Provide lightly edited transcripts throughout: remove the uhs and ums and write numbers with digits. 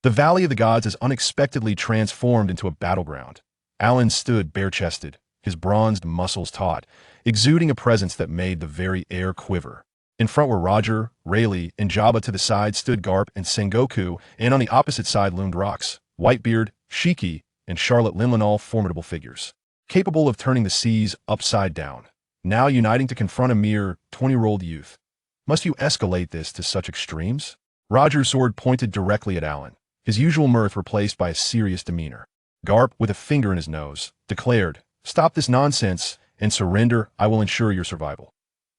The Valley of the Gods is unexpectedly transformed into a battleground. Alan stood bare-chested, his bronzed muscles taut, exuding a presence that made the very air quiver. In front were Roger, Rayleigh, and Jabba. To the side stood Garp and Sengoku, and on the opposite side loomed Rox, Whitebeard, Shiki, and Charlotte Linlin, all formidable figures, capable of turning the seas upside down, now uniting to confront a mere 20-year-old youth. Must you escalate this to such extremes? Roger's sword pointed directly at Alan, his usual mirth replaced by a serious demeanor. Garp, with a finger in his nose, declared, "Stop this nonsense and surrender. I will ensure your survival."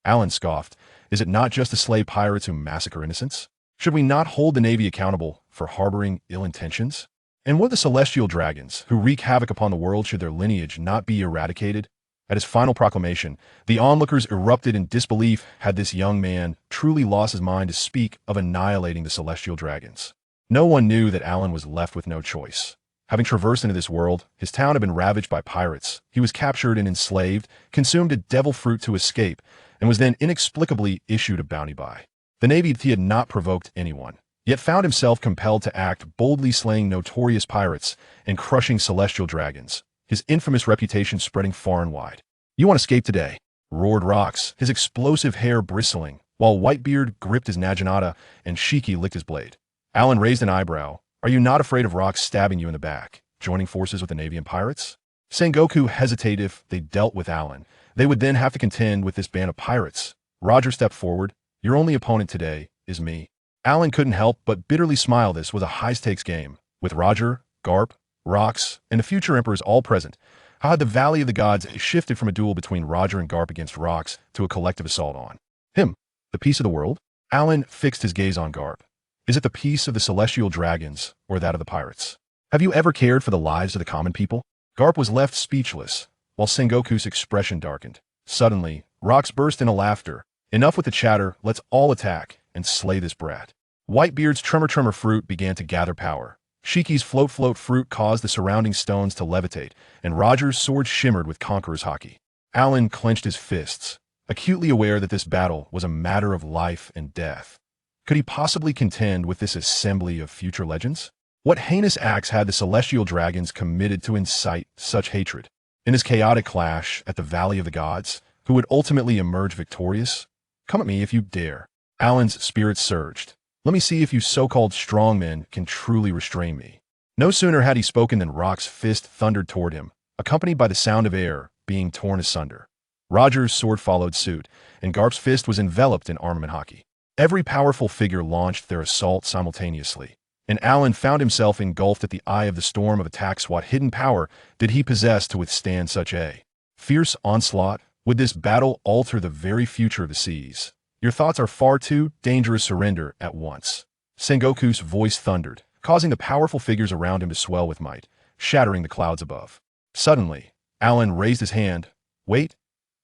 Alan scoffed. Is it not just to slay pirates who massacre innocents? Should we not hold the Navy accountable for harboring ill intentions? And what of the celestial dragons, who wreak havoc upon the world, should their lineage not be eradicated? At his final proclamation, the onlookers erupted in disbelief. Had this young man truly lost his mind to speak of annihilating the celestial dragons? No one knew that Alan was left with no choice. Having traversed into this world, his town had been ravaged by pirates. He was captured and enslaved, consumed a devil fruit to escape, and was then inexplicably issued a bounty by the Navy. He had not provoked anyone, yet found himself compelled to act, boldly slaying notorious pirates and crushing celestial dragons, his infamous reputation spreading far and wide. "You want to escape today?" roared Rox, his explosive hair bristling, while Whitebeard gripped his naginata and Shiki licked his blade. Alan raised an eyebrow. "Are you not afraid of Rox stabbing you in the back, joining forces with the Navy and pirates?" Sengoku hesitated. If they dealt with Alan, they would then have to contend with this band of pirates. Roger stepped forward. "Your only opponent today is me." Alan couldn't help but bitterly smile. This was a high-stakes game, with Roger, Garp, Rox, and the future emperors all present. How had the Valley of the Gods shifted from a duel between Roger and Garp against Rox to a collective assault on him, the peace of the world? Alan fixed his gaze on Garp. Is it the peace of the celestial dragons or that of the pirates? Have you ever cared for the lives of the common people? Garp was left speechless, while Sengoku's expression darkened. Suddenly, Rox burst into laughter. "Enough with the chatter, let's all attack and slay this brat." Whitebeard's tremor fruit began to gather power. Shiki's float fruit caused the surrounding stones to levitate, and Roger's sword shimmered with conqueror's haki. Alan clenched his fists, acutely aware that this battle was a matter of life and death. Could he possibly contend with this assembly of future legends? What heinous acts had the celestial dragons committed to incite such hatred? In this chaotic clash at the Valley of the Gods, who would ultimately emerge victorious? "Come at me if you dare." Alan's spirit surged. "Let me see if you so-called strongmen can truly restrain me." No sooner had he spoken than Rox's fist thundered toward him, accompanied by the sound of air being torn asunder. Roger's sword followed suit, and Garp's fist was enveloped in armament haki. Every powerful figure launched their assault simultaneously, and Alan found himself engulfed at the eye of the storm of attacks. What hidden power did he possess to withstand such a fierce onslaught? Would this battle alter the very future of the seas? "Your thoughts are far too dangerous. Surrender at once." Sengoku's voice thundered, causing the powerful figures around him to swell with might, shattering the clouds above. Suddenly, Alan raised his hand. "Wait."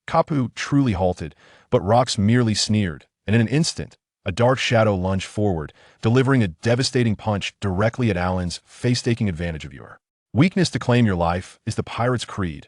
Kapu truly halted, but Rox merely sneered, and in an instant, a dark shadow lunged forward, delivering a devastating punch directly at Alan's face. Taking advantage of your weakness to claim your life is the pirate's creed.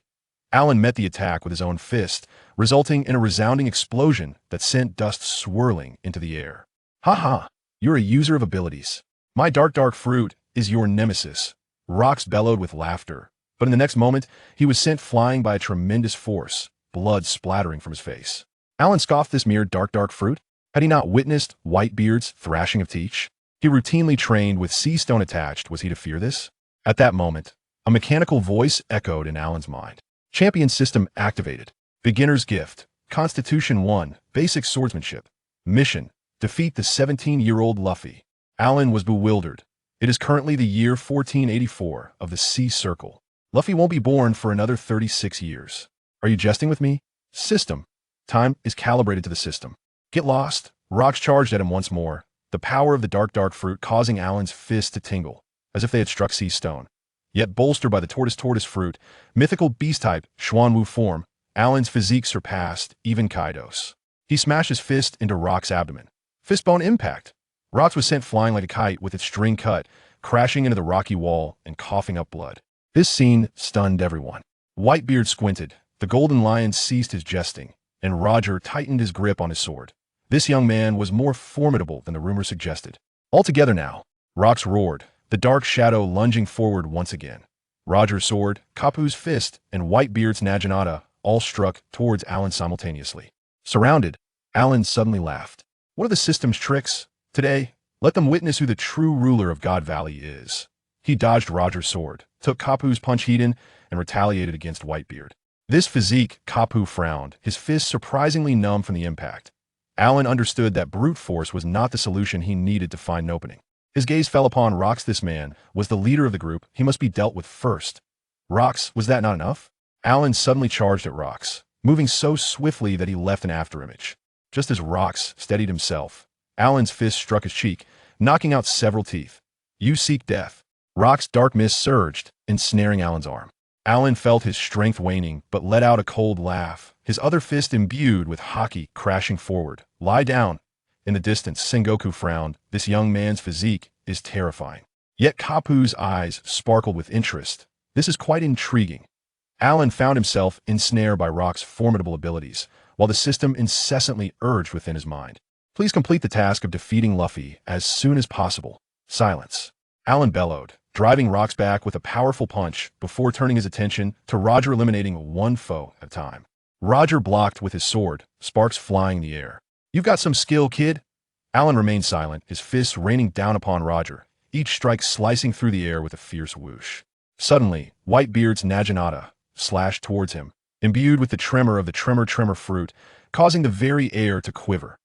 Alan met the attack with his own fist, resulting in a resounding explosion that sent dust swirling into the air. "Ha ha! You're a user of abilities. My dark fruit is your nemesis." Rox bellowed with laughter, but in the next moment, he was sent flying by a tremendous force, blood splattering from his face. Alan scoffed. This mere dark fruit? Had he not witnessed Whitebeard's thrashing of teach? He routinely trained with sea stone attached. Was he to fear this? At that moment, a mechanical voice echoed in Alan's mind. Champion system activated. Beginner's gift. Constitution 1. Basic swordsmanship. Mission: defeat the 17-year-old Luffy. Alan was bewildered. It is currently the year 1484 of the Sea Circle. Luffy won't be born for another 36 years. Are you jesting with me? System. Time is calibrated to the system. Get lost. Rox charged at him once more, the power of the dark fruit causing Alan's fists to tingle, as if they had struck sea stone. Yet bolstered by the tortoise fruit, mythical beast type, Xuanwu form, Alan's physique surpassed even Kaido's. He smashed his fist into Rox's abdomen. Fistbone impact. Rox was sent flying like a kite with its string cut, crashing into the rocky wall and coughing up blood. This scene stunned everyone. Whitebeard squinted, the golden lion ceased his jesting, and Roger tightened his grip on his sword. This young man was more formidable than the rumor suggested. "All together now," Rox roared, the dark shadow lunging forward once again. Roger's sword, Kapu's fist, and Whitebeard's naginata all struck towards Alan simultaneously. Surrounded, Alan suddenly laughed. What are the system's tricks? Today, let them witness who the true ruler of GodValley is. He dodged Roger's sword, took Kapu's punch Hedon, and retaliated against Whitebeard. This physique, Kapu frowned, his fist surprisingly numb from the impact. Alan understood that brute force was not the solution he needed to find an opening. His gaze fell upon Rox. This man was the leader of the group. He must be dealt with first. Rox, was that not enough? Alan suddenly charged at Rox, moving so swiftly that he left an afterimage. Just as Rox steadied himself, Alan's fist struck his cheek, knocking out several teeth. You seek death. Rox's dark mist surged, ensnaring Alan's arm. Alan felt his strength waning, but let out a cold laugh, his other fist imbued with haki crashing forward. Lie down. In the distance, Sengoku frowned. This young man's physique is terrifying. Yet Kapu's eyes sparkled with interest. This is quite intriguing. Alan found himself ensnared by Rox's formidable abilities, while the system incessantly urged within his mind. Please complete the task of defeating Luffy as soon as possible. Silence. Alan bellowed, driving Rox back with a powerful punch before turning his attention to Roger eliminating one foe at a time. Roger blocked with his sword, sparks flying in the air. You've got some skill, kid. Alan remained silent, his fists raining down upon Roger, each strike slicing through the air with a fierce whoosh. Suddenly, Whitebeard's naginata slashed towards him, imbued with the tremor of the tremor fruit, causing the very air to quiver.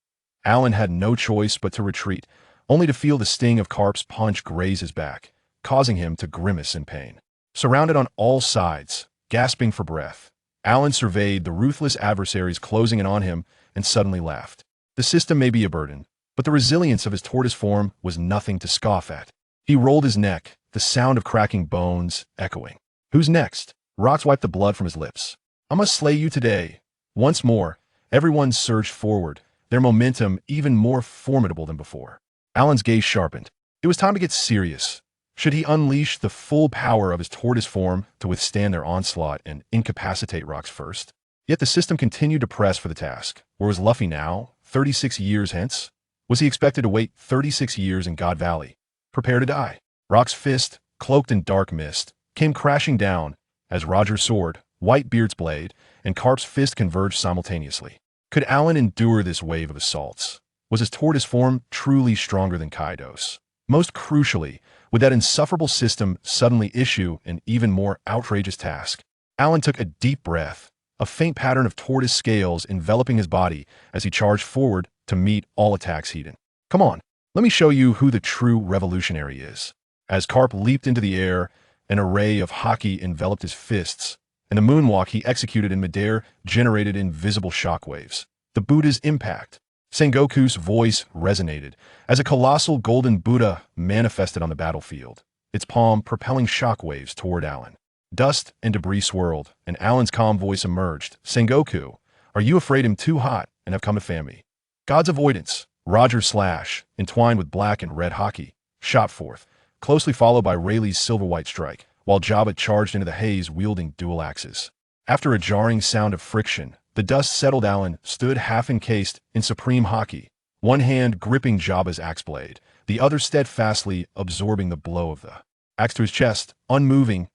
Alan had no choice but to retreat, only to feel the sting of Karp's punch graze his back, causing him to grimace in pain. Surrounded on all sides, gasping for breath, Alan surveyed the ruthless adversaries closing in on him and suddenly laughed. The system may be a burden, but the resilience of his tortoise form was nothing to scoff at. He rolled his neck, the sound of cracking bones echoing. Who's next? Rox wiped the blood from his lips. I must slay you today. Once more, everyone surged forward, their momentum even more formidable than before. Alan's gaze sharpened. It was time to get serious. Should he unleash the full power of his tortoise form to withstand their onslaught and incapacitate Rox first? Yet the system continued to press for the task. Where was Luffy now, 36 years hence? Was he expected to wait 36 years in GodValley? Prepare to die. Rox's fist, cloaked in dark mist, came crashing down as Roger's sword, Whitebeard's blade, and Karp's fist converged simultaneously. Could Alan endure this wave of assaults? Was his tortoise form truly stronger than Kaido's? Most crucially, would that insufferable system suddenly issue an even more outrageous task? Alan took a deep breath, a faint pattern of tortoise scales enveloping his body as he charged forward to meet all attacks Hedon. Come on, let me show you who the true revolutionary is. As Karp leaped into the air, an array of haki enveloped his fists, and the moonwalk he executed in midair generated invisible shockwaves. The Buddha's impact. Sengoku's voice resonated as a colossal golden Buddha manifested on the battlefield, its palm propelling shockwaves toward Alan. Dust and debris swirled, and Alan's calm voice emerged. Sengoku, are you afraid I'm too hot and have come to fan me? God's avoidance. Roger's slash, entwined with black and red haki, shot forth, closely followed by Rayleigh's silver-white strike, while Jabba charged into the haze wielding dual axes. After a jarring sound of friction, the dust-settled Alan stood half encased in supreme haki, one hand gripping Jabba's axe blade, the other steadfastly absorbing the blow of the axe to his chest, unmoving.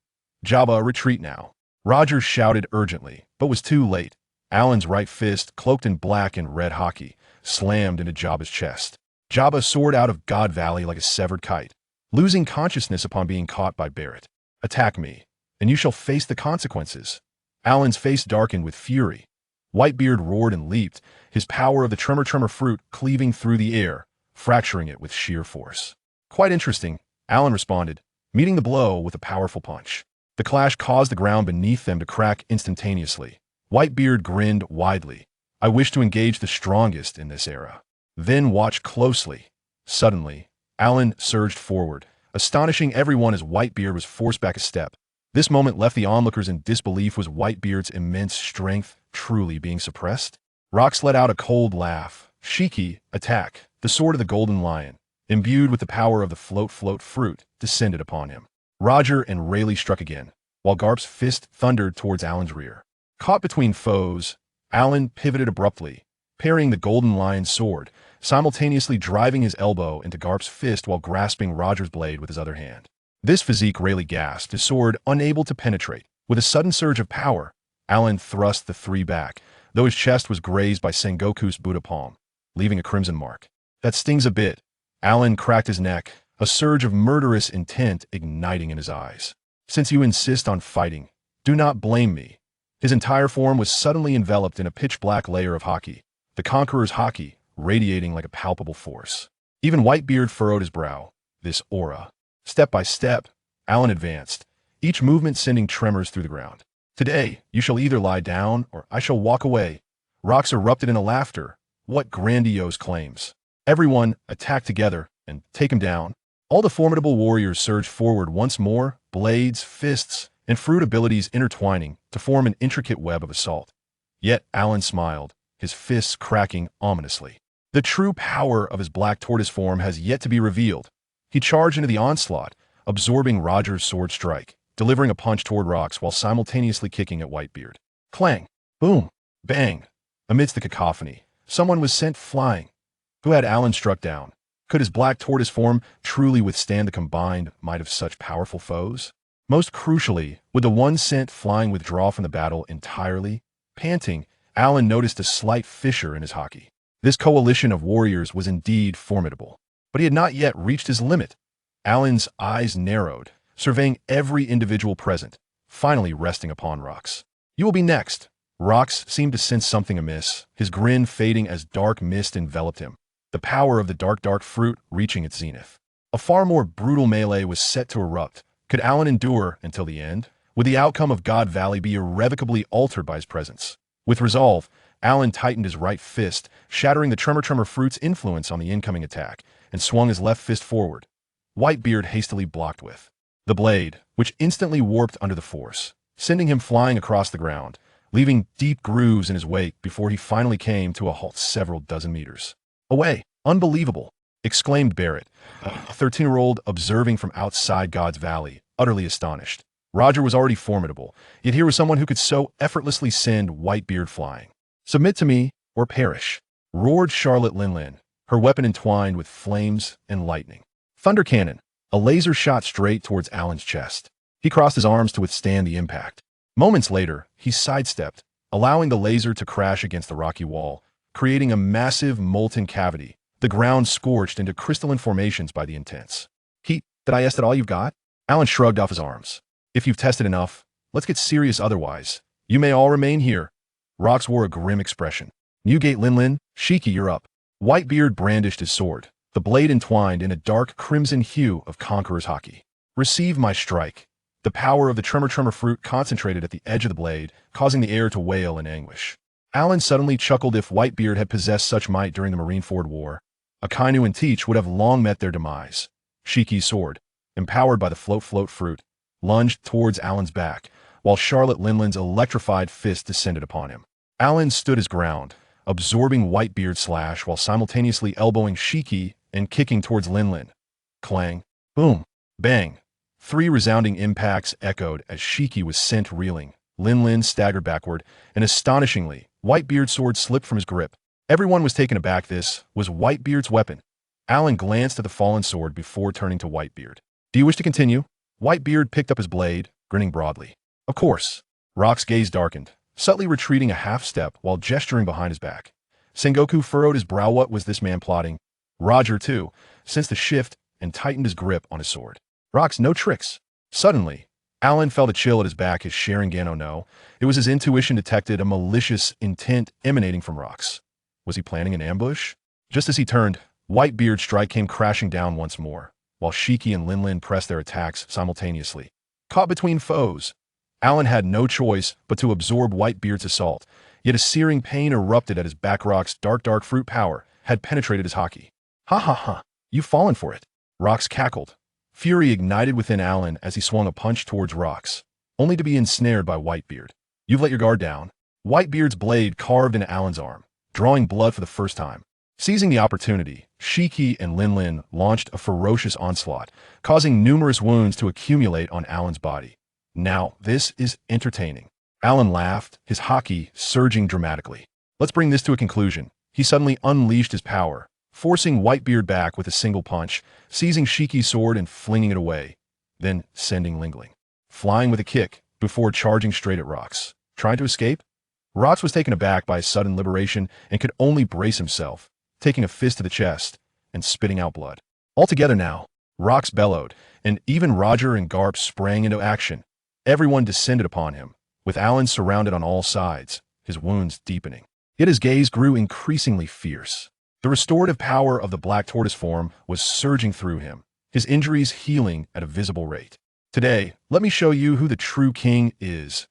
Jabba, retreat now. Roger shouted urgently, but was too late. Alan's right fist, cloaked in black and red haki, slammed into Jabba's chest. Jabba soared out of GodValley like a severed kite, losing consciousness upon being caught by Barrett. Attack me, and you shall face the consequences. Alan's face darkened with fury. Whitebeard roared and leaped, his power of the tremor fruit cleaving through the air, fracturing it with sheer force. Quite interesting, Alan responded, meeting the blow with a powerful punch. The clash caused the ground beneath them to crack instantaneously. Whitebeard grinned widely. I wish to engage the strongest in this era. Then watch closely. Suddenly, Alan surged forward, astonishing everyone as Whitebeard was forced back a step. This moment left the onlookers in disbelief. Was Whitebeard's immense strength truly being suppressed? Rox let out a cold laugh. Shiki, attack. The sword of the golden lion, imbued with the power of the float fruit, descended upon him. Roger and Rayleigh struck again, while Garp's fist thundered towards Alan's rear. Caught between foes, Alan pivoted abruptly, parrying the golden lion's sword, simultaneously driving his elbow into Garp's fist while grasping Roger's blade with his other hand. This physique Rayleigh gasped, his sword unable to penetrate. With a sudden surge of power, Alan thrust the three back, though his chest was grazed by Sengoku's Buddha palm, leaving a crimson mark. That stings a bit. Alan cracked his neck, a surge of murderous intent igniting in his eyes. Since you insist on fighting, do not blame me. His entire form was suddenly enveloped in a pitch-black layer of haki, the Conqueror's haki radiating like a palpable force. Even Whitebeard furrowed his brow. This aura. Step by step, Alan advanced, each movement sending tremors through the ground. Today, you shall either lie down or I shall walk away. Rocks erupted into laughter. What grandiose claims. Everyone, attack together and take him down. All the formidable warriors surged forward once more, blades, fists, and fruit abilities intertwining to form an intricate web of assault. Yet Alan smiled, his fists cracking ominously. The true power of his black tortoise form has yet to be revealed. He charged into the onslaught, absorbing Roger's sword strike, delivering a punch toward Rocks while simultaneously kicking at Whitebeard. Clang! Boom! Bang! Amidst the cacophony, someone was sent flying. Who had Alan struck down? Could his black tortoise form truly withstand the combined might of such powerful foes? Most crucially, would the one sent flying withdraw from the battle entirely? Panting, Alan noticed a slight fissure in his haki. This coalition of warriors was indeed formidable, but he had not yet reached his limit. Alan's eyes narrowed, surveying every individual present, finally resting upon Rocks. You will be next. Rocks seemed to sense something amiss, his grin fading as dark mist enveloped him, the power of the dark fruit reaching its zenith. A far more brutal melee was set to erupt. Could Alan endure until the end? Would the outcome of GodValley be irrevocably altered by his presence? With resolve, Alan tightened his right fist, shattering the Tremor fruit's influence on the incoming attack, and swung his left fist forward. Whitebeard hastily blocked with the blade, which instantly warped under the force, sending him flying across the ground, leaving deep grooves in his wake before he finally came to a halt several dozen meters away. Unbelievable, exclaimed Barrett, a 13-year-old observing from outside GodValley, utterly astonished. Roger was already formidable, yet here was someone who could so effortlessly send Whitebeard flying. Submit to me, or perish, roared Charlotte Linlin, her weapon entwined with flames and lightning. Thunder cannon, a laser shot straight towards Alan's chest. He crossed his arms to withstand the impact. Moments later, he sidestepped, allowing the laser to crash against the rocky wall, creating a massive molten cavity, the ground scorched into crystalline formations by the intense heat. Did I ask that all you've got? Alan shrugged off his arms. If you've tested enough, let's get serious otherwise. You may all remain here. Rocks wore a grim expression. Newgate Linlin, Shiki, you're up. Whitebeard brandished his sword, the blade entwined in a dark crimson hue of Conqueror's haki. Receive my strike. The power of the Tremor fruit concentrated at the edge of the blade, causing the air to wail in anguish. Alan suddenly chuckled. If Whitebeard had possessed such might during the Marineford War, Akainu and Teach would have long met their demise. Shiki's sword, empowered by the float fruit, lunged towards Alan's back, while Charlotte Linlin's electrified fist descended upon him. Alan stood his ground, absorbing Whitebeard's slash while simultaneously elbowing Shiki and kicking towards Linlin. Clang, boom, bang. 3 resounding impacts echoed as Shiki was sent reeling. Linlin staggered backward, and astonishingly, Whitebeard's sword slipped from his grip. Everyone was taken aback. This was Whitebeard's weapon. Alan glanced at the fallen sword before turning to Whitebeard. Do you wish to continue? Whitebeard picked up his blade, grinning broadly. Of course. Rock's gaze darkened, subtly retreating a half-step while gesturing behind his back. Sengoku furrowed his brow. What was this man plotting? Roger, too, sensed the shift and tightened his grip on his sword. Rock's no tricks. Suddenly, Alan felt a chill at his back. His Sharingan, oh no. It was his intuition detected a malicious intent emanating from Rocks. Was he planning an ambush? Just as he turned, Whitebeard's strike came crashing down once more, while Shiki and Linlin pressed their attacks simultaneously. Caught between foes, Alan had no choice but to absorb Whitebeard's assault, yet a searing pain erupted at his back. Rock's dark fruit power had penetrated his haki. Ha ha ha, you've fallen for it. Rocks cackled. Fury ignited within Alan as he swung a punch towards Rocks, only to be ensnared by Whitebeard. You've let your guard down. Whitebeard's blade carved into Alan's arm, drawing blood for the first time. Seizing the opportunity, Shiki and Linlin launched a ferocious onslaught, causing numerous wounds to accumulate on Alan's body. Now, this is entertaining. Alan laughed, his haki surging dramatically. Let's bring this to a conclusion. He suddenly unleashed his power, forcing Whitebeard back with a single punch, seizing Shiki's sword and flinging it away, then sending Lingling flying with a kick before charging straight at Rox. Trying to escape? Rox was taken aback by his sudden liberation and could only brace himself, taking a fist to the chest and spitting out blood. Altogether now, Rox bellowed, and even Roger and Garp sprang into action. Everyone descended upon him, with Alan surrounded on all sides, his wounds deepening. Yet his gaze grew increasingly fierce. The restorative power of the black tortoise form was surging through him, his injuries healing at a visible rate. Today, let me show you who the true king is.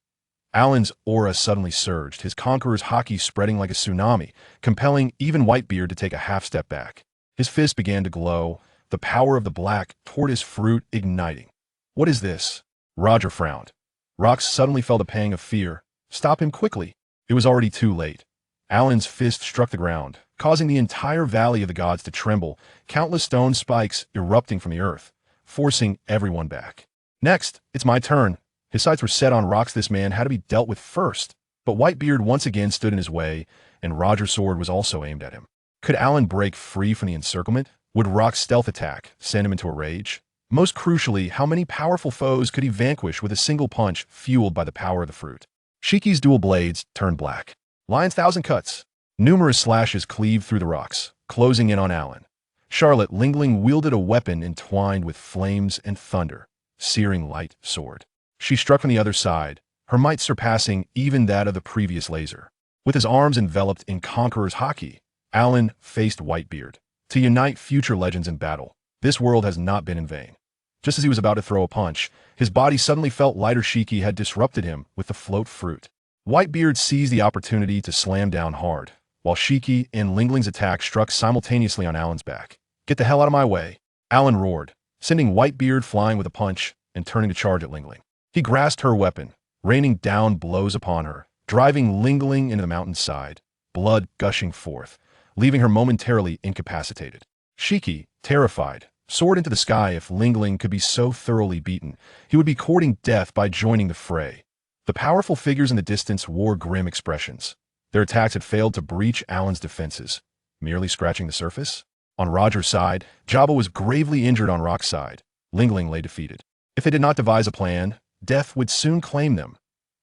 Alan's aura suddenly surged, his conqueror's haki spreading like a tsunami, compelling even Whitebeard to take a half-step back. His fist began to glow, the power of the black tortoise fruit igniting. What is this? Roger frowned. Rox suddenly felt a pang of fear. Stop him quickly. It was already too late. Alan's fist struck the ground, causing the entire Valley of the Gods to tremble, countless stone spikes erupting from the earth, forcing everyone back. Next, it's my turn. His sights were set on Rox. This man had to be dealt with first. But Whitebeard once again stood in his way, and Roger's sword was also aimed at him. Could Alan break free from the encirclement? Would Rox's stealth attack send him into a rage? Most crucially, how many powerful foes could he vanquish with a single punch fueled by the power of the fruit? Shiki's dual blades turned black. Lion's thousand cuts. Numerous slashes cleaved through the rocks, closing in on Alan. Charlotte Lingling wielded a weapon entwined with flames and thunder, searing light sword. She struck from the other side, her might surpassing even that of the previous laser. With his arms enveloped in Conqueror's haki, Alan faced Whitebeard to unite future legends in battle. This world has not been in vain. Just as he was about to throw a punch, his body suddenly felt lighter. Shiki had disrupted him with the float fruit. Whitebeard seized the opportunity to slam down hard, while Shiki and Lingling's attack struck simultaneously on Alan's back. Get the hell out of my way, Alan roared, sending Whitebeard flying with a punch and turning to charge at Lingling. He grasped her weapon, raining down blows upon her, driving Lingling into the mountainside, blood gushing forth, leaving her momentarily incapacitated. Shiki, terrified, soared into the sky. If Lingling could be so thoroughly beaten, he would be courting death by joining the fray. The powerful figures in the distance wore grim expressions. Their attacks had failed to breach Alan's defenses, merely scratching the surface. On Roger's side, Jabba was gravely injured. On Rock's side, Lingling lay defeated. If they did not devise a plan, death would soon claim them.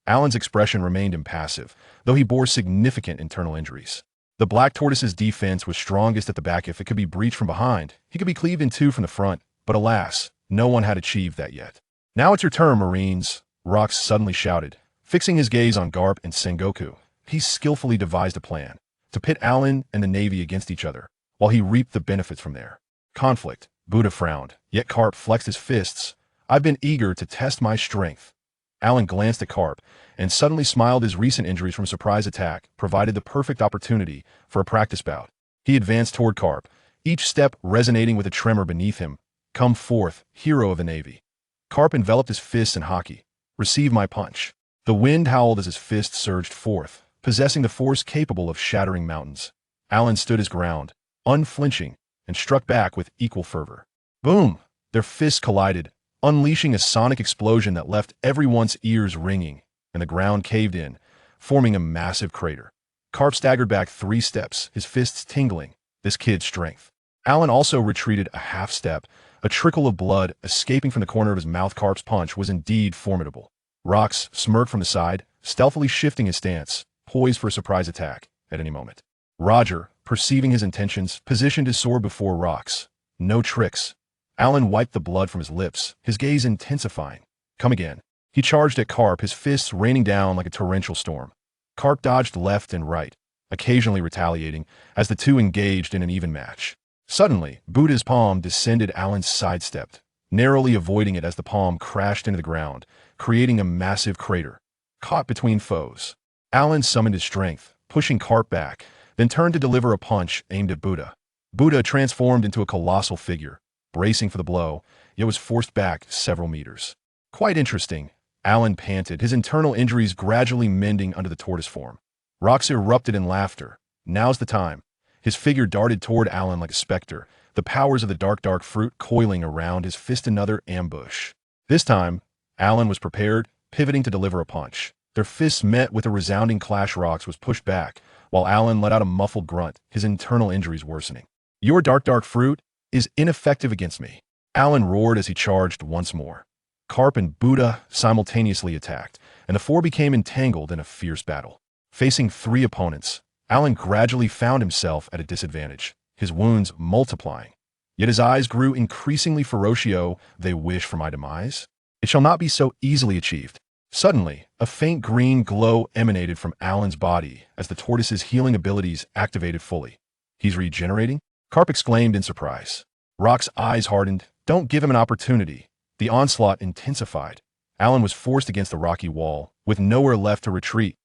Alan's expression remained impassive, though he bore significant internal injuries. The black tortoise's defense was strongest at the back. If it could be breached from behind, he could be cleaved in two from the front, but alas, no one had achieved that yet. Now it's your turn, Marines, Rox suddenly shouted, fixing his gaze on Garp and Sengoku. He skillfully devised a plan to pit Alan and the Navy against each other, while he reaped the benefits from their conflict. Buddha frowned, yet Karp flexed his fists. I've been eager to test my strength. Alan glanced at Karp and suddenly smiled. His recent injuries from a surprise attack provided the perfect opportunity for a practice bout. He advanced toward Karp, each step resonating with a tremor beneath him. Come forth, hero of the Navy. Karp enveloped his fists in haki. Receive my punch. The wind howled as his fist surged forth, possessing the force capable of shattering mountains. Alan stood his ground, unflinching, and struck back with equal fervor. Boom! Their fists collided, unleashing a sonic explosion that left everyone's ears ringing, and the ground caved in, forming a massive crater. Karp staggered back 3 steps, his fists tingling. This kid's strength. Alan also retreated a half step, a trickle of blood escaping from the corner of his mouth. Karp's punch was indeed formidable. Rox smirked from the side, stealthily shifting his stance, poised for a surprise attack at any moment. Roger, perceiving his intentions, positioned his sword before Rox. No tricks. Alan wiped the blood from his lips, his gaze intensifying. Come again. He charged at Karp, his fists raining down like a torrential storm. Karp dodged left and right, occasionally retaliating, as the two engaged in an even match. Suddenly, Buddha's palm descended. Alan sidestepped, narrowly avoiding it as the palm crashed into the ground, creating a massive crater. Caught between foes, Alan summoned his strength, pushing Karp back, then turned to deliver a punch aimed at Buddha. Buddha transformed into a colossal figure, bracing for the blow, yet was forced back several meters. Quite interesting, Alan panted, his internal injuries gradually mending under the tortoise form. Rox erupted in laughter. Now's the time. His figure darted toward Alan like a specter, the powers of the dark fruit coiling around his fist. Another ambush. This time, Alan was prepared, pivoting to deliver a punch. Their fists met with a resounding clash. Rox was pushed back, while Alan let out a muffled grunt, his internal injuries worsening. Your dark fruit is ineffective against me. Alan roared as he charged once more. Karp and Buddha simultaneously attacked, and the four became entangled in a fierce battle. Facing three opponents, Alan gradually found himself at a disadvantage, his wounds multiplying. Yet his eyes grew increasingly ferocious. They wish for my demise? It shall not be so easily achieved. Suddenly, a faint green glow emanated from Alan's body as the tortoise's healing abilities activated fully. He's regenerating? Karp exclaimed in surprise. Rock's eyes hardened. Don't give him an opportunity. The onslaught intensified. Alan was forced against the rocky wall, with nowhere left to retreat.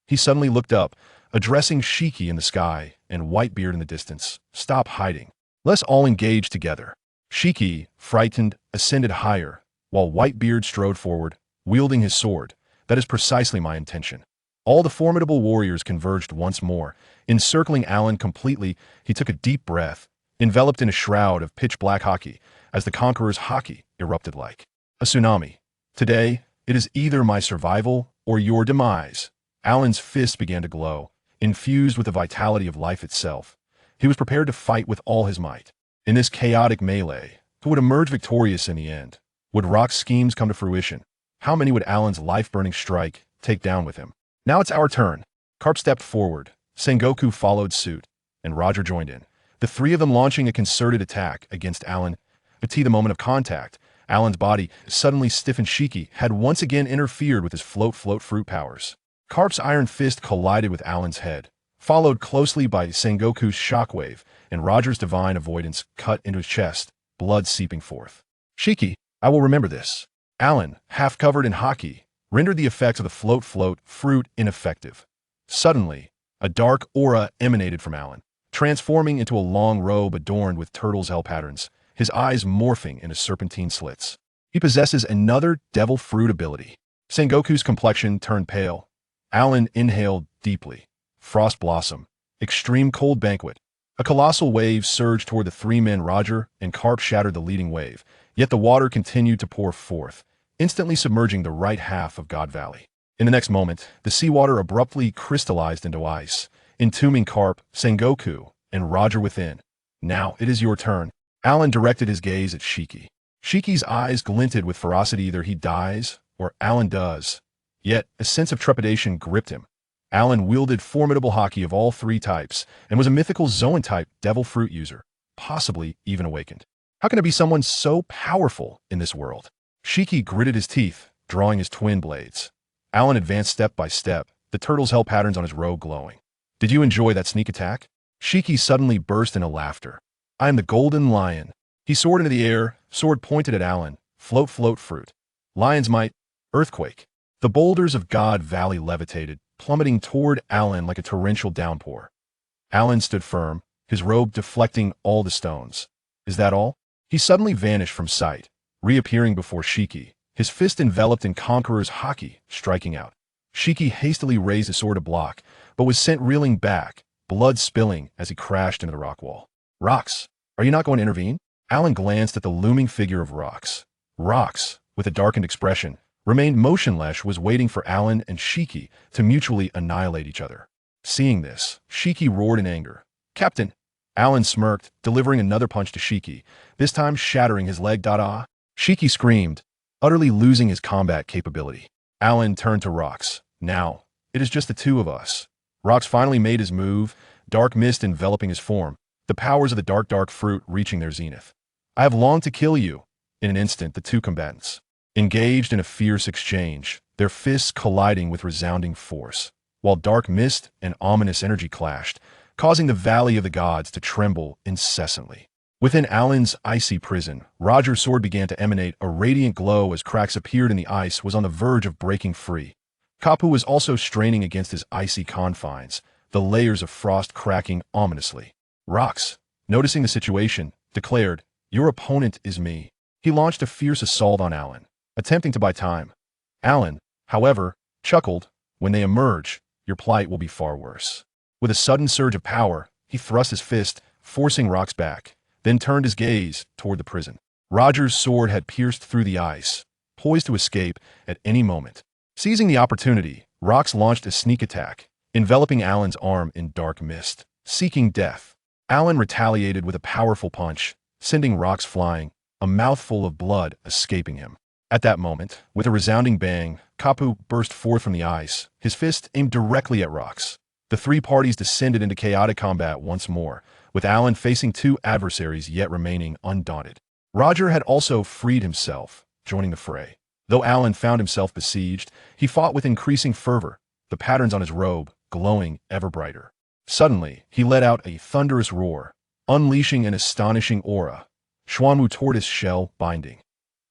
He suddenly looked up, addressing Shiki in the sky and Whitebeard in the distance. Stop hiding. Let's all engage together. Shiki, frightened, ascended higher, while Whitebeard strode forward, wielding his sword. That is precisely my intention. All the formidable warriors converged once more, encircling Alan completely. He took a deep breath, enveloped in a shroud of pitch-black hockey, as the Conqueror's hockey erupted like a tsunami. Today, it is either my survival or your demise. Alan's fists began to glow, infused with the vitality of life itself. He was prepared to fight with all his might. In this chaotic melee, who would emerge victorious in the end? Would Rock's schemes come to fruition? How many would Alan's life-burning strike take down with him? Now it's our turn. Karp stepped forward, Sengoku followed suit, and Roger joined in. The three of them launching a concerted attack against Alan. But the moment of contact, Alan's body, suddenly stiff and Shiki, had once again interfered with his float fruit powers. Karp's iron fist collided with Alan's head, followed closely by Sengoku's shockwave, and Roger's divine avoidance cut into his chest, blood seeping forth. Shiki, I will remember this. Alan, half covered in hockey, rendered the effects of the float fruit ineffective. Suddenly, a dark aura emanated from Alan, transforming into a long robe adorned with turtle's hell patterns, his eyes morphing into serpentine slits. He possesses another devil fruit ability. Sengoku's complexion turned pale. Alan inhaled deeply. Frost blossom. Extreme cold banquet. A colossal wave surged toward the three men. Roger and Karp shattered the leading wave, yet the water continued to pour forth, instantly submerging the right half of GodValley. In the next moment, the seawater abruptly crystallized into ice, entombing Karp, Sengoku, and Roger within. Now it is your turn. Alan directed his gaze at Shiki. Shiki's eyes glinted with ferocity. Either he dies, or Alan does. Yet, a sense of trepidation gripped him. Alan wielded formidable hockey of all three types, and was a mythical Zoan-type devil fruit user, possibly even awakened. How can there be someone so powerful in this world? Shiki gritted his teeth, drawing his twin blades. Alan advanced step by step, the turtle's hell patterns on his robe glowing. Did you enjoy that sneak attack? Shiki suddenly burst into laughter. I am the Golden Lion. He soared into the air, sword pointed at Alan. Float fruit. Lion's might. Earthquake. The boulders of GodValley levitated, plummeting toward Alan like a torrential downpour. Alan stood firm, his robe deflecting all the stones. Is that all? He suddenly vanished from sight, reappearing before Shiki, his fist enveloped in Conqueror's hockey, striking out. Shiki hastily raised his sword to block, but was sent reeling back, blood spilling as he crashed into the rock wall. Rox, are you not going to intervene? Alan glanced at the looming figure of Rox. Rox, with a darkened expression, remained motionless, was waiting for Alan and Shiki to mutually annihilate each other. Seeing this, Shiki roared in anger. Captain! Alan smirked, delivering another punch to Shiki, this time shattering his leg. Ah! Shiki screamed, utterly losing his combat capability. Alan turned to Rox. Now, it is just the two of us. Rox finally made his move, dark mist enveloping his form, the powers of the dark fruit reaching their zenith. I have longed to kill you. In an instant, the two combatants engaged in a fierce exchange, their fists colliding with resounding force, while dark mist and ominous energy clashed, causing the Valley of the Gods to tremble incessantly. Within Alan's icy prison, Roger's sword began to emanate a radiant glow as cracks appeared in the ice, was on the verge of breaking free. Kapu was also straining against his icy confines, the layers of frost cracking ominously. Rox, noticing the situation, declared, Your opponent is me. He launched a fierce assault on Alan, attempting to buy time. Alan, however, chuckled, When they emerge, your plight will be far worse. With a sudden surge of power, he thrust his fist, forcing Rox back, then turned his gaze toward the prison. Roger's sword had pierced through the ice, poised to escape at any moment. Seizing the opportunity, Rox launched a sneak attack, enveloping Alan's arm in dark mist, seeking death. Alan retaliated with a powerful punch, sending rocks flying, a mouthful of blood escaping him. At that moment, with a resounding bang, Kapu burst forth from the ice, his fist aimed directly at rocks. The three parties descended into chaotic combat once more, with Alan facing two adversaries yet remaining undaunted. Roger had also freed himself, joining the fray. Though Alan found himself besieged, he fought with increasing fervor, the patterns on his robe glowing ever brighter. Suddenly, he let out a thunderous roar, unleashing an astonishing aura, Xuanwu tortoise shell binding.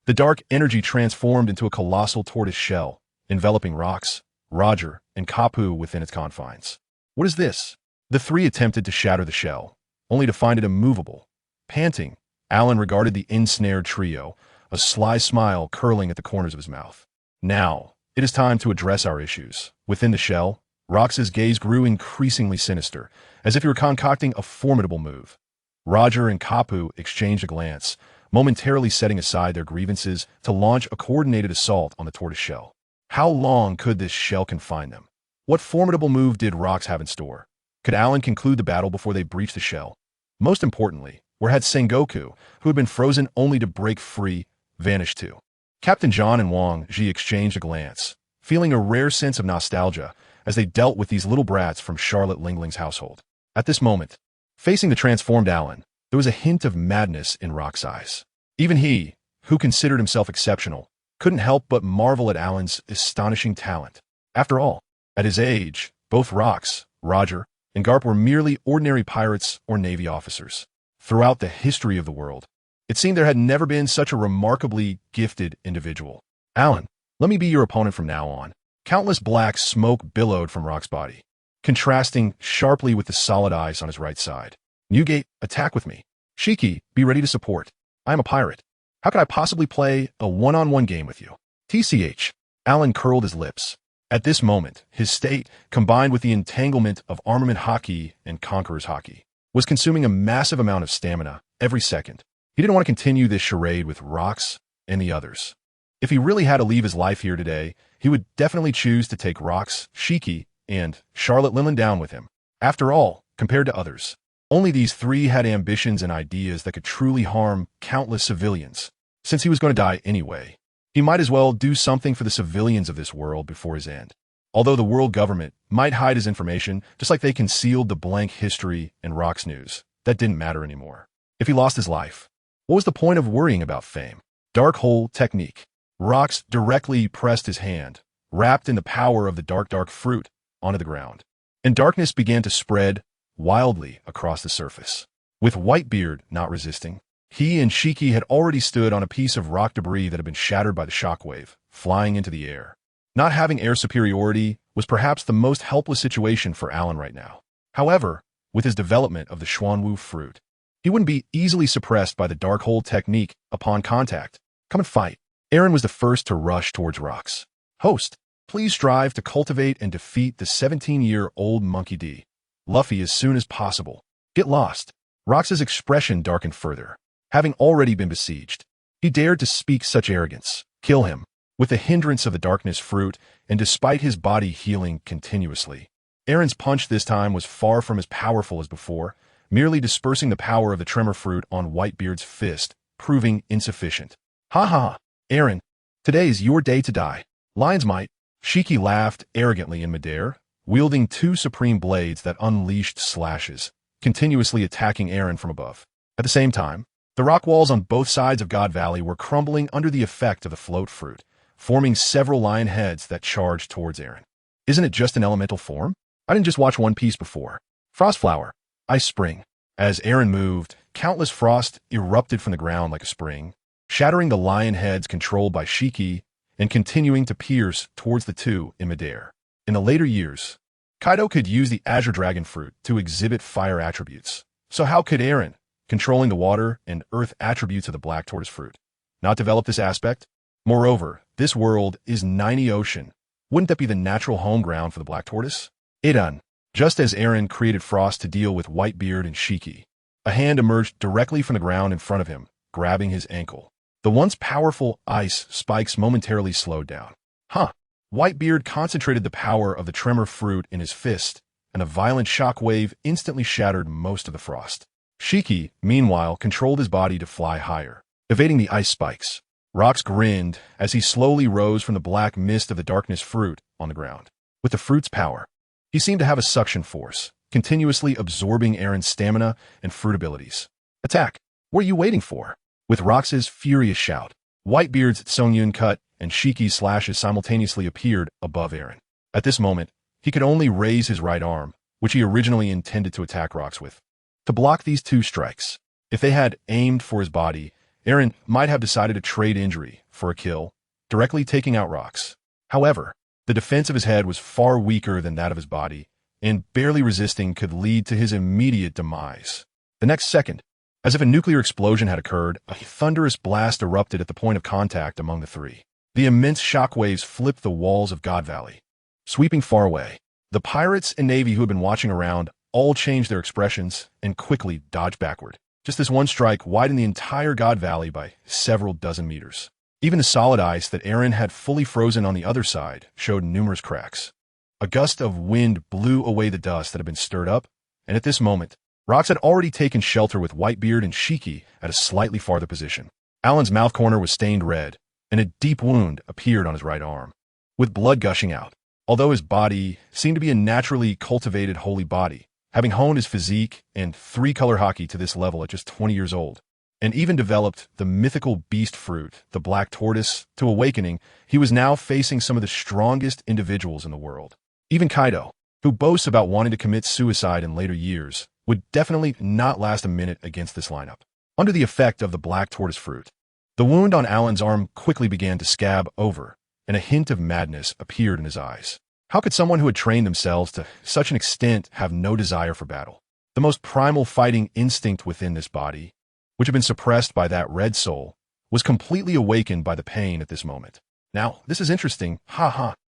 The dark energy transformed into a colossal tortoise shell, enveloping rocks, Roger, and Kapu within its confines. What is this? The three attempted to shatter the shell, only to find it immovable. Panting, Alan regarded the ensnared trio, a sly smile curling at the corners of his mouth. Now, it is time to address our issues. Within the shell, Rox's gaze grew increasingly sinister, as if he were concocting a formidable move. Roger and Kapu exchanged a glance, momentarily setting aside their grievances to launch a coordinated assault on the tortoise shell. How long could this shell confine them? What formidable move did Rox have in store? Could Alan conclude the battle before they breached the shell? Most importantly, where had Sengoku, who had been frozen only to break free, vanished to? Captain John and Wang Ji exchanged a glance, feeling a rare sense of nostalgia as they dealt with these little brats from Charlotte Lingling's household. At this moment, facing the transformed Alan, there was a hint of madness in Rox's eyes. Even he, who considered himself exceptional, couldn't help but marvel at Alan's astonishing talent. After all, at his age, both Rox, Roger, and Garp were merely ordinary pirates or Navy officers. Throughout the history of the world, it seemed there had never been such a remarkably gifted individual. Alan, let me be your opponent from now on. Countless black smoke billowed from Rox's body, contrasting sharply with the solid ice on his right side. Newgate, attack with me. Shiki, be ready to support. I am a pirate. How could I possibly play a one-on-one game with you? TCH. Alan curled his lips. At this moment, his state, combined with the entanglement of armament hockey and conqueror's hockey, was consuming a massive amount of stamina every second. He didn't want to continue this charade with Rox and the others. If he really had to leave his life here today, he would definitely choose to take Rox, Shiki, and Charlotte Linlin down with him. After all, compared to others, only these three had ambitions and ideas that could truly harm countless civilians. Since he was going to die anyway, he might as well do something for the civilians of this world before his end. Although the world government might hide his information, just like they concealed the blank history and Rox news, that didn't matter anymore. If he lost his life, what was the point of worrying about fame? Dark hole technique. Rox directly pressed his hand, wrapped in the power of the dark fruit, onto the ground, and darkness began to spread wildly across the surface. With Whitebeard not resisting, he and Shiki had already stood on a piece of rock debris that had been shattered by the shockwave, flying into the air. Not having air superiority was perhaps the most helpless situation for Alan right now. However, with his development of the Xuanwu fruit, he wouldn't be easily suppressed by the dark hole technique upon contact. Come and fight. Aaron was the first to rush towards Rox. Host, please strive to cultivate and defeat the 17-year-old Monkey D. Luffy as soon as possible. Get lost. Rox's expression darkened further. Having already been besieged, he dared to speak such arrogance. Kill him. With the hindrance of the darkness fruit, and despite his body healing continuously, Aaron's punch this time was far from as powerful as before, merely dispersing the power of the tremor fruit on Whitebeard's fist, proving insufficient. Ha ha, Aaron, today is your day to die. Lion's might. Shiki laughed arrogantly in midair, wielding two supreme blades that unleashed slashes, continuously attacking Aaron from above. At the same time, the rock walls on both sides of GodValley were crumbling under the effect of the float fruit, forming several lion heads that charged towards Aaron. Isn't it just an elemental form? I didn't just watch One Piece before. Frostflower. Ice Spring. As Aaron moved, countless frost erupted from the ground like a spring, shattering the lion heads controlled by Shiki and continuing to pierce towards the two in midair. In the later years, Kaido could use the Azure Dragon Fruit to exhibit fire attributes. So how could Aaron, controlling the water and earth attributes of the Black Tortoise Fruit, not develop this aspect? Moreover, this world is 90 ocean. Wouldn't that be the natural home ground for the Black Tortoise? Idan. Just as Aaron created frost to deal with Whitebeard and Shiki, a hand emerged directly from the ground in front of him, grabbing his ankle. The once powerful ice spikes momentarily slowed down. Huh. Whitebeard concentrated the power of the tremor fruit in his fist, and a violent shock wave instantly shattered most of the frost. Shiki, meanwhile, controlled his body to fly higher, evading the ice spikes. Rox grinned as he slowly rose from the black mist of the darkness fruit on the ground. With the fruit's power, he seemed to have a suction force, continuously absorbing Aaron's stamina and fruit abilities. Attack! What are you waiting for? With Rox's furious shout, Whitebeard's Songyun cut and Shiki's slashes simultaneously appeared above Aaron. At this moment, he could only raise his right arm, which he originally intended to attack Rox with, to block these two strikes. If they had aimed for his body, Aaron might have decided to trade injury for a kill, directly taking out Rox. However, the defense of his head was far weaker than that of his body, and barely resisting could lead to his immediate demise. The next second, as if a nuclear explosion had occurred, a thunderous blast erupted at the point of contact among the three. The immense shockwaves flipped the walls of GodValley, sweeping far away. The pirates and navy who had been watching around all changed their expressions and quickly dodged backward. Just this one strike widened the entire GodValley by several dozen meters. Even the solid ice that Aaron had fully frozen on the other side showed numerous cracks. A gust of wind blew away the dust that had been stirred up, and at this moment, Rox had already taken shelter with Whitebeard and Shiki at a slightly farther position. Alan's mouth corner was stained red, and a deep wound appeared on his right arm, with blood gushing out. Although his body seemed to be a naturally cultivated holy body, having honed his physique and three-color hockey to this level at just 20 years old, and even developed the mythical beast fruit, the black tortoise, to awakening, he was now facing some of the strongest individuals in the world. Even Kaido, who boasts about wanting to commit suicide in later years, would definitely not last a minute against this lineup. Under the effect of the black tortoise fruit, the wound on Alan's arm quickly began to scab over, and a hint of madness appeared in his eyes. How could someone who had trained themselves to such an extent have no desire for battle? The most primal fighting instinct within this body, which had been suppressed by that red soul, was completely awakened by the pain at this moment. Now, this is interesting.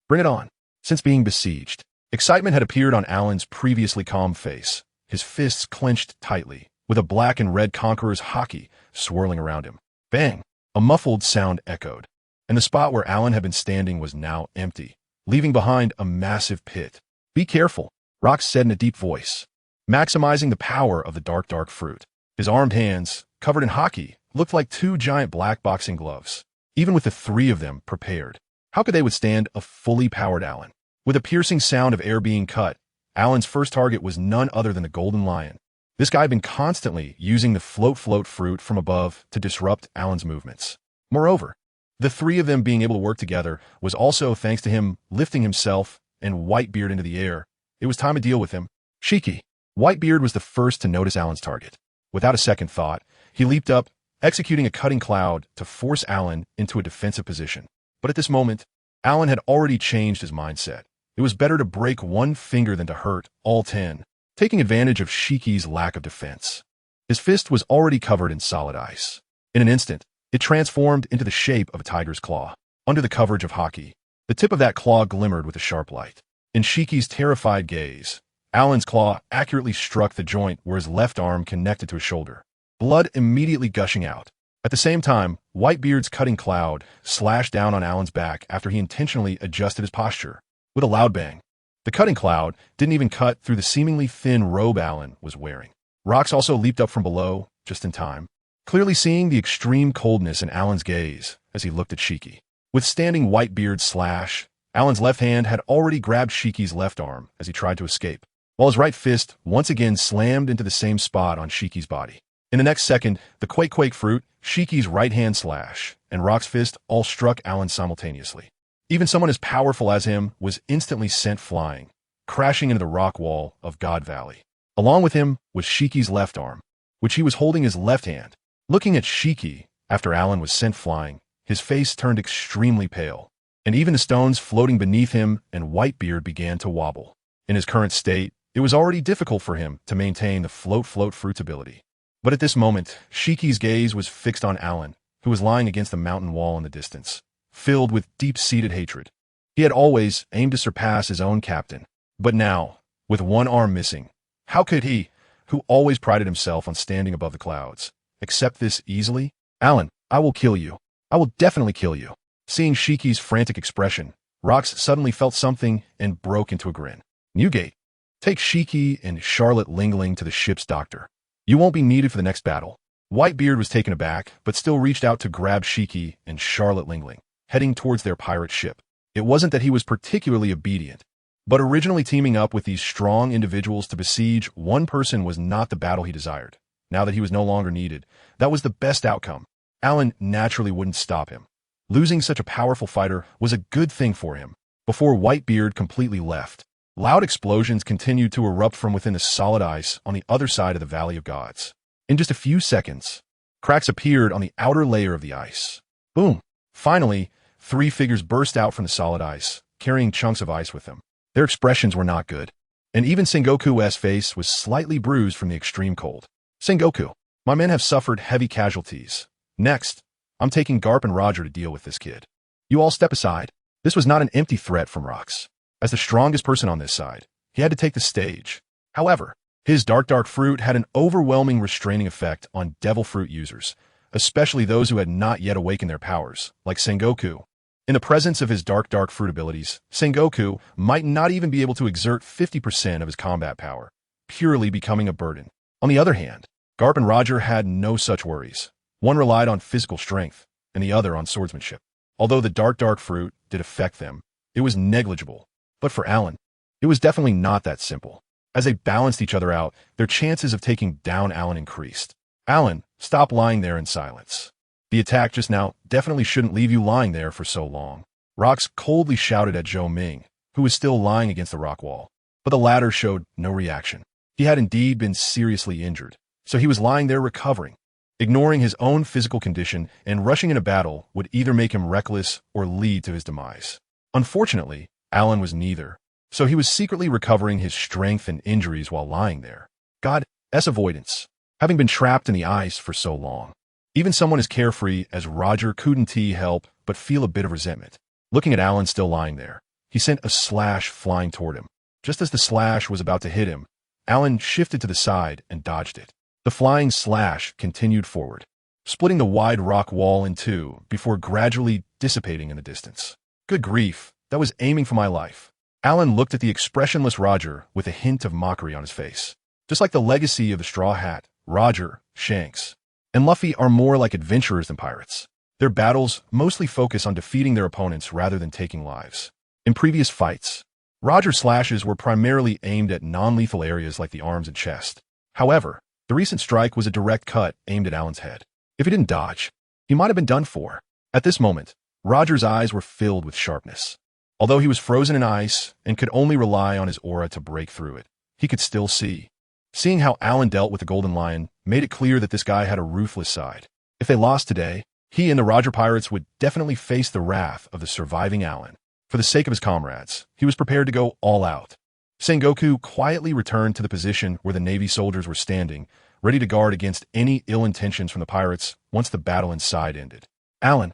Bring it on. Since being besieged, excitement had appeared on Alan's previously calm face, his fists clenched tightly, with a black and red conqueror's hockey swirling around him. Bang! A muffled sound echoed, and the spot where Alan had been standing was now empty, leaving behind a massive pit. Be careful, Rox said in a deep voice, maximizing the power of the dark fruit. His armed hands, covered in hockey, looked like two giant black boxing gloves. Even with the three of them prepared, how could they withstand a fully powered Alan? With a piercing sound of air being cut, Alan's first target was none other than the Golden Lion. This guy had been constantly using the float fruit from above to disrupt Alan's movements. Moreover, the three of them being able to work together was also thanks to him lifting himself and Whitebeard into the air. It was time to deal with him. Shiki. Whitebeard was the first to notice Alan's target. Without a second thought, he leaped up, executing a cutting cloud to force Alan into a defensive position. But at this moment, Alan had already changed his mindset. It was better to break one finger than to hurt all 10, taking advantage of Shiki's lack of defense. His fist was already covered in solid ice. In an instant, it transformed into the shape of a tiger's claw. Under the coverage of hockey, the tip of that claw glimmered with a sharp light. In Shiki's terrified gaze, Alan's claw accurately struck the joint where his left arm connected to his shoulder, blood immediately gushing out. At the same time, Whitebeard's cutting cloud slashed down on Alan's back after he intentionally adjusted his posture. With a loud bang, the cutting cloud didn't even cut through the seemingly thin robe Alan was wearing. Rox also leaped up from below, just in time, clearly seeing the extreme coldness in Alan's gaze as he looked at Shiki. Withstanding Whitebeard's slash, Alan's left hand had already grabbed Shiki's left arm as he tried to escape, while his right fist once again slammed into the same spot on Shiki's body. In the next second, the quake fruit, Shiki's right hand slash, and Rox's fist all struck Alan simultaneously. Even someone as powerful as him was instantly sent flying, crashing into the rock wall of GodValley. Along with him was Shiki's left arm, which he was holding his left hand. Looking at Shiki, after Alan was sent flying, his face turned extremely pale, and even the stones floating beneath him and Whitebeard began to wobble. In his current state, it was already difficult for him to maintain the float fruit's ability. But at this moment, Shiki's gaze was fixed on Alan, who was lying against the mountain wall in the distance, filled with deep-seated hatred. He had always aimed to surpass his own captain, but now, with one arm missing, how could he, who always prided himself on standing above the clouds, accept this easily? Alan, I will kill you. I will definitely kill you. Seeing Shiki's frantic expression, Rox suddenly felt something and broke into a grin. Newgate, take Shiki and Charlotte Lingling to the ship's doctor. You won't be needed for the next battle. Whitebeard was taken aback, but still reached out to grab Shiki and Charlotte Lingling, heading towards their pirate ship. It wasn't that he was particularly obedient, but originally teaming up with these strong individuals to besiege one person was not the battle he desired. Now that he was no longer needed, that was the best outcome. Alan naturally wouldn't stop him. Losing such a powerful fighter was a good thing for him. Before Whitebeard completely left, loud explosions continued to erupt from within the solid ice on the other side of the Valley of Gods. In just a few seconds, cracks appeared on the outer layer of the ice. Boom! Finally, 3 figures burst out from the solid ice, carrying chunks of ice with them. Their expressions were not good, and even Sengoku's face was slightly bruised from the extreme cold. Sengoku, my men have suffered heavy casualties. Next, I'm taking Garp and Roger to deal with this kid. You all step aside. This was not an empty threat from Rox. As the strongest person on this side, he had to take the stage. However, his dark fruit had an overwhelming restraining effect on devil fruit users, especially those who had not yet awakened their powers, like Sengoku. In the presence of his dark fruit abilities, Sengoku might not even be able to exert 50% of his combat power, purely becoming a burden. On the other hand, Garp and Roger had no such worries. One relied on physical strength, and the other on swordsmanship. Although the dark fruit did affect them, it was negligible. But for Alan, it was definitely not that simple. As they balanced each other out, their chances of taking down Alan increased. Alan, stop lying there in silence. The attack just now definitely shouldn't leave you lying there for so long. Rox coldly shouted at Zhou Ming, who was still lying against the rock wall. But the latter showed no reaction. He had indeed been seriously injured, so he was lying there recovering. Ignoring his own physical condition and rushing into battle would either make him reckless or lead to his demise. Unfortunately, Alan was neither, so he was secretly recovering his strength and injuries while lying there. God's avoidance. Having been trapped in the ice for so long, even someone as carefree as Roger couldn't help but feel a bit of resentment. Looking at Alan still lying there, he sent a slash flying toward him. Just as the slash was about to hit him, Alan shifted to the side and dodged it. The flying slash continued forward, splitting the wide rock wall in two before gradually dissipating in the distance. Good grief, that was aiming for my life. Alan looked at the expressionless Roger with a hint of mockery on his face. Just like the legacy of the Straw Hat, Roger, Shanks, and Luffy are more like adventurers than pirates. Their battles mostly focus on defeating their opponents rather than taking lives. In previous fights, Roger's slashes were primarily aimed at non-lethal areas like the arms and chest. However, the recent strike was a direct cut aimed at Alan's head. If he didn't dodge, he might have been done for. At this moment, Roger's eyes were filled with sharpness. Although he was frozen in ice and could only rely on his aura to break through it, he could still see. Seeing how Alan dealt with the Golden Lion made it clear that this guy had a ruthless side. If they lost today, he and the Roger Pirates would definitely face the wrath of the surviving Alan. For the sake of his comrades, he was prepared to go all out. Sengoku quietly returned to the position where the Navy soldiers were standing, ready to guard against any ill intentions from the pirates once the battle inside ended. Alan,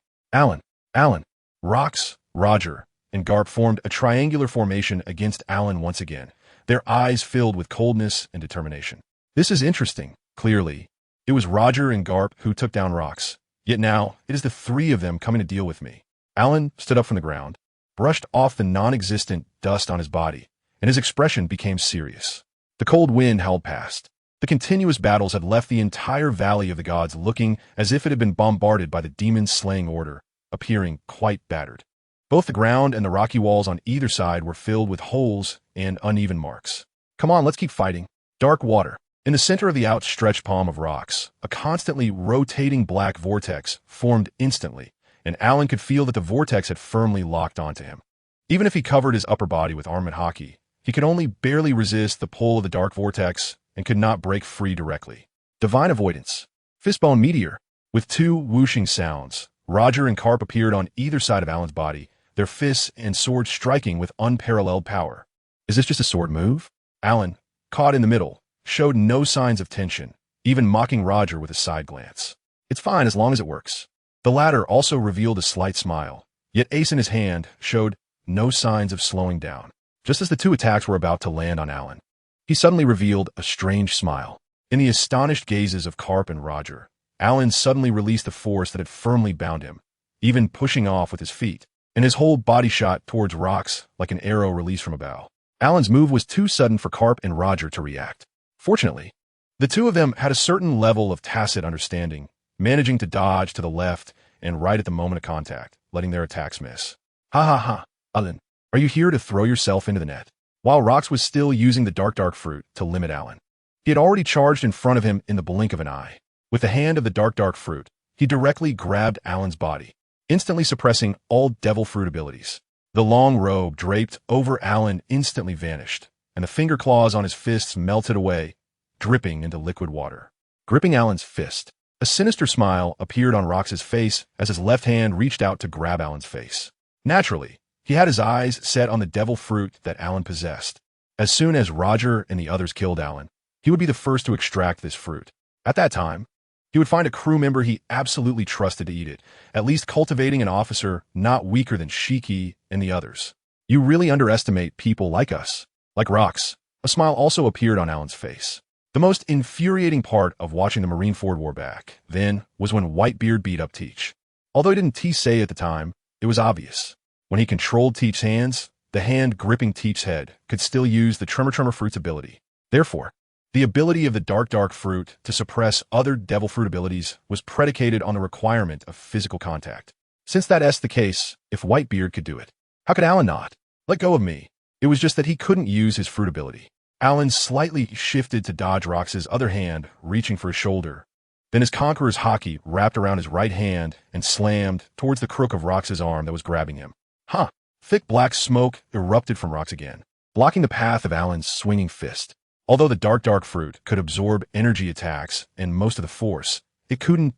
Rox, Roger, and Garp formed a triangular formation against Alan once again, their eyes filled with coldness and determination. This is interesting. Clearly, it was Roger and Garp who took down Rox, yet now it is the three of them coming to deal with me. Alan stood up from the ground, brushed off the non-existent dust on his body, and his expression became serious. The cold wind howled past. The continuous battles had left the entire Valley of the Gods looking as if it had been bombarded by the demon-slaying order, appearing quite battered. Both the ground and the rocky walls on either side were filled with holes and uneven marks. Come on, let's keep fighting. Dark water. In the center of the outstretched palm of Rox, a constantly rotating black vortex formed instantly, and Alan could feel that the vortex had firmly locked onto him. Even if he covered his upper body with armament hockey, he could only barely resist the pull of the dark vortex and could not break free directly. Divine avoidance. Fistbone meteor. With two whooshing sounds, Roger and Karp appeared on either side of Alan's body, their fists and swords striking with unparalleled power. Is this just a sword move? Alan, caught in the middle, showed no signs of tension, even mocking Roger with a side glance. It's fine as long as it works. The latter also revealed a slight smile, yet ace in his hand showed no signs of slowing down. Just as the two attacks were about to land on Alan, he suddenly revealed a strange smile. In the astonished gazes of Karp and Roger, Alan suddenly released the force that had firmly bound him, even pushing off with his feet. and his whole body shot towards rocks like an arrow released from a bow. Alan's move was too sudden for Karp and Roger to react. Fortunately, the two of them had a certain level of tacit understanding, managing to dodge to the left and right at the moment of contact, letting their attacks miss. Ha ha ha, Alan, are you here to throw yourself into the net? While Rox was still using the dark fruit to limit Alan, he had already charged in front of him in the blink of an eye. With the hand of the dark fruit, he directly grabbed Alan's body, instantly suppressing all devil fruit abilities. The long robe draped over Alan instantly vanished, and the finger claws on his fists melted away, dripping into liquid water. Gripping Alan's fist, a sinister smile appeared on Rox's face as his left hand reached out to grab Alan's face. Naturally, he had his eyes set on the devil fruit that Alan possessed. As soon as Roger and the others killed Alan, he would be the first to extract this fruit. At that time, he would find a crew member he absolutely trusted to eat it, at least cultivating an officer not weaker than Shiki and the others. You really underestimate people like us. Like Rox. A smile also appeared on Alan's face. The most infuriating part of watching the Marineford War back then was when Whitebeard beat up Teach. Although he didn't say at the time, it was obvious. When he controlled Teach's hands, the hand gripping Teach's head could still use the Tremor Fruit's ability. Therefore, the ability of the dark fruit to suppress other devil fruit abilities was predicated on the requirement of physical contact. Since that's the case, if Whitebeard could do it, how could Alan not? Let go of me. It was just that he couldn't use his fruit ability. Alan slightly shifted to dodge Rox's other hand, reaching for his shoulder. Then his Conqueror's hockey wrapped around his right hand and slammed towards the crook of Rox's arm that was grabbing him. Huh! Thick black smoke erupted from Rox again, blocking the path of Alan's swinging fist. Although the dark fruit could absorb energy attacks and most of the force, it couldn't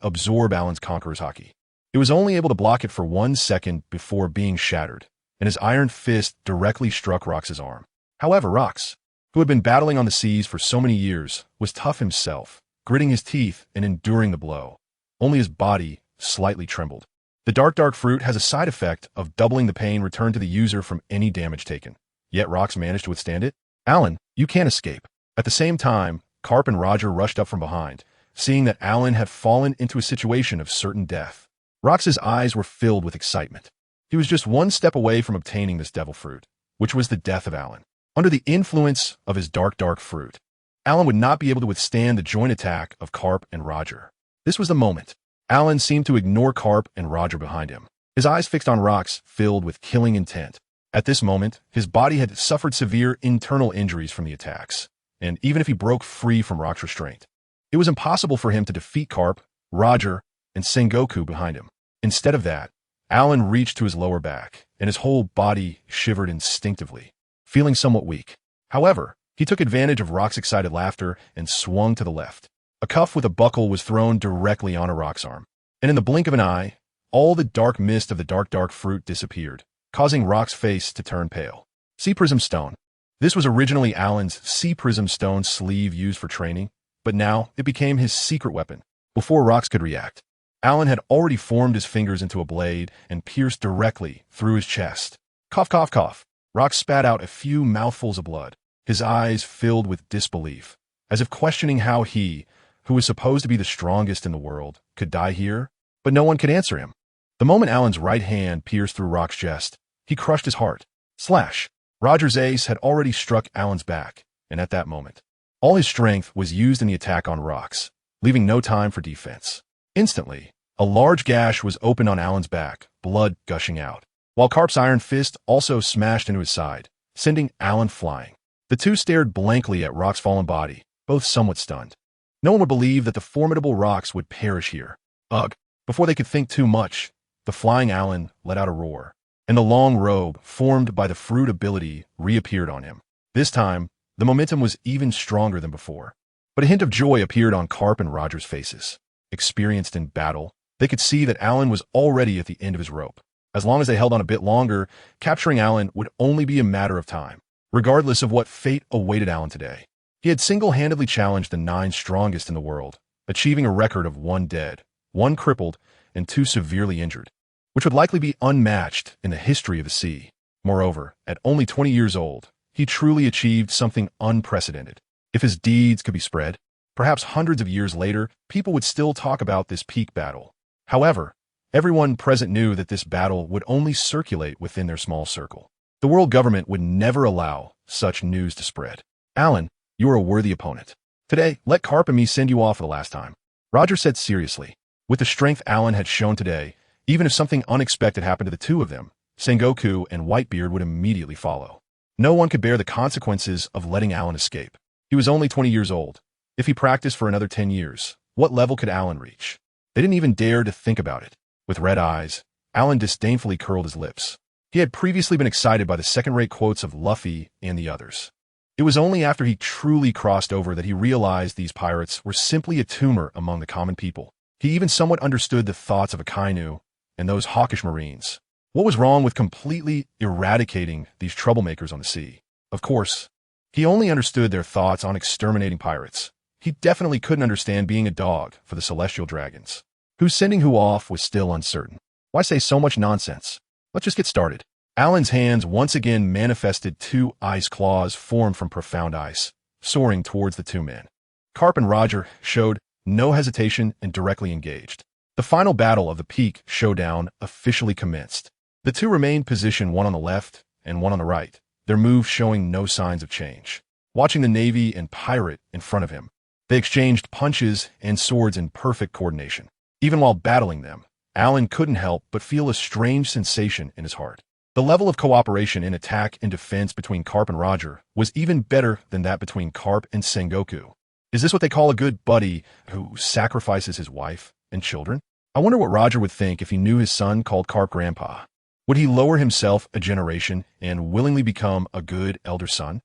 absorb Alan's Conqueror's hockey. It was only able to block it for 1 second before being shattered, and his iron fist directly struck Rox's arm. However, Rox, who had been battling on the seas for so many years, was tough himself, gritting his teeth and enduring the blow. Only his body slightly trembled. The dark fruit has a side effect of doubling the pain returned to the user from any damage taken. Yet Rox managed to withstand it. Alan, you can't escape. At the same time, Karp and Roger rushed up from behind, seeing that Alan had fallen into a situation of certain death. Rox's eyes were filled with excitement. He was just 1 step away from obtaining this devil fruit, which was the death of Alan. Under the influence of his dark fruit, Alan would not be able to withstand the joint attack of Karp and Roger. This was the moment. Alan seemed to ignore Karp and Roger behind him, his eyes fixed on Rox, filled with killing intent. At this moment, his body had suffered severe internal injuries from the attacks, and even if he broke free from Rox's restraint, it was impossible for him to defeat Karp, Roger, and Sengoku behind him. Instead of that, Alan reached to his lower back, and his whole body shivered instinctively, feeling somewhat weak. However, he took advantage of Rox's excited laughter and swung to the left. A cuff with a buckle was thrown directly on Rox's arm, and in the blink of an eye, all the dark mist of the dark fruit disappeared, causing Rox's face to turn pale. Sea Prism Stone. This was originally Alan's Sea Prism Stone sleeve used for training, but now it became his secret weapon. Before Rox could react, Alan had already formed his fingers into a blade and pierced directly through his chest. Cough, cough, cough. Rox spat out a few mouthfuls of blood, his eyes filled with disbelief, as if questioning how he, who was supposed to be the strongest in the world, could die here, but no one could answer him. The moment Alan's right hand pierced through Rox's chest, he crushed his heart. Slash! Roger's ace had already struck Alan's back, and at that moment, all his strength was used in the attack on Rox, leaving no time for defense. Instantly, a large gash was opened on Alan's back, blood gushing out, while Karp's iron fist also smashed into his side, sending Alan flying. The two stared blankly at Rox's fallen body, both somewhat stunned. No one would believe that the formidable Rox would perish here. Ugh! Before they could think too much, the flying Alan let out a roar, and the long robe formed by the fruit ability reappeared on him. This time, the momentum was even stronger than before, but a hint of joy appeared on Karp and Roger's faces. Experienced in battle, they could see that Alan was already at the end of his rope. As long as they held on a bit longer, capturing Alan would only be a matter of time. Regardless of what fate awaited Alan today, he had single-handedly challenged the 9 strongest in the world, achieving a record of 1 dead, 1 crippled, and 2 severely injured, which would likely be unmatched in the history of the sea. Moreover, at only 20 years old, he truly achieved something unprecedented. If his deeds could be spread, perhaps hundreds of years later, people would still talk about this peak battle. However, Everyone present knew that this battle would only circulate within their small circle. The world government would never allow such news to spread. Alan, you are a worthy opponent. Today, let Karp and me send you off for the last time. Roger said seriously. With the strength Alan had shown today, even if something unexpected happened to the two of them, Sengoku and Whitebeard would immediately follow. No one could bear the consequences of letting Alan escape. He was only 20 years old. If he practiced for another 10 years, what level could Alan reach? They didn't even dare to think about it. With red eyes, Alan disdainfully curled his lips. He had previously been excited by the second-rate quotes of Luffy and the others. It was only after he truly crossed over that he realized these pirates were simply a tumor among the common people. He even somewhat understood the thoughts of Akainu and those hawkish marines. What was wrong with completely eradicating these troublemakers on the sea? Of course, he only understood their thoughts on exterminating pirates. He definitely couldn't understand being a dog for the celestial dragons. Who's sending who off was still uncertain. Why say so much nonsense? Let's just get started. Alan's hands once again manifested two ice claws formed from profound ice, soaring towards the two men. Karp and Roger showed no hesitation and directly engaged. The final battle of the Peak Showdown officially commenced. The two remained positioned, one on the left and one on the right, their moves showing no signs of change. Watching the Navy and pirate in front of him, they exchanged punches and swords in perfect coordination. Even while battling them, Alan couldn't help but feel a strange sensation in his heart. The level of cooperation in attack and defense between Karp and Roger was even better than that between Karp and Sengoku. Is this what they call a good buddy who sacrifices his wife and children? I wonder what Roger would think if he knew his son called Karp Grandpa. Would he lower himself a generation and willingly become a good elder son?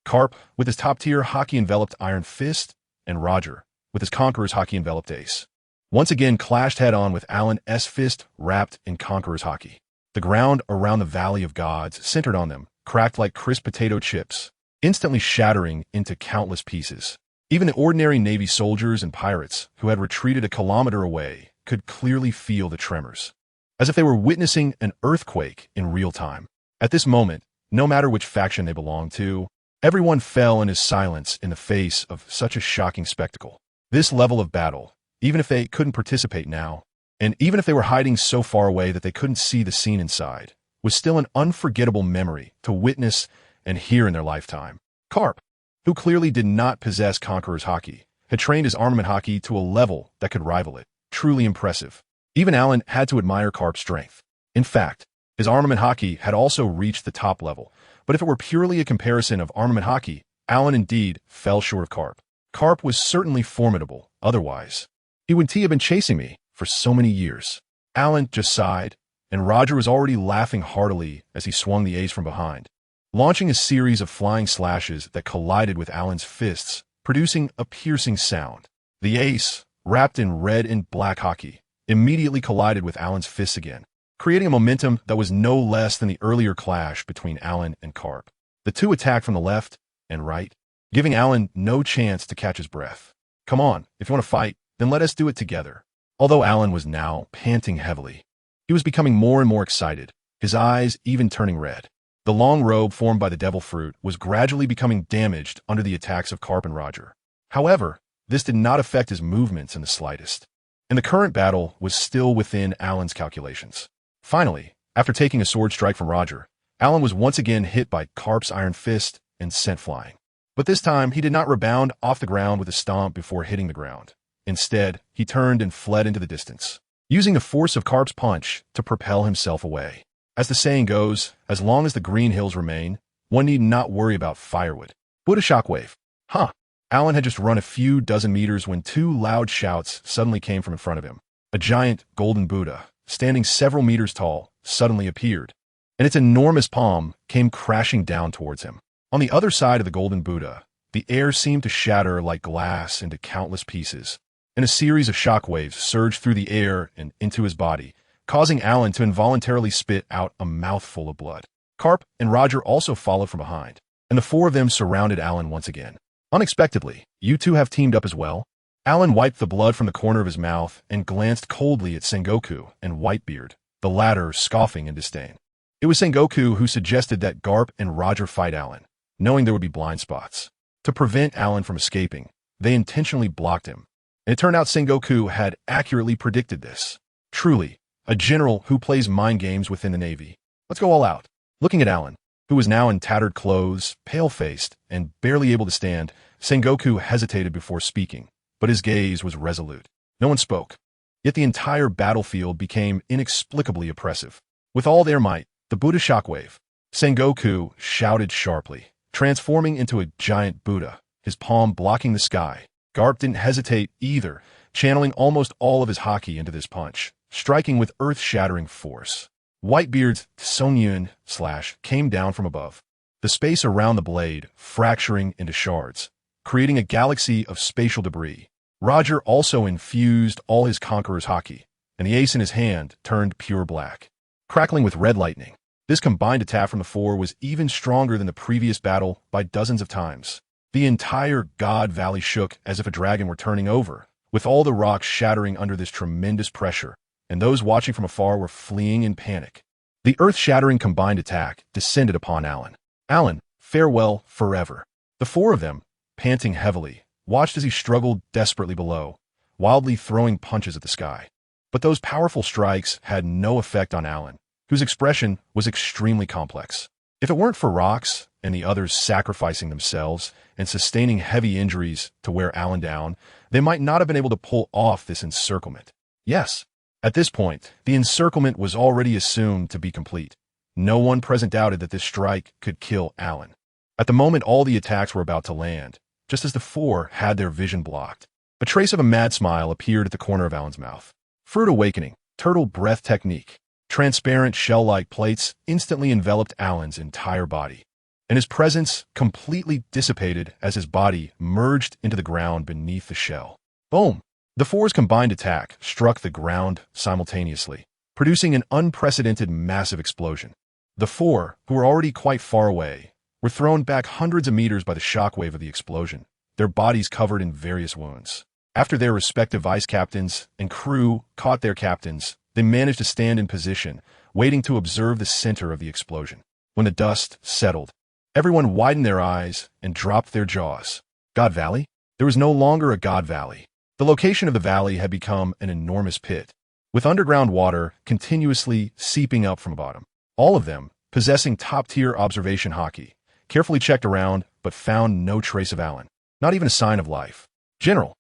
Karp with his top-tier hockey-enveloped iron fist, and Roger with his Conqueror's hockey-enveloped ace once again clashed head-on with Alan's fist wrapped in Conqueror's hockey. The ground around the Valley of Gods centered on them, cracked like crisp potato chips, instantly shattering into countless pieces. Even the ordinary Navy soldiers and pirates who had retreated a kilometer away could clearly feel the tremors, as if they were witnessing an earthquake in real time. At this moment, no matter which faction they belonged to, everyone fell into silence in the face of such a shocking spectacle. This level of battle, even if they couldn't participate now, and even if they were hiding so far away that they couldn't see the scene inside, was still an unforgettable memory to witness and hear in their lifetime. Karp, who clearly did not possess Conqueror's hockey, had trained his armament hockey to a level that could rival it. Truly impressive. Even Alan had to admire Karp's strength. In fact, his armament hockey had also reached the top level, but if it were purely a comparison of armament hockey, Alan indeed fell short of Karp. Karp was certainly formidable, otherwise he wouldn't have been chasing me for so many years. Alan just sighed, and Roger was already laughing heartily as he swung the ace from behind, launching a series of flying slashes that collided with Alan's fists, producing a piercing sound. The ace, wrapped in red and black hockey, immediately collided with Alan's fists again, creating a momentum that was no less than the earlier clash between Alan and Karp. The two attacked from the left and right, giving Alan no chance to catch his breath. Come on, if you want to fight, then let us do it together. Although Alan was now panting heavily, he was becoming more and more excited, his eyes even turning red. The long robe formed by the devil fruit was gradually becoming damaged under the attacks of Karp and Roger. However, this did not affect his movements in the slightest, and the current battle was still within Alan's calculations. Finally, after taking a sword strike from Roger, Alan was once again hit by Karp's iron fist and sent flying. But this time, he did not rebound off the ground with a stomp before hitting the ground. Instead, he turned and fled into the distance, using the force of Karp's punch to propel himself away. As the saying goes, as long as the green hills remain, one need not worry about firewood. Buddha shockwave. Alan had just run a few dozen meters when two loud shouts suddenly came from in front of him. A giant golden Buddha, standing several meters tall, suddenly appeared, and its enormous palm came crashing down towards him. On the other side of the golden Buddha, the air seemed to shatter like glass into countless pieces, and a series of shockwaves surged through the air and into his body, causing Alan to involuntarily spit out a mouthful of blood. Karp and Roger also followed from behind, and the four of them surrounded Alan once again. Unexpectedly, you two have teamed up as well? Alan wiped the blood from the corner of his mouth and glanced coldly at Sengoku and Whitebeard, the latter scoffing in disdain. It was Sengoku who suggested that Garp and Roger fight Alan, knowing there would be blind spots. To prevent Alan from escaping, they intentionally blocked him. And it turned out Sengoku had accurately predicted this. Truly, a general who plays mind games within the Navy. Let's go all out. Looking at Alan, who was now in tattered clothes, pale-faced, and barely able to stand, Sengoku hesitated before speaking, but his gaze was resolute. No one spoke. Yet the entire battlefield became inexplicably oppressive. With all their might, the Buddha shockwave. Sengoku shouted sharply, transforming into a giant Buddha, his palm blocking the sky. Garp didn't hesitate either, channeling almost all of his haki into this punch, striking with earth-shattering force. Whitebeard's Songyun slash came down from above, the space around the blade fracturing into shards, creating a galaxy of spatial debris. Roger also infused all his conqueror's haki, and the ace in his hand turned pure black, crackling with red lightning. This combined attack from the four was even stronger than the previous battle by dozens of times. The entire GodValley shook as if a dragon were turning over, with all the rocks shattering under this tremendous pressure, and those watching from afar were fleeing in panic. The earth-shattering combined attack descended upon Alan. Alan, farewell forever. The four of them, panting heavily, watched as he struggled desperately below, wildly throwing punches at the sky. But those powerful strikes had no effect on Alan, whose expression was extremely complex. If it weren't for rocks and the others sacrificing themselves and sustaining heavy injuries to wear Alan down, they might not have been able to pull off this encirclement. Yes, at this point, the encirclement was already assumed to be complete. No one present doubted that this strike could kill Alan. At the moment all the attacks were about to land, just as the four had their vision blocked, a trace of a mad smile appeared at the corner of Alan's mouth. Fruit awakening, turtle breath technique. Transparent shell-like plates instantly enveloped Alan's entire body, and his presence completely dissipated as his body merged into the ground beneath the shell. Boom! The four's combined attack struck the ground simultaneously, producing an unprecedented massive explosion. The four, who were already quite far away, were thrown back hundreds of meters by the shockwave of the explosion, their bodies covered in various wounds. After their respective vice captains and crew caught their captains, they managed to stand in position, waiting to observe the center of the explosion. When the dust settled, everyone widened their eyes and dropped their jaws. GodValley? There was no longer a GodValley. The location of the valley had become an enormous pit, with underground water continuously seeping up from the bottom. All of them, possessing top-tier observation haki, carefully checked around but found no trace of Alan, not even a sign of life. General!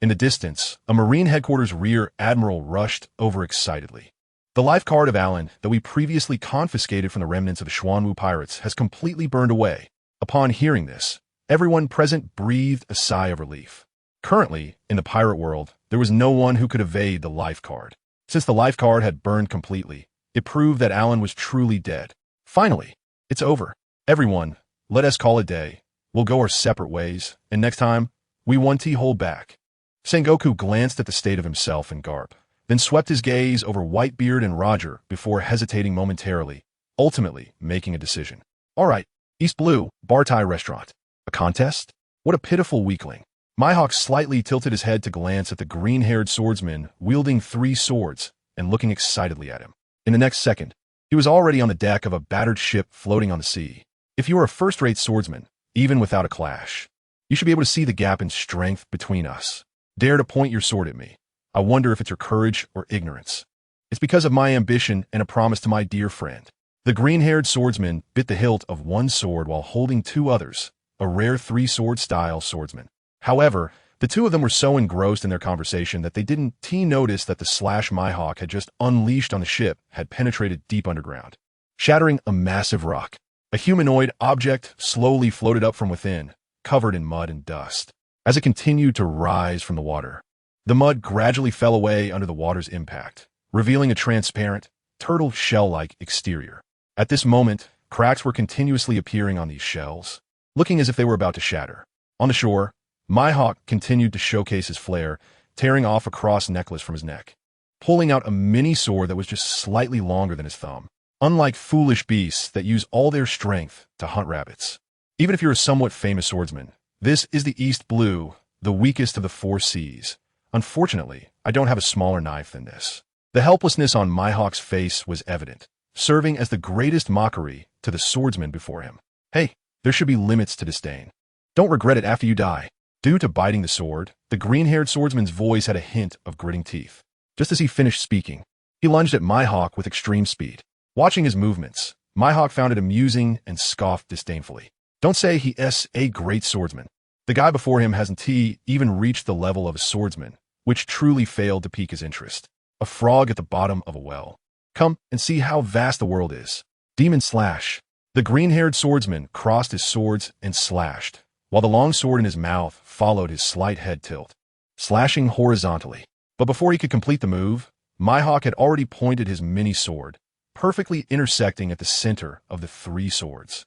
In the distance, a Marine headquarters rear admiral rushed over excitedly. The life card of Alan that we previously confiscated from the remnants of the Xuanwu pirates has completely burned away. Upon hearing this, everyone present breathed a sigh of relief. Currently, in the pirate world, there was no one who could evade the life card. Since the life card had burned completely, it proved that Alan was truly dead. Finally, it's over. Everyone, let us call it day. We'll go our separate ways, and next time, we won't hold back. Sengoku glanced at the state of himself and Garp, then swept his gaze over Whitebeard and Roger before hesitating momentarily, ultimately making a decision. All right, East Blue, Bar Thai Restaurant. A contest? What a pitiful weakling. Mihawk slightly tilted his head to glance at the green-haired swordsman wielding 3 swords and looking excitedly at him. In the next second, he was already on the deck of a battered ship floating on the sea. If you are a first-rate swordsman, even without a clash, you should be able to see the gap in strength between us. Dare to point your sword at me. I wonder if it's your courage or ignorance. It's because of my ambition and a promise to my dear friend. The green-haired swordsman bit the hilt of one sword while holding 2 others, a rare 3-sword style swordsman. However, the 2 of them were so engrossed in their conversation that they didn't notice that the slash Mihawk had just unleashed on the ship had penetrated deep underground, shattering a massive rock. A humanoid object slowly floated up from within, covered in mud and dust. As it continued to rise from the water, the mud gradually fell away under the water's impact, revealing a transparent, turtle shell-like exterior. At this moment, cracks were continuously appearing on these shells, looking as if they were about to shatter. On the shore, Mihawk continued to showcase his flair, tearing off a cross necklace from his neck, pulling out a mini sword that was just slightly longer than his thumb. Unlike foolish beasts that use all their strength to hunt rabbits. Even if you're a somewhat famous swordsman, this is the East Blue, the weakest of the 4 seas. Unfortunately, I don't have a smaller knife than this. The helplessness on Mihawk's face was evident, serving as the greatest mockery to the swordsman before him. Hey, there should be limits to disdain. Don't regret it after you die. Due to biting the sword, the green-haired swordsman's voice had a hint of gritting teeth. Just as he finished speaking, he lunged at Mihawk with extreme speed. Watching his movements, Mihawk found it amusing and scoffed disdainfully. Don't say he is a great swordsman. The guy before him hasn't even reached the level of a swordsman, which truly failed to pique his interest. A frog at the bottom of a well. Come and see how vast the world is. Demon slash. The green-haired swordsman crossed his swords and slashed, while the long sword in his mouth followed his slight head tilt, slashing horizontally. But before he could complete the move, Mihawk had already pointed his mini sword, perfectly intersecting at the center of the three swords.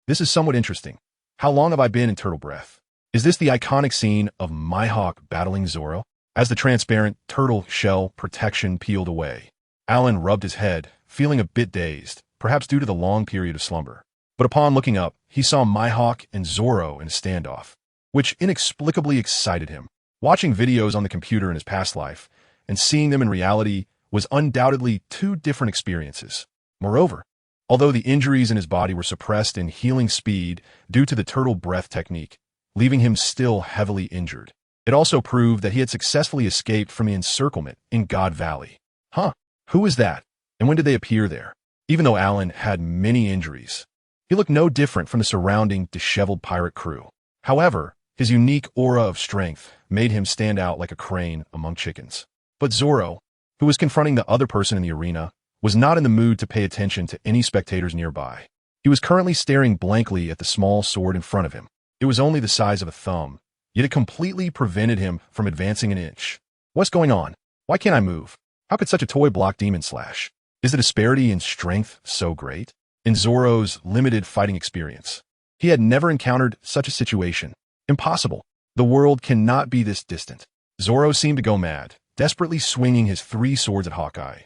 This is somewhat interesting. How long have I been in turtle breath? Is this the iconic scene of Mihawk battling Zoro? As the transparent turtle shell protection peeled away, Alan rubbed his head, feeling a bit dazed, perhaps due to the long period of slumber. But upon looking up, he saw Mihawk and Zoro in a standoff, which inexplicably excited him. Watching videos on the computer in his past life and seeing them in reality was undoubtedly two different experiences. Moreover, although the injuries in his body were suppressed in healing speed due to the turtle breath technique, leaving him still heavily injured, it also proved that he had successfully escaped from the encirclement in GodValley. Huh, who was that? And when did they appear there? Even though Alan had many injuries, he looked no different from the surrounding disheveled pirate crew. However, his unique aura of strength made him stand out like a crane among chickens. But Zoro, who was confronting the other person in the arena, was not in the mood to pay attention to any spectators nearby. He was currently staring blankly at the small sword in front of him. It was only the size of a thumb, yet it completely prevented him from advancing an inch. What's going on? Why can't I move? How could such a toy block demon slash? Is the disparity in strength so great? In Zoro's limited fighting experience, he had never encountered such a situation. Impossible. The world cannot be this distant. Zoro seemed to go mad, desperately swinging his three swords at Hawkeye.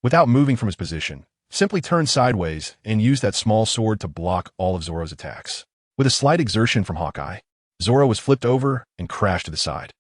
Without moving from his position, simply turned sideways and used that small sword to block all of Zoro's attacks. With a slight exertion from Hawkeye, Zoro was flipped over and crashed to the side.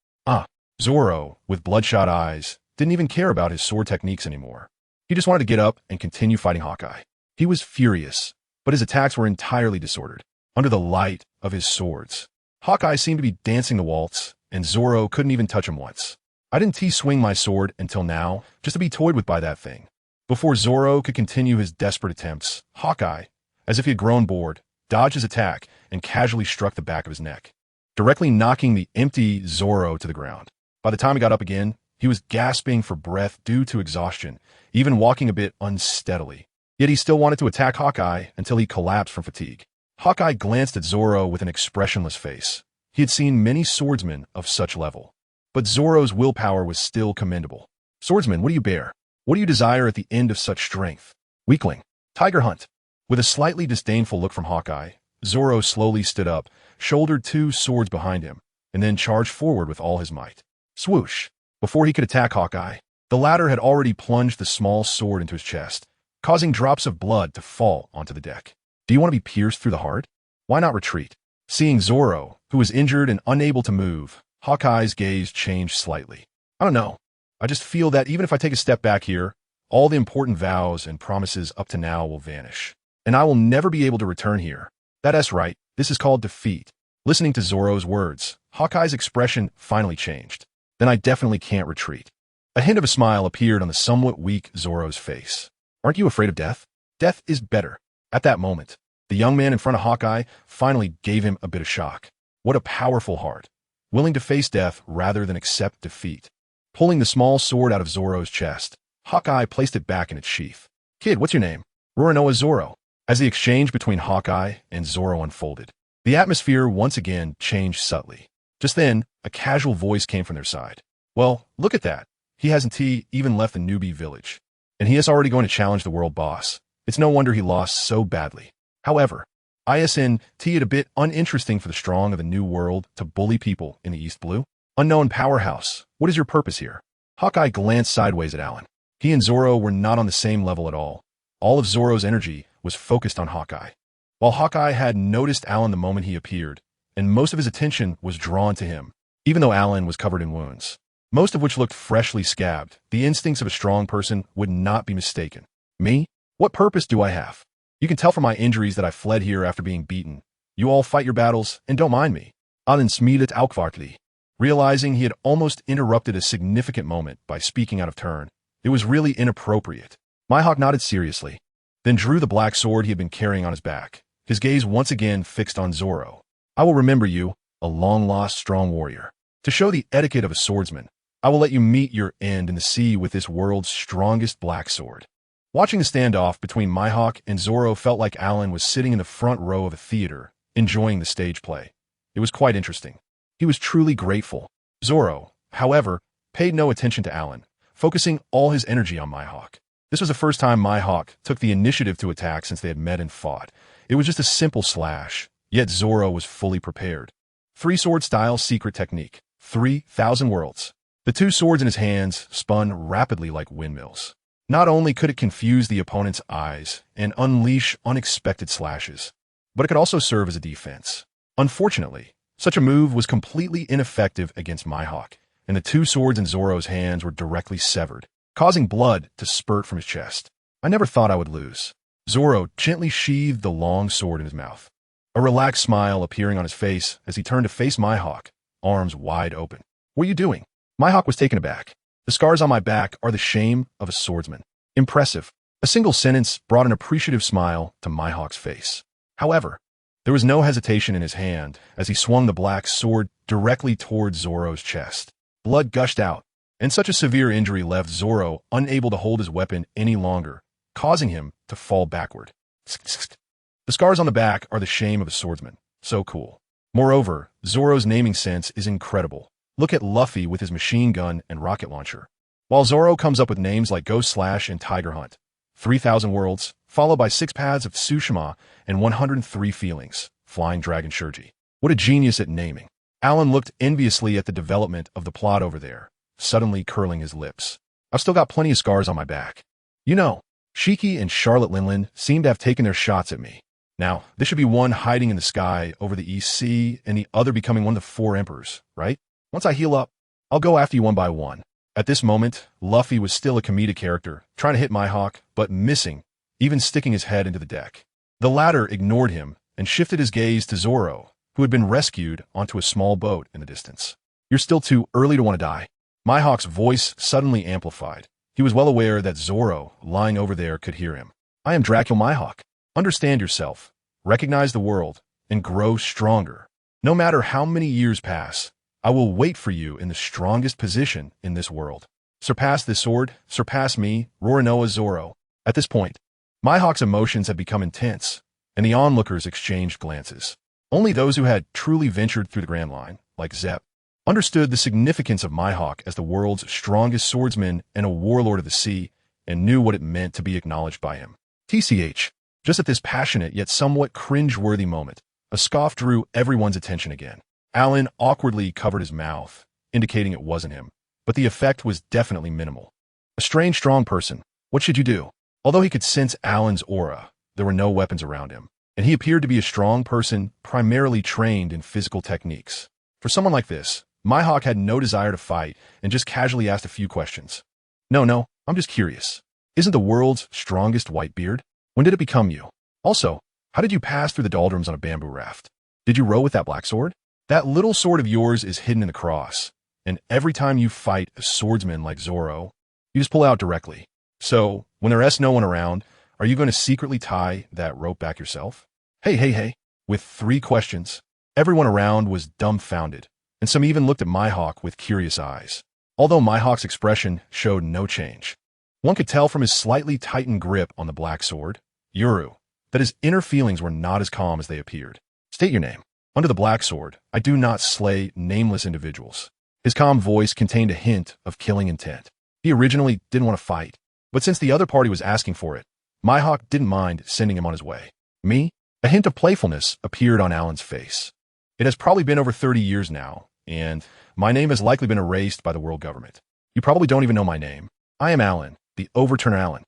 Zoro, with bloodshot eyes, didn't even care about his sword techniques anymore. He just wanted to get up and continue fighting Hawkeye. He was furious, but his attacks were entirely disordered. Under the light of his swords, Hawkeye seemed to be dancing the waltz, and Zoro couldn't even touch him once. I didn't swing my sword until now, just to be toyed with by that thing. Before Zoro could continue his desperate attempts, Hawkeye, as if he had grown bored, dodged his attack and casually struck the back of his neck, directly knocking the empty Zoro to the ground. By the time he got up again, he was gasping for breath due to exhaustion, even walking a bit unsteadily. Yet he still wanted to attack Hawkeye until he collapsed from fatigue. Hawkeye glanced at Zoro with an expressionless face. He had seen many swordsmen of such level, but Zoro's willpower was still commendable. Swordsman, what do you bear? What do you desire at the end of such strength? Weakling. Tiger Hunt. With a slightly disdainful look from Hawkeye, Zoro slowly stood up, shouldered two swords behind him, and then charged forward with all his might. Swoosh. Before he could attack Hawkeye, the latter had already plunged the small sword into his chest, causing drops of blood to fall onto the deck. Do you want to be pierced through the heart? Why not retreat? Seeing Zoro, who was injured and unable to move, Hawkeye's gaze changed slightly. I don't know. I just feel that even if I take a step back here, all the important vows and promises up to now will vanish, and I will never be able to return here. That's right. This is called defeat. Listening to Zoro's words, Hawkeye's expression finally changed. Then I definitely can't retreat. A hint of a smile appeared on the somewhat weak Zoro's face. Aren't you afraid of death? Death is better. At that moment, the young man in front of Hawkeye finally gave him a bit of shock. What a powerful heart, willing to face death rather than accept defeat. Pulling the small sword out of Zoro's chest, Hawkeye placed it back in its sheath. Kid, what's your name? Roranoa Zoro. As the exchange between Hawkeye and Zoro unfolded, the atmosphere once again changed subtly. Just then, a casual voice came from their side. Well, look at that. He hasn't even left the newbie village, and he is already going to challenge the world boss. It's no wonder he lost so badly. However, isn't it a bit uninteresting for the strong of the new world to bully people in the East Blue? Unknown powerhouse, what is your purpose here? Hawkeye glanced sideways at Alan. He and Zoro were not on the same level at all. All of Zoro's energy was focused on Hawkeye, while Hawkeye had noticed Alan the moment he appeared, and most of his attention was drawn to him, even though Alan was covered in wounds, most of which looked freshly scabbed. The instincts of a strong person would not be mistaken. Me? What purpose do I have? You can tell from my injuries that I fled here after being beaten. You all fight your battles and don't mind me. Alan smilet aukvartly. realizing he had almost interrupted a significant moment by speaking out of turn. It was really inappropriate. Mihawk nodded seriously, then drew the black sword he had been carrying on his back, his gaze once again fixed on Zoro. I will remember you, a long-lost strong warrior. To show the etiquette of a swordsman, I will let you meet your end in the sea with this world's strongest black sword. Watching the standoff between Mihawk and Zoro felt like Alan was sitting in the front row of a theater, enjoying the stage play. It was quite interesting. He was truly grateful. Zoro, however, paid no attention to Alan, focusing all his energy on Mihawk. This was the first time Mihawk took the initiative to attack since they had met and fought. It was just a simple slash, yet Zoro was fully prepared. Three-sword style secret technique. 3,000 worlds. The two swords in his hands spun rapidly like windmills. Not only could it confuse the opponent's eyes and unleash unexpected slashes, but it could also serve as a defense. Unfortunately, such a move was completely ineffective against Mihawk, and the two swords in Zoro's hands were directly severed, causing blood to spurt from his chest. I never thought I would lose. Zoro gently sheathed the long sword in his mouth, a relaxed smile appearing on his face as he turned to face Mihawk, arms wide open. What are you doing? Mihawk was taken aback. The scars on my back are the shame of a swordsman. Impressive. A single sentence brought an appreciative smile to Mihawk's face. However, there was no hesitation in his hand as he swung the black sword directly towards Zoro's chest. Blood gushed out, and such a severe injury left Zoro unable to hold his weapon any longer, causing him to fall backward. The scars on the back are the shame of a swordsman. So cool. Moreover, Zoro's naming sense is incredible. Look at Luffy with his machine gun and rocket launcher, while Zoro comes up with names like Ghost Slash and Tiger Hunt. 3,000 worlds, followed by 6 paths of Tsushima and 103 feelings. Flying Dragon Shurji. What a genius at naming. Alan looked enviously at the development of the plot over there, suddenly curling his lips. I've still got plenty of scars on my back. You know, Shiki and Charlotte Linlin seem to have taken their shots at me. Now, this should be one hiding in the sky over the East Sea and the other becoming one of the 4 emperors, right? Once I heal up, I'll go after you one by one. At this moment, Luffy was still a comedic character, trying to hit Mihawk, but missing, even sticking his head into the deck. The latter ignored him and shifted his gaze to Zoro, who had been rescued onto a small boat in the distance. You're still too early to want to die. Mihawk's voice suddenly amplified. He was well aware that Zoro, lying over there, could hear him. I am Dracula Mihawk. Understand yourself, recognize the world, and grow stronger. No matter how many years pass, I will wait for you in the strongest position in this world. Surpass this sword, surpass me, Roronoa Zoro. At this point, Mihawk's emotions had become intense, and the onlookers exchanged glances. Only those who had truly ventured through the Grand Line, like Zepp, understood the significance of Mihawk as the world's strongest swordsman and a warlord of the sea, and knew what it meant to be acknowledged by him. TCH. Just at this passionate yet somewhat cringe-worthy moment, a scoff drew everyone's attention again. Alan awkwardly covered his mouth, indicating it wasn't him, but the effect was definitely minimal. A strange, strong person. What should you do? Although he could sense Alan's aura, there were no weapons around him, and he appeared to be a strong person primarily trained in physical techniques. For someone like this, Mihawk had no desire to fight and just casually asked a few questions. No, I'm just curious. Isn't the world's strongest Whitebeard? When did it become you? Also, how did you pass through the doldrums on a bamboo raft? Did you row with that black sword? That little sword of yours is hidden in the cross, and every time you fight a swordsman like Zoro, you just pull out directly. So, when there's no one around, are you going to secretly tie that rope back yourself? Hey. With 3 questions, everyone around was dumbfounded, and some even looked at Mihawk with curious eyes. Although Mihawk's expression showed no change, one could tell from his slightly tightened grip on the black sword, Yuru, that his inner feelings were not as calm as they appeared. State your name. Under the black sword, I do not slay nameless individuals. His calm voice contained a hint of killing intent. He originally didn't want to fight, but since the other party was asking for it, Mihawk didn't mind sending him on his way. Me? A hint of playfulness appeared on Alan's face. It has probably been over 30 years now, and my name has likely been erased by the world government. You probably don't even know my name. I am Alan, the Overturner Alan.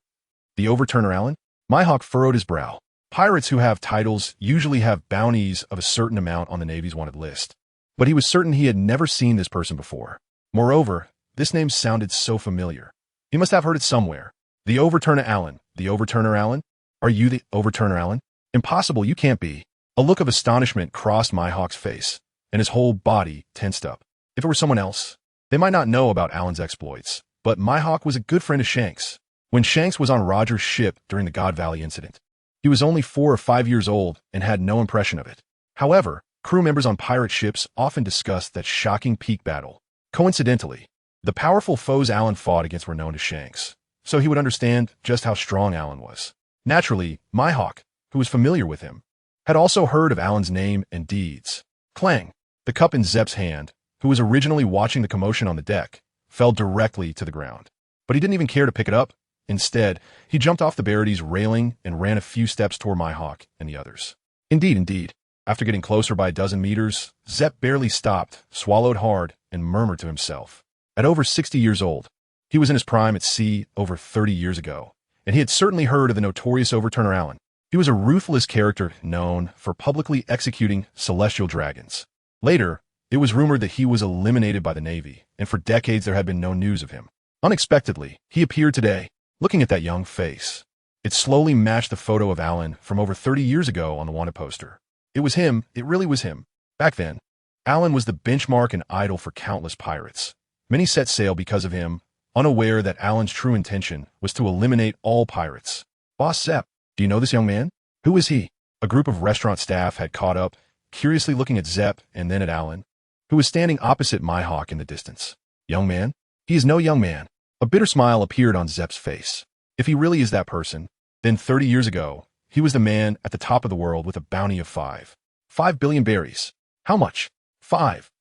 The Overturner Alan? Mihawk furrowed his brow. Pirates who have titles usually have bounties of a certain amount on the Navy's wanted list, but he was certain he had never seen this person before. Moreover, this name sounded so familiar. He must have heard it somewhere. The Overturner Alan. The Overturner Alan? Are you the Overturner Alan? Impossible, you can't be. A look of astonishment crossed Mihawk's face, and his whole body tensed up. If it were someone else, they might not know about Alan's exploits, but Myhawk was a good friend of Shanks. When Shanks was on Roger's ship during the GodValley incident, he was only 4 or 5 years old and had no impression of it. However, crew members on pirate ships often discussed that shocking peak battle. Coincidentally, the powerful foes Alan fought against were known to Shanks, so he would understand just how strong Alan was. Naturally, Myhawk, who was familiar with him, had also heard of Alan's name and deeds. Clang! The cup in Zep's hand, who was originally watching the commotion on the deck, fell directly to the ground. But he didn't even care to pick it up. Instead, he jumped off the Barity's railing and ran a few steps toward Myhawk and the others. Indeed. After getting closer by a dozen meters, Zep barely stopped, swallowed hard, and murmured to himself. At over 60 years old, he was in his prime at sea over 30 years ago, and he had certainly heard of the notorious Overturner Alan. He was a ruthless character known for publicly executing celestial dragons. Later, it was rumored that he was eliminated by the Navy, and for decades there had been no news of him. Unexpectedly, he appeared today, looking at that young face. It slowly matched the photo of Alan from over 30 years ago on the wanted poster. It was him, it really was him. Back then, Alan was the benchmark and idol for countless pirates. Many set sail because of him, unaware that Alan's true intention was to eliminate all pirates. Boss Zep, do you know this young man? Who is he? A group of restaurant staff had caught up, curiously looking at Zep and then at Alan, who was standing opposite Myhawk in the distance. Young man? He is no young man. A bitter smile appeared on Zep's face. If he really is that person, then 30 years ago, he was the man at the top of the world with a bounty of 5 billion berries. How much? 5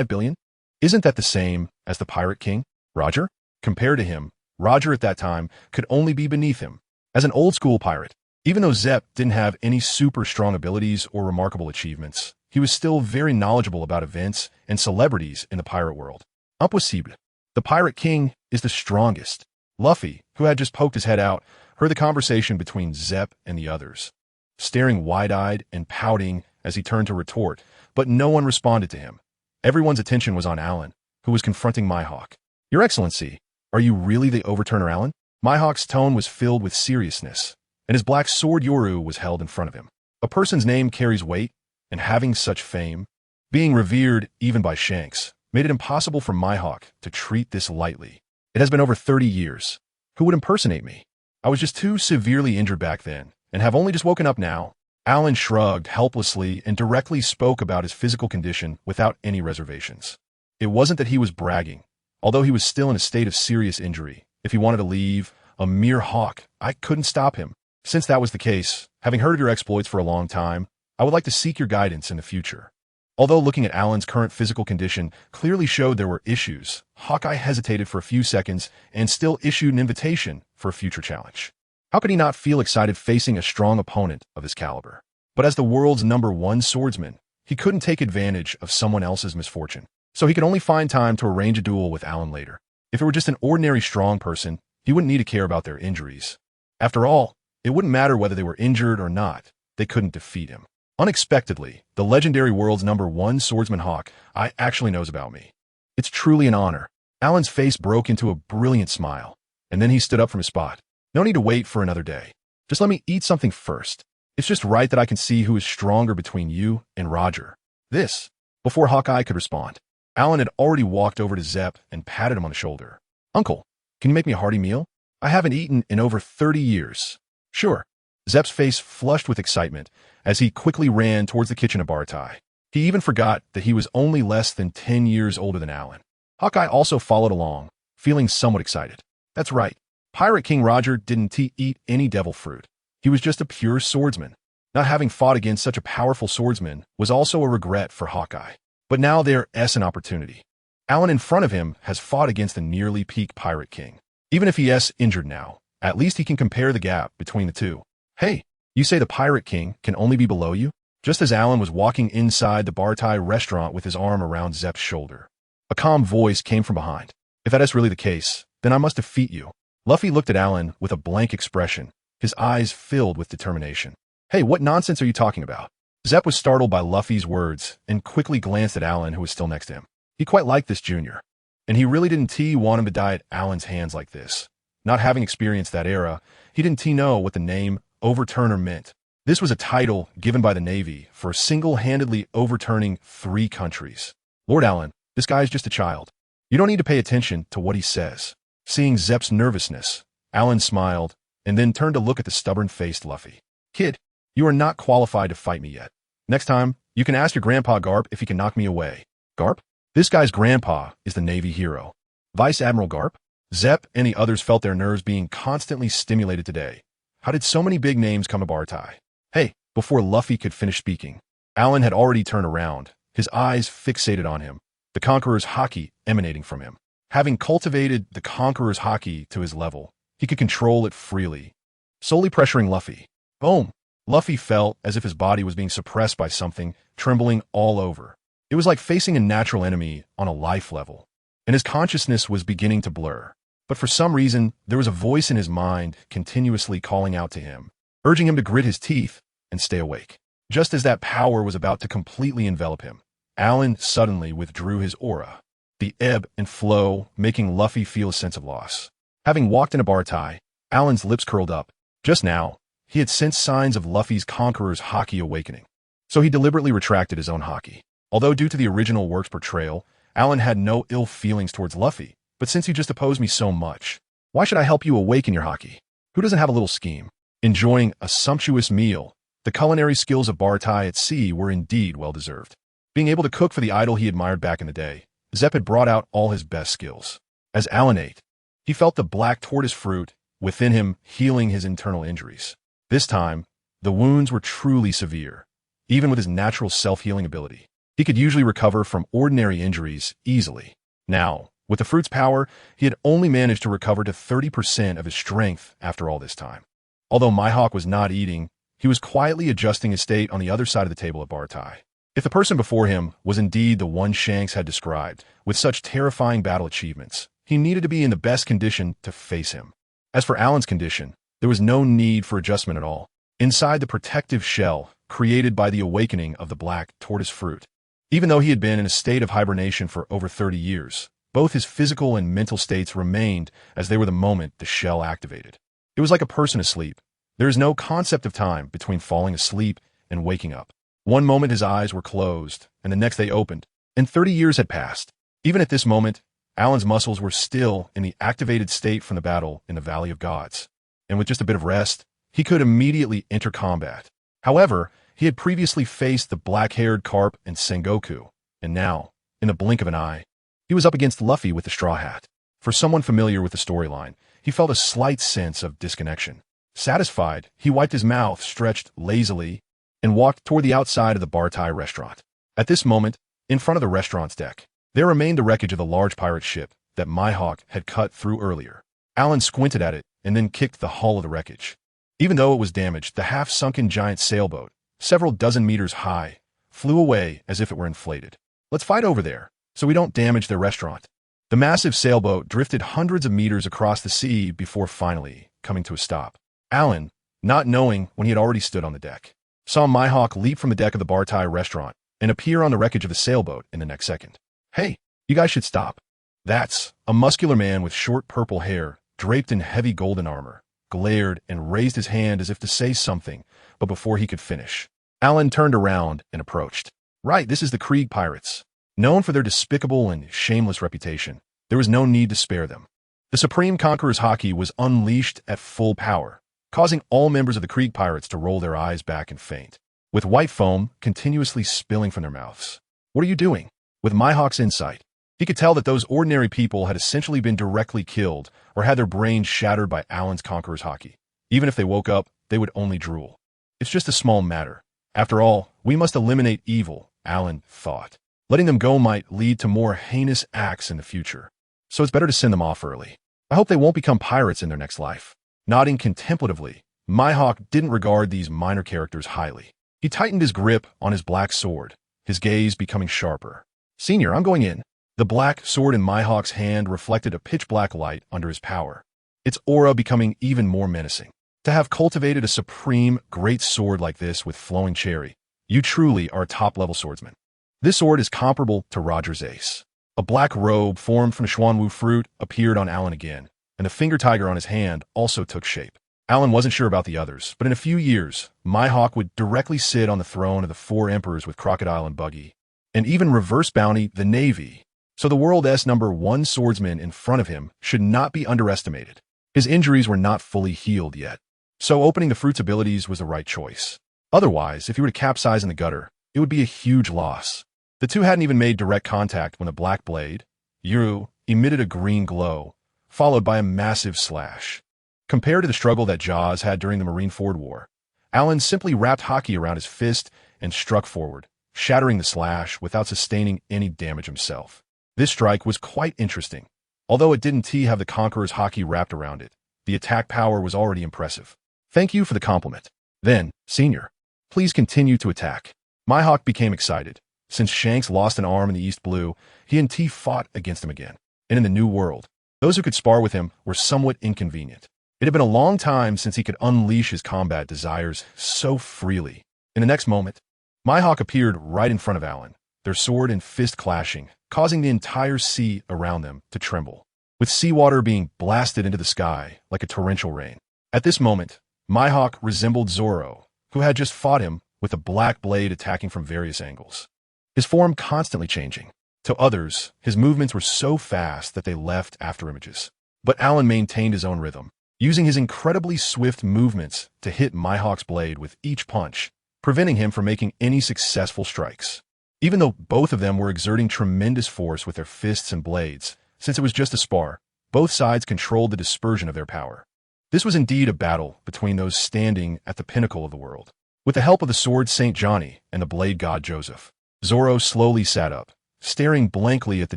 billion? Isn't that the same as the Pirate King, Roger? Compared to him, Roger at that time could only be beneath him. As an old-school pirate, even though Zep didn't have any super strong abilities or remarkable achievements, he was still very knowledgeable about events and celebrities in the pirate world. Impossible. The Pirate King is the strongest. Luffy, who had just poked his head out, heard the conversation between Zep and the others, staring wide-eyed and pouting as he turned to retort, but no one responded to him. Everyone's attention was on Alan, who was confronting Myhawk. Your Excellency, are you really the Overturner Alan? Myhawk's tone was filled with seriousness, and his black sword Yoru was held in front of him. A person's name carries weight, and having such fame, being revered even by Shanks, made it impossible for Myhawk to treat this lightly. It has been over 30 years. Who would impersonate me? I was just too severely injured back then, and have only just woken up now. Alan shrugged helplessly and directly spoke about his physical condition without any reservations. It wasn't that he was bragging. Although he was still in a state of serious injury, if he wanted to leave, a mere hawk, I couldn't stop him. Since that was the case, having heard of your exploits for a long time, I would like to seek your guidance in the future. Although looking at Alan's current physical condition clearly showed there were issues, Hawkeye hesitated for a few seconds and still issued an invitation for a future challenge. How could he not feel excited facing a strong opponent of his caliber? But as the world's #1 swordsman, he couldn't take advantage of someone else's misfortune, so he could only find time to arrange a duel with Alan later. If it were just an ordinary strong person, he wouldn't need to care about their injuries. After all, it wouldn't matter whether they were injured or not, they couldn't defeat him. Unexpectedly, the legendary world's #1 swordsman Hawkeye actually knows about me. It's truly an honor. Alan's face broke into a brilliant smile, and then he stood up from his spot. No need to wait for another day. Just let me eat something first. It's just right that I can see who is stronger between you and Roger. This, before Hawkeye could respond, Alan had already walked over to Zep and patted him on the shoulder. Uncle, can you make me a hearty meal? I haven't eaten in over 30 years. Sure. Zep's face flushed with excitement as he quickly ran towards the kitchen of Baritai. He even forgot that he was only less than 10 years older than Alan. Hawkeye also followed along, feeling somewhat excited. That's right. Pirate King Roger didn't eat any devil fruit. He was just a pure swordsman. Not having fought against such a powerful swordsman was also a regret for Hawkeye. But now there's an opportunity. Alan in front of him has fought against the nearly peak Pirate King. Even if he is injured now, at least he can compare the gap between the two. Hey, you say the Pirate King can only be below you? Just as Alan was walking inside the Baritai restaurant with his arm around Zep's shoulder, a calm voice came from behind. If that is really the case, then I must defeat you. Luffy looked at Alan with a blank expression, his eyes filled with determination. Hey, what nonsense are you talking about? Zep was startled by Luffy's words and quickly glanced at Alan, who was still next to him. He quite liked this junior, and he really didn't want him to die at Alan's hands like this. Not having experienced that era, he didn't know what the name Overturner meant. This was a title given by the Navy for single-handedly overturning 3 countries. Lord Alan, This guy's just a child. You don't need to pay attention to what he says. Seeing Zepp's nervousness, Alan smiled and then turned to look at the stubborn-faced Luffy. Kid, you are not qualified to fight me yet. Next time, you can ask your grandpa Garp if he can knock me away. Garp? This guy's grandpa is the Navy hero. Vice Admiral Garp? Zepp and the others felt their nerves being constantly stimulated today. How did so many big names come to Bartai? Hey, before Luffy could finish speaking, Alan had already turned around, his eyes fixated on him, the Conqueror's haki emanating from him. Having cultivated the Conqueror's haki to his level, he could control it freely, solely pressuring Luffy. Boom! Luffy felt as if his body was being suppressed by something, trembling all over. It was like facing a natural enemy on a life level, and his consciousness was beginning to blur. But for some reason, there was a voice in his mind continuously calling out to him, urging him to grit his teeth and stay awake. Just as that power was about to completely envelop him, Alan suddenly withdrew his aura, the ebb and flow making Luffy feel a sense of loss. Having walked into Bartai, Alan's lips curled up. Just now, he had sensed signs of Luffy's Conqueror's haki awakening, so he deliberately retracted his own haki. Although due to the original work's portrayal, Alan had no ill feelings towards Luffy, but since you just opposed me so much, why should I help you awaken your haki? Who doesn't have a little scheme? Enjoying a sumptuous meal, the culinary skills of Bartai at sea were indeed well-deserved. Being able to cook for the idol he admired back in the day, Zepp had brought out all his best skills. As Alan ate, he felt the black tortoise fruit within him healing his internal injuries. This time, the wounds were truly severe. Even with his natural self-healing ability, he could usually recover from ordinary injuries easily. Now, with the fruit's power, he had only managed to recover to 30% of his strength after all this time. Although Mihawk was not eating, he was quietly adjusting his state on the other side of the table at Bartai. If the person before him was indeed the one Shanks had described, with such terrifying battle achievements, he needed to be in the best condition to face him. As for Alan's condition, there was no need for adjustment at all. Inside the protective shell created by the awakening of the black tortoise fruit, even though he had been in a state of hibernation for over 30 years, both his physical and mental states remained as they were the moment the shell activated. It was like a person asleep. There is no concept of time between falling asleep and waking up. One moment his eyes were closed, and the next they opened, and 30 years had passed. Even at this moment, Alan's muscles were still in the activated state from the battle in the Valley of Gods, and with just a bit of rest, he could immediately enter combat. However, he had previously faced the black-haired Karp and Sengoku, and now, in the blink of an eye, he was up against Luffy with the straw hat. For someone familiar with the storyline, he felt a slight sense of disconnection. Satisfied, he wiped his mouth, stretched lazily, and walked toward the outside of the Bartai restaurant. At this moment, in front of the restaurant's deck, there remained the wreckage of the large pirate ship that Mihawk had cut through earlier. Alan squinted at it and then kicked the hull of the wreckage. Even though it was damaged, the half-sunken giant sailboat, several dozen meters high, flew away as if it were inflated. Let's fight over there, so we don't damage their restaurant. The massive sailboat drifted hundreds of meters across the sea before finally coming to a stop. Alan, not knowing when he had already stood on the deck, saw Mihawk leap from the deck of the Bartai restaurant and appear on the wreckage of the sailboat in the next second. Hey, you guys should stop. That's a muscular man with short purple hair, draped in heavy golden armor, glared and raised his hand as if to say something, but before he could finish, Alan turned around and approached. Right, this is the Krieg pirates. Known for their despicable and shameless reputation, there was no need to spare them. The Supreme Conqueror's haki was unleashed at full power, causing all members of the Krieg pirates to roll their eyes back and faint, with white foam continuously spilling from their mouths. What are you doing? With Mihawk's insight, he could tell that those ordinary people had essentially been directly killed or had their brains shattered by Alan's Conqueror's haki. Even if they woke up, they would only drool. It's just a small matter. After all, we must eliminate evil, Alan thought. Letting them go might lead to more heinous acts in the future, so it's better to send them off early. I hope they won't become pirates in their next life. Nodding contemplatively, Mihawk didn't regard these minor characters highly. He tightened his grip on his black sword, his gaze becoming sharper. Senior, I'm going in. The black sword in Mihawk's hand reflected a pitch-black light under his power, its aura becoming even more menacing. To have cultivated a supreme, great sword like this with flowing cherry, you truly are a top-level swordsman. This sword is comparable to Roger's ace. A black robe formed from Xuanwu fruit appeared on Alan again, and the finger tiger on his hand also took shape. Alan wasn't sure about the others, but in a few years, Mihawk would directly sit on the throne of the 4 emperors with Crocodile and Buggy, and even reverse bounty the Navy. So the world's number one swordsman in front of him should not be underestimated. His injuries were not fully healed yet, so opening the fruit's abilities was the right choice. Otherwise, if he were to capsize in the gutter, it would be a huge loss. The two hadn't even made direct contact when the black blade, Yuru, emitted a green glow, followed by a massive slash. Compared to the struggle that Jaws had during the Marineford War, Alan simply wrapped hockey around his fist and struck forward, shattering the slash without sustaining any damage himself. This strike was quite interesting. Although it didn't have the Conqueror's hockey wrapped around it, the attack power was already impressive. Thank you for the compliment. Then, Senior, please continue to attack. Mihawk became excited. Since Shanks lost an arm in the East Blue, he and T fought against him again. And in the New World, those who could spar with him were somewhat inconvenient. It had been a long time since he could unleash his combat desires so freely. In the next moment, Mihawk appeared right in front of Alan, their sword and fist clashing, causing the entire sea around them to tremble, with seawater being blasted into the sky like a torrential rain. At this moment, Mihawk resembled Zoro, who had just fought him with a black blade attacking from various angles, his form constantly changing. To others, his movements were so fast that they left after images. But Alan maintained his own rhythm, using his incredibly swift movements to hit Mihawk's blade with each punch, preventing him from making any successful strikes. Even though both of them were exerting tremendous force with their fists and blades, since it was just a spar, both sides controlled the dispersion of their power. This was indeed a battle between those standing at the pinnacle of the world. With the help of the sword St. Johnny and the blade god Joseph, Zoro slowly sat up, staring blankly at the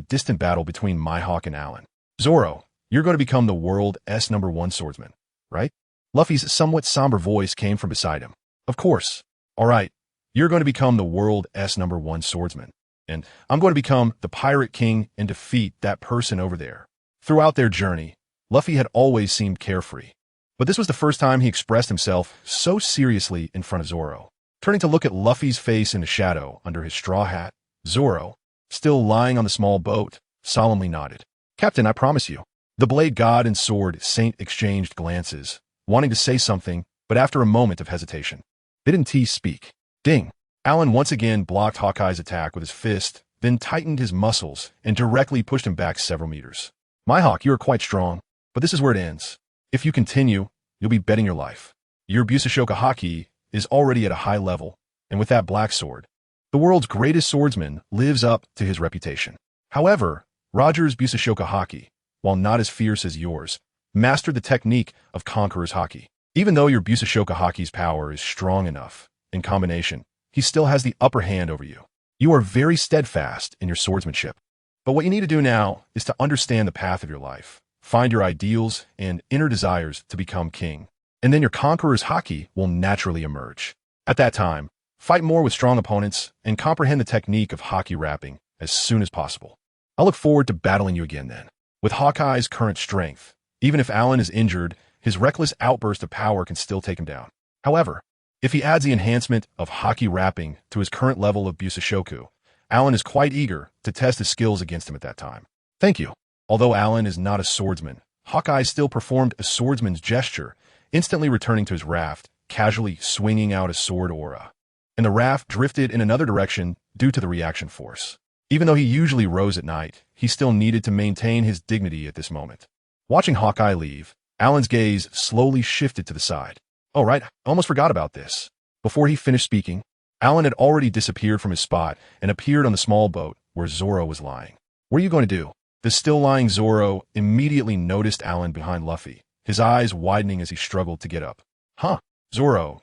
distant battle between Mihawk and Alan. Zoro, you're going to become the world's number one swordsman, right? Luffy's somewhat somber voice came from beside him. Of course. All right. You're going to become the world's number one swordsman. And I'm going to become the pirate king and defeat that person over there. Throughout their journey, Luffy had always seemed carefree. But this was the first time he expressed himself so seriously in front of Zoro. Turning to look at Luffy's face in the shadow under his straw hat, Zoro, still lying on the small boat, solemnly nodded. Captain, I promise you. The blade god and sword saint exchanged glances, wanting to say something, but after a moment of hesitation, didn't he speak? Ding! Alan once again blocked Hawkeye's attack with his fist, then tightened his muscles and directly pushed him back several meters. Mihawk, you are quite strong, but this is where it ends. If you continue, you'll be betting your life. Your Busashoka Haki is already at a high level, and with that black sword, the world's greatest swordsman lives up to his reputation. However, Roger's Busashoka Haki, while not as fierce as yours, mastered the technique of Conqueror's Haki. Even though your Busashoka Haki's power is strong enough, in combination, he still has the upper hand over you. You are very steadfast in your swordsmanship. But what you need to do now is to understand the path of your life, find your ideals and inner desires to become king, and then your Conqueror's Haki will naturally emerge. At that time, fight more with strong opponents and comprehend the technique of Haki wrapping as soon as possible. I look forward to battling you again then. With Hawkeye's current strength, even if Alan is injured, his reckless outburst of power can still take him down. However, if he adds the enhancement of Haki wrapping to his current level of Busashoku, Alan is quite eager to test his skills against him at that time. Thank you. Although Alan is not a swordsman, Hawkeye still performed a swordsman's gesture, instantly returning to his raft, casually swinging out a sword aura. And the raft drifted in another direction due to the reaction force. Even though he usually rows at night, he still needed to maintain his dignity at this moment. Watching Hawkeye leave, Alan's gaze slowly shifted to the side. Oh right, I almost forgot about this. Before he finished speaking, Alan had already disappeared from his spot and appeared on the small boat where Zoro was lying. What are you going to do? The still lying Zoro immediately noticed Alan behind Luffy, his eyes widening as he struggled to get up. Huh, Zoro.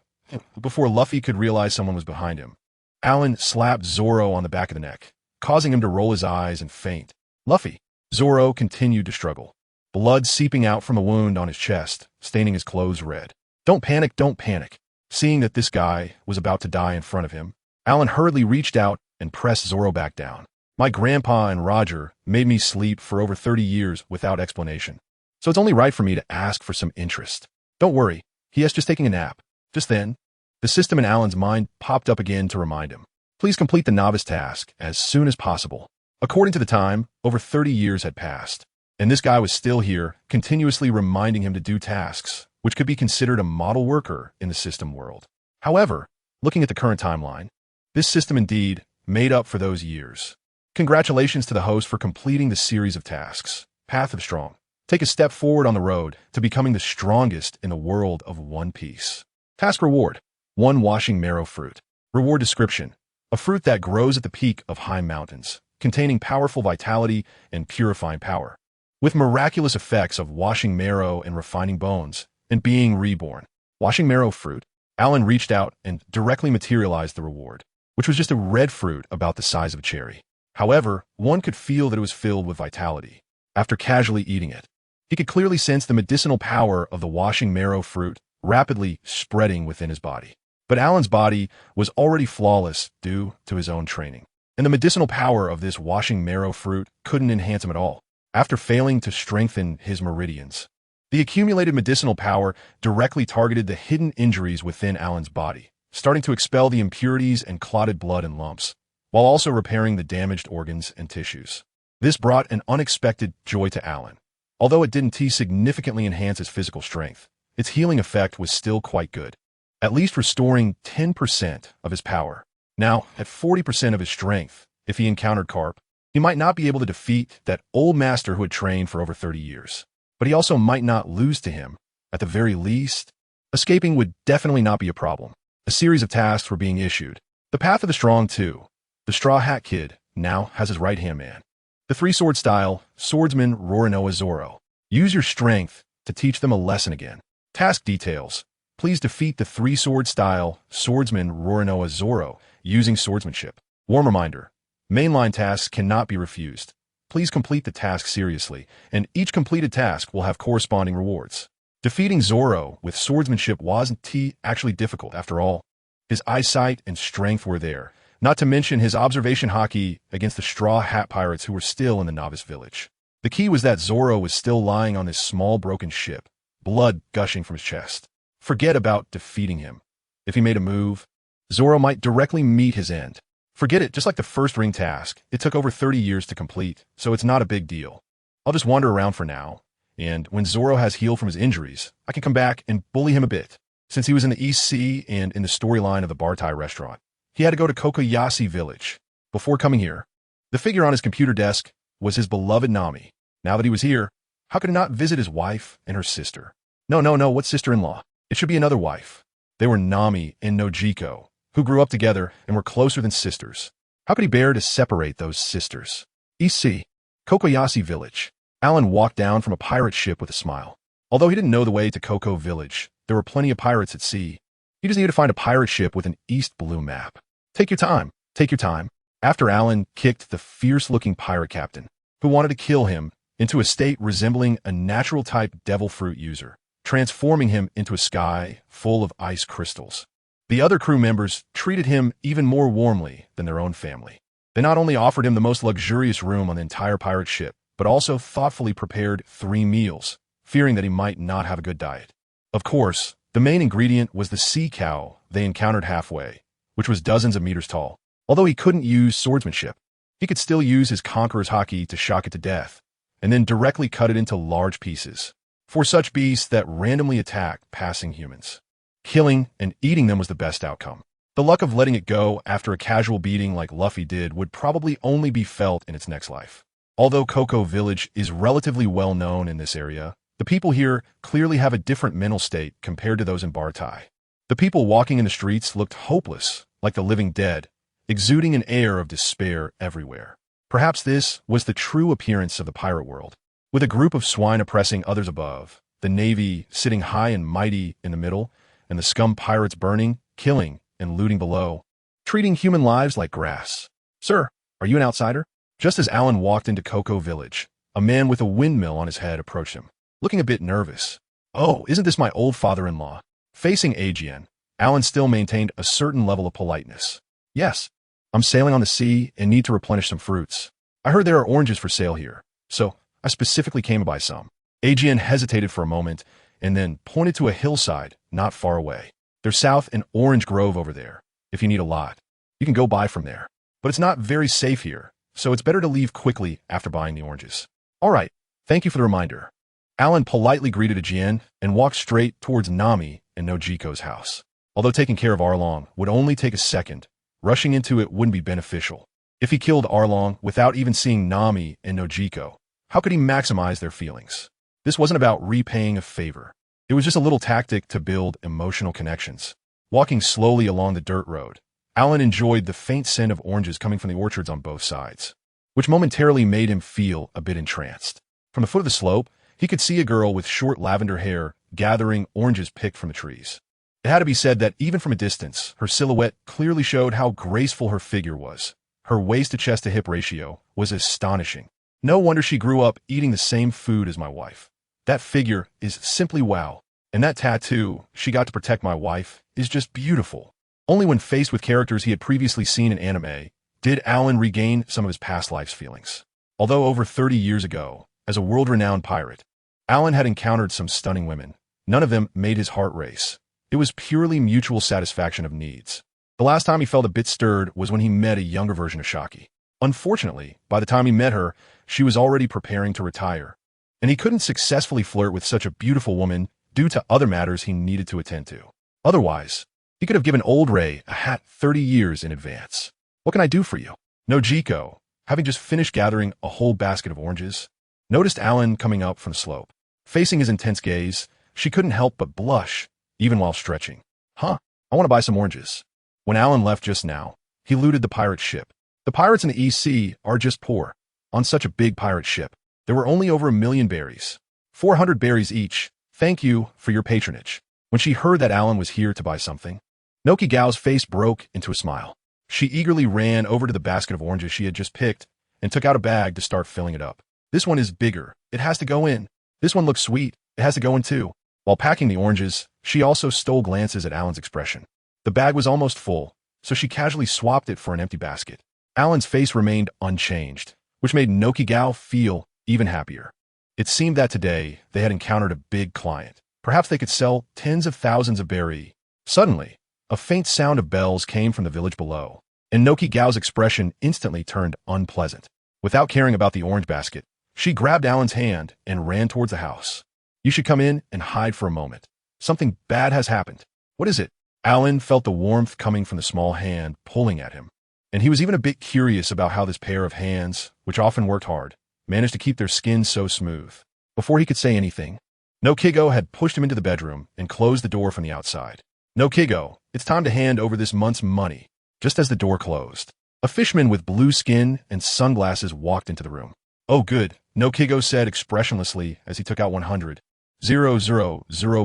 Before Luffy could realize someone was behind him, Alan slapped Zoro on the back of the neck, causing him to roll his eyes and faint. Luffy. Zoro continued to struggle, blood seeping out from a wound on his chest, staining his clothes red. Don't panic, don't panic. Seeing that this guy was about to die in front of him, Alan hurriedly reached out and pressed Zoro back down. My grandpa and Roger made me sleep for over 30 years without explanation, so it's only right for me to ask for some interest. Don't worry, he is just taking a nap. Just then, the system in Alan's mind popped up again to remind him. Please complete the novice task as soon as possible. According to the time, over 30 years had passed, and this guy was still here, continuously reminding him to do tasks, which could be considered a model worker in the system world. However, looking at the current timeline, this system indeed made up for those years. Congratulations to the host for completing the series of tasks. Path of Strong. Take a step forward on the road to becoming the strongest in the world of One Piece. Task Reward. 1 Washing Marrow Fruit. Reward Description. A fruit that grows at the peak of high mountains, containing powerful vitality and purifying power, with miraculous effects of washing marrow and refining bones, and being reborn. Washing Marrow Fruit. Alan reached out and directly materialized the reward, which was just a red fruit about the size of a cherry. However, one could feel that it was filled with vitality. After casually eating it, he could clearly sense the medicinal power of the washing marrow fruit rapidly spreading within his body. But Alan's body was already flawless due to his own training, and the medicinal power of this washing marrow fruit couldn't enhance him at all. After failing to strengthen his meridians, the accumulated medicinal power directly targeted the hidden injuries within Alan's body, starting to expel the impurities and clotted blood in lumps, while also repairing the damaged organs and tissues. This brought an unexpected joy to Alan. Although it didn't significantly enhance his physical strength, its healing effect was still quite good, at least restoring 10% of his power. Now, at 40% of his strength, if he encountered Karp, he might not be able to defeat that old master who had trained for over 30 years. But he also might not lose to him. At the very least, escaping would definitely not be a problem. A series of tasks were being issued. The Path of the Strong, too. The Straw Hat Kid now has his right-hand man. The three-sword style, Swordsman Roronoa Zoro. Use your strength to teach them a lesson again. Task details. Please defeat the three-sword style, Swordsman Roronoa Zoro, using swordsmanship. Warm reminder. Mainline tasks cannot be refused. Please complete the task seriously, and each completed task will have corresponding rewards. Defeating Zoro with swordsmanship wasn't actually difficult after all. His eyesight and strength were there, not to mention his observation hockey against the Straw Hat Pirates who were still in the novice village. The key was that Zoro was still lying on this small broken ship, blood gushing from his chest. Forget about defeating him. If he made a move, Zoro might directly meet his end. Forget it, just like the first ring task. It took over 30 years to complete, so it's not a big deal. I'll just wander around for now, and when Zoro has healed from his injuries, I can come back and bully him a bit. Since he was in the East Sea and in the storyline of the Bartai restaurant, he had to go to Kokoyasi village before coming here. The figure on his computer desk was his beloved Nami. Now that he was here, how could he not visit his wife and her sister? No, what sister-in-law? It should be another wife. They were Nami and Nojiko, who grew up together and were closer than sisters. How could he bear to separate those sisters? East Sea, Kokoyasi village. Alan walked down from a pirate ship with a smile. Although he didn't know the way to Koko village, there were plenty of pirates at sea. He just needed to find a pirate ship with an East Blue map. Take your time. After Alan kicked the fierce-looking pirate captain, who wanted to kill him, into a state resembling a natural-type devil fruit user, transforming him into a sky full of ice crystals. The other crew members treated him even more warmly than their own family. They not only offered him the most luxurious room on the entire pirate ship, but also thoughtfully prepared 3 meals, fearing that he might not have a good diet. Of course, the main ingredient was the sea cow they encountered halfway, which was dozens of meters tall. Although he couldn't use swordsmanship, he could still use his conqueror's haki to shock it to death, and then directly cut it into large pieces. For such beasts that randomly attack passing humans, killing and eating them was the best outcome. The luck of letting it go after a casual beating like Luffy did would probably only be felt in its next life. Although Koko Village is relatively well known in this area, the people here clearly have a different mental state compared to those in Bartai. The people walking in the streets looked hopeless, like the living dead, exuding an air of despair everywhere. Perhaps this was the true appearance of the pirate world, with a group of swine oppressing others above, the navy sitting high and mighty in the middle, and the scum pirates burning, killing, and looting below, treating human lives like grass. Sir, are you an outsider? Just as Alan walked into Koko Village, a man with a windmill on his head approached him, looking a bit nervous. Oh, isn't this my old father-in-law? Facing Aegean, Alan still maintained a certain level of politeness. Yes, I'm sailing on the sea and need to replenish some fruits. I heard there are oranges for sale here, so I specifically came to buy some. Aegean hesitated for a moment and then pointed to a hillside not far away. There's south an orange grove over there. If you need a lot, you can go buy from there. But it's not very safe here, so it's better to leave quickly after buying the oranges. All right, thank you for the reminder. Alan politely greeted Aegean and walked straight towards Nami and Nojiko's house. Although taking care of Arlong would only take a second, rushing into it wouldn't be beneficial. If he killed Arlong without even seeing Nami and Nojiko, how could he maximize their feelings? This wasn't about repaying a favor. It was just a little tactic to build emotional connections. Walking slowly along the dirt road, Alan enjoyed the faint scent of oranges coming from the orchards on both sides, which momentarily made him feel a bit entranced. From the foot of the slope, he could see a girl with short lavender hair gathering oranges picked from the trees. It had to be said that even from a distance, her silhouette clearly showed how graceful her figure was. Her waist-to-chest-to-hip ratio was astonishing. No wonder she grew up eating the same food as my wife. That figure is simply wow. And that tattoo she got to protect my wife is just beautiful. Only when faced with characters he had previously seen in anime did Alan regain some of his past life's feelings. Although over 30 years ago, as a world-renowned pirate, Alan had encountered some stunning women. None of them made his heart race. It was purely mutual satisfaction of needs. The last time he felt a bit stirred was when he met a younger version of Shaki. Unfortunately, by the time he met her, she was already preparing to retire, and he couldn't successfully flirt with such a beautiful woman due to other matters he needed to attend to. Otherwise, he could have given old Ray a hat 30 years in advance. What can I do for you? Nojiko, having just finished gathering a whole basket of oranges, noticed Alan coming up from the slope. Facing his intense gaze, she couldn't help but blush, even while stretching. I want to buy some oranges. When Alan left just now, he looted the pirate ship. The pirates in the East Sea are just poor. On such a big pirate ship, there were only over 1 million berries. 400 berries each. Thank you for your patronage. When she heard that Alan was here to buy something, Nokigao's face broke into a smile. She eagerly ran over to the basket of oranges she had just picked and took out a bag to start filling it up. This one is bigger. It has to go in. This one looks sweet. It has to go in too. While packing the oranges, she also stole glances at Alan's expression. The bag was almost full, so she casually swapped it for an empty basket. Alan's face remained unchanged, which made Nokigao feel even happier. It seemed that today they had encountered a big client. Perhaps they could sell tens of thousands of berries. Suddenly, a faint sound of bells came from the village below, and Nokigao's expression instantly turned unpleasant. Without caring about the orange basket, she grabbed Alan's hand and ran towards the house. You should come in and hide for a moment. Something bad has happened. What is it? Alan felt the warmth coming from the small hand pulling at him, and he was even a bit curious about how this pair of hands, which often worked hard, managed to keep their skin so smooth. Before he could say anything, Nokigo had pushed him into the bedroom and closed the door from the outside. Nokigo, it's time to hand over this month's money. Just as the door closed, a fishman with blue skin and sunglasses walked into the room. Oh good, Nokigo said expressionlessly as he took out 100,000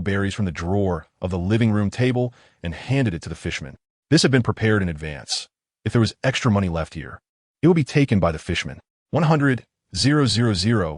berries from the drawer of the living room table and handed it to the fishman. This had been prepared in advance. If there was extra money left here, it would be taken by the fishman. 100,000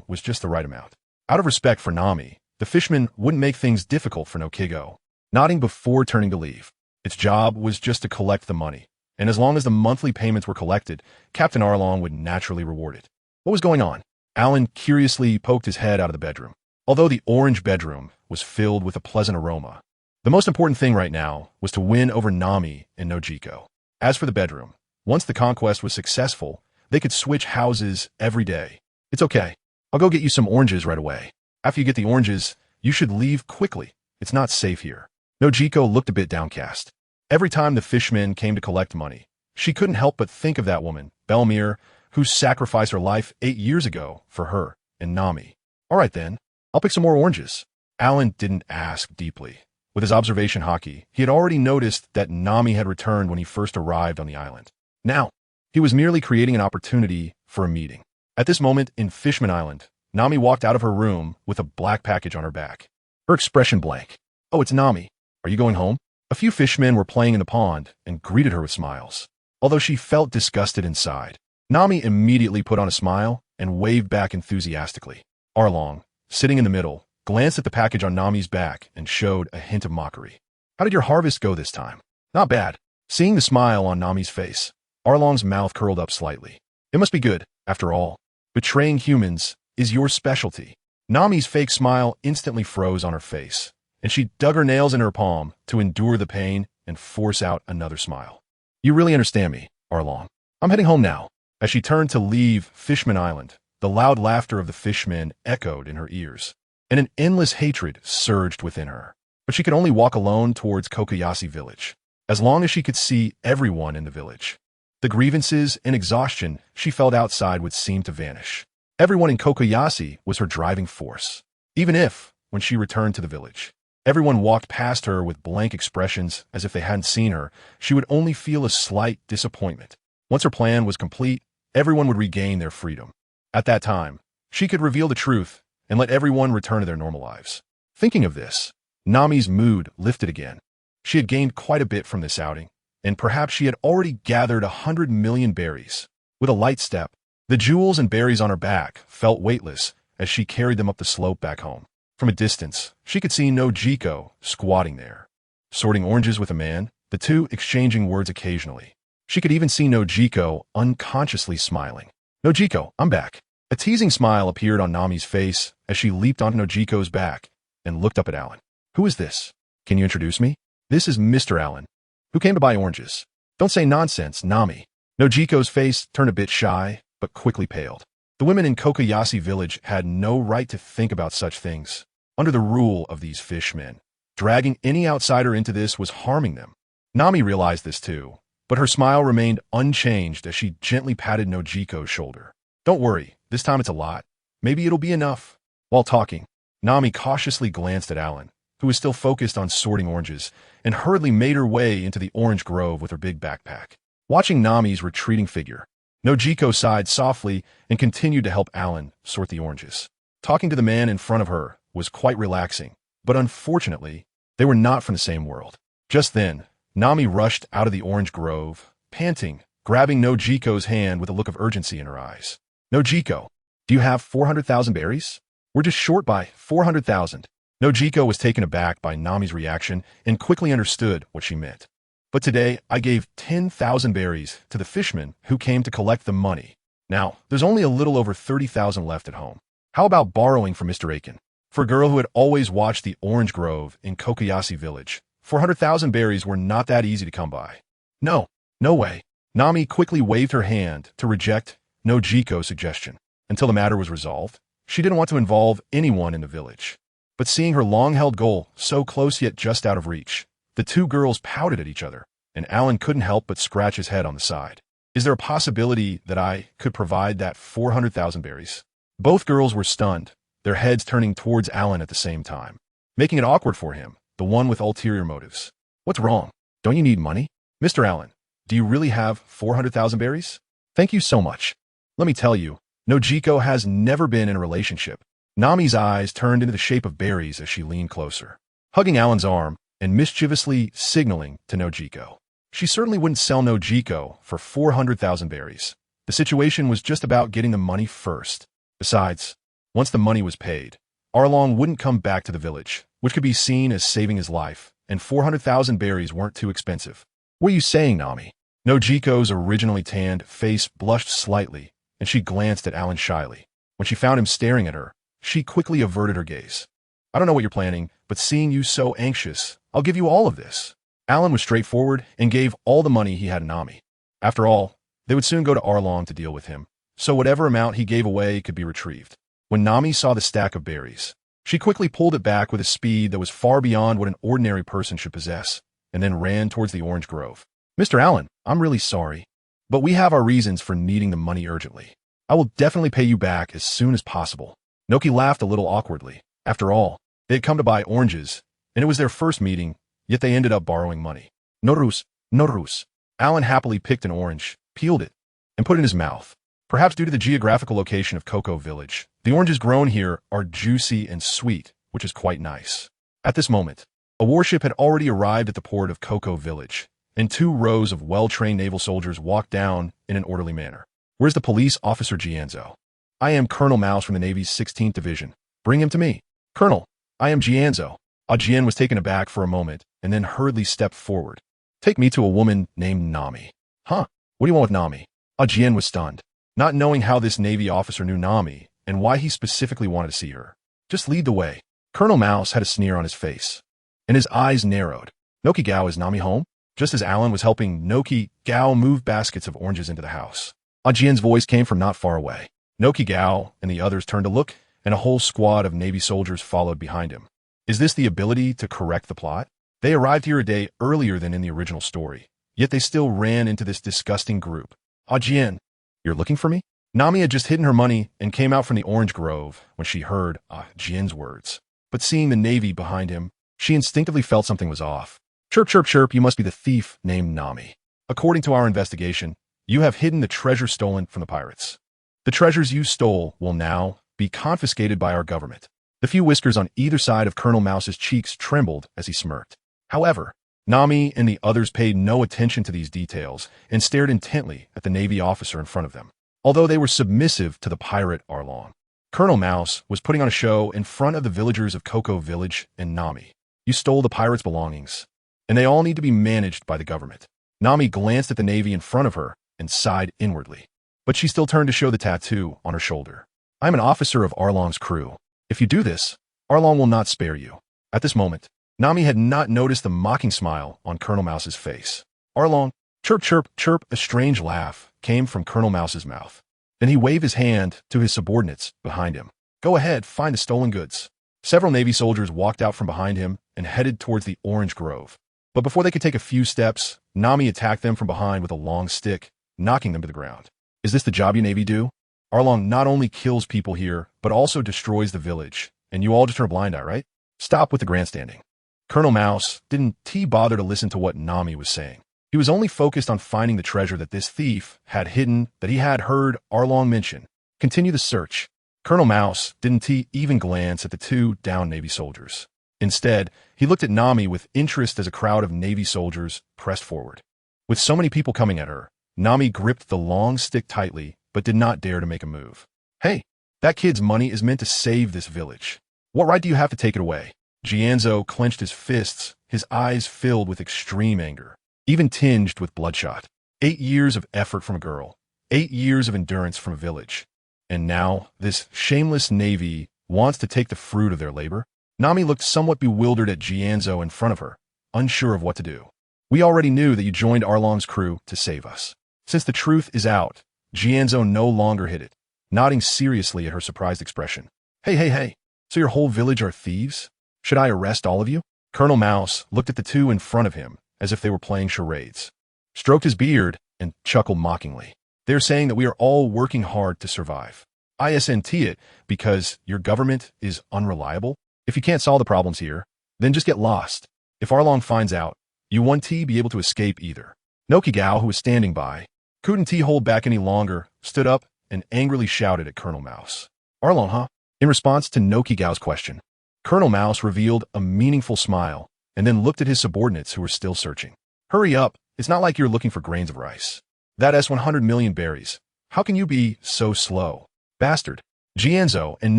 was just the right amount. Out of respect for Nami, the fishman wouldn't make things difficult for Nokigo, nodding before turning to leave. Its job was just to collect the money, and as long as the monthly payments were collected, Captain Arlong would naturally reward it. What was going on? Alan curiously poked his head out of the bedroom. Although the orange bedroom was filled with a pleasant aroma, the most important thing right now was to win over Nami and Nojiko. As for the bedroom, once the conquest was successful, they could switch houses every day. It's okay. I'll go get you some oranges right away. After you get the oranges, you should leave quickly. It's not safe here. Nojiko looked a bit downcast. Every time the fishman came to collect money, she couldn't help but think of that woman, Belmir, who sacrificed her life 8 years ago for her and Nami. All right then, I'll pick some more oranges. Alan didn't ask deeply. With his observation hockey, he had already noticed that Nami had returned when he first arrived on the island. Now, he was merely creating an opportunity for a meeting. At this moment in Fishman Island, Nami walked out of her room with a black package on her back. Her expression blank. Oh, it's Nami. Are you going home? A few fishmen were playing in the pond and greeted her with smiles. Although she felt disgusted inside, Nami immediately put on a smile and waved back enthusiastically. Arlong, sitting in the middle, glanced at the package on Nami's back and showed a hint of mockery. How did your harvest go this time? Not bad. Seeing the smile on Nami's face, Arlong's mouth curled up slightly. It must be good, after all. Betraying humans is your specialty. Nami's fake smile instantly froze on her face, and she dug her nails in her palm to endure the pain and force out another smile. You really understand me, Arlong. I'm heading home now. As she turned to leave Fishman Island, the loud laughter of the fishmen echoed in her ears, and an endless hatred surged within her. But she could only walk alone towards Kokoyashi village, as long as she could see everyone in the village. The grievances and exhaustion she felt outside would seem to vanish. Everyone in Kokoyasi was her driving force. Even if, when she returned to the village, everyone walked past her with blank expressions as if they hadn't seen her, she would only feel a slight disappointment. Once her plan was complete, everyone would regain their freedom. At that time, she could reveal the truth and let everyone return to their normal lives. Thinking of this, Nami's mood lifted again. She had gained quite a bit from this outing, and perhaps she had already gathered 100 million berries. With a light step, the jewels and berries on her back felt weightless as she carried them up the slope back home. From a distance, she could see Nojiko squatting there, sorting oranges with a man, the two exchanging words occasionally. She could even see Nojiko unconsciously smiling. "Nojiko, I'm back." A teasing smile appeared on Nami's face as she leaped onto Nojiko's back and looked up at Alan. "Who is this? Can you introduce me?" "This is Mr. Allen, who came to buy oranges." "Don't say nonsense, Nami." Nojiko's face turned a bit shy, but quickly paled. The women in Kokoyasi village had no right to think about such things. Under the rule of these fishmen, dragging any outsider into this was harming them. Nami realized this too, but her smile remained unchanged as she gently patted Nojiko's shoulder. "Don't worry, this time it's a lot. Maybe it'll be enough." While talking, Nami cautiously glanced at Alan, who was still focused on sorting oranges, and hurriedly made her way into the orange grove with her big backpack. Watching Nami's retreating figure, Nojiko sighed softly and continued to help Alan sort the oranges. Talking to the man in front of her was quite relaxing, but unfortunately, they were not from the same world. Just then, Nami rushed out of the orange grove, panting, grabbing Nojiko's hand with a look of urgency in her eyes. "Nojiko, do you have 400,000 berries? We're just short by 400,000. Nojiko was taken aback by Nami's reaction and quickly understood what she meant. "But today, I gave 10,000 berries to the fisherman who came to collect the money. Now, there's only a little over 30,000 left at home. How about borrowing from Mr. Aiken?" For a girl who had always watched the orange grove in Kokoyasi village, 400,000 berries were not that easy to come by. "No, no way." Nami quickly waved her hand to reject Nojiko's suggestion. Until the matter was resolved, she didn't want to involve anyone in the village. But seeing her long-held goal so close yet just out of reach, the two girls pouted at each other, and Alan couldn't help but scratch his head on the side. "Is there a possibility that I could provide that 400,000 berries?" Both girls were stunned, their heads turning towards Alan at the same time, making it awkward for him, the one with ulterior motives. "What's wrong? Don't you need money? Mr. Allen, do you really have 400,000 berries? Thank you so much. Let me tell you, Nojiko has never been in a relationship." Nami's eyes turned into the shape of berries as she leaned closer, hugging Alan's arm and mischievously signaling to Nojiko. She certainly wouldn't sell Nojiko for 400,000 berries. The situation was just about getting the money first. Besides, once the money was paid, Arlong wouldn't come back to the village, which could be seen as saving his life, and 400,000 berries weren't too expensive. "What are you saying, Nami?" Nojiko's originally tanned face blushed slightly, and she glanced at Alan shyly. When she found him staring at her, she quickly averted her gaze. "I don't know what you're planning, but seeing you so anxious, I'll give you all of this." Alan was straightforward and gave all the money he had to Nami. After all, they would soon go to Arlong to deal with him, so whatever amount he gave away could be retrieved. When Nami saw the stack of berries, she quickly pulled it back with a speed that was far beyond what an ordinary person should possess, and then ran towards the orange grove. "Mr. Allen, I'm really sorry, but we have our reasons for needing the money urgently. I will definitely pay you back as soon as possible." Noki laughed a little awkwardly. After all, they had come to buy oranges, and it was their first meeting, yet they ended up borrowing money. "Norus, Norus." Alan happily picked an orange, peeled it, and put it in his mouth. Perhaps due to the geographical location of Koko Village, the oranges grown here are juicy and sweet, which is quite nice. At this moment, a warship had already arrived at the port of Koko Village, and 2 rows of well-trained naval soldiers walked down in an orderly manner. "Where's the police officer Gianzo?" "I am Colonel Mouse from the Navy's 16th Division. Bring him to me." "Colonel, I am Gianzo." Jian was taken aback for a moment and then hurriedly stepped forward. "Take me to a woman named Nami." "Huh? What do you want with Nami?" Jian was stunned, not knowing how this Navy officer knew Nami and why he specifically wanted to see her. "Just lead the way." Colonel Mouse had a sneer on his face, and his eyes narrowed. "Noki Gao, is Nami home?" Just as Alan was helping Noki Gao move baskets of oranges into the house, Jian's voice came from not far away. Noki Gao and the others turned to look, and a whole squad of Navy soldiers followed behind him. Is this the ability to correct the plot? They arrived here a day earlier than in the original story, yet they still ran into this disgusting group. Ah, Jian, you're looking for me? Nami had just hidden her money and came out from the orange grove when she heard Jian's words. But seeing the Navy behind him, she instinctively felt something was off. Chirp, chirp, chirp, you must be the thief named Nami. According to our investigation, you have hidden the treasure stolen from the pirates. The treasures you stole will now be confiscated by our government. The few whiskers on either side of Colonel Mouse's cheeks trembled as he smirked. However, Nami and the others paid no attention to these details and stared intently at the Navy officer in front of them. Although they were submissive to the pirate Arlong, Colonel Mouse was putting on a show in front of the villagers of Cocoa Village and Nami. You stole the pirates' belongings, and they all need to be managed by the government. Nami glanced at the Navy in front of her and sighed inwardly. But she still turned to show the tattoo on her shoulder. I'm an officer of Arlong's crew. If you do this, Arlong will not spare you. At this moment, Nami had not noticed the mocking smile on Colonel Mouse's face. Arlong, chirp, chirp, chirp, a strange laugh came from Colonel Mouse's mouth. Then he waved his hand to his subordinates behind him. Go ahead, find the stolen goods. Several Navy soldiers walked out from behind him and headed towards the orange grove. But before they could take a few steps, Nami attacked them from behind with a long stick, knocking them to the ground. Is this the job you Navy do? Arlong not only kills people here, but also destroys the village, and you all just turn a blind eye, right? Stop with the grandstanding. Colonel Mouse didn't bother to listen to what Nami was saying. He was only focused on finding the treasure that this thief had hidden that he had heard Arlong mention. Continue the search. Colonel Mouse didn't even glance at the two downed Navy soldiers. Instead, he looked at Nami with interest as a crowd of Navy soldiers pressed forward. With so many people coming at her, Nami gripped the long stick tightly, but did not dare to make a move. Hey, that kid's money is meant to save this village. What right do you have to take it away? Jianzo clenched his fists, his eyes filled with extreme anger, even tinged with bloodshot. 8 years of effort from a girl, 8 years of endurance from a village. And now, this shameless Navy wants to take the fruit of their labor? Nami looked somewhat bewildered at Jianzo in front of her, unsure of what to do. We already knew that you joined Arlong's crew to save us. Since the truth is out, Jianzo no longer hid it, nodding seriously at her surprised expression. Hey, so your whole village are thieves? Should I arrest all of you? Colonel Mouse looked at the two in front of him as if they were playing charades, stroked his beard, and chuckled mockingly. They're saying that we are all working hard to survive. Isn't it because your government is unreliable? If you can't solve the problems here, then just get lost. If Arlong finds out, you won't be able to escape either. Nokigao, who was standing by, couldn't hold back any longer, stood up, and angrily shouted at Colonel Mouse. Arlong, huh? In response to Nokigao's question, Colonel Mouse revealed a meaningful smile and then looked at his subordinates who were still searching. Hurry up, it's not like you're looking for grains of rice. That 100 million berries. How can you be so slow? Bastard. Jianzo and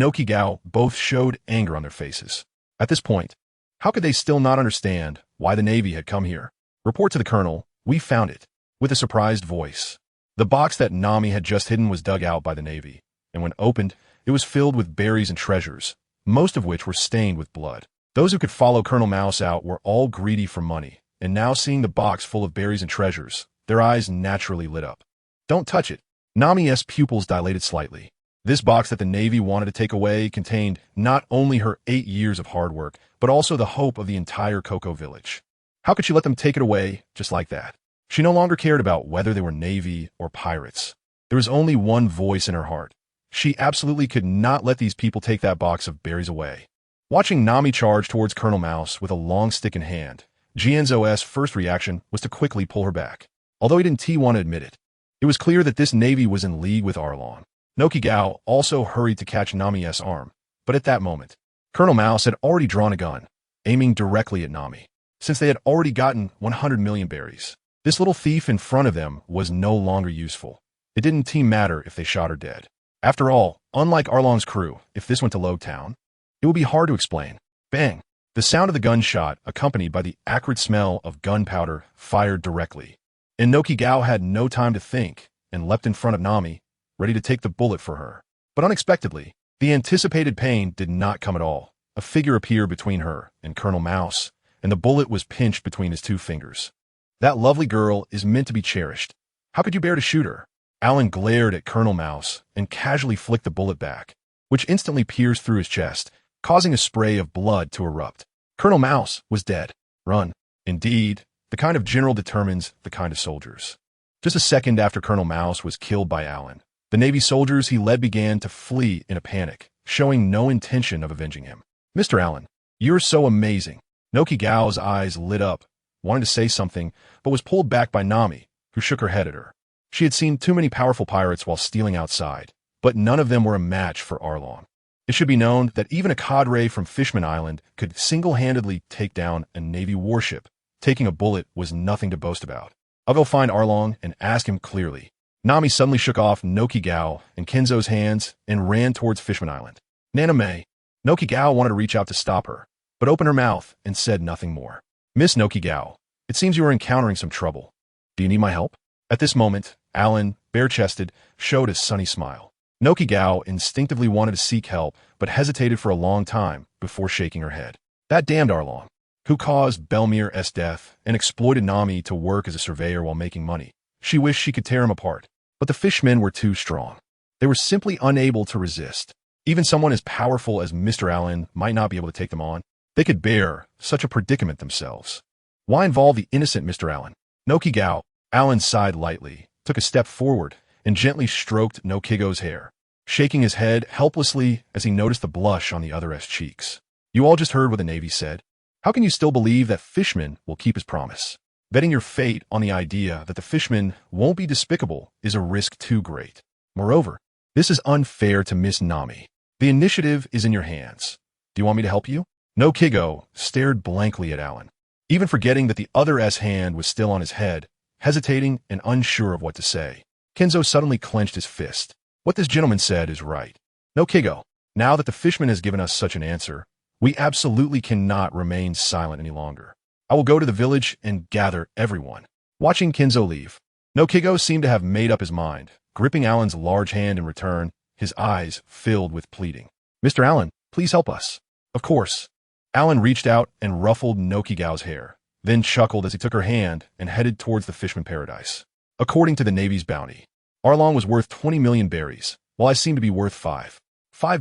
Nokigao both showed anger on their faces. At this point, how could they still not understand why the Navy had come here? Report to the Colonel, we found it. With a surprised voice. The box that Nami had just hidden was dug out by the Navy, and when opened, it was filled with berries and treasures, most of which were stained with blood. Those who could follow Colonel Mouse out were all greedy for money, and now seeing the box full of berries and treasures, their eyes naturally lit up. Don't touch it. Nami's pupils dilated slightly. This box that the Navy wanted to take away contained not only her 8 years of hard work, but also the hope of the entire Cocoa Village. How could she let them take it away just like that? She no longer cared about whether they were Navy or pirates. There was only one voice in her heart. She absolutely could not let these people take that box of berries away. Watching Nami charge towards Colonel Mouse with a long stick in hand, Jianzo's first reaction was to quickly pull her back. Although he didn't want to admit it, it was clear that this Navy was in league with Arlong. Nokigao also hurried to catch Nami's arm, but at that moment, Colonel Mouse had already drawn a gun, aiming directly at Nami. Since they had already gotten 100 million berries, this little thief in front of them was no longer useful. It didn't matter if they shot her dead. After all, unlike Arlong's crew, if this went to Low Town, it would be hard to explain. Bang! The sound of the gunshot, accompanied by the acrid smell of gunpowder, fired directly. And Nokigao had no time to think and leapt in front of Nami, ready to take the bullet for her. But unexpectedly, the anticipated pain did not come at all. A figure appeared between her and Colonel Mouse, and the bullet was pinched between his 2 fingers. That lovely girl is meant to be cherished. How could you bear to shoot her? Alan glared at Colonel Mouse and casually flicked the bullet back, which instantly pierced through his chest, causing a spray of blood to erupt. Colonel Mouse was dead. Run. Indeed, The kind of general determines the kind of soldiers. Just a second after Colonel Mouse was killed by Alan, the Navy soldiers he led began to flee in a panic, showing no intention of avenging him. Mr. Allen, you're so amazing. Noki Gao's eyes lit up, wanting to say something, but was pulled back by Nami, who shook her head at her. She had seen too many powerful pirates while stealing outside, but none of them were a match for Arlong. It should be known that even a cadre from Fishman Island could single-handedly take down a Navy warship. Taking a bullet was nothing to boast about. I'll go find Arlong and ask him clearly. Nami suddenly shook off Noki Gao and Kenzo's hands and ran towards Fishman Island. Nana May. Noki Gao wanted to reach out to stop her, but opened her mouth and said nothing more. Miss Noki Gao, it seems you are encountering some trouble. Do you need my help? At this moment, Alan, bare-chested, showed a sunny smile. Noki Gao instinctively wanted to seek help, but hesitated for a long time before shaking her head. That damned Arlong, who caused Belmir's death and exploited Nami to work as a surveyor while making money. She wished she could tear him apart, but the fishmen were too strong. They were simply unable to resist. Even someone as powerful as Mr. Allen might not be able to take them on. They could bear such a predicament themselves. Why involve the innocent Mr. Allen? Noki Gao, Allen sighed lightly, took a step forward, and gently stroked Nokigo's hair, shaking his head helplessly as he noticed the blush on the other's cheeks. You all just heard what the Navy said. How can you still believe that Fishman will keep his promise? Betting your fate on the idea that the Fishman won't be despicable is a risk too great. Moreover, this is unfair to Miss Nami. The initiative is in your hands. Do you want me to help you? Nokigo stared blankly at Alan, even forgetting that the other's hand was still on his head, hesitating and unsure of what to say. Kenzo suddenly clenched his fist. What this gentleman said is right. Nokigo, now that the Fishman has given us such an answer, we absolutely cannot remain silent any longer. I will go to the village and gather everyone. Watching Kenzo leave, Nokigo seemed to have made up his mind, gripping Alan's large hand in return, his eyes filled with pleading. Mr. Allen, please help us. Of course. Alan reached out and ruffled Nokigao's hair, then chuckled as he took her hand and headed towards the Fishman Paradise. According to the Navy's bounty, Arlong was worth 20 million berries, while I seem to be worth 5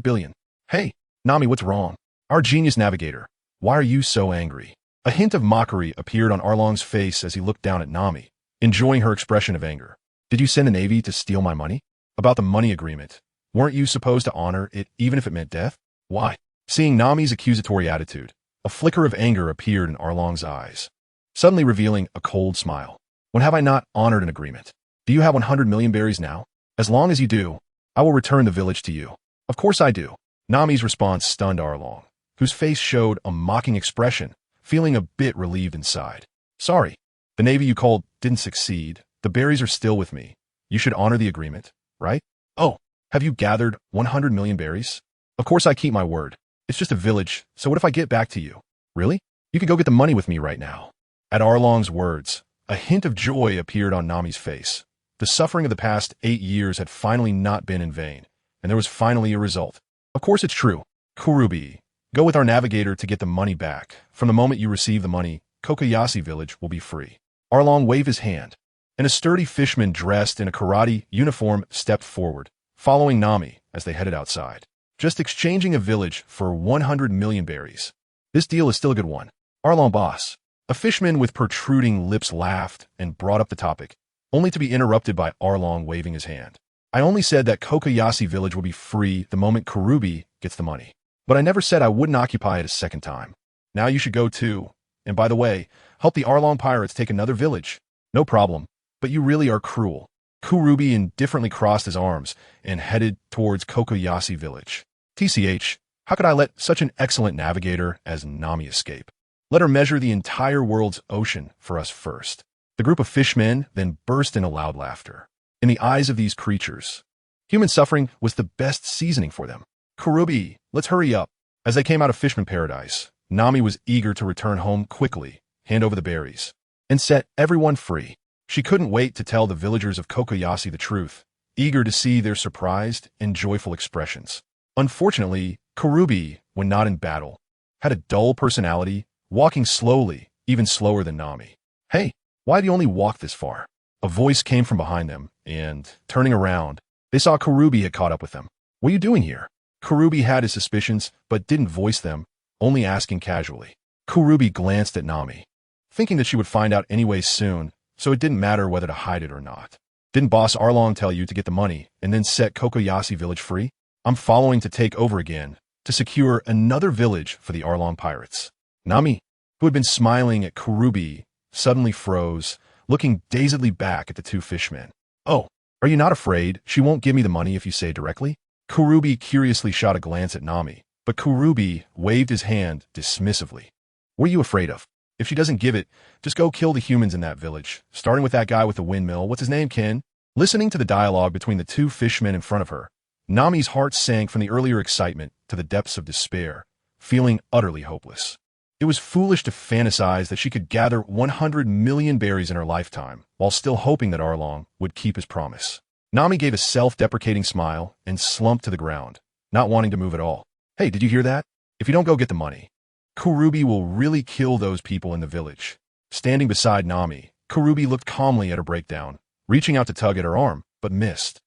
billion. Hey, Nami, what's wrong? Our genius navigator, why are you so angry? A hint of mockery appeared on Arlong's face as he looked down at Nami, enjoying her expression of anger. Did you send the Navy to steal my money? About the money agreement, weren't you supposed to honor it even if it meant death? Why? Seeing Nami's accusatory attitude, a flicker of anger appeared in Arlong's eyes, suddenly revealing a cold smile. When have I not honored an agreement? Do you have 100 million berries now? As long as you do, I will return the village to you. Of course I do. Nami's response stunned Arlong, whose face showed a mocking expression, feeling a bit relieved inside. Sorry, the Navy you called didn't succeed. The berries are still with me. You should honor the agreement, right? Oh, have you gathered 100 million berries? Of course I keep my word. It's just a village, so what if I get back to you? Really? You can go get the money with me right now. At Arlong's words, a hint of joy appeared on Nami's face. The suffering of the past 8 years had finally not been in vain, and there was finally a result. Of course it's true. Kurubi, go with our navigator to get the money back. From the moment you receive the money, Kokoyashi village will be free. Arlong waved his hand, and a sturdy fishman dressed in a karate uniform stepped forward, following Nami as they headed outside. Just exchanging a village for 100 million berries. This deal is still a good one. Arlong boss. A fishman with protruding lips laughed and brought up the topic, only to be interrupted by Arlong waving his hand. I only said that Kokoyashi village will be free the moment Kurubi gets the money. But I never said I wouldn't occupy it a second time. Now you should go too. And by the way, help the Arlong pirates take another village. No problem. But you really are cruel. Kurubi indifferently crossed his arms and headed towards Kokoyashi village. TCH, how could I let such an excellent navigator as Nami escape? Let her measure the entire world's ocean for us first. The group of fishmen then burst into loud laughter. In the eyes of these creatures, human suffering was the best seasoning for them. Kurubi, let's hurry up. As they came out of Fishman Paradise, Nami was eager to return home quickly, hand over the berries, and set everyone free. She couldn't wait to tell the villagers of Kokoyashi the truth, eager to see their surprised and joyful expressions. Unfortunately, Kurubi, when not in battle, had a dull personality, walking slowly, even slower than Nami. Hey, why do you only walk this far? A voice came from behind them, and, turning around, they saw Kurubi had caught up with them. What are you doing here? Kurubi had his suspicions, but didn't voice them, only asking casually. Kurubi glanced at Nami. thinking that she would find out anyway soon, so it didn't matter whether to hide it or not. Didn't Boss Arlong tell you to get the money and then set Kokoyasi village free? I'm following to take over again, to secure another village for the Arlong pirates. Nami, who had been smiling at Kurubi, suddenly froze, looking dazedly back at the two fishmen. Oh, are you not afraid she won't give me the money if you say directly? Kurubi curiously shot a glance at Nami, but Kurubi waved his hand dismissively. What are you afraid of? If she doesn't give it, just go kill the humans in that village, starting with that guy with the windmill. What's his name, Ken? Listening to the dialogue between the two fishmen in front of her, Nami's heart sank from the earlier excitement to the depths of despair, feeling utterly hopeless. It was foolish to fantasize that she could gather 100 million berries in her lifetime, while still hoping that Arlong would keep his promise. Nami gave a self-deprecating smile and slumped to the ground, not wanting to move at all. Hey, did you hear that? If you don't go get the money, Kurubi will really kill those people in the village. Standing beside Nami, Kurubi looked calmly at her breakdown, reaching out to tug at her arm, but missed.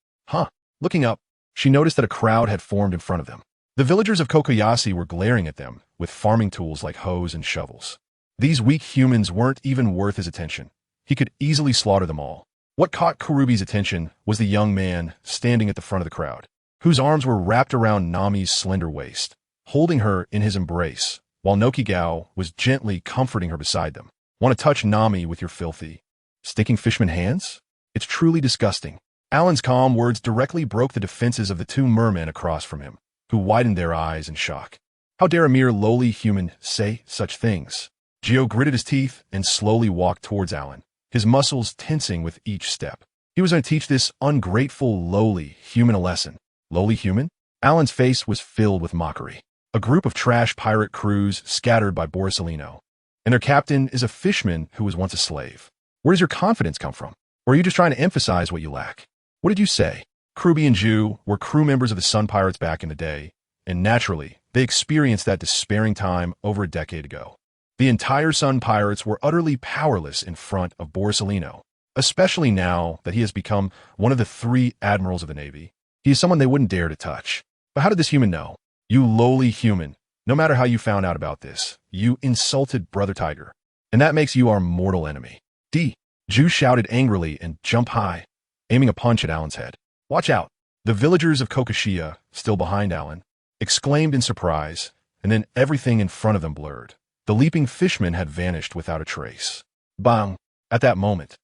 Looking up, she noticed that a crowd had formed in front of them. The villagers of Kokoyasi were glaring at them with farming tools like hoes and shovels. These weak humans weren't even worth his attention. He could easily slaughter them all. What caught Kurubi's attention was the young man standing at the front of the crowd, whose arms were wrapped around Nami's slender waist, holding her in his embrace, while Nokigao was gently comforting her beside them. Want to touch Nami with your filthy, stinking fishman hands? It's truly disgusting. Alan's calm words directly broke the defenses of the two mermen across from him, who widened their eyes in shock. How dare a mere lowly human say such things? Gio gritted his teeth and slowly walked towards Alan, his muscles tensing with each step. He was going to teach this ungrateful, lowly human a lesson. Lowly human? Alan's face was filled with mockery. A group of trash pirate crews scattered by Borsalino, and their captain is a fishman who was once a slave. Where does your confidence come from? Or are you just trying to emphasize what you lack? What did you say? Kruby and Ju were crew members of the Sun Pirates back in the day, and naturally, they experienced that despairing time over a decade ago. The entire Sun Pirates were utterly powerless in front of Borsalino, especially now that he has become one of the 3 admirals of the Navy. He is someone they wouldn't dare to touch. But how did this human know? You lowly human, no matter how you found out about this, you insulted Brother Tiger, and that makes you our mortal enemy. Ju shouted angrily and jumped high, aiming a punch at Alan's head. Watch out! The villagers of Kokoshia, still behind Alan, exclaimed in surprise, and then everything in front of them blurred. The leaping fishman had vanished without a trace. Bang! At that moment,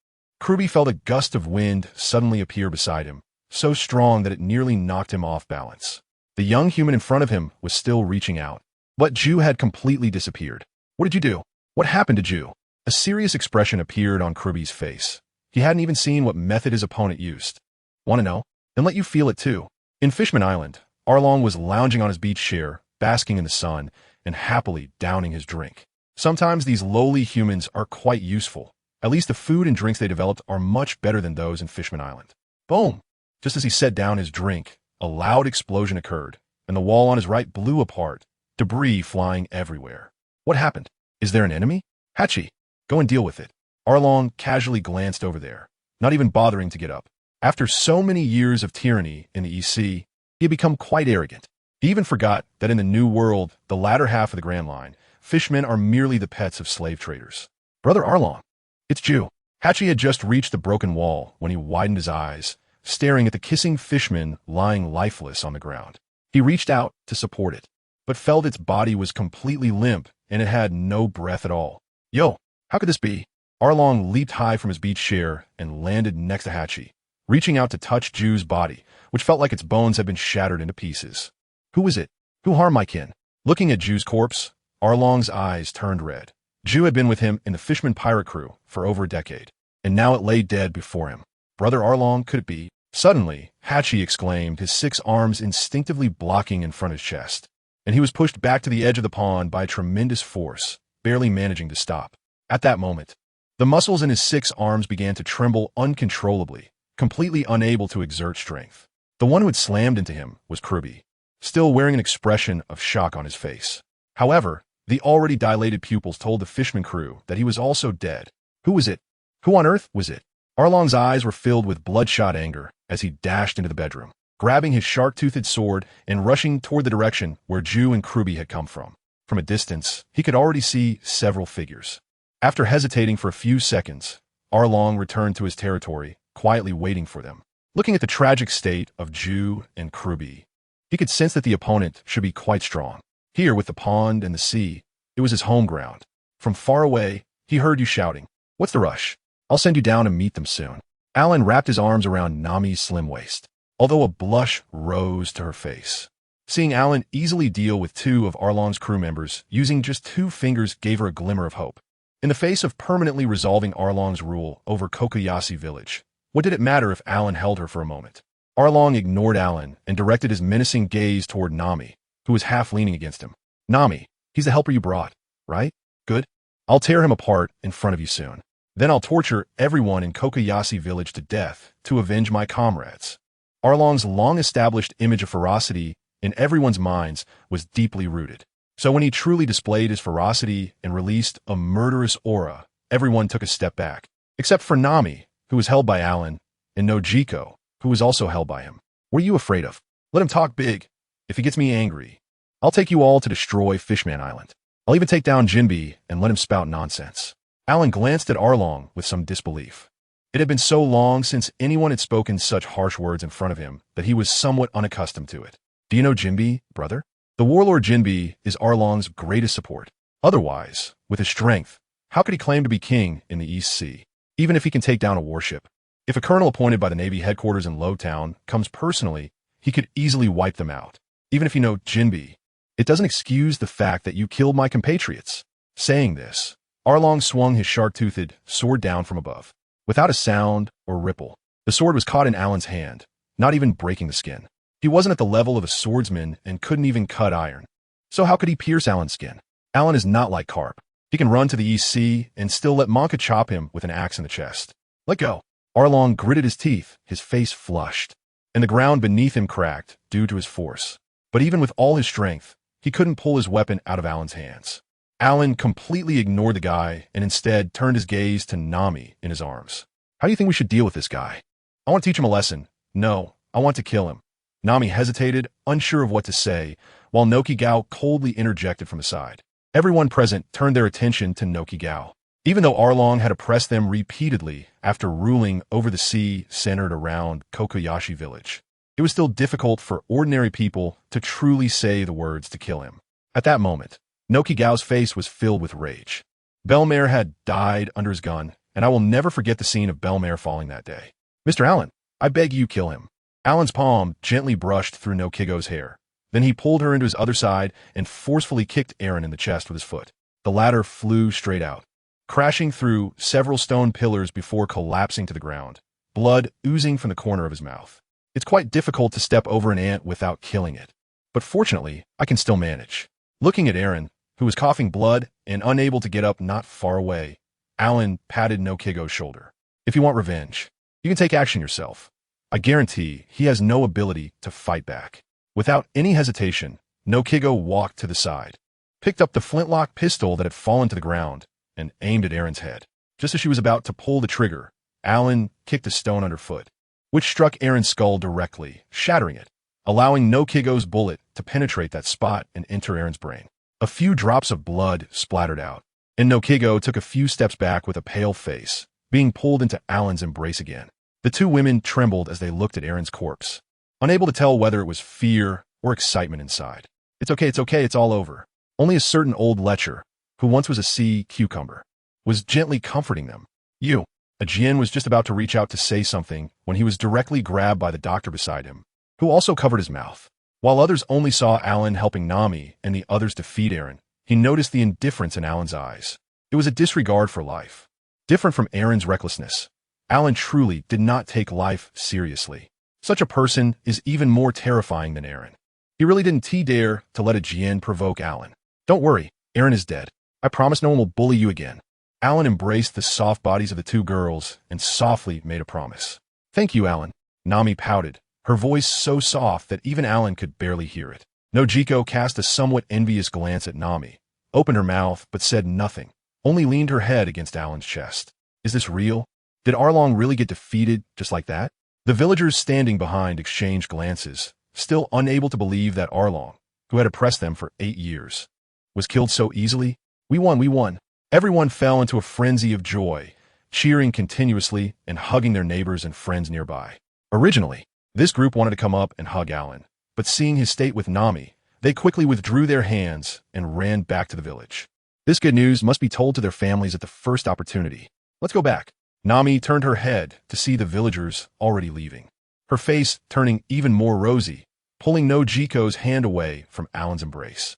Kruby felt a gust of wind suddenly appear beside him, so strong that it nearly knocked him off balance. The young human in front of him was still reaching out, but Ju had completely disappeared. What did you do? What happened to Ju? A serious expression appeared on Kruby's face. He hadn't even seen what method his opponent used. Want to know? Then let you feel it too. In Fishman Island, Arlong was lounging on his beach chair, basking in the sun, and happily downing his drink. Sometimes these lowly humans are quite useful. At least the food and drinks they developed are much better than those in Fishman Island. Boom! Just as he set down his drink, a loud explosion occurred, and the wall on his right blew apart, debris flying everywhere. What happened? Is there an enemy? Hachi, go and deal with it. Arlong casually glanced over there, not even bothering to get up. After so many years of tyranny in the EC, he had become quite arrogant. He even forgot that in the New World, the latter half of the Grand Line, fishmen are merely the pets of slave traders. Brother Arlong, it's Ju. Hachi had just reached the broken wall when he widened his eyes, staring at the kissing fishman lying lifeless on the ground. He reached out to support it, but felt its body was completely limp and it had no breath at all. Yo, how could this be? Arlong leaped high from his beach chair and landed next to Hachi, reaching out to touch Ju's body, which felt like its bones had been shattered into pieces. Who is it? Who harmed my kin? Looking at Ju's corpse, Arlong's eyes turned red. Ju had been with him in the Fishman pirate crew for over a decade, and now it lay dead before him. Brother Arlong, could it be? Suddenly, Hachi exclaimed, his 6 arms instinctively blocking in front of his chest, and he was pushed back to the edge of the pond by a tremendous force, barely managing to stop. At that moment, the muscles in his 6 arms began to tremble uncontrollably, completely unable to exert strength. The one who had slammed into him was Kruby, still wearing an expression of shock on his face. However, the already dilated pupils told the fishman crew that he was also dead. Who was it? Who on earth was it? Arlong's eyes were filled with bloodshot anger as he dashed into the bedroom, grabbing his shark-toothed sword and rushing toward the direction where Ju and Kruby had come from. From a distance, he could already see several figures. After hesitating for a few seconds, Arlong returned to his territory, quietly waiting for them. Looking at the tragic state of Ju and Kruby, he could sense that the opponent should be quite strong. Here, with the pond and the sea, it was his home ground. From far away, he heard you shouting, "What's the rush? I'll send you down and meet them soon." Alan wrapped his arms around Nami's slim waist, although a blush rose to her face. Seeing Alan easily deal with two of Arlong's crew members using just 2 fingers gave her a glimmer of hope. In the face of permanently resolving Arlong's rule over Kokoyashi village, what did it matter if Alan held her for a moment? Arlong ignored Alan and directed his menacing gaze toward Nami, who was half leaning against him. "Nami, he's the helper you brought, right? Good. I'll tear him apart in front of you soon. Then I'll torture everyone in Kokoyashi village to death to avenge my comrades." Arlong's long-established image of ferocity in everyone's minds was deeply rooted. So when he truly displayed his ferocity and released a murderous aura, everyone took a step back, except for Nami, who was held by Alan, and Nojiko, who was also held by him. "What are you afraid of? Let him talk big. If he gets me angry, I'll take you all to destroy Fishman Island. I'll even take down Jinbe and let him spout nonsense." Alan glanced at Arlong with some disbelief. It had been so long since anyone had spoken such harsh words in front of him that he was somewhat unaccustomed to it. "Do you know Jinbe, brother? The warlord Jinbe is Arlong's greatest support. Otherwise, with his strength, how could he claim to be king in the East Sea, even if he can take down a warship? If a colonel appointed by the Navy headquarters in Lowtown comes personally, he could easily wipe them out. Even if you know Jinbe, it doesn't excuse the fact that you killed my compatriots." Saying this, Arlong swung his sharp-toothed sword down from above. Without a sound or ripple, the sword was caught in Alan's hand, not even breaking the skin. He wasn't at the level of a swordsman and couldn't even cut iron. So how could he pierce Alan's skin? Alan is not like Karp. He can run to the East Sea and still let Monka chop him with an axe in the chest. "Let go." Arlong gritted his teeth, his face flushed, and the ground beneath him cracked due to his force. But even with all his strength, he couldn't pull his weapon out of Alan's hands. Alan completely ignored the guy and instead turned his gaze to Nami in his arms. "How do you think we should deal with this guy?" "I want to teach him a lesson." "No, I want to kill him." Nami hesitated, unsure of what to say, while Nokigao coldly interjected from the side. Everyone present turned their attention to Nokigao. Even though Arlong had oppressed them repeatedly after ruling over the sea centered around Kokoyashi village, it was still difficult for ordinary people to truly say the words to kill him. At that moment, Nokigao's face was filled with rage. Belmare had died under his gun, and I will never forget the scene of Belmare falling that day. "Mr. Allen, I beg you kill him." Alan's palm gently brushed through Nokigo's hair. Then he pulled her into his other side and forcefully kicked Aaron in the chest with his foot. The latter flew straight out, crashing through several stone pillars before collapsing to the ground, blood oozing from the corner of his mouth. It's quite difficult to step over an ant without killing it, but fortunately, I can still manage. Looking at Aaron, who was coughing blood and unable to get up not far away, Alan patted Nokigo's shoulder. "If you want revenge, you can take action yourself. I guarantee he has no ability to fight back." Without any hesitation, Nokigo walked to the side, picked up the flintlock pistol that had fallen to the ground, and aimed at Aaron's head. Just as she was about to pull the trigger, Alan kicked a stone underfoot, which struck Aaron's skull directly, shattering it, allowing Nokigo's bullet to penetrate that spot and enter Aaron's brain. A few drops of blood splattered out, and Nokigo took a few steps back with a pale face, being pulled into Alan's embrace again. The two women trembled as they looked at Aaron's corpse, unable to tell whether it was fear or excitement inside. It's okay, it's all over." Only a certain old lecher, who once was a sea cucumber, was gently comforting them. "You." Ajin was just about to reach out to say something when he was directly grabbed by the doctor beside him, who also covered his mouth. While others only saw Alan helping Nami and the others defeat Aaron, he noticed the indifference in Alan's eyes. It was a disregard for life. Different from Aaron's recklessness, Alan truly did not take life seriously. Such a person is even more terrifying than Aaron. He really didn't dare to let a Jien provoke Alan. "Don't worry, Aaron is dead. I promise no one will bully you again." Alan embraced the soft bodies of the two girls and softly made a promise. "Thank you, Alan." Nami pouted, her voice so soft that even Alan could barely hear it. Nojiko cast a somewhat envious glance at Nami, opened her mouth but said nothing, only leaned her head against Alan's chest. Is this real? Did Arlong really get defeated just like that? The villagers standing behind exchanged glances, still unable to believe that Arlong, who had oppressed them for 8 years, was killed so easily. We won. Everyone fell into a frenzy of joy, cheering continuously and hugging their neighbors and friends nearby. Originally, this group wanted to come up and hug Alan, but seeing his state with Nami, they quickly withdrew their hands and ran back to the village. This good news must be told to their families at the first opportunity. Let's go back. Nami turned her head to see the villagers already leaving, her face turning even more rosy, pulling Nojiko's hand away from Alan's embrace.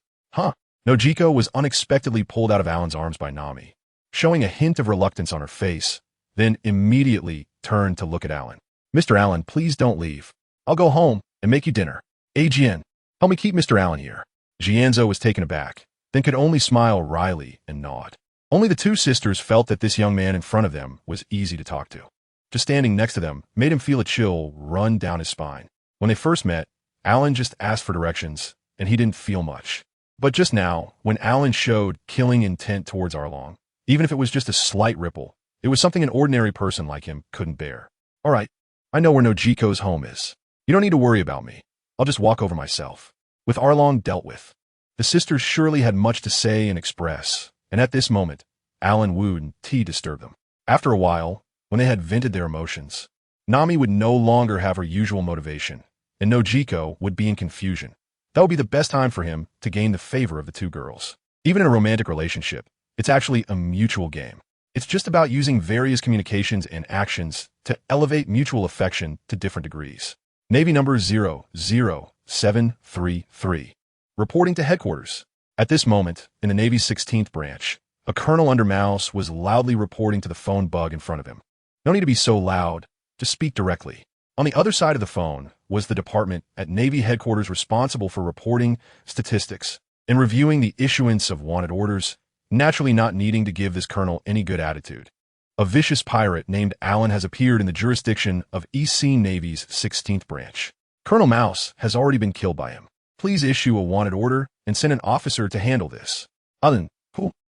Nojiko was unexpectedly pulled out of Alan's arms by Nami, showing a hint of reluctance on her face, then immediately turned to look at Alan. Mr. Alan, please don't leave. I'll go home and make you dinner. Jian, help me keep Mr. Alan here. Jianzo was taken aback, then could only smile wryly and nod. Only the two sisters felt that this young man in front of them was easy to talk to. Just standing next to them made him feel a chill run down his spine. When they first met, Alan just asked for directions, and he didn't feel much. But just now, when Alan showed killing intent towards Arlong, even if it was just a slight ripple, it was something an ordinary person like him couldn't bear. All right, I know where Nojiko's home is. You don't need to worry about me. I'll just walk over myself. With Arlong dealt with, the sisters surely had much to say and express, and at this moment, Alan wooed and T disturbed them. After a while, when they had vented their emotions, Nami would no longer have her usual motivation, and Nojiko would be in confusion. That would be the best time for him to gain the favor of the two girls. Even in a romantic relationship, it's actually a mutual game. It's just about using various communications and actions to elevate mutual affection to different degrees. Navy number 00733. Reporting to headquarters. At this moment, in the Navy's 16th branch, a colonel under Mouse was loudly reporting to the phone bug in front of him. No need to be so loud, just speak directly. On the other side of the phone was the department at Navy headquarters responsible for reporting statistics and reviewing the issuance of wanted orders, naturally not needing to give this colonel any good attitude. A vicious pirate named Alan has appeared in the jurisdiction of EC Navy's 16th branch. Colonel Mouse has already been killed by him. Please issue a wanted order and send an officer to handle this. Alan,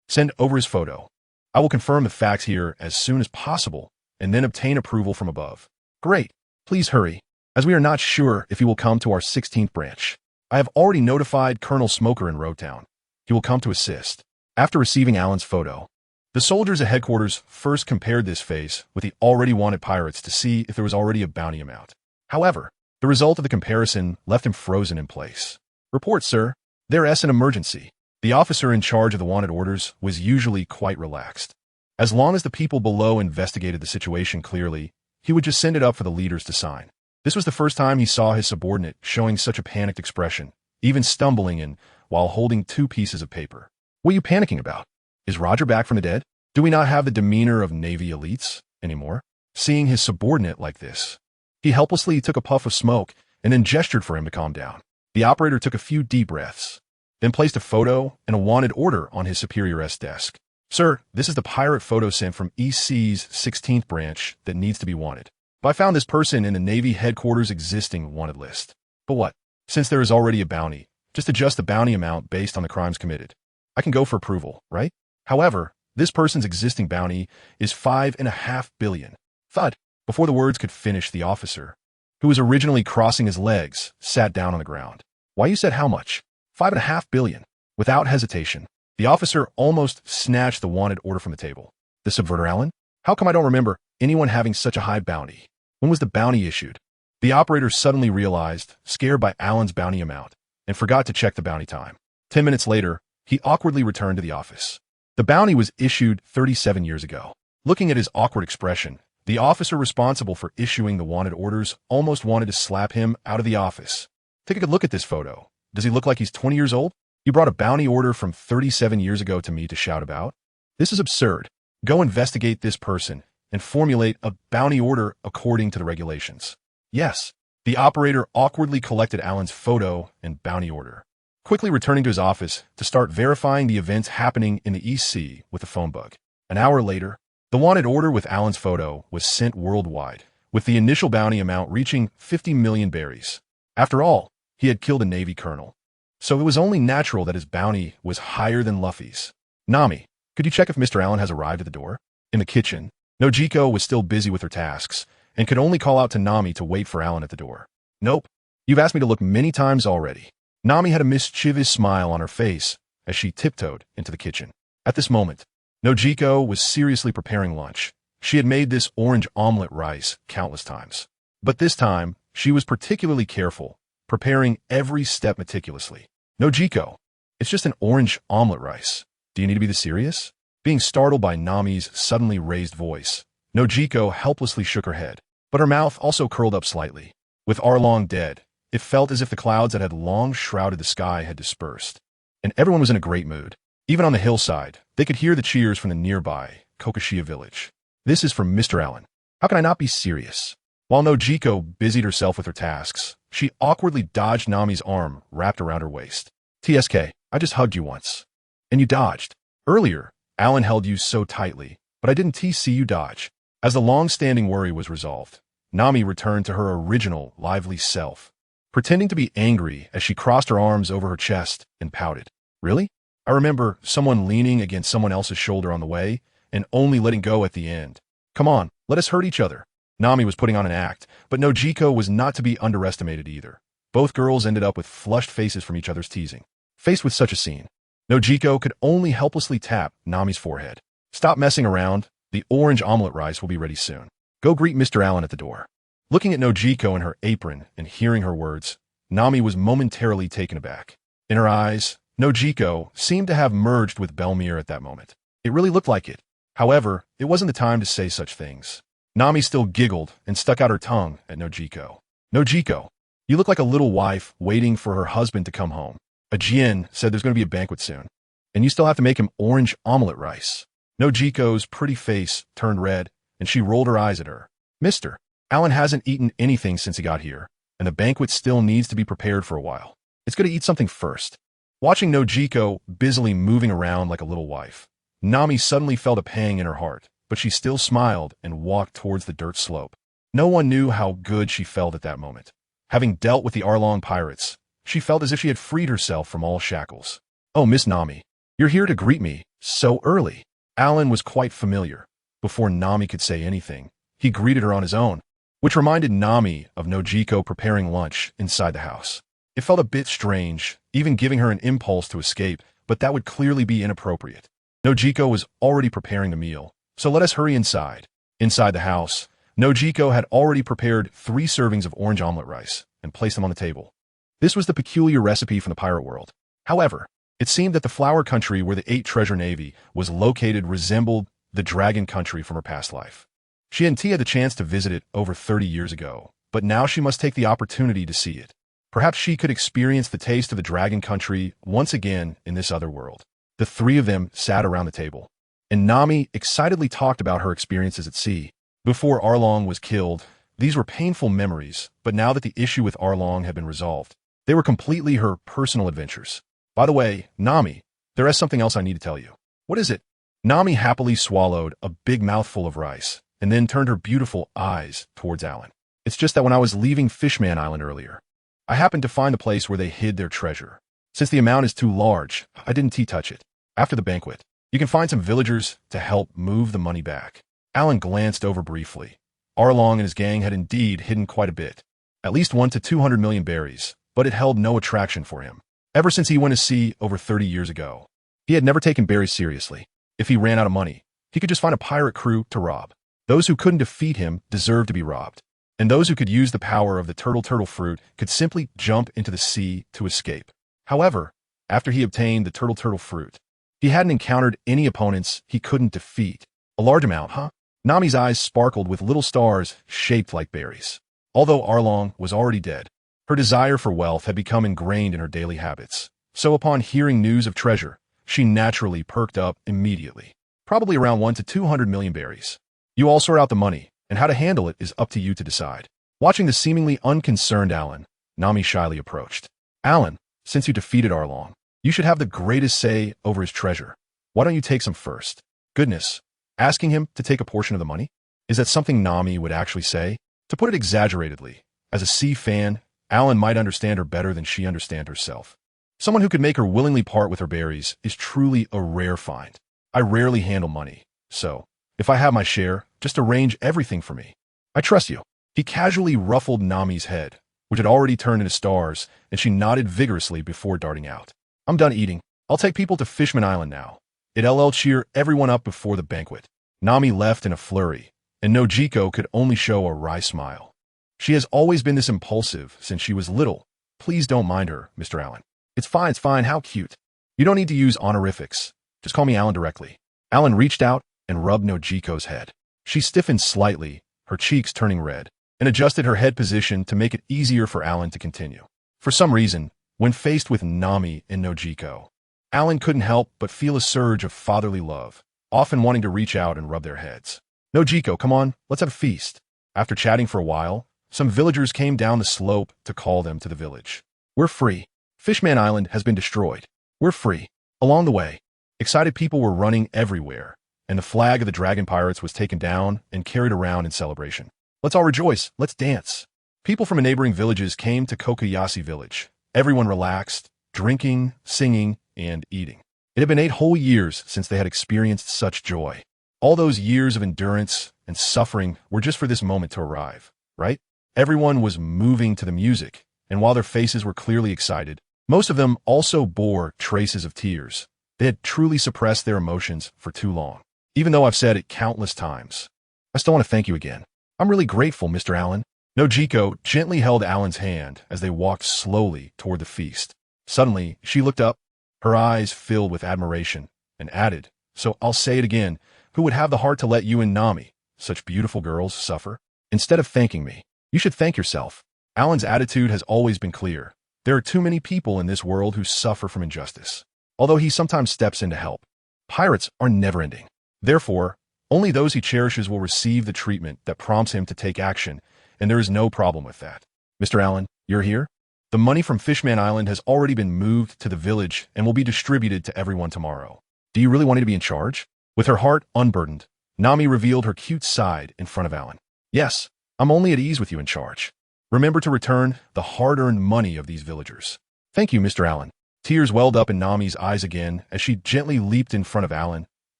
send over his photo. I will confirm the facts here as soon as possible and then obtain approval from above. Great. Please hurry, as we are not sure if he will come to our 16th branch. I have already notified Colonel Smoker in Roadtown. He will come to assist. After receiving Alan's photo, the soldiers at headquarters first compared this face with the already wanted pirates to see if there was already a bounty amount. However, the result of the comparison left him frozen in place. Report, sir. There's an emergency. The officer in charge of the wanted orders was usually quite relaxed. As long as the people below investigated the situation clearly, he would just send it up for the leaders to sign. This was the first time he saw his subordinate showing such a panicked expression, even stumbling in while holding two pieces of paper. What are you panicking about? Is Roger back from the dead? Do we not have the demeanor of Navy elites anymore? Seeing his subordinate like this, he helplessly took a puff of smoke and then gestured for him to calm down. The operator took a few deep breaths, then placed a photo and a wanted order on his superior's desk. Sir, this is the pirate photo sent from EC's 16th branch that needs to be wanted. But I found this person in the Navy headquarters existing wanted list. But what? Since there is already a bounty, just adjust the bounty amount based on the crimes committed. I can go for approval, right? However, this person's existing bounty is 5.5 billion. Thud. Before the words could finish, the officer, who was originally crossing his legs, sat down on the ground. Why, you said how much? 5.5 billion. Without hesitation, the officer almost snatched the wanted order from the table. The subverter, Alan? How come I don't remember anyone having such a high bounty? When was the bounty issued? The operator suddenly realized, scared by Alan's bounty amount, and forgot to check the bounty time. 10 minutes later, he awkwardly returned to the office. The bounty was issued 37 years ago. Looking at his awkward expression, the officer responsible for issuing the wanted orders almost wanted to slap him out of the office. Take a good look at this photo. Does he look like he's 20 years old? You brought a bounty order from 37 years ago to me to shout about? This is absurd. Go investigate this person and formulate a bounty order according to the regulations. Yes. The operator awkwardly collected Alan's photo and bounty order, quickly returning to his office to start verifying the events happening in the EC with the phone bug. An hour later, the wanted order with Alan's photo was sent worldwide, with the initial bounty amount reaching 50 million berries. After all, he had killed a Navy colonel, so it was only natural that his bounty was higher than Luffy's. Nami, could you check if Mr. Allen has arrived at the door? In the kitchen, Nojiko was still busy with her tasks and could only call out to Nami to wait for Alan at the door. Nope. You've asked me to look many times already. Nami had a mischievous smile on her face as she tiptoed into the kitchen. At this moment, Nojiko was seriously preparing lunch. She had made this orange omelet rice countless times. But this time, she was particularly careful, preparing every step meticulously. Nojiko, it's just an orange omelet rice. Do you need to be this serious? Being startled by Nami's suddenly raised voice, Nojiko helplessly shook her head, but her mouth also curled up slightly. With Arlong dead, it felt as if the clouds that had long shrouded the sky had dispersed, and everyone was in a great mood. Even on the hillside, they could hear the cheers from the nearby Kokoshia village. This is from Mr. Allen. How can I not be serious? While Nojiko busied herself with her tasks, she awkwardly dodged Nami's arm wrapped around her waist. TSK, I just hugged you once. And you dodged. Earlier, Allen held you so tightly, but I didn't see you dodge. As the long-standing worry was resolved, Nami returned to her original, lively self, pretending to be angry as she crossed her arms over her chest and pouted. Really? I remember someone leaning against someone else's shoulder on the way and only letting go at the end. Come on, let us hurt each other. Nami was putting on an act, but Nojiko was not to be underestimated either. Both girls ended up with flushed faces from each other's teasing. Faced with such a scene, Nojiko could only helplessly tap Nami's forehead. Stop messing around. The orange omelet rice will be ready soon. Go greet Mr. Allen at the door. Looking at Nojiko in her apron and hearing her words, Nami was momentarily taken aback. In her eyes, Nojiko seemed to have merged with Belmir at that moment. It really looked like it. However, it wasn't the time to say such things. Nami still giggled and stuck out her tongue at Nojiko. Nojiko, you look like a little wife waiting for her husband to come home. A Jin said there's going to be a banquet soon, and you still have to make him orange omelet rice. Nojiko's pretty face turned red, and she rolled her eyes at her. Mister, Allen hasn't eaten anything since he got here, and the banquet still needs to be prepared for a while. It's going to eat something first. Watching Nojiko busily moving around like a little wife, Nami suddenly felt a pang in her heart, but she still smiled and walked towards the dirt slope. No one knew how good she felt at that moment. Having dealt with the Arlong pirates, she felt as if she had freed herself from all shackles. Oh, Miss Nami, you're here to greet me so early. Allen was quite familiar. Before Nami could say anything, he greeted her on his own, which reminded Nami of Nojiko preparing lunch inside the house. It felt a bit strange, even giving her an impulse to escape, but that would clearly be inappropriate. Nojiko was already preparing the meal, so let us hurry inside. Inside the house, Nojiko had already prepared 3 servings of orange omelet rice and placed them on the table. This was the peculiar recipe from the pirate world. However, it seemed that the flower country where the 8 treasure navy was located resembled the dragon country from her past life. She and T had the chance to visit it over 30 years ago, but now she must take the opportunity to see it. Perhaps she could experience the taste of the dragon country once again in this other world. The 3 of them sat around the table, and Nami excitedly talked about her experiences at sea. Before Arlong was killed, these were painful memories, but now that the issue with Arlong had been resolved, they were completely her personal adventures. By the way, Nami, there is something else I need to tell you. What is it? Nami happily swallowed a big mouthful of rice, and then turned her beautiful eyes towards Allen. It's just that when I was leaving Fishman Island earlier, I happened to find the place where they hid their treasure. Since the amount is too large, I didn't touch it. After the banquet, you can find some villagers to help move the money back. Allen glanced over briefly. Arlong and his gang had indeed hidden quite a bit, at least 1 to 200 million berries, but it held no attraction for him. Ever since he went to sea over 30 years ago, he had never taken berries seriously. If he ran out of money, he could just find a pirate crew to rob. Those who couldn't defeat him deserved to be robbed, and those who could use the power of the turtle fruit could simply jump into the sea to escape. However, after he obtained the turtle fruit, he hadn't encountered any opponents he couldn't defeat. A large amount, huh? Nami's eyes sparkled with little stars shaped like berries. Although Arlong was already dead, her desire for wealth had become ingrained in her daily habits. So upon hearing news of treasure, she naturally perked up immediately. Probably around 1 to 200 million berries. You all sort out the money, and how to handle it is up to you to decide. Watching the seemingly unconcerned Allen, Nami shyly approached. Allen, since you defeated Arlong, you should have the greatest say over his treasure. Why don't you take some first? Goodness, asking him to take a portion of the money? Is that something Nami would actually say? To put it exaggeratedly, as a sea fan, Allen might understand her better than she understands herself. Someone who could make her willingly part with her berries is truly a rare find. I rarely handle money, so if I have my share, just arrange everything for me. I trust you. He casually ruffled Nami's head, which had already turned into stars, and she nodded vigorously before darting out. I'm done eating. I'll take people to Fishman Island now. It'll cheer everyone up before the banquet. Nami left in a flurry, and Nojiko could only show a wry smile. She has always been this impulsive since she was little. Please don't mind her, Mr. Allen. It's fine, how cute. You don't need to use honorifics. Just call me Allen directly. Allen reached out and rubbed Nojiko's head. She stiffened slightly, her cheeks turning red, and adjusted her head position to make it easier for Allen to continue. For some reason, when faced with Nami and Nojiko, Allen couldn't help but feel a surge of fatherly love, often wanting to reach out and rub their heads. Nojiko, come on, let's have a feast. After chatting for a while, some villagers came down the slope to call them to the village. We're free. Fishman Island has been destroyed. We're free. Along the way, excited people were running everywhere, and the flag of the Dragon Pirates was taken down and carried around in celebration. Let's all rejoice. Let's dance. People from neighboring villages came to Kokoyashi village. Everyone relaxed, drinking, singing, and eating. It had been 8 whole years since they had experienced such joy. All those years of endurance and suffering were just for this moment to arrive, right? Everyone was moving to the music, and while their faces were clearly excited, most of them also bore traces of tears. They had truly suppressed their emotions for too long. Even though I've said it countless times, I still want to thank you again. I'm really grateful, Mr. Allen. Nojiko gently held Allen's hand as they walked slowly toward the feast. Suddenly, she looked up, her eyes filled with admiration, and added, so I'll say it again, who would have the heart to let you and Nami, such beautiful girls, suffer? Instead of thanking me, you should thank yourself. Allen's attitude has always been clear. There are too many people in this world who suffer from injustice. Although he sometimes steps in to help, pirates are never-ending. Therefore, only those he cherishes will receive the treatment that prompts him to take action, and there is no problem with that. Mr. Allen, you're here? The money from Fishman Island has already been moved to the village and will be distributed to everyone tomorrow. Do you really want me to be in charge? With her heart unburdened, Nami revealed her cute side in front of Allen. Yes, I'm only at ease with you in charge. Remember to return the hard-earned money of these villagers. Thank you, Mr. Allen. Tears welled up in Nami's eyes again as she gently leaped in front of Allen,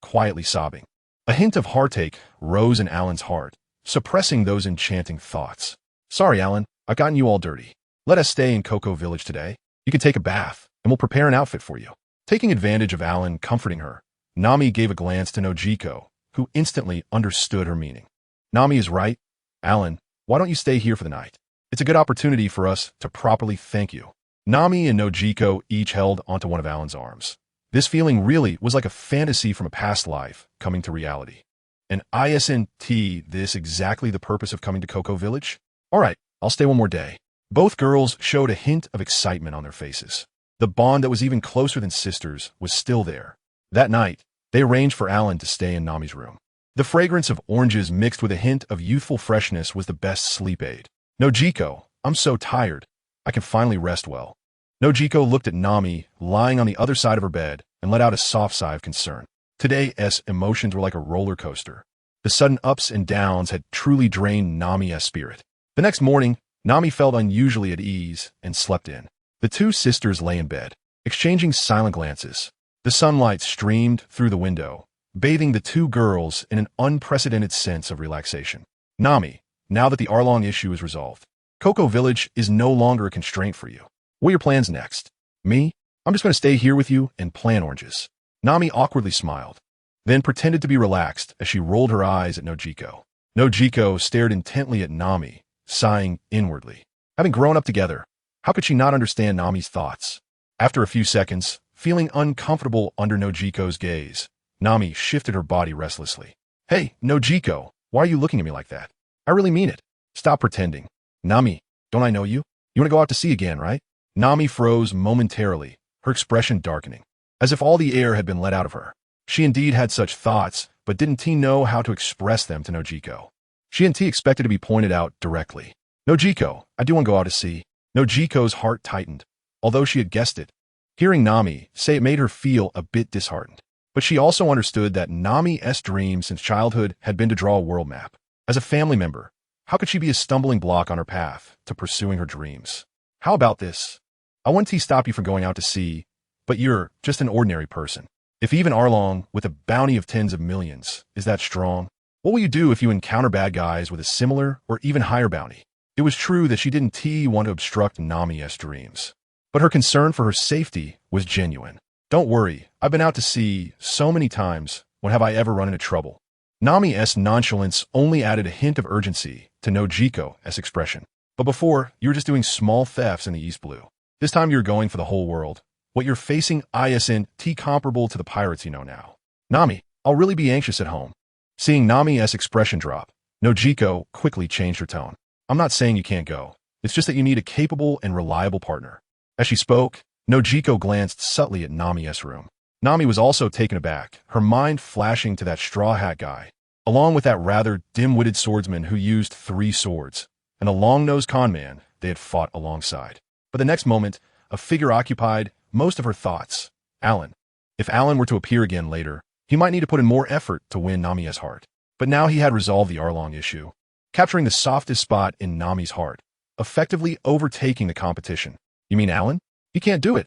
quietly sobbing. A hint of heartache rose in Allen's heart, suppressing those enchanting thoughts. Sorry, Allen, I've gotten you all dirty. Let us stay in Coco Village today. You can take a bath, and we'll prepare an outfit for you. Taking advantage of Allen comforting her, Nami gave a glance to Nojiko, who instantly understood her meaning. Nami is right. Allen, why don't you stay here for the night? It's a good opportunity for us to properly thank you. Nami and Nojiko each held onto one of Allen's arms. This feeling really was like a fantasy from a past life coming to reality. And isn't this exactly the purpose of coming to Coco Village? All right, I'll stay one more day. Both girls showed a hint of excitement on their faces. The bond that was even closer than sisters was still there. That night, they arranged for Allen to stay in Nami's room. The fragrance of oranges mixed with a hint of youthful freshness was the best sleep aid. Nojiko, I'm so tired. I can finally rest well. Nojiko looked at Nami, lying on the other side of her bed, and let out a soft sigh of concern. Today's emotions were like a roller coaster. The sudden ups and downs had truly drained Nami's spirit. The next morning, Nami felt unusually at ease and slept in. The two sisters lay in bed, exchanging silent glances. The sunlight streamed through the window, bathing the two girls in an unprecedented sense of relaxation. Nami, now that the Arlong issue is resolved, Coco Village is no longer a constraint for you. What are your plans next? Me? I'm just going to stay here with you and plant oranges. Nami awkwardly smiled, then pretended to be relaxed as she rolled her eyes at Nojiko. Nojiko stared intently at Nami, sighing inwardly. Having grown up together, how could she not understand Nami's thoughts? After a few seconds, feeling uncomfortable under Nojiko's gaze, Nami shifted her body restlessly. Hey, Nojiko, why are you looking at me like that? I really mean it. Stop pretending. Nami, don't I know you? You want to go out to sea again, right? Nami froze momentarily, her expression darkening, as if all the air had been let out of her. She indeed had such thoughts, but didn't know how to express them to Nojiko. She expected to be pointed out directly. Nojiko, I do want to go out to sea. Nojiko's heart tightened, although she had guessed it. Hearing Nami say it made her feel a bit disheartened. But she also understood that Nami's dream since childhood had been to draw a world map. As a family member, how could she be a stumbling block on her path to pursuing her dreams? How about this? I wouldn't stop you from going out to sea, but you're just an ordinary person. If even Arlong, with a bounty of tens of millions, is that strong, what will you do if you encounter bad guys with a similar or even higher bounty? It was true that she didn't want to obstruct Nami's dreams, but her concern for her safety was genuine. Don't worry, I've been out to sea so many times. When have I ever run into trouble? Nami's nonchalance only added a hint of urgency to Nojiko's expression. But before, you were just doing small thefts in the East Blue. This time you're going for the whole world. What you're facing isn't comparable to the pirates you know now. Nami, I'll really be anxious at home. Seeing Nami's expression drop, Nojiko quickly changed her tone. I'm not saying you can't go. It's just that you need a capable and reliable partner. As she spoke, Nojiko glanced subtly at Nami's room. Nami was also taken aback, her mind flashing to that straw hat guy, along with that rather dim-witted swordsman who used 3 swords, and a long-nosed conman they had fought alongside. But the next moment, a figure occupied most of her thoughts. Alan. If Alan were to appear again later, he might need to put in more effort to win Nami's heart. But now he had resolved the Arlong issue, capturing the softest spot in Nami's heart, effectively overtaking the competition. You mean Alan? He can't do it.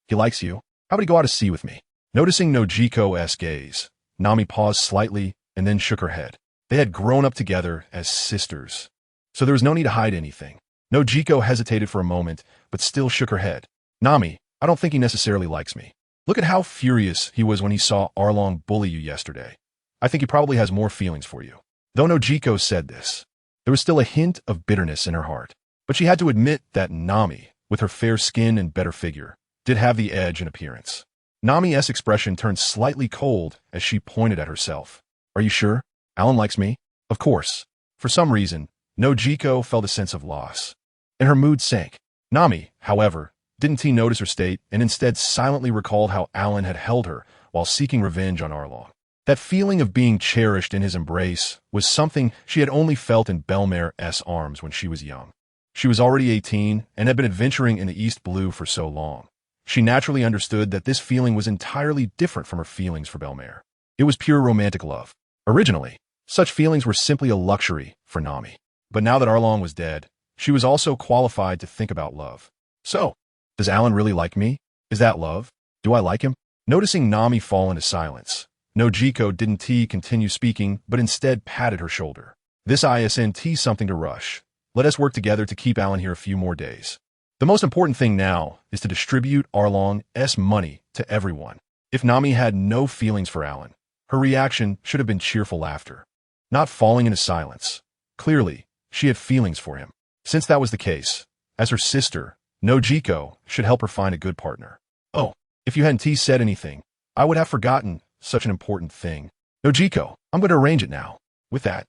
He likes you. How about he go out to sea with me? Noticing Nojiko's gaze, Nami paused slightly and then shook her head. They had grown up together as sisters, so there was no need to hide anything. Nojiko hesitated for a moment, but still shook her head. Nami, I don't think he necessarily likes me. Look at how furious he was when he saw Arlong bully you yesterday. I think he probably has more feelings for you. Though Nojiko said this, there was still a hint of bitterness in her heart. But she had to admit that Nami, with her fair skin and better figure, did have the edge in appearance. Nami's expression turned slightly cold as she pointed at herself. Are you sure? Alan likes me? Of course. For some reason, Nojiko felt a sense of loss, and her mood sank. Nami, however, didn't notice her state and instead silently recalled how Alan had held her while seeking revenge on Arlong. That feeling of being cherished in his embrace was something she had only felt in Belmare's arms when she was young. She was already 18 and had been adventuring in the East Blue for so long. She naturally understood that this feeling was entirely different from her feelings for Belmare. It was pure romantic love. Originally, such feelings were simply a luxury for Nami. But now that Arlong was dead, she was also qualified to think about love. So, does Alan really like me? Is that love? Do I like him? Noticing Nami fall into silence, Nojiko didn't continue speaking, but instead patted her shoulder. This isn't something to rush. Let us work together to keep Alan here a few more days. The most important thing now is to distribute Arlong's money to everyone. If Nami had no feelings for Alan, her reaction should have been cheerful laughter, not falling into silence. Clearly, she had feelings for him. Since that was the case, as her sister, Nojiko should help her find a good partner. Oh, if you hadn't said anything, I would have forgotten such an important thing. Nojiko, I'm going to arrange it now. With that,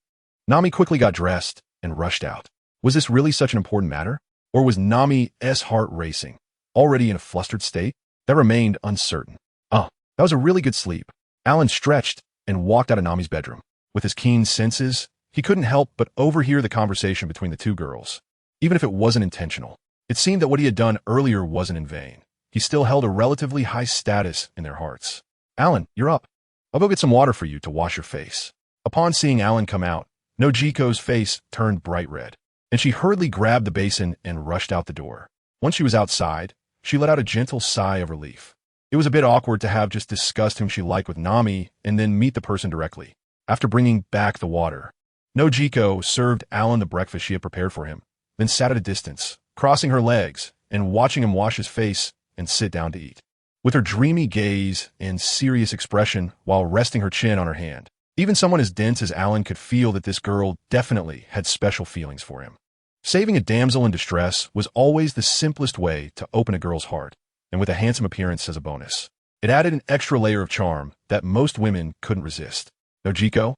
Nami quickly got dressed and rushed out. Was this really such an important matter? Or was Nami's heart racing, already in a flustered state? That remained uncertain. That was a really good sleep. Alan stretched and walked out of Nami's bedroom. With his keen senses, he couldn't help but overhear the conversation between the two girls. Even if it wasn't intentional, it seemed that what he had done earlier wasn't in vain. He still held a relatively high status in their hearts. Alan, you're up. I'll go get some water for you to wash your face. Upon seeing Alan come out, Nojiko's face turned bright red, and she hurriedly grabbed the basin and rushed out the door. Once she was outside, she let out a gentle sigh of relief. It was a bit awkward to have just discussed whom she liked with Nami and then meet the person directly. After bringing back the water, Nojiko served Alan the breakfast she had prepared for him, then sat at a distance, crossing her legs and watching him wash his face and sit down to eat. With her dreamy gaze and serious expression while resting her chin on her hand, even someone as dense as Alan could feel that this girl definitely had special feelings for him. Saving a damsel in distress was always the simplest way to open a girl's heart, and with a handsome appearance as a bonus. It added an extra layer of charm that most women couldn't resist. Nojiko?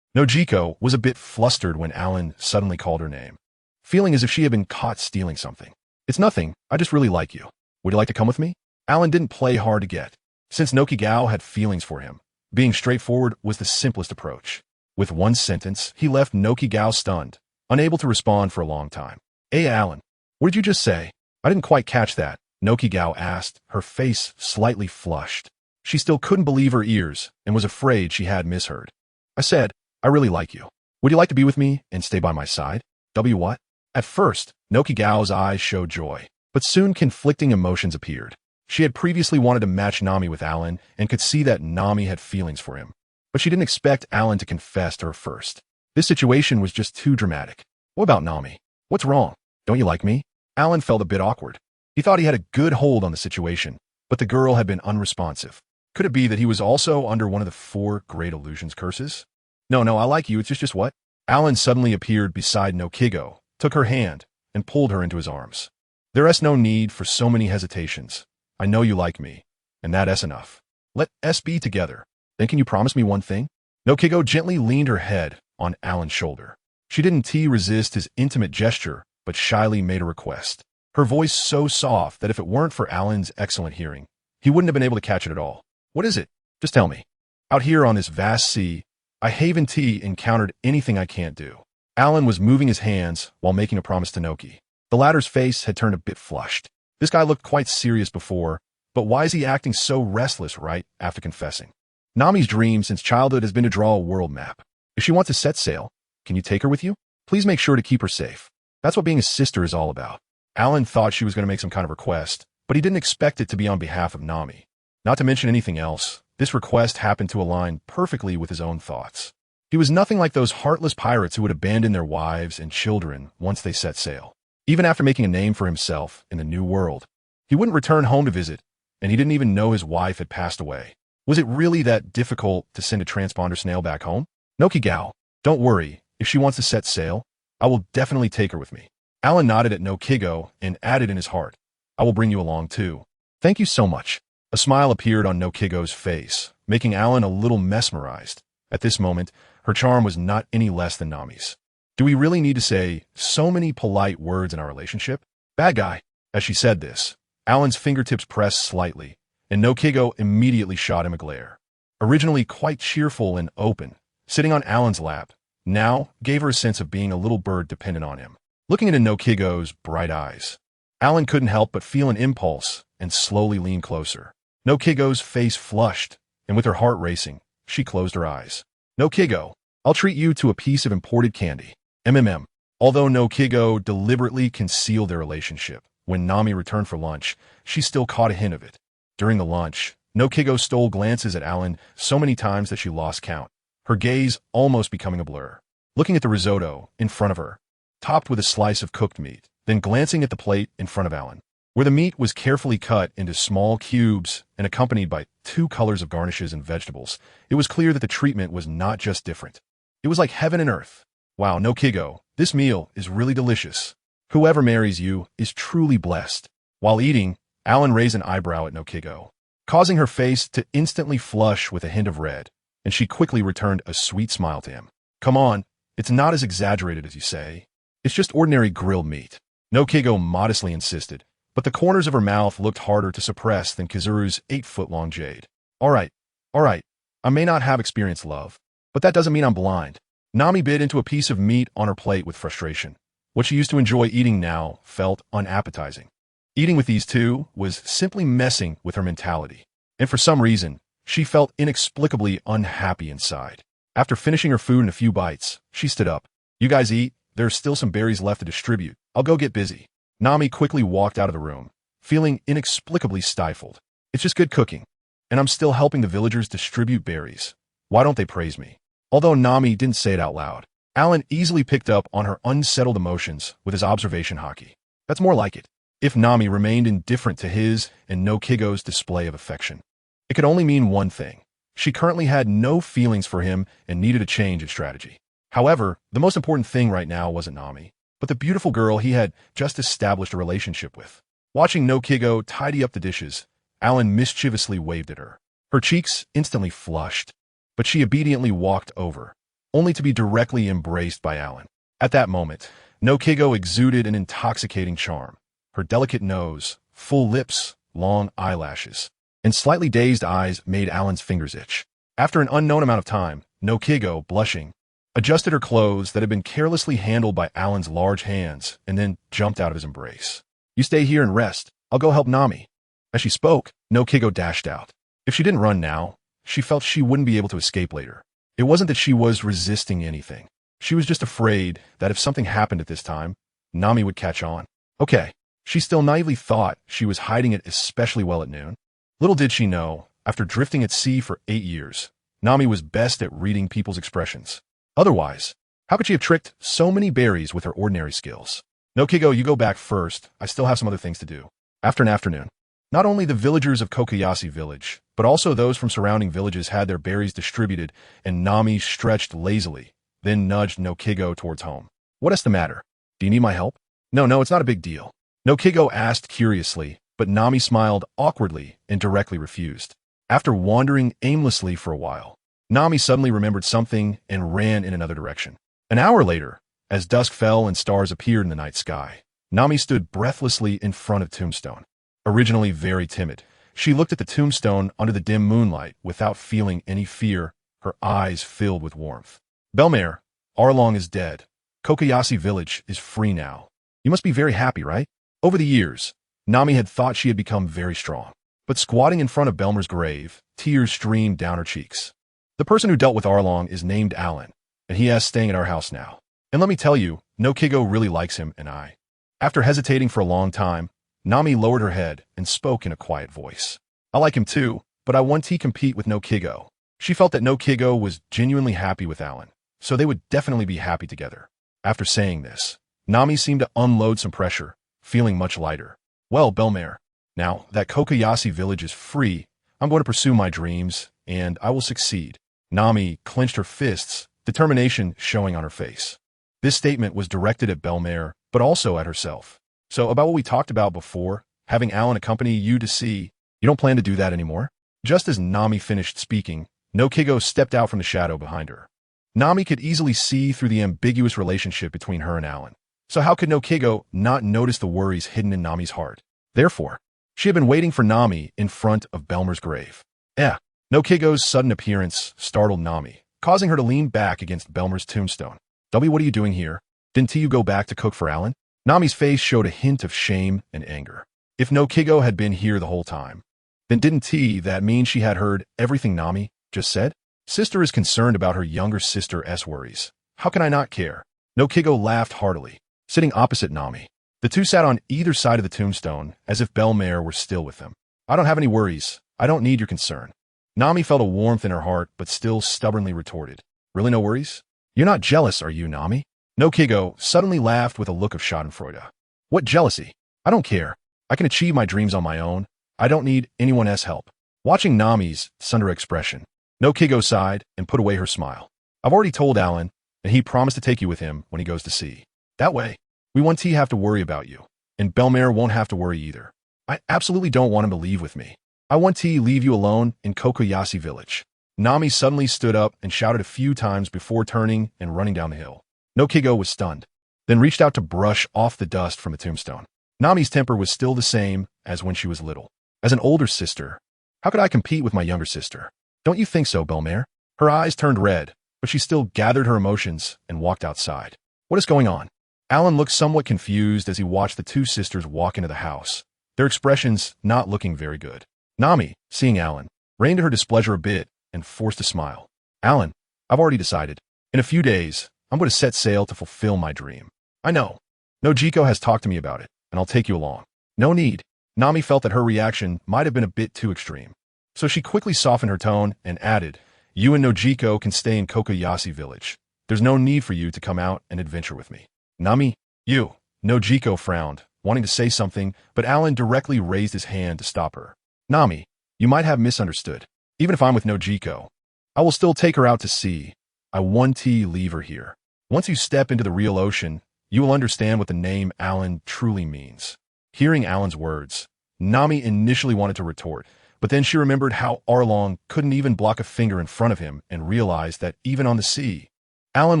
Nojiko was a bit flustered when Alan suddenly called her name, feeling as if she had been caught stealing something. It's nothing, I just really like you. Would you like to come with me? Alan didn't play hard to get. Since Nokigao had feelings for him, being straightforward was the simplest approach. With one sentence, he left Nokigao stunned, unable to respond for a long time. Hey Alan, what did you just say? I didn't quite catch that, Nokigao asked, her face slightly flushed. She still couldn't believe her ears and was afraid she had misheard. I said, I really like you. Would you like to be with me and stay by my side? What? At first, Nokigao's eyes showed joy, but soon conflicting emotions appeared. She had previously wanted to match Nami with Alan and could see that Nami had feelings for him, but she didn't expect Alan to confess to her first. This situation was just too dramatic. What about Nami? What's wrong? Don't you like me? Alan felt a bit awkward. He thought he had a good hold on the situation, but the girl had been unresponsive. Could it be that he was also under one of the 4 great illusions curses? No, I like you, it's just what? Alan suddenly appeared beside Nokigo, took her hand, and pulled her into his arms. There is no need for so many hesitations. I know you like me, and that is enough. Let us be together. Then can you promise me one thing? Nokigo gently leaned her head on Alan's shoulder. She didn't resist his intimate gesture, but shyly made a request. Her voice so soft that if it weren't for Alan's excellent hearing, he wouldn't have been able to catch it at all. What is it? Just tell me. Out here on this vast sea, I haven't encountered anything I can't do. Alan was moving his hands while making a promise to Noki. The latter's face had turned a bit flushed. This guy looked quite serious before, but why is he acting so restless right after confessing? Nami's dream since childhood has been to draw a world map. If she wants to set sail, can you take her with you? Please make sure to keep her safe. That's what being a sister is all about. Alan thought she was going to make some kind of request, but he didn't expect it to be on behalf of Nami. Not to mention anything else, this request happened to align perfectly with his own thoughts. He was nothing like those heartless pirates who would abandon their wives and children once they set sail. Even after making a name for himself in the new world, he wouldn't return home to visit, and he didn't even know his wife had passed away. Was it really that difficult to send a transponder snail back home? Nokigo, don't worry. If she wants to set sail, I will definitely take her with me. Alan nodded at Nokigo and added in his heart, I will bring you along too. Thank you so much. A smile appeared on Nokigo's face, making Alan a little mesmerized. At this moment, her charm was not any less than Nami's. Do we really need to say so many polite words in our relationship? Bad guy. As she said this, Alan's fingertips pressed slightly, and Nokigo immediately shot him a glare. Originally quite cheerful and open, sitting on Alan's lap, now gave her a sense of being a little bird dependent on him. Looking into Nokigo's bright eyes, Alan couldn't help but feel an impulse and slowly lean closer. Nokigo's face flushed, and with her heart racing, she closed her eyes. Nokigo, I'll treat you to a piece of imported candy. MMM. Although Nokigo deliberately concealed their relationship, when Nami returned for lunch, she still caught a hint of it. During the lunch, Nokigo stole glances at Alan so many times that she lost count, her gaze almost becoming a blur. Looking at the risotto in front of her, topped with a slice of cooked meat, then glancing at the plate in front of Alan, where the meat was carefully cut into small cubes and accompanied by 2 colors of garnishes and vegetables, it was clear that the treatment was not just different. It was like heaven and earth. Wow, Nokigo, this meal is really delicious. Whoever marries you is truly blessed. While eating, Alan raised an eyebrow at Nokigo, causing her face to instantly flush with a hint of red, and she quickly returned a sweet smile to him. Come on, it's not as exaggerated as you say. It's just ordinary grilled meat. Nokigo modestly insisted, but the corners of her mouth looked harder to suppress than Kizuru's 8-foot-long jade. All right. I may not have experienced love, but that doesn't mean I'm blind. Nami bit into a piece of meat on her plate with frustration. What she used to enjoy eating now felt unappetizing. Eating with these two was simply messing with her mentality, and for some reason, she felt inexplicably unhappy inside. After finishing her food in a few bites, she stood up. You guys eat, there's still some berries left to distribute. I'll go get busy. Nami quickly walked out of the room, feeling inexplicably stifled. It's just good cooking, and I'm still helping the villagers distribute berries. Why don't they praise me? Although Nami didn't say it out loud, Alan easily picked up on her unsettled emotions with his observation hockey. That's more like it. If Nami remained indifferent to his and Nokigo's display of affection, it could only mean one thing. She currently had no feelings for him and needed a change in strategy. However, the most important thing right now wasn't Nami, but the beautiful girl he had just established a relationship with. Watching Nokigo tidy up the dishes, Alan mischievously waved at her. Her cheeks instantly flushed, but she obediently walked over, only to be directly embraced by Alan. At that moment, Nokigo exuded an intoxicating charm. Her delicate nose, full lips, long eyelashes, and slightly dazed eyes made Alan's fingers itch. After an unknown amount of time, Nokigo, blushing, adjusted her clothes that had been carelessly handled by Alan's large hands and then jumped out of his embrace. You stay here and rest. I'll go help Nami. As she spoke, Nokigo dashed out. If she didn't run now, she felt she wouldn't be able to escape later. It wasn't that she was resisting anything. She was just afraid that if something happened at this time, Nami would catch on. Okay. She still naively thought she was hiding it especially well at noon. Little did she know, after drifting at sea for 8 years, Nami was best at reading people's expressions. Otherwise, how could she have tricked so many berries with her ordinary skills? Nokigo, you go back first. I still have some other things to do. After an afternoon. Not only the villagers of Kokoyashi village, but also those from surrounding villages had their berries distributed, and Nami stretched lazily, then nudged no Kigo towards home. What is the matter? Do you need my help? No, it's not a big deal. No Kigo asked curiously, but Nami smiled awkwardly and directly refused. After wandering aimlessly for a while, Nami suddenly remembered something and ran in another direction. An hour later, as dusk fell and stars appeared in the night sky, Nami stood breathlessly in front of Tombstone. Originally very timid, she looked at the tombstone under the dim moonlight without feeling any fear, her eyes filled with warmth. Belmare, Arlong is dead. Kokoyashi village is free now. You must be very happy, right? Over the years, Nami had thought she had become very strong. But squatting in front of Belmare's grave, tears streamed down her cheeks. The person who dealt with Arlong is named Alan, and he is staying at our house now. And let me tell you, no Kigo really likes him and I. After hesitating for a long time, Nami lowered her head and spoke in a quiet voice. I like him too, but I want to compete with no Kigo. She felt that no Kigo was genuinely happy with Alan, so they would definitely be happy together. After saying this, Nami seemed to unload some pressure, feeling much lighter. Well, Belmare, now that Kokoyashi village is free, I'm going to pursue my dreams, and I will succeed. Nami clenched her fists, determination showing on her face. This statement was directed at Belmare, but also at herself. So about what we talked about before, having Alan accompany you to sea, you don't plan to do that anymore? Just as Nami finished speaking, no Kigo stepped out from the shadow behind her. Nami could easily see through the ambiguous relationship between her and Alan. So how could no Kigo not notice the worries hidden in Nami's heart? Therefore, she had been waiting for Nami in front of Belmare's grave. No Kigo's sudden appearance startled Nami, causing her to lean back against Belmare's tombstone. W, what are you doing here? Didn't you go back to cook for Alan? Nami's face showed a hint of shame and anger. If no Kigo had been here the whole time, then didn't that mean she had heard everything Nami just said? Sister is concerned about her younger sister's worries. How can I not care? No Kigo laughed heartily, sitting opposite Nami. The two sat on either side of the tombstone as if Belmare were still with them. I don't have any worries. I don't need your concern. Nami felt a warmth in her heart, but still stubbornly retorted. Really no worries? You're not jealous, are you, Nami? No Kigo suddenly laughed with a look of schadenfreude. What jealousy? I don't care. I can achieve my dreams on my own. I don't need anyone else's help. Watching Nami's sundry expression, no Kigo sighed and put away her smile. I've already told Alan, and he promised to take you with him when he goes to sea. That way, we won't have to worry about you, and Belmare won't have to worry either. I absolutely don't want him to leave with me. I want to leave you alone in Kokoyashi village. Nami suddenly stood up and shouted a few times before turning and running down the hill. No Kigo was stunned, then reached out to brush off the dust from the tombstone. Nami's temper was still the same as when she was little. As an older sister, how could I compete with my younger sister? Don't you think so, Belmare? Her eyes turned red, but she still gathered her emotions and walked outside. What is going on? Alan looked somewhat confused as he watched the two sisters walk into the house, their expressions not looking very good. Nami, seeing Alan, reined her displeasure a bit and forced a smile. Alan, I've already decided. In a few days, I'm going to set sail to fulfill my dream. I know. Nojiko has talked to me about it, and I'll take you along. No need. Nami felt that her reaction might have been a bit too extreme. So she quickly softened her tone and added, you and Nojiko can stay in Kokoyashi village. There's no need for you to come out and adventure with me. Nami, you. Nojiko frowned, wanting to say something, but Alan directly raised his hand to stop her. Nami, you might have misunderstood. Even if I'm with Nojiko, I will still take her out to sea. I want to leave her here. Once you step into the real ocean, you will understand what the name Alan truly means. Hearing Alan's words, Nami initially wanted to retort, but then she remembered how Arlong couldn't even block a finger in front of him and realized that even on the sea, Alan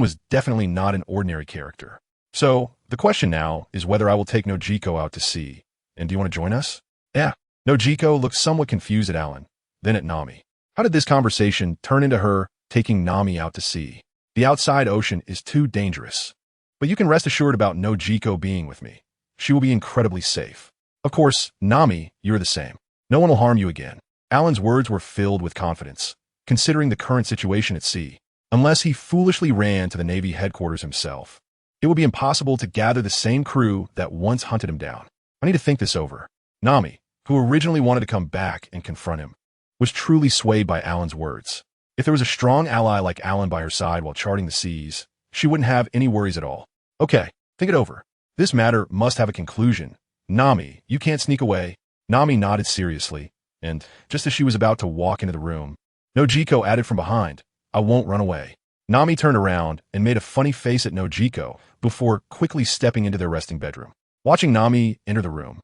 was definitely not an ordinary character. So, the question now is whether I will take Nojiko out to sea. And do you want to join us? Yeah. Nojiko looked somewhat confused at Alan, then at Nami. How did this conversation turn into her taking Nami out to sea? The outside ocean is too dangerous. But you can rest assured about Nojiko being with me. She will be incredibly safe. Of course, Nami, you're the same. No one will harm you again. Alan's words were filled with confidence, considering the current situation at sea. Unless he foolishly ran to the Navy headquarters himself, it would be impossible to gather the same crew that once hunted him down. I need to think this over. Nami, who originally wanted to come back and confront him, was truly swayed by Alan's words. If there was a strong ally like Alan by her side while charting the seas, she wouldn't have any worries at all. Okay, think it over. This matter must have a conclusion. Nami, you can't sneak away. Nami nodded seriously, and just as she was about to walk into the room, Nojiko added from behind, "I won't run away." Nami turned around and made a funny face at Nojiko before quickly stepping into their resting bedroom. Watching Nami enter the room,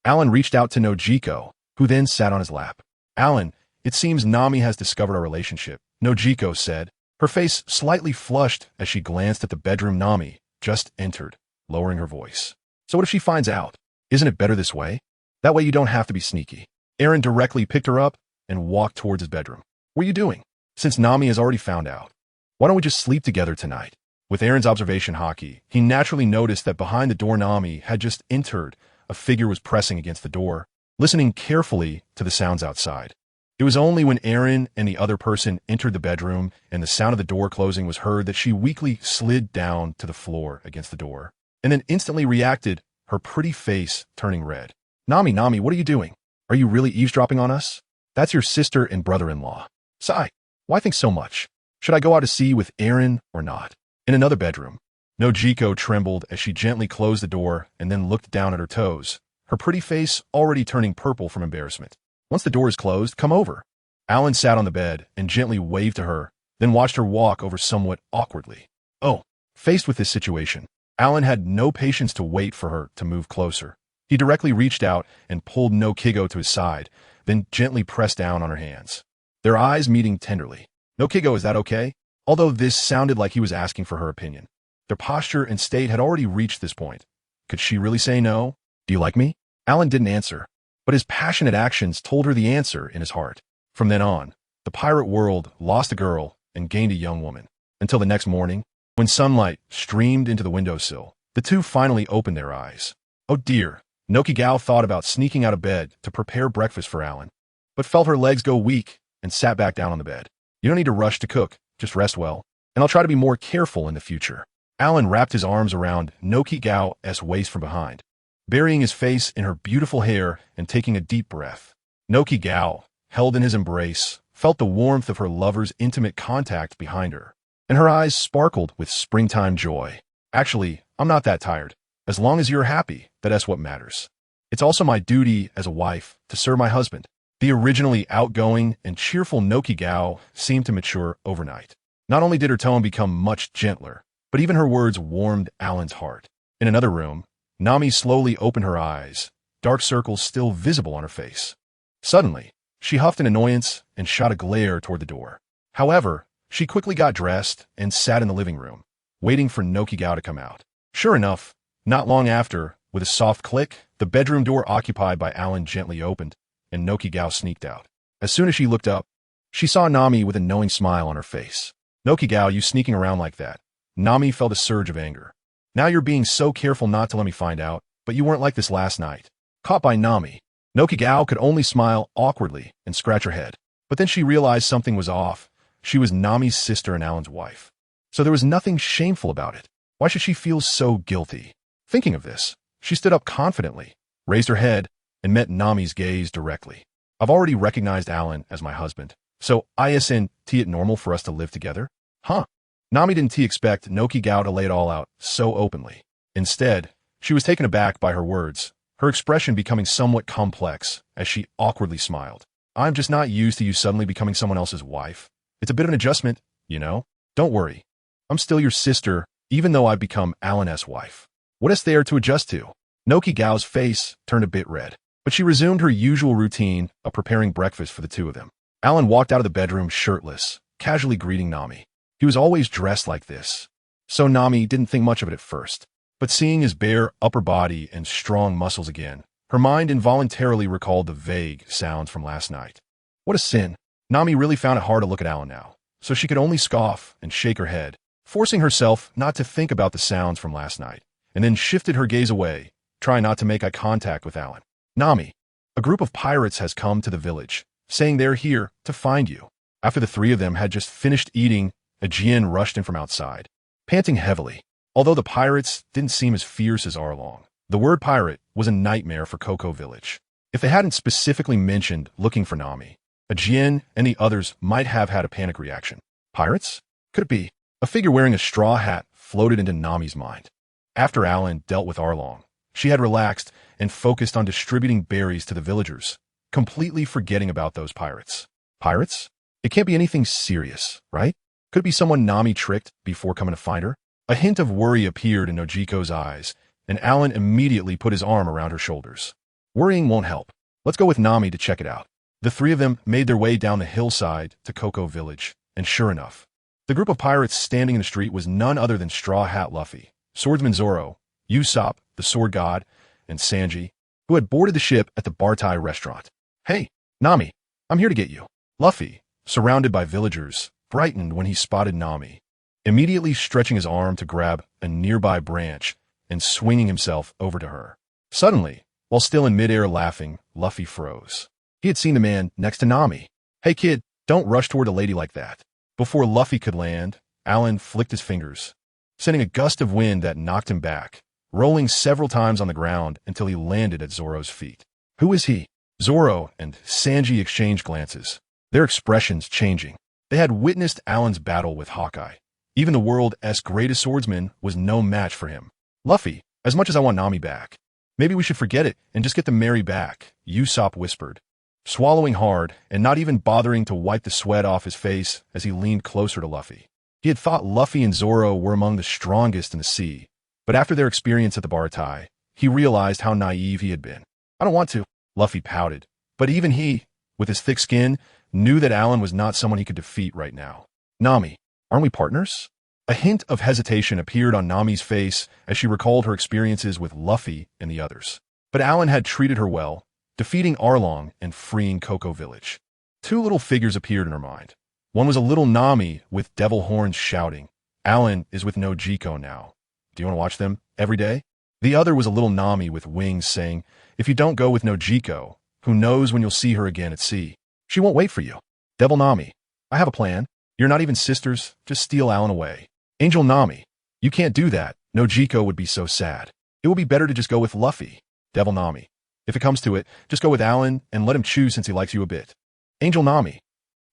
Alan reached out to Nojiko, who then sat on his lap. "Alan, it seems Nami has discovered our relationship," Nojiko said, her face slightly flushed as she glanced at the bedroom Nami just entered, lowering her voice. "So what if she finds out? Isn't it better this way? That way you don't have to be sneaky." Aaron directly picked her up and walked towards his bedroom. "What are you doing? Since Nami has already found out, why don't we just sleep together tonight?" With Aaron's observation hockey, he naturally noticed that behind the door Nami had just entered, a figure was pressing against the door, listening carefully to the sounds outside. It was only when Aaron and the other person entered the bedroom and the sound of the door closing was heard that she weakly slid down to the floor against the door, and then instantly reacted, her pretty face turning red. Nami, what are you doing? Are you really eavesdropping on us? That's your sister and brother-in-law." "Sigh, why think so much? Should I go out to sea with Aaron or not?" In another bedroom, Nojiko trembled as she gently closed the door and then looked down at her toes, her pretty face already turning purple from embarrassment. "Once the door is closed, come over." Alan sat on the bed and gently waved to her, then watched her walk over somewhat awkwardly. Oh, faced with this situation, Alan had no patience to wait for her to move closer. He directly reached out and pulled Nokigo to his side, then gently pressed down on her hands, their eyes meeting tenderly. "Nokigo, is that okay?" Although this sounded like he was asking for her opinion, their posture and state had already reached this point. Could she really say no? "Do you like me?" Alan didn't answer, but his passionate actions told her the answer in his heart. From then on, the pirate world lost a girl and gained a young woman, until the next morning, when sunlight streamed into the windowsill, the two finally opened their eyes. Oh dear, Nokigao thought about sneaking out of bed to prepare breakfast for Alan, but felt her legs go weak and sat back down on the bed. "You don't need to rush to cook, just rest well, and I'll try to be more careful in the future." Alan wrapped his arms around Nokigao's waist from behind, burying his face in her beautiful hair and taking a deep breath. Nokigao, held in his embrace, felt the warmth of her lover's intimate contact behind her, and her eyes sparkled with springtime joy. "Actually, I'm not that tired. As long as you're happy, that's what matters. It's also my duty as a wife to serve my husband." The originally outgoing and cheerful Nokigao seemed to mature overnight. Not only did her tone become much gentler, but even her words warmed Alan's heart. In another room, Nami slowly opened her eyes, dark circles still visible on her face. Suddenly, she huffed in annoyance and shot a glare toward the door. However, she quickly got dressed and sat in the living room, waiting for Nokigao to come out. Sure enough, not long after, with a soft click, the bedroom door occupied by Alan gently opened, and Nokigao sneaked out. As soon as she looked up, she saw Nami with a knowing smile on her face. "Nokigao, you sneaking around like that?" Nami felt a surge of anger. "Now you're being so careful not to let me find out, but you weren't like this last night." Caught by Nami, Nokigao could only smile awkwardly and scratch her head. But then she realized something was off. She was Nami's sister and Alan's wife. So there was nothing shameful about it. Why should she feel so guilty? Thinking of this, she stood up confidently, raised her head, and met Nami's gaze directly. "I've already recognized Alan as my husband, so isn't it normal for us to live together?" Huh? Nami didn't expect Nokigao to lay it all out so openly. Instead, she was taken aback by her words, her expression becoming somewhat complex as she awkwardly smiled. "I'm just not used to you suddenly becoming someone else's wife. It's a bit of an adjustment, you know? Don't worry. I'm still your sister, even though I've become Alan's wife. What is there to adjust to?" Nokigao's face turned a bit red, but she resumed her usual routine of preparing breakfast for the two of them. Alan walked out of the bedroom shirtless, casually greeting Nami. He was always dressed like this, so Nami didn't think much of it at first. But seeing his bare upper body and strong muscles again, her mind involuntarily recalled the vague sounds from last night. What a sin. Nami really found it hard to look at Alan now, so she could only scoff and shake her head, forcing herself not to think about the sounds from last night, and then shifted her gaze away, trying not to make eye contact with Alan. "Nami, a group of pirates has come to the village, saying they're here to find you." After the three of them had just finished eating, a Jin rushed in from outside, panting heavily. Although the pirates didn't seem as fierce as Arlong, the word pirate was a nightmare for Coco Village. If they hadn't specifically mentioned looking for Nami, a Jin and the others might have had a panic reaction. Pirates? Could it be? A figure wearing a straw hat floated into Nami's mind. After Alan dealt with Arlong, She had relaxed and focused on distributing berries to the villagers, completely forgetting about those pirates. Pirates? It can't be anything serious, right? Could it be someone Nami tricked before coming to find her? A hint of worry appeared in Nojiko's eyes, and Alan immediately put his arm around her shoulders. Worrying won't help. Let's go with Nami to check it out. The three of them made their way down the hillside to Cocoa Village, and sure enough, the group of pirates standing in the street was none other than Straw Hat Luffy, Swordsman Zoro, Usopp, the Sword God, and Sanji, who had boarded the ship at the Bartai restaurant. Hey, Nami, I'm here to get you. Luffy, surrounded by villagers, brightened when he spotted Nami, immediately stretching his arm to grab a nearby branch and swinging himself over to her. Suddenly, while still in midair laughing, Luffy froze. He had seen the man next to Nami. Hey kid, don't rush toward a lady like that. Before Luffy could land, Alan flicked his fingers, sending a gust of wind that knocked him back, rolling several times on the ground until he landed at Zoro's feet. Who is he? Zoro and Sanji exchanged glances, their expressions changing. They had witnessed Alan's battle with Hawkeye. Even the world's greatest swordsman was no match for him. Luffy, as much as I want Nami back, maybe we should forget it and just get the Mary back, Usopp whispered, swallowing hard and not even bothering to wipe the sweat off his face as he leaned closer to Luffy. He had thought Luffy and Zoro were among the strongest in the sea, but after their experience at the Bartai, he realized how naive he had been. I don't want to, Luffy pouted, but even he, with his thick skin, knew that Alan was not someone he could defeat right now. Nami, aren't we partners? A hint of hesitation appeared on Nami's face as she recalled her experiences with Luffy and the others. But Alan had treated her well, defeating Arlong and freeing Cocoa Village. Two little figures appeared in her mind. One was a little Nami with devil horns shouting, Alan is with Nojiko now. Do you want to watch them every day? The other was a little Nami with wings saying, if you don't go with Nojiko, who knows when you'll see her again at sea? She won't wait for you. Devil Nami, I have a plan. You're not even sisters, just steal Alan away. Angel Nami, you can't do that. Nojiko would be so sad. It would be better to just go with Luffy. Devil Nami, if it comes to it, just go with Alan and let him choose since he likes you a bit. Angel Nami.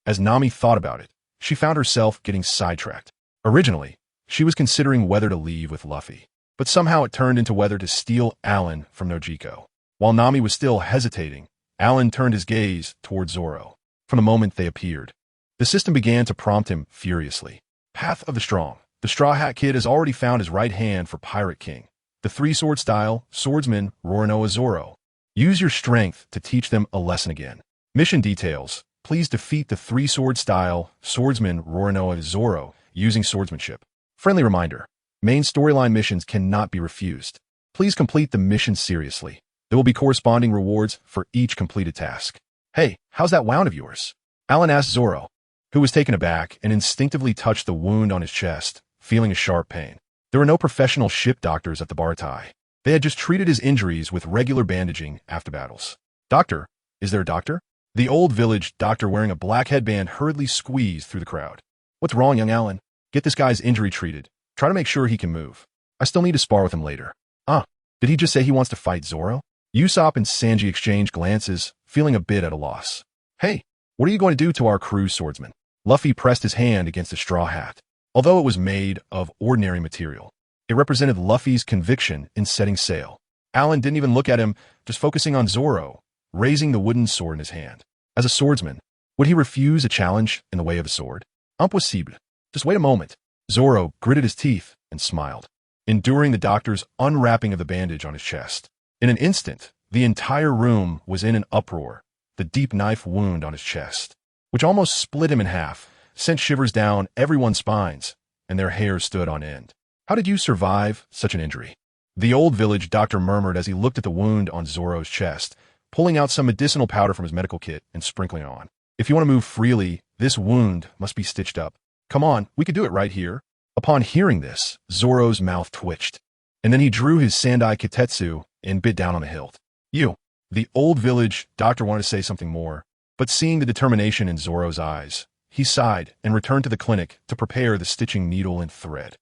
As Nami thought about it, she found herself getting sidetracked. Originally, she was considering whether to leave with Luffy, but somehow it turned into whether to steal Alan from Nojiko. While Nami was still hesitating, Alan turned his gaze toward Zoro. From the moment they appeared, the system began to prompt him furiously. Path of the Strong. The Straw Hat Kid has already found his right hand for Pirate King, the three-sword style, swordsman Roronoa Zoro. Use your strength to teach them a lesson again. Mission details. Please defeat the three-sword style, swordsman Roronoa Zoro using swordsmanship. Friendly reminder. Main storyline missions cannot be refused. Please complete the mission seriously. There will be corresponding rewards for each completed task. Hey, how's that wound of yours? Alan asked Zoro, who was taken aback and instinctively touched the wound on his chest, feeling a sharp pain. There were no professional ship doctors at the Bartai. They had just treated his injuries with regular bandaging after battles. Doctor? Is there a doctor? The old village doctor wearing a black headband hurriedly squeezed through the crowd. What's wrong, young Alan? Get this guy's injury treated. Try to make sure he can move. I still need to spar with him later. Did he just say he wants to fight Zoro? Usopp and Sanji exchanged glances, feeling a bit at a loss. Hey, what are you going to do to our crew's swordsman? Luffy pressed his hand against the straw hat. Although it was made of ordinary material, it represented Luffy's conviction in setting sail. Alan didn't even look at him, just focusing on Zoro, raising the wooden sword in his hand. As a swordsman, would he refuse a challenge in the way of a sword? Impossible. Just wait a moment. Zoro gritted his teeth and smiled, enduring the doctor's unwrapping of the bandage on his chest. In an instant, the entire room was in an uproar. The deep knife wound on his chest, which almost split him in half, sent shivers down everyone's spines, and their hair stood on end. How did you survive such an injury? The old village doctor murmured as he looked at the wound on Zoro's chest, pulling out some medicinal powder from his medical kit and sprinkling it on. If you want to move freely, this wound must be stitched up. Come on, we could do it right here. Upon hearing this, Zoro's mouth twitched, and then he drew his Sandai Kitetsu and bit down on the hilt. The old village doctor wanted to say something more, but seeing the determination in Zoro's eyes, he sighed and returned to the clinic to prepare the stitching needle and thread.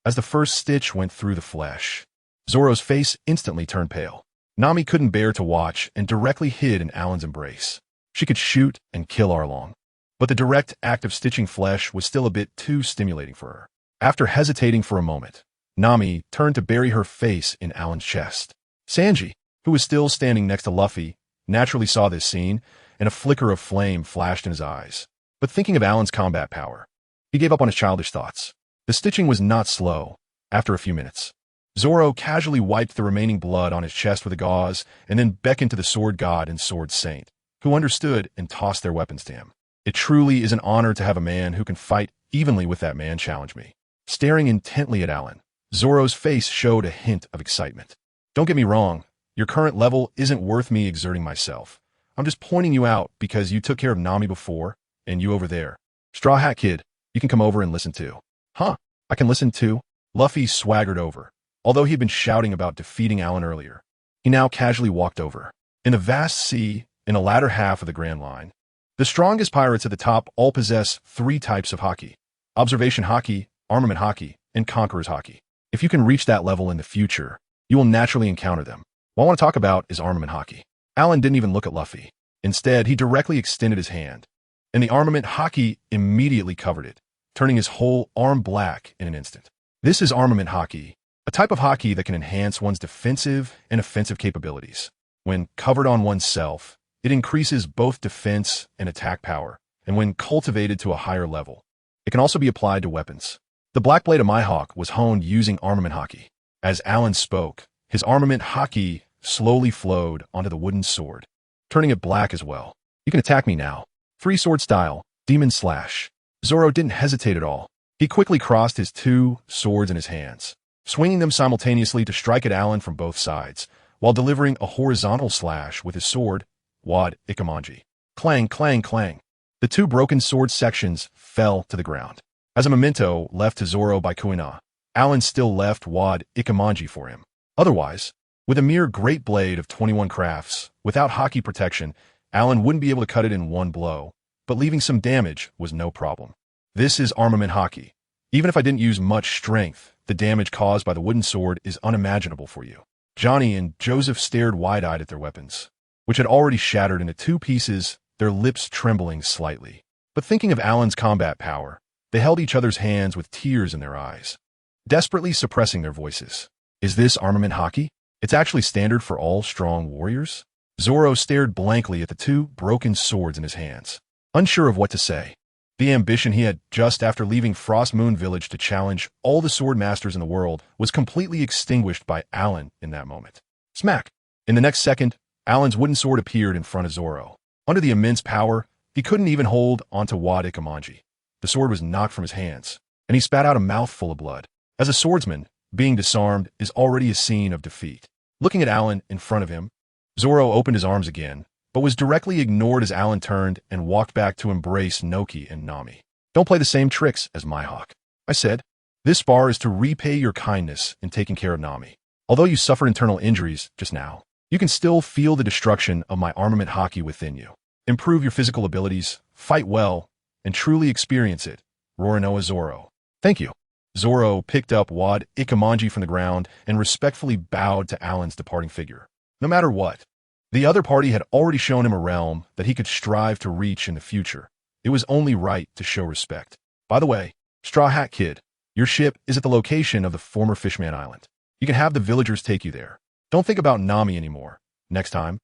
As the first stitch went through the flesh, Zoro's face instantly turned pale. Nami couldn't bear to watch and directly hid in Alan's embrace. She could shoot and kill Arlong, but the direct act of stitching flesh was still a bit too stimulating for her. After hesitating for a moment, Nami turned to bury her face in Alan's chest. Sanji, who was still standing next to Luffy, naturally saw this scene, and a flicker of flame flashed in his eyes. But thinking of Alan's combat power, he gave up on his childish thoughts. The stitching was not slow. After a few minutes, Zoro casually wiped the remaining blood on his chest with a gauze and then beckoned to the sword god and sword saint, who understood and tossed their weapons to him. It truly is an honor to have a man who can fight evenly with that man challenge me. Staring intently at Alan, Zoro's face showed a hint of excitement. Don't get me wrong, your current level isn't worth me exerting myself. I'm just pointing you out because you took care of Nami before, and you over there. Straw Hat Kid, you can come over and listen too. Huh, I can listen too? Luffy swaggered over. Although he had been shouting about defeating Alan earlier, he now casually walked over. In the vast sea, in the latter half of the Grand Line, the strongest pirates at the top all possess 3 types of haki: observation haki, armament haki, and conqueror's haki. If you can reach that level in the future, you will naturally encounter them. What I want to talk about is armament haki. Alan didn't even look at Luffy. Instead, he directly extended his hand, and the armament haki immediately covered it, turning his whole arm black in an instant. This is armament haki, a type of haki that can enhance one's defensive and offensive capabilities. When covered on oneself, it increases both defense and attack power, and when cultivated to a higher level, it can also be applied to weapons. The black blade of my hawk was honed using armament haki. As Alan spoke, his armament haki slowly flowed onto the wooden sword, turning it black as well. You can attack me now. 3-sword style, demon slash. Zoro didn't hesitate at all. He quickly crossed his 2 swords in his hands, swinging them simultaneously to strike at Alan from both sides, while delivering a horizontal slash with his sword, wad-ikamanji. Clang, clang, clang. The 2 broken sword sections fell to the ground. As a memento left to Zoro by Kuina, Alan still left wad-ikamanji for him. Otherwise, with a mere great blade of 21 crafts, without haki protection, Alan wouldn't be able to cut it in one blow, but leaving some damage was no problem. This is armament haki. Even if I didn't use much strength, the damage caused by the wooden sword is unimaginable for you. Johnny and Joseph stared wide-eyed at their weapons, which had already shattered into 2 pieces, their lips trembling slightly. But thinking of Alan's combat power, they held each other's hands with tears in their eyes, desperately suppressing their voices. Is this armament haki? It's actually standard for all strong warriors? Zoro stared blankly at the 2 broken swords in his hands, unsure of what to say. The ambition he had just after leaving Frost Moon Village to challenge all the sword masters in the world was completely extinguished by Alan in that moment. Smack! In the next second, Alan's wooden sword appeared in front of Zoro. Under the immense power, he couldn't even hold onto wad-ikamanji. The sword was knocked from his hands, and he spat out a mouthful of blood. As a swordsman, being disarmed is already a scene of defeat. Looking at Alan in front of him, Zoro opened his arms again, but was directly ignored as Alan turned and walked back to embrace Noki and Nami. Don't play the same tricks as my hawk, I said. This spar is to repay your kindness in taking care of Nami. Although you suffered internal injuries just now, you can still feel the destruction of my armament haki within you. Improve your physical abilities, fight well, and truly experience it. Roronoa Zoro. Thank you. Zoro picked up wad-ikamanji from the ground and respectfully bowed to Alan's departing figure. No matter what, the other party had already shown him a realm that he could strive to reach in the future. It was only right to show respect. By the way, Straw Hat Kid, your ship is at the location of the former Fishman Island. You can have the villagers take you there. Don't think about Nami anymore. Next time,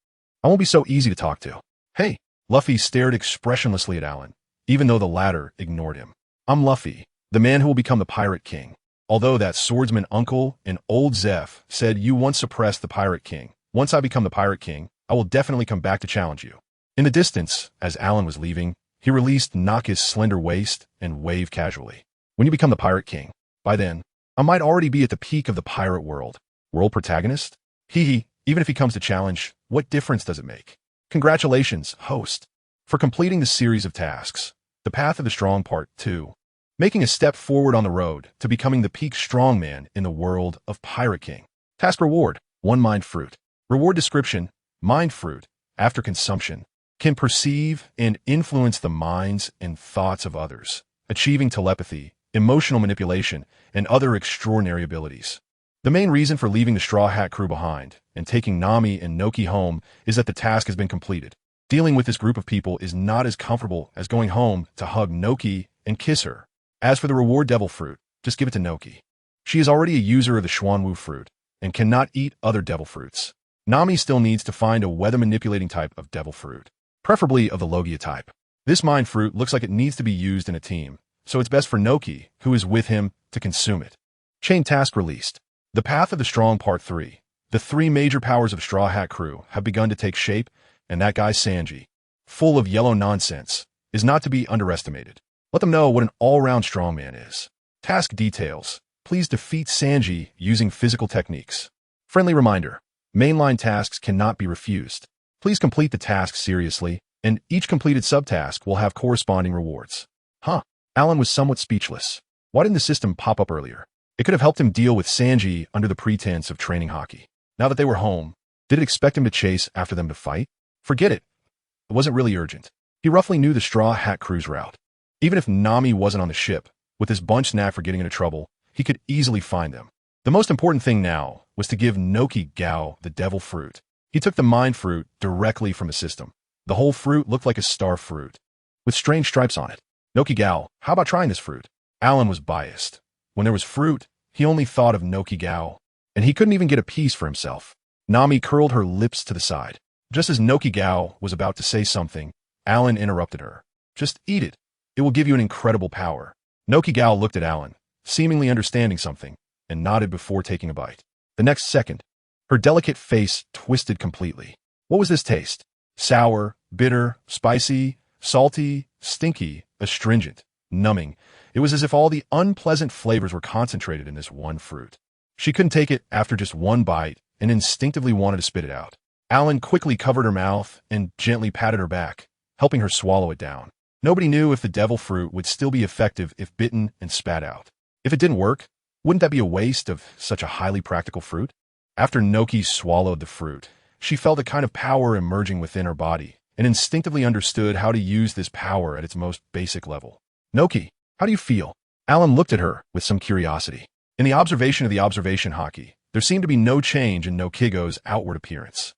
I won't be so easy to talk to. Hey, Luffy stared expressionlessly at Alan, even though the latter ignored him. I'm Luffy, the man who will become the Pirate King. Although that swordsman uncle and old Zeph said you once suppressed the Pirate King, once I become the Pirate King, I will definitely come back to challenge you. In the distance, as Alan was leaving, he released Naka's slender waist and waved casually. When you become the Pirate King, by then, I might already be at the peak of the pirate world. World protagonist? Hee, even if he comes to challenge, what difference does it make? Congratulations, host, for completing the series of tasks, The Path of the Strong Part 2, making a step forward on the road to becoming the peak strongman in the world of Pirate King. Task reward, 1 mind fruit. Reward description, mind fruit, after consumption, can perceive and influence the minds and thoughts of others, achieving telepathy, emotional manipulation, and other extraordinary abilities. The main reason for leaving the Straw Hat crew behind and taking Nami and Noki home is that the task has been completed. Dealing with this group of people is not as comfortable as going home to hug Noki and kiss her. As for the reward devil fruit, just give it to Noki. She is already a user of the Xuanwu fruit and cannot eat other devil fruits. Nami still needs to find a weather-manipulating type of devil fruit, preferably of the Logia type. This mind fruit looks like it needs to be used in a team, so it's best for Noki, who is with him, to consume it. Chain task released. The Path of the Strong Part 3. The 3 major powers of Straw Hat Crew have begun to take shape, and that guy Sanji, full of yellow nonsense, is not to be underestimated. Let them know what an all-round strongman is. Task details. Please defeat Sanji using physical techniques. Friendly reminder. Mainline tasks cannot be refused. Please complete the task seriously, and each completed subtask will have corresponding rewards. Alan was somewhat speechless. Why didn't the system pop up earlier? It could have helped him deal with Sanji under the pretense of training hockey. Now that they were home, did it expect him to chase after them to fight? Forget it. It wasn't really urgent. He roughly knew the Straw Hat Crew's route. Even if Nami wasn't on the ship, with his bunch knack for getting into trouble, he could easily find them. The most important thing now was to give Noki Gao the devil fruit. He took the mind fruit directly from the system. The whole fruit looked like a star fruit, with strange stripes on it. Noki Gao, how about trying this fruit? Alan was biased. When there was fruit, he only thought of Noki Gao, and he couldn't even get a piece for himself. Nami curled her lips to the side. Just as Noki Gao was about to say something, Alan interrupted her. Just eat it. It will give you an incredible power. Noki Gao looked at Alan, seemingly understanding something, and nodded before taking a bite. The next second, her delicate face twisted completely. What was this taste? Sour, bitter, spicy, salty, stinky, astringent, numbing. It was as if all the unpleasant flavors were concentrated in this one fruit. She couldn't take it after just one bite and instinctively wanted to spit it out. Alan quickly covered her mouth and gently patted her back, helping her swallow it down. Nobody knew if the devil fruit would still be effective if bitten and spat out. If it didn't work, wouldn't that be a waste of such a highly practical fruit? After Noki swallowed the fruit, she felt a kind of power emerging within her body and instinctively understood how to use this power at its most basic level. Noki, how do you feel? Alan looked at her with some curiosity. In the observation of the observation hockey, there seemed to be no change in Nokigo's outward appearance.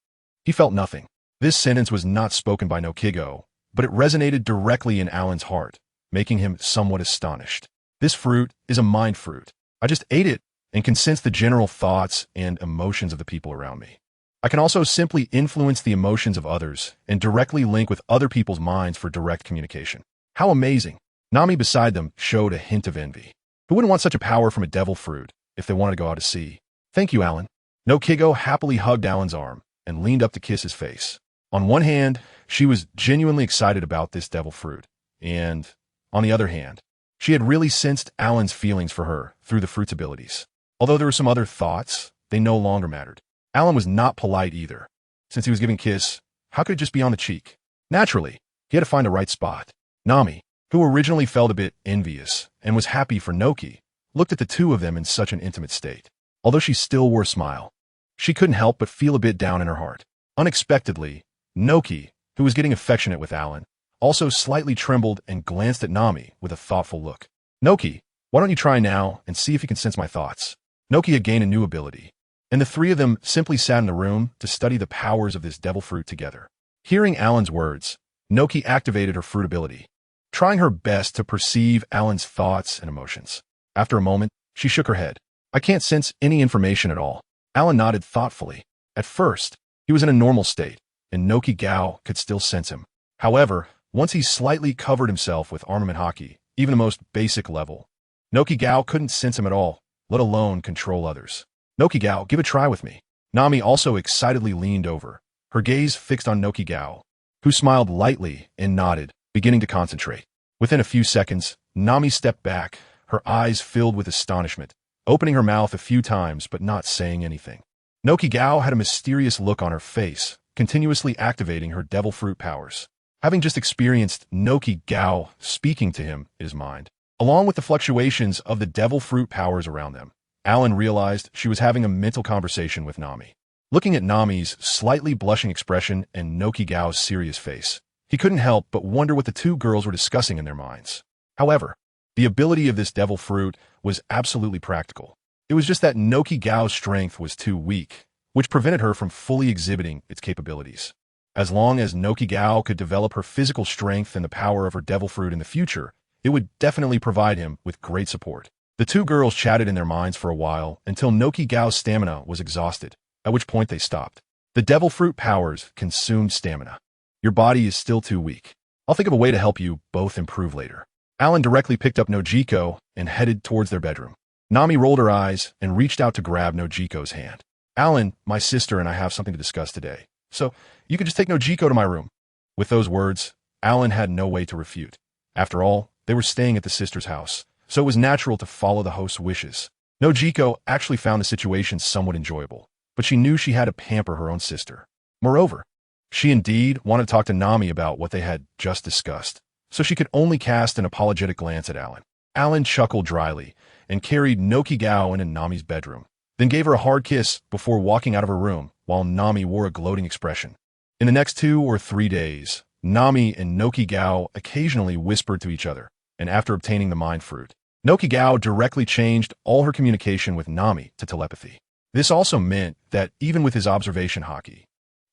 He felt nothing. This sentence was not spoken by Nokigo, but it resonated directly in Alan's heart, making him somewhat astonished. This fruit is a mind fruit. I just ate it and can sense the general thoughts and emotions of the people around me. I can also simply influence the emotions of others and directly link with other people's minds for direct communication. How amazing! Nami beside them showed a hint of envy. Who wouldn't want such a power from a devil fruit if they wanted to go out to sea? Thank you, Alan. Nokigo happily hugged Alan's arm and leaned up to kiss his face. On one hand, she was genuinely excited about this devil fruit, and on the other hand, she had really sensed Alan's feelings for her through the fruit's abilities. Although there were some other thoughts, they no longer mattered. Alan was not polite either. Since he was giving kiss, how could it just be on the cheek? Naturally, he had to find the right spot. Nami, who originally felt a bit envious and was happy for Noki, looked at the two of them in such an intimate state. Although she still wore a smile, she couldn't help but feel a bit down in her heart. Unexpectedly, Noki, who was getting affectionate with Alan, also slightly trembled and glanced at Nami with a thoughtful look. Noki, why don't you try now and see if you can sense my thoughts? Noki had gained a new ability, and the three of them simply sat in the room to study the powers of this devil fruit together. Hearing Alan's words, Noki activated her fruit ability, trying her best to perceive Alan's thoughts and emotions. After a moment, she shook her head. I can't sense any information at all. Alan nodded thoughtfully. At first, he was in a normal state, and Noki Gao could still sense him. However, once he slightly covered himself with armament hockey, even the most basic level, Noki Gao couldn't sense him at all, let alone control others. Noki Gao, give a try with me. Nami also excitedly leaned over, her gaze fixed on Noki Gao, who smiled lightly and nodded, beginning to concentrate. Within a few seconds, Nami stepped back, her eyes filled with astonishment, opening her mouth a few times but not saying anything. Noki Gao had a mysterious look on her face, continuously activating her devil fruit powers. Having just experienced Noki Gao speaking to him in his mind, along with the fluctuations of the devil fruit powers around them, Alan realized she was having a mental conversation with Nami. Looking at Nami's slightly blushing expression and Noki Gao's serious face, he couldn't help but wonder what the two girls were discussing in their minds. However, the ability of this devil fruit was absolutely practical. It was just that Noki Gao's strength was too weak, which prevented her from fully exhibiting its capabilities. As long as Noki Gao could develop her physical strength and the power of her devil fruit in the future, it would definitely provide him with great support. The two girls chatted in their minds for a while until Noki Gao's stamina was exhausted, at which point they stopped. The devil fruit powers consumed stamina. Your body is still too weak. I'll think of a way to help you both improve later. Alan directly picked up Nojiko and headed towards their bedroom. Nami rolled her eyes and reached out to grab Nojiko's hand. Alan, my sister and I have something to discuss today, so you could just take Nojiko to my room. With those words, Alan had no way to refute. After all, they were staying at the sister's house, so it was natural to follow the host's wishes. Nojiko actually found the situation somewhat enjoyable, but she knew she had to pamper her own sister. Moreover, she indeed wanted to talk to Nami about what they had just discussed, so she could only cast an apologetic glance at Alan. Alan chuckled dryly and carried Noki Gao into Nami's bedroom, then gave her a hard kiss before walking out of her room while Nami wore a gloating expression. In the next 2 or 3 days, Nami and Noki Gao occasionally whispered to each other, and after obtaining the mind fruit, Noki Gao directly changed all her communication with Nami to telepathy. This also meant that even with his observation hockey,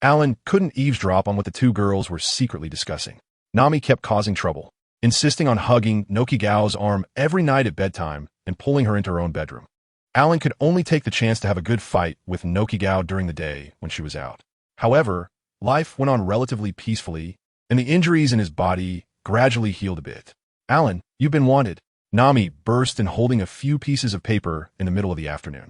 Alan couldn't eavesdrop on what the two girls were secretly discussing. Nami kept causing trouble, insisting on hugging Noki Gao's arm every night at bedtime and pulling her into her own bedroom. Alan could only take the chance to have a good fight with Noki Gao during the day when she was out. However, life went on relatively peacefully, and the injuries in his body gradually healed a bit. Alan, you've been wanted. Nami burst in holding a few pieces of paper in the middle of the afternoon.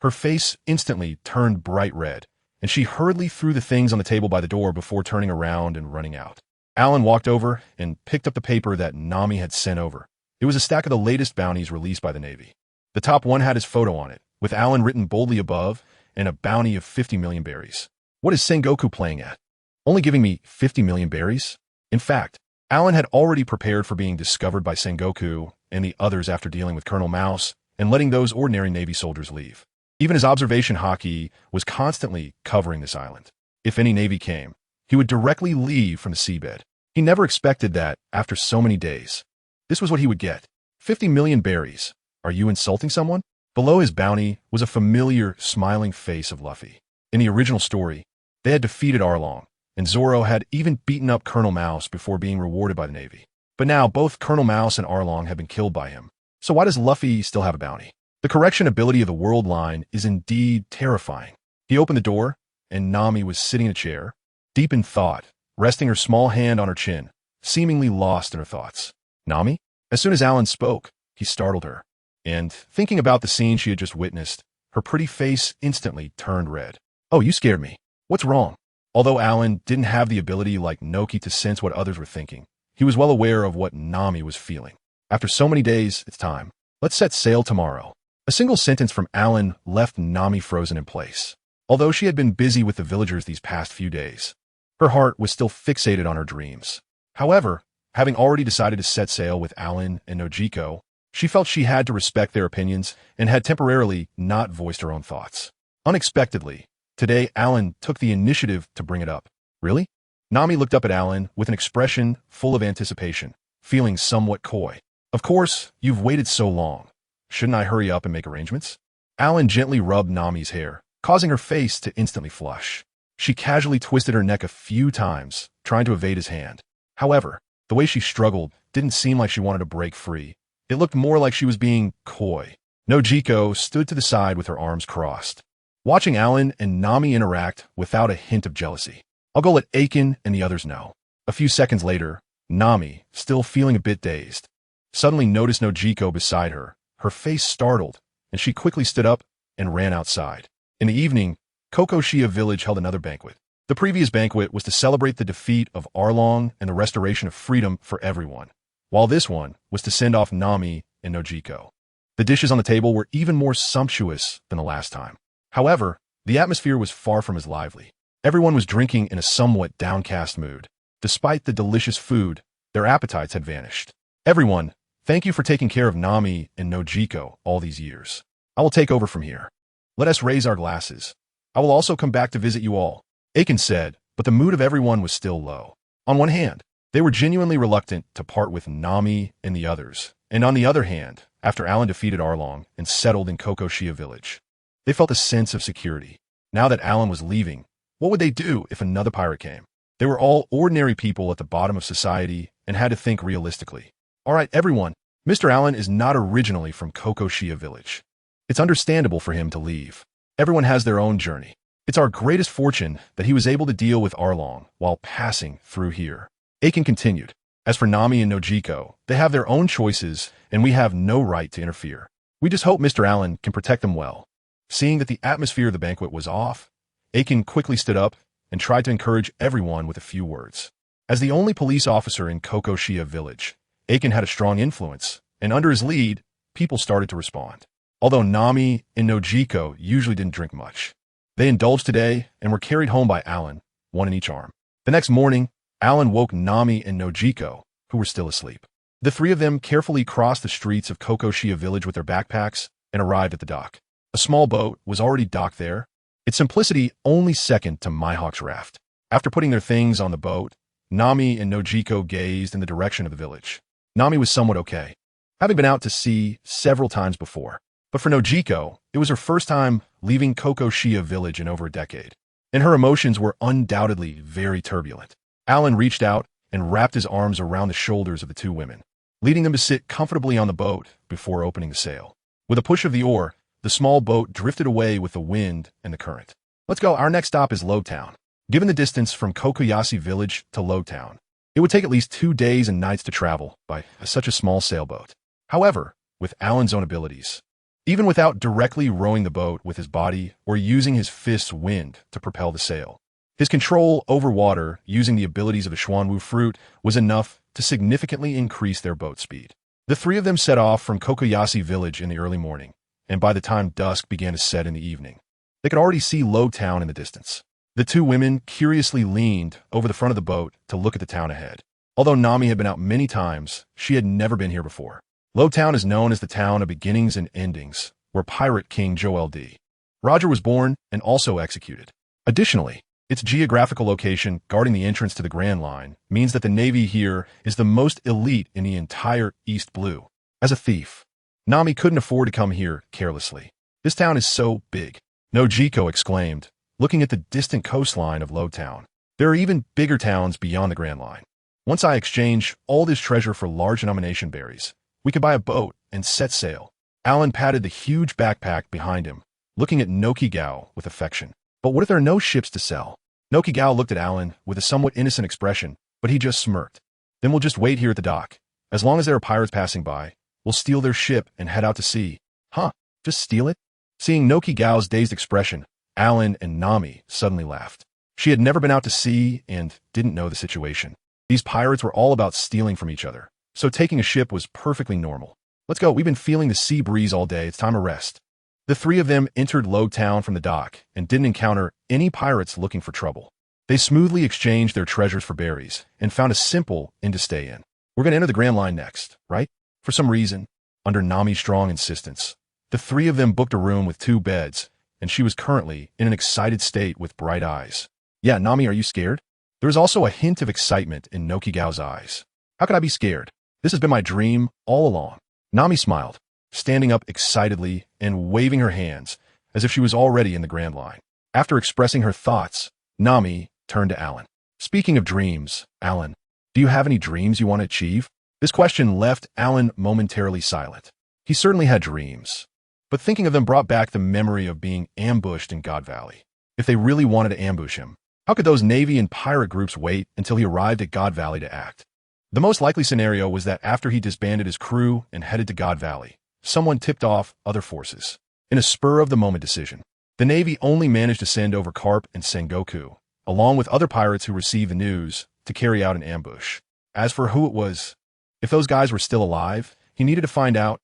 Her face instantly turned bright red, and she hurriedly threw the things on the table by the door before turning around and running out. Alan walked over and picked up the paper that Nami had sent over. It was a stack of the latest bounties released by the Navy. The top one had his photo on it, with Alan written boldly above, and a bounty of 50 million berries. What is Sengoku playing at? Only giving me 50 million berries? In fact, Alan had already prepared for being discovered by Sengoku and the others after dealing with Colonel Mouse and letting those ordinary Navy soldiers leave. Even his observation hockey was constantly covering this island. If any Navy came, he would directly leave from the seabed. He never expected that after so many days. This was what he would get. 50 million berries. Are you insulting someone? Below his bounty was a familiar, smiling face of Luffy. In the original story, they had defeated Arlong, and Zoro had even beaten up Colonel Mouse before being rewarded by the Navy. But now both Colonel Mouse and Arlong have been killed by him. So why does Luffy still have a bounty? The correction ability of the world line is indeed terrifying. He opened the door, and Nami was sitting in a chair, deep in thought, resting her small hand on her chin, seemingly lost in her thoughts. Nami? As soon as Alan spoke, he startled her, and, thinking about the scene she had just witnessed, her pretty face instantly turned red. Oh, you scared me. What's wrong? Although Alan didn't have the ability like Noki to sense what others were thinking, he was well aware of what Nami was feeling. After so many days, it's time. Let's set sail tomorrow. A single sentence from Alan left Nami frozen in place. Although she had been busy with the villagers these past few days, her heart was still fixated on her dreams. However, having already decided to set sail with Alan and Nojiko, she felt she had to respect their opinions and had temporarily not voiced her own thoughts. Unexpectedly, today Alan took the initiative to bring it up. Really? Nami looked up at Alan with an expression full of anticipation, feeling somewhat coy. Of course, you've waited so long. Shouldn't I hurry up and make arrangements? Alan gently rubbed Nami's hair, causing her face to instantly flush. She casually twisted her neck a few times, trying to evade his hand. However, the way she struggled didn't seem like she wanted to break free. It looked more like she was being coy. Nojiko stood to the side with her arms crossed, watching Alan and Nami interact without a hint of jealousy. I'll go let Aiken and the others know. A few seconds later, Nami, still feeling a bit dazed, suddenly noticed Nojiko beside her. Her face startled, and she quickly stood up and ran outside. In the evening, Kokoshia village held another banquet. The previous banquet was to celebrate the defeat of Arlong and the restoration of freedom for everyone, while this one was to send off Nami and Nojiko. The dishes on the table were even more sumptuous than the last time. However, the atmosphere was far from as lively. Everyone was drinking in a somewhat downcast mood. Despite the delicious food, their appetites had vanished. Everyone, thank you for taking care of Nami and Nojiko all these years. I will take over from here. Let us raise our glasses. I will also come back to visit you all, Aiken said, but the mood of everyone was still low. On one hand, they were genuinely reluctant to part with Nami and the others, and on the other hand, after Alan defeated Arlong and settled in Kokoshia village, they felt a sense of security. Now that Alan was leaving, what would they do if another pirate came? They were all ordinary people at the bottom of society and had to think realistically. All right, everyone, Mr. Allen is not originally from Kokoshia village. It's understandable for him to leave. Everyone has their own journey. It's our greatest fortune that he was able to deal with Arlong while passing through here. Aiken continued. As for Nami and Nojiko, they have their own choices, and we have no right to interfere. We just hope Mr. Allen can protect them well. Seeing that the atmosphere of the banquet was off, Aiken quickly stood up and tried to encourage everyone with a few words. As the only police officer in Kokoshia village, Aiken had a strong influence, and under his lead, people started to respond. Although Nami and Nojiko usually didn't drink much, they indulged today and were carried home by Allen, one in each arm. The next morning, Allen woke Nami and Nojiko, who were still asleep. The three of them carefully crossed the streets of Kokoshia village with their backpacks and arrived at the dock. A small boat was already docked there, its simplicity only second to Mihawk's raft. After putting their things on the boat, Nami and Nojiko gazed in the direction of the village. Nami was somewhat okay, having been out to sea several times before. But for Nojiko, it was her first time leaving Kokoshia village in over a decade, and her emotions were undoubtedly very turbulent. Allen reached out and wrapped his arms around the shoulders of the two women, leading them to sit comfortably on the boat before opening the sail. With a push of the oar, the small boat drifted away with the wind and the current. Let's go. Our next stop is Lowtown. Given the distance from Kokoyasi village to Lowtown, it would take at least 2 days and nights to travel by such a small sailboat. However, with Allen's own abilities, even without directly rowing the boat with his body or using his fist's wind to propel the sail, his control over water using the abilities of the Xuanwu fruit was enough to significantly increase their boat speed. The three of them set off from Kokoyasi village in the early morning, and by the time dusk began to set in the evening, they could already see Lowtown in the distance. The two women curiously leaned over the front of the boat to look at the town ahead. Although Nami had been out many times, she had never been here before. Lowtown is known as the town of beginnings and endings, where Pirate King Joel D. Roger was born and also executed. Additionally, its geographical location guarding the entrance to the Grand Line means that the Navy here is the most elite in the entire East Blue. As a thief, Nami couldn't afford to come here carelessly. This town is so big, Nojiko exclaimed, looking at the distant coastline of Lowtown. There are even bigger towns beyond the Grand Line. Once I exchange all this treasure for large denomination berries, we could buy a boat and set sail. Allen patted the huge backpack behind him, looking at Nokigao with affection. But what if there are no ships to sell? Nokigao looked at Allen with a somewhat innocent expression, but he just smirked. Then we'll just wait here at the dock. As long as there are pirates passing by, we'll steal their ship and head out to sea. Huh? Just steal it? Seeing Nokigao's dazed expression, Allen and Nami suddenly laughed. She had never been out to sea and didn't know the situation. These pirates were all about stealing from each other, so taking a ship was perfectly normal. Let's go. We've been feeling the sea breeze all day. It's time to rest. The three of them entered Lowtown from the dock and didn't encounter any pirates looking for trouble. They smoothly exchanged their treasures for berries and found a simple inn to stay in. We're going to enter the Grand Line next, right? For some reason, under Nami's strong insistence, the three of them booked a room with 2 beds, and she was currently in an excited state with bright eyes. Yeah, Nami, are you scared? There was also a hint of excitement in Nokigao's eyes. How could I be scared? This has been my dream all along. Nami smiled, standing up excitedly and waving her hands as if she was already in the Grand Line. After expressing her thoughts, Nami turned to Allen. Speaking of dreams, Allen, do you have any dreams you want to achieve? This question left Allen momentarily silent. He certainly had dreams, but thinking of them brought back the memory of being ambushed in GodValley. If they really wanted to ambush him, how could those Navy and pirate groups wait until he arrived at GodValley to act? The most likely scenario was that after he disbanded his crew and headed to GodValley, someone tipped off other forces. In a spur-of-the-moment decision, the Navy only managed to send over Karp and Sengoku, along with other pirates who received the news, to carry out an ambush. As for who it was, if those guys were still alive, he needed to find out,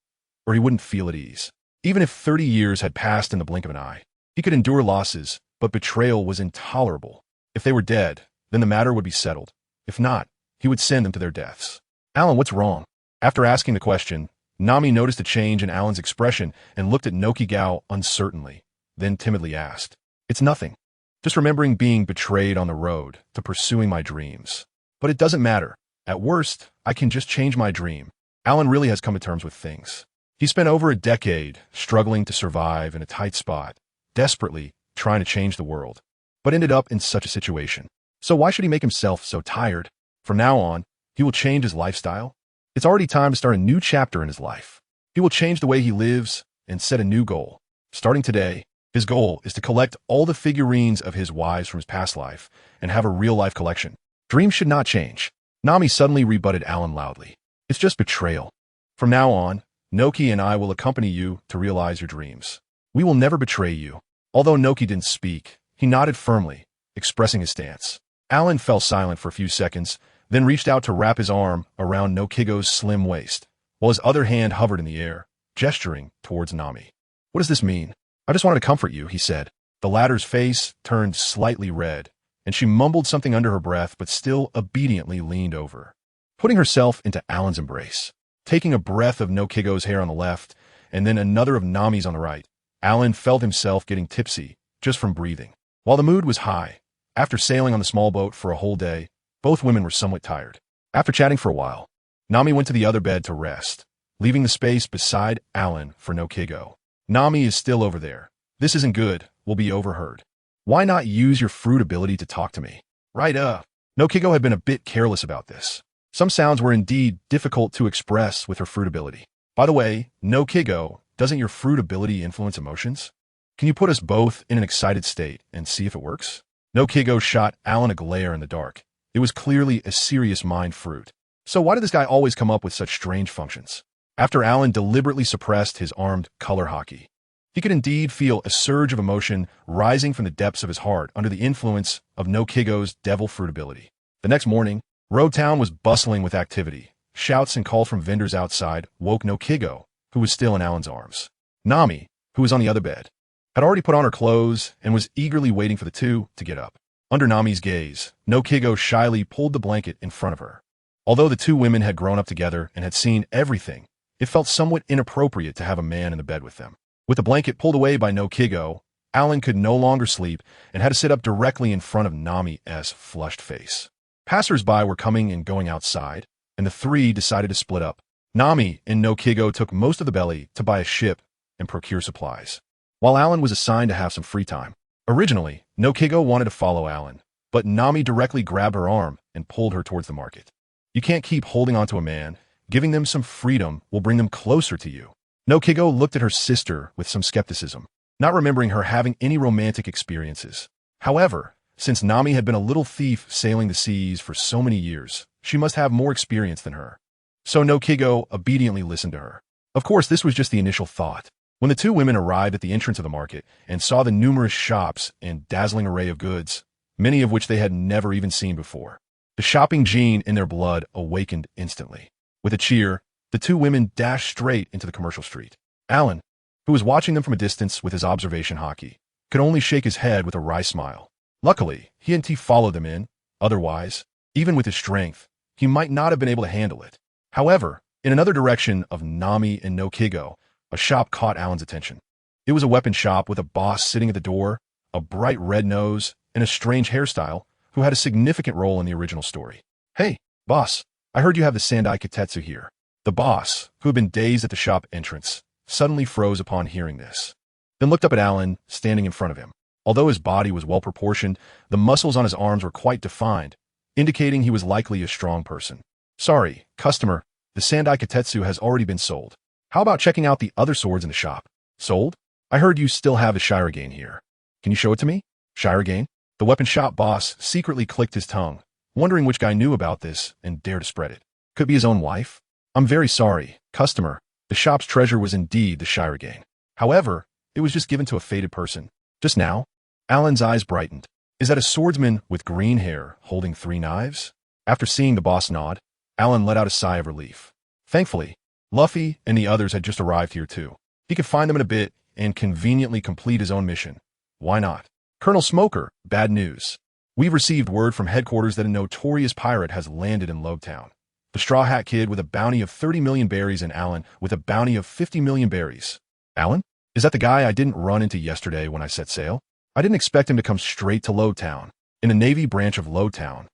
or he wouldn't feel at ease. Even if 30 years had passed in the blink of an eye, he could endure losses, but betrayal was intolerable. If they were dead, then the matter would be settled. If not, he would send them to their deaths. Allen, what's wrong? After asking the question, Nami noticed a change in Allen's expression and looked at Nokigao uncertainly, then timidly asked, It's nothing. Just remembering being betrayed on the road to pursuing my dreams. But it doesn't matter. At worst, I can just change my dream. Allen really has come to terms with things. He spent over a decade struggling to survive in a tight spot, desperately trying to change the world, but ended up in such a situation. So why should he make himself so tired? From now on, he will change his lifestyle, It's already time to start a new chapter in his life. He will change the way he lives and set a new goal. Starting today, his goal is to collect all the figurines of his wives from his past life and have a real-life collection. Dreams should not change. Nami suddenly rebutted Alan loudly. It's just betrayal. From now on, Noki and I will accompany you to realize your dreams. We will never betray you. Although Noki didn't speak, he nodded firmly, expressing his stance. Alan fell silent for a few seconds, then reached out to wrap his arm around Nokigo's slim waist, while his other hand hovered in the air, gesturing towards Nami. What does this mean? I just wanted to comfort you, he said. The latter's face turned slightly red, and she mumbled something under her breath but still obediently leaned over, putting herself into Alan's embrace. Taking a breath of Nokigo's hair on the left, and then another of Nami's on the right, Alan felt himself getting tipsy just from breathing. While the mood was high, after sailing on the small boat for a whole day, both women were somewhat tired. After chatting for a while, Nami went to the other bed to rest, leaving the space beside Alan for Nokigo. Nami is still over there. This isn't good, will be overheard. Why not use your fruit ability to talk to me? Right up. Nokigo had been a bit careless about this. Some sounds were indeed difficult to express with her fruit ability. By the way, Nokigo, doesn't your fruit ability influence emotions? Can you put us both in an excited state and see if it works? Nokigo shot Alan a glare in the dark. It was clearly a serious mind fruit. So why did this guy always come up with such strange functions? After Alan deliberately suppressed his armed color hockey, he could indeed feel a surge of emotion rising from the depths of his heart under the influence of Nokigo's devil fruit ability. The next morning, Road Town was bustling with activity. Shouts and calls from vendors outside woke Nokigo, who was still in Alan's arms. Nami, who was on the other bed, had already put on her clothes and was eagerly waiting for the two to get up. Under Nami's gaze, Nokigo shyly pulled the blanket in front of her. Although the two women had grown up together and had seen everything, it felt somewhat inappropriate to have a man in the bed with them. With the blanket pulled away by Nokigo, Alan could no longer sleep and had to sit up directly in front of Nami's flushed face. Passers-by were coming and going outside, and the three decided to split up. Nami and Nokigo took most of the belly to buy a ship and procure supplies, while Alan was assigned to have some free time. Originally, Nokigo wanted to follow Alan, but Nami directly grabbed her arm and pulled her towards the market. You can't keep holding on to a man. Giving them some freedom will bring them closer to you. Nokigo looked at her sister with some skepticism, not remembering her having any romantic experiences. However, since Nami had been a little thief sailing the seas for so many years, she must have more experience than her. So Nokigo obediently listened to her. Of course, this was just the initial thought. When the two women arrived at the entrance of the market and saw the numerous shops and dazzling array of goods, many of which they had never even seen before, the shopping gene in their blood awakened instantly. With a cheer, the two women dashed straight into the commercial street. Alan, who was watching them from a distance with his observation hockey, could only shake his head with a wry smile. Luckily, he and T followed them in. Otherwise, even with his strength, he might not have been able to handle it. However, in another direction of Nami and Nokigo, a shop caught Alan's attention. It was a weapon shop with a boss sitting at the door, a bright red nose, and a strange hairstyle, who had a significant role in the original story. Hey, boss, I heard you have the Sandai Kitetsu here. The boss, who had been dazed at the shop entrance, suddenly froze upon hearing this, then looked up at Alan, standing in front of him. Although his body was well-proportioned, the muscles on his arms were quite defined, indicating he was likely a strong person. Sorry, customer, the Sandai Kitetsu has already been sold. How about checking out the other swords in the shop? Sold? I heard you still have the Shirogane here. Can you show it to me? Shirogane? The weapon shop boss secretly clicked his tongue, wondering which guy knew about this and dared to spread it. Could be his own wife? I'm very sorry, customer. The shop's treasure was indeed the Shirogane. However, it was just given to a fated person. Just now? Alan's eyes brightened. Is that a swordsman with green hair holding 3 knives? After seeing the boss nod, Alan let out a sigh of relief. Thankfully, Luffy and the others had just arrived here too. He could find them in a bit and conveniently complete his own mission. Why not? Colonel Smoker, bad news. We've received word from headquarters that a notorious pirate has landed in Lobetown. The Straw Hat Kid with a bounty of 30 million berries and Alan with a bounty of 50 million berries. Alan? Is that the guy I didn't run into yesterday when I set sail? I didn't expect him to come straight to Lowtown. In the Navy branch of Lowtown,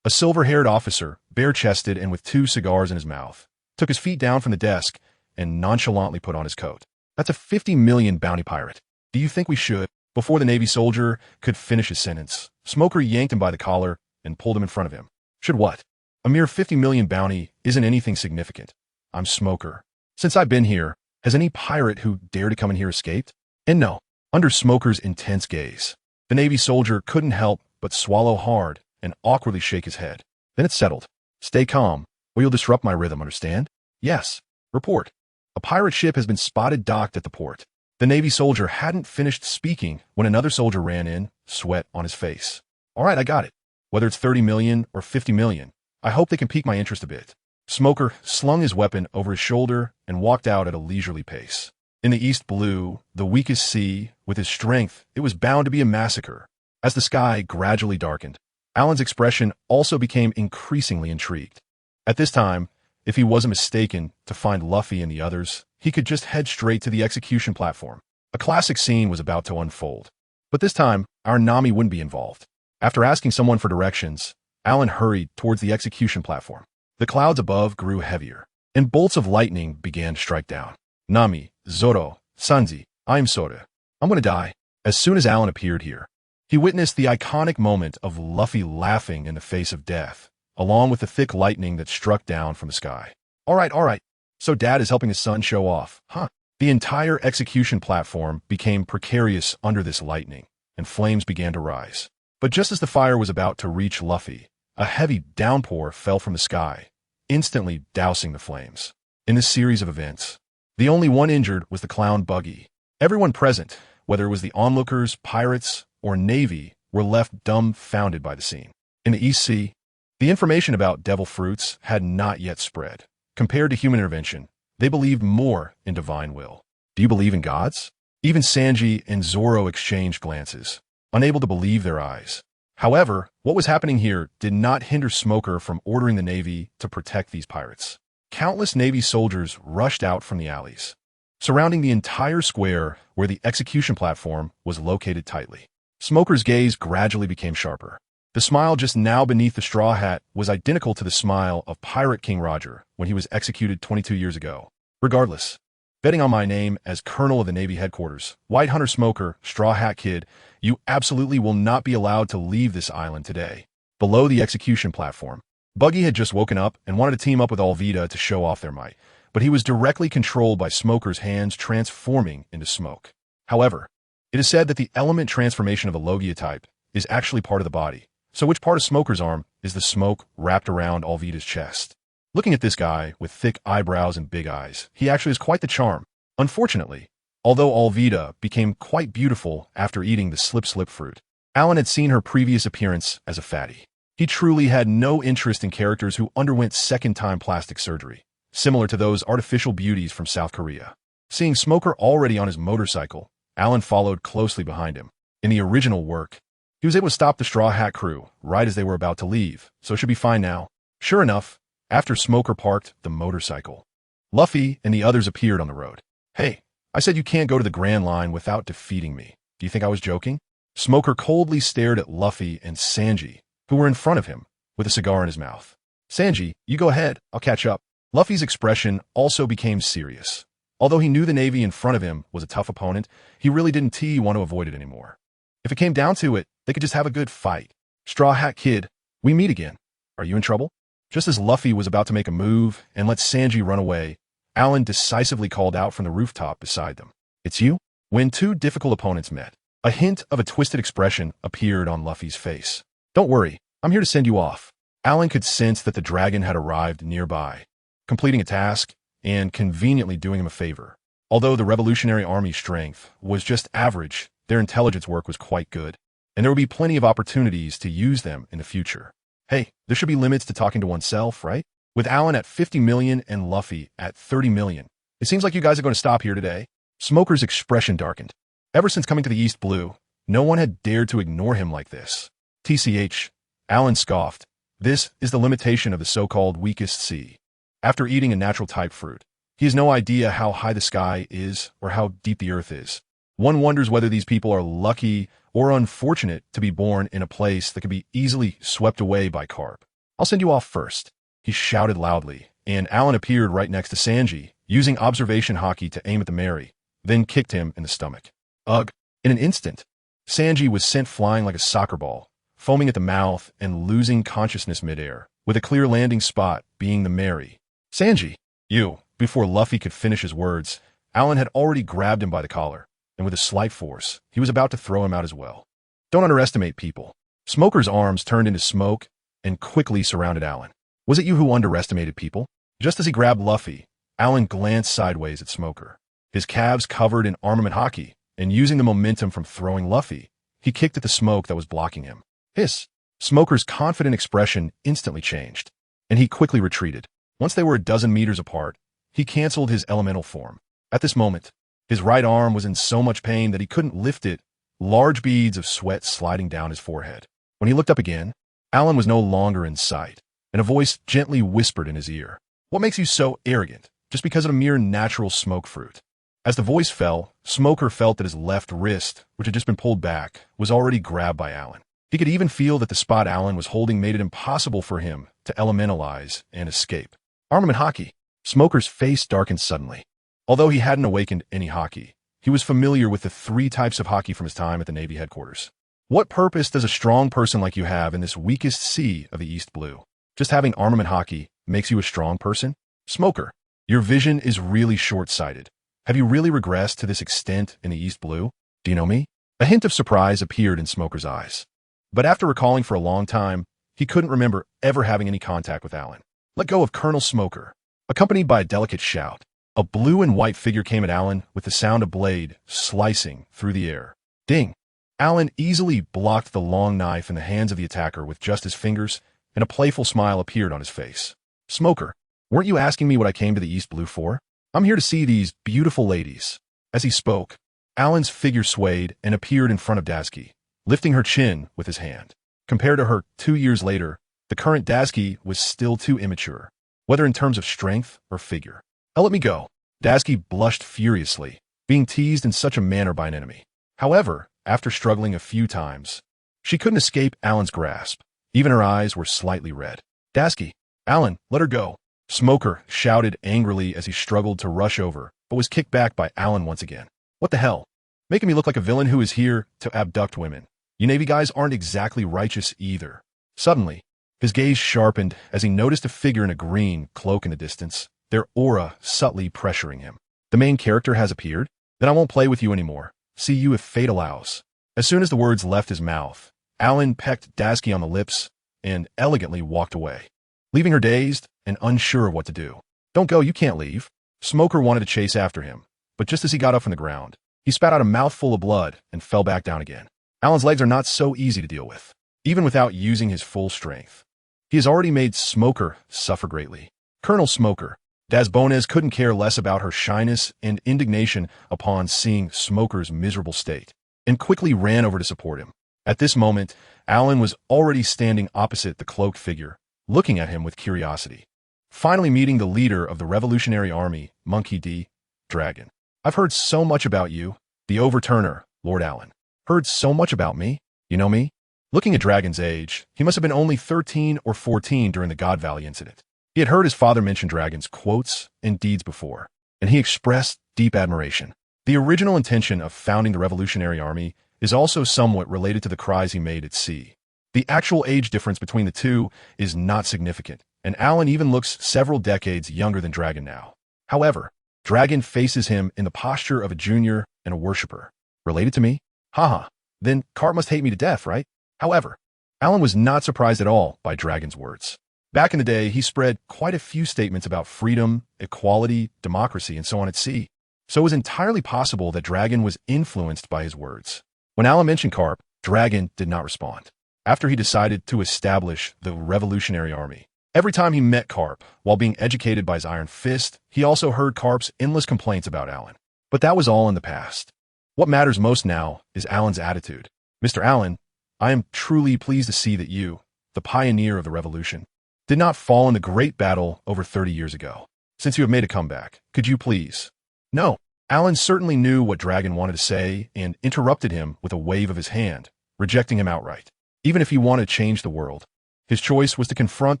a silver-haired officer, bare-chested and with 2 cigars in his mouth, took his feet down from the desk and nonchalantly put on his coat. That's a 50 million bounty pirate. Do you think we should? Before the Navy soldier could finish his sentence, Smoker yanked him by the collar and pulled him in front of him. Should what? A mere 50 million bounty isn't anything significant. I'm Smoker. Since I've been here, has any pirate who dared to come in here escaped? And no, under Smoker's intense gaze, the Navy soldier couldn't help but swallow hard and awkwardly shake his head. Then it settled. Stay calm, or you'll disrupt my rhythm, understand? Yes. Report. A pirate ship has been spotted docked at the port. The Navy soldier hadn't finished speaking when another soldier ran in, sweat on his face. All right, I got it. Whether it's 30 million or 50 million, I hope they can pique my interest a bit. Smoker slung his weapon over his shoulder and walked out at a leisurely pace. In the East Blue, the weakest sea, with his strength, it was bound to be a massacre. As the sky gradually darkened, Alan's expression also became increasingly intrigued. At this time, if he wasn't mistaken to find Luffy and the others, he could just head straight to the execution platform. A classic scene was about to unfold. But this time, our Nami wouldn't be involved. After asking someone for directions, Alan hurried towards the execution platform. The clouds above grew heavier, and bolts of lightning began to strike down. Nami, Zoro, Sanji, I'm Sora. I'm gonna die. As soon as Alan appeared here, he witnessed the iconic moment of Luffy laughing in the face of death, along with the thick lightning that struck down from the sky. All right. So Dad is helping his son show off, huh? The entire execution platform became precarious under this lightning, and flames began to rise. But just as the fire was about to reach Luffy, a heavy downpour fell from the sky, instantly dousing the flames. In this series of events, the only one injured was the clown buggy. Everyone present, whether it was the onlookers, pirates, or Navy, were left dumbfounded by the scene. In the East Sea, the information about devil fruits had not yet spread. Compared to human intervention, they believed more in divine will. Do you believe in gods? Even Sanji and Zoro exchanged glances, unable to believe their eyes. However, what was happening here did not hinder Smoker from ordering the Navy to protect these pirates. Countless Navy soldiers rushed out from the alleys, surrounding the entire square where the execution platform was located tightly. Smoker's gaze gradually became sharper. The smile just now beneath the straw hat was identical to the smile of Pirate King Roger when he was executed 22 years ago. Regardless, betting on my name as Colonel of the Navy Headquarters, White Hunter Smoker, Straw Hat Kid, you absolutely will not be allowed to leave this island today. Below the execution platform, Buggy had just woken up and wanted to team up with ofthe to show off their might, but he was directly controlled by Smoker's hands transforming into smoke. However, it is said that the element transformation of a Logia type is actually part of the body. So which part of Smoker's arm is the smoke wrapped around ofthe's chest? Looking at this guy with thick eyebrows and big eyes, he actually is quite the charm. Unfortunately, although ofthe became quite beautiful after eating the slip fruit, Alan had seen her previous appearance as a fatty. He truly had no interest in characters who underwent second-time plastic surgery, similar to those artificial beauties from South Korea. Seeing Smoker already on his motorcycle, Alan followed closely behind him. In the original work, he was able to stop the Straw Hat crew right as they were about to leave, so it should be fine now. Sure enough, after Smoker parked the motorcycle, Luffy and the others appeared on the road. Hey, I said you can't go to the Grand Line without defeating me. Do you think I was joking? Smoker coldly stared at Luffy and Sanji, who were in front of him, with a cigar in his mouth. Sanji, you go ahead, I'll catch up. Luffy's expression also became serious. Although he knew the Navy in front of him was a tough opponent, he really didn't want to avoid it anymore. If it came down to it, they could just have a good fight. Straw Hat Kid, we meet again. Are you in trouble? Just as Luffy was about to make a move and let Sanji run away, Alan decisively called out from the rooftop beside them. It's you? When two difficult opponents met, a hint of a twisted expression appeared on Luffy's face. Don't worry, I'm here to send you off. Alan could sense that the dragon had arrived nearby, completing a task and conveniently doing him a favor. Although the Revolutionary Army's strength was just average, their intelligence work was quite good, and there would be plenty of opportunities to use them in the future. Hey, there should be limits to talking to oneself, right? With Alan at 50 million and Luffy at 30 million, it seems like you guys are going to stop here today. Smoker's expression darkened. Ever since coming to the East Blue, no one had dared to ignore him like this. TCH, Alan scoffed. This is the limitation of the so-called weakest sea. After eating a natural type fruit, he has no idea how high the sky is or how deep the earth is. One wonders whether these people are lucky or unfortunate to be born in a place that can be easily swept away by Karp. I'll send you off first, he shouted loudly, and Alan appeared right next to Sanji, using observation hockey to aim at the Mary, then kicked him in the stomach. Ugh! In an instant, Sanji was sent flying like a soccer ball, foaming at the mouth and losing consciousness midair, with a clear landing spot being the Mary. Sanji, you. Before Luffy could finish his words, Alan had already grabbed him by the collar, and with a slight force, he was about to throw him out as well. Don't underestimate people. Smoker's arms turned into smoke and quickly surrounded Alan. Was it you who underestimated people? Just as he grabbed Luffy, Alan glanced sideways at Smoker, his calves covered in armament hockey, and using the momentum from throwing Luffy, he kicked at the smoke that was blocking him. Hiss! Smoker's confident expression instantly changed, and he quickly retreated. Once they were a dozen meters apart, he canceled his elemental form. At this moment, his right arm was in so much pain that he couldn't lift it, large beads of sweat sliding down his forehead. When he looked up again, Alan was no longer in sight, and a voice gently whispered in his ear, "What makes you so arrogant, just because of a mere natural smoke fruit?" As the voice fell, Smoker felt that his left wrist, which had just been pulled back, was already grabbed by Alan. He could even feel that the spot Alan was holding made it impossible for him to elementalize and escape. Armament hockey. Smoker's face darkened suddenly. Although he hadn't awakened any hockey, he was familiar with the 3 types of hockey from his time at the Navy headquarters. What purpose does a strong person like you have in this weakest sea of the East Blue? Just having armament hockey makes you a strong person? Smoker, your vision is really short-sighted. Have you really regressed to this extent in the East Blue? Do you know me? A hint of surprise appeared in Smoker's eyes. But after recalling for a long time, he couldn't remember ever having any contact with Alan. Let go of Colonel Smoker. Accompanied by a delicate shout, a blue and white figure came at Alan with the sound of blade slicing through the air. Ding! Alan easily blocked the long knife in the hands of the attacker with just his fingers, and a playful smile appeared on his face. Smoker, weren't you asking me what I came to the East Blue for? I'm here to see these beautiful ladies. As he spoke, Alan's figure swayed and appeared in front of Dasky, lifting her chin with his hand. Compared to her 2 years later, the current Dasky was still too immature, whether in terms of strength or figure. Now let me go. Dasky blushed furiously, being teased in such a manner by an enemy. However, after struggling a few times, she couldn't escape Alan's grasp. Even her eyes were slightly red. Dasky, Alan, let her go. Smoker shouted angrily as he struggled to rush over, but was kicked back by Alan once again. What the hell? Making me look like a villain who is here to abduct women. You Navy guys aren't exactly righteous either. Suddenly, his gaze sharpened as he noticed a figure in a green cloak in the distance, their aura subtly pressuring him. The main character has appeared? Then I won't play with you anymore. See you if fate allows. As soon as the words left his mouth, Alan pecked Dasky on the lips and elegantly walked away, leaving her dazed and unsure of what to do. Don't go, you can't leave. Smoker wanted to chase after him, but just as he got up from the ground, he spat out a mouthful of blood and fell back down again. Alan's legs are not so easy to deal with, even without using his full strength. He has already made Smoker suffer greatly. Colonel Smoker, Dasbones couldn't care less about her shyness and indignation upon seeing Smoker's miserable state, and quickly ran over to support him. At this moment, Alan was already standing opposite the cloaked figure, looking at him with curiosity. Finally meeting the leader of the Revolutionary Army, Monkey D. Dragon. I've heard so much about you, the Overturner, Lord Alan. Heard so much about me? You know me? Looking at Dragon's age, he must have been only 13 or 14 during the GodValley incident. He had heard his father mention Dragon's quotes and deeds before, and he expressed deep admiration. The original intention of founding the Revolutionary Army is also somewhat related to the cries he made at sea. The actual age difference between the two is not significant, and Alan even looks several decades younger than Dragon now. However, Dragon faces him in the posture of a junior and a worshipper. Related to me? Haha. Then Karp must hate me to death, right? However, Alan was not surprised at all by Dragon's words. Back in the day, he spread quite a few statements about freedom, equality, democracy, and so on at sea. So it was entirely possible that Dragon was influenced by his words. When Alan mentioned Karp, Dragon did not respond. After he decided to establish the Revolutionary Army, every time he met Karp, while being educated by his iron fist, he also heard Karp's endless complaints about Alan. But that was all in the past. What matters most now is Alan's attitude. Mr. Alan, I am truly pleased to see that you, the pioneer of the revolution, did not fall in the great battle over 30 years ago. Since you have made a comeback, could you please? No. Alan certainly knew what Dragon wanted to say and interrupted him with a wave of his hand, rejecting him outright. Even if he wanted to change the world, his choice was to confront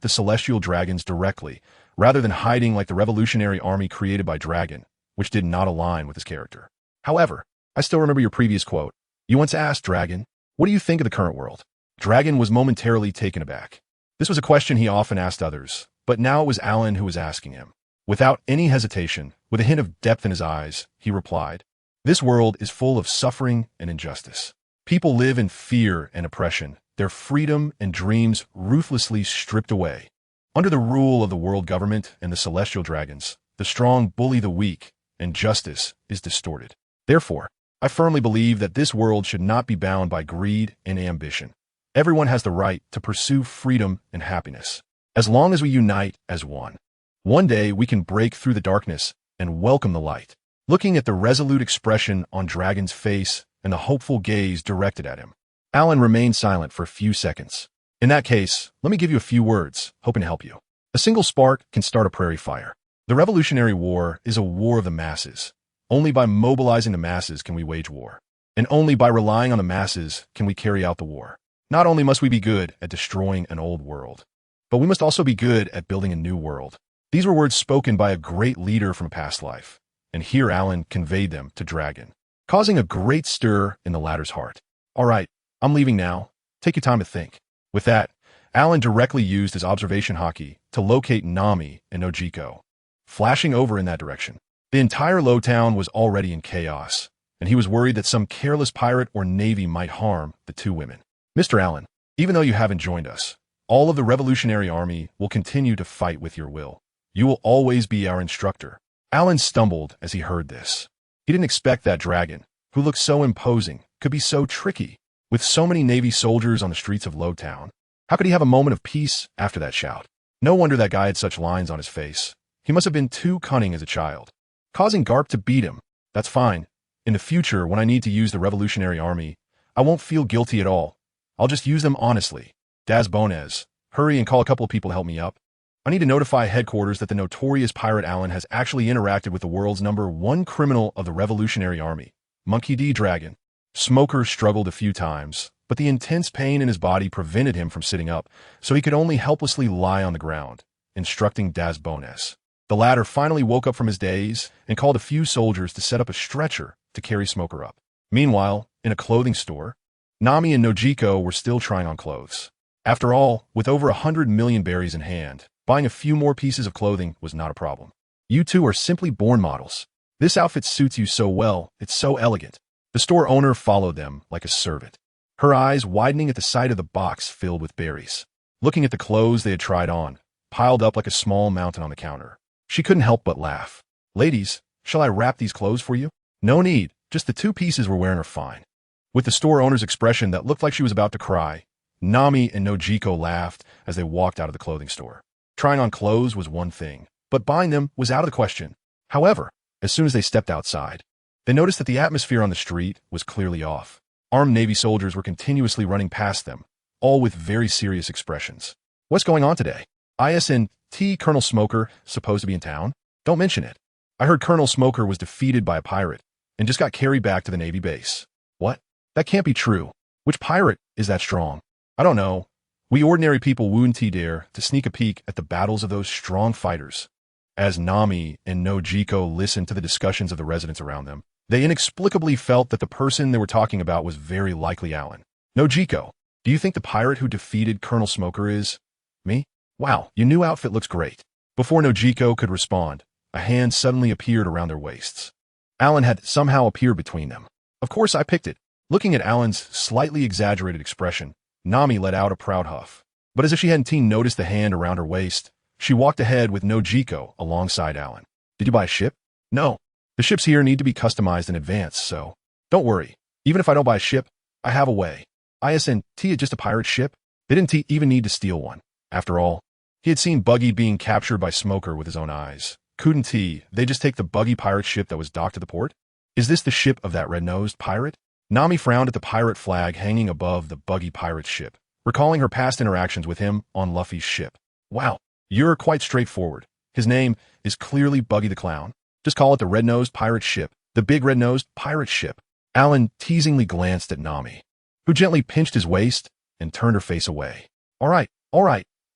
the celestial dragons directly, rather than hiding like the revolutionary army created by Dragon, which did not align with his character. However, I still remember your previous quote. You once asked Dragon, what do you think of the current world? Dragon was momentarily taken aback. This was a question he often asked others, but now it was Alan who was asking him. Without any hesitation, with a hint of depth in his eyes, he replied, "This world is full of suffering and injustice. People live in fear and oppression, their freedom and dreams ruthlessly stripped away. Under the rule of the world government and the celestial dragons, the strong bully the weak, and justice is distorted. Therefore, I firmly believe that this world should not be bound by greed and ambition. Everyone has the right to pursue freedom and happiness, as long as we unite as one. One day we can break through the darkness and welcome the light." Looking at the resolute expression on Dragon's face and the hopeful gaze directed at him, Alan remained silent for a few seconds. "In that case, let me give you a few words, hoping to help you. A single spark can start a prairie fire. The Revolutionary War is a war of the masses. Only by mobilizing the masses can we wage war. And only by relying on the masses can we carry out the war. Not only must we be good at destroying an old world, but we must also be good at building a new world." These were words spoken by a great leader from a past life, and here Alan conveyed them to Dragon, causing a great stir in the latter's heart. "All right, I'm leaving now. Take your time to think." With that, Alan directly used his observation hockey to locate Nami and Nojiko, flashing over in that direction. The entire Lowtown was already in chaos, and he was worried that some careless pirate or navy might harm the two women. "Mr. Allen, even though you haven't joined us, all of the Revolutionary Army will continue to fight with your will. You will always be our instructor." Alan stumbled as he heard this. He didn't expect that Dragon, who looked so imposing, could be so tricky, with so many Navy soldiers on the streets of Lowtown. How could he have a moment of peace after that shout? No wonder that guy had such lines on his face. He must have been too cunning as a child. Causing Garp to beat him, that's fine. In the future, when I need to use the Revolutionary Army, I won't feel guilty at all. I'll just use them honestly. Das Bones, hurry and call a couple of people to help me up. I need to notify headquarters that the notorious pirate Alan has actually interacted with the world's #1 criminal of the Revolutionary Army, Monkey D. Dragon. Smoker struggled a few times, but the intense pain in his body prevented him from sitting up, so he could only helplessly lie on the ground, instructing Das Bones. The latter finally woke up from his daze and called a few soldiers to set up a stretcher to carry Smoker up. Meanwhile, in a clothing store, Nami and Nojiko were still trying on clothes. After all, with over 100 million berries in hand, buying a few more pieces of clothing was not a problem. "You two are simply born models. This outfit suits you so well, it's so elegant." The store owner followed them like a servant, her eyes widening at the sight of the box filled with berries. Looking at the clothes they had tried on, piled up like a small mountain on the counter, she couldn't help but laugh. "Ladies, shall I wrap these clothes for you?" "No need, just the 2 pieces we're wearing are fine." With the store owner's expression that looked like she was about to cry, Nami and Nojiko laughed as they walked out of the clothing store. Trying on clothes was one thing, but buying them was out of the question. However, as soon as they stepped outside, they noticed that the atmosphere on the street was clearly off. Armed Navy soldiers were continuously running past them, all with very serious expressions. "What's going on today? ISNT Colonel Smoker supposed to be in town? Don't mention it. I heard Colonel Smoker was defeated by a pirate and just got carried back to the Navy base." "What? That can't be true. Which pirate is that strong?" "I don't know. We ordinary people wouldn't dare to sneak a peek at the battles of those strong fighters." As Nami and Nojiko listened to the discussions of the residents around them, they inexplicably felt that the person they were talking about was very likely Alan. "Nojiko, do you think the pirate who defeated Colonel Smoker is me? Wow, your new outfit looks great." Before Nojiko could respond, a hand suddenly appeared around their waists. Alan had somehow appeared between them. "Of course I picked it." Looking at Alan's slightly exaggerated expression, Nami let out a proud huff. But as if she hadn't noticed the hand around her waist, she walked ahead with Nojiko alongside Alan. "Did you buy a ship?" "No. The ships here need to be customized in advance, so don't worry. Even if I don't buy a ship, I have a way. ISNT is just a pirate ship. They didn't even need to steal one. After all, he had seen Buggy being captured by Smoker with his own eyes. Couldn't they just take the Buggy pirate ship that was docked at the port? Is this the ship of that red-nosed pirate?" Nami frowned at the pirate flag hanging above the Buggy pirate ship, recalling her past interactions with him on Luffy's ship. "Wow, you're quite straightforward. His name is clearly Buggy the Clown. Just call it the red-nosed pirate ship, the big red-nosed pirate ship." Alan teasingly glanced at Nami, who gently pinched his waist and turned her face away. All right,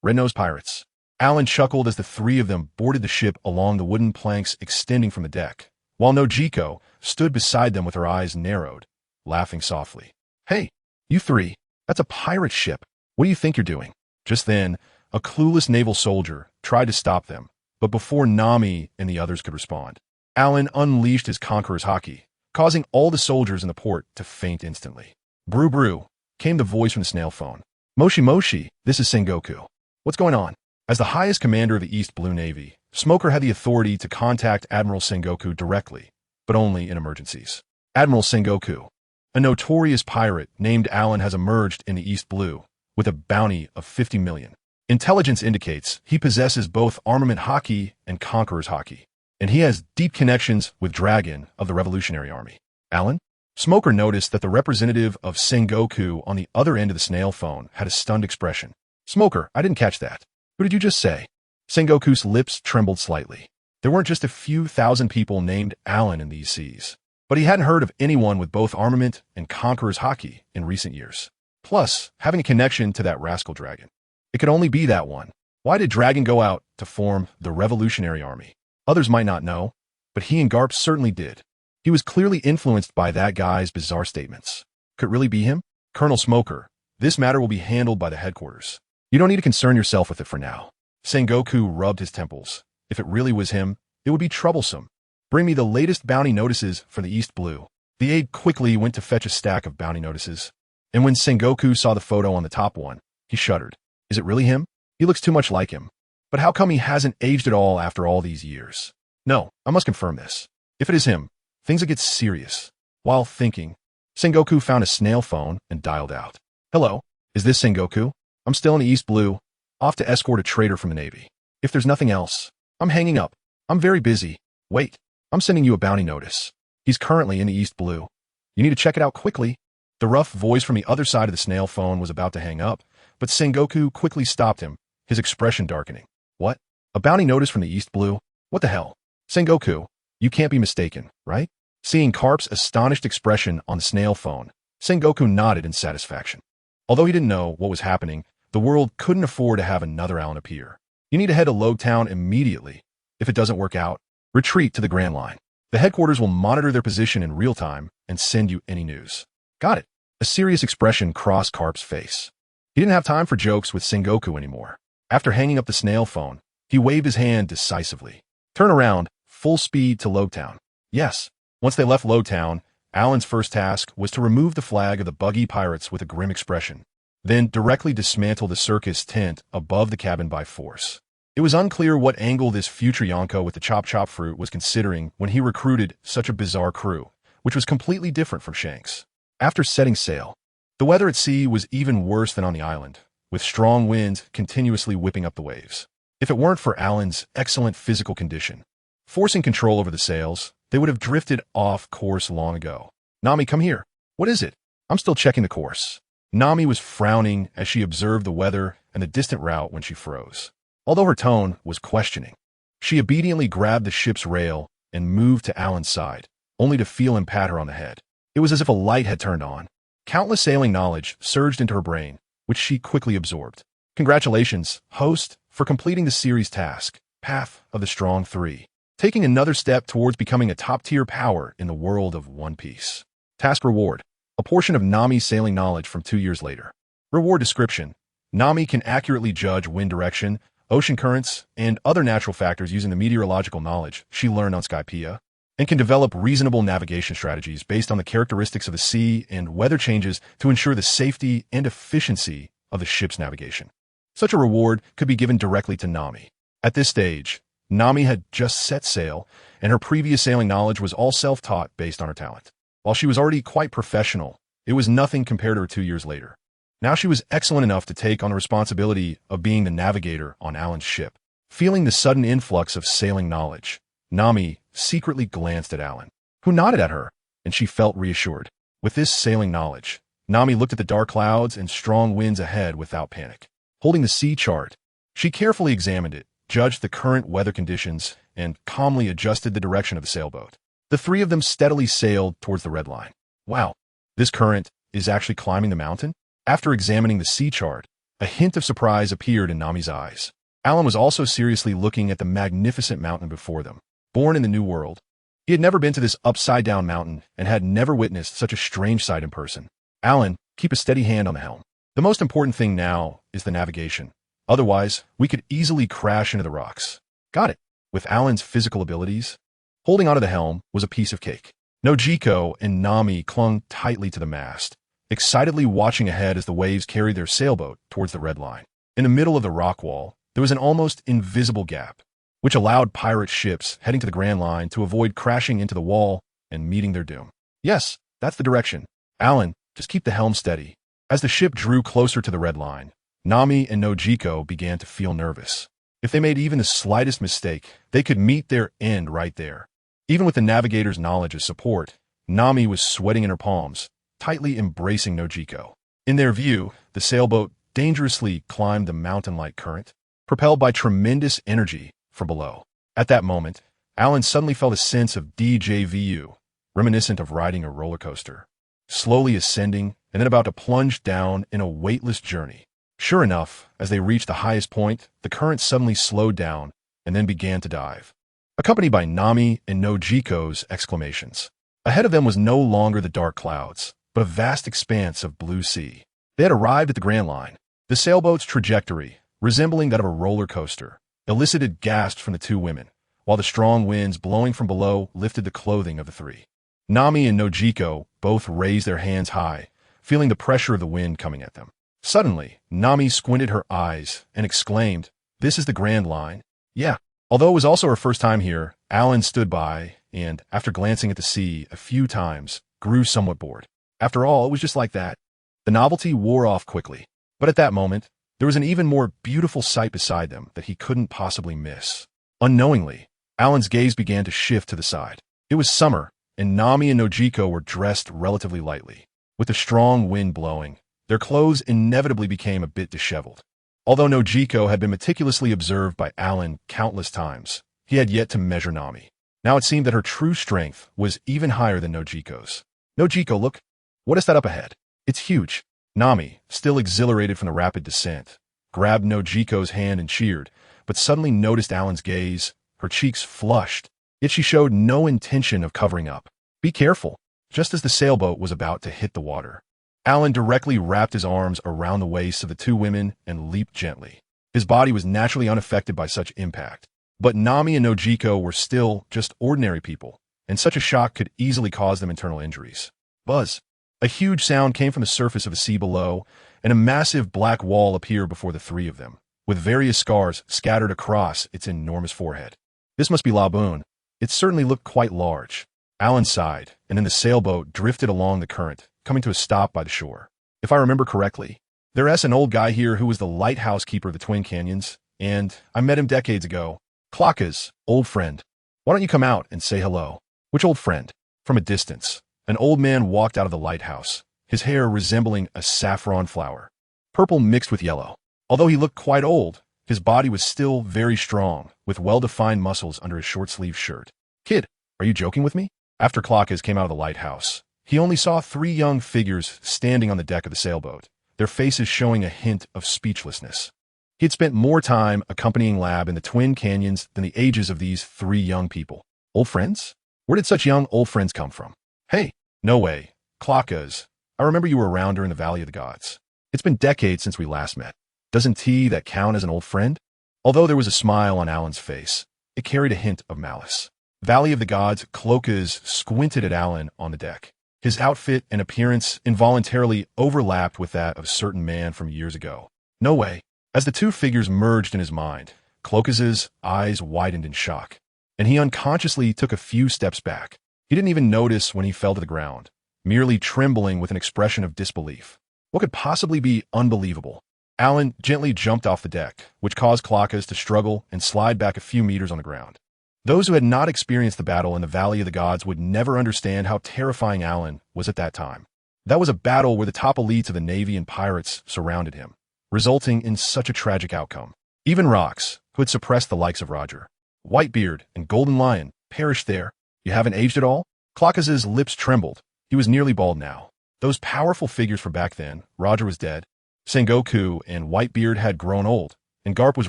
red-nosed pirates." Alan chuckled as the 3 of them boarded the ship along the wooden planks extending from the deck, while Nojiko stood beside them with her eyes narrowed, laughing softly. "Hey, you 3, that's a pirate ship. What do you think you're doing?" Just then, a clueless naval soldier tried to stop them, but before Nami and the others could respond, Alan unleashed his conqueror's haki, causing all the soldiers in the port to faint instantly. Brew brew, came the voice from the snail phone. Moshi Moshi, this is Sengoku. What's going on? As the highest commander of the East Blue Navy, Smoker had the authority to contact Admiral Sengoku directly, but only in emergencies. Admiral Sengoku, a notorious pirate named Alan, has emerged in the East Blue with a bounty of 50 million. Intelligence indicates he possesses both armament haki and conqueror's haki, and he has deep connections with Dragon of the Revolutionary Army. Alan? Smoker noticed that the representative of Sengoku on the other end of the snail phone had a stunned expression. Smoker, I didn't catch that. Who did you just say? Sengoku's lips trembled slightly. There weren't just a few thousand people named Alan in these seas, but he hadn't heard of anyone with both armament and conqueror's haki in recent years. Plus, having a connection to that rascal Dragon. It could only be that one. Why did Dragon go out to form the Revolutionary Army? Others might not know, but he and Garp certainly did. He was clearly influenced by that guy's bizarre statements. Could it really be him? Colonel Smoker, this matter will be handled by the headquarters. You don't need to concern yourself with it for now. Sengoku rubbed his temples. If it really was him, it would be troublesome. Bring me the latest bounty notices for the East Blue. The aide quickly went to fetch a stack of bounty notices, and when Sengoku saw the photo on the top one, he shuddered. Is it really him? He looks too much like him. But how come he hasn't aged at all after all these years? No, I must confirm this. If it is him, things will get serious. While thinking, Sengoku found a snail phone and dialed out. Hello, is this Sengoku? I'm still in the East Blue, off to escort a trader from the Navy. If there's nothing else, I'm hanging up. I'm very busy. Wait, I'm sending you a bounty notice. He's currently in the East Blue. You need to check it out quickly. The rough voice from the other side of the snail phone was about to hang up, but Sengoku quickly stopped him, his expression darkening. What? A bounty notice from the East Blue? What the hell? Sengoku, you can't be mistaken, right? Seeing Karp's astonished expression on the snail phone, Sengoku nodded in satisfaction. Although he didn't know what was happening, the world couldn't afford to have another Alan appear. You need to head to Logtown immediately. If it doesn't work out, retreat to the Grand Line. The headquarters will monitor their position in real time and send you any news. Got it. A serious expression crossed Karp's face. He didn't have time for jokes with Sengoku anymore. After hanging up the snail phone, he waved his hand decisively. Turn around, full speed to Logtown. Yes. Once they left Logtown, Alan's first task was to remove the flag of the buggy pirates with a grim expression, then directly dismantle the circus tent above the cabin by force. It was unclear what angle this future Yonko with the chop-chop fruit was considering when he recruited such a bizarre crew, which was completely different from Shanks. After setting sail, the weather at sea was even worse than on the island, with strong winds continuously whipping up the waves. If it weren't for Alan's excellent physical condition, forcing control over the sails, they would have drifted off course long ago. Nami, come here. What is it? I'm still checking the course. Nami was frowning as she observed the weather and the distant route when she froze. Although her tone was questioning, she obediently grabbed the ship's rail and moved to Alan's side, only to feel him pat her on the head. It was as if a light had turned on. Countless sailing knowledge surged into her brain, which she quickly absorbed. Congratulations, host, for completing the series task, Path of the Strong 3. Taking another step towards becoming a top-tier power in the world of One Piece. Task reward, a portion of Nami's sailing knowledge from 2 years later. Reward description, Nami can accurately judge wind direction, ocean currents, and other natural factors using the meteorological knowledge she learned on Skypiea, and can develop reasonable navigation strategies based on the characteristics of the sea and weather changes to ensure the safety and efficiency of the ship's navigation. Such a reward could be given directly to Nami. At this stage, Nami had just set sail, and her previous sailing knowledge was all self-taught based on her talent. While she was already quite professional, it was nothing compared to her 2 years later. Now she was excellent enough to take on the responsibility of being the navigator on Alan's ship. Feeling the sudden influx of sailing knowledge, Nami secretly glanced at Alan, who nodded at her, and she felt reassured. With this sailing knowledge, Nami looked at the dark clouds and strong winds ahead without panic. Holding the sea chart, she carefully examined it, judged the current weather conditions, and calmly adjusted the direction of the sailboat. The three of them steadily sailed towards the red line. Wow, this current is actually climbing the mountain? After examining the sea chart, a hint of surprise appeared in Nami's eyes. Alan was also seriously looking at the magnificent mountain before them. Born in the New World, he had never been to this upside-down mountain and had never witnessed such a strange sight in person. Alan, keep a steady hand on the helm. The most important thing now is the navigation. Otherwise, we could easily crash into the rocks. Got it. With Alan's physical abilities, holding onto the helm was a piece of cake. Nojiko and Nami clung tightly to the mast, excitedly watching ahead as the waves carried their sailboat towards the red line. In the middle of the rock wall, there was an almost invisible gap, which allowed pirate ships heading to the Grand Line to avoid crashing into the wall and meeting their doom. Yes, that's the direction. Alan, just keep the helm steady. As the ship drew closer to the red line, Nami and Nojiko began to feel nervous. If they made even the slightest mistake, they could meet their end right there. Even with the navigator's knowledge as support, Nami was sweating in her palms, tightly embracing Nojiko. In their view, the sailboat dangerously climbed the mountain-like current, propelled by tremendous energy from below. At that moment, Alan suddenly felt a sense of déjà vu, reminiscent of riding a roller coaster, slowly ascending and then about to plunge down in a weightless journey. Sure enough, as they reached the highest point, the current suddenly slowed down and then began to dive, accompanied by Nami and Nojiko's exclamations. Ahead of them was no longer the dark clouds, but a vast expanse of blue sea. They had arrived at the Grand Line. The sailboat's trajectory, resembling that of a roller coaster, elicited gasps from the two women, while the strong winds blowing from below lifted the clothing of the three. Nami and Nojiko both raised their hands high, feeling the pressure of the wind coming at them. Suddenly, Nami squinted her eyes and exclaimed, "This is the Grand Line?" Yeah. Although it was also her first time here, Alan stood by and, after glancing at the sea a few times, grew somewhat bored. After all, it was just like that. The novelty wore off quickly. But at that moment, there was an even more beautiful sight beside them that he couldn't possibly miss. Unknowingly, Alan's gaze began to shift to the side. It was summer, and Nami and Nojiko were dressed relatively lightly. With the strong wind blowing, their clothes inevitably became a bit disheveled. Although Nojiko had been meticulously observed by Alan countless times, he had yet to measure Nami. Now it seemed that her true strength was even higher than Nojiko's. "Nojiko, look. What is that up ahead?" "It's huge." Nami, still exhilarated from the rapid descent, grabbed Nojiko's hand and cheered, but suddenly noticed Alan's gaze. Her cheeks flushed, yet she showed no intention of covering up. "Be careful." Just as the sailboat was about to hit the water, Alan directly wrapped his arms around the waists of the two women and leaped gently. His body was naturally unaffected by such impact. But Nami and Nojiko were still just ordinary people, and such a shock could easily cause them internal injuries. Buzz. A huge sound came from the surface of the sea below, and a massive black wall appeared before the three of them, with various scars scattered across its enormous forehead. This must be Laboon. It certainly looked quite large. Alan sighed, and then the sailboat drifted along the current, coming to a stop by the shore. If I remember correctly, there's an old guy here who was the lighthouse keeper of the Twin Canyons, and I met him decades ago. Klaka's old friend. Why don't you come out and say hello? Which old friend? From a distance, an old man walked out of the lighthouse, his hair resembling a saffron flower, purple mixed with yellow. Although he looked quite old, his body was still very strong, with well-defined muscles under his short-sleeved shirt. "Kid, are you joking with me?" After Klaka's came out of the lighthouse, he only saw three young figures standing on the deck of the sailboat, their faces showing a hint of speechlessness. He had spent more time accompanying Lab in the Twin Canyons than the ages of these three young people. Old friends? Where did such young old friends come from? "Hey, no way. Klaka's. I remember you were around during the Valley of the Gods. It's been decades since we last met. Doesn't that count as an old friend?" Although there was a smile on Alan's face, it carried a hint of malice. Valley of the Gods, Klaka's squinted at Alan on the deck. His outfit and appearance involuntarily overlapped with that of a certain man from years ago. No way. As the two figures merged in his mind, Klaka's eyes widened in shock, and he unconsciously took a few steps back. He didn't even notice when he fell to the ground, merely trembling with an expression of disbelief. What could possibly be unbelievable? Alan gently jumped off the deck, which caused Klaka's to struggle and slide back a few meters on the ground. Those who had not experienced the battle in the Valley of the Gods would never understand how terrifying Alan was at that time. That was a battle where the top elites of the Navy and pirates surrounded him, resulting in such a tragic outcome. Even Rox, who had suppressed the likes of Roger, Whitebeard, and Golden Lion, perished there. "You haven't aged at all?" Klaka's lips trembled. He was nearly bald now. Those powerful figures from back then, Roger was dead, Sengoku and Whitebeard had grown old, and Garp was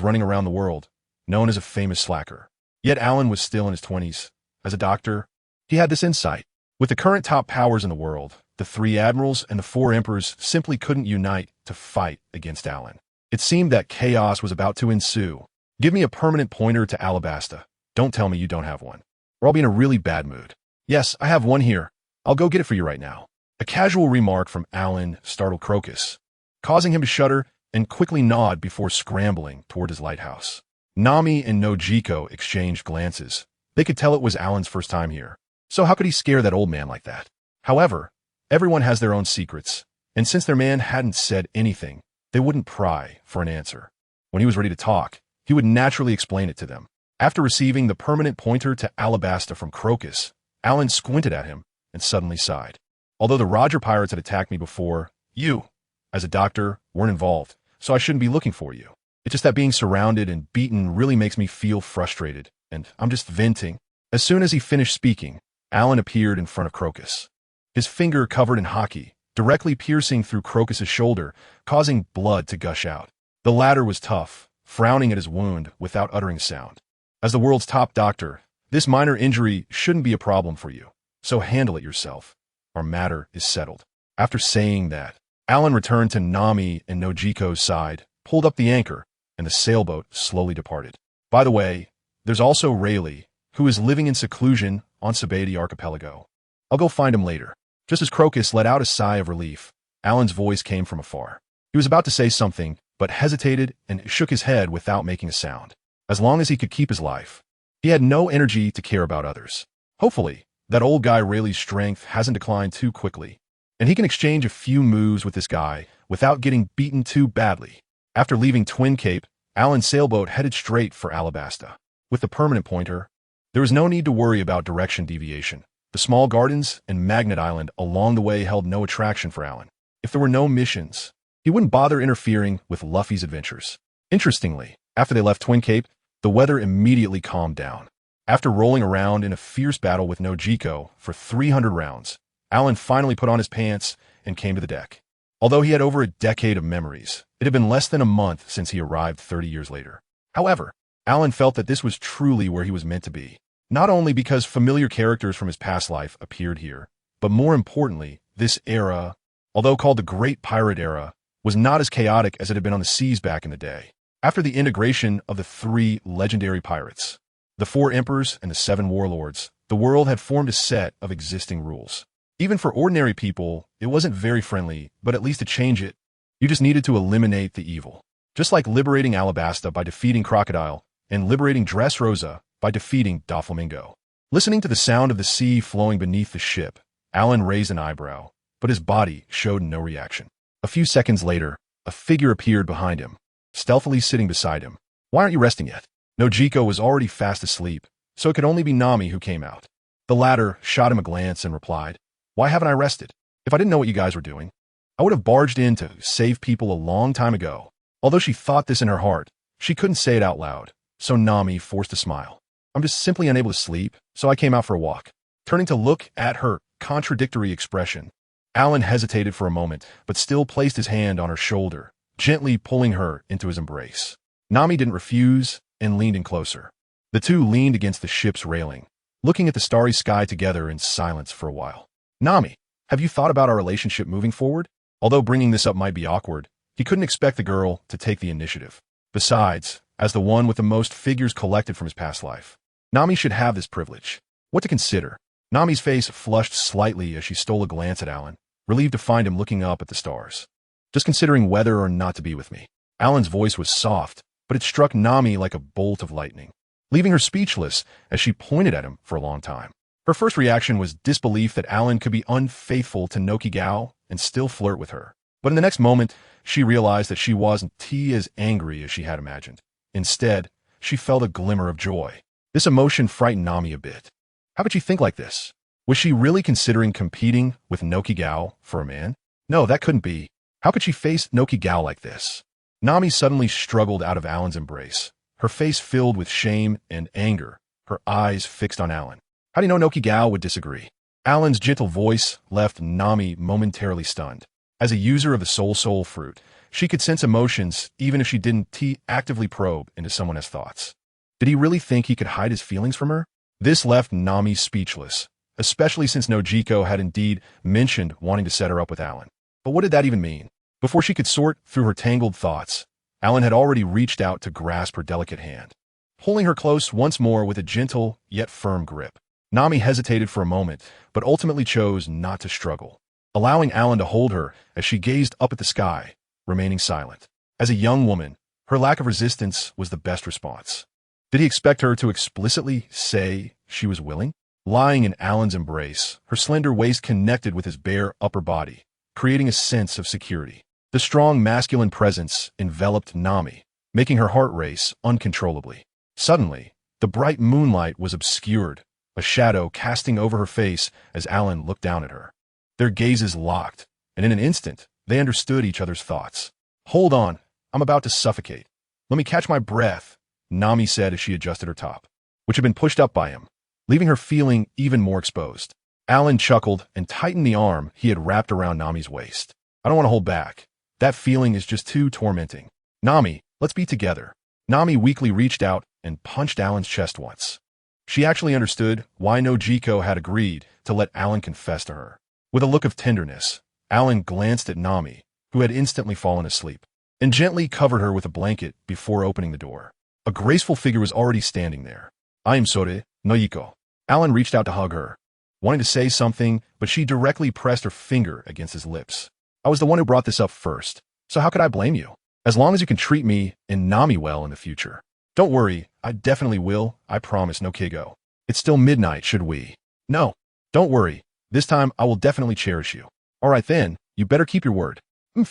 running around the world, known as a famous slacker. Yet Alan was still in his 20s. As a doctor, he had this insight. With the current top powers in the world, the three admirals and the four emperors simply couldn't unite to fight against Alan. It seemed that chaos was about to ensue. Give me a permanent pointer to Alabasta. Don't tell me you don't have one, or I'll be in a really bad mood. Yes, I have one here. I'll go get it for you right now. A casual remark from Alan startled Crocus, causing him to shudder and quickly nod before scrambling toward his lighthouse. Nami and Nojiko exchanged glances. They could tell it was Alan's first time here, so how could he scare that old man like that? However, everyone has their own secrets, and since their man hadn't said anything, they wouldn't pry for an answer. When he was ready to talk, he would naturally explain it to them. After receiving the permanent pointer to Alabasta from Crocus, Alan squinted at him and suddenly sighed. Although the Roger pirates had attacked me before, you, as a doctor, weren't involved, so I shouldn't be looking for you. It's just that being surrounded and beaten really makes me feel frustrated, and I'm just venting. As soon as he finished speaking, Alan appeared in front of Crocus, his finger covered in hockey, directly piercing through Crocus's shoulder, causing blood to gush out. The latter was tough, frowning at his wound without uttering a sound. As the world's top doctor, this minor injury shouldn't be a problem for you, so handle it yourself. Our matter is settled. After saying that, Alan returned to Nami and Nojiko's side, pulled up the anchor, and the sailboat slowly departed. By the way, there's also Rayleigh, who is living in seclusion on Sabadi Archipelago. I'll go find him later. Just as Crocus let out a sigh of relief, Alan's voice came from afar. He was about to say something, but hesitated and shook his head without making a sound. As long as he could keep his life, he had no energy to care about others. Hopefully, that old guy Rayleigh's strength hasn't declined too quickly, and he can exchange a few moves with this guy without getting beaten too badly. After leaving Twin Cape, Alan's sailboat headed straight for Alabasta. With the permanent pointer, there was no need to worry about direction deviation. The small gardens and Magnet Island along the way held no attraction for Alan. If there were no missions, he wouldn't bother interfering with Luffy's adventures. Interestingly, after they left Twin Cape, the weather immediately calmed down. After rolling around in a fierce battle with Nojiko for 300 rounds, Alan finally put on his pants and came to the deck. Although he had over a decade of memories, it had been less than a month since he arrived 30 years later. However, Alan felt that this was truly where he was meant to be. Not only because familiar characters from his past life appeared here, but more importantly, this era, although called the Great Pirate Era, was not as chaotic as it had been on the seas back in the day. After the integration of the 3 legendary pirates, the 4 emperors and the 7 warlords, the world had formed a set of existing rules. Even for ordinary people, it wasn't very friendly, but at least to change it, you just needed to eliminate the evil. Just like liberating Alabasta by defeating Crocodile, and liberating Dressrosa by defeating Doflamingo. Listening to the sound of the sea flowing beneath the ship, Alan raised an eyebrow, but his body showed no reaction. A few seconds later, a figure appeared behind him, stealthily sitting beside him. Why aren't you resting yet? Nojiko was already fast asleep, so it could only be Nami who came out. The latter shot him a glance and replied, Why haven't I rested? If I didn't know what you guys were doing, I would have barged in to save people a long time ago. Although she thought this in her heart, she couldn't say it out loud, so Nami forced a smile. I'm just simply unable to sleep, so I came out for a walk. Turning to look at her contradictory expression, Alan hesitated for a moment, but still placed his hand on her shoulder, gently pulling her into his embrace. Nami didn't refuse and leaned in closer. The two leaned against the ship's railing, looking at the starry sky together in silence for a while. Nami, have you thought about our relationship moving forward? Although bringing this up might be awkward, he couldn't expect the girl to take the initiative. Besides, as the one with the most figures collected from his past life, Nami should have this privilege. What to consider? Nami's face flushed slightly as she stole a glance at Alan, relieved to find him looking up at the stars. Just considering whether or not to be with me. Alan's voice was soft, but it struck Nami like a bolt of lightning, leaving her speechless as she pointed at him for a long time. Her first reaction was disbelief that Alan could be unfaithful to Nokigao and still flirt with her. But in the next moment, she realized that she wasn't as angry as she had imagined. Instead, she felt a glimmer of joy. This emotion frightened Nami a bit. How could she think like this? Was she really considering competing with Nokigao for a man? No, that couldn't be. How could she face Nokigao like this? Nami suddenly struggled out of Alan's embrace, her face filled with shame and anger, her eyes fixed on Alan. How do you know Nokigao would disagree? Alan's gentle voice left Nami momentarily stunned. As a user of the soul fruit, she could sense emotions even if she didn't actively probe into someone else's thoughts. Did he really think he could hide his feelings from her? This left Nami speechless, especially since Nojiko had indeed mentioned wanting to set her up with Alan. But what did that even mean? Before she could sort through her tangled thoughts, Alan had already reached out to grasp her delicate hand, pulling her close once more with a gentle yet firm grip. Nami hesitated for a moment, but ultimately chose not to struggle, allowing Alan to hold her as she gazed up at the sky, remaining silent. As a young woman, her lack of resistance was the best response. Did he expect her to explicitly say she was willing? Lying in Alan's embrace, her slender waist connected with his bare upper body, creating a sense of security. The strong masculine presence enveloped Nami, making her heart race uncontrollably. Suddenly, the bright moonlight was obscured, a shadow casting over her face as Alan looked down at her. Their gazes locked, and in an instant, they understood each other's thoughts. "Hold on, I'm about to suffocate. Let me catch my breath," Nami said as she adjusted her top, which had been pushed up by him, leaving her feeling even more exposed. Alan chuckled and tightened the arm he had wrapped around Nami's waist. "I don't want to hold back. That feeling is just too tormenting. Nami, let's be together." Nami weakly reached out and punched Alan's chest once. She actually understood why Nojiko had agreed to let Alan confess to her. With a look of tenderness, Alan glanced at Nami, who had instantly fallen asleep, and gently covered her with a blanket before opening the door. A graceful figure was already standing there. "I am sorry, Nojiko." Alan reached out to hug her, wanting to say something, but she directly pressed her finger against his lips. "I was the one who brought this up first, so how could I blame you? As long as you can treat me and Nami well in the future." "Don't worry, I definitely will, I promise, no Kigo. It's still midnight, should we?" "No, don't worry. This time I will definitely cherish you." "All right then, you better keep your word."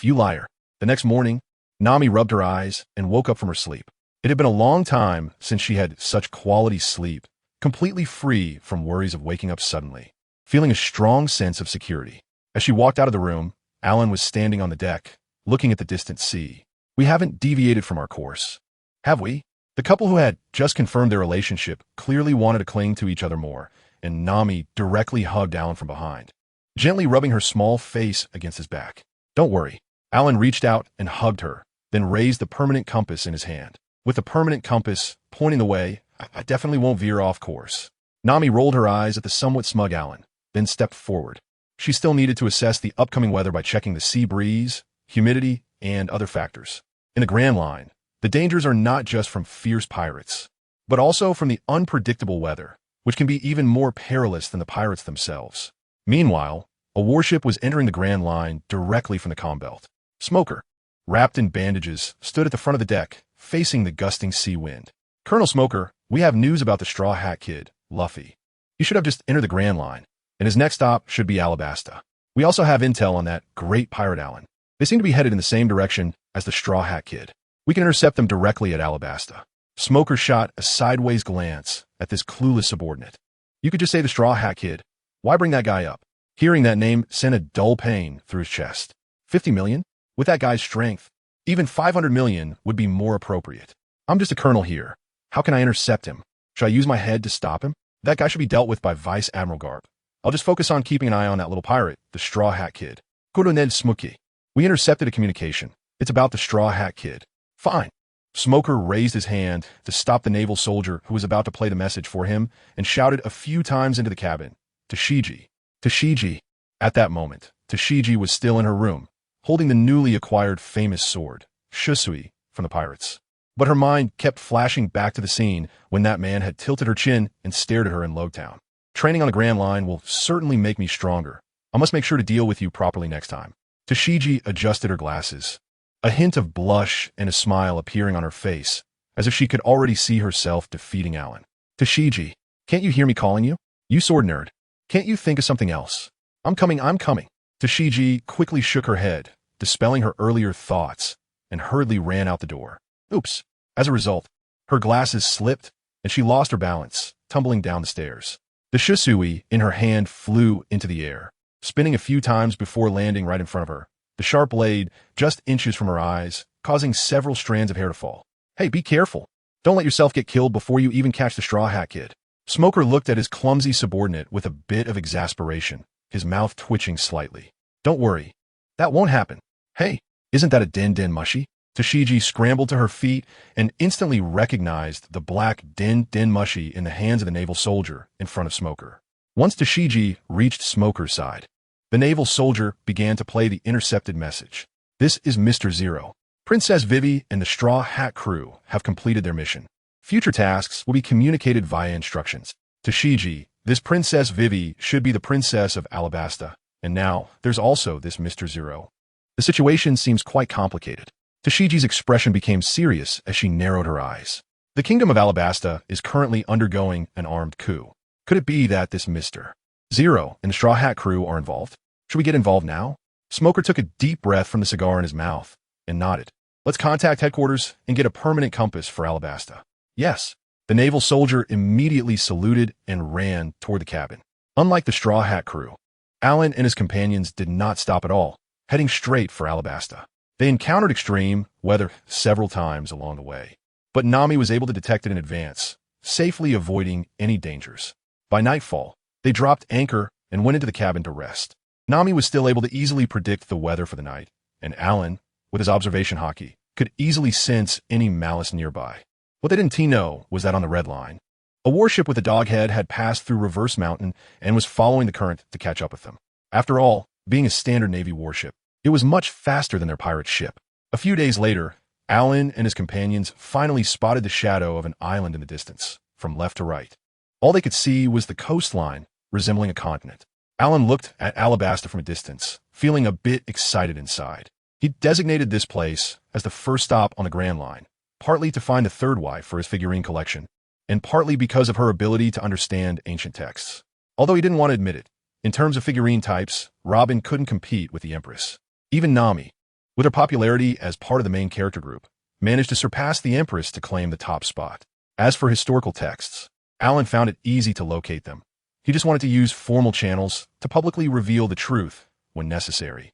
You liar." The next morning, Nami rubbed her eyes and woke up from her sleep. It had been a long time since she had such quality sleep, completely free from worries of waking up suddenly, feeling a strong sense of security. As she walked out of the room, Alan was standing on the deck, looking at the distant sea. "We haven't deviated from our course, have we?" The couple who had just confirmed their relationship clearly wanted to cling to each other more, and Nami directly hugged Alan from behind, gently rubbing her small face against his back. "Don't worry." Alan reached out and hugged her, then raised the permanent compass in his hand. With the permanent compass pointing the way, "I definitely won't veer off course." Nami rolled her eyes at the somewhat smug Alan, then stepped forward. She still needed to assess the upcoming weather by checking the sea breeze, humidity, and other factors. In the Grand Line, the dangers are not just from fierce pirates, but also from the unpredictable weather, which can be even more perilous than the pirates themselves. Meanwhile, a warship was entering the Grand Line directly from the Combelt. Smoker, wrapped in bandages, stood at the front of the deck, facing the gusting sea wind. "Colonel Smoker, we have news about the Straw Hat Kid, Luffy. He should have just entered the Grand Line, and his next stop should be Alabasta. We also have intel on that great pirate Alan. They seem to be headed in the same direction as the Straw Hat Kid. We can intercept them directly at Alabasta." Smoker shot a sideways glance at this clueless subordinate. "You could just say the Straw Hat Kid. Why bring that guy up?" Hearing that name sent a dull pain through his chest. 50 million? With that guy's strength, even 500 million would be more appropriate. "I'm just a colonel here. How can I intercept him? Should I use my head to stop him? That guy should be dealt with by Vice Admiral Garp. I'll just focus on keeping an eye on that little pirate, the Straw Hat Kid. Colonel Smoky. We intercepted a communication. It's about the Straw Hat Kid." "Fine." Smoker raised his hand to stop the naval soldier who was about to play the message for him and shouted a few times into the cabin, "Tashigi. Tashigi." At that moment, Tashigi was still in her room, holding the newly acquired famous sword, Shusui, from the pirates. But her mind kept flashing back to the scene when that man had tilted her chin and stared at her in Logtown. "Training on the Grand Line will certainly make me stronger. I must make sure to deal with you properly next time." Tashigi adjusted her glasses, a hint of blush and a smile appearing on her face, as if she could already see herself defeating Alan. "Tashigi, can't you hear me calling you? You sword nerd. Can't you think of something else? I'm coming, I'm coming." Tashigi quickly shook her head, dispelling her earlier thoughts, and hurriedly ran out the door. Oops. As a result, her glasses slipped, and she lost her balance, tumbling down the stairs. The shusui in her hand flew into the air, spinning a few times before landing right in front of her, the sharp blade just inches from her eyes, causing several strands of hair to fall. "Hey, be careful. Don't let yourself get killed before you even catch the Straw Hat Kid." Smoker looked at his clumsy subordinate with a bit of exasperation, his mouth twitching slightly. "Don't worry. That won't happen. Hey, isn't that a Den Mushi?" Tashigi scrambled to her feet and instantly recognized the black Den Mushi in the hands of the naval soldier in front of Smoker. Once Tashigi reached Smoker's side, the naval soldier began to play the intercepted message. "This is Mr. Zero. Princess Vivi and the Straw Hat crew have completed their mission. Future tasks will be communicated via instructions. To Shiji, this Princess Vivi should be the Princess of Alabasta, and now there's also this Mr. Zero. The situation seems quite complicated. Tashiji's expression became serious as she narrowed her eyes. The Kingdom of Alabasta is currently undergoing an armed coup. Could it be that this Mr. Zero and the Straw Hat crew are involved? Should we get involved now? Smoker took a deep breath from the cigar in his mouth and nodded. Let's contact headquarters and get a permanent compass for Alabasta. Yes. The naval soldier immediately saluted and ran toward the cabin. Unlike the Straw Hat crew, Alan and his companions did not stop at all, heading straight for Alabasta. They encountered extreme weather several times along the way, but Nami was able to detect it in advance, safely avoiding any dangers. By nightfall, they dropped anchor and went into the cabin to rest. Nami was still able to easily predict the weather for the night, and Alan, with his observation hockey, could easily sense any malice nearby. What they didn't know was that on the Red Line, a warship with a doghead had passed through Reverse Mountain and was following the current to catch up with them. After all, being a standard Navy warship, it was much faster than their pirate ship. A few days later, Alan and his companions finally spotted the shadow of an island in the distance, from left to right. All they could see was the coastline, resembling a continent. Alan looked at Alabasta from a distance, feeling a bit excited inside. He designated this place as the first stop on the Grand Line, partly to find a third wife for his figurine collection, and partly because of her ability to understand ancient texts. Although he didn't want to admit it, in terms of figurine types, Robin couldn't compete with the Empress. Even Nami, with her popularity as part of the main character group, managed to surpass the Empress to claim the top spot. As for historical texts, Alan found it easy to locate them. He just wanted to use formal channels to publicly reveal the truth when necessary,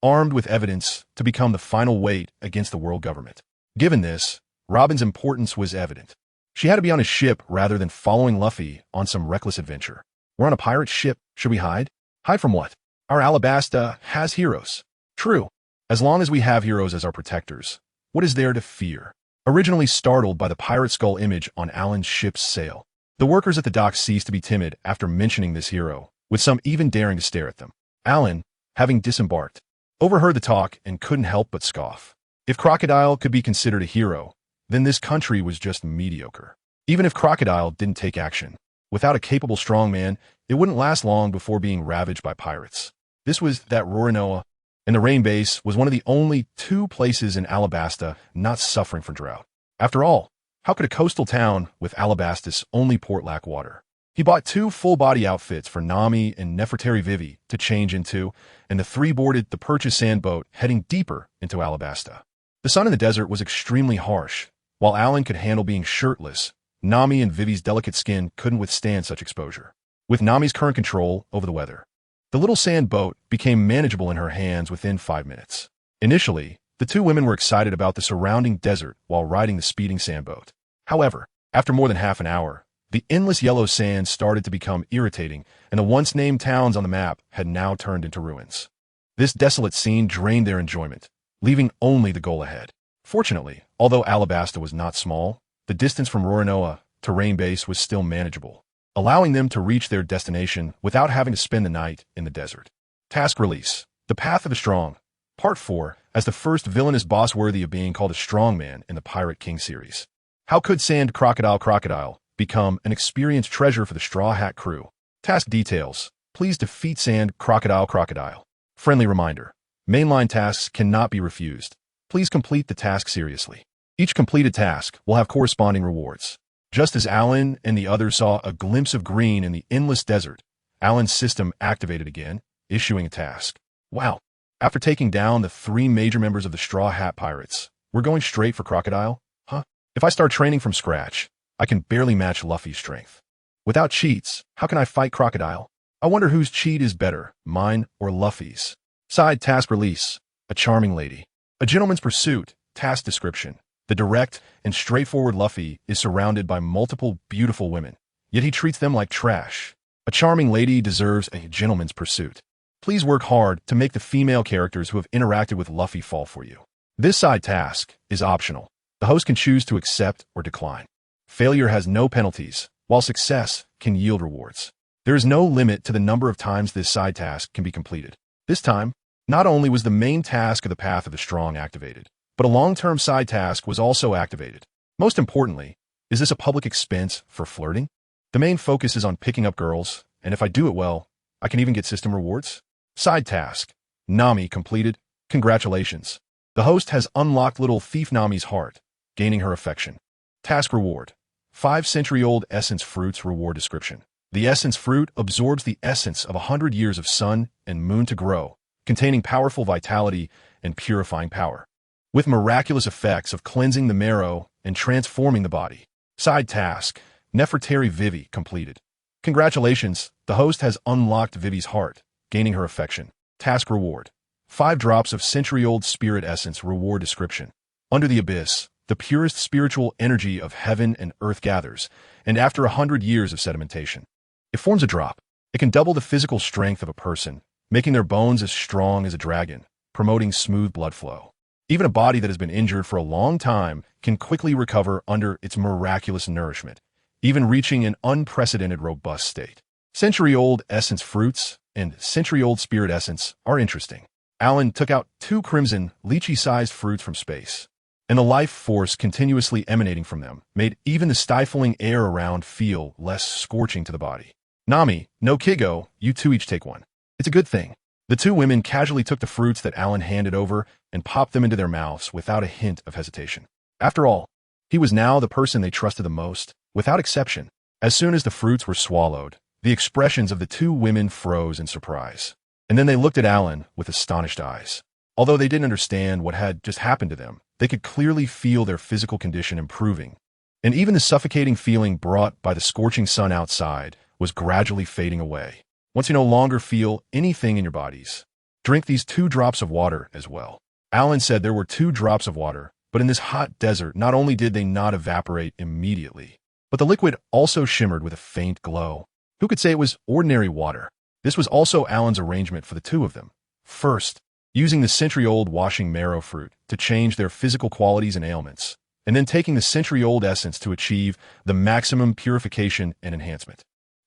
armed with evidence to become the final weight against the world government. Given this, Robin's importance was evident. She had to be on his ship rather than following Luffy on some reckless adventure. We're on a pirate ship. Should we hide? Hide from what? Our Alabasta has heroes. True. As long as we have heroes as our protectors, what is there to fear? Originally startled by the pirate skull image on Alan's ship's sail, the workers at the dock ceased to be timid after mentioning this hero, with some even daring to stare at them. Alan, having disembarked, overheard the talk and couldn't help but scoff. If Crocodile could be considered a hero, then this country was just mediocre. Even if Crocodile didn't take action, without a capable strongman, it wouldn't last long before being ravaged by pirates. This was that Rorinoa, and the Rain Base was one of the only 2 places in Alabasta not suffering from drought. After all, how could a coastal town with Alabasta's only port lack water? He bought 2 full-body outfits for Nami and Nefertari Vivi to change into, and the 3 boarded the purchased sand boat heading deeper into Alabasta. The sun in the desert was extremely harsh. While Alan could handle being shirtless, Nami and Vivi's delicate skin couldn't withstand such exposure. With Nami's current control over the weather, the little sand boat became manageable in her hands within 5 minutes. Initially, the 2 women were excited about the surrounding desert while riding the speeding sand boat. However, after more than half an hour, the endless yellow sand started to become irritating, and the once named towns on the map had now turned into ruins. This desolate scene drained their enjoyment, leaving only the goal ahead. Fortunately, although Alabasta was not small, the distance from Rorinoa to Rain Base was still manageable, allowing them to reach their destination without having to spend the night in the desert. Task Release: The Path of the Strong, Part 4, as the first villainous boss worthy of being called a strongman in the Pirate King series. How could Sand Crocodile become an experienced treasure for the Straw Hat crew? Task Details: Please defeat Sand Crocodile. Friendly reminder: mainline tasks cannot be refused. Please complete the task seriously. Each completed task will have corresponding rewards. Just as Alan and the others saw a glimpse of green in the endless desert, Alan's system activated again, issuing a task. Wow. After taking down the 3 major members of the Straw Hat Pirates, we're going straight for Crocodile? Huh? If I start training from scratch, I can barely match Luffy's strength. Without cheats, how can I fight Crocodile? I wonder whose cheat is better, mine or Luffy's. Side Task Release: A Charming Lady. A Gentleman's Pursuit. Task Description: The direct and straightforward Luffy is surrounded by multiple beautiful women, yet he treats them like trash. A charming lady deserves a gentleman's pursuit. Please work hard to make the female characters who have interacted with Luffy fall for you. This side task is optional. The host can choose to accept or decline. Failure has no penalties, while success can yield rewards. There is no limit to the number of times this side task can be completed. This time, not only was the main task of the Path of the Strong activated, But a long-term side task was also activated. Most importantly, is this a public expense for flirting? The main focus is on picking up girls, and if I do it well, I can even get system rewards. Side task. Nami completed. Congratulations. The host has unlocked little thief Nami's heart, gaining her affection. Task reward. 5-century-old essence fruits reward description. The essence fruit absorbs the essence of 100 years of sun and moon to grow, containing powerful vitality and purifying power, with miraculous effects of cleansing the marrow and transforming the body. Side task. Nefertari Vivi completed. Congratulations, the host has unlocked Vivi's heart, gaining her affection. Task reward. 5 drops of century-old spirit essence reward description. Under the abyss, the purest spiritual energy of heaven and earth gathers, and after 100 years of sedimentation, it forms a drop. It can double the physical strength of a person, making their bones as strong as a dragon, promoting smooth blood flow. Even a body that has been injured for a long time can quickly recover under its miraculous nourishment, even reaching an unprecedented robust state. Century-old essence fruits and century-old spirit essence are interesting. Alan took out 2 crimson, lychee-sized fruits from space, and the life force continuously emanating from them made even the stifling air around feel less scorching to the body. Nami, no Kigo, you two each take one. It's a good thing. The 2 women casually took the fruits that Alan handed over and popped them into their mouths without a hint of hesitation. After all, he was now the person they trusted the most, without exception. As soon as the fruits were swallowed, the expressions of the 2 women froze in surprise. And then they looked at Alan with astonished eyes. Although they didn't understand what had just happened to them, they could clearly feel their physical condition improving. And even the suffocating feeling brought by the scorching sun outside was gradually fading away. Once you no longer feel anything in your bodies, drink these 2 drops of water as well. Alan said there were 2 drops of water, but in this hot desert, not only did they not evaporate immediately, but the liquid also shimmered with a faint glow. Who could say it was ordinary water? This was also Alan's arrangement for the 2 of them. First, using the century-old washing marrow fruit to change their physical qualities and ailments, and then taking the century-old essence to achieve the maximum purification and enhancement.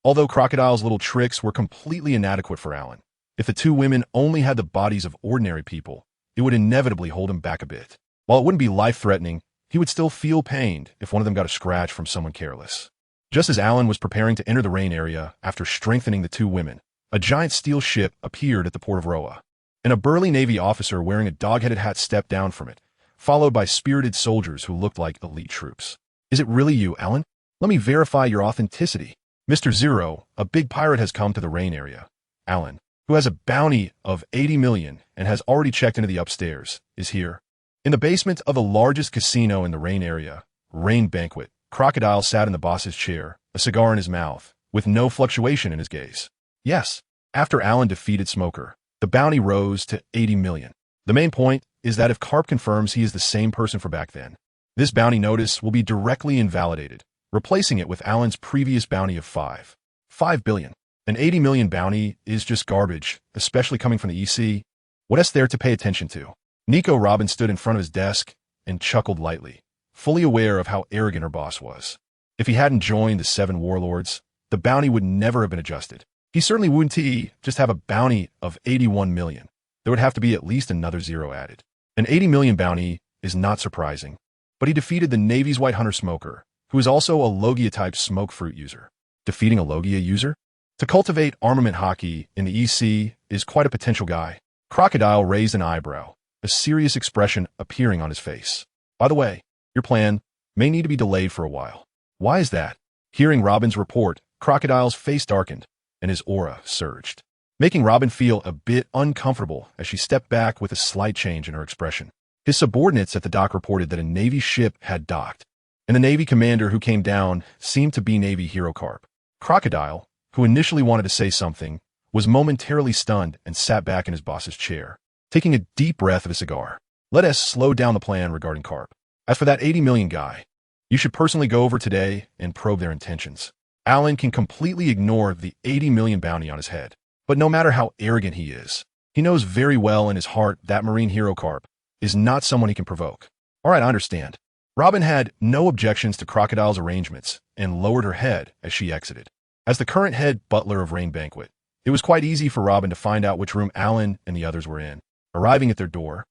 Although Crocodile's little tricks were completely inadequate for Alan, if the 2 women only had the bodies of ordinary people, it would inevitably hold him back a bit. While it wouldn't be life-threatening, he would still feel pained if one of them got a scratch from someone careless. Just as Alan was preparing to enter the rain area after strengthening the 2 women, a giant steel ship appeared at the port of Roa, and a burly Navy officer wearing a dog-headed hat stepped down from it, followed by spirited soldiers who looked like elite troops. Is it really you, Alan? Let me verify your authenticity. Mr. Zero, a big pirate has come to the rain area. Alan, who has a bounty of 80 million and has already checked into the upstairs, is here. In the basement of the largest casino in the rain area, Rain Banquet, Crocodile sat in the boss's chair, a cigar in his mouth, with no fluctuation in his gaze. Yes, after Alan defeated Smoker, the bounty rose to 80 million. The main point is that if Karp confirms he is the same person for back then, this bounty notice will be directly invalidated, replacing it with Alan's previous bounty of 5 billion. An 80 million bounty is just garbage, especially coming from the EC. What is there to pay attention to? Nico Robin stood in front of his desk and chuckled lightly, fully aware of how arrogant her boss was. If he hadn't joined the 7 warlords, the bounty would never have been adjusted. He certainly wouldn't just have a bounty of 81 million. There would have to be at least another 0 added. An 80 million bounty is not surprising, but he defeated the Navy's White Hunter Smoker, who is also a Logia-type smoke fruit user. Defeating a Logia user? To cultivate armament hockey in the EC is quite a potential guy. Crocodile raised an eyebrow, a serious expression appearing on his face. By the way, your plan may need to be delayed for a while. Why is that? Hearing Robin's report, Crocodile's face darkened, and his aura surged, making Robin feel a bit uncomfortable as she stepped back with a slight change in her expression. His subordinates at the dock reported that a Navy ship had docked, and the Navy commander who came down seemed to be Navy hero Karp. Crocodile, who initially wanted to say something, was momentarily stunned and sat back in his boss's chair, taking a deep breath of a cigar. Let us slow down the plan regarding Karp. As for that 80 million guy, you should personally go over today and probe their intentions. Alan can completely ignore the 80 million bounty on his head. But no matter how arrogant he is, he knows very well in his heart that Marine hero Karp is not someone he can provoke. All right, I understand. Robin had no objections to Crocodile's arrangements and lowered her head as she exited. As the current head butler of Rain Banquet, it was quite easy for Robin to find out which room Alan and the others were in. Arriving at their door,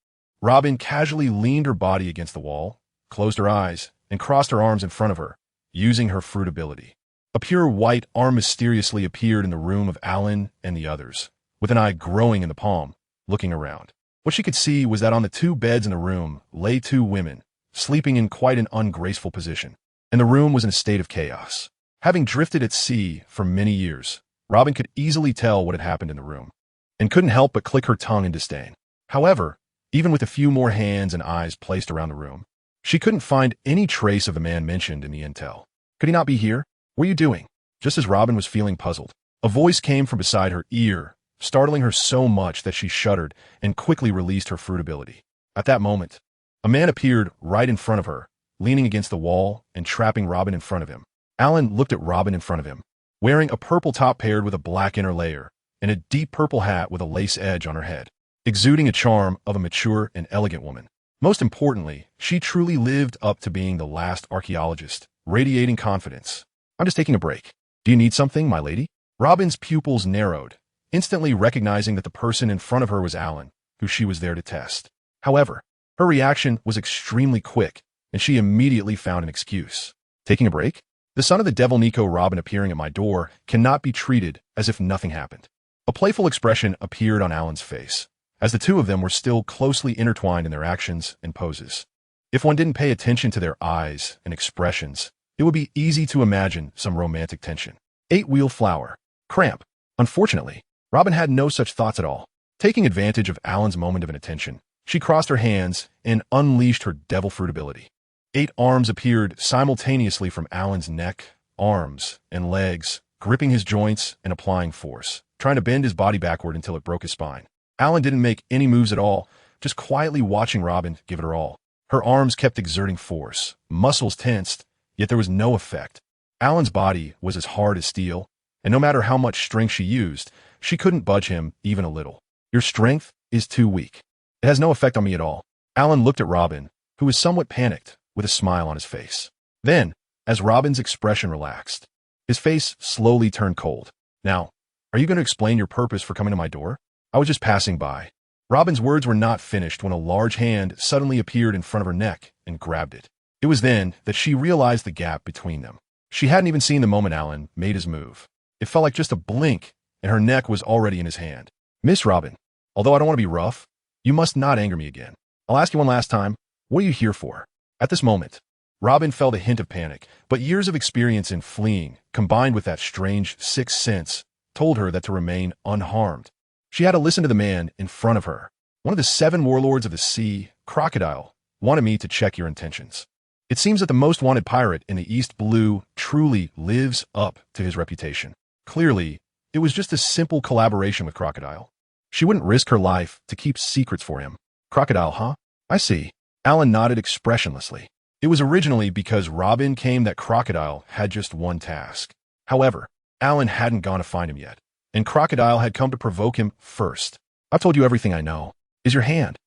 Robin casually leaned her body against the wall, closed her eyes, and crossed her arms in front of her, using her fruit ability. A pure white arm mysteriously appeared in the room of Alan and the others, with an eye growing in the palm, looking around. What she could see was that on the two beds in the room lay two women, sleeping in quite an ungraceful position, and the room was in a state of chaos. Having drifted at sea for many years, Robin could easily tell what had happened in the room, and couldn't help but click her tongue in disdain. However, even with a few more hands and eyes placed around the room, she couldn't find any trace of the man mentioned in the intel. Could he not be here? What are you doing? Just as Robin was feeling puzzled, a voice came from beside her ear, startling her so much that she shuddered and quickly released her fruit ability. At that moment, a man appeared right in front of her, leaning against the wall and trapping Robin in front of him. Alan looked at Robin in front of him, wearing a purple top paired with a black inner layer, and a deep purple hat with a lace edge on her head, exuding a charm of a mature and elegant woman. Most importantly, she truly lived up to being the last archaeologist, radiating confidence. I'm just taking a break. Do you need something, my lady? Robin's pupils narrowed, instantly recognizing that the person in front of her was Alan, who she was there to test. However, her reaction was extremely quick, and she immediately found an excuse. Taking a break? The son of the devil Nico Robin appearing at my door cannot be treated as if nothing happened. A playful expression appeared on Alan's face, as the two of them were still closely intertwined in their actions and poses. If one didn't pay attention to their eyes and expressions, it would be easy to imagine some romantic tension. 8-wheel flower. Cramp. Unfortunately, Robin had no such thoughts at all. Taking advantage of Alan's moment of inattention, she crossed her hands and unleashed her devil fruit ability. 8 arms appeared simultaneously from Alan's neck, arms, and legs, gripping his joints and applying force, trying to bend his body backward until it broke his spine. Alan didn't make any moves at all, just quietly watching Robin give it her all. Her arms kept exerting force, muscles tensed, yet there was no effect. Alan's body was as hard as steel, and no matter how much strength she used, she couldn't budge him even a little. Your strength is too weak. It has no effect on me at all. Alan looked at Robin, who was somewhat panicked, with a smile on his face. Then, as Robin's expression relaxed, his face slowly turned cold. Now, are you going to explain your purpose for coming to my door? I was just passing by. Robin's words were not finished when a large hand suddenly appeared in front of her neck and grabbed it. It was then that she realized the gap between them. She hadn't even seen the moment Alan made his move. It felt like just a blink, and her neck was already in his hand. Miss Robin, although I don't want to be rough, you must not anger me again. I'll ask you one last time, what are you here for? At this moment, Robin felt a hint of panic, but years of experience in fleeing, combined with that strange sixth sense, told her that to remain unharmed, she had to listen to the man in front of her. One of the 7 warlords of the sea, Crocodile, wanted me to check your intentions. It seems that the most wanted pirate in the East Blue truly lives up to his reputation. Clearly, it was just a simple collaboration with Crocodile. She wouldn't risk her life to keep secrets for him. Crocodile, huh? I see. Alan nodded expressionlessly. It was originally because Robin came that Crocodile had just one task. However, Alan hadn't gone to find him yet, and Crocodile had come to provoke him first. I've told you everything I know. Is your hand?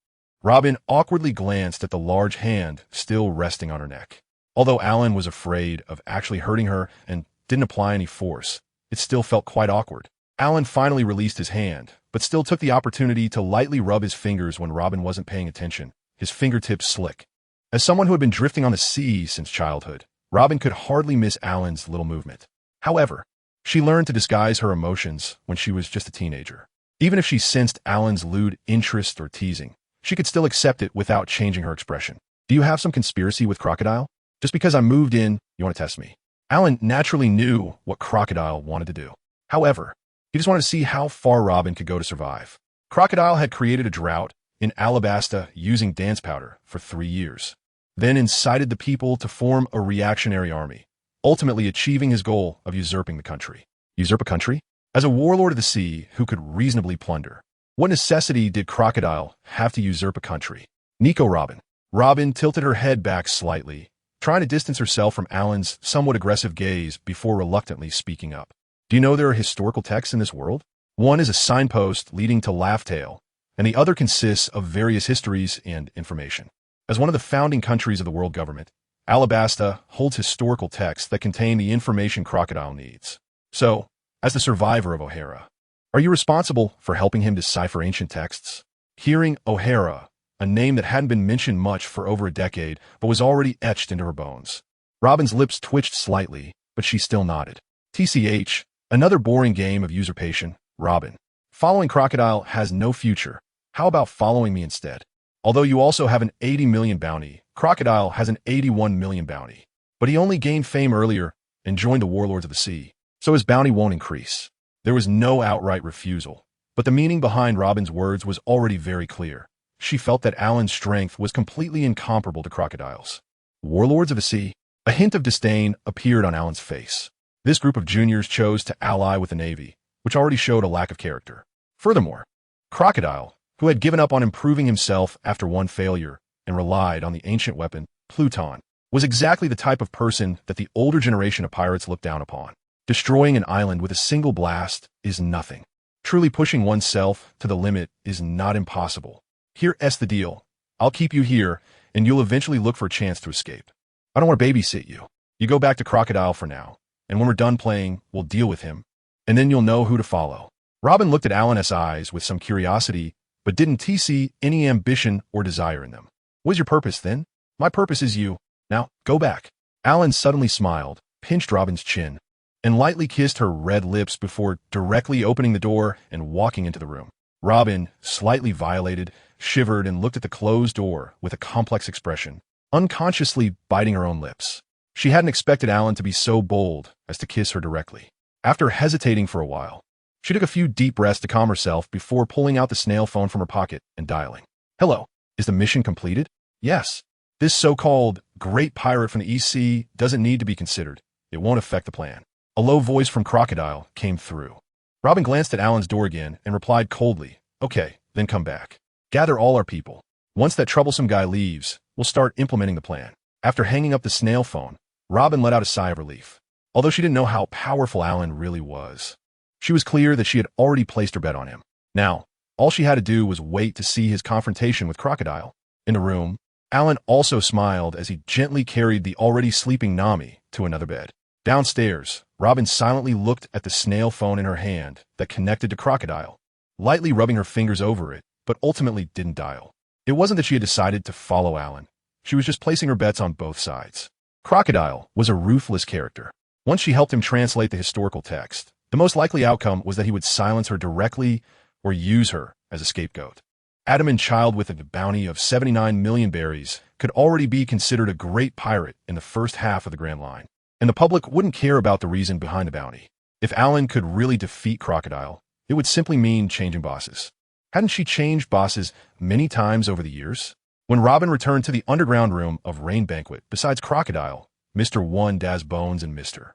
Robin awkwardly glanced at the large hand still resting on her neck. Although Alan was afraid of actually hurting her and didn't apply any force, it still felt quite awkward. Alan finally released his hand, but still took the opportunity to lightly rub his fingers when Robin wasn't paying attention, his fingertips slick. As someone who had been drifting on the sea since childhood, Robin could hardly miss Alan's little movement. However, she learned to disguise her emotions when she was just a teenager. Even if she sensed Alan's lewd interest or teasing, she could still accept it without changing her expression. Do you have some conspiracy with Crocodile? Just because I moved in, you want to test me? Alan naturally knew what Crocodile wanted to do. However, he just wanted to see how far Robin could go to survive. Crocodile had created a drought in Alabasta using dance powder for 3 years, then incited the people to form a reactionary army, ultimately achieving his goal of usurping the country. Usurp a country? As a warlord of the sea who could reasonably plunder, what necessity did Crocodile have to usurp a country? Nico Robin. Robin tilted her head back slightly, trying to distance herself from Alan's somewhat aggressive gaze before reluctantly speaking up. Do you know there are historical texts in this world? One is a signpost leading to Laughtale, and the other consists of various histories and information. As one of the founding countries of the world government, Alabasta holds historical texts that contain the information Crocodile needs. So, as the survivor of O'Hara, are you responsible for helping him decipher ancient texts? Hearing O'Hara, a name that hadn't been mentioned much for over a decade, but was already etched into her bones. Robin's lips twitched slightly, but she still nodded. TCH, another boring game of usurpation, Robin. Following Crocodile has no future. How about following me instead? Although you also have an 80 million bounty, Crocodile has an 81 million bounty. But he only gained fame earlier and joined the Warlords of the Sea, so his bounty won't increase. There was no outright refusal, but the meaning behind Robin's words was already very clear. She felt that Alan's strength was completely incomparable to Crocodile's. Warlords of the Sea? A hint of disdain appeared on Alan's face. This group of juniors chose to ally with the Navy, which already showed a lack of character. Furthermore, Crocodile, who had given up on improving himself after one failure and relied on the ancient weapon, Pluton, was exactly the type of person that the older generation of pirates looked down upon. Destroying an island with a single blast is nothing. Truly pushing oneself to the limit is not impossible. Here's the deal. I'll keep you here, and you'll eventually look for a chance to escape. I don't want to babysit you. You go back to Crocodile for now, and when we're done playing, we'll deal with him, and then you'll know who to follow. Robin looked at Alan's eyes with some curiosity, but didn't see any ambition or desire in them. What's your purpose, then? My purpose is you. Now, go back. Alan suddenly smiled, pinched Robin's chin, and lightly kissed her red lips before directly opening the door and walking into the room. Robin, slightly violated, shivered and looked at the closed door with a complex expression, unconsciously biting her own lips. She hadn't expected Alan to be so bold as to kiss her directly. After hesitating for a while, she took a few deep breaths to calm herself before pulling out the snail phone from her pocket and dialing. Hello, is the mission completed? Yes. This so-called great pirate from the EC doesn't need to be considered. It won't affect the plan. A low voice from Crocodile came through. Robin glanced at Alan's door again and replied coldly, Okay, then come back. Gather all our people. Once that troublesome guy leaves, we'll start implementing the plan. After hanging up the snail phone, Robin let out a sigh of relief. Although she didn't know how powerful Alan really was, she was clear that she had already placed her bet on him. Now, all she had to do was wait to see his confrontation with Crocodile. In the room, Alan also smiled as he gently carried the already sleeping Nami to another bed. Downstairs, Robin silently looked at the snail phone in her hand that connected to Crocodile, lightly rubbing her fingers over it, but ultimately didn't dial. It wasn't that she had decided to follow Alan. She was just placing her bets on both sides. Crocodile was a ruthless character. Once she helped him translate the historical text, the most likely outcome was that he would silence her directly or use her as a scapegoat. Adam Child with a bounty of 79 million berries could already be considered a great pirate in the first half of the Grand Line, and the public wouldn't care about the reason behind the bounty. If Alan could really defeat Crocodile, it would simply mean changing bosses. Hadn't she changed bosses many times over the years? When Robin returned to the underground room of Rain Banquet, besides Crocodile, Mr. One, Daz Bones, and Mr.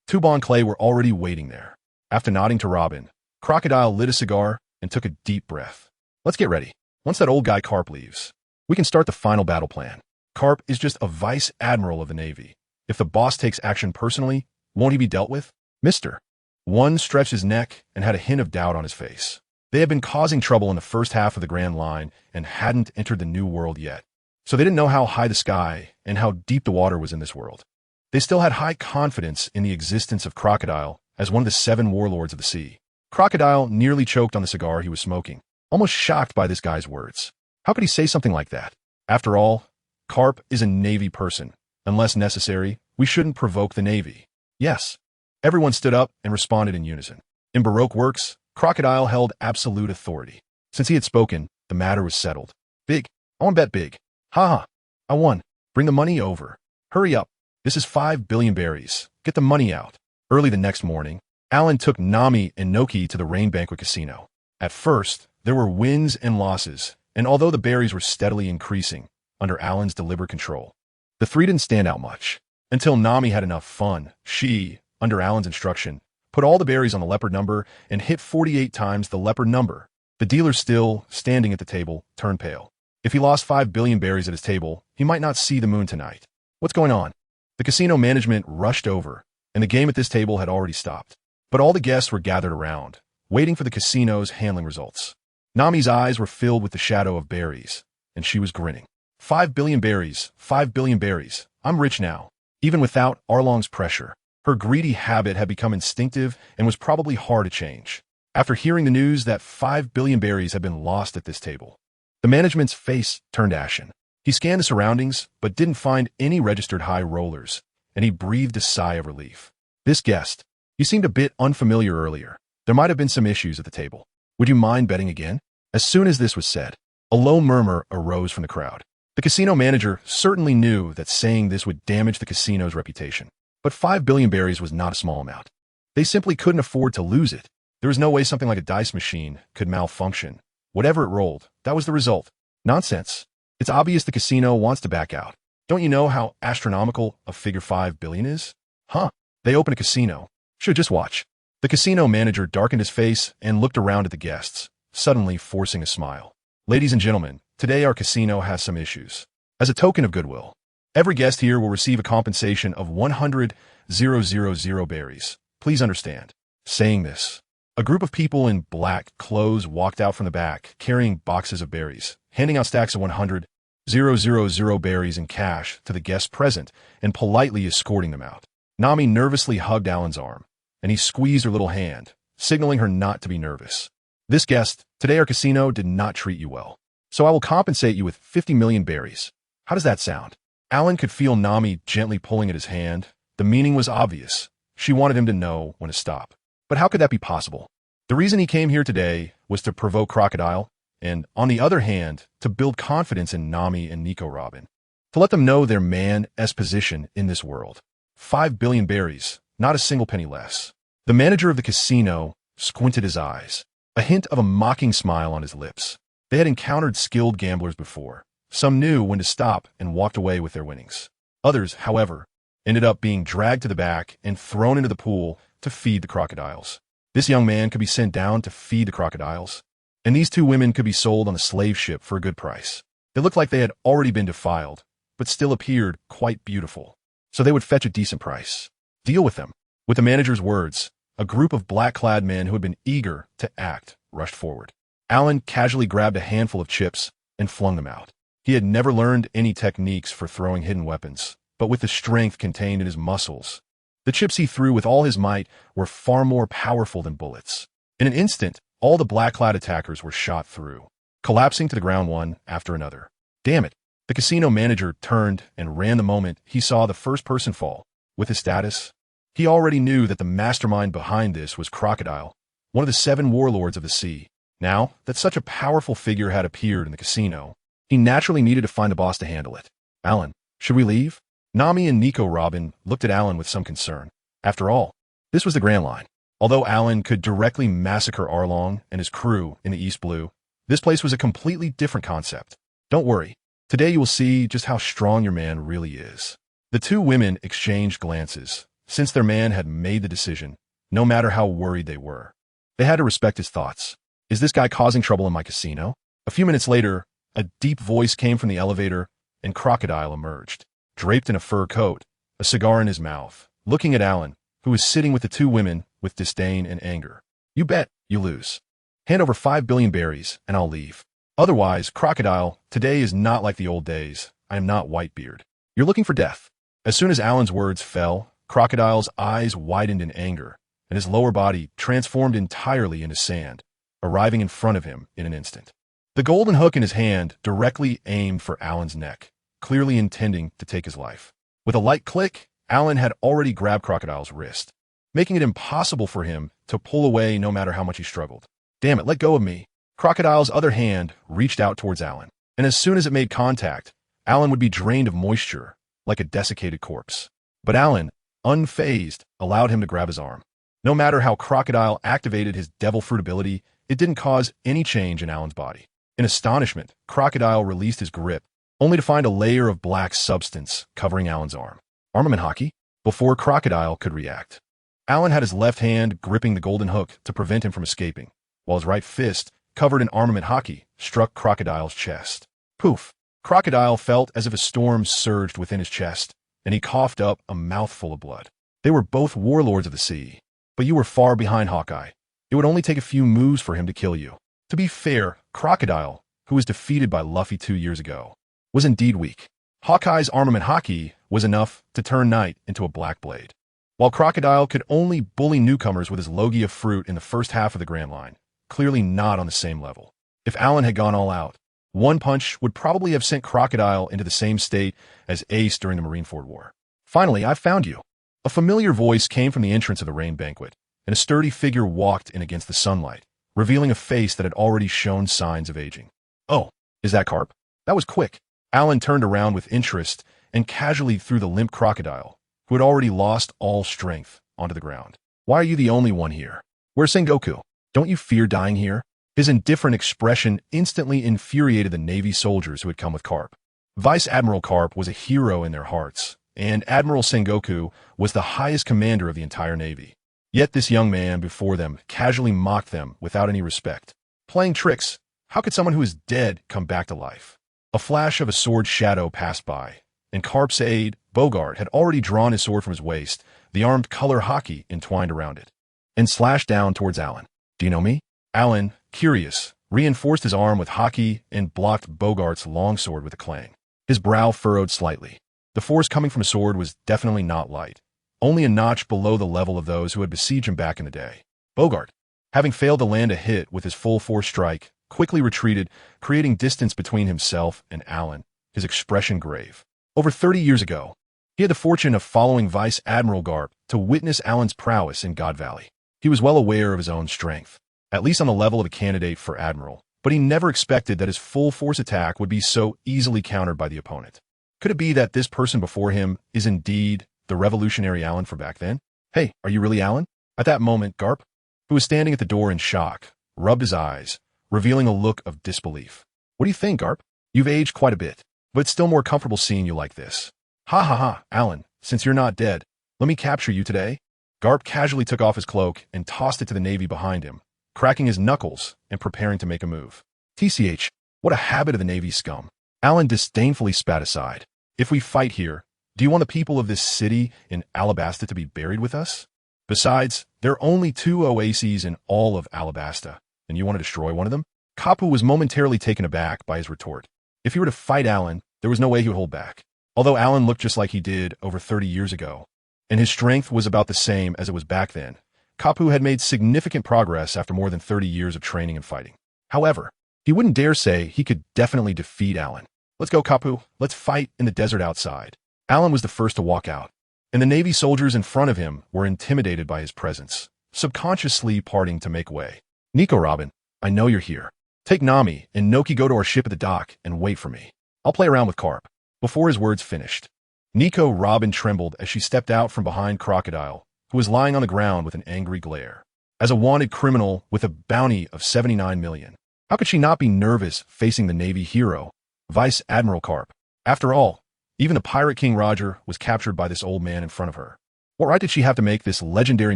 Two Bon Clay were already waiting there. After nodding to Robin, Crocodile lit a cigar and took a deep breath. Let's get ready. Once that old guy Karp leaves, we can start the final battle plan. Karp is just a vice admiral of the Navy. If the boss takes action personally, won't he be dealt with? Mr. One stretched his neck and had a hint of doubt on his face. They had been causing trouble in the first half of the Grand Line and hadn't entered the New World yet, so they didn't know how high the sky and how deep the water was in this world. They still had high confidence in the existence of Crocodile as one of the 7 warlords of the sea. Crocodile nearly choked on the cigar he was smoking, almost shocked by this guy's words. How could he say something like that? After all, Karp is a Navy person. Unless necessary, we shouldn't provoke the Navy. Yes. Everyone stood up and responded in unison. In Baroque works, Crocodile held absolute authority. Since he had spoken, the matter was settled. Big. I want to bet big. Ha. I won. Bring the money over. Hurry up. This is 5 billion berries. Get the money out. Early the next morning, Alan took Nami and Noki to the Rain Banquet Casino. At first, there were wins and losses, and although the berries were steadily increasing under Alan's deliberate control, the three didn't stand out much. Until Nami had enough fun, she, under Alan's instruction, put all the berries on the leopard number and hit 48 times the leopard number. The dealer, still standing at the table, turned pale. If he lost 5 billion berries at his table, he might not see the moon tonight. What's going on? The casino management rushed over, and the game at this table had already stopped. But all the guests were gathered around, waiting for the casino's handling results. Nami's eyes were filled with the shadow of berries, and she was grinning. 5 billion berries, 5 billion berries. I'm rich now. Even without Arlong's pressure, her greedy habit had become instinctive and was probably hard to change. After hearing the news that 5 billion berries had been lost at this table, The management's face turned ashen. He scanned the surroundings, but didn't find any registered high rollers, and he breathed a sigh of relief. This guest, you seemed a bit unfamiliar earlier. There might have been some issues at the table. Would you mind betting again? As soon as this was said, a low murmur arose from the crowd. The casino manager certainly knew that saying this would damage the casino's reputation. But 5 billion berries was not a small amount. They simply couldn't afford to lose it. There was no way something like a dice machine could malfunction. Whatever it rolled, that was the result. Nonsense. It's obvious the casino wants to back out. Don't you know how astronomical a figure 5 billion is? Huh. They open a casino. Should just watch. The casino manager darkened his face and looked around at the guests, suddenly forcing a smile. Ladies and gentlemen, today our casino has some issues. As a token of goodwill, every guest here will receive a compensation of 100,000 berries. Please understand. Saying this, a group of people in black clothes walked out from the back, carrying boxes of berries, handing out stacks of 100,000 berries in cash to the guests present and politely escorting them out. Nami nervously hugged Alan's arm, and he squeezed her little hand, signaling her not to be nervous. This guest, today our casino did not treat you well, so I will compensate you with 50 million berries. How does that sound? Alan could feel Nami gently pulling at his hand. The meaning was obvious. She wanted him to know when to stop. But how could that be possible? The reason he came here today was to provoke Crocodile, and, on the other hand, to build confidence in Nami and Nico Robin, to let them know their man's position in this world. 5 billion berries, not a single penny less. The manager of the casino squinted his eyes, a hint of a mocking smile on his lips. They had encountered skilled gamblers before. Some knew when to stop and walked away with their winnings. Others, however, ended up being dragged to the back and thrown into the pool to feed the crocodiles. This young man could be sent down to feed the crocodiles, and these two women could be sold on a slave ship for a good price. They looked like they had already been defiled, but still appeared quite beautiful, so they would fetch a decent price. Deal with them. With the manager's words, a group of black-clad men who had been eager to act rushed forward. Alan casually grabbed a handful of chips and flung them out. He had never learned any techniques for throwing hidden weapons, but with the strength contained in his muscles, the chips he threw with all his might were far more powerful than bullets. In an instant, all the black-clad attackers were shot through, collapsing to the ground one after another. Damn it! The casino manager turned and ran the moment he saw the first person fall. With his status, he already knew that the mastermind behind this was Crocodile, one of the 7 warlords of the sea. Now that such a powerful figure had appeared in the casino, he naturally needed to find a boss to handle it. Alan, should we leave? Nami and Nico Robin looked at Alan with some concern. After all, this was the Grand Line. Although Alan could directly massacre Arlong and his crew in the East Blue, this place was a completely different concept. Don't worry. Today you will see just how strong your man really is. The two women exchanged glances, since their man had made the decision, no matter how worried they were. They had to respect his thoughts. Is this guy causing trouble in my casino? A few minutes later, a deep voice came from the elevator, and Crocodile emerged, draped in a fur coat, a cigar in his mouth, looking at Alan, who was sitting with the two women with disdain and anger. You bet, you lose. Hand over 5 billion berries, and I'll leave. Otherwise, Crocodile, today is not like the old days. I am not Whitebeard. You're looking for death. As soon as Alan's words fell, Crocodile's eyes widened in anger, and his lower body transformed entirely into sand, arriving in front of him in an instant. The golden hook in his hand directly aimed for Alan's neck, clearly intending to take his life. With a light click, Alan had already grabbed Crocodile's wrist, making it impossible for him to pull away no matter how much he struggled. Damn it, let go of me. Crocodile's other hand reached out towards Alan, and as soon as it made contact, Alan would be drained of moisture, like a desiccated corpse. But Alan, unfazed, allowed him to grab his arm. No matter how Crocodile activated his devil fruit ability, it didn't cause any change in Alan's body. In astonishment, Crocodile released his grip, only to find a layer of black substance covering Alan's arm. Armament hockey? Before Crocodile could react, Alan had his left hand gripping the golden hook to prevent him from escaping, while his right fist, covered in armament hockey, struck Crocodile's chest. Poof! Crocodile felt as if a storm surged within his chest, and he coughed up a mouthful of blood. They were both warlords of the sea, but you were far behind Hawkeye. It would only take a few moves for him to kill you. To be fair, Crocodile, who was defeated by Luffy 2 years ago, was indeed weak. Hawkeye's armament hockey was enough to turn Knight into a black blade, while Crocodile could only bully newcomers with his Logia fruit in the first half of the Grand Line, clearly not on the same level. If Alan had gone all out, One punch would probably have sent Crocodile into the same state as Ace during the Marineford War. Finally, I've found you. A familiar voice came from the entrance of the rain banquet, and a sturdy figure walked in against the sunlight, revealing a face that had already shown signs of aging. Oh, is that Karp? That was quick. Alan turned around with interest and casually threw the limp Crocodile, who had already lost all strength, onto the ground. Why are you the only one here? Where's Sengoku? Don't you fear dying here? His indifferent expression instantly infuriated the Navy soldiers who had come with Karp. Vice Admiral Karp was a hero in their hearts, and Admiral Sengoku was the highest commander of the entire Navy. Yet this young man before them casually mocked them without any respect. Playing tricks, how could someone who is dead come back to life? A flash of a sword shadow passed by, and Karp's aide, Bogart, had already drawn his sword from his waist, the armed color hockey entwined around it, and slashed down towards Alan. Do you know me? Alan, curious, reinforced his arm with hockey and blocked Bogart's longsword with a clang. His brow furrowed slightly. The force coming from a sword was definitely not light, only a notch below the level of those who had besieged him back in the day. Bogart, having failed to land a hit with his full force strike, quickly retreated, creating distance between himself and Alan, his expression grave. Over 30 years ago, he had the fortune of following Vice Admiral Garp to witness Alan's prowess in GodValley. He was well aware of his own strength, at least on the level of a candidate for Admiral, but he never expected that his full force attack would be so easily countered by the opponent. Could it be that this person before him is indeed the revolutionary Alan from back then? Hey, are you really Alan? At that moment, Garp, who was standing at the door in shock, rubbed his eyes, revealing a look of disbelief. What do you think, Garp? You've aged quite a bit, but it's still more comfortable seeing you like this. Ha ha ha, Alan, since you're not dead, let me capture you today. Garp casually took off his cloak and tossed it to the Navy behind him, cracking his knuckles and preparing to make a move. TCH, what a habit of the Navy scum. Alan disdainfully spat aside. If we fight here, do you want the people of this city in Alabasta to be buried with us? Besides, there are only 2 oases in all of Alabasta, and you want to destroy one of them? Kapu was momentarily taken aback by his retort. If he were to fight Alan, there was no way he would hold back. Although Alan looked just like he did over 30 years ago, and his strength was about the same as it was back then, Kapu had made significant progress after more than 30 years of training and fighting. However, he wouldn't dare say he could definitely defeat Alan. Let's go, Kapu. Let's fight in the desert outside. Alan was the first to walk out, and the Navy soldiers in front of him were intimidated by his presence, subconsciously parting to make way. Nico, Robin, I know you're here. Take Nami and Noki, go to our ship at the dock and wait for me. I'll play around with Karp. Before his words finished, Nico Robin trembled as she stepped out from behind Crocodile, who was lying on the ground with an angry glare. As a wanted criminal with a bounty of 79 million, how could she not be nervous facing the Navy hero, Vice Admiral Karp? After all, even the Pirate King Roger was captured by this old man in front of her. What right did she have to make this legendary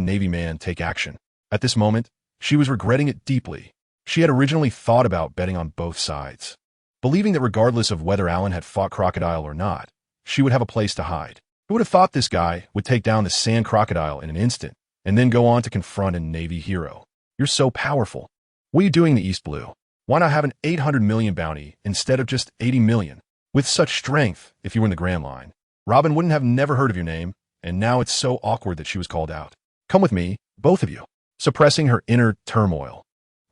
Navy man take action? At this moment, she was regretting it deeply. She had originally thought about betting on both sides, believing that regardless of whether Alan had fought Crocodile or not, she would have a place to hide. Who would have thought this guy would take down the sand crocodile in an instant, and then go on to confront a Navy hero? You're so powerful. What are you doing in the East Blue? Why not have an 800 million bounty instead of just 80 million? With such strength, if you were in the Grand Line, Robin wouldn't have never heard of your name, and now it's so awkward that she was called out. Come with me, both of you. Suppressing her inner turmoil,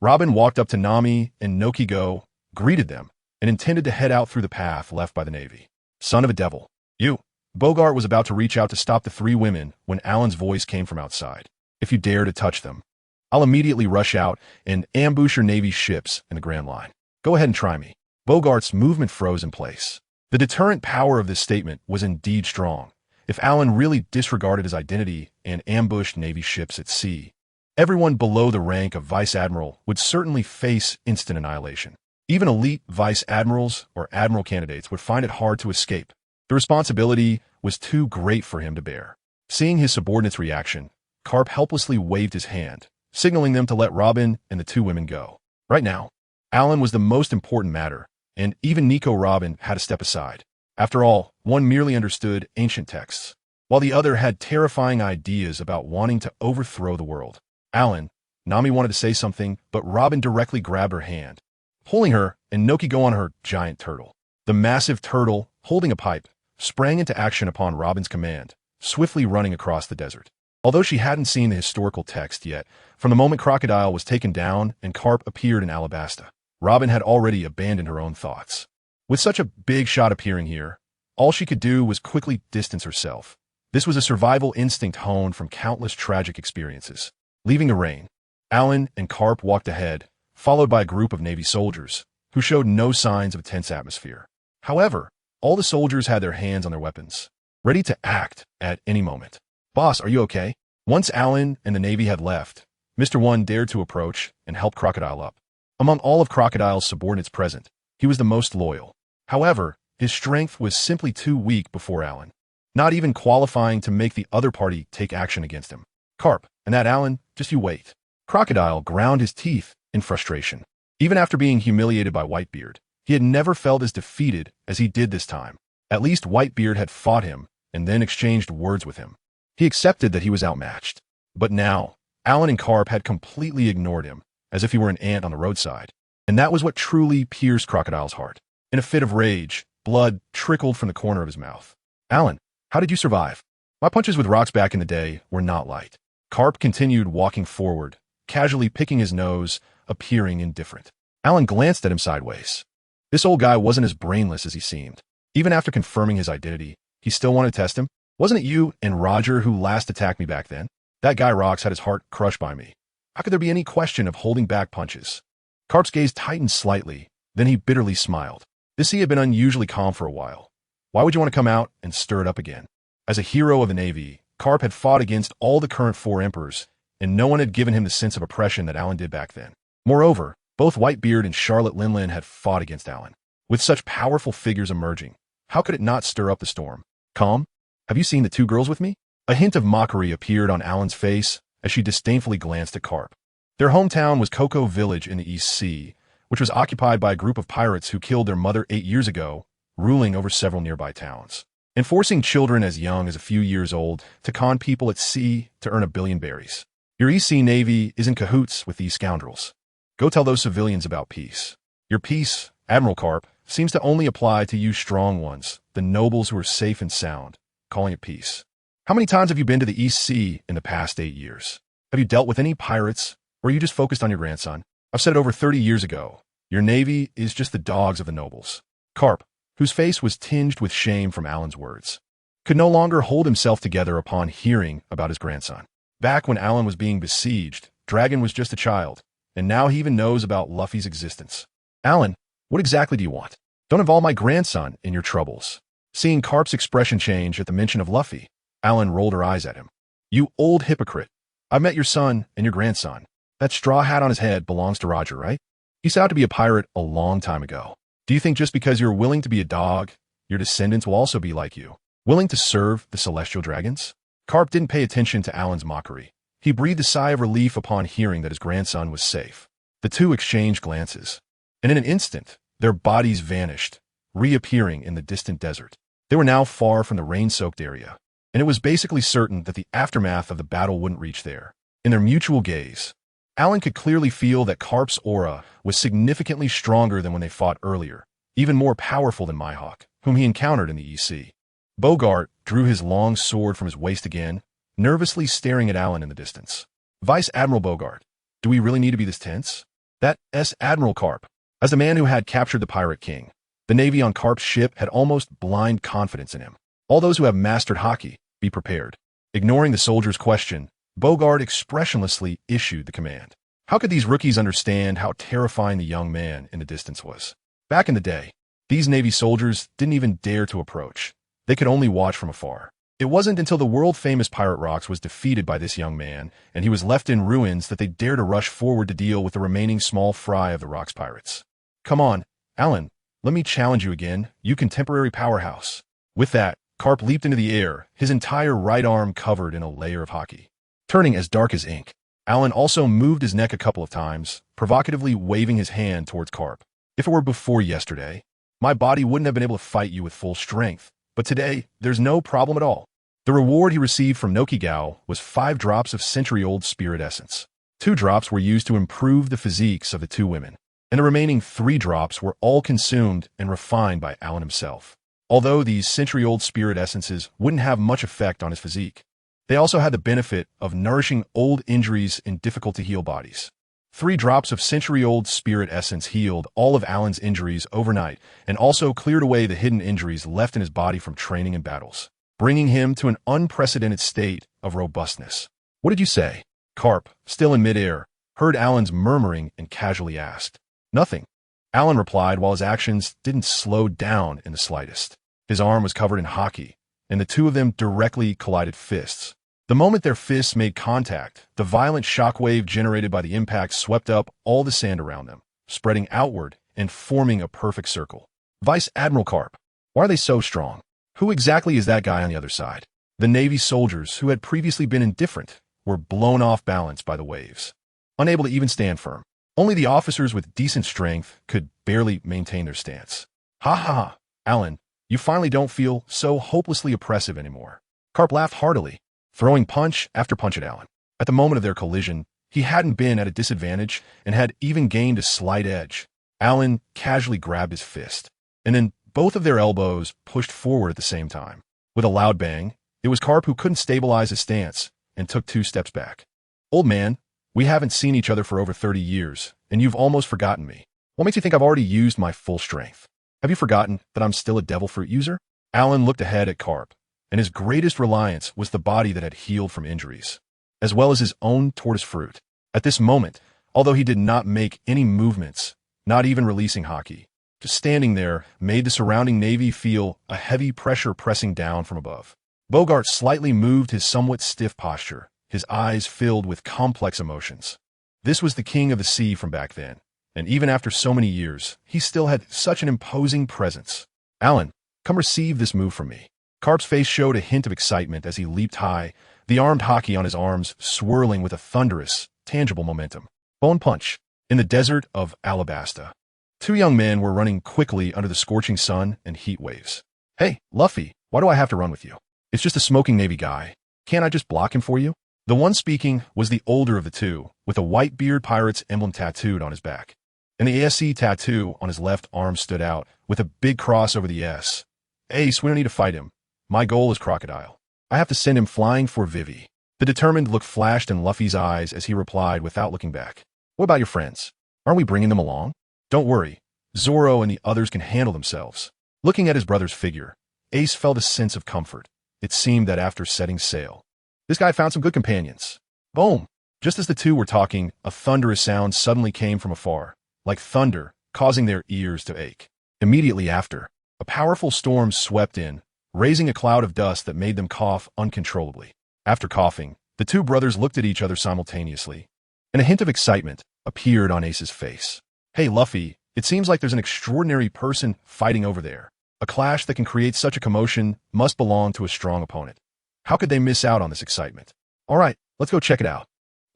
Robin walked up to Nami and Nokigo, greeted them, and intended to head out through the path left by the Navy. Son of a devil. You. Bogart was about to reach out to stop the 3 women when Alan's voice came from outside. If you dare to touch them, I'll immediately rush out and ambush your Navy ships in the Grand Line. Go ahead and try me. Bogart's movement froze in place. The deterrent power of this statement was indeed strong. If Alan really disregarded his identity and ambushed Navy ships at sea, everyone below the rank of Vice Admiral would certainly face instant annihilation. Even elite Vice Admirals or Admiral candidates would find it hard to escape. The responsibility was too great for him to bear. Seeing his subordinate's reaction, Karp helplessly waved his hand, signaling them to let Robin and the 2 women go. Right now, Alan was the most important matter, and even Nico Robin had to step aside. After all, one merely understood ancient texts, while the other had terrifying ideas about wanting to overthrow the world. Alan, Nami wanted to say something, but Robin directly grabbed her hand, pulling her and Nokigo on her giant turtle. The massive turtle, holding a pipe, sprang into action upon Robin's command, swiftly running across the desert. Although she hadn't seen the historical text yet, from the moment Crocodile was taken down and Karp appeared in Alabasta, Robin had already abandoned her own thoughts. With such a big shot appearing here, all she could do was quickly distance herself. This was a survival instinct honed from countless tragic experiences. Leaving the rain, Alan and Karp walked ahead, followed by a group of Navy soldiers, who showed no signs of a tense atmosphere. However, all the soldiers had their hands on their weapons, ready to act at any moment. "Boss, are you okay?" Once Alan and the Navy had left, Mr. One dared to approach and help Crocodile up. Among all of Crocodile's subordinates present, he was the most loyal. However, his strength was simply too weak before Alan, not even qualifying to make the other party take action against him. "Karp, and that Alan, just you wait." Crocodile ground his teeth in frustration. Even after being humiliated by Whitebeard, he had never felt as defeated as he did this time. At least Whitebeard had fought him and then exchanged words with him. He accepted that he was outmatched. But now, Alan and Karp had completely ignored him, as if he were an ant on the roadside. And that was what truly pierced Crocodile's heart. In a fit of rage, blood trickled from the corner of his mouth. "Alan, how did you survive? My punches with rocks back in the day were not light." Karp continued walking forward, casually picking his nose, appearing indifferent. Alan glanced at him sideways. This old guy wasn't as brainless as he seemed. Even after confirming his identity, he still wanted to test him. "Wasn't it you and Roger who last attacked me back then? That guy Rocks had his heart crushed by me. How could there be any question of holding back punches?" Karp's gaze tightened slightly, then he bitterly smiled. This he had been unusually calm for a while. Why would you want to come out and stir it up again? As a hero of the Navy, Karp had fought against all the current 4 emperors, and no one had given him the sense of oppression that Alan did back then. Moreover, both Whitebeard and Charlotte Linlin had fought against Alan. With such powerful figures emerging, how could it not stir up the storm? "Calm? Have you seen the 2 girls with me?" A hint of mockery appeared on Alan's face as she disdainfully glanced at Karp. Their hometown was Cocoa Village in the East Sea, which was occupied by a group of pirates who killed their mother 8 years ago, ruling over several nearby towns, and forcing children as young as a few years old to con people at sea to earn 1 billion berries. Your East Sea Navy is in cahoots with these scoundrels. Go tell those civilians about peace. Your peace, Admiral Karp, seems to only apply to you strong ones, the nobles who are safe and sound, calling it peace. How many times have you been to the East Sea in the past 8 years? Have you dealt with any pirates, or are you just focused on your grandson? I've said it over 30 years ago. Your Navy is just the dogs of the nobles. Karp, whose face was tinged with shame from Alan's words, could no longer hold himself together upon hearing about his grandson. Back when Alan was being besieged, Dragon was just a child, and now he even knows about Luffy's existence. "Alan, what exactly do you want? Don't involve my grandson in your troubles." Seeing Karp's expression change at the mention of Luffy, Alan rolled her eyes at him. "You old hypocrite. I met your son and your grandson. That straw hat on his head belongs to Roger, right? He set out to be a pirate a long time ago. Do you think just because you're willing to be a dog, your descendants will also be like you, willing to serve the celestial dragons?" Karp didn't pay attention to Alan's mockery. He breathed a sigh of relief upon hearing that his grandson was safe. The two exchanged glances, and in an instant, their bodies vanished, reappearing in the distant desert. They were now far from the rain-soaked area, and it was basically certain that the aftermath of the battle wouldn't reach there. In their mutual gaze, Alan could clearly feel that Karp's aura was significantly stronger than when they fought earlier, even more powerful than Mihawk, whom he encountered in the EC. Bogart drew his long sword from his waist again, nervously staring at Alan in the distance. "Vice Admiral Bogart, do we really need to be this tense?" "That's Admiral Karp." As the man who had captured the Pirate King, the Navy on Karp's ship had almost blind confidence in him. All those who have mastered hockey, be prepared. Ignoring the soldier's question, Bogart expressionlessly issued the command. How could these rookies understand how terrifying the young man in the distance was? Back in the day, these Navy soldiers didn't even dare to approach. They could only watch from afar. It wasn't until the world-famous Pirate Rocks was defeated by this young man, and he was left in ruins, that they dared to rush forward to deal with the remaining small fry of the Rocks pirates. "Come on, Alan, let me challenge you again, you contemporary powerhouse." With that, Karp leaped into the air, his entire right arm covered in a layer of hockey, turning as dark as ink. Alan also moved his neck a couple of times, provocatively waving his hand towards Karp. "If it were before yesterday, my body wouldn't have been able to fight you with full strength, but today, there's no problem at all." The reward he received from Nokigao was 5 drops of century-old spirit essence. 2 drops were used to improve the physiques of the 2 women, and the remaining 3 drops were all consumed and refined by Alan himself. Although these century-old spirit essences wouldn't have much effect on his physique, they also had the benefit of nourishing old injuries and difficult-to-heal bodies. 3 drops of century-old spirit essence healed all of Alan's injuries overnight and also cleared away the hidden injuries left in his body from training and battles, bringing him to an unprecedented state of robustness. What did you say? Karp, still in midair, heard Alan's murmuring and casually asked. Nothing. Alan replied while his actions didn't slow down in the slightest. His arm was covered in hockey, and the two of them directly collided fists. The moment their fists made contact, the violent shockwave generated by the impact swept up all the sand around them, spreading outward and forming a perfect circle. Vice Admiral Karp. Why are they so strong? Who exactly is that guy on the other side? The Navy soldiers, who had previously been indifferent, were blown off balance by the waves, unable to even stand firm. Only the officers with decent strength could barely maintain their stance. Ha ha ha, Alan, you finally don't feel so hopelessly oppressive anymore. Karp laughed heartily, throwing punch after punch at Alan. At the moment of their collision, he hadn't been at a disadvantage and had even gained a slight edge. Alan casually grabbed his fist, and then both of their elbows pushed forward at the same time. With a loud bang, it was Karp who couldn't stabilize his stance and took 2 steps back. Old man, we haven't seen each other for over 30 years, and you've almost forgotten me. What makes you think I've already used my full strength? Have you forgotten that I'm still a devil fruit user? Alan looked ahead at Karp, and his greatest reliance was the body that had healed from injuries, as well as his own tortoise fruit. At this moment, although he did not make any movements, not even releasing hockey, just standing there made the surrounding Navy feel a heavy pressure pressing down from above. Bogart slightly moved his somewhat stiff posture, his eyes filled with complex emotions. This was the king of the sea from back then, and even after so many years, he still had such an imposing presence. Alan, come receive this move from me. Karp's face showed a hint of excitement as he leaped high, the armed hockey on his arms swirling with a thunderous, tangible momentum. Bone punch. In the desert of Alabasta, 2 young men were running quickly under the scorching sun and heat waves. Hey, Luffy, why do I have to run with you? It's just a smoking Navy guy. Can't I just block him for you? The one speaking was the older of the two, with a white-beard pirate's emblem tattooed on his back. And the ASC tattoo on his left arm stood out, with a big cross over the S. Ace, we don't need to fight him. My goal is Crocodile. I have to send him flying for Vivi. The determined look flashed in Luffy's eyes as he replied without looking back. What about your friends? Aren't we bringing them along? Don't worry. Zoro and the others can handle themselves. Looking at his brother's figure, Ace felt a sense of comfort. It seemed that after setting sail, this guy found some good companions. Boom! Just as the two were talking, a thunderous sound suddenly came from afar, like thunder, causing their ears to ache. Immediately after, a powerful storm swept in, raising a cloud of dust that made them cough uncontrollably. After coughing, the two brothers looked at each other simultaneously, and a hint of excitement appeared on Ace's face. Hey, Luffy, it seems like there's an extraordinary person fighting over there. A clash that can create such a commotion must belong to a strong opponent. How could they miss out on this excitement? All right, let's go check it out.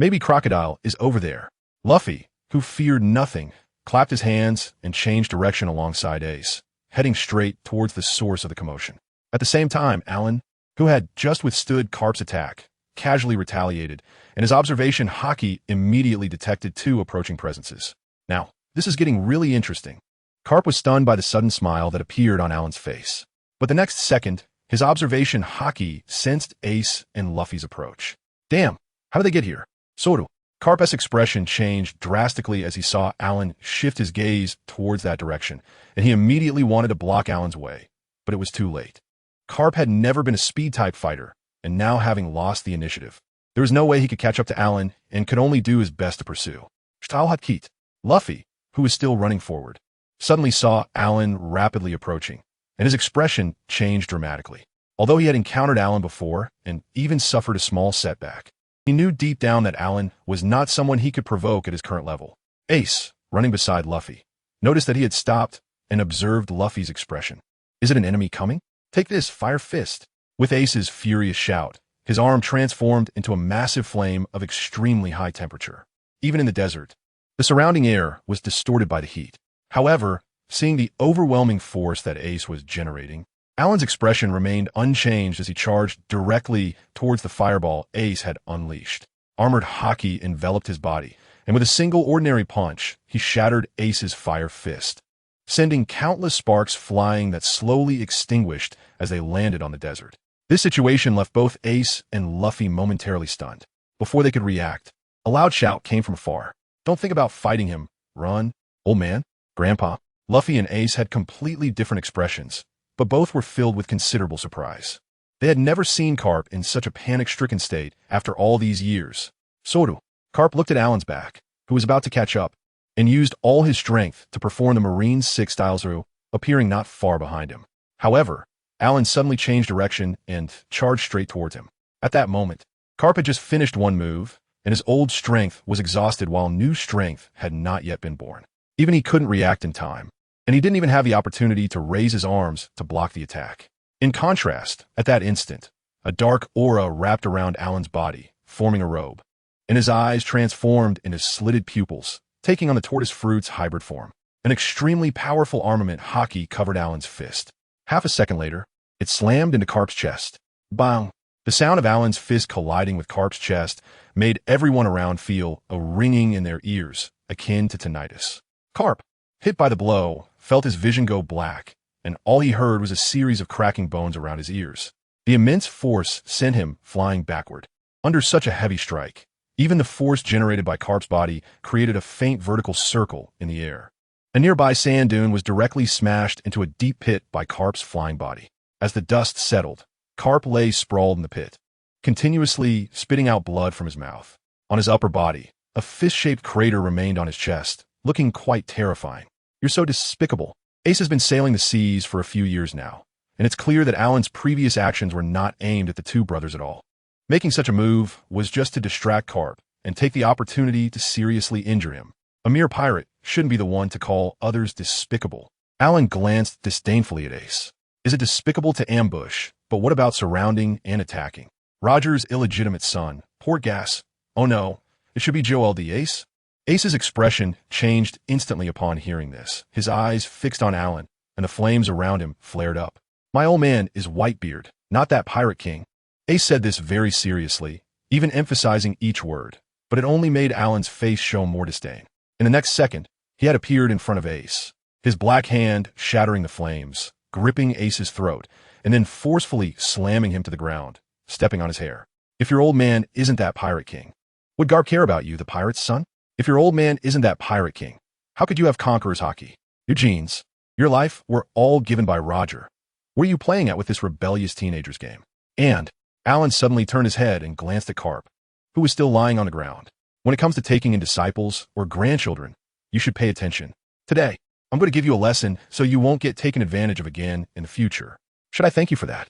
Maybe Crocodile is over there. Luffy, who feared nothing, clapped his hands and changed direction alongside Ace, heading straight towards the source of the commotion. At the same time, Alan, who had just withstood Karp's attack, casually retaliated, and his observation hockey immediately detected 2 approaching presences. Now, this is getting really interesting. Karp was stunned by the sudden smile that appeared on Alan's face. But the next second, his observation hockey sensed Ace and Luffy's approach. Damn, how did they get here? Soru. Karp's expression changed drastically as he saw Alan shift his gaze towards that direction, and he immediately wanted to block Alan's way. But it was too late. Karp had never been a speed-type fighter, and now having lost the initiative, there was no way he could catch up to Alan and could only do his best to pursue. Shtalhatkit. Luffy, who was still running forward, suddenly saw Alan rapidly approaching, and his expression changed dramatically. Although he had encountered Alan before and even suffered a small setback, he knew deep down that Alan was not someone he could provoke at his current level. Ace, running beside Luffy, noticed that he had stopped and observed Luffy's expression. Is it an enemy coming? Take this, Fire Fist. With Ace's furious shout, his arm transformed into a massive flame of extremely high temperature. Even in the desert, the surrounding air was distorted by the heat. However, seeing the overwhelming force that Ace was generating, Alan's expression remained unchanged as he charged directly towards the fireball Ace had unleashed. Armored hockey enveloped his body, and with a single ordinary punch, he shattered Ace's Fire Fist, sending countless sparks flying that slowly extinguished as they landed on the desert. This situation left both Ace and Luffy momentarily stunned. Before they could react, a loud shout came from afar. Don't think about fighting him. Run. Old man. Grandpa. Luffy and Ace had completely different expressions, but both were filled with considerable surprise. They had never seen Karp in such a panic-stricken state after all these years. Soru. Karp looked at Alan's back, who was about to catch up, and used all his strength to perform the Marine's 6 through, appearing not far behind him. However, Alan suddenly changed direction and charged straight towards him. At that moment, Karp had just finished one move, and his old strength was exhausted while new strength had not yet been born. Even he couldn't react in time, and he didn't even have the opportunity to raise his arms to block the attack. In contrast, at that instant, a dark aura wrapped around Alan's body, forming a robe, and his eyes transformed into slitted pupils, taking on the tortoise fruit's hybrid form. An extremely powerful armament haki covered Alan's fist. Half a second later, it slammed into Karp's chest. Bang! The sound of Alan's fist colliding with Karp's chest made everyone around feel a ringing in their ears, akin to tinnitus. Karp, hit by the blow, felt his vision go black, and all he heard was a series of cracking bones around his ears. The immense force sent him flying backward. Under such a heavy strike, even the force generated by Karp's body created a faint vertical circle in the air. A nearby sand dune was directly smashed into a deep pit by Karp's flying body. As the dust settled, Karp lay sprawled in the pit, continuously spitting out blood from his mouth. On his upper body, a fist-shaped crater remained on his chest, looking quite terrifying. You're so despicable. Ace has been sailing the seas for a few years now, and it's clear that Alan's previous actions were not aimed at the two brothers at all. Making such a move was just to distract Karp and take the opportunity to seriously injure him. A mere pirate shouldn't be the one to call others despicable. Alan glanced disdainfully at Ace. Is it despicable to ambush, but what about surrounding and attacking? Roger's illegitimate son. Poor gas. Oh no, it should be ofthe Ace. Ace's expression changed instantly upon hearing this. His eyes fixed on Alan, and the flames around him flared up. My old man is Whitebeard, not that pirate king. Ace said this very seriously, even emphasizing each word, but it only made Alan's face show more disdain. In the next second, he had appeared in front of Ace, his black hand shattering the flames, gripping Ace's throat, and then forcefully slamming him to the ground, stepping on his hair. If your old man isn't that pirate king, would Garp care about you, the pirate's son? If your old man isn't that pirate king, how could you have conqueror's haki? Your genes, your life were all given by Roger. What are you playing at with this rebellious teenager's game? And Alan suddenly turned his head and glanced at Karp, who was still lying on the ground. When it comes to taking in disciples or grandchildren, you should pay attention. Today, I'm going to give you a lesson so you won't get taken advantage of again in the future. Should I thank you for that?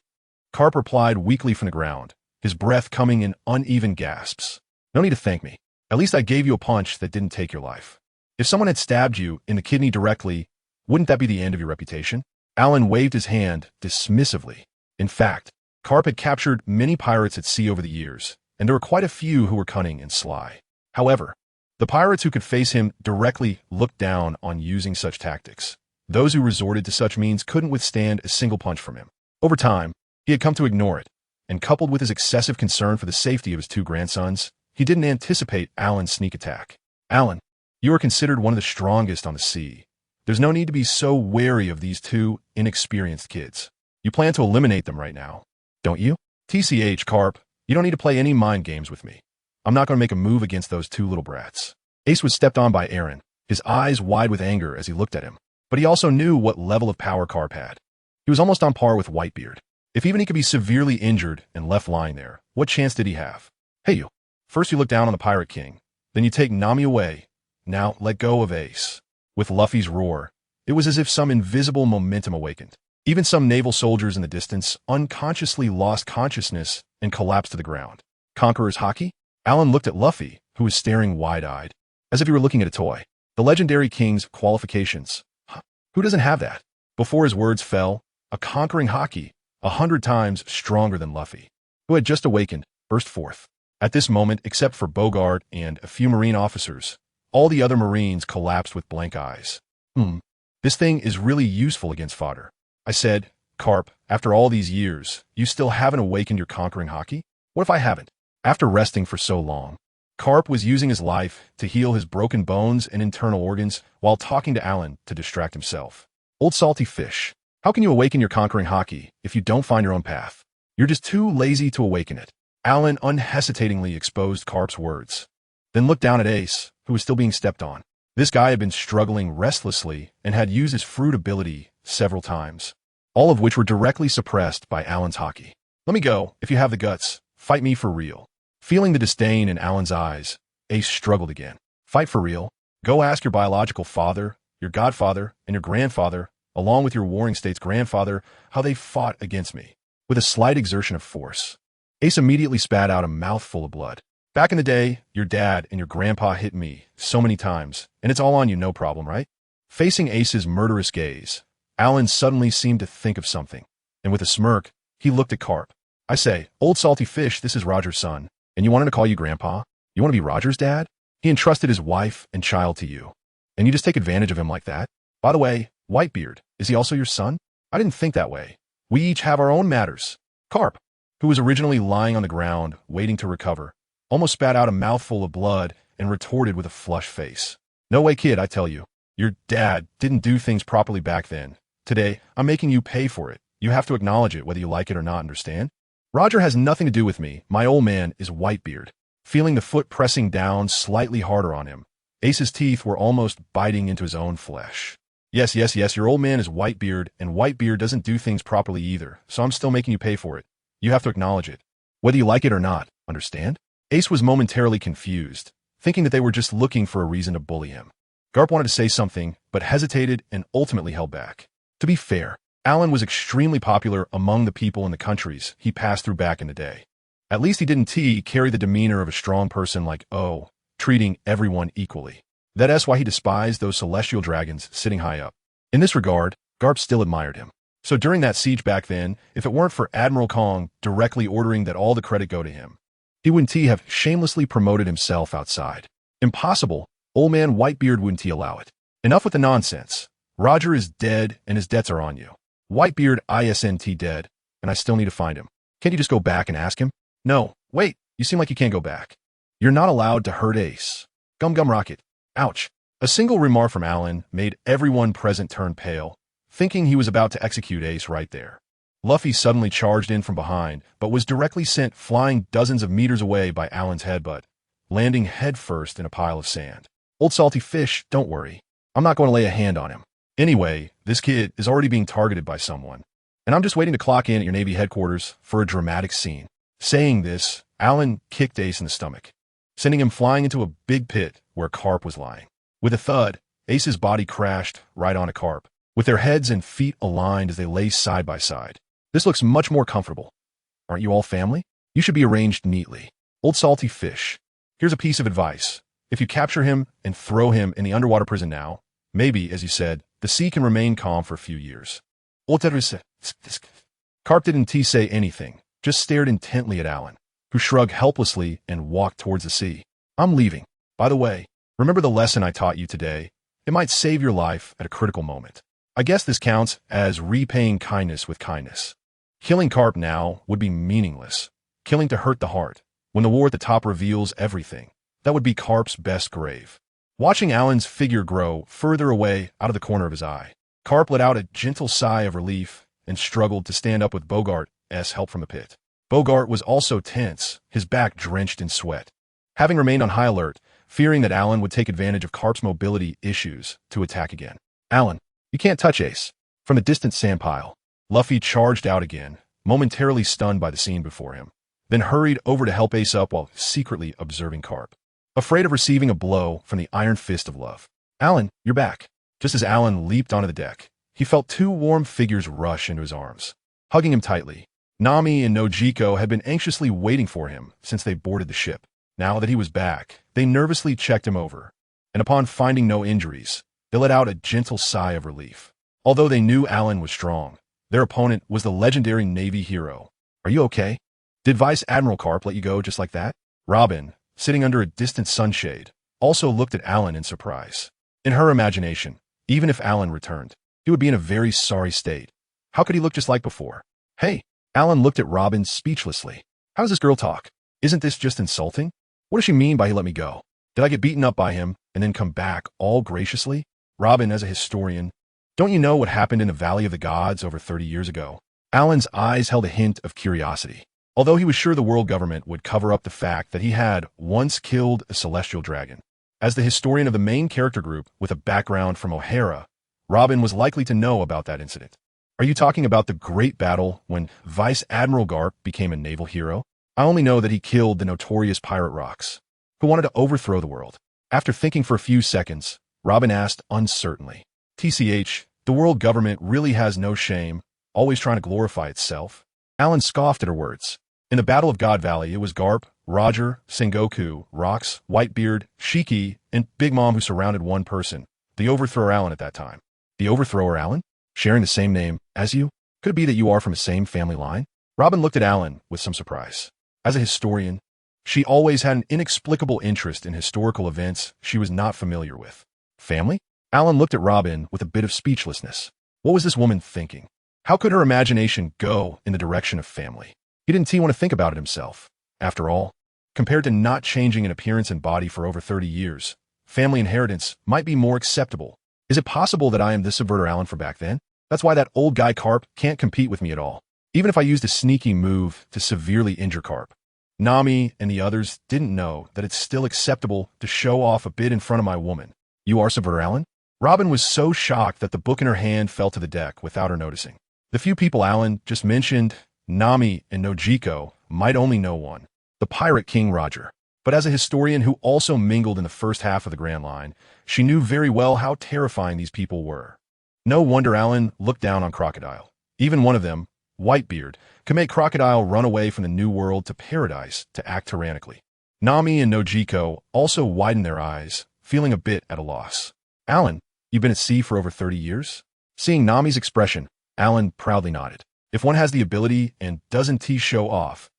Karp replied weakly from the ground, his breath coming in uneven gasps. No need to thank me. At least I gave you a punch that didn't take your life. If someone had stabbed you in the kidney directly, wouldn't that be the end of your reputation? Alan waved his hand dismissively. In fact, Karp had captured many pirates at sea over the years, and there were quite a few who were cunning and sly. However, the pirates who could face him directly looked down on using such tactics. Those who resorted to such means couldn't withstand a single punch from him. Over time, he had come to ignore it, and coupled with his excessive concern for the safety of his two grandsons, he didn't anticipate Alan's sneak attack. Alan, you are considered one of the strongest on the sea. There's no need to be so wary of these two inexperienced kids. You plan to eliminate them right now, don't you? TCH, Karp, you don't need to play any mind games with me. I'm not going to make a move against those two little brats. Ace was stepped on by Aaron, his eyes wide with anger as he looked at him. But he also knew what level of power Karp had. He was almost on par with Whitebeard. If even he could be severely injured and left lying there, what chance did he have? Hey you. First you look down on the Pirate King, then you take Nami away. Now let go of Ace. With Luffy's roar, it was as if some invisible momentum awakened. Even some naval soldiers in the distance unconsciously lost consciousness and collapsed to the ground. Conqueror's haki? Alan looked at Luffy, who was staring wide-eyed, as if he were looking at a toy. The legendary king's qualifications. Who doesn't have that? Before his words fell, a conquering haki, 100 times stronger than Luffy, who had just awakened, burst forth. At this moment, except for Bogart and a few Marine officers, all the other Marines collapsed with blank eyes. This thing is really useful against fodder. I said, Karp, after all these years, you still haven't awakened your conquering haki? What if I haven't? After resting for so long, Karp was using his life to heal his broken bones and internal organs while talking to Alan to distract himself. Old salty fish, how can you awaken your conquering haki if you don't find your own path? You're just too lazy to awaken it. Alan unhesitatingly exposed Karp's words, then looked down at Ace, who was still being stepped on. This guy had been struggling restlessly and had used his fruit ability several times, all of which were directly suppressed by Alan's hockey. Let me go, if you have the guts. Fight me for real. Feeling the disdain in Alan's eyes, Ace struggled again. Fight for real? Go ask your biological father, your godfather, and your grandfather, along with your warring state's grandfather, how they fought against me. With a slight exertion of force, Ace immediately spat out a mouthful of blood. Back in the day, your dad and your grandpa hit me so many times, and it's all on you, no problem, right? Facing Ace's murderous gaze, Alan suddenly seemed to think of something, and with a smirk, he looked at Karp. I say, old salty fish, this is Roger's son, and you want him to call you grandpa? You want to be Roger's dad? He entrusted his wife and child to you, and you just take advantage of him like that? By the way, Whitebeard, is he also your son? I didn't think that way. We each have our own matters. Karp, who was originally lying on the ground, waiting to recover, almost spat out a mouthful of blood and retorted with a flushed face. No way, kid, I tell you. Your dad didn't do things properly back then. Today, I'm making you pay for it. You have to acknowledge it, whether you like it or not, understand? Roger has nothing to do with me. My old man is Whitebeard. Feeling the foot pressing down slightly harder on him, Ace's teeth were almost biting into his own flesh. Yes, your old man is Whitebeard, and Whitebeard doesn't do things properly either, so I'm still making you pay for it. You have to acknowledge it, whether you like it or not, understand? Ace was momentarily confused, thinking that they were just looking for a reason to bully him. Garp wanted to say something, but hesitated and ultimately held back. To be fair, Alan was extremely popular among the people in the countries he passed through back in the day. At least he didn't carry the demeanor of a strong person like, treating everyone equally. That's why he despised those celestial dragons sitting high up. In this regard, Garp still admired him. So during that siege back then, if it weren't for Admiral Kong directly ordering that all the credit go to him, he wouldn't have shamelessly promoted himself outside. Impossible. Old man Whitebeard wouldn't allow it. Enough with the nonsense. Roger is dead and his debts are on you. Whitebeard isn't dead, and I still need to find him. Can't you just go back and ask him? No, wait, you seem like you can't go back. You're not allowed to hurt Ace. Gum rocket. Ouch. A single remark from Alan made everyone present turn pale, thinking he was about to execute Ace right there. Luffy suddenly charged in from behind, but was directly sent flying dozens of meters away by Alan's headbutt, landing headfirst in a pile of sand. Old salty fish, don't worry. I'm not going to lay a hand on him. Anyway, this kid is already being targeted by someone, and I'm just waiting to clock in at your Navy headquarters for a dramatic scene. Saying this, Alan kicked Ace in the stomach, sending him flying into a big pit where Karp was lying. With a thud, Ace's body crashed right onto Karp, with their heads and feet aligned as they lay side by side. This looks much more comfortable. Aren't you all family? You should be arranged neatly. Old salty fish, here's a piece of advice. If you capture him and throw him in the underwater prison now, maybe, as you said, the sea can remain calm for a few years. Karp didn't say anything, just stared intently at Alan, who shrugged helplessly and walked towards the sea. I'm leaving. By the way, remember the lesson I taught you today? It might save your life at a critical moment. I guess this counts as repaying kindness with kindness. Killing Karp now would be meaningless. Killing to hurt the heart, when the war at the top reveals everything, that would be Karp's best grave. Watching Alan's figure grow further away out of the corner of his eye, Karp let out a gentle sigh of relief and struggled to stand up with Bogart's help from the pit. Bogart was also tense, his back drenched in sweat. Having remained on high alert, fearing that Alan would take advantage of Karp's mobility issues to attack again. Alan, you can't touch Ace. From the distant sand pile, Luffy charged out again, momentarily stunned by the scene before him, then hurried over to help Ace up while secretly observing Karp, afraid of receiving a blow from the iron fist of love. Alan, you're back. Just as Alan leaped onto the deck, he felt two warm figures rush into his arms, hugging him tightly. Nami and Nojiko had been anxiously waiting for him since they boarded the ship. Now that he was back, they nervously checked him over, and upon finding no injuries, they let out a gentle sigh of relief. Although they knew Alan was strong, their opponent was the legendary Navy hero. Are you okay? Did Vice Admiral Karp let you go just like that? Robin, sitting under a distant sunshade, also looked at Alan in surprise. In her imagination, even if Alan returned, he would be in a very sorry state. How could he look just like before? Hey! Alan looked at Robin speechlessly. How does this girl talk? Isn't this just insulting? What does she mean by he let me go? Did I get beaten up by him and then come back all graciously? Robin, as a historian, don't you know what happened in the Valley of the Gods over 30 years ago? Alan's eyes held a hint of curiosity, although he was sure the world government would cover up the fact that he had once killed a celestial dragon. As the historian of the main character group with a background from O'Hara, Robin was likely to know about that incident. Are you talking about the great battle when Vice Admiral Garp became a naval hero? I only know that he killed the notorious pirate Rox, who wanted to overthrow the world. After thinking for a few seconds, Robin asked uncertainly, TCH, the world government really has no shame, always trying to glorify itself? Alan scoffed at her words. In the Battle of GodValley, it was Garp, Roger, Sengoku, Rox, Whitebeard, Shiki, and Big Mom who surrounded one person, the Overthrower Alan at that time. The Overthrower Alan? Sharing the same name as you? Could it be that you are from the same family line? Robin looked at Alan with some surprise. As a historian, she always had an inexplicable interest in historical events she was not familiar with. Family? Alan looked at Robin with a bit of speechlessness. What was this woman thinking? How could her imagination go in the direction of family? He didn't want to think about it himself. After all, compared to not changing in appearance and body for over 30 years, family inheritance might be more acceptable. Is it possible that I am the subverter Alan for back then? That's why that old guy Karp can't compete with me at all, even if I used a sneaky move to severely injure Karp. Nami and the others didn't know that it's still acceptable to show off a bit in front of my woman. You are subverter Alan? Robin was so shocked that the book in her hand fell to the deck without her noticing. The few people Alan just mentioned, Nami and Nojiko, might only know one, the pirate king Roger. But as a historian who also mingled in the first half of the Grand Line, she knew very well how terrifying these people were. No wonder Alan looked down on Crocodile. Even one of them, Whitebeard, could make Crocodile run away from the New World to Paradise to act tyrannically. Nami and Nojiko also widened their eyes, feeling a bit at a loss. Alan, you've been at sea for over 30 years? Seeing Nami's expression, Alan proudly nodded. If one has the ability and doesn't show off,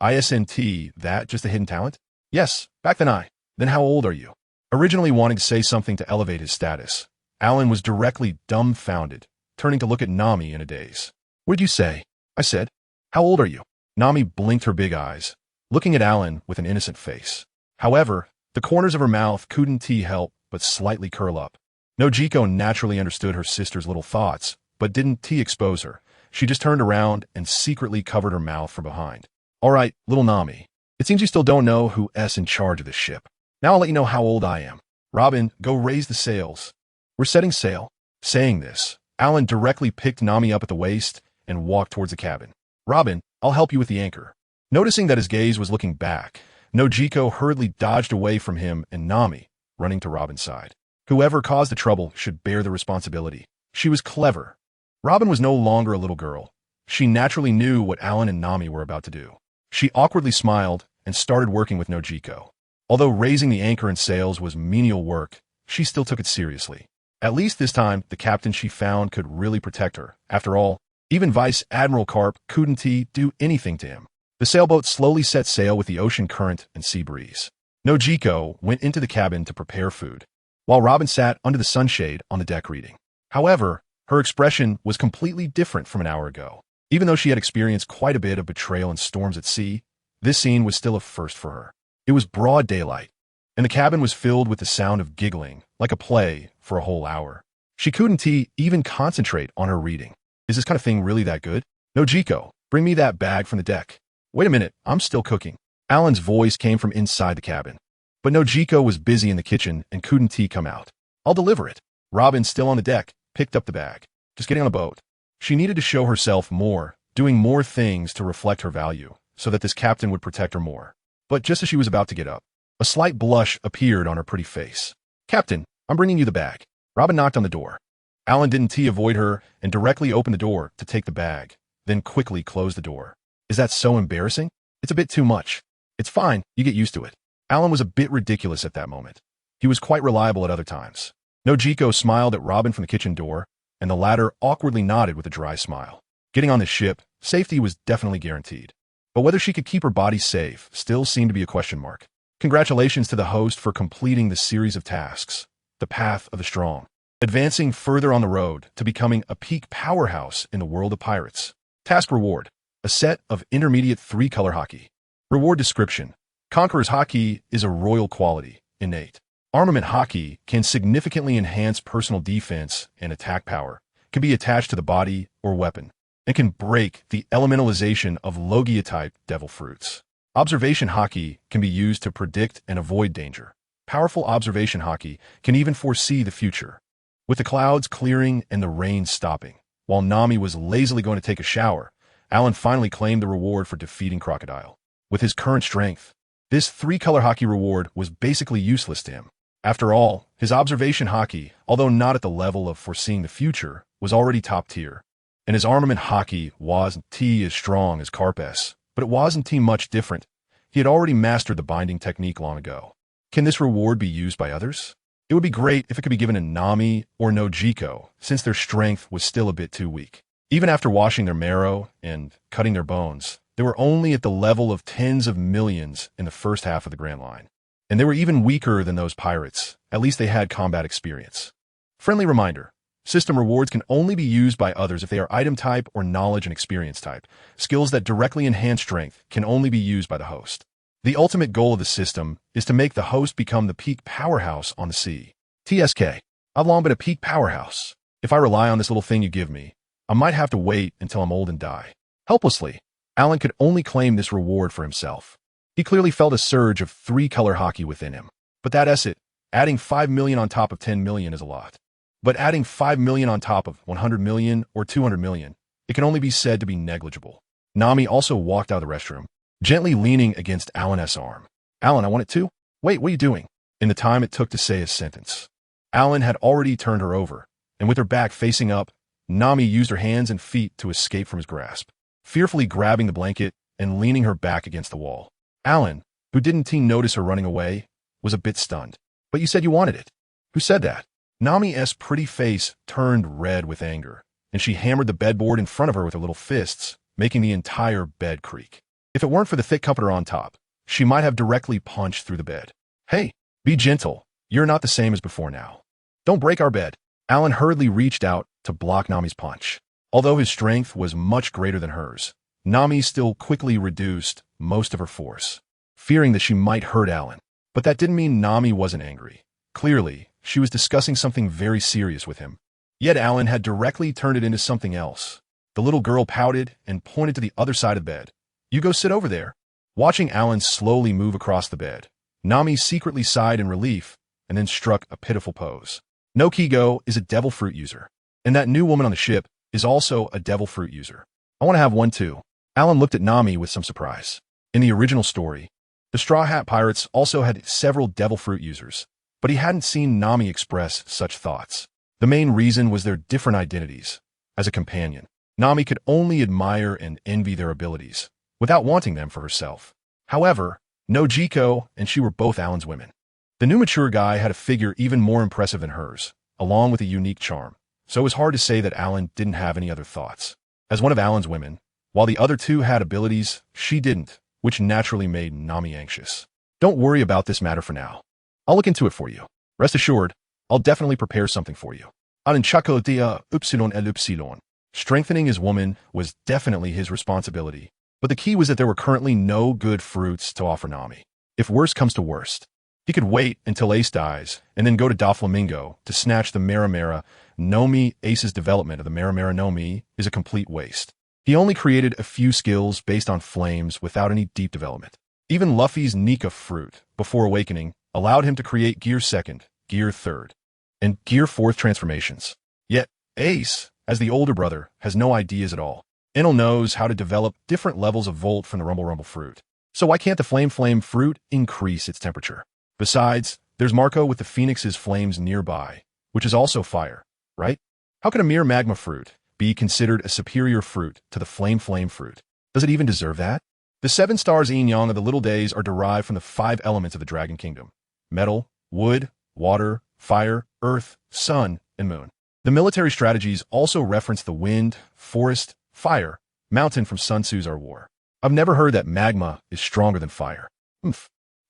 isn't that just a hidden talent? Yes, back then. Then how old are you? Originally wanting to say something to elevate his status, Alan was directly dumbfounded, turning to look at Nami in a daze. What'd you say? I said. How old are you? Nami blinked her big eyes, looking at Alan with an innocent face. However, the corners of her mouth couldn't help but slightly curl up. Nojiko naturally understood her sister's little thoughts, but didn't expose her. She just turned around and secretly covered her mouth from behind. All right, little Nami. It seems you still don't know who's in charge of this ship. Now I'll let you know how old I am. Robin, go raise the sails. We're setting sail. Saying this, Alan directly picked Nami up at the waist and walked towards the cabin. Robin, I'll help you with the anchor. Noticing that his gaze was looking back, Nojiko hurriedly dodged away from him and Nami, running to Robin's side. Whoever caused the trouble should bear the responsibility. She was clever. Robin was no longer a little girl. She naturally knew what Alan and Nami were about to do. She awkwardly smiled and started working with Nojiko. Although raising the anchor and sails was menial work, she still took it seriously. At least this time, the captain she found could really protect her. After all, even Vice Admiral Karp couldn't do anything to him. The sailboat slowly set sail with the ocean current and sea breeze. Nojiko went into the cabin to prepare food, while Robin sat under the sunshade on the deck reading. However, her expression was completely different from an hour ago. Even though she had experienced quite a bit of betrayal and storms at sea, this scene was still a first for her. It was broad daylight, and the cabin was filled with the sound of giggling, like a play, for a whole hour. She couldn't even concentrate on her reading. Is this kind of thing really that good? Nojiko, bring me that bag from the deck. Wait a minute, I'm still cooking. Alan's voice came from inside the cabin. But Nojiko was busy in the kitchen and couldn't come out. I'll deliver it. Robin, still on the deck, picked up the bag. Just getting on a boat. She needed to show herself more, doing more things to reflect her value, so that this captain would protect her more. But just as she was about to get up, a slight blush appeared on her pretty face. Captain, I'm bringing you the bag. Robin knocked on the door. Alan didn't avoid her and directly opened the door to take the bag, then quickly closed the door. Is that so embarrassing? It's a bit too much. It's fine, you get used to it. Alan was a bit ridiculous at that moment. He was quite reliable at other times. Nojiko smiled at Robin from the kitchen door, and the latter awkwardly nodded with a dry smile. Getting on the ship, safety was definitely guaranteed. But whether she could keep her body safe still seemed to be a question mark. Congratulations to the host for completing the series of tasks, The Path of the Strong, advancing further on the road to becoming a peak powerhouse in the world of pirates. Task reward, a set of intermediate 3-color hockey. Reward description, Conqueror's hockey is a royal quality, innate. Armament hockey can significantly enhance personal defense and attack power, can be attached to the body or weapon, and can break the elementalization of Logia-type devil fruits. Observation hockey can be used to predict and avoid danger. powerful observation haki can even foresee the future. With the clouds clearing and the rain stopping, while Nami was lazily going to take a shower, Alan finally claimed the reward for defeating Crocodile. With his current strength, this 3-color haki reward was basically useless to him. After all, his observation haki, although not at the level of foreseeing the future, was already top tier. And his armament haki wasn't as strong as Karp's, but it wasn't much different. He had already mastered the binding technique long ago. Can this reward be used by others? It would be great if it could be given to Nami or Nojiko, since their strength was still a bit too weak. Even after washing their marrow and cutting their bones, they were only at the level of tens of millions in the first half of the Grand Line. And they were even weaker than those pirates. At least they had combat experience. Friendly reminder. System rewards can only be used by others if they are item type or knowledge and experience type. Skills that directly enhance strength can only be used by the host. The ultimate goal of the system is to make the host become the peak powerhouse on the sea. TSK. I've long been a peak powerhouse. If I rely on this little thing you give me, I might have to wait until I'm old and die. Helplessly, Alan could only claim this reward for himself. He clearly felt a surge of 3-color haki within him. But that's it. Adding 5 million on top of 10 million is a lot. But adding 5 million on top of 100 million or 200 million, it can only be said to be negligible. Nami also walked out of the restroom, gently leaning against Alan's arm. Alan, I want it too? Wait, what are you doing? In the time it took to say his sentence, Alan had already turned her over, and with her back facing up, Nami used her hands and feet to escape from his grasp, fearfully grabbing the blanket and leaning her back against the wall. Alan, who didn't notice her running away, was a bit stunned. But you said you wanted it. Who said that? Nami's pretty face turned red with anger, and she hammered the bedboard in front of her with her little fists, making the entire bed creak. If it weren't for the thick comforter on top, she might have directly punched through the bed. Hey, be gentle. You're not the same as before now. Don't break our bed. Alan hurriedly reached out to block Nami's punch. Although his strength was much greater than hers, Nami still quickly reduced most of her force, fearing that she might hurt Alan. But that didn't mean Nami wasn't angry. Clearly, she was discussing something very serious with him. Yet Alan had directly turned it into something else. The little girl pouted and pointed to the other side of the bed. You go sit over there. Watching Alan slowly move across the bed, Nami secretly sighed in relief and then struck a pitiful pose. No Kigo is a devil fruit user, and that new woman on the ship is also a devil fruit user. I want to have one too. Alan looked at Nami with some surprise. In the original story, the Straw Hat Pirates also had several devil fruit users, but he hadn't seen Nami express such thoughts. The main reason was their different identities. As a companion, Nami could only admire and envy their abilities, without wanting them for herself. However, Nojiko and she were both Alan's women. The new mature guy had a figure even more impressive than hers, along with a unique charm, so it was hard to say that Alan didn't have any other thoughts. As one of Alan's women, while the other two had abilities, she didn't, which naturally made Nami anxious. Don't worry about this matter for now. I'll look into it for you. Rest assured, I'll definitely prepare something for you. Anunchako dia upsilon el upsilon. Strengthening his woman was definitely his responsibility, but the key was that there were currently no good fruits to offer Nami. If worst comes to worst, he could wait until Ace dies and then go to Doflamingo to snatch the Maramara Nomi. Ace's development of the Maramara Nomi is a complete waste. He only created a few skills based on flames without any deep development. Even Luffy's Nika fruit, before awakening, allowed him to create Gear 2nd, Gear 3rd, and Gear 4th transformations. Yet, Ace, as the older brother, has no ideas at all. Enel knows how to develop different levels of Volt from the Rumble fruit. So why can't the Flame fruit increase its temperature? Besides, there's Marco with the Phoenix's flames nearby, which is also fire, right? How can a mere magma fruit be considered a superior fruit to the flame fruit? Does it even deserve that? The 7 stars yin-yang of the little days are derived from the 5 elements of the Dragon Kingdom: metal, wood, water, fire, earth, sun, and moon. The military strategies also reference the wind, forest, fire, mountain from Sun Tzu's Our War. I've never heard that magma is stronger than fire.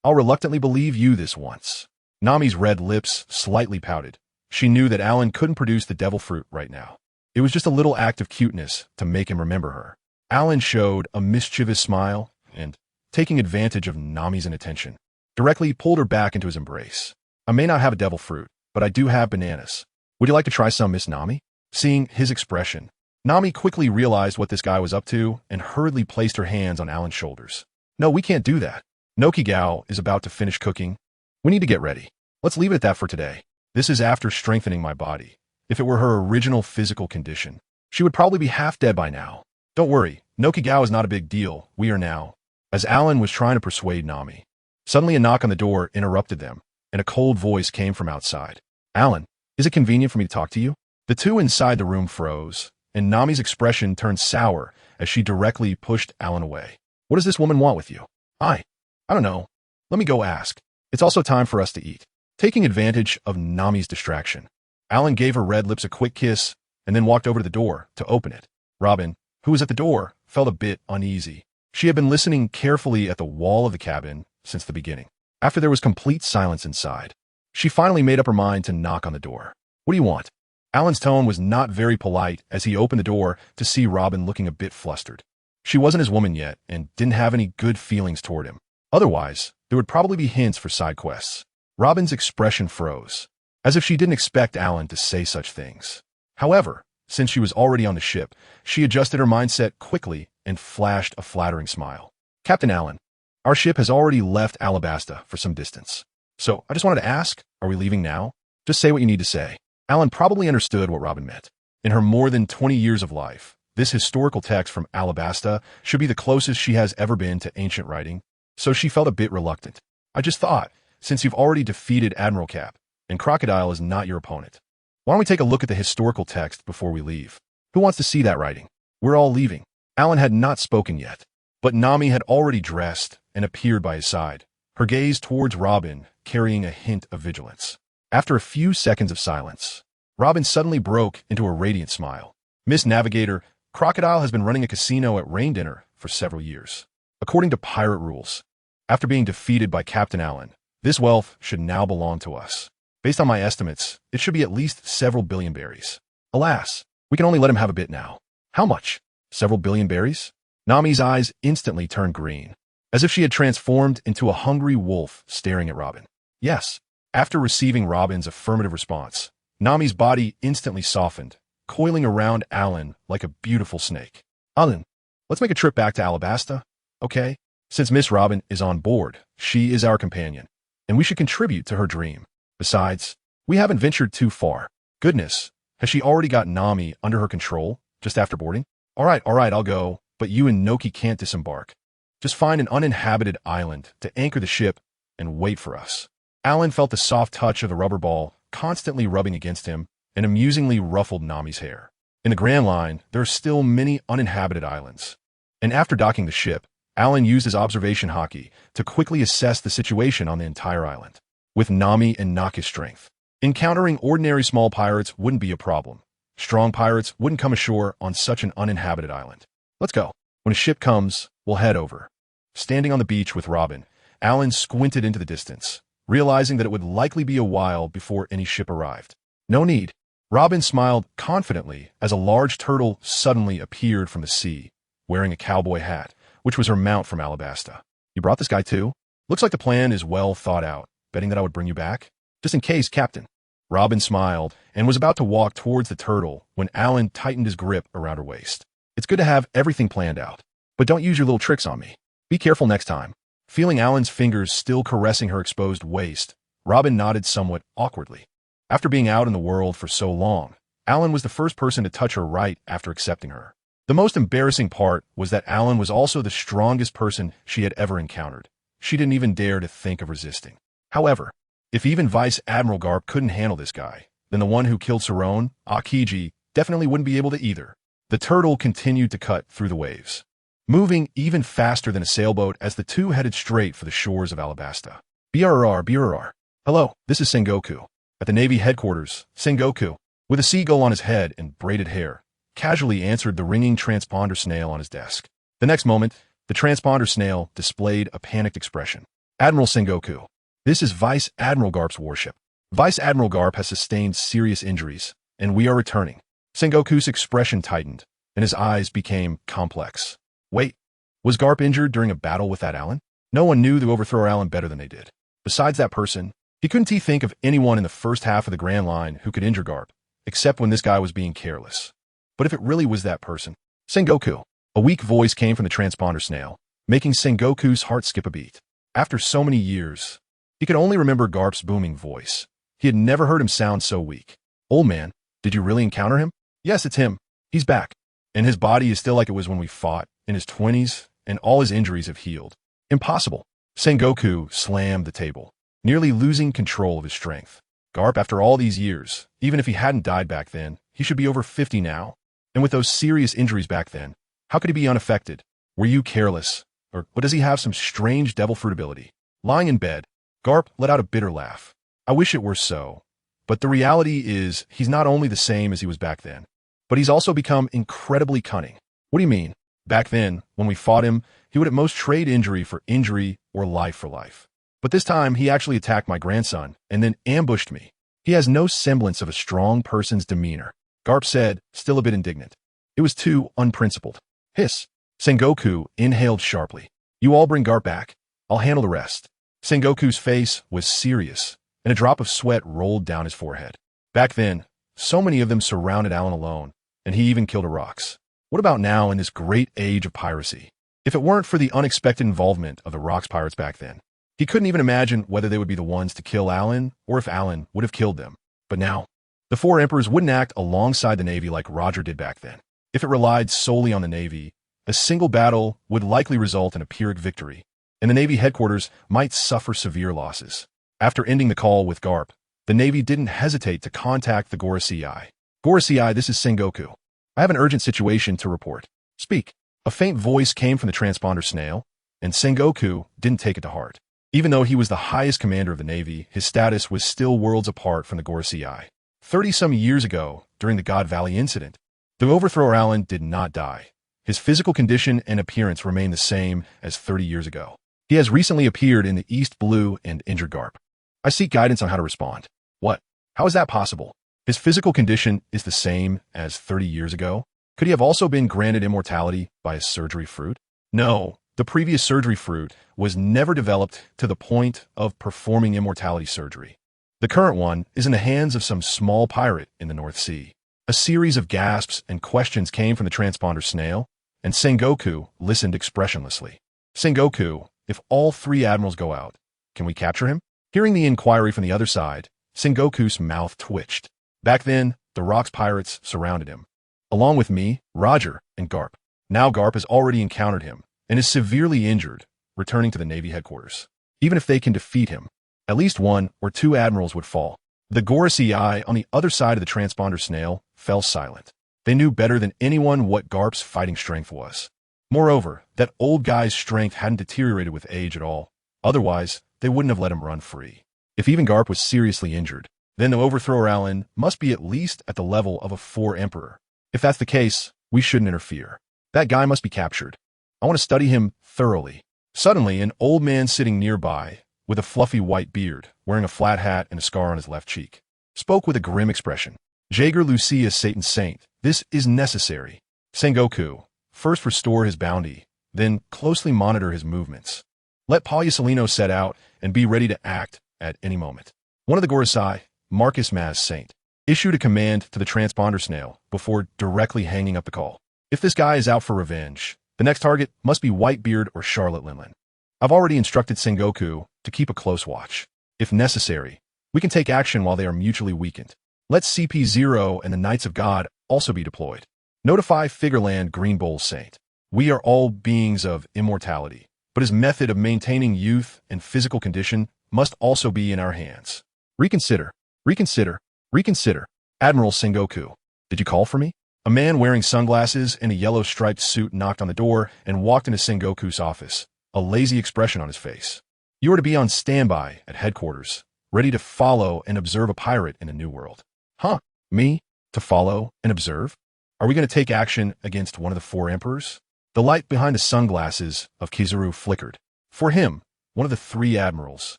I'll reluctantly believe you this once. Nami's red lips slightly pouted. She knew that Alan couldn't produce the devil fruit right now. It was just a little act of cuteness to make him remember her. Alan showed a mischievous smile and, taking advantage of Nami's inattention, directly pulled her back into his embrace. I may not have a devil fruit, but I do have bananas. Would you like to try some, Miss Nami? Seeing his expression, Nami quickly realized what this guy was up to and hurriedly placed her hands on Alan's shoulders. No, we can't do that. Nokigao is about to finish cooking. We need to get ready. Let's leave it at that for today. This is after strengthening my body. If it were her original physical condition, she would probably be half dead by now. Don't worry, Nokigao is not a big deal. We are now. As Alan was trying to persuade Nami, suddenly a knock on the door interrupted them, and a cold voice came from outside. Alan, is it convenient for me to talk to you? The two inside the room froze, and Nami's expression turned sour as she directly pushed Alan away. What does this woman want with you? I don't know. Let me go ask. It's also time for us to eat. Taking advantage of Nami's distraction, Alan gave her red lips a quick kiss and then walked over to the door to open it. Robin, who was at the door, felt a bit uneasy. She had been listening carefully at the wall of the cabin since the beginning. After there was complete silence inside, she finally made up her mind to knock on the door. What do you want? Alan's tone was not very polite as he opened the door to see Robin looking a bit flustered. She wasn't his woman yet and didn't have any good feelings toward him. Otherwise, there would probably be hints for side quests. Robin's expression froze, as if she didn't expect Alan to say such things. However, since she was already on the ship, she adjusted her mindset quickly and flashed a flattering smile. Captain Alan, our ship has already left Alabasta for some distance. So I just wanted to ask, are we leaving now? Just say what you need to say. Alan probably understood what Robin meant. In her more than 20 years of life, this historical text from Alabasta should be the closest she has ever been to ancient writing, so she felt a bit reluctant. I just thought, since you've already defeated Admiral Cap, and Crocodile is not your opponent, why don't we take a look at the historical text before we leave? Who wants to see that writing? We're all leaving. Alan had not spoken yet, but Nami had already dressed and appeared by his side, her gaze towards Robin carrying a hint of vigilance. After a few seconds of silence, Robin suddenly broke into a radiant smile. Miss Navigator, Crocodile has been running a casino at Rain Dinner for several years. According to pirate rules, after being defeated by Captain Alan, this wealth should now belong to us. Based on my estimates, it should be at least several billion berries. Alas, we can only let him have a bit now. How much? Several billion berries? Nami's eyes instantly turned green, as if she had transformed into a hungry wolf staring at Robin. Yes. After receiving Robin's affirmative response, Nami's body instantly softened, coiling around Alan like a beautiful snake. Alan, let's make a trip back to Alabasta, okay? Since Miss Robin is on board, she is our companion, and we should contribute to her dream. Besides, we haven't ventured too far. Goodness, has she already got Nami under her control just after boarding? All right, I'll go, but you and Noki can't disembark. Just find an uninhabited island to anchor the ship and wait for us. Alan felt the soft touch of the rubber ball constantly rubbing against him and amusingly ruffled Nami's hair. In the Grand Line, there are still many uninhabited islands. And after docking the ship, Alan used his observation hockey to quickly assess the situation on the entire island. With Nami and Naka's strength, encountering ordinary small pirates wouldn't be a problem. Strong pirates wouldn't come ashore on such an uninhabited island. Let's go. When a ship comes, we'll head over. Standing on the beach with Robin, Alan squinted into the distance, realizing that it would likely be a while before any ship arrived. No need. Robin smiled confidently as a large turtle suddenly appeared from the sea, wearing a cowboy hat, which was her mount from Alabasta. You brought this guy too? Looks like the plan is well thought out. Betting that I would bring you back? Just in case, Captain. Robin smiled and was about to walk towards the turtle when Alan tightened his grip around her waist. It's good to have everything planned out, but don't use your little tricks on me. Be careful next time. Feeling Alan's fingers still caressing her exposed waist, Robin nodded somewhat awkwardly. After being out in the world for so long, Alan was the first person to touch her right after accepting her. The most embarrassing part was that Alan was also the strongest person she had ever encountered. She didn't even dare to think of resisting. However, if even Vice Admiral Garp couldn't handle this guy, then the one who killed Sarone, Akiji, definitely wouldn't be able to either. The turtle continued to cut through the waves, moving even faster than a sailboat as the two headed straight for the shores of Alabasta. BRR. Hello, this is Sengoku. At the Navy headquarters, Sengoku, with a seagull on his head and braided hair, casually answered the ringing transponder snail on his desk. The next moment, the transponder snail displayed a panicked expression. Admiral Sengoku, this is Vice Admiral Garp's warship. Vice Admiral Garp has sustained serious injuries, and we are returning. Sengoku's expression tightened, and his eyes became complex. Wait, was Garp injured during a battle with that Alan? No one knew the overthrow Alan better than they did. Besides that person, he couldn't think of anyone in the first half of the Grand Line who could injure Garp, except when this guy was being careless. But if it really was that person, Sengoku, a weak voice came from the transponder snail, making Sengoku's heart skip a beat. After so many years, He could only remember Garp's booming voice. He had never heard him sound so weak. Old man, did you really encounter him? Yes, it's him. He's back. And his body is still like it was when we fought, in his 20s, and all his injuries have healed. Impossible. Sengoku slammed the table, nearly losing control of his strength. Garp, after all these years, even if he hadn't died back then, he should be over 50 now. And with those serious injuries back then, how could he be unaffected? Were you careless? Or does he have some strange devil fruit ability? Lying in bed, Garp let out a bitter laugh. I wish it were so. But the reality is, he's not only the same as he was back then, but he's also become incredibly cunning. What do you mean? Back then, when we fought him, he would at most trade injury for injury or life for life. But this time, he actually attacked my grandson and then ambushed me. He has no semblance of a strong person's demeanor, Garp said, still a bit indignant. It was too unprincipled. Hiss. Sengoku inhaled sharply. You all bring Garp back. I'll handle the rest. Sengoku's face was serious, and a drop of sweat rolled down his forehead. Back then, so many of them surrounded Alan alone, and he even killed a Rox. What about now in this great age of piracy? If it weren't for the unexpected involvement of the Rox pirates back then, he couldn't even imagine whether they would be the ones to kill Alan or if Alan would have killed them. But now, the four emperors wouldn't act alongside the Navy like Roger did back then. If it relied solely on the Navy, a single battle would likely result in a Pyrrhic victory, and the Navy headquarters might suffer severe losses. After ending the call with Garp, the Navy didn't hesitate to contact the Gorosei. Gorosei, this is Sengoku. I have an urgent situation to report. Speak. A faint voice came from the transponder snail, and Sengoku didn't take it to heart. Even though he was the highest commander of the Navy, his status was still worlds apart from the Gorosei. 30-some years ago, during the GodValley incident, the overthrower Alan did not die. His physical condition and appearance remain the same as 30 years ago. He has recently appeared in the East Blue and injured Garp. I seek guidance on how to respond. What? How is that possible? His physical condition is the same as 30 years ago? Could he have also been granted immortality by a surgery fruit? No, the previous surgery fruit was never developed to the point of performing immortality surgery. The current one is in the hands of some small pirate in the North Sea. A series of gasps and questions came from the transponder snail, and Sengoku listened expressionlessly. Sengoku, if all three admirals go out, can we capture him? Hearing the inquiry from the other side, Sengoku's mouth twitched. Back then, the Rox pirates surrounded him, along with me, Roger, and Garp. Now Garp has already encountered him and is severely injured, returning to the Navy headquarters. Even if they can defeat him, at least one or two admirals would fall. The Gorosei on the other side of the transponder snail fell silent. They knew better than anyone what Garp's fighting strength was. Moreover, that old guy's strength hadn't deteriorated with age at all. Otherwise, they wouldn't have let him run free. If even Garp was seriously injured, then the overthrower Alan must be at least at the level of a 4 emperor. If that's the case, we shouldn't interfere. That guy must be captured. I want to study him thoroughly. Suddenly, an old man sitting nearby, with a fluffy white beard, wearing a flat hat and a scar on his left cheek, spoke with a grim expression. Jaeger Lucia Satan's Saint, this is necessary. Sengoku, first restore his bounty, then closely monitor his movements. Let Pagliasolino set out and be ready to act at any moment. One of the Gorosei, Marcus Maz Saint, issued a command to the transponder snail before directly hanging up the call. If this guy is out for revenge, the next target must be Whitebeard or Charlotte Linlin. I've already instructed Sengoku to keep a close watch. If necessary, we can take action while they are mutually weakened. Let CP0 and the Knights of God also be deployed. Notify Figureland Green Bowl Saint. We are all beings of immortality, but his method of maintaining youth and physical condition must also be in our hands. Reconsider. Admiral Sengoku, did you call for me? A man wearing sunglasses and a yellow striped suit knocked on the door and walked into Sengoku's office, a lazy expression on his face. You are to be on standby at headquarters, ready to follow and observe a pirate in a new world. Huh? Me? To follow and observe? Are we going to take action against one of the 4 emperors? The light behind the sunglasses of Kizaru flickered. For him, one of the 3 admirals,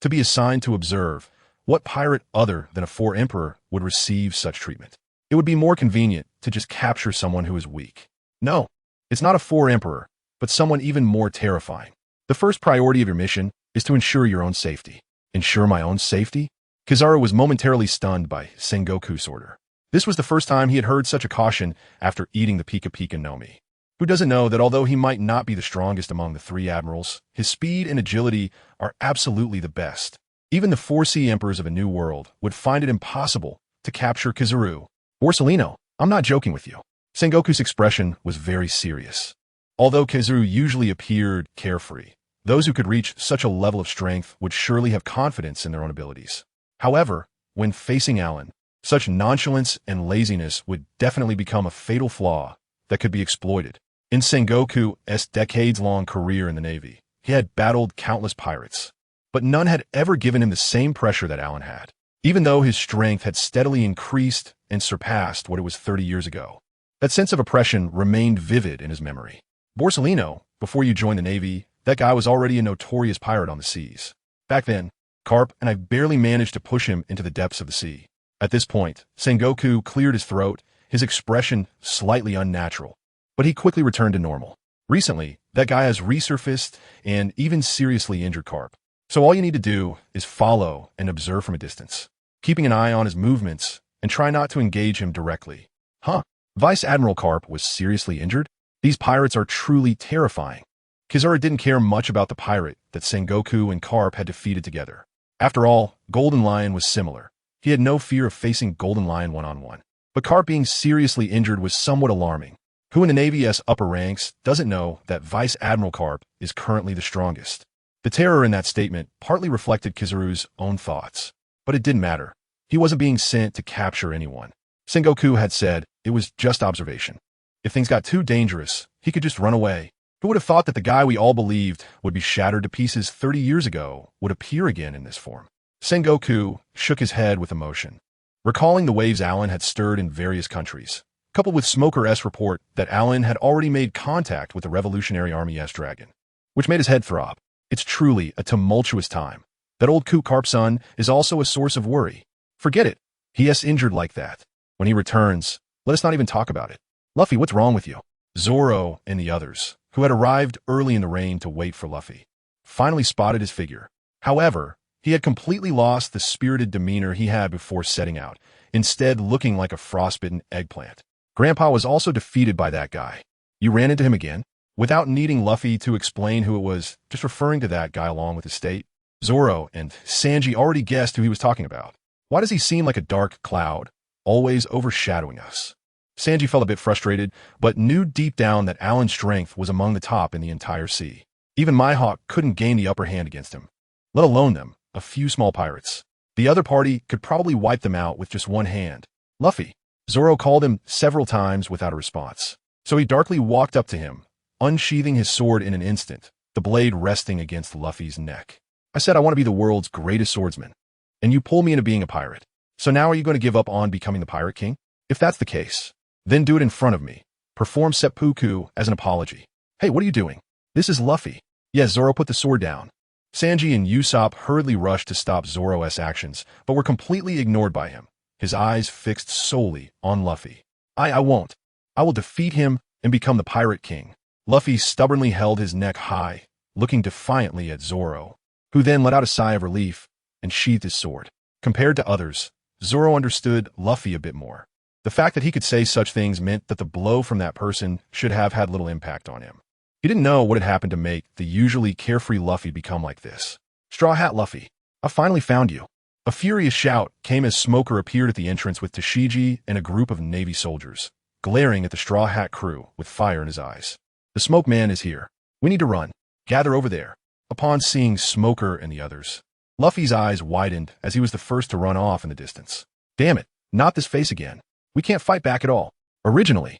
to be assigned to observe, what pirate other than a 4 emperor would receive such treatment? It would be more convenient to just capture someone who is weak. No, it's not a 4 emperor, but someone even more terrifying. The first priority of your mission is to ensure your own safety. Ensure my own safety? Kizaru was momentarily stunned by Sengoku's order. This was the first time he had heard such a caution after eating the Pika Pika Nomi. Who doesn't know that although he might not be the strongest among the 3 admirals, his speed and agility are absolutely the best. Even the 4C emperors of a new world would find it impossible to capture Kizaru. Borsalino, I'm not joking with you. Sengoku's expression was very serious. Although Kizaru usually appeared carefree, those who could reach such a level of strength would surely have confidence in their own abilities. However, when facing Alan, such nonchalance and laziness would definitely become a fatal flaw that could be exploited. In Sengoku's decades-long career in the Navy, he had battled countless pirates, but none had ever given him the same pressure that Alan had, even though his strength had steadily increased and surpassed what it was 30 years ago. That sense of oppression remained vivid in his memory. Borsalino, before you joined the Navy, that guy was already a notorious pirate on the seas. Back then, Karp and I barely managed to push him into the depths of the sea. At this point, Sengoku cleared his throat, his expression slightly unnatural, but he quickly returned to normal. Recently, that guy has resurfaced and even seriously injured Karp. So all you need to do is follow and observe from a distance, keeping an eye on his movements and try not to engage him directly. Huh? Vice Admiral Karp was seriously injured? These pirates are truly terrifying. Kizaru didn't care much about the pirate that Sengoku and Karp had defeated together. After all, Golden Lion was similar. He had no fear of facing Golden Lion one-on-one. But Karp being seriously injured was somewhat alarming. Who in the Navy's upper ranks doesn't know that Vice Admiral Karp is currently the strongest? The terror in that statement partly reflected Kizaru's own thoughts. But it didn't matter. He wasn't being sent to capture anyone. Sengoku had said it was just observation. If things got too dangerous, he could just run away. Who would have thought that the guy we all believed would be shattered to pieces 30 years ago would appear again in this form? Sengoku shook his head with emotion, recalling the waves Alan had stirred in various countries, coupled with Smoker's report that Alan had already made contact with the Revolutionary Army's dragon, which made his head throb. It's truly a tumultuous time. That old kook Karp's son is also a source of worry. Forget it. He is injured like that. When he returns, let us not even talk about it. Luffy, what's wrong with you? Zoro and the others, who had arrived early in the rain to wait for Luffy, finally spotted his figure. However, he had completely lost the spirited demeanor he had before setting out, instead looking like a frostbitten eggplant. Grandpa was also defeated by that guy. You ran into him again? Without needing Luffy to explain who it was, just referring to that guy along with his state, Zoro and Sanji already guessed who he was talking about. Why does he seem like a dark cloud, always overshadowing us? Sanji felt a bit frustrated, but knew deep down that Alan's strength was among the top in the entire sea. Even Mihawk couldn't gain the upper hand against him, let alone them, a few small pirates. The other party could probably wipe them out with just one hand. Luffy. Zoro called him several times without a response. So he darkly walked up to him, unsheathing his sword in an instant, the blade resting against Luffy's neck. I said I want to be the world's greatest swordsman, and you pull me into being a pirate. So now are you going to give up on becoming the Pirate King? If that's the case, then do it in front of me. Perform seppuku as an apology. Hey, what are you doing? This is Luffy. Yes, Zoro put the sword down. Sanji and Usopp hurriedly rushed to stop Zoro's actions, but were completely ignored by him, his eyes fixed solely on Luffy. I won't. I will defeat him and become the Pirate King. Luffy stubbornly held his neck high, looking defiantly at Zoro, who then let out a sigh of relief and sheathed his sword. Compared to others, Zoro understood Luffy a bit more. The fact that he could say such things meant that the blow from that person should have had little impact on him. He didn't know what had happened to make the usually carefree Luffy become like this. Straw Hat Luffy, I finally found you. A furious shout came as Smoker appeared at the entrance with Tashigi and a group of Navy soldiers, glaring at the Straw Hat crew with fire in his eyes. The Smoke Man is here. We need to run. Gather over there. Upon seeing Smoker and the others, Luffy's eyes widened as he was the first to run off in the distance. Damn it, not this face again. We can't fight back at all. Originally,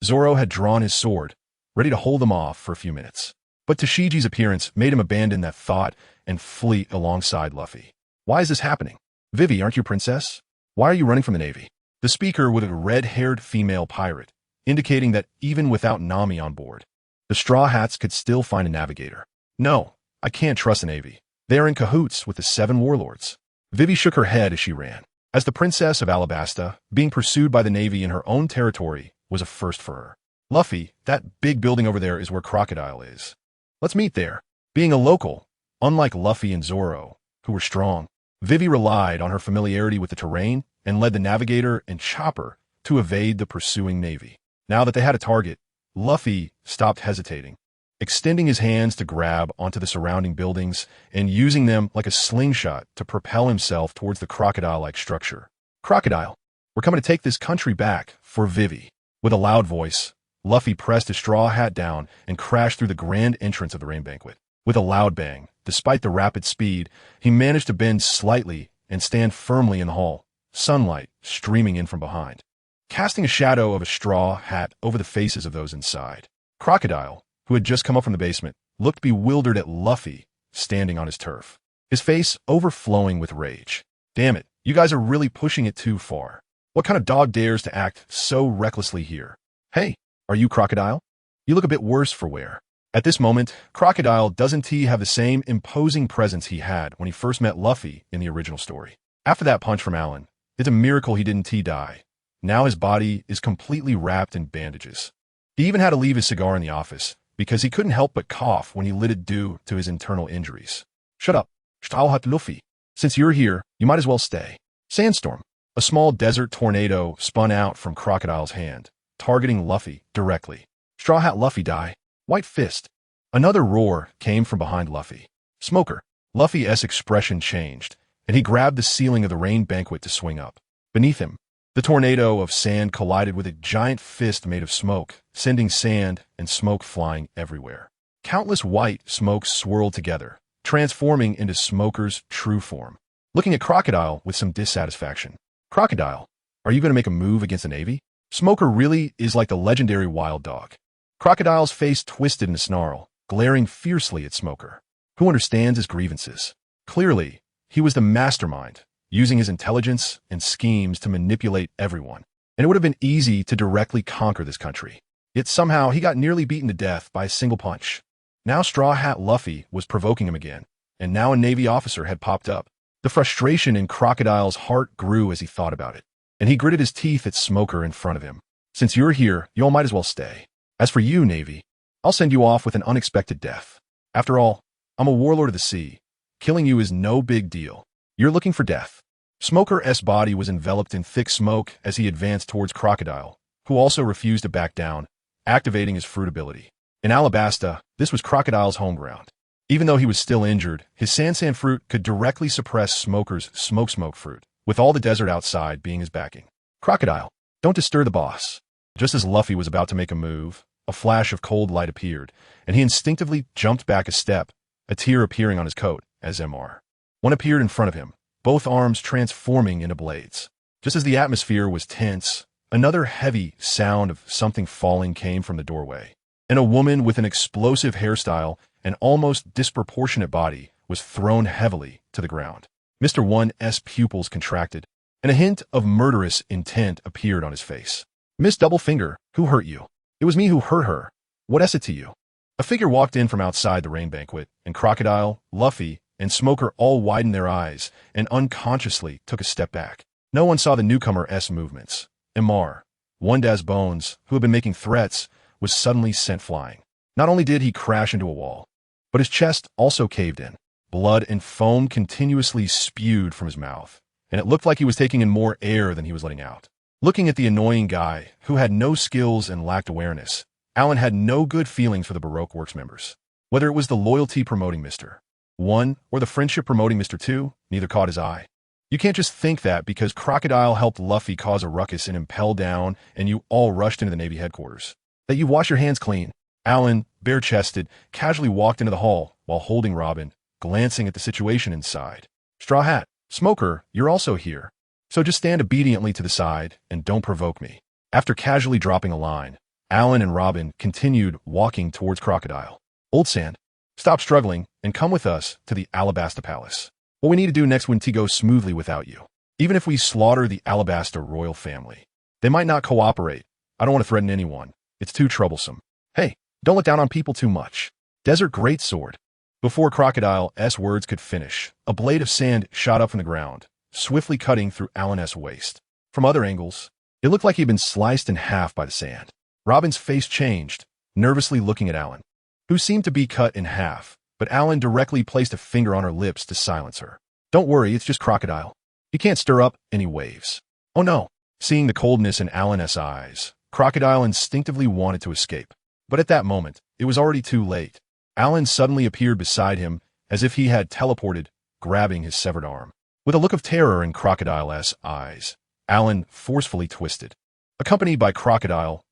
Zoro had drawn his sword, ready to hold them off for a few minutes. But Tashigi's appearance made him abandon that thought and flee alongside Luffy. Why is this happening? Vivi, aren't you a princess? Why are you running from the Navy? The speaker was a red-haired female pirate, indicating that even without Nami on board, the Straw Hats could still find a navigator. No, I can't trust the Navy. They are in cahoots with the 7 warlords. Vivi shook her head as she ran. As the Princess of Alabasta, being pursued by the Navy in her own territory was a first for her. Luffy, that big building over there is where Crocodile is. Let's meet there. Being a local, unlike Luffy and Zoro, who were strong, Vivi relied on her familiarity with the terrain and led the navigator and Chopper to evade the pursuing Navy. Now that they had a target, Luffy stopped hesitating. extending his hands to grab onto the surrounding buildings and using them like a slingshot to propel himself towards the crocodile-like structure. Crocodile, we're coming to take this country back for Vivi. With a loud voice, Luffy pressed his straw hat down and crashed through the grand entrance of the rain banquet. With a loud bang, despite the rapid speed, he managed to bend slightly and stand firmly in the hall, sunlight streaming in from behind, casting a shadow of a straw hat over the faces of those inside. Crocodile, who had just come up from the basement, looked bewildered at Luffy standing on his turf, his face overflowing with rage. Damn it, you guys are really pushing it too far. What kind of dog dares to act so recklessly here? Hey, are you Crocodile? You look a bit worse for wear. At this moment, Crocodile doesn't have the same imposing presence he had when he first met Luffy in the original story. After that punch from Allen, it's a miracle he didn't die. Now his body is completely wrapped in bandages. He even had to leave his cigar in the office, because he couldn't help but cough when he lit it due to his internal injuries. Shut up, Stahlhut Luffy. Since you're here, you might as well stay. Sandstorm. A small desert tornado spun out from Crocodile's hand, targeting Luffy directly. Straw Hat Luffy die. White Fist. Another roar came from behind Luffy. Smoker. Luffy's expression changed, and he grabbed the ceiling of the rain banquet to swing up. Beneath him, the tornado of sand collided with a giant fist made of smoke, sending sand and smoke flying everywhere. Countless white smokes swirled together, transforming into Smoker's true form. Looking at Crocodile with some dissatisfaction. Crocodile, are you going to make a move against the Navy? Smoker really is like the legendary wild dog. Crocodile's face twisted in a snarl, glaring fiercely at Smoker, who understands his grievances. Clearly, he was the mastermind, using his intelligence and schemes to manipulate everyone, and it would have been easy to directly conquer this country. Yet somehow he got nearly beaten to death by a single punch. Now Straw Hat Luffy was provoking him again, and now a Navy officer had popped up. The frustration in Crocodile's heart grew as he thought about it, and he gritted his teeth at Smoker in front of him. Since you're here, you all might as well stay. As for you, Navy, I'll send you off with an unexpected death. After all, I'm a warlord of the sea. Killing you is no big deal. You're looking for death. Smoker's body was enveloped in thick smoke as he advanced towards Crocodile, who also refused to back down, activating his fruit ability. In Alabasta, this was Crocodile's home ground. Even though he was still injured, his Sansan fruit could directly suppress Smoker's smoke fruit, with all the desert outside being his backing. Crocodile, don't disturb the boss. Just as Luffy was about to make a move, a flash of cold light appeared, and he instinctively jumped back a step, a tear appearing on his coat as MR. One appeared in front of him, both arms transforming into blades. Just as the atmosphere was tense, another heavy sound of something falling came from the doorway, and a woman with an explosive hairstyle and almost disproportionate body was thrown heavily to the ground. Mr. 1's pupils contracted, and a hint of murderous intent appeared on his face. Miss Doublefinger, who hurt you? It was me who hurt her. What is it to you? A figure walked in from outside the rain banquet, and Crocodile, Luffy, and Smoker all widened their eyes and unconsciously took a step back. No one saw the newcomer's movements. Imar, Wonda's Bones, who had been making threats, was suddenly sent flying. Not only did he crash into a wall, but his chest also caved in. Blood and foam continuously spewed from his mouth, and it looked like he was taking in more air than he was letting out. Looking at the annoying guy, who had no skills and lacked awareness, Allen had no good feelings for the Baroque Works members. Whether it was the loyalty promoting Mr. 1 or the friendship promoting Mr. 2, neither caught his eye. You can't just think that because Crocodile helped Luffy cause a ruckus and impel down and you all rushed into the Navy headquarters, that you wash your hands clean. Allen, bare-chested, casually walked into the hall while holding Robin, glancing at the situation inside. Straw Hat, Smoker, you're also here. So just stand obediently to the side and don't provoke me. After casually dropping a line, Allen and Robin continued walking towards Crocodile. Old Sand, stop struggling and come with us to the Alabasta Palace. What we need to do next wouldn't go smoothly without you. Even if we slaughter the Alabasta royal family, they might not cooperate. I don't want to threaten anyone. It's too troublesome. Hey, don't look down on people too much. Desert Greatsword. Before Crocodile's words could finish, a blade of sand shot up from the ground, swiftly cutting through Allen's waist. From other angles, it looked like he'd been sliced in half by the sand. Robin's face changed, nervously looking at Allen, who seemed to be cut in half, but Allen directly placed a finger on her lips to silence her. Don't worry, it's just Crocodile. He can't stir up any waves. Oh no. Seeing the coldness in Allen's eyes, Crocodile instinctively wanted to escape. But at that moment, it was already too late. Alan suddenly appeared beside him, as if he had teleported, grabbing his severed arm. With a look of terror in Crocodile's eyes, Alan forcefully twisted, accompanied by Crocodile's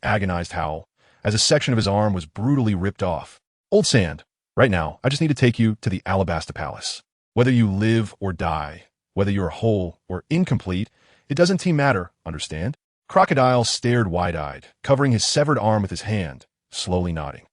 agonized howl, as a section of his arm was brutally ripped off. Old Sand, right now, I just need to take you to the Alabasta Palace. Whether you live or die, whether you're whole or incomplete, it doesn't matter, understand? Crocodile stared wide-eyed, covering his severed arm with his hand, slowly nodding.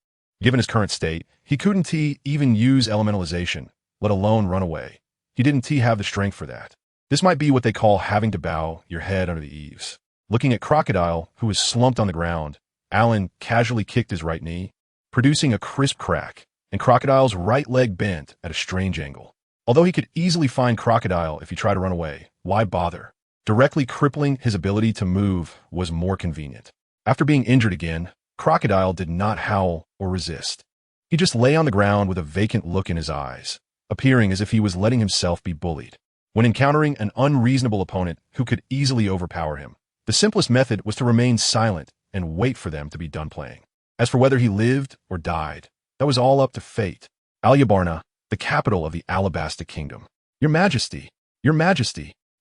Given his current state, he couldn't even use elementalization, let alone run away. He didn't have the strength for that. This might be what they call having to bow your head under the eaves. Looking at Crocodile, who was slumped on the ground, Alan casually kicked his right knee, producing a crisp crack, and Crocodile's right leg bent at a strange angle. Although he could easily find Crocodile if he tried to run away, why bother? Directly crippling his ability to move was more convenient. After being injured again, Crocodile did not howl or resist. He just lay on the ground with a vacant look in his eyes, appearing as if he was letting himself be bullied. When encountering an unreasonable opponent who could easily overpower him, the simplest method was to remain silent and wait for them to be done playing. As for whether he lived or died, that was all up to fate. Alyabarna, the capital of the Alabasta Kingdom. Your Majesty,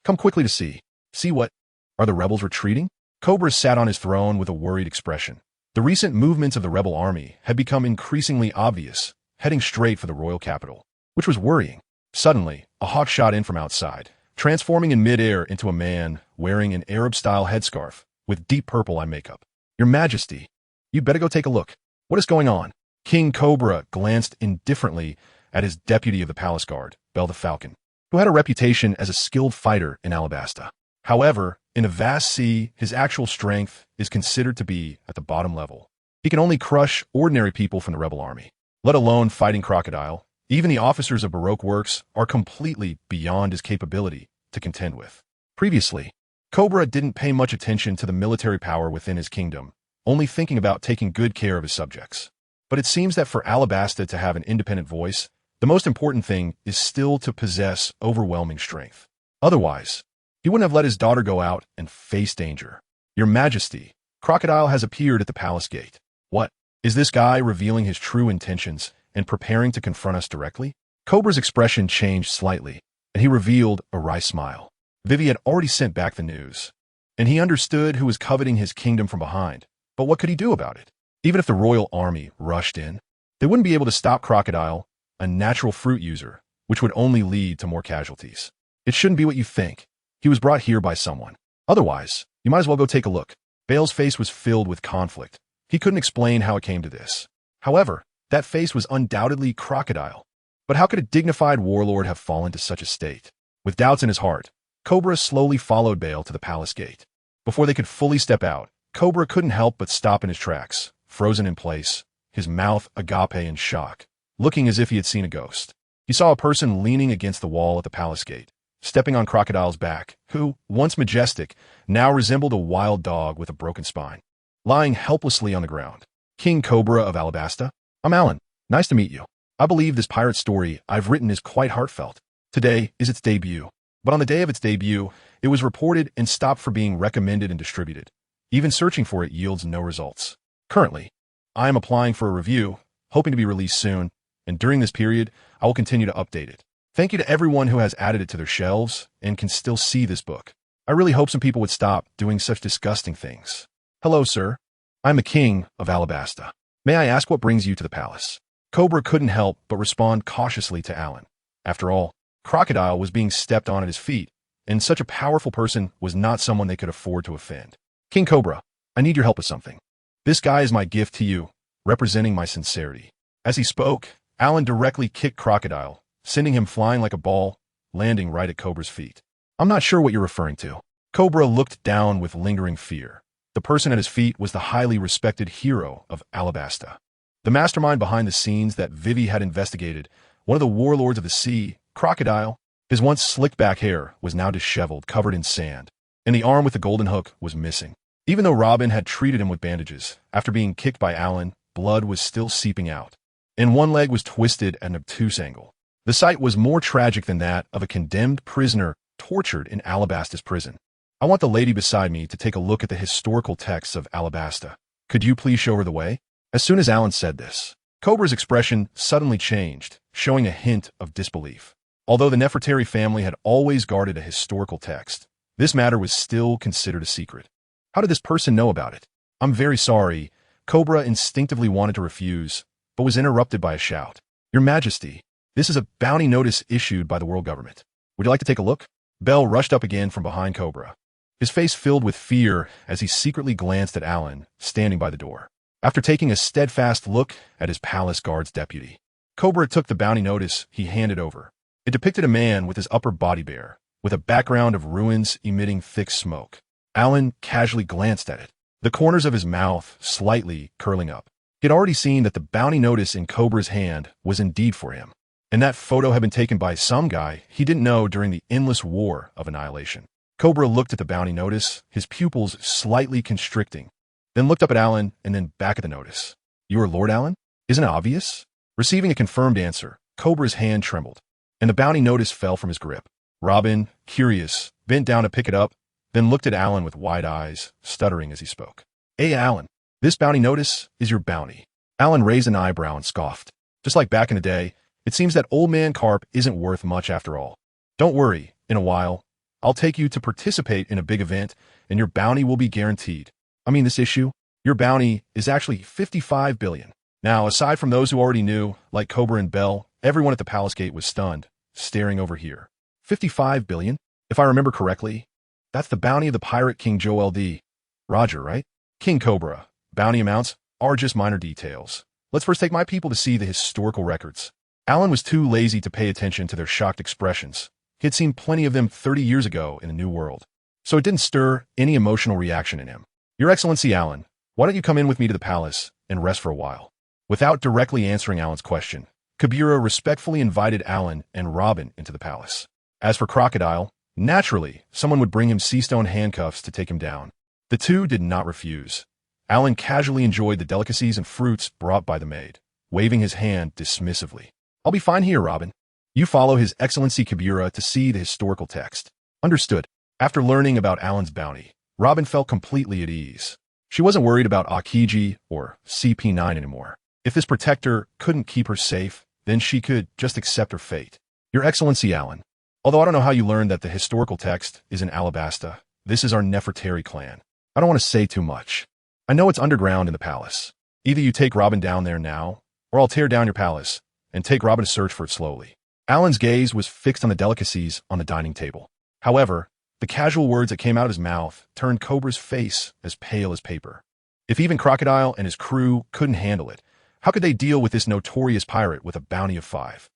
come quickly to see. See what? Are the rebels retreating? Cobra sat on his throne with a worried expression. The recent movements of the rebel army had become increasingly obvious, heading straight for the royal capital, which was worrying. Suddenly, a hawk shot in from outside, transforming in midair into a man wearing an Arab-style headscarf with deep purple eye makeup. Your Majesty, you better go take a look. What is going on? King Cobra glanced indifferently at his deputy of the palace guard, Bell the Falcon, who had a reputation as a skilled fighter in Alabasta. However, in a vast sea, his actual strength is considered to be at the bottom level. He can only crush ordinary people from the rebel army, let alone fighting Crocodile. Even the officers of Baroque works are completely beyond his capability to contend with. Previously, Cobra didn't pay much attention to the military power within his kingdom, only thinking about taking good care of his subjects. But it seems that for Alabasta to have an independent voice, the most important thing is still to possess overwhelming strength. Otherwise, he wouldn't have let his daughter go out and face danger. Your Majesty, Crocodile has appeared at the palace gate. What? Is this guy revealing his true intentions and preparing to confront us directly? Cobra's expression changed slightly, and he revealed a wry smile. Vivi had already sent back the news, and he understood who was coveting his kingdom from behind. But what could he do about it? Even if the royal army rushed in, they wouldn't be able to stop Crocodile, a natural fruit user, which would only lead to more casualties. It shouldn't be what you think. He was brought here by someone. Otherwise, you might as well go take a look. Bale's face was filled with conflict. He couldn't explain how it came to this. However, that face was undoubtedly Crocodile. But how could a dignified warlord have fallen to such a state? With doubts in his heart, Cobra slowly followed Bale to the palace gate. Before they could fully step out, Cobra couldn't help but stop in his tracks, frozen in place, his mouth agape in shock, looking as if he had seen a ghost. He saw a person leaning against the wall at the palace gate, stepping on Crocodile's back, who, once majestic, now resembled a wild dog with a broken spine, lying helplessly on the ground. King Cobra of Alabasta, I'm Alan. Nice to meet you. I believe this pirate story I've written is quite heartfelt. Today is its debut, but on the day of its debut, it was reported and stopped for being recommended and distributed. Even searching for it yields no results. Currently, I am applying for a review, hoping to be released soon, and during this period, I will continue to update it. Thank you to everyone who has added it to their shelves and can still see this book. I really hope some people would stop doing such disgusting things. Hello, sir. I'm the king of Alabasta. May I ask what brings you to the palace? Cobra couldn't help but respond cautiously to Alan. After all, Crocodile was being stepped on at his feet, and such a powerful person was not someone they could afford to offend. King Cobra, I need your help with something. This guy is my gift to you, representing my sincerity. As he spoke, Alan directly kicked Crocodile, sending him flying like a ball, landing right at Cobra's feet. I'm not sure what you're referring to. Cobra looked down with lingering fear. The person at his feet was the highly respected hero of Alabasta, the mastermind behind the scenes that Vivi had investigated, one of the warlords of the sea, Crocodile. His once slicked-back hair was now disheveled, covered in sand, and the arm with the golden hook was missing. Even though Robin had treated him with bandages, after being kicked by Alan, blood was still seeping out, and one leg was twisted at an obtuse angle. The sight was more tragic than that of a condemned prisoner tortured in Alabasta's prison. I want the lady beside me to take a look at the historical texts of Alabasta. Could you please show her the way? As soon as Alan said this, Cobra's expression suddenly changed, showing a hint of disbelief. Although the Nefertari family had always guarded a historical text, this matter was still considered a secret. How did this person know about it? I'm very sorry. Cobra instinctively wanted to refuse, but was interrupted by a shout. Your Majesty, this is a bounty notice issued by the world government. Would you like to take a look? Bell rushed up again from behind Cobra. His face filled with fear as he secretly glanced at Alan, standing by the door. After taking a steadfast look at his palace guard's deputy, Cobra took the bounty notice he handed over. It depicted a man with his upper body bare, with a background of ruins emitting thick smoke. Alan casually glanced at it, the corners of his mouth slightly curling up. He had already seen that the bounty notice in Cobra's hand was indeed for him, and that photo had been taken by some guy he didn't know during the endless war of annihilation. Cobra looked at the bounty notice, his pupils slightly constricting, then looked up at Alan and then back at the notice. You are Lord Alan? Isn't it obvious? Receiving a confirmed answer, Cobra's hand trembled, and the bounty notice fell from his grip. Robin, curious, bent down to pick it up, then looked at Alan with wide eyes, stuttering as he spoke. Hey, Alan, this bounty notice is your bounty. Alan raised an eyebrow and scoffed. Just like back in the day, it seems that old man Karp isn't worth much after all. Don't worry, in a while, I'll take you to participate in a big event, and your bounty will be guaranteed. I mean, this issue, your bounty is actually 55 billion. Now, aside from those who already knew, like Cobra and Bell, everyone at the palace gate was stunned, staring over here. 55 billion? If I remember correctly, that's the bounty of the pirate King GodValley. Roger, right? King Cobra. Bounty amounts are just minor details. Let's first take my people to see the historical records. Alan was too lazy to pay attention to their shocked expressions. He had seen plenty of them 30 years ago in the New World, so it didn't stir any emotional reaction in him. Your Excellency Alan, why don't you come in with me to the palace and rest for a while? Without directly answering Alan's question, Kabira respectfully invited Alan and Robin into the palace. As for Crocodile, naturally, someone would bring him sea-stone handcuffs to take him down. The two did not refuse. Alan casually enjoyed the delicacies and fruits brought by the maid, waving his hand dismissively. I'll be fine here, Robin. You follow His Excellency Kabira to see the historical text. Understood. After learning about Alan's bounty, Robin felt completely at ease. She wasn't worried about Akiji or CP9 anymore. If this protector couldn't keep her safe, then she could just accept her fate. Your Excellency Alan, although I don't know how you learned that the historical text is in Alabasta, this is our Nefertari clan. I don't want to say too much. I know it's underground in the palace. Either you take Robin down there now, or I'll tear down your palace and take Robin to search for it slowly. Alan's gaze was fixed on the delicacies on the dining table. However, the casual words that came out of his mouth turned Cobra's face as pale as paper. If even Crocodile and his crew couldn't handle it, how could they deal with this notorious pirate with a bounty of 5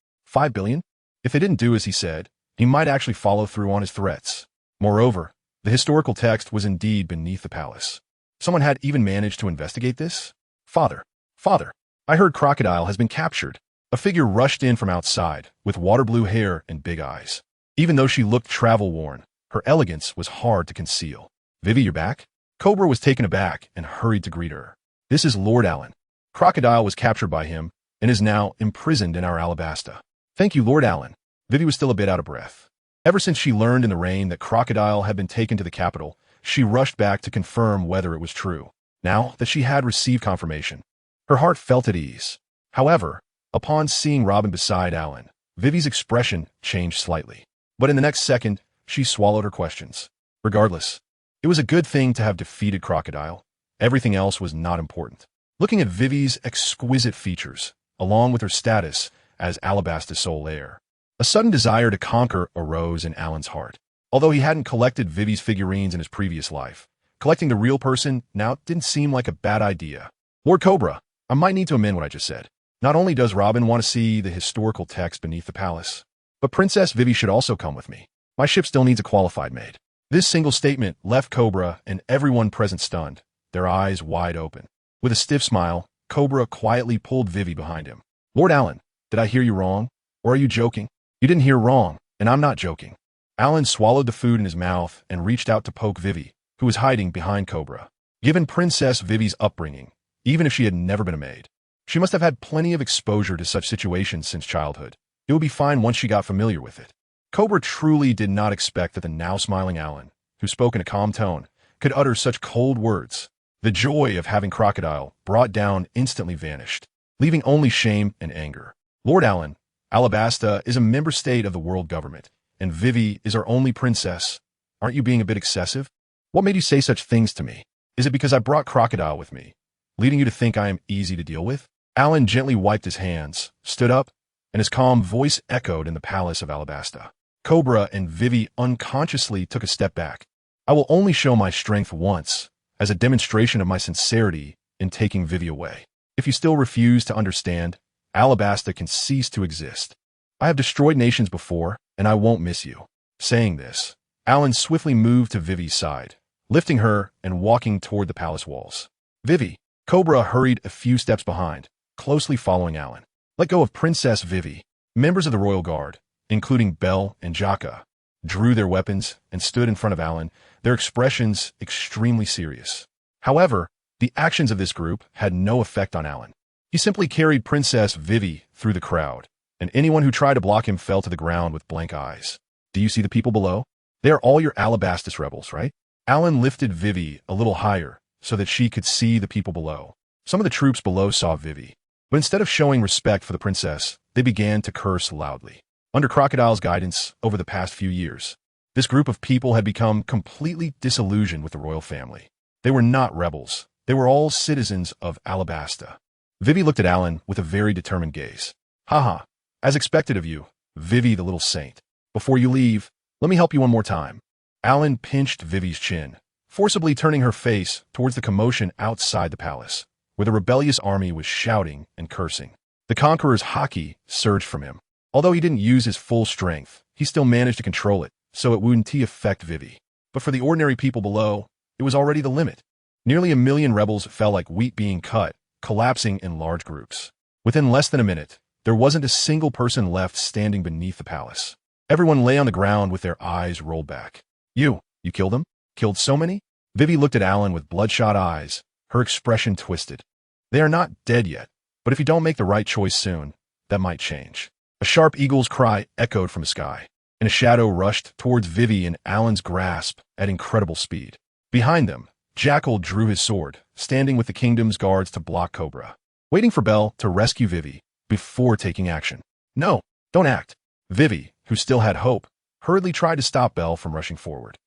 billion? If they didn't do as he said, he might actually follow through on his threats. Moreover, the historical text was indeed beneath the palace. Someone had even managed to investigate this? Father, I heard Crocodile has been captured. A figure rushed in from outside, with water blue hair and big eyes. Even though she looked travel-worn, her elegance was hard to conceal. Vivi, you're back? Cobra was taken aback and hurried to greet her. This is Lord Alan. Crocodile was captured by him and is now imprisoned in our Alabasta. Thank you, Lord Alan. Vivi was still a bit out of breath. Ever since she learned in the rain that Crocodile had been taken to the capital, she rushed back to confirm whether it was true. Now that she had received confirmation, her heart felt at ease. However, upon seeing Robin beside Alan, Vivi's expression changed slightly. But in the next second, she swallowed her questions. Regardless, it was a good thing to have defeated Crocodile. Everything else was not important. Looking at Vivi's exquisite features, along with her status as Alabasta's sole heir, a sudden desire to conquer arose in Alan's heart. Although he hadn't collected Vivi's figurines in his previous life, collecting the real person now didn't seem like a bad idea. Lord Cobra, I might need to amend what I just said. Not only does Robin want to see the historical text beneath the palace, but Princess Vivi should also come with me. My ship still needs a qualified maid. This single statement left Cobra and everyone present stunned, their eyes wide open. With a stiff smile, Cobra quietly pulled Vivi behind him. Lord Alan, did I hear you wrong? Or are you joking? You didn't hear wrong, and I'm not joking. Alan swallowed the food in his mouth and reached out to poke Vivi, who was hiding behind Cobra. Given Princess Vivi's upbringing, even if she had never been a maid, she must have had plenty of exposure to such situations since childhood. It would be fine once she got familiar with it. Cobra truly did not expect that the now smiling Alan, who spoke in a calm tone, could utter such cold words. The joy of having Crocodile brought down instantly vanished, leaving only shame and anger. Lord Alan, Alabasta is a member state of the world government, and Vivi is our only princess. Aren't you being a bit excessive? What made you say such things to me? Is it because I brought Crocodile with me, leading you to think I am easy to deal with? Alan gently wiped his hands, stood up, and his calm voice echoed in the palace of Alabasta. Cobra and Vivi unconsciously took a step back. I will only show my strength once, as a demonstration of my sincerity in taking Vivi away. If you still refuse to understand, Alabasta can cease to exist. I have destroyed nations before, and I won't miss you. Saying this, Alan swiftly moved to Vivi's side, lifting her and walking toward the palace walls. Vivi, Cobra hurried a few steps behind, closely following Alan. Let go of Princess Vivi. Members of the royal guard, including Belle and Jaka, drew their weapons and stood in front of Alan, their expressions extremely serious. However, the actions of this group had no effect on Alan. He simply carried Princess Vivi through the crowd, and anyone who tried to block him fell to the ground with blank eyes. Do you see the people below? They are all your Alabastus rebels, right? Alan lifted Vivi a little higher so that she could see the people below. Some of the troops below saw Vivi, but instead of showing respect for the princess, they began to curse loudly. Under Crocodile's guidance over the past few years, this group of people had become completely disillusioned with the royal family. They were not rebels. They were all citizens of Alabasta. Vivi looked at Alan with a very determined gaze. Haha, as expected of you, Vivi the little saint. Before you leave, let me help you one more time. Alan pinched Vivi's chin, forcibly turning her face towards the commotion outside the palace, where the rebellious army was shouting and cursing. The conqueror's haki surged from him. Although he didn't use his full strength, he still managed to control it, so it wouldn't affect Vivi. But for the ordinary people below, it was already the limit. Nearly 1 million rebels fell like wheat being cut, collapsing in large groups. Within less than a minute, there wasn't a single person left standing beneath the palace. Everyone lay on the ground with their eyes rolled back. You killed them? Killed so many? Vivi looked at Alan with bloodshot eyes, her expression twisted. They are not dead yet, but if you don't make the right choice soon, that might change. A sharp eagle's cry echoed from the sky, and a shadow rushed towards Vivi in Alan's grasp at incredible speed. Behind them, Jackal drew his sword, standing with the kingdom's guards to block Cobra, waiting for Belle to rescue Vivi before taking action. No, don't act. Vivi, who still had hope, hurriedly tried to stop Belle from rushing forward.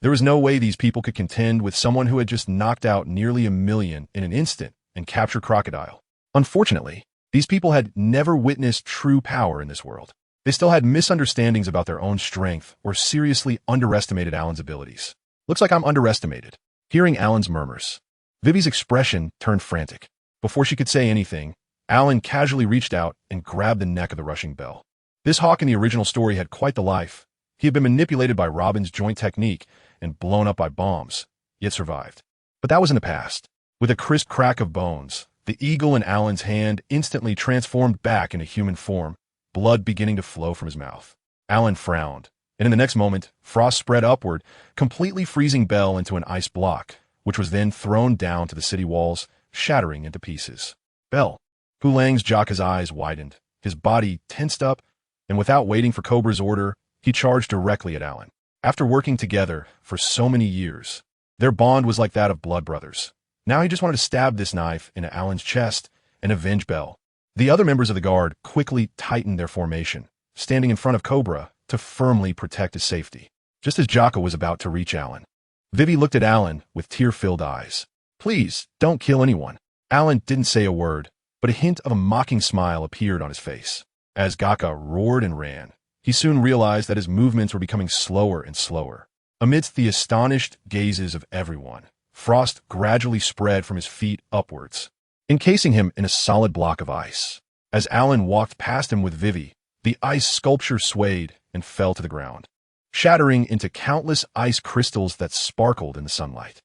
There was no way these people could contend with someone who had just knocked out nearly 1 million in an instant and captured Crocodile. Unfortunately, these people had never witnessed true power in this world. They still had misunderstandings about their own strength or seriously underestimated Alan's abilities. Looks like I'm underestimated. Hearing Alan's murmurs, Vivi's expression turned frantic. Before she could say anything, Alan casually reached out and grabbed the neck of the rushing Belle. This hawk in the original story had quite the life. He had been manipulated by Robin's joint technique and blown up by bombs, yet survived. But that was in the past. With a crisp crack of bones, the eagle in Alan's hand instantly transformed back into human form, blood beginning to flow from his mouth. Alan frowned, and in the next moment, frost spread upward, completely freezing Belle into an ice block, which was then thrown down to the city walls, shattering into pieces. Belle, Hulang's Jaka's eyes widened, his body tensed up, and without waiting for Cobra's order, he charged directly at Alan. After working together for so many years, their bond was like that of blood brothers. Now he just wanted to stab this knife into Alan's chest and avenge Belle. The other members of the guard quickly tightened their formation, standing in front of Cobra to firmly protect his safety. Just as Jaka was about to reach Alan, Vivi looked at Alan with tear-filled eyes. Please, don't kill anyone. Alan didn't say a word, but a hint of a mocking smile appeared on his face. As Jaka roared and ran, he soon realized that his movements were becoming slower and slower. Amidst the astonished gazes of everyone, frost gradually spread from his feet upwards, encasing him in a solid block of ice. As Alan walked past him with Vivi, the ice sculpture swayed and fell to the ground, shattering into countless ice crystals that sparkled in the sunlight.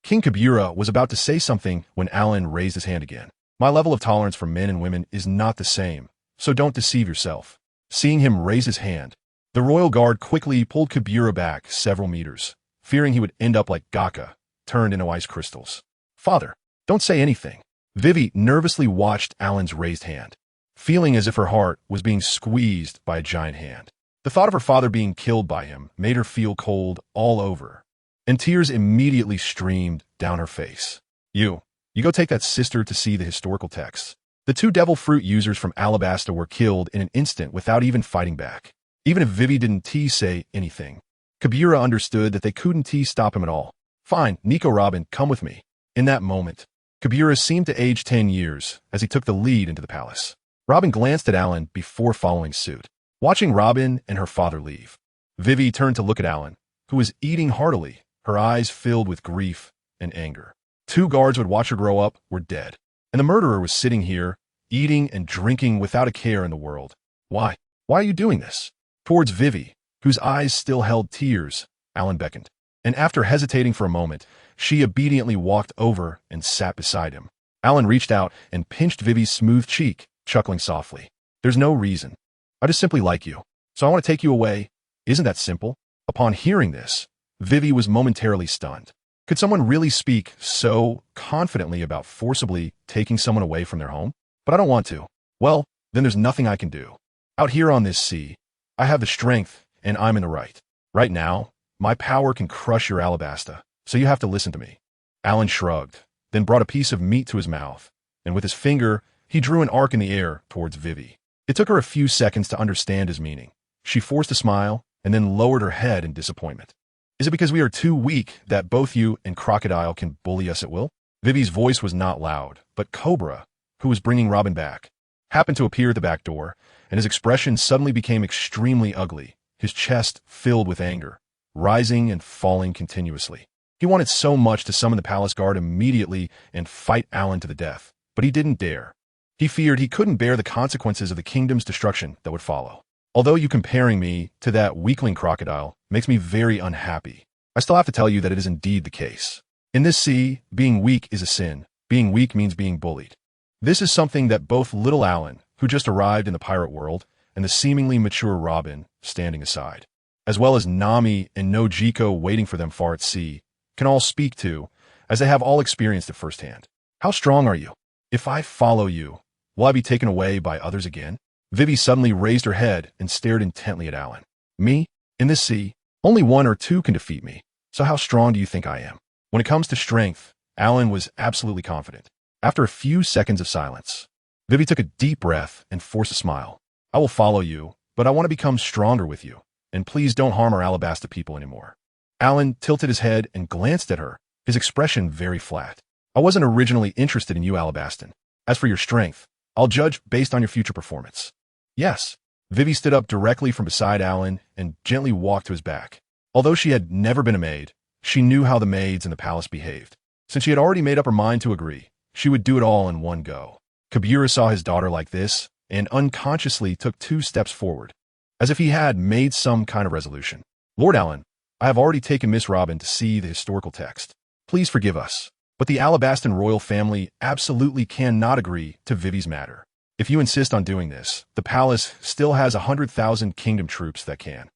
King Kabura was about to say something when Alan raised his hand again. My level of tolerance for men and women is not the same, so don't deceive yourself. Seeing him raise his hand, the royal guard quickly pulled Kabura back several meters, fearing he would end up like Gaka, turned into ice crystals. Father, don't say anything. Vivi nervously watched Alan's raised hand, feeling as if her heart was being squeezed by a giant hand. The thought of her father being killed by him made her feel cold all over, and tears immediately streamed down her face. You go take that sister to see the historical texts. The two devil fruit users from Alabasta were killed in an instant without even fighting back. Even if Vivi didn't say anything, Kabira understood that they couldn't stop him at all. Fine, Nico Robin, come with me. In that moment, Kabira seemed to age 10 years as he took the lead into the palace. Robin glanced at Alan before following suit. Watching Robin and her father leave, Vivi turned to look at Alan, who was eating heartily, her eyes filled with grief and anger. 2 guards who had watched her grow up were dead, and the murderer was sitting here, eating and drinking without a care in the world. Why? Why are you doing this? Towards Vivi, whose eyes still held tears, Alan beckoned, and after hesitating for a moment, she obediently walked over and sat beside him. Alan reached out and pinched Vivi's smooth cheek, chuckling softly. There's no reason. I just simply like you, so I want to take you away. Isn't that simple? Upon hearing this, Vivi was momentarily stunned. Could someone really speak so confidently about forcibly taking someone away from their home? But I don't want to. Well, then there's nothing I can do. Out here on this sea, I have the strength, and I'm in the right. Right now, my power can crush your Alabasta, so you have to listen to me. Alan shrugged, then brought a piece of meat to his mouth, and with his finger, he drew an arc in the air towards Vivi. It took her a few seconds to understand his meaning. She forced a smile, and then lowered her head in disappointment. Is it because we are too weak that both you and Crocodile can bully us at will? Vivi's voice was not loud, but Cobra, who was bringing Robin back, happened to appear at the back door, and his expression suddenly became extremely ugly, his chest filled with anger, rising and falling continuously. He wanted so much to summon the palace guard immediately and fight Alan to the death, but he didn't dare. He feared he couldn't bear the consequences of the kingdom's destruction that would follow. Although you comparing me to that weakling crocodile makes me very unhappy, I still have to tell you that it is indeed the case. In this sea, being weak is a sin. Being weak means being bullied. This is something that both little Alan, who just arrived in the pirate world, and the seemingly mature Robin, standing aside, as well as Nami and Nojiko waiting for them far at sea, can all speak to, as they have all experienced it firsthand. How strong are you? If I follow you, will I be taken away by others again? Vivi suddenly raised her head and stared intently at Alan. Me? In this sea, only 1 or 2 can defeat me. So how strong do you think I am? When it comes to strength, Alan was absolutely confident. After a few seconds of silence, Vivi took a deep breath and forced a smile. I will follow you, but I want to become stronger with you. And please don't harm our Alabasta people anymore. Alan tilted his head and glanced at her, his expression very flat. I wasn't originally interested in you, Alabastan. As for your strength, I'll judge based on your future performance. Yes. Vivi stood up directly from beside Alan and gently walked to his back. Although she had never been a maid, she knew how the maids in the palace behaved. Since she had already made up her mind to agree, she would do it all in one go. Kabira saw his daughter like this and unconsciously took 2 steps forward, as if he had made some kind of resolution. Lord Alan, I have already taken Miss Robin to see the historical text. Please forgive us, but the Alabastan royal family absolutely cannot agree to Vivi's matter. If you insist on doing this, the palace still has 100,000 kingdom troops that can.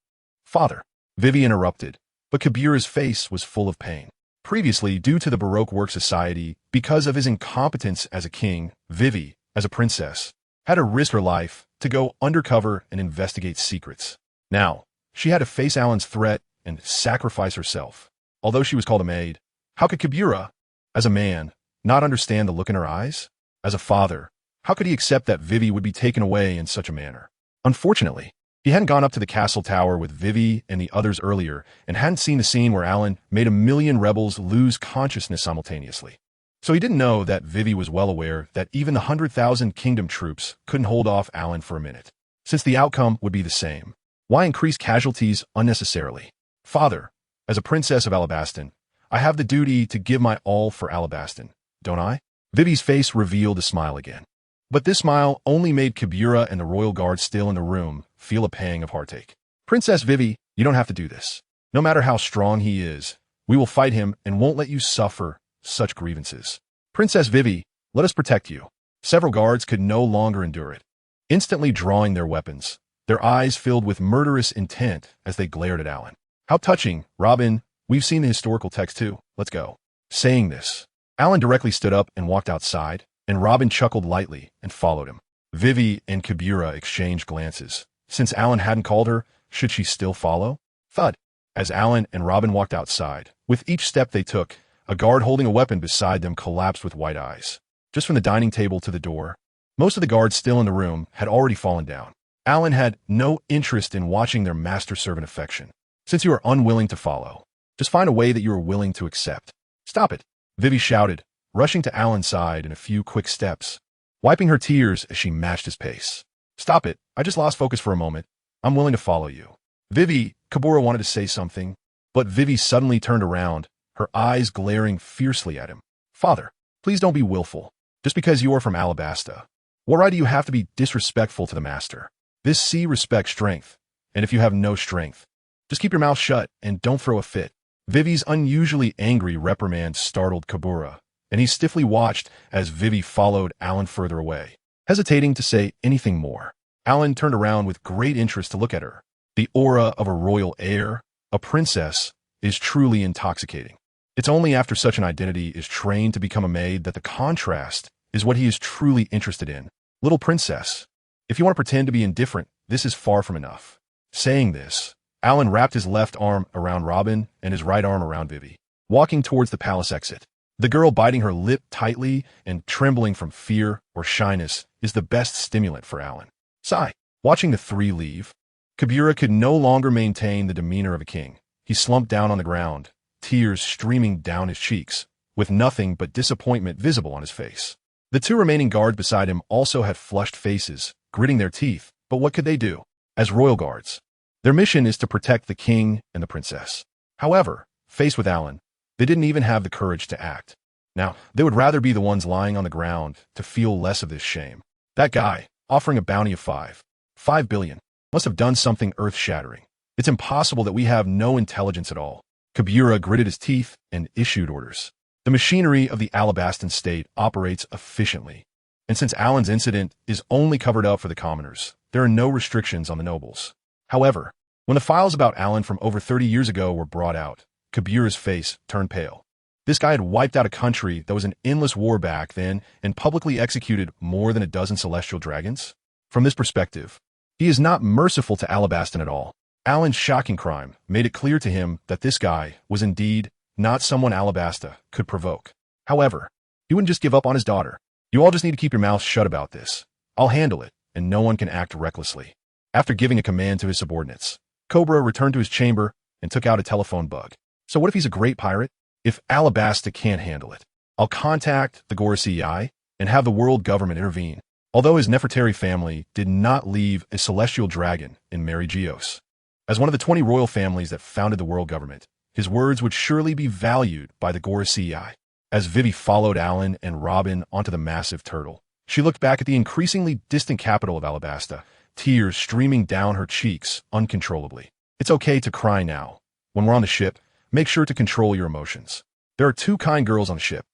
Father, Vivi interrupted, but Kabira's face was full of pain. Previously, due to the Baroque work society, because of his incompetence as a king, Vivi, as a princess, had to risk her life to go undercover and investigate secrets. Now, she had to face Alan's threat and sacrifice herself. Although she was called a maid, how could Kabira, as a man, not understand the look in her eyes? As a father, how could he accept that Vivi would be taken away in such a manner? Unfortunately, he hadn't gone up to the castle tower with Vivi and the others earlier and hadn't seen the scene where Alan made 1,000,000 rebels lose consciousness simultaneously. So he didn't know that Vivi was well aware that even the 100,000 kingdom troops couldn't hold off Alan for a minute, since the outcome would be the same. Why increase casualties unnecessarily? Father, as a princess of Alabastan, I have the duty to give my all for Alabastan, don't I? Vivi's face revealed a smile again. But this smile only made Kabira and the royal guard still in the room feel a pang of heartache. Princess Vivi, you don't have to do this. No matter how strong he is, we will fight him and won't let you suffer such grievances. Princess Vivi, let us protect you. Several guards could no longer endure it, instantly drawing their weapons, their eyes filled with murderous intent as they glared at Alan. How touching, Robin. We've seen the historical text too. Let's go. Saying this, Alan directly stood up and walked outside, and Robin chuckled lightly and followed him. Vivi and Kabira exchanged glances. Since Alan hadn't called her, should she still follow? Thud. As Alan and Robin walked outside, with each step they took, A guard holding a weapon beside them collapsed with white eyes. Just from the dining table to the door, most of the guards still in the room had already fallen down. Alan had no interest in watching their master-servant affection. Since you are unwilling to follow, just find a way that you are willing to accept. Stop it, Vivi shouted, rushing to Alan's side in a few quick steps, wiping her tears as she matched his pace. Stop it, I just lost focus for a moment. I'm willing to follow you. Vivi, Kabura wanted to say something, but Vivi suddenly turned around, her eyes glaring fiercely at him. Father, please don't be willful. Just because you are from Alabasta, what right do you have to be disrespectful to the master? This sea respects strength, and if you have no strength, just keep your mouth shut and don't throw a fit. Vivi's unusually angry reprimand startled Kabura, and he stiffly watched as Vivi followed Alan further away. Hesitating to say anything more, Alan turned around with great interest to look at her. The aura of a royal heir, a princess, is truly intoxicating. It's only after such an identity is trained to become a maid that the contrast is what he is truly interested in. Little princess, if you want to pretend to be indifferent, this is far from enough. Saying this, Alan wrapped his left arm around Robin and his right arm around Vivi, walking towards the palace exit. The girl biting her lip tightly and trembling from fear or shyness is the best stimulant for Alan. Sigh. Watching the three leave, Kabura could no longer maintain the demeanor of a king. He slumped down on the ground, tears streaming down his cheeks, with nothing but disappointment visible on his face. The two remaining guards beside him also had flushed faces, gritting their teeth, but what could they do? As royal guards, their mission is to protect the king and the princess. However, faced with Alan, they didn't even have the courage to act. Now, they would rather be the ones lying on the ground to feel less of this shame. That guy, offering a bounty of 5 billion, must have done something earth-shattering. It's impossible that we have no intelligence at all. Kabura gritted his teeth and issued orders. The machinery of the Alabastan state operates efficiently, and since Alan's incident is only covered up for the commoners, there are no restrictions on the nobles. However, when the files about Alan from over 30 years ago were brought out, Kabura's face turned pale. This guy had wiped out a country that was in endless war back then and publicly executed more than a dozen celestial dragons. From this perspective, he is not merciful to Alabastan at all. Alan's shocking crime made it clear to him that this guy was indeed not someone Alabasta could provoke. However, he wouldn't just give up on his daughter. You all just need to keep your mouths shut about this. I'll handle it, and no one can act recklessly. After giving a command to his subordinates, Cobra returned to his chamber and took out a telephone bug. So what if he's a great pirate? If Alabasta can't handle it, I'll contact the Gorasei and have the world government intervene. Although his Nefertari family did not leave a celestial dragon in Mary Geos. As one of the 20 royal families that founded the world government, his words would surely be valued by the Gorasei. As Vivi followed Alan and Robin onto the massive turtle, she looked back at the increasingly distant capital of Alabasta, tears streaming down her cheeks uncontrollably. It's okay to cry now. When we're on the ship, make sure to control your emotions. There are 2 kind girls on the ship,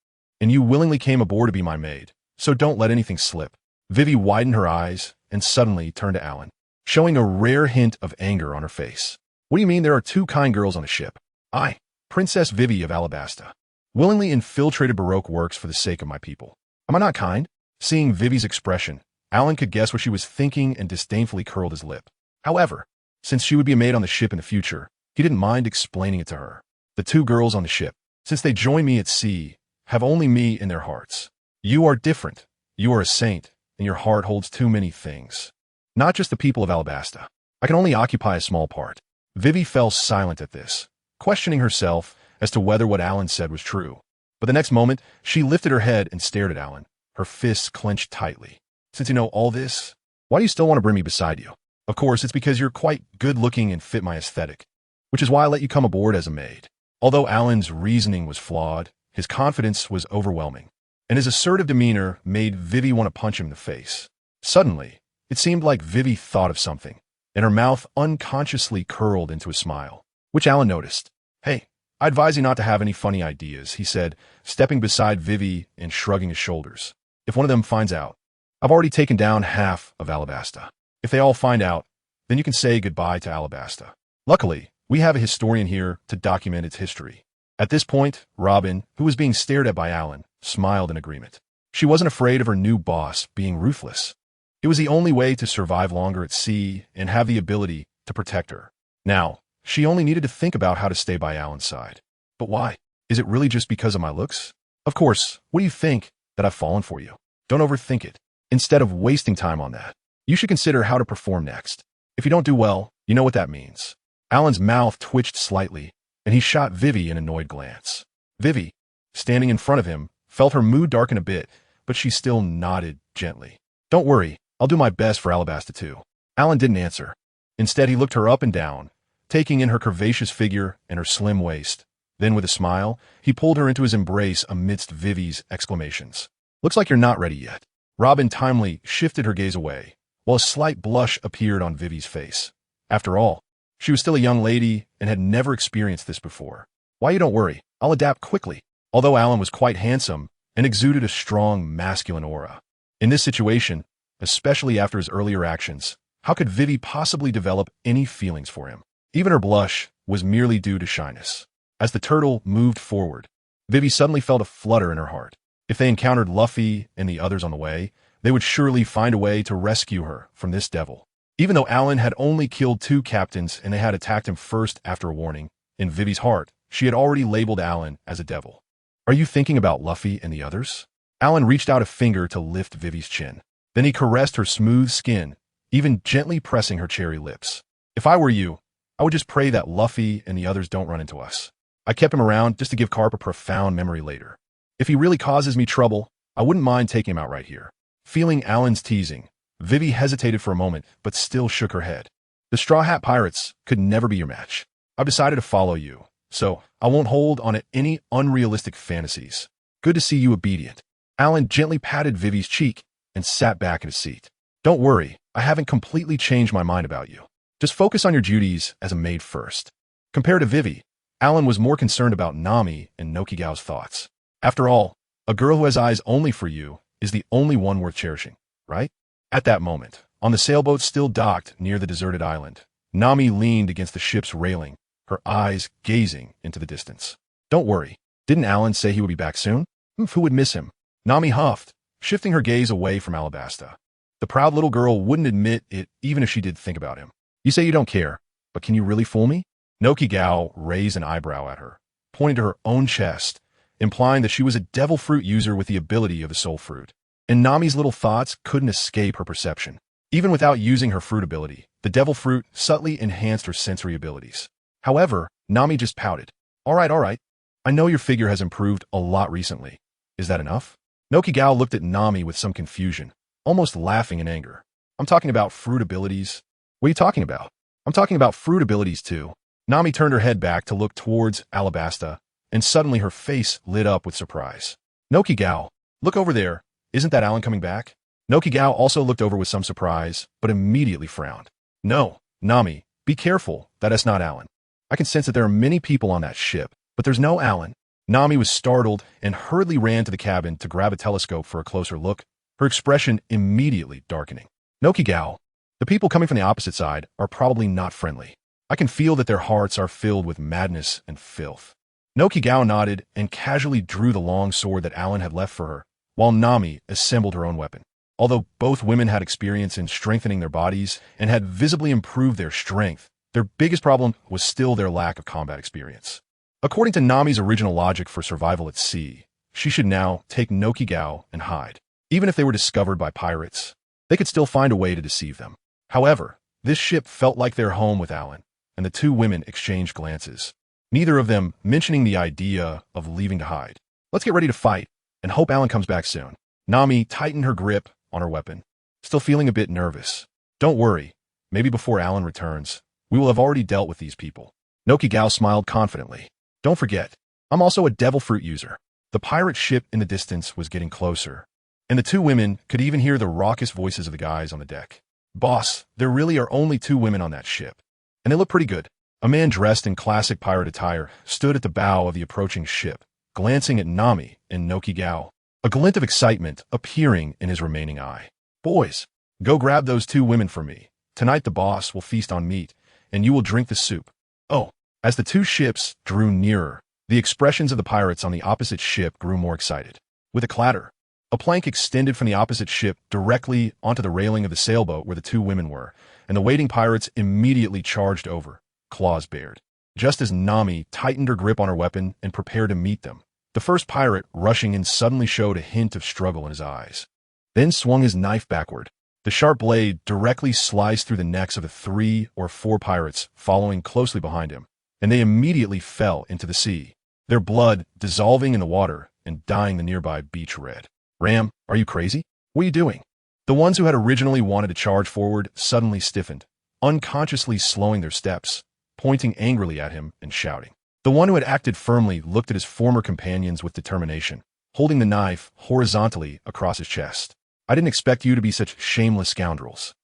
and you willingly came aboard to be my maid, so don't let anything slip. Vivi widened her eyes and suddenly turned to Alan, showing a rare hint of anger on her face. What do you mean there are 2 kind girls on the ship? I, Princess Vivi of Alabasta, willingly infiltrated Baroque works for the sake of my people. Am I not kind? Seeing Vivi's expression, Alan could guess what she was thinking and disdainfully curled his lip. However, since she would be a maid on the ship in the future, he didn't mind explaining it to her. The 2 girls on the ship, since they join me at sea, have only me in their hearts. You are different. You are a saint, and your heart holds too many things. Not just the people of Alabasta. I can only occupy a small part. Vivi fell silent at this, questioning herself as to whether what Alan said was true. But the next moment, she lifted her head and stared at Alan, her fists clenched tightly. Since you know all this, why do you still want to bring me beside you? Of course, it's because you're quite good-looking and fit my aesthetic, which is why I let you come aboard as a maid. Although Alan's reasoning was flawed, his confidence was overwhelming, and his assertive demeanor made Vivi want to punch him in the face. Suddenly, it seemed like Vivi thought of something, and her mouth unconsciously curled into a smile, which Alan noticed. Hey, I advise you not to have any funny ideas, he said, stepping beside Vivi and shrugging his shoulders. If one of them finds out, I've already taken down half of Alabasta. If they all find out, then you can say goodbye to Alabasta. Luckily, we have a historian here to document its history. At this point, Robin, who was being stared at by Alan, smiled in agreement. She wasn't afraid of her new boss being ruthless. It was the only way to survive longer at sea and have the ability to protect her. Now, she only needed to think about how to stay by Alan's side. But why? Is it really just because of my looks? Of course, what do you think, that I've fallen for you? Don't overthink it. Instead of wasting time on that, you should consider how to perform next. If you don't do well, you know what that means. Alan's mouth twitched slightly, and he shot Vivi an annoyed glance. Vivi, standing in front of him, felt her mood darken a bit, but she still nodded gently. Don't worry, I'll do my best for Alabasta too. Alan didn't answer. Instead, he looked her up and down, taking in her curvaceous figure and her slim waist. Then, with a smile, he pulled her into his embrace amidst Vivi's exclamations. Looks like you're not ready yet. Robin timely shifted her gaze away, while a slight blush appeared on Vivi's face. After all, she was still a young lady and had never experienced this before. Why, you don't worry, I'll adapt quickly. Although Alan was quite handsome and exuded a strong masculine aura. In this situation, especially after his earlier actions, how could Vivi possibly develop any feelings for him? Even her blush was merely due to shyness. As the turtle moved forward, Vivi suddenly felt a flutter in her heart. If they encountered Luffy and the others on the way, they would surely find a way to rescue her from this devil. Even though Alan had only killed 2 captains and they had attacked him first after a warning, in Vivi's heart, she had already labeled Alan as a devil. Are you thinking about Luffy and the others? Alan reached out a finger to lift Vivi's chin. Then he caressed her smooth skin, even gently pressing her cherry lips. If I were you, I would just pray that Luffy and the others don't run into us. I kept him around just to give Karp a profound memory later. If he really causes me trouble, I wouldn't mind taking him out right here. Feeling Alan's teasing, Vivi hesitated for a moment, but still shook her head. The Straw Hat Pirates could never be your match. I've decided to follow you, so I won't hold on to any unrealistic fantasies. Good to see you obedient. Alan gently patted Vivi's cheek and sat back in his seat. Don't worry, I haven't completely changed my mind about you. Just focus on your duties as a maid first. Compared to Vivi, Alan was more concerned about Nami and Nokigao's thoughts. After all, a girl who has eyes only for you is the only one worth cherishing, right? At that moment, on the sailboat still docked near the deserted island, Nami leaned against the ship's railing, her eyes gazing into the distance. Don't worry, didn't Alan say he would be back soon? Who would miss him? Nami huffed, shifting her gaze away from Alabasta. The proud little girl wouldn't admit it even if she did think about him. You say you don't care, but can you really fool me? Nokigao raised an eyebrow at her, pointing to her own chest, implying that she was a devil fruit user with the ability of the soul fruit. And Nami's little thoughts couldn't escape her perception. Even without using her fruit ability, the devil fruit subtly enhanced her sensory abilities. However, Nami just pouted. All right. I know your figure has improved a lot recently. Is that enough? Nokigao looked at Nami with some confusion, almost laughing in anger. I'm talking about fruit abilities. What are you talking about? I'm talking about fruit abilities too. Nami turned her head back to look towards Alabasta, and suddenly her face lit up with surprise. Nokigao, look over there. Isn't that Alan coming back? Nokigao also looked over with some surprise, but immediately frowned. No, Nami, be careful, that is not Alan. I can sense that there are many people on that ship, but there's no Alan. Nami was startled and hurriedly ran to the cabin to grab a telescope for a closer look, her expression immediately darkening. Nokigao, the people coming from the opposite side are probably not friendly. I can feel that their hearts are filled with madness and filth. Nokigao nodded and casually drew the long sword that Alan had left for her, while Nami assembled her own weapon. Although both women had experience in strengthening their bodies and had visibly improved their strength, their biggest problem was still their lack of combat experience. According to Nami's original logic for survival at sea, she should now take Nokigao and hide. Even if they were discovered by pirates, they could still find a way to deceive them. However, this ship felt like their home with Alan, and the 2 women exchanged glances, neither of them mentioning the idea of leaving to hide. Let's get ready to fight, and hope Alan comes back soon. Nami tightened her grip on her weapon, still feeling a bit nervous. Don't worry, maybe before Alan returns, we will have already dealt with these people. Nokigao smiled confidently. Don't forget, I'm also a devil fruit user. The pirate ship in the distance was getting closer, and the 2 women could even hear the raucous voices of the guys on the deck. Boss, there really are only 2 women on that ship, and they look pretty good. A man dressed in classic pirate attire stood at the bow of the approaching ship, glancing at Nami and Nokigao, a glint of excitement appearing in his remaining eye. Boys, go grab those 2 women for me. Tonight the boss will feast on meat, and you will drink the soup. Oh, as the 2 ships drew nearer, the expressions of the pirates on the opposite ship grew more excited. With a clatter, a plank extended from the opposite ship directly onto the railing of the sailboat where the 2 women were, and the waiting pirates immediately charged over, claws bared. just as Nami tightened her grip on her weapon and prepared to meet them. The first pirate rushing in suddenly showed a hint of struggle in his eyes, then swung his knife backward. The sharp blade directly sliced through the necks of the 3 or 4 pirates following closely behind him, and they immediately fell into the sea, their blood dissolving in the water and dyeing the nearby beach red. Ram, are you crazy? What are you doing? The ones who had originally wanted to charge forward suddenly stiffened, unconsciously slowing their steps, pointing angrily at him and shouting. The one who had acted firmly looked at his former companions with determination, holding the knife horizontally across his chest. I didn't expect you to be such shameless scoundrels.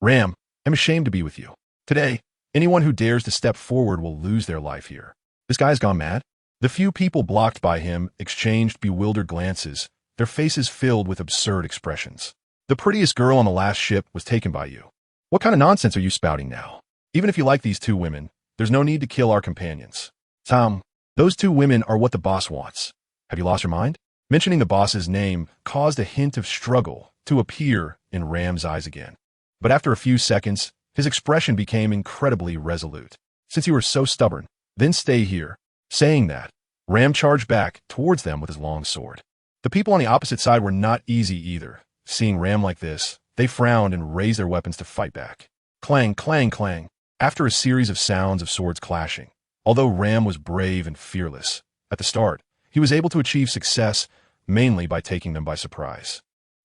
Ram, I'm ashamed to be with you. Today, anyone who dares to step forward will lose their life here. This guy's gone mad? The few people blocked by him exchanged bewildered glances, their faces filled with absurd expressions. The prettiest girl on the last ship was taken by you. What kind of nonsense are you spouting now? Even if you like these 2 women, there's no need to kill our companions. Tom, those 2 women are what the boss wants. Have you lost your mind? Mentioning the boss's name caused a hint of struggle to appear in Ram's eyes again. But after a few seconds, his expression became incredibly resolute. Since you were so stubborn, then stay here. Saying that, Ram charged back towards them with his long sword. The people on the opposite side were not easy either. Seeing Ram like this, they frowned and raised their weapons to fight back. Clang, clang, clang. After a series of sounds of swords clashing, although Ram was brave and fearless, at the start, he was able to achieve success mainly by taking them by surprise.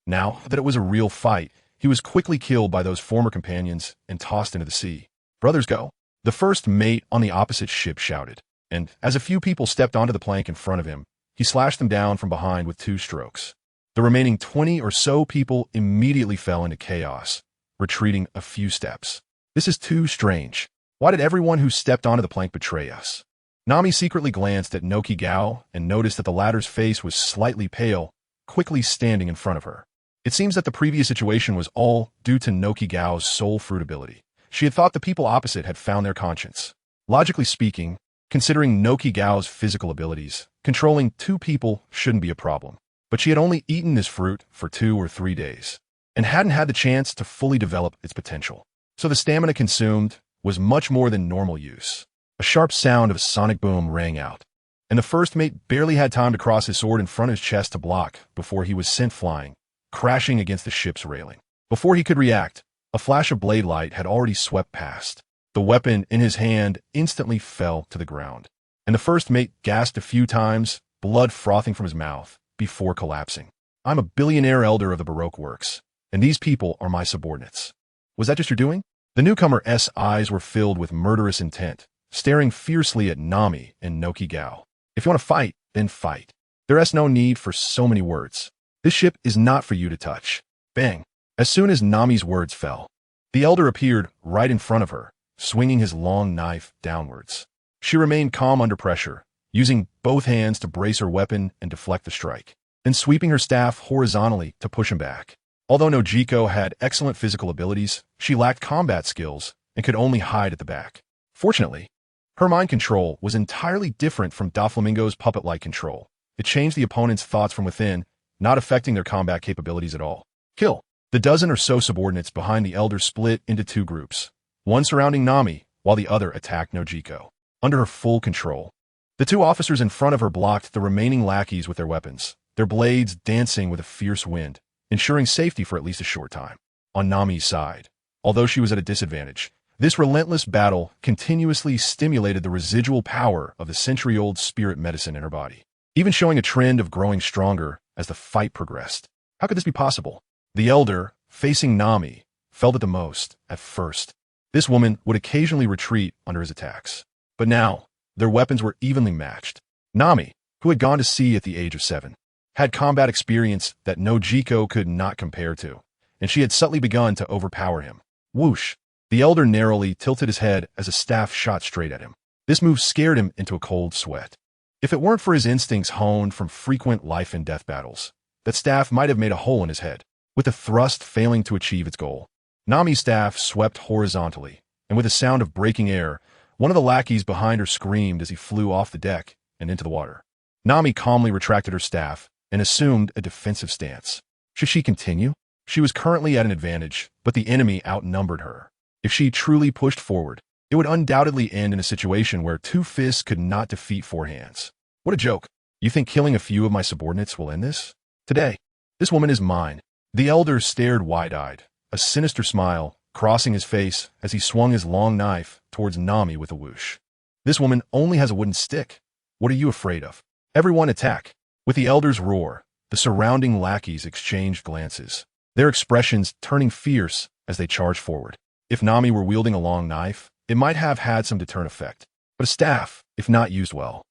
Now that it was a real fight, he was quickly killed by those former companions and tossed into the sea. Brothers, go. The first mate on the opposite ship shouted, and as a few people stepped onto the plank in front of him, he slashed them down from behind with 2 strokes. The remaining 20 or so people immediately fell into chaos, retreating a few steps. This is too strange. Why did everyone who stepped onto the plank betray us? Nami secretly glanced at Noki Gao and noticed that the latter's face was slightly pale, quickly standing in front of her. It seems that the previous situation was all due to Noki Gao's soul fruit ability. She had thought the people opposite had found their conscience. Logically speaking, considering Noki Gao's physical abilities, controlling 2 people shouldn't be a problem. But she had only eaten this fruit for 2 or 3 days, and hadn't had the chance to fully develop its potential. So the stamina consumed was much more than normal use. A sharp sound of a sonic boom rang out, and the first mate barely had time to cross his sword in front of his chest to block before he was sent flying, crashing against the ship's railing. Before he could react, a flash of blade light had already swept past. The weapon in his hand instantly fell to the ground, and the first mate gasped a few times, blood frothing from his mouth, before collapsing. I'm a billionaire elder of the Baroque works, and these people are my subordinates. Was that just your doing? The newcomer's eyes were filled with murderous intent, staring fiercely at Nami and Noki Gao. If you want to fight, then fight. There's no need for so many words. This ship is not for you to touch. Bang! As soon as Nami's words fell, the elder appeared right in front of her, swinging his long knife downwards. She remained calm under pressure, using both hands to brace her weapon and deflect the strike, then sweeping her staff horizontally to push him back. Although Nojiko had excellent physical abilities, she lacked combat skills and could only hide at the back. Fortunately, her mind control was entirely different from Doflamingo's puppet-like control. It changed the opponent's thoughts from within, not affecting their combat capabilities at all. Kill. The dozen or so subordinates behind the elder split into 2 groups, one surrounding Nami, while the other attacked Nojiko. Under her full control, the 2 officers in front of her blocked the remaining lackeys with their weapons, their blades dancing with a fierce wind, ensuring safety for at least a short time. On Nami's side, although she was at a disadvantage, this relentless battle continuously stimulated the residual power of the century-old spirit medicine in her body, even showing a trend of growing stronger as the fight progressed. How could this be possible? The elder, facing Nami, felt it the most at first. This woman would occasionally retreat under his attacks. But now, their weapons were evenly matched. Nami, who had gone to sea at the age of 7, had combat experience that Nojiko could not compare to, and she had subtly begun to overpower him. Whoosh! The elder narrowly tilted his head as a staff shot straight at him. This move scared him into a cold sweat. If it weren't for his instincts honed from frequent life-and-death battles, that staff might have made a hole in his head, with the thrust failing to achieve its goal. Nami's staff swept horizontally, and with a sound of breaking air, one of the lackeys behind her screamed as he flew off the deck and into the water. Nami calmly retracted her staff and assumed a defensive stance. Should she continue? She was currently at an advantage, but the enemy outnumbered her. If she truly pushed forward, it would undoubtedly end in a situation where two fists could not defeat four hands. What a joke. You think killing a few of my subordinates will end this? Today, this woman is mine. The elder stared wide-eyed, a sinister smile crossing his face as he swung his long knife towards Nami with a whoosh. This woman only has a wooden stick. What are you afraid of? Everyone attack. With the elder's roar, the surrounding lackeys exchanged glances, their expressions turning fierce as they charged forward. If Nami were wielding a long knife, it might have had some deterrent effect. But a staff, if not used well,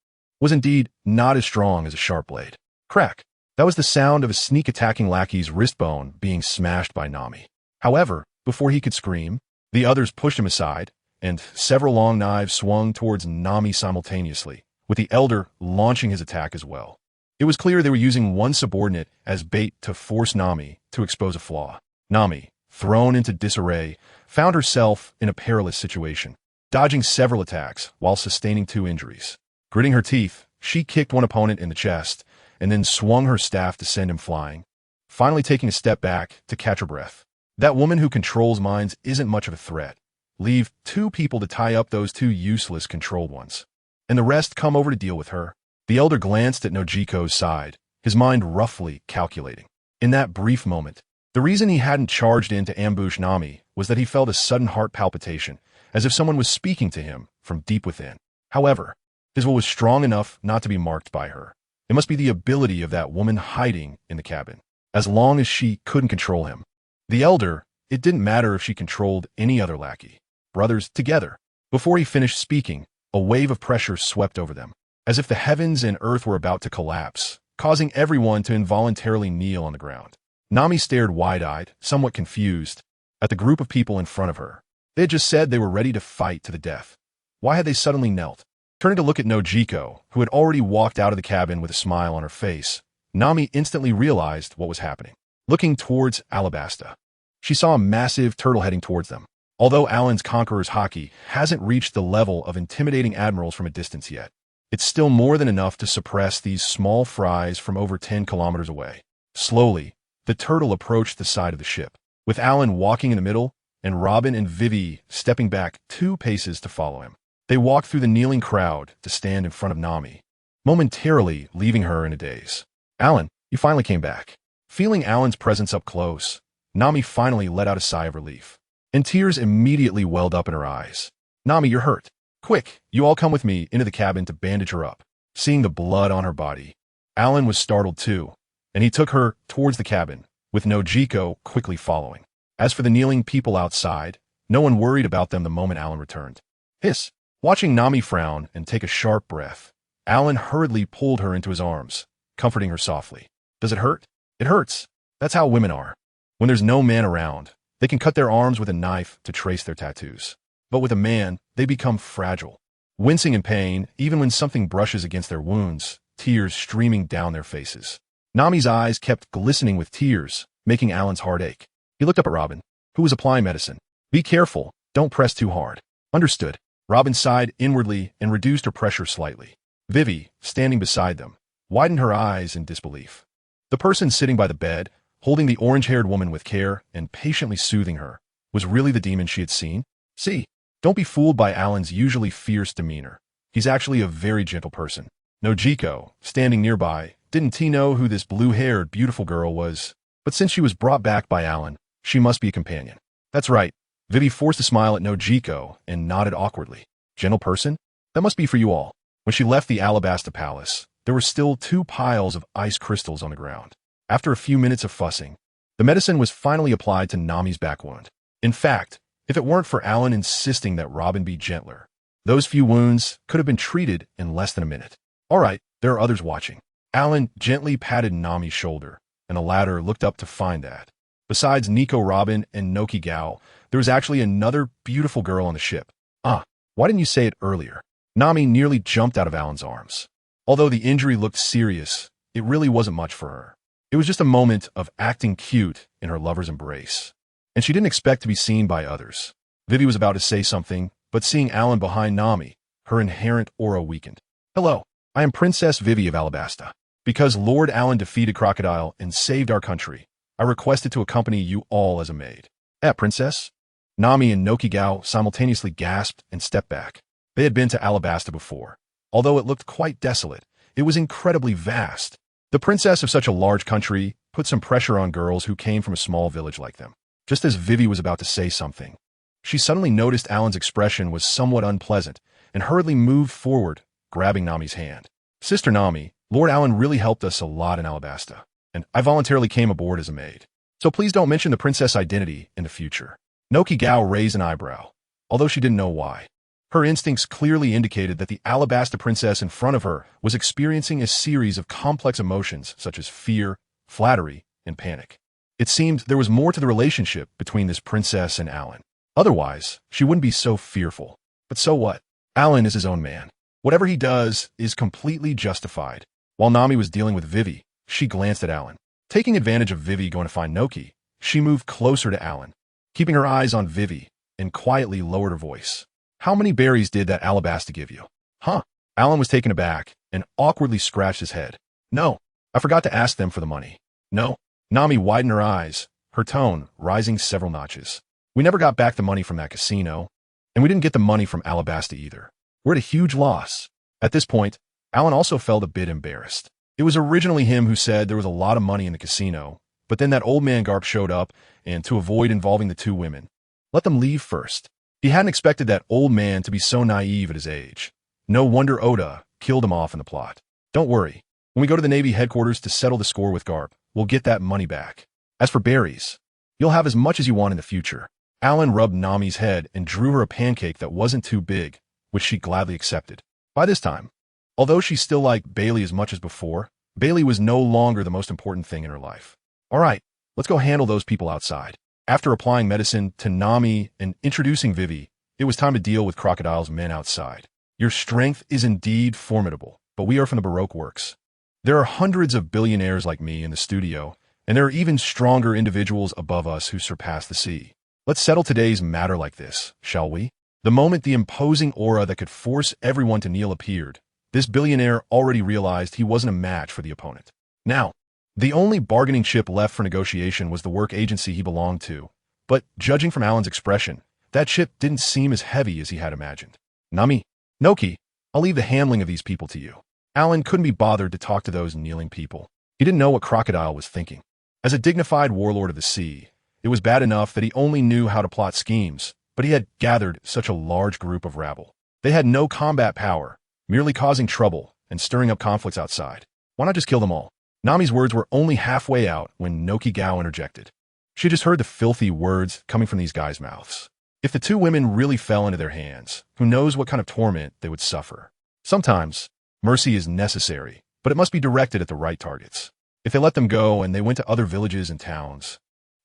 was indeed not as strong as a sharp blade. Crack. That was the sound of a sneak-attacking lackey's wrist bone being smashed by Nami. However, before he could scream, the others pushed him aside, and several long knives swung towards Nami simultaneously, with the elder launching his attack as well. It was clear they were using one subordinate as bait to force Nami to expose a flaw. Nami, thrown into disarray, found herself in a perilous situation, dodging several attacks while sustaining 2 injuries. Gritting her teeth, she kicked one opponent in the chest, and then swung her staff to send him flying, finally taking a step back to catch her breath. That woman who controls minds isn't much of a threat. Leave 2 people to tie up those 2 useless controlled ones, and the rest come over to deal with her. The elder glanced at Nojiko's side, his mind roughly calculating. In that brief moment, the reason he hadn't charged in to ambush Nami was that he felt a sudden heart palpitation, as if someone was speaking to him from deep within. However, his will was strong enough not to be marked by her. It must be the ability of that woman hiding in the cabin, as long as she couldn't control him. The elder, it didn't matter if she controlled any other lackey. Brothers, together. Before he finished speaking, a wave of pressure swept over them, as if the heavens and earth were about to collapse, causing everyone to involuntarily kneel on the ground. Nami stared wide-eyed, somewhat confused, at the group of people in front of her. They had just said they were ready to fight to the death. Why had they suddenly knelt? Turning to look at Nojiko, who had already walked out of the cabin with a smile on her face, Nami instantly realized what was happening. Looking towards Alabasta, she saw a massive turtle heading towards them. Although Alan's Conqueror's haki hasn't reached the level of intimidating admirals from a distance yet, it's still more than enough to suppress these small fries from over 10 kilometers away. Slowly, the turtle approached the side of the ship, with Alan walking in the middle and Robin and Vivi stepping back 2 paces to follow him. They walked through the kneeling crowd to stand in front of Nami, momentarily leaving her in a daze. Alan, you finally came back. Feeling Alan's presence up close, Nami finally let out a sigh of relief, and tears immediately welled up in her eyes. Nami, you're hurt. Quick, you all come with me into the cabin to bandage her up. Seeing the blood on her body, Alan was startled too, and he took her towards the cabin, with Nojiko quickly following. As for the kneeling people outside, no one worried about them the moment Alan returned. Hiss. Watching Nami frown and take a sharp breath, Alan hurriedly pulled her into his arms, comforting her softly. Does it hurt? It hurts. That's how women are. When there's no man around, they can cut their arms with a knife to trace their tattoos. But with a man, they become fragile, wincing in pain even when something brushes against their wounds, tears streaming down their faces. Nami's eyes kept glistening with tears, making Alan's heart ache. He looked up at Robin, who was applying medicine. Be careful, don't press too hard. Understood. Robin sighed inwardly and reduced her pressure slightly. Vivi, standing beside them, widened her eyes in disbelief. The person sitting by the bed, holding the orange-haired woman with care and patiently soothing her, was really the demon she had seen? See, don't be fooled by Alan's usually fierce demeanor. He's actually a very gentle person. Nojiko, standing nearby, didn't know who this blue-haired, beautiful girl was, but since she was brought back by Alan, she must be a companion. That's right. Vivi forced a smile at Nojiko and nodded awkwardly. Gentle person? That must be for you all. When she left the Alabasta Palace, there were still 2 piles of ice crystals on the ground. After a few minutes of fussing, the medicine was finally applied to Nami's back wound. In fact, if it weren't for Alan insisting that Robin be gentler, those few wounds could have been treated in less than a minute. All right, there are others watching. Alan gently patted Nami's shoulder, and the latter looked up to find that, besides Nico Robin and Noki Gao, there was actually another beautiful girl on the ship. Why didn't you say it earlier? Nami nearly jumped out of Alan's arms. Although the injury looked serious, it really wasn't much for her. It was just a moment of acting cute in her lover's embrace, and she didn't expect to be seen by others. Vivi was about to say something, but seeing Alan behind Nami, her inherent aura weakened. Hello, I am Princess Vivi of Alabasta. Because Lord Alan defeated Crocodile and saved our country, I requested to accompany you all as a maid. Princess? Nami and Nokigao simultaneously gasped and stepped back. They had been to Alabasta before. Although it looked quite desolate, it was incredibly vast. The princess of such a large country put some pressure on girls who came from a small village like them. Just as Vivi was about to say something, she suddenly noticed Alan's expression was somewhat unpleasant and hurriedly moved forward, grabbing Nami's hand. Sister Nami, Lord Alan really helped us a lot in Alabasta, and I voluntarily came aboard as a maid. So please don't mention the princess' identity in the future. Nokigao raised an eyebrow, although she didn't know why. Her instincts clearly indicated that the Alabasta princess in front of her was experiencing a series of complex emotions such as fear, flattery, and panic. It seemed there was more to the relationship between this princess and Alan. Otherwise, she wouldn't be so fearful. But so what? Alan is his own man. Whatever he does is completely justified. While Nami was dealing with Vivi, she glanced at Alan. Taking advantage of Vivi going to find Noki, she moved closer to Alan, keeping her eyes on Vivi, and quietly lowered her voice. How many berries did that Alabasta give you? Huh? Alan was taken aback and awkwardly scratched his head. No, I forgot to ask them for the money. No. Nami widened her eyes, her tone rising several notches. We never got back the money from that casino, and we didn't get the money from Alabasta either. We're at a huge loss. At this point, Alan also felt a bit embarrassed. It was originally him who said there was a lot of money in the casino, but then that old man Garp showed up, and to avoid involving the two women, let them leave first. He hadn't expected that old man to be so naive at his age. No wonder Oda killed him off in the plot. Don't worry. When we go to the Navy headquarters to settle the score with Garp, we'll get that money back. As for berries, you'll have as much as you want in the future. Alan rubbed Nami's head and drew her a pancake that wasn't too big, which she gladly accepted. By this time, although she still liked Bailey as much as before, Bailey was no longer the most important thing in her life. All right, let's go handle those people outside. After applying medicine to Nami and introducing Vivi, it was time to deal with Crocodile's men outside. Your strength is indeed formidable, but we are from the Baroque works. There are hundreds of billionaires like me in the studio, and there are even stronger individuals above us who surpass the sea. Let's settle today's matter like this, shall we? The moment the imposing aura that could force everyone to kneel appeared, this billionaire already realized he wasn't a match for the opponent. Now, the only bargaining chip left for negotiation was the work agency he belonged to, but judging from Alan's expression, that chip didn't seem as heavy as he had imagined. Nami, Noki, I'll leave the handling of these people to you. Alan couldn't be bothered to talk to those kneeling people. He didn't know what Crocodile was thinking. As a dignified warlord of the sea, it was bad enough that he only knew how to plot schemes, but he had gathered such a large group of rabble. They had no combat power, merely causing trouble and stirring up conflicts outside. Why not just kill them all? Nami's words were only halfway out when Nokigao interjected. She just heard the filthy words coming from these guys' mouths. If the two women really fell into their hands, who knows what kind of torment they would suffer. Sometimes, mercy is necessary, but it must be directed at the right targets. If they let them go and they went to other villages and towns,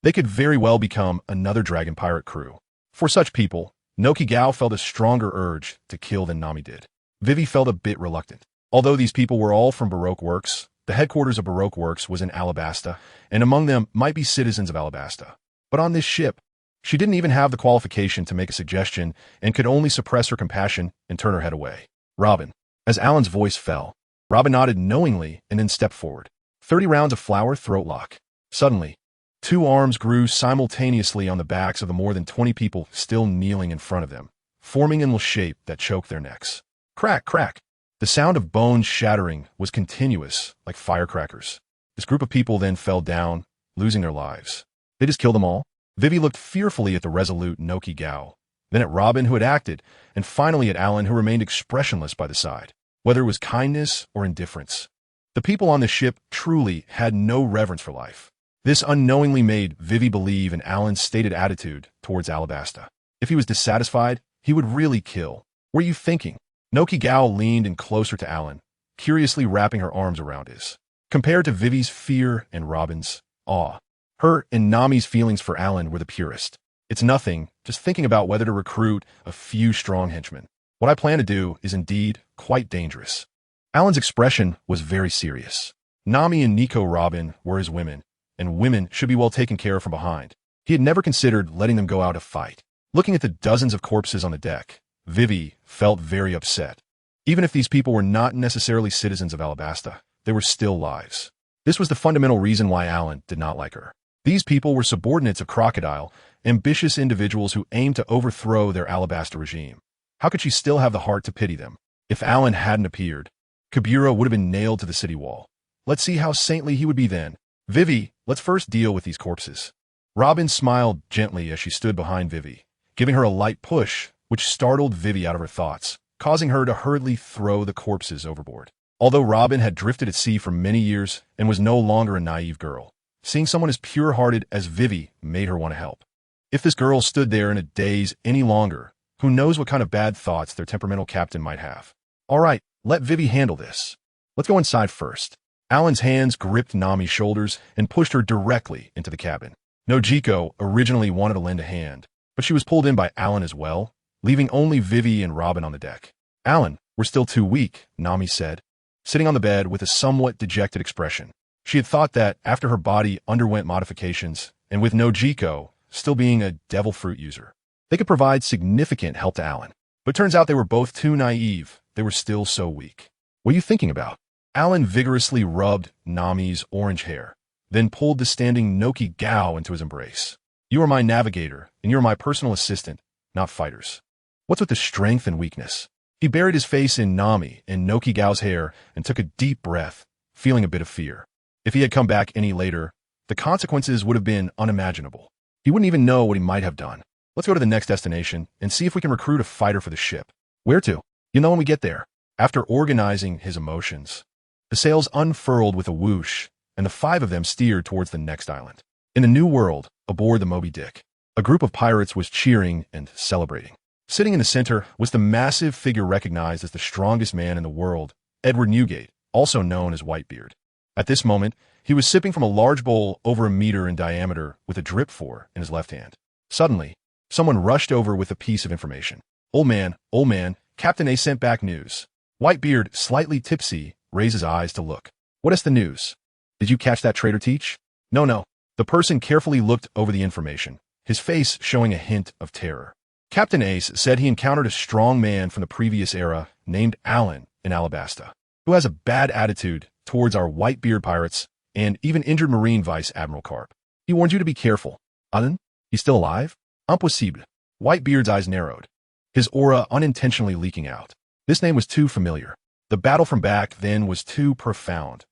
they could very well become another dragon pirate crew. For such people, Nokigao felt a stronger urge to kill than Nami did. Vivi felt a bit reluctant. Although these people were all from Baroque Works, the headquarters of Baroque Works was in Alabasta, and among them might be citizens of Alabasta. But on this ship, she didn't even have the qualification to make a suggestion and could only suppress her compassion and turn her head away. Robin. As Alan's voice fell, Robin nodded knowingly and then stepped forward. 30 rounds of flower throat lock. Suddenly, two arms grew simultaneously on the backs of the more than 20 people still kneeling in front of them, forming in a shape that choked their necks. Crack, crack. The sound of bones shattering was continuous, like firecrackers. This group of people then fell down, losing their lives. They just killed them all? Vivi looked fearfully at the resolute Nokigao, then at Robin, who had acted, and finally at Alan, who remained expressionless by the side, whether it was kindness or indifference. The people on the ship truly had no reverence for life. This unknowingly made Vivi believe in Alan's stated attitude towards Alabasta. If he was dissatisfied, he would really kill. What were you thinking? Nokigao leaned in closer to Alan, curiously wrapping her arms around his. Compared to Vivi's fear and Robin's awe, her and Nami's feelings for Alan were the purest. It's nothing, just thinking about whether to recruit a few strong henchmen. What I plan to do is indeed quite dangerous. Alan's expression was very serious. Nami and Nico Robin were his women, and women should be well taken care of from behind. He had never considered letting them go out to fight. Looking at the dozens of corpses on the deck, Vivi felt very upset. Even if these people were not necessarily citizens of Alabasta, they were still lives. This was the fundamental reason why Alan did not like her. These people were subordinates of Crocodile, ambitious individuals who aimed to overthrow their alabaster regime. How could she still have the heart to pity them? If Alan hadn't appeared, Kabira would have been nailed to the city wall. Let's see how saintly he would be then. Vivi, let's first deal with these corpses. Robin smiled gently as she stood behind Vivi, giving her a light push, which startled Vivi out of her thoughts, causing her to hurriedly throw the corpses overboard. Although Robin had drifted at sea for many years and was no longer a naive girl, seeing someone as pure-hearted as Vivi made her want to help. If this girl stood there in a daze any longer, who knows what kind of bad thoughts their temperamental captain might have. All right, let Vivi handle this. Let's go inside first. Alan's hands gripped Nami's shoulders and pushed her directly into the cabin. Nojiko originally wanted to lend a hand, but she was pulled in by Alan as well, leaving only Vivi and Robin on the deck. Alan, we're still too weak, Nami said, sitting on the bed with a somewhat dejected expression. She had thought that after her body underwent modifications, and with Nojiko still being a devil fruit user, they could provide significant help to Alan. But turns out they were both too naive. They were still so weak. What are you thinking about? Alan vigorously rubbed Nami's orange hair, then pulled the standing Noki Gao into his embrace. You are my navigator, and you're my personal assistant, not fighters. What's with the strength and weakness? He buried his face in Nami and Noki Gao's hair and took a deep breath, feeling a bit of fear. If he had come back any later, the consequences would have been unimaginable. He wouldn't even know what he might have done. Let's go to the next destination and see if we can recruit a fighter for the ship. Where to? You'll know when we get there. After organizing his emotions, the sails unfurled with a whoosh, and the 5 of them steered towards the next island. In the new world, aboard the Moby Dick, a group of pirates was cheering and celebrating. Sitting in the center was the massive figure recognized as the strongest man in the world, Edward Newgate, also known as Whitebeard. At this moment, he was sipping from a large bowl over a meter in diameter with a drip for in his left hand. Suddenly, someone rushed over with a piece of information. Old man, Captain A sent back news. Whitebeard, slightly tipsy, raised his eyes to look. What is the news? Did you catch that traitor Teach? No. The person carefully looked over the information, his face showing a hint of terror. Captain Ace said he encountered a strong man from the previous era named Alan in Alabasta, who has a bad attitude towards our Whitebeard pirates and even injured Marine Vice Admiral Karp. He warned you to be careful. Alan? He's still alive? Impossible. Whitebeard's eyes narrowed, his aura unintentionally leaking out. This name was too familiar. The battle from back then was too profound.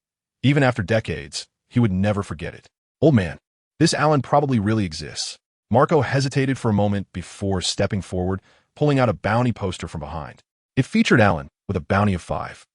Even after decades, he would never forget it. Old man, this Alan probably really exists. Marco hesitated for a moment before stepping forward, pulling out a bounty poster from behind. It featured Alan with a bounty of 5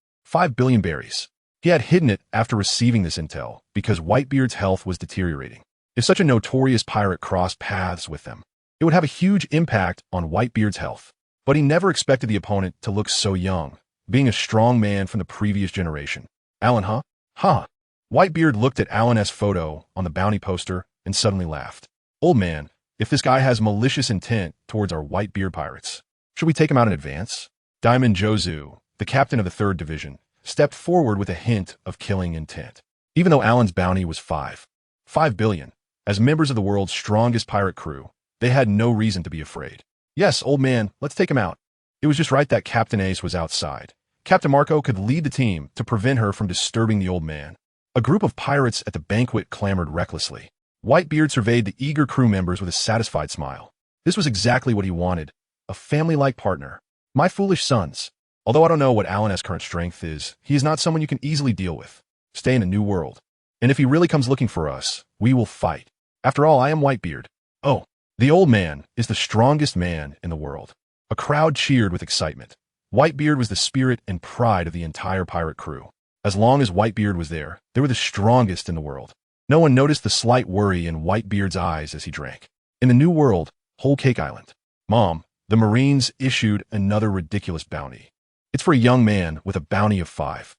billion berries. He had hidden it after receiving this intel because Whitebeard's health was deteriorating. If such a notorious pirate crossed paths with them, it would have a huge impact on Whitebeard's health. But he never expected the opponent to look so young, being a strong man from the previous generation. Alan, huh? Huh. Whitebeard looked at Alan's photo on the bounty poster and suddenly laughed. Old man, if this guy has malicious intent towards our Whitebeard pirates, should we take him out in advance? Diamond Jozu, the captain of the 3rd Division, stepped forward with a hint of killing intent. Even though Alan's bounty was 5 billion, as members of the world's strongest pirate crew, they had no reason to be afraid. Yes, old man, let's take him out. It was just right that Captain Ace was outside. Captain Marco could lead the team to prevent her from disturbing the old man. A group of pirates at the banquet clamored recklessly. Whitebeard surveyed the eager crew members with a satisfied smile. This was exactly what he wanted, a family-like partner. My foolish sons. Although I don't know what Alan's current strength is, he is not someone you can easily deal with. Stay in a new world. And if he really comes looking for us, we will fight. After all, I am Whitebeard. Oh, the old man is the strongest man in the world. A crowd cheered with excitement. Whitebeard was the spirit and pride of the entire pirate crew. As long as Whitebeard was there, they were the strongest in the world. No one noticed the slight worry in Whitebeard's eyes as he drank. In the new world, Whole Cake Island. Mom, the Marines issued another ridiculous bounty. It's for a young man with a bounty of 5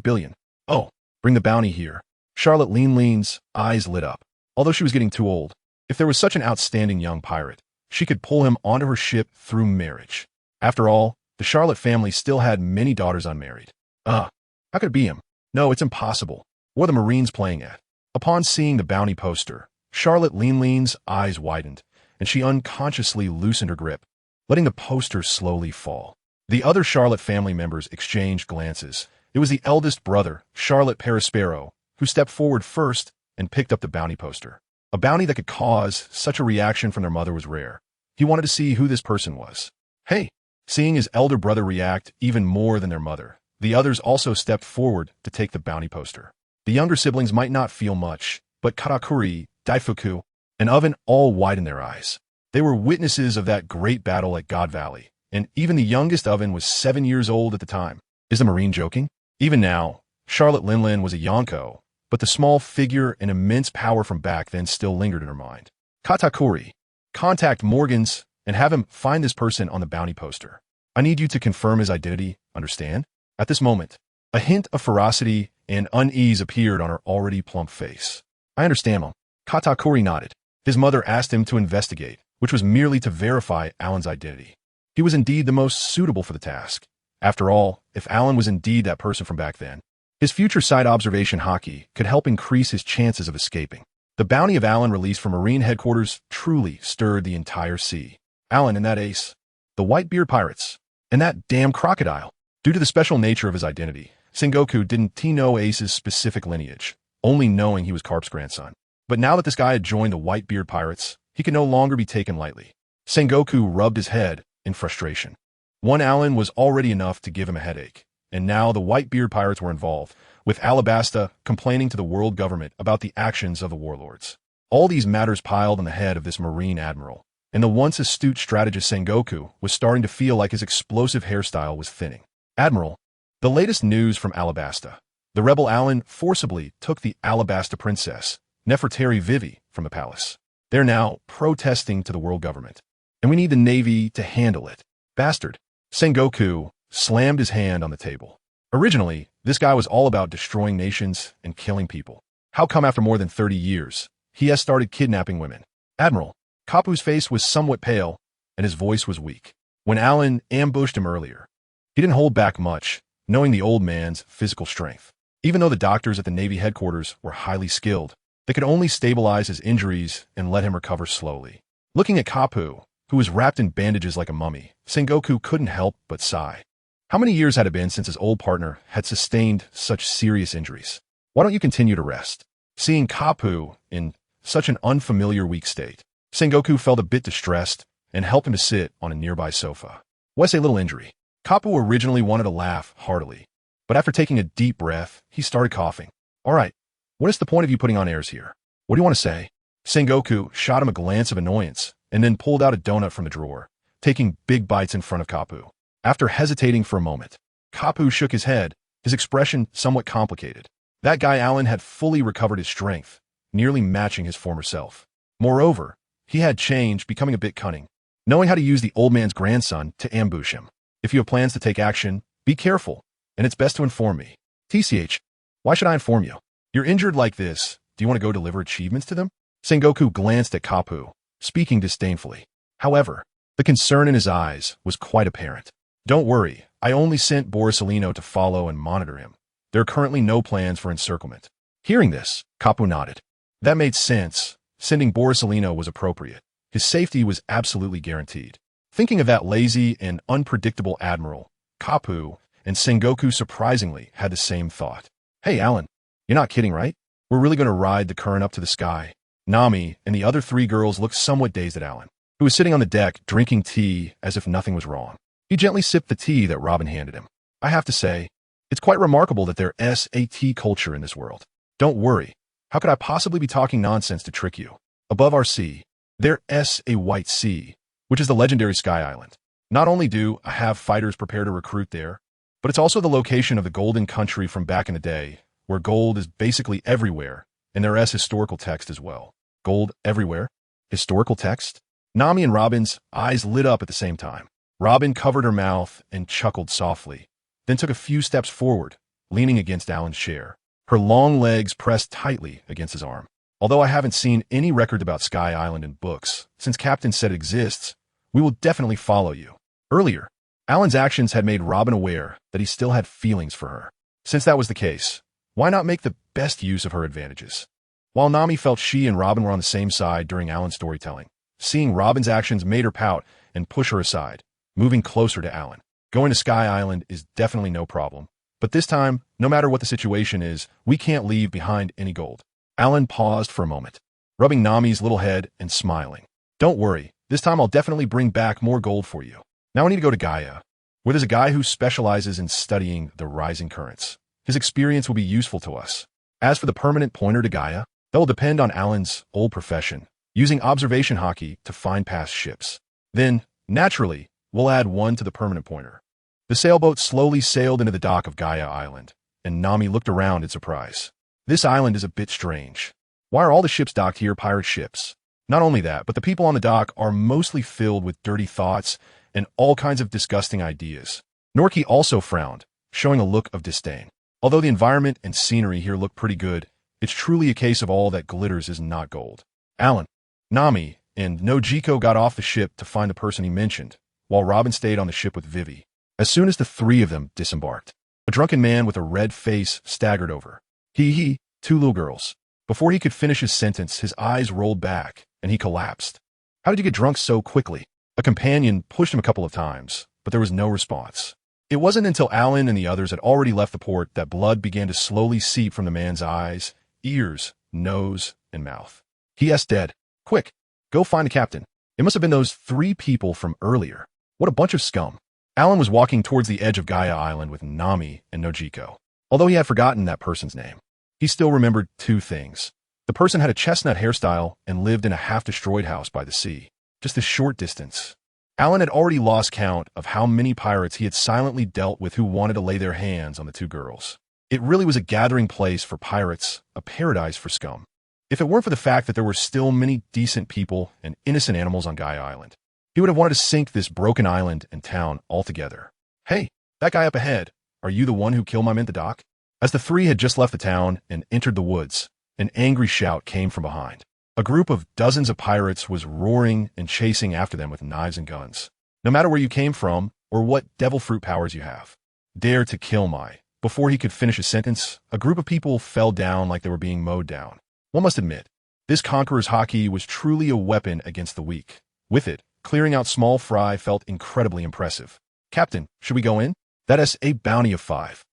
billion. Oh, bring the bounty here. Charlotte Lean's eyes lit up. Although she was getting too old, if there was such an outstanding young pirate, she could pull him onto her ship through marriage. After all, the Charlotte family still had many daughters unmarried. How could it be him? No, it's impossible. What are the Marines playing at? Upon seeing the bounty poster, Charlotte Lean's eyes widened, and she unconsciously loosened her grip, letting the poster slowly fall. The other Charlotte family members exchanged glances. It was the eldest brother, Charlotte Perispero, who stepped forward first and picked up the bounty poster. A bounty that could cause such a reaction from their mother was rare. He wanted to see who this person was. Hey! Seeing his elder brother react even more than their mother, the others also stepped forward to take the bounty poster. The younger siblings might not feel much, but Katakuri, Daifuku, and Oven all widened their eyes. They were witnesses of that great battle at GodValley, and even the youngest Oven was 7 years old at the time. Is the Marine joking? Even now, Charlotte Linlin was a Yonko, but the small figure and immense power from back then still lingered in her mind. Katakuri, contact Morgans and have him find this person on the bounty poster. I need you to confirm his identity, understand? At this moment, a hint of ferocity and unease appeared on her already plump face. I understand, Mom. Katakuri nodded. His mother asked him to investigate, which was merely to verify Alan's identity. He was indeed the most suitable for the task. After all, if Alan was indeed that person from back then, his future side observation hockey could help increase his chances of escaping. The bounty of Alan released from Marine headquarters truly stirred the entire sea. Alan and that ace, the Whitebeard pirates, and that damn crocodile. Due to the special nature of his identity, Sengoku didn't know Ace's specific lineage, only knowing he was Karp's grandson. But now that this guy had joined the Whitebeard pirates, he could no longer be taken lightly. Sengoku rubbed his head in frustration. One Alan was already enough to give him a headache, and now the Whitebeard pirates were involved, with Alabasta complaining to the world government about the actions of the warlords. All these matters piled on the head of this Marine admiral, and the once astute strategist Sengoku was starting to feel like his explosive hairstyle was thinning. Admiral, the latest news from Alabasta. The rebel Alan forcibly took the Alabasta princess, Nefertari Vivi, from the palace. They're now protesting to the world government, and we need the Navy to handle it. Bastard. Sengoku slammed his hand on the table. Originally, this guy was all about destroying nations and killing people. How come after more than 30 years, he has started kidnapping women? Admiral, Kapu's face was somewhat pale, and his voice was weak. When Alan ambushed him earlier, he didn't hold back much, knowing the old man's physical strength. Even though the doctors at the Navy headquarters were highly skilled, they could only stabilize his injuries and let him recover slowly. Looking at Kapu, who was wrapped in bandages like a mummy, Sengoku couldn't help but sigh. How many years had it been since his old partner had sustained such serious injuries? Why don't you continue to rest? Seeing Kapu in such an unfamiliar weak state, Sengoku felt a bit distressed and helped him to sit on a nearby sofa. What's a little injury? Kapu originally wanted to laugh heartily, but after taking a deep breath, he started coughing. All right, what is the point of you putting on airs here? What do you want to say? Sengoku shot him a glance of annoyance and then pulled out a donut from the drawer, taking big bites in front of Kapu. After hesitating for a moment, Kapu shook his head, his expression somewhat complicated. That guy Alan had fully recovered his strength, nearly matching his former self. Moreover, he had changed, becoming a bit cunning, knowing how to use the old man's grandson to ambush him. If you have plans to take action, be careful, and it's best to inform me. TCH, why should I inform you? You're injured like this. Do you want to go deliver achievements to them? Sengoku glanced at Kapu, speaking disdainfully. However, the concern in his eyes was quite apparent. Don't worry, I only sent Borisolino to follow and monitor him. There are currently no plans for encirclement. Hearing this, Kapu nodded. That made sense. Sending Borisolino was appropriate. His safety was absolutely guaranteed. Thinking of that lazy and unpredictable admiral, Kapu and Sengoku surprisingly had the same thought. Hey, Alan, you're not kidding, right? We're really going to ride the current up to the sky. Nami and the other 3 girls looked somewhat dazed at Alan, who was sitting on the deck drinking tea as if nothing was wrong. He gently sipped the tea that Robin handed him. I have to say, it's quite remarkable that there's a tea culture in this world. Don't worry. How could I possibly be talking nonsense to trick you? Above our sea, there's a white sea, which is the legendary Sky Island. Not only do I have fighters prepare to recruit there, but it's also the location of the golden country from back in the day, where gold is basically everywhere, and there's historical text as well. Gold everywhere? Historical text? Nami and Robin's eyes lit up at the same time. Robin covered her mouth and chuckled softly, then took a few steps forward, leaning against Alan's chair. Her long legs pressed tightly against his arm. Although I haven't seen any record about Sky Island in books, since Captain said it exists, we will definitely follow you. Earlier, Alan's actions had made Robin aware that he still had feelings for her. Since that was the case, why not make the best use of her advantages? While Nami felt she and Robin were on the same side during Alan's storytelling, seeing Robin's actions made her pout and push her aside, moving closer to Alan. Going to Sky Island is definitely no problem, but this time, no matter what the situation is, we can't leave behind any gold. Alan paused for a moment. rubbing Nami's little head and smiling. Don't worry, this time I'll definitely bring back more gold for you. Now I need to go to Gaia, where there's a guy who specializes in studying the rising currents. His experience will be useful to us. As for the permanent pointer to Gaia, that will depend on Alan's old profession, using observation hockey to find past ships. Then, naturally, we'll add one to the permanent pointer. The sailboat slowly sailed into the dock of Gaia Island, and Nami looked around in surprise. This island is a bit strange. Why are all the ships docked here pirate ships? Not only that, but the people on the dock are mostly filled with dirty thoughts and all kinds of disgusting ideas. Norky also frowned, showing a look of disdain. Although the environment and scenery here look pretty good, it's truly a case of all that glitters is not gold. Alan, Nami, and Nojiko got off the ship to find the person he mentioned, while Robin stayed on the ship with Vivi. As soon as the three of them disembarked, a drunken man with a red face staggered over. Two little girls. Before he could finish his sentence, his eyes rolled back, and he collapsed. How did you get drunk so quickly? A companion pushed him a couple of times, but there was no response. It wasn't until Alan and the others had already left the port that blood began to slowly seep from the man's eyes, ears, nose, and mouth. He.S. dead. Quick, go find the captain. It must have been those three people from earlier. What a bunch of scum. Alan was walking towards the edge of Gaia Island with Nami and Nojiko. Although he had forgotten that person's name, he still remembered two things. The person had a chestnut hairstyle and lived in a half-destroyed house by the sea, just a short distance. Alan had already lost count of how many pirates he had silently dealt with who wanted to lay their hands on the two girls. It really was a gathering place for pirates, a paradise for scum. If it weren't for the fact that there were still many decent people and innocent animals on Gaia Island, he would have wanted to sink this broken island and town altogether. Hey, that guy up ahead, are you the one who killed my men at the dock? As the three had just left the town and entered the woods, an angry shout came from behind. A group of dozens of pirates was roaring and chasing after them with knives and guns. No matter where you came from or what devil fruit powers you have, dare to kill my. Before he could finish his sentence, a group of people fell down like they were being mowed down. One must admit, this conqueror's hockey was truly a weapon against the weak. With it, clearing out small fry felt incredibly impressive. Captain, should we go in? That is a bounty of 5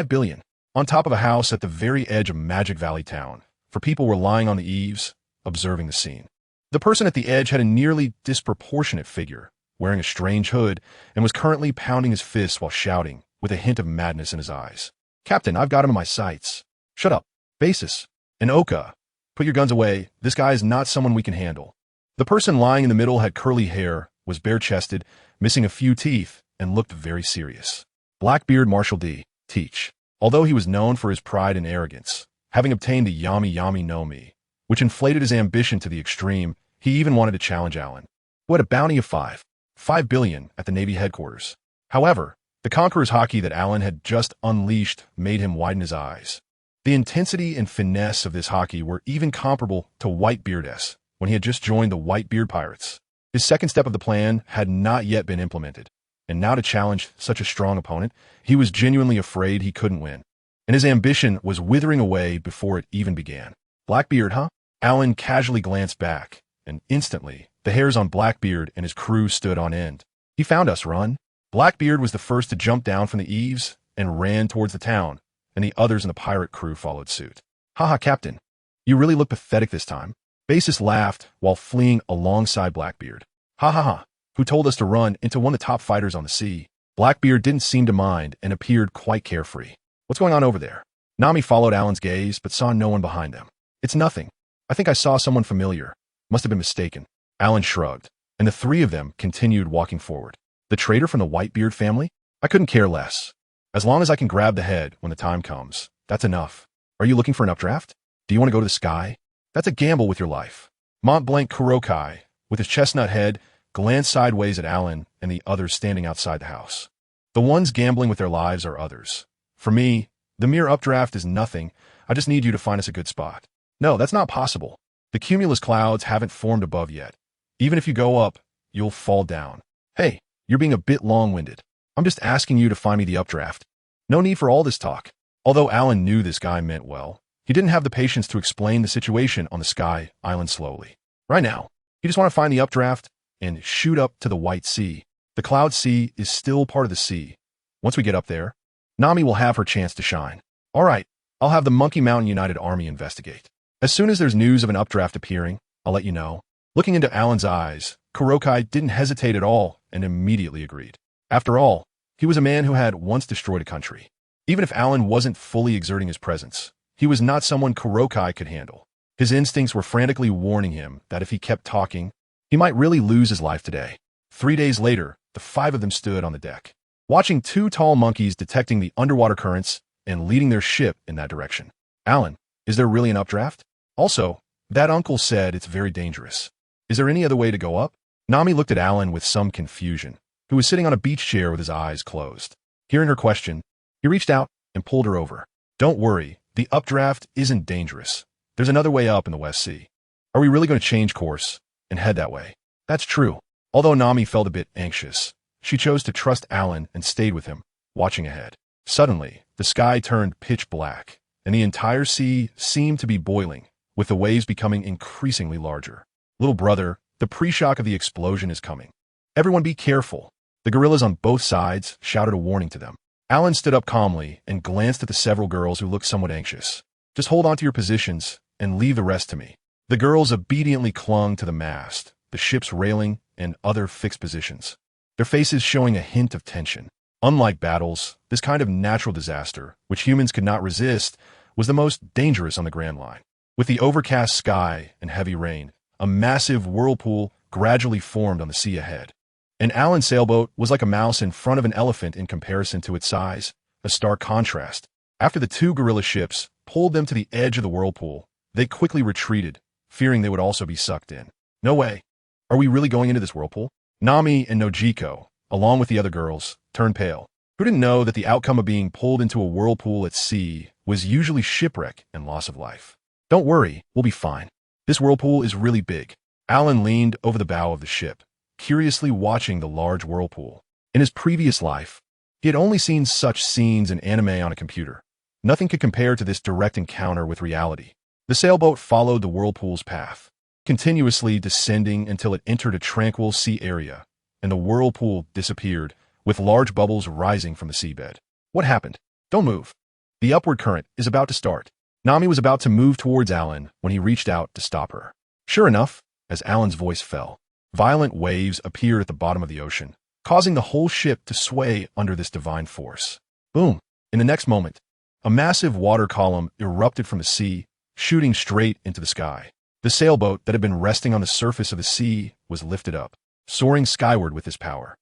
billion. On top of a house at the very edge of Magic Valley town, for people were lying on the eaves, observing the scene. The person at the edge had a nearly disproportionate figure, wearing a strange hood, and was currently pounding his fists while shouting, with a hint of madness in his eyes. Captain, I've got him in my sights. Shut up. Basis. And Oka. Put your guns away. This guy is not someone we can handle. The person lying in the middle had curly hair, was bare-chested, missing a few teeth, and looked very serious. Blackbeard Marshal D. Teach. Although he was known for his pride and arrogance, having obtained the Yami Yami no Mi, which inflated his ambition to the extreme, he even wanted to challenge Alan, who had a bounty of 5 billion at the Navy headquarters. However, the conqueror's hockey that Alan had just unleashed made him widen his eyes. The intensity and finesse of this hockey were even comparable to Whitebeard's when he had just joined the Whitebeard Pirates. His second step of the plan had not yet been implemented, and now to challenge such a strong opponent, he was genuinely afraid he couldn't win, and his ambition was withering away before it even began. Blackbeard, huh? Alan casually glanced back, and instantly, the hairs on Blackbeard and his crew stood on end. He found us, run. Blackbeard was the first to jump down from the eaves and ran towards the town, and the others in the pirate crew followed suit. Haha, Captain. You really look pathetic this time. Basis laughed while fleeing alongside Blackbeard. Ha ha ha. Who told us to run into one of the top fighters on the sea? Blackbeard didn't seem to mind and appeared quite carefree. What's going on over there? Nami followed Alan's gaze, but saw no one behind them. It's nothing. I think I saw someone familiar. Must have been mistaken. Alan shrugged, and the three of them continued walking forward. The traitor from the Whitebeard family? I couldn't care less. As long as I can grab the head when the time comes, that's enough. Are you looking for an updraft? Do you want to go to the sky? That's a gamble with your life. Mont Blanc Kurokai, with his chestnut head, glanced sideways at Alan and the others standing outside the house. The ones gambling with their lives are others. For me, the mere updraft is nothing. I just need you to find us a good spot. No, that's not possible. The cumulus clouds haven't formed above yet. Even if you go up, you'll fall down. Hey, you're being a bit long-winded. I'm just asking you to find me the updraft. No need for all this talk. Although Alan knew this guy meant well, he didn't have the patience to explain the situation on the Sky Island slowly. Right now, he just want to find the updraft and shoot up to the White Sea. The Cloud Sea is still part of the sea. Once we get up there, Nami will have her chance to shine. All right, I'll have the Monkey Mountain United Army investigate. As soon as there's news of an updraft appearing, I'll let you know. Looking into Alan's eyes, Kurokai didn't hesitate at all and immediately agreed. After all, he was a man who had once destroyed a country. Even if Alan wasn't fully exerting his presence, he was not someone Kurokai could handle. His instincts were frantically warning him that if he kept talking, he might really lose his life today. 3 days later, the 5 of them stood on the deck, watching 2 tall monkeys detecting the underwater currents and leading their ship in that direction. Alan, is there really an updraft? Also, that uncle said it's very dangerous. Is there any other way to go up? Nami looked at Alan with some confusion, who was sitting on a beach chair with his eyes closed. Hearing her question, he reached out and pulled her over. Don't worry, the updraft isn't dangerous. There's another way up in the West Sea. Are we really going to change course and head that way? That's true. Although Nami felt a bit anxious, she chose to trust Alan and stayed with him, watching ahead. Suddenly, the sky turned pitch black, and the entire sea seemed to be boiling, with the waves becoming increasingly larger. Little brother, the pre-shock of the explosion is coming. Everyone be careful. The gorillas on both sides shouted a warning to them. Alan stood up calmly and glanced at the several girls who looked somewhat anxious. Just hold on to your positions and leave the rest to me. The girls obediently clung to the mast, the ship's railing, and other fixed positions, their faces showing a hint of tension. Unlike battles, this kind of natural disaster, which humans could not resist, was the most dangerous on the Grand Line. With the overcast sky and heavy rain, a massive whirlpool gradually formed on the sea ahead. An Alan's sailboat was like a mouse in front of an elephant in comparison to its size, a stark contrast. After the 2 gorilla ships pulled them to the edge of the whirlpool, they quickly retreated, fearing they would also be sucked in. No way. Are we really going into this whirlpool? Nami and Nojiko, along with the other girls, turned pale. Who didn't know that the outcome of being pulled into a whirlpool at sea was usually shipwreck and loss of life? Don't worry, we'll be fine. This whirlpool is really big. Alan leaned over the bow of the ship, curiously watching the large whirlpool. In his previous life, he had only seen such scenes in anime on a computer. Nothing could compare to this direct encounter with reality. The sailboat followed the whirlpool's path, continuously descending until it entered a tranquil sea area, and the whirlpool disappeared, with large bubbles rising from the seabed. What happened? Don't move. The upward current is about to start. Nami was about to move towards Alan when he reached out to stop her. Sure enough, as Alan's voice fell, violent waves appeared at the bottom of the ocean, causing the whole ship to sway under this divine force. Boom! In the next moment, a massive water column erupted from the sea, shooting straight into the sky. The sailboat that had been resting on the surface of the sea was lifted up, soaring skyward with this power.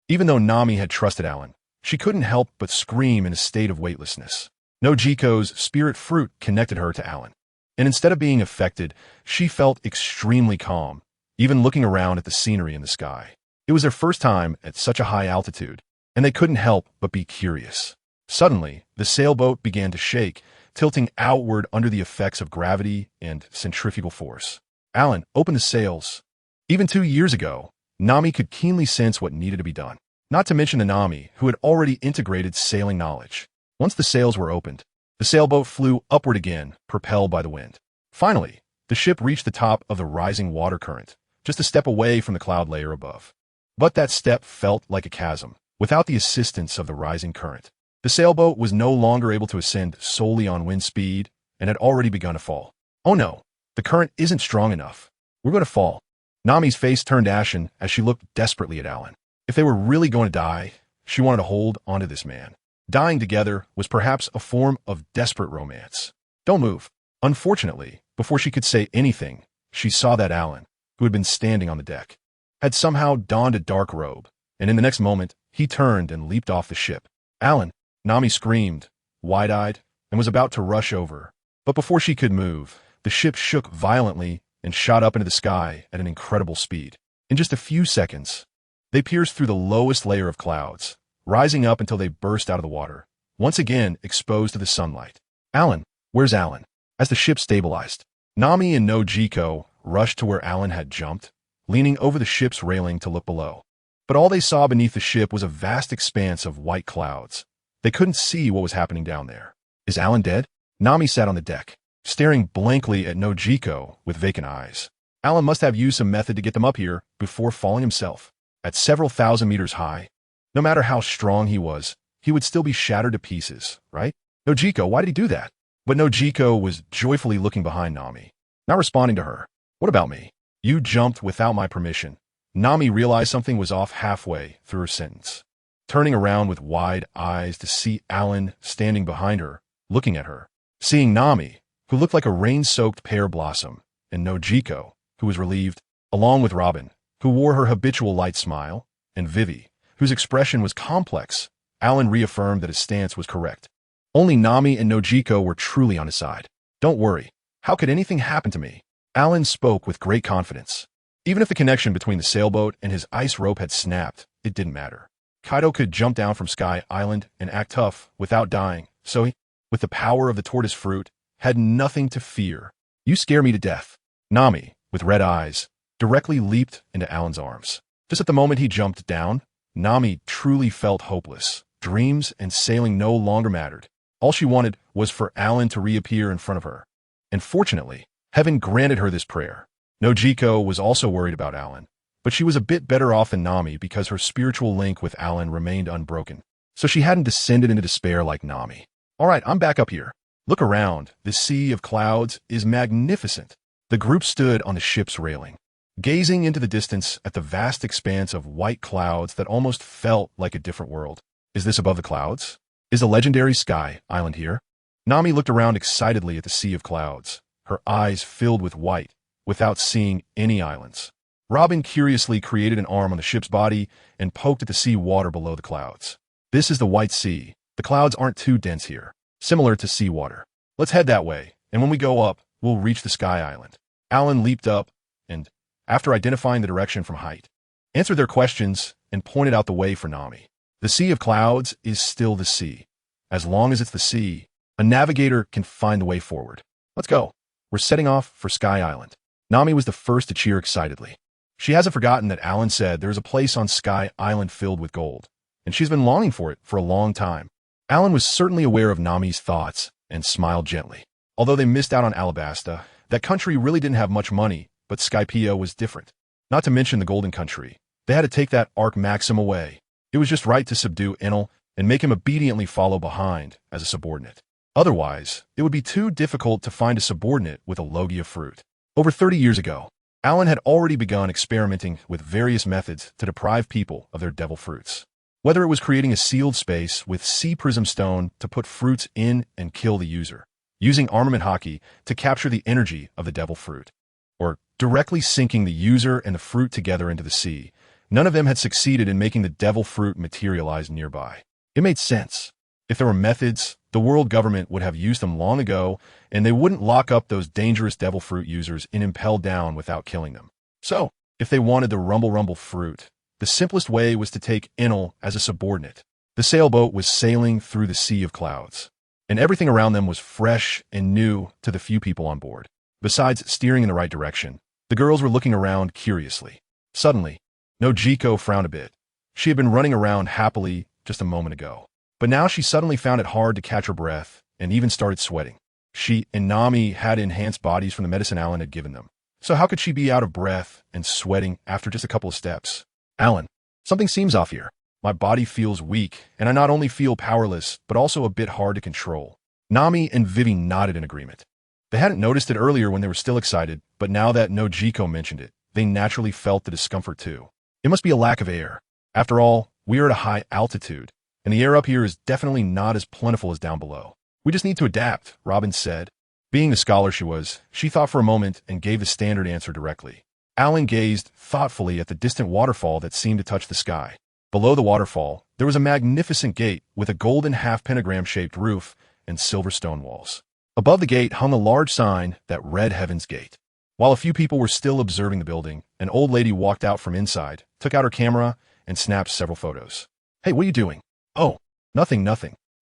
Even though Nami had trusted Alan, she couldn't help but scream in a state of weightlessness. Nojiko's spirit fruit connected her to Alan, and instead of being affected, she felt extremely calm, even looking around at the scenery in the sky. It was their first time at such a high altitude, and they couldn't help but be curious. Suddenly, the sailboat began to shake, tilting outward under the effects of gravity and centrifugal force. Alan opened the sails. Even 2 years ago, Nami could keenly sense what needed to be done, not to mention the Nami, who had already integrated sailing knowledge. Once the sails were opened, the sailboat flew upward again, propelled by the wind. Finally, the ship reached the top of the rising water current, just a step away from the cloud layer above. But that step felt like a chasm, without the assistance of the rising current. The sailboat was no longer able to ascend solely on wind speed and had already begun to fall. Oh no, the current isn't strong enough. We're going to fall. Nami's face turned ashen as she looked desperately at Alan. If they were really going to die, she wanted to hold onto this man. Dying together was perhaps a form of desperate romance. Don't move. Unfortunately, before she could say anything, she saw that Alan, who had been standing on the deck, had somehow donned a dark robe, and in the next moment, he turned and leaped off the ship. Alan! Nami screamed, wide-eyed, and was about to rush over. But before she could move, the ship shook violently and shot up into the sky at an incredible speed. In just a few seconds, they pierced through the lowest layer of clouds, rising up until they burst out of the water, once again exposed to the sunlight. Alan! Where's Alan? As the ship stabilized, Nami and Nojiko rushed to where Alan had jumped, leaning over the ship's railing to look below. But all they saw beneath the ship was a vast expanse of white clouds. They couldn't see what was happening down there. Is Alan dead? Nami sat on the deck, staring blankly at Nojiko with vacant eyes. Alan must have used some method to get them up here before falling himself. At several thousand meters high, no matter how strong he would still be shattered to pieces, right? Nojiko, why did he do that? But Nojiko was joyfully looking behind Nami, not responding to her. What about me? You jumped without my permission. Nami realized something was off halfway through her sentence, turning around with wide eyes to see Alan standing behind her, looking at her. Seeing Nami, who looked like a rain-soaked pear blossom, and Nojiko, who was relieved, along with Robin, who wore her habitual light smile, and Vivi, whose expression was complex, Alan reaffirmed that his stance was correct. Only Nami and Nojiko were truly on his side. Don't worry. How could anything happen to me? Alan spoke with great confidence. Even if the connection between the sailboat and his ice rope had snapped, it didn't matter. Kaido could jump down from Sky Island and act tough without dying, so he, with the power of the tortoise fruit, had nothing to fear. You scare me to death. Nami, with red eyes, directly leaped into Alan's arms. Just at the moment he jumped down, Nami truly felt hopeless. Dreams and sailing no longer mattered. All she wanted was for Alan to reappear in front of her. And fortunately, heaven granted her this prayer. Nojiko was also worried about Alan, but she was a bit better off than Nami because her spiritual link with Alan remained unbroken. So she hadn't descended into despair like Nami. All right, I'm back up here. Look around. This sea of clouds is magnificent. The group stood on the ship's railing, gazing into the distance at the vast expanse of white clouds that almost felt like a different world. Is this above the clouds? Is the legendary Sky Island here? Nami looked around excitedly at the sea of clouds, her eyes filled with white, without seeing any islands. Robin curiously created an arm on the ship's body and poked at the sea water below the clouds. This is the White Sea. The clouds aren't too dense here, similar to seawater. Let's head that way, and when we go up, we'll reach the Sky Island. Alan leaped up and, after identifying the direction from height, answered their questions and pointed out the way for Nami. The Sea of Clouds is still the sea. As long as it's the sea, a navigator can find the way forward. Let's go. We're setting off for Sky Island. Nami was the first to cheer excitedly. She hasn't forgotten that Alan said there is a place on Sky Island filled with gold, and she's been longing for it for a long time. Alan was certainly aware of Nami's thoughts and smiled gently. Although they missed out on Alabasta, that country really didn't have much money, but Skypiea was different. Not to mention the Golden Country. They had to take that Arc Maxim away. It was just right to subdue Enel and make him obediently follow behind as a subordinate. Otherwise, it would be too difficult to find a subordinate with a Logia fruit. Over 30 years ago, Alan had already begun experimenting with various methods to deprive people of their devil fruits. Whether it was creating a sealed space with sea prism stone to put fruits in and kill the user, using armament hockey to capture the energy of the devil fruit, or directly sinking the user and the fruit together into the sea, none of them had succeeded in making the devil fruit materialize nearby. It made sense. If there were methods, the world government would have used them long ago, and they wouldn't lock up those dangerous devil fruit users and impel down without killing them. So, if they wanted the rumble fruit, the simplest way was to take Enel as a subordinate. The sailboat was sailing through the sea of clouds, and everything around them was fresh and new to the few people on board. Besides steering in the right direction, the girls were looking around curiously. Suddenly, Nojiko frowned a bit. She had been running around happily just a moment ago, but now she suddenly found it hard to catch her breath and even started sweating. She and Nami had enhanced bodies from the medicine Alan had given them, so how could she be out of breath and sweating after just a couple of steps? Alan, something seems off here. My body feels weak, and I not only feel powerless, but also a bit hard to control. Nami and Vivi nodded in agreement. They hadn't noticed it earlier when they were still excited, but now that Nojiko mentioned it, they naturally felt the discomfort too. It must be a lack of air. After all, we are at a high altitude, and the air up here is definitely not as plentiful as down below. We just need to adapt, Robin said. Being the scholar she was, she thought for a moment and gave the standard answer directly. Alan gazed thoughtfully at the distant waterfall that seemed to touch the sky. Below the waterfall, there was a magnificent gate with a golden half-pentagram-shaped roof and silver stone walls. Above the gate hung a large sign that read Heaven's Gate. While a few people were still observing the building, an old lady walked out from inside, took out her camera, and snapped several photos. Hey, what are you doing? Oh, nothing.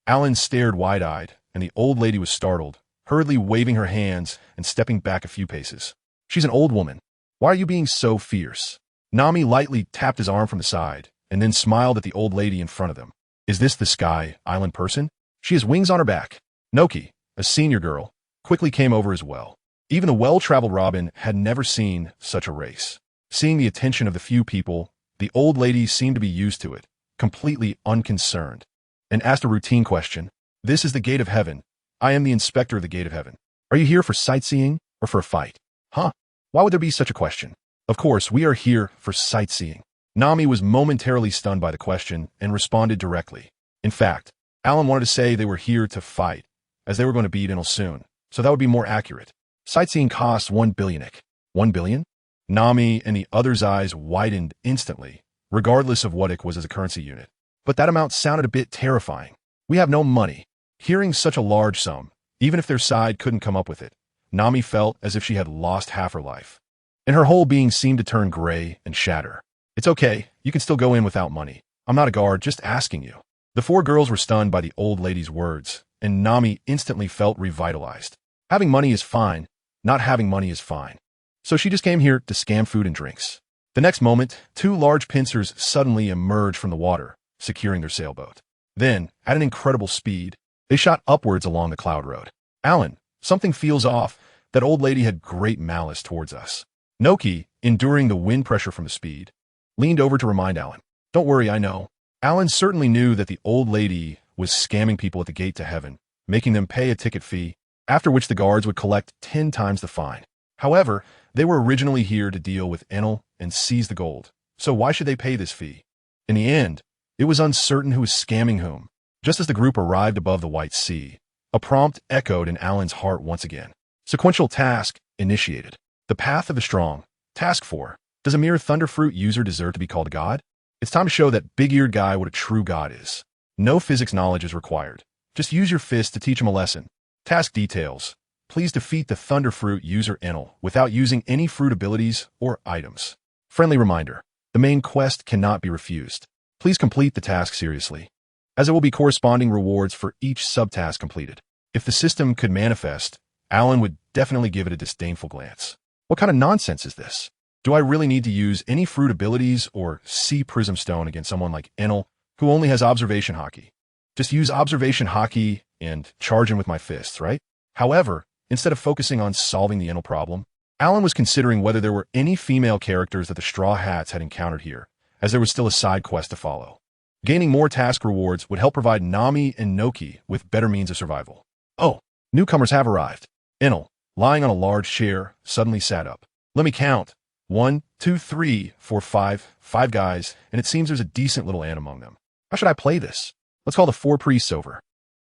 Alan stared wide-eyed, and the old lady was startled, hurriedly waving her hands and stepping back a few paces. She's an old woman. Why are you being so fierce? Nami lightly tapped his arm from the side, and then smiled at the old lady in front of them. Is this the Sky Island person? She has wings on her back. Noki, a senior girl, quickly came over as well. Even the well-traveled Robin had never seen such a race. Seeing the attention of the few people, the old lady seemed to be used to it, completely unconcerned, and asked a routine question. This is the gate of heaven. I am the inspector of the gate of heaven. Are you here for sightseeing or for a fight? Huh? Why would there be such a question? Of course, we are here for sightseeing. Nami was momentarily stunned by the question and responded directly. In fact, Alan wanted to say they were here to fight, as they were going to beat Inel soon, so that would be more accurate. Sightseeing costs 1 billion-ic. 1 billion? Nami and the other's eyes widened instantly, regardless of what ic was as a currency unit. But that amount sounded a bit terrifying. We have no money. Hearing such a large sum, even if their side couldn't come up with it, Nami felt as if she had lost half her life. And her whole being seemed to turn gray and shatter. It's okay, you can still go in without money. I'm not a guard, just asking you. The four girls were stunned by the old lady's words, and Nami instantly felt revitalized. Having money is fine, not having money is fine. So she just came here to scam food and drinks. The next moment, two large pincers suddenly emerged from the water, securing their sailboat. Then, at an incredible speed, they shot upwards along the cloud road. Alan, something feels off. That old lady had great malice towards us. Noki, enduring the wind pressure from the speed, leaned over to remind Alan. Don't worry, I know. Alan certainly knew that the old lady was scamming people at the gate to heaven, making them pay a ticket fee, after which the guards would collect 10 times the fine. However, they were originally here to deal with Enel and seize the gold, so why should they pay this fee? In the end, it was uncertain who was scamming whom. Just as the group arrived above the White Sea, a prompt echoed in Alan's heart once again. Sequential task initiated. The path of the strong. Task 4. Does a mere thunderfruit user deserve to be called a god? It's time to show that big-eared guy what a true god is. No physics knowledge is required. Just use your fist to teach him a lesson. Task details. Please defeat the thunderfruit user Enel without using any fruit abilities or items. Friendly reminder. The main quest cannot be refused. Please complete the task seriously, as there will be corresponding rewards for each subtask completed. If the system could manifest, Alan would definitely give it a disdainful glance. What kind of nonsense is this? Do I really need to use any fruit abilities or sea prism stone against someone like Enel, who only has observation hockey? Just use observation hockey and charge him with my fists, right? However, instead of focusing on solving the Enel problem, Alan was considering whether there were any female characters that the Straw Hats had encountered here, as there was still a side quest to follow. Gaining more task rewards would help provide Nami and Noki with better means of survival. Oh, newcomers have arrived. Enel, lying on a large chair, suddenly sat up. Let me count. 1, 2, 3, 4, 5. 5 guys, and it seems there's a decent little ant among them. How should I play this? Let's call the 4 priests over.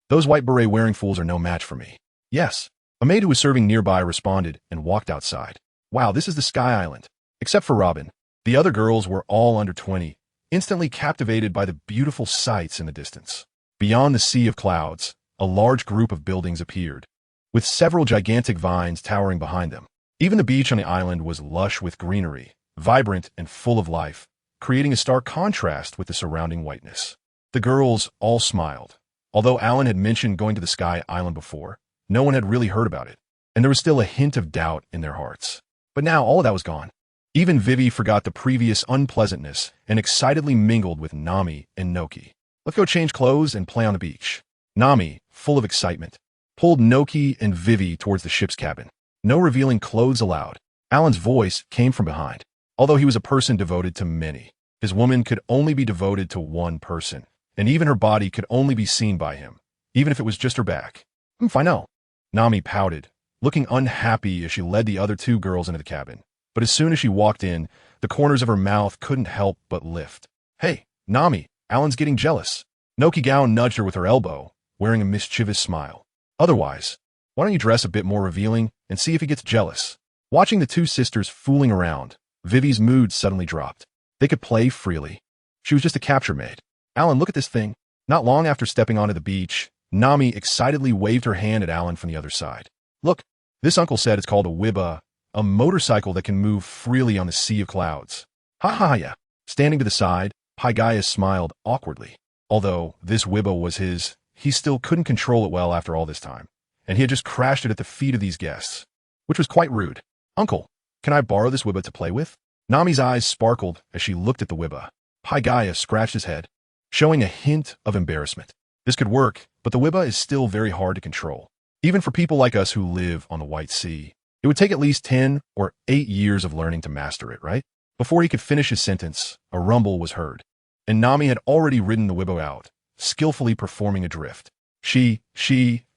Those white beret-wearing fools are no match for me. Yes. A maid who was serving nearby responded and walked outside. Wow, this is the Sky Island. Except for Robin. The other girls were all under 20, instantly captivated by the beautiful sights in the distance. Beyond the sea of clouds, a large group of buildings appeared, with several gigantic vines towering behind them. Even the beach on the island was lush with greenery, vibrant and full of life, creating a stark contrast with the surrounding whiteness. The girls all smiled. Although Alan had mentioned going to the Sky Island before, no one had really heard about it, and there was still a hint of doubt in their hearts. But now all of that was gone. Even Vivi forgot the previous unpleasantness and excitedly mingled with Nami and Noki. Let's go change clothes and play on the beach. Nami, full of excitement, pulled Noki and Vivi towards the ship's cabin. No revealing clothes allowed. Alan's voice came from behind. Although he was a person devoted to many, his woman could only be devoted to one person, and even her body could only be seen by him, even if it was just her back. I know. Nami pouted, looking unhappy as she led the other 2 girls into the cabin. But as soon as she walked in, the corners of her mouth couldn't help but lift. Hey, Nami, Alan's getting jealous. Noki Gown nudged her with her elbow, wearing a mischievous smile. Otherwise, why don't you dress a bit more revealing and see if he gets jealous? Watching the 2 sisters fooling around, Vivi's mood suddenly dropped. They could play freely. She was just a capture maid. Alan, look at this thing. Not long after stepping onto the beach, Nami excitedly waved her hand at Alan from the other side. Look, this uncle said it's called a wibba, a motorcycle that can move freely on the sea of clouds. Ha ha yeah. Standing to the side, Pygaius smiled awkwardly. Although this wibba was his, he still couldn't control it well after all this time, and he had just crashed it at the feet of these guests, which was quite rude. Uncle, can I borrow this wibba to play with? Nami's eyes sparkled as she looked at the wibba. Pygaius scratched his head, showing a hint of embarrassment. This could work, but the wibba is still very hard to control. Even for people like us who live on the White Sea, it would take at least 10 or 8 years of learning to master it, right? Before he could finish his sentence, a rumble was heard, and Nami had already ridden the wibba out, skillfully performing a drift. She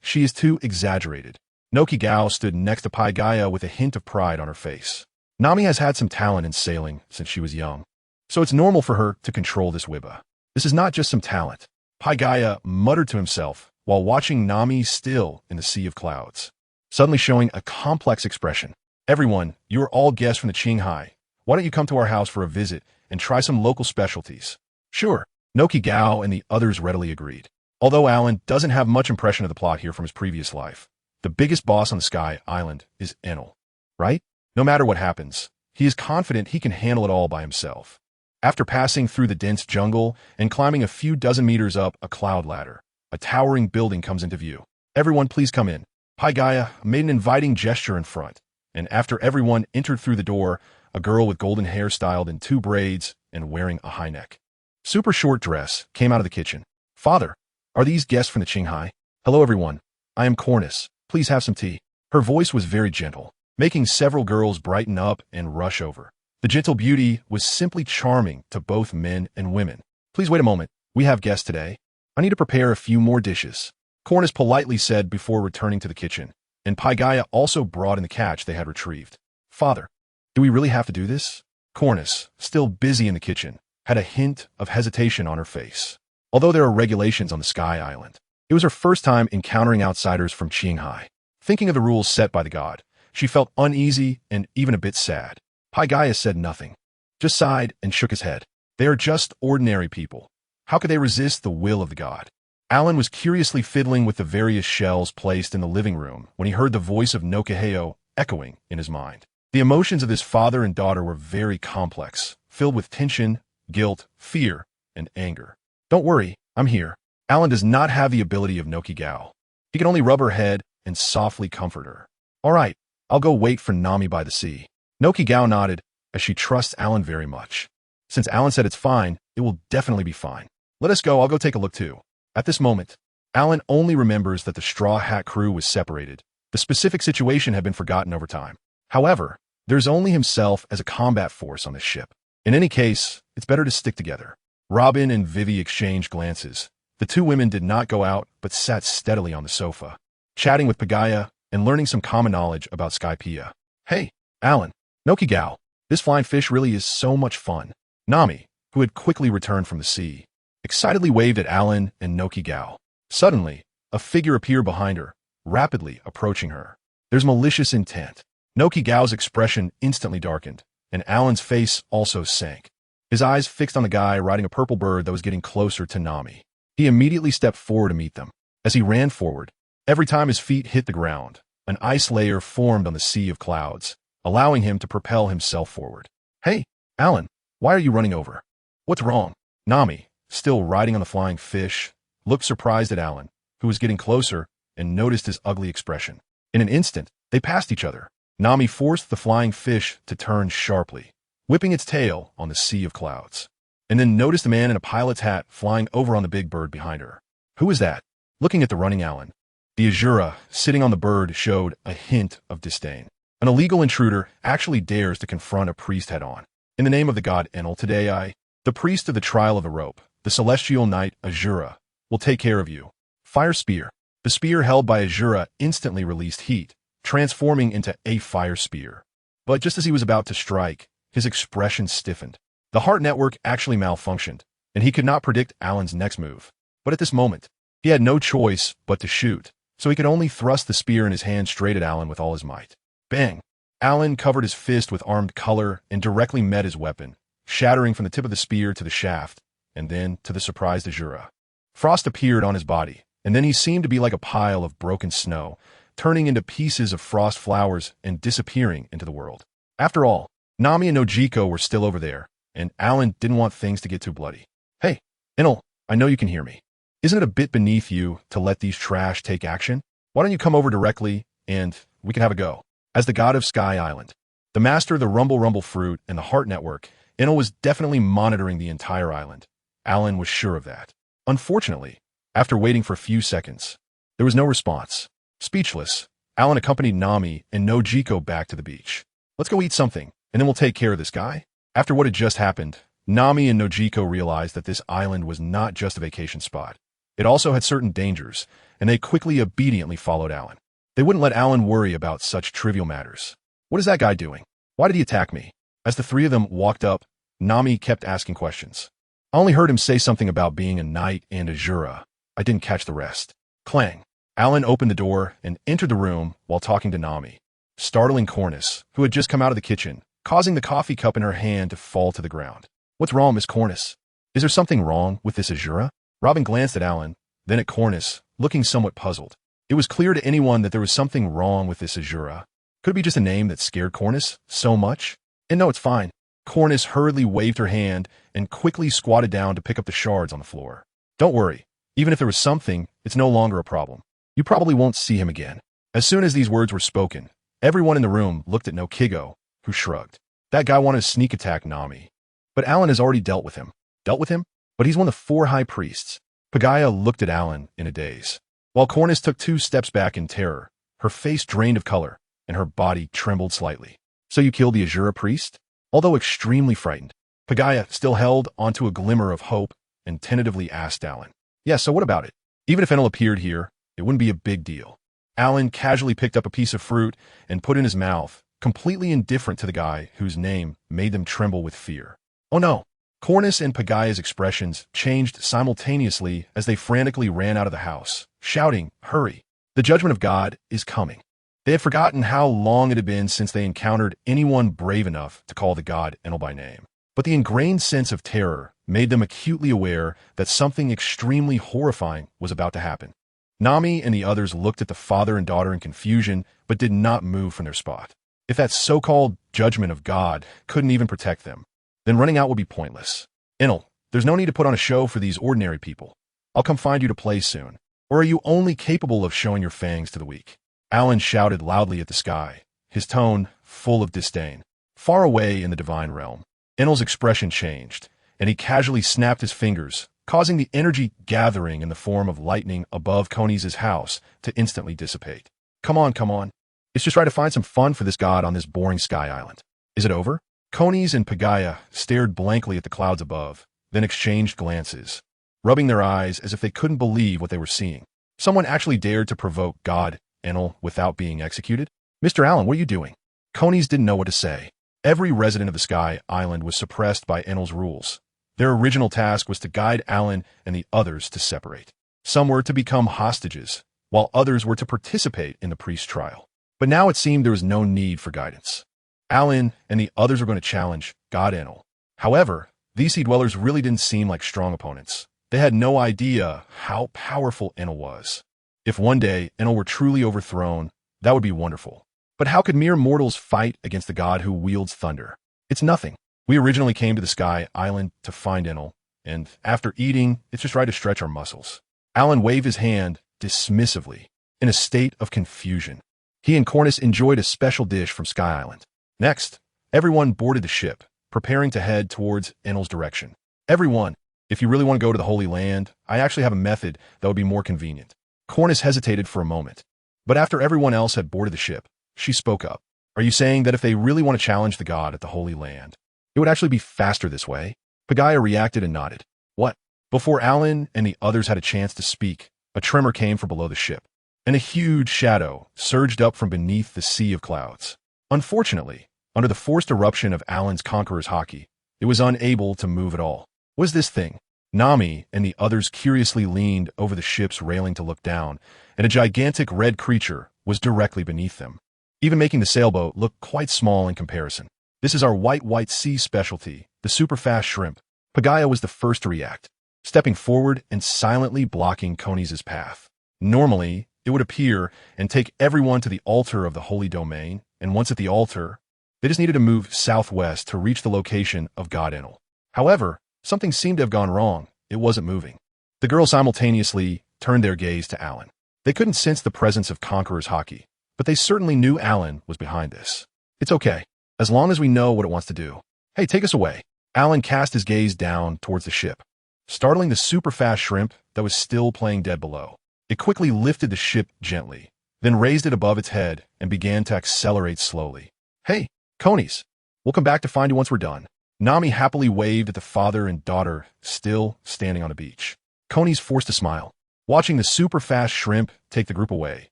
She is too exaggerated. Noki Gao stood next to Pai Gaia with a hint of pride on her face. Nami has had some talent in sailing since she was young, so it's normal for her to control this Wiba. This is not just some talent. Pai Gaia muttered to himself while watching Nami still in the sea of clouds, suddenly showing a complex expression. Everyone, you are all guests from the Qinghai. Why don't you come to our house for a visit and try some local specialties? Sure. Noki Gao and the others readily agreed. Although Alan doesn't have much impression of the plot here from his previous life, the biggest boss on the Sky Island is Enel, right? No matter what happens, he is confident he can handle it all by himself. After passing through the dense jungle and climbing a few dozen meters up a cloud ladder, a towering building comes into view. Everyone please come in. Pai Gaia made an inviting gesture in front, and after everyone entered through the door, a girl with golden hair styled in 2 braids and wearing a high neck, super short dress came out of the kitchen. Father, are these guests from the Qinghai? Hello everyone. I am Cornice. Please have some tea. Her voice was very gentle, making several girls brighten up and rush over. The gentle beauty was simply charming to both men and women. Please wait a moment. We have guests today. I need to prepare a few more dishes, Cornice politely said before returning to the kitchen, and Pai Gaia also brought in the catch they had retrieved. Father, do we really have to do this? Cornice, still busy in the kitchen, had a hint of hesitation on her face. Although there are regulations on the Sky Island, it was her first time encountering outsiders from Qinghai. Thinking of the rules set by the god, she felt uneasy and even a bit sad. Pai Gaia said nothing, just sighed and shook his head. They are just ordinary people. How could they resist the will of the god? Alan was curiously fiddling with the various shells placed in the living room when he heard the voice of Nokaheo echoing in his mind. The emotions of his father and daughter were very complex, filled with tension, guilt, fear, and anger. Don't worry, I'm here. Alan does not have the ability of Noki Gao. He can only rub her head and softly comfort her. All right, I'll go wait for Nami by the sea. Noki Gao nodded as she trusts Alan very much. Since Alan said it's fine, it will definitely be fine. Let us go, I'll go take a look too. At this moment, Alan only remembers that the Straw Hat crew was separated. The specific situation had been forgotten over time. However, there's only himself as a combat force on this ship. In any case, it's better to stick together. Robin and Vivi exchanged glances. The 2 women did not go out, but sat steadily on the sofa, chatting with Pagaya and learning some common knowledge about Skypiea. Hey, Alan, Noki Gao, this flying fish really is so much fun. Nami, who had quickly returned from the sea, excitedly waved at Alan and Noki Gao. Suddenly, a figure appeared behind her, rapidly approaching her. There's malicious intent. Noki Gao's expression instantly darkened, and Alan's face also sank. His eyes fixed on the guy riding a purple bird that was getting closer to Nami. He immediately stepped forward to meet them. As he ran forward, every time his feet hit the ground, an ice layer formed on the sea of clouds, allowing him to propel himself forward. Hey, Alan, why are you running over? What's wrong? Nami, still riding on the flying fish, looked surprised at Alan, who was getting closer, and noticed his ugly expression. In an instant, they passed each other. Nami forced the flying fish to turn sharply, whipping its tail on the sea of clouds, and then noticed a man in a pilot's hat flying over on the big bird behind her. Who is that? Looking at the running Alan, the Azura sitting on the bird showed a hint of disdain. An illegal intruder actually dares to confront a priest head-on. In the name of the god Enel, today the priest of the Trial of the Rope, the celestial knight Azura, will take care of you. Fire spear. The spear held by Azura instantly released heat, transforming into a fire spear. But just as he was about to strike, his expression stiffened. The heart network actually malfunctioned, and he could not predict Alan's next move. But at this moment, he had no choice but to shoot, so he could only thrust the spear in his hand straight at Alan with all his might. Bang! Alan covered his fist with armed color and directly met his weapon, shattering from the tip of the spear to the shaft, and then to the surprised Azura. Frost appeared on his body, and then he seemed to be like a pile of broken snow, turning into pieces of frost flowers and disappearing into the world. After all, Nami and Nojiko were still over there, and Alan didn't want things to get too bloody. Hey, Enel, I know you can hear me. Isn't it a bit beneath you to let these trash take action? Why don't you come over directly, and we can have a go? As the god of Sky Island, the master of the Rumble Fruit and the Heart Network, Enel was definitely monitoring the entire island. Alan was sure of that. Unfortunately, after waiting for a few seconds, there was no response. Speechless, Alan accompanied Nami and Nojiko back to the beach. Let's go eat something, and then we'll take care of this guy. After what had just happened, Nami and Nojiko realized that this island was not just a vacation spot. It also had certain dangers, and they quickly obediently followed Alan. They wouldn't let Alan worry about such trivial matters. What is that guy doing? Why did he attack me? As the three of them walked up, Nami kept asking questions. I only heard him say something about being a knight and a jura. I didn't catch the rest. Clang. Alan opened the door and entered the room while talking to Nami, startling Cornice, who had just come out of the kitchen, causing the coffee cup in her hand to fall to the ground. What's wrong, Miss Cornice? Is there something wrong with this Azura? Robin glanced at Alan, then at Cornice, looking somewhat puzzled. It was clear to anyone that there was something wrong with this Azura. Could it be just a name that scared Cornice so much? And no, it's fine. Cornice hurriedly waved her hand and quickly squatted down to pick up the shards on the floor. Don't worry. Even if there was something, it's no longer a problem. You probably won't see him again. As soon as these words were spoken, everyone in the room looked at Nokigo, who shrugged. That guy wanted to sneak attack Nami. But Alan has already dealt with him. Dealt with him? But he's one of the 4 high priests. Pagaya looked at Alan in a daze. While Cornice took 2 steps back in terror, her face drained of color, and her body trembled slightly. So you killed the Azura priest? Although extremely frightened, Pagaya still held onto a glimmer of hope and tentatively asked Alan. Yeah, so what about it? Even if Enel appeared here, it wouldn't be a big deal. Alan casually picked up a piece of fruit and put it in his mouth, completely indifferent to the guy whose name made them tremble with fear. Oh no! Cornice and Pagaya's expressions changed simultaneously as they frantically ran out of the house, shouting, "Hurry! The judgment of God is coming." They had forgotten how long it had been since they encountered anyone brave enough to call the god Enel by name. But the ingrained sense of terror made them acutely aware that something extremely horrifying was about to happen. Nami and the others looked at the father and daughter in confusion, but did not move from their spot. If that so-called judgment of God couldn't even protect them, then running out would be pointless. Enel, there's no need to put on a show for these ordinary people. I'll come find you to play soon. Or are you only capable of showing your fangs to the weak? Alan shouted loudly at the sky, his tone full of disdain. Far away in the divine realm, Enel's expression changed, and he casually snapped his fingers, causing the energy gathering in the form of lightning above Koni's house to instantly dissipate. Come on, come on. It's just try to find some fun for this god on this boring sky island. Is it over? Koni's and Pagaya stared blankly at the clouds above, then exchanged glances, rubbing their eyes as if they couldn't believe what they were seeing. Someone actually dared to provoke God Enel without being executed? Mr. Allen, what are you doing? Koni's didn't know what to say. Every resident of the Sky Island was suppressed by Enel's rules. Their original task was to guide Alan and the others to separate. Some were to become hostages, while others were to participate in the priest trial. But now it seemed there was no need for guidance. Alan and the others were going to challenge God Enel. However, these sea dwellers really didn't seem like strong opponents. They had no idea how powerful Enel was. If one day Enel were truly overthrown, that would be wonderful. But how could mere mortals fight against the god who wields thunder? It's nothing. We originally came to the Sky Island to find Enel, and after eating, it's just right to stretch our muscles. Alan waved his hand dismissively, in a state of confusion. He and Cornice enjoyed a special dish from Sky Island. Next, everyone boarded the ship, preparing to head towards Enel's direction. Everyone, if you really want to go to the Holy Land, I actually have a method that would be more convenient. Cornice hesitated for a moment, but after everyone else had boarded the ship, she spoke up. Are you saying that if they really want to challenge the god at the Holy Land, it would actually be faster this way? Pagaya reacted and nodded. What? Before Alan and the others had a chance to speak, a tremor came from below the ship, and a huge shadow surged up from beneath the sea of clouds. Unfortunately, under the forced eruption of Alan's Conqueror's Haki, it was unable to move at all. What was this thing? Nami and the others curiously leaned over the ship's railing to look down, and a gigantic red creature was directly beneath them, even making the sailboat look quite small in comparison. This is our white sea specialty, the super-fast shrimp. Pagaya was the first to react, stepping forward and silently blocking Koni's path. Normally, it would appear and take everyone to the altar of the Holy Domain, and once at the altar, they just needed to move southwest to reach the location of God Enel. However, something seemed to have gone wrong. It wasn't moving. The girls simultaneously turned their gaze to Alan. They couldn't sense the presence of Conqueror's Haki, but they certainly knew Alan was behind this. It's okay, as long as we know what it wants to do. Hey, take us away. Alan cast his gaze down towards the ship, startling the super-fast shrimp that was still playing dead below. It quickly lifted the ship gently, then raised it above its head and began to accelerate slowly. Hey, Koni's, we'll come back to find you once we're done. Nami happily waved at the father and daughter still standing on the beach. Koni's forced a smile. watching the super-fast shrimp take the group away,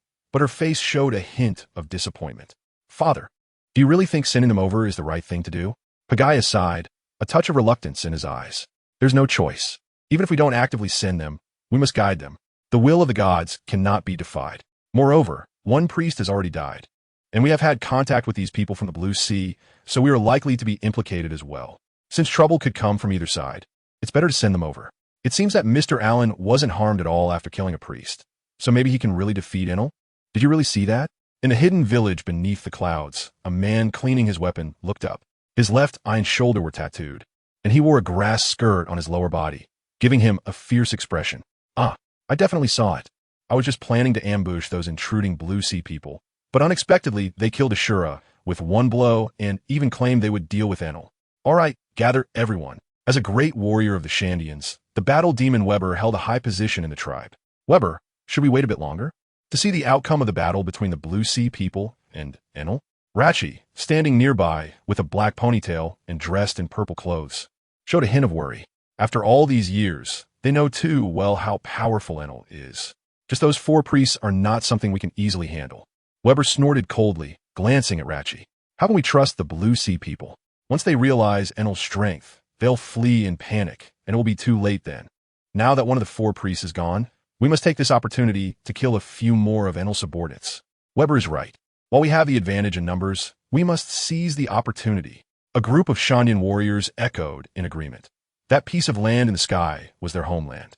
but her face showed a hint of disappointment. Father, do you really think sending them over is the right thing to do? Pagaya sighed, a touch of reluctance in his eyes. There's no choice. Even if we don't actively send them, we must guide them. The will of the gods cannot be defied. Moreover, one priest has already died, and we have had contact with these people from the Blue Sea, so we are likely to be implicated as well. Since trouble could come from either side, it's better to send them over. It seems that Mr. Allen wasn't harmed at all after killing a priest, so maybe he can really defeat Enel? Did you really see that? In a hidden village beneath the clouds, a man cleaning his weapon looked up. His left eye and shoulder were tattooed, and he wore a grass skirt on his lower body, giving him a fierce expression. Ah, I definitely saw it. I was just planning to ambush those intruding Blue Sea people, but unexpectedly they killed Ashura with one blow and even claimed they would deal with Enel. All right, gather everyone. As a great warrior of the Shandians, the battle demon Weber held a high position in the tribe. Weber, should we wait a bit longer? To see the outcome of the battle between the Blue Sea people and Enel? Rachi, standing nearby with a black ponytail and dressed in purple clothes, showed a hint of worry. After all these years, they know too well how powerful Enel is. Just those 4 priests are not something we can easily handle. Weber snorted coldly, glancing at Rachi. How can we trust the Blue Sea people? Once they realize Enel's strength, they'll flee in panic, and it will be too late then. Now that one of the 4 priests is gone, we must take this opportunity to kill a few more of Enel's subordinates. Weber is right. While we have the advantage in numbers, we must seize the opportunity. A group of Shandian warriors echoed in agreement. That piece of land in the sky was their homeland.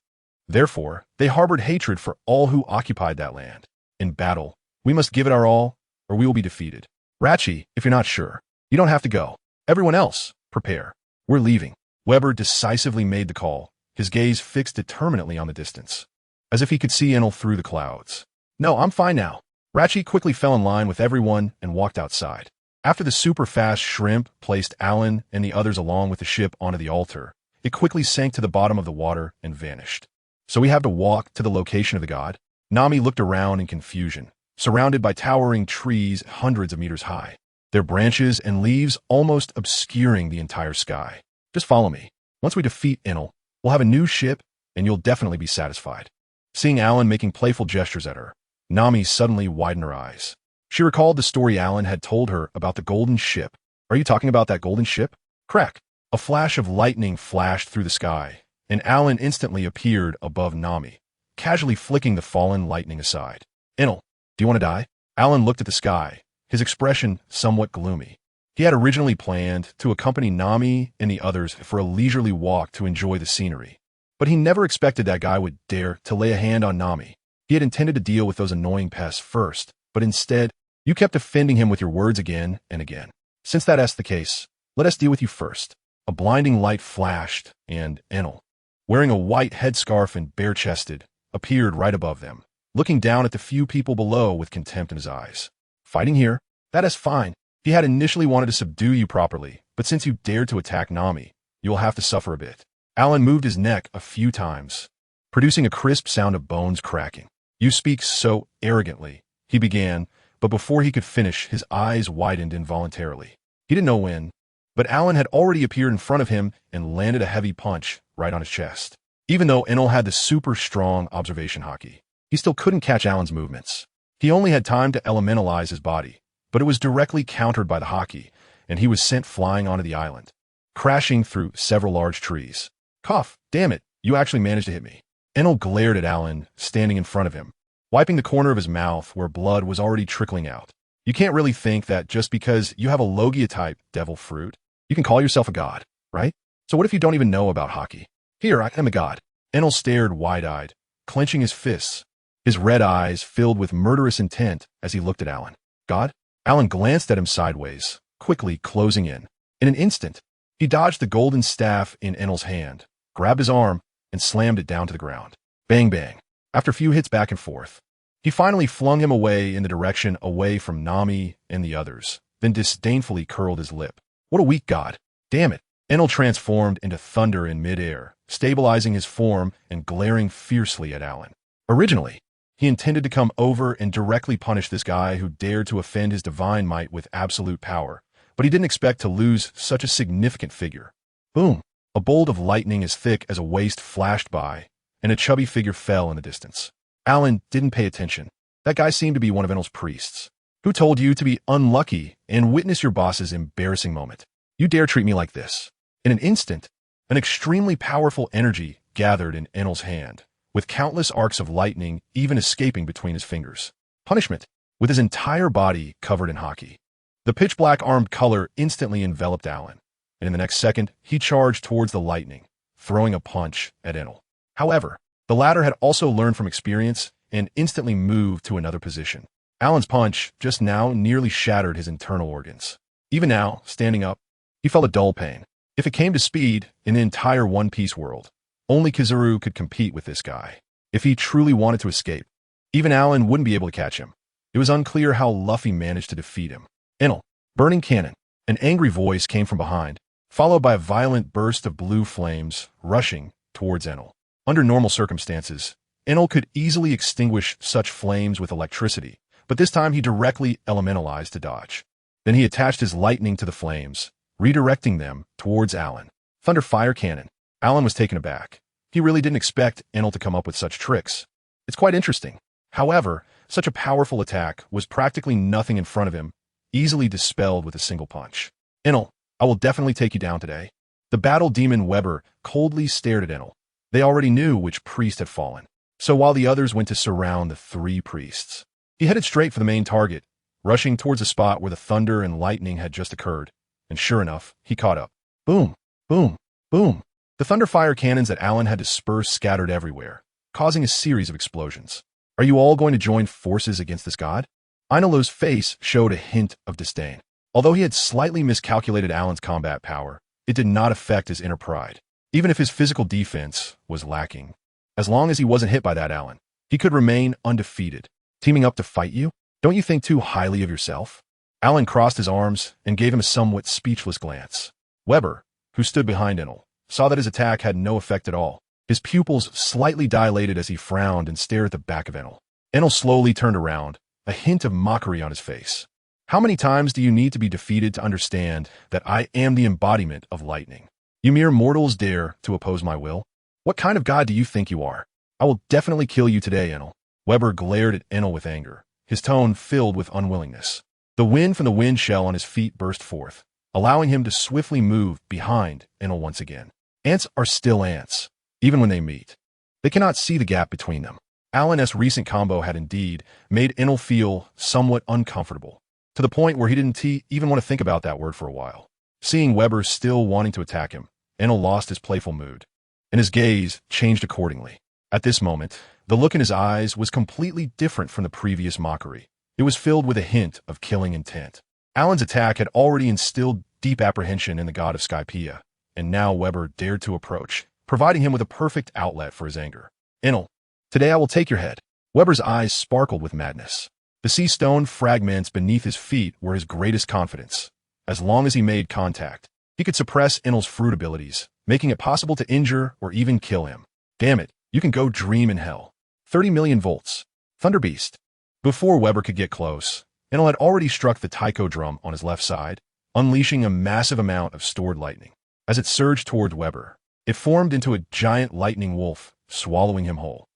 Therefore, they harbored hatred for all who occupied that land. In battle, we must give it our all, or we will be defeated. Rachi, if you're not sure, you don't have to go. Everyone else, prepare. We're leaving. Weber decisively made the call, his gaze fixed determinately on the distance, as if he could see Enel through the clouds. No, I'm fine now. Rachi quickly fell in line with everyone and walked outside. After the super-fast shrimp placed Alan and the others along with the ship onto the altar, it quickly sank to the bottom of the water and vanished. So we have to walk to the location of the god? Nami looked around in confusion, surrounded by towering trees hundreds of meters high, their branches and leaves almost obscuring the entire sky. Just follow me. Once we defeat Enel, we'll have a new ship, and you'll definitely be satisfied. Seeing Alan making playful gestures at her, Nami suddenly widened her eyes. She recalled the story Alan had told her about the golden ship. Are you talking about that golden ship? Crack! A flash of lightning flashed through the sky, and Alan instantly appeared above Nami, casually flicking the fallen lightning aside. Enel, do you want to die? Alan looked at the sky, his expression somewhat gloomy. He had originally planned to accompany Nami and the others for a leisurely walk to enjoy the scenery, but he never expected that guy would dare to lay a hand on Nami. He had intended to deal with those annoying pests first, but instead, you kept offending him with your words again and again. Since that's the case, let us deal with you first. A blinding light flashed, and Enel, wearing a white headscarf and bare-chested, appeared right above them, looking down at the few people below with contempt in his eyes. Fighting here? That is fine. He had initially wanted to subdue you properly, but since you dared to attack Nami, you will have to suffer a bit. Alan moved his neck a few times, producing a crisp sound of bones cracking. You speak so arrogantly, he began, but before he could finish, his eyes widened involuntarily. He didn't know when, but Alan had already appeared in front of him and landed a heavy punch right on his chest. Even though Enel had the super strong observation hockey, he still couldn't catch Alan's movements. He only had time to elementalize his body, but it was directly countered by the hockey, and he was sent flying onto the island, crashing through several large trees. Cough, damn it, you actually managed to hit me. Enel glared at Alan, standing in front of him, wiping the corner of his mouth where blood was already trickling out. You can't really think that just because you have a Logia-type devil fruit, you can call yourself a god, right? So what if you don't even know about hockey? Here, I am a god. Enel stared wide-eyed, clenching his fists, his red eyes filled with murderous intent as he looked at Alan. God? Alan glanced at him sideways, quickly closing in. In an instant, he dodged the golden staff in Enel's hand, grabbed his arm, and slammed it down to the ground. Bang, bang. After a few hits back and forth, he finally flung him away in the direction away from Nami and the others, then disdainfully curled his lip. What a weak god. Damn it. Enel transformed into thunder in midair, stabilizing his form and glaring fiercely at Alan. Originally, he intended to come over and directly punish this guy who dared to offend his divine might with absolute power, but he didn't expect to lose such a significant figure. Boom! A bolt of lightning as thick as a waist flashed by, and a chubby figure fell in the distance. Alan didn't pay attention. That guy seemed to be one of Enel's priests. Who told you to be unlucky and witness your boss's embarrassing moment? You dare treat me like this? In an instant, an extremely powerful energy gathered in Enel's hand, with countless arcs of lightning even escaping between his fingers. Punishment, with his entire body covered in hockey. The pitch-black armed color instantly enveloped Alan, and in the next second, he charged towards the lightning, throwing a punch at Enel. However, the latter had also learned from experience and instantly moved to another position. Alan's punch just now nearly shattered his internal organs. Even now, standing up, he felt a dull pain. If it came to speed in the entire One Piece world, only Kizaru could compete with this guy. If he truly wanted to escape, even Alan wouldn't be able to catch him. It was unclear how Luffy managed to defeat him. Enel, burning cannon. An angry voice came from behind, followed by a violent burst of blue flames rushing towards Enel. Under normal circumstances, Enel could easily extinguish such flames with electricity, but this time he directly elementalized to dodge. Then he attached his lightning to the flames, redirecting them towards Alan. Thunder fire cannon. Alan was taken aback. He really didn't expect Enel to come up with such tricks. It's quite interesting. However, such a powerful attack was practically nothing in front of him, easily dispelled with a single punch. Enel, I will definitely take you down today. The battle demon Weber coldly stared at Enel. They already knew which priest had fallen. So while the others went to surround the three priests, he headed straight for the main target, rushing towards a spot where the thunder and lightning had just occurred. And sure enough, he caught up. Boom, boom, boom. The thunder fire cannons that Alan had dispersed scattered everywhere, causing a series of explosions. Are you all going to join forces against this god? Ainolo's face showed a hint of disdain. Although he had slightly miscalculated Alan's combat power, it did not affect his inner pride, even if his physical defense was lacking. As long as he wasn't hit by that Alan, he could remain undefeated. Teaming up to fight you? Don't you think too highly of yourself? Alan crossed his arms and gave him a somewhat speechless glance. Weber, who stood behind Enel, saw that his attack had no effect at all. His pupils slightly dilated as he frowned and stared at the back of Enel. Enel slowly turned around, a hint of mockery on his face. How many times do you need to be defeated to understand that I am the embodiment of lightning? You mere mortals dare to oppose my will? What kind of god do you think you are? I will definitely kill you today, Enel. Weber glared at Enel with anger, his tone filled with unwillingness. The wind from the wind shell on his feet burst forth, allowing him to swiftly move behind Enel once again. Ants are still ants, even when they meet. They cannot see the gap between them. Alan's recent combo had indeed made Enel feel somewhat uncomfortable, to the point where he didn't even want to think about that word for a while. Seeing Weber still wanting to attack him, Enel lost his playful mood, and his gaze changed accordingly. At this moment, the look in his eyes was completely different from the previous mockery. It was filled with a hint of killing intent. Alan's attack had already instilled deep apprehension in the god of Skypiea, and now Weber dared to approach, providing him with a perfect outlet for his anger. Enel, today I will take your head. Weber's eyes sparkled with madness. The sea stone fragments beneath his feet were his greatest confidence. As long as he made contact, he could suppress Enel's fruit abilities, making it possible to injure or even kill him. Damn it, you can go dream in hell. 30 million volts. Thunder Beast. Before Weber could get close, Enel had already struck the taiko drum on his left side, unleashing a massive amount of stored lightning. As it surged toward Weber, it formed into a giant lightning wolf, swallowing him whole.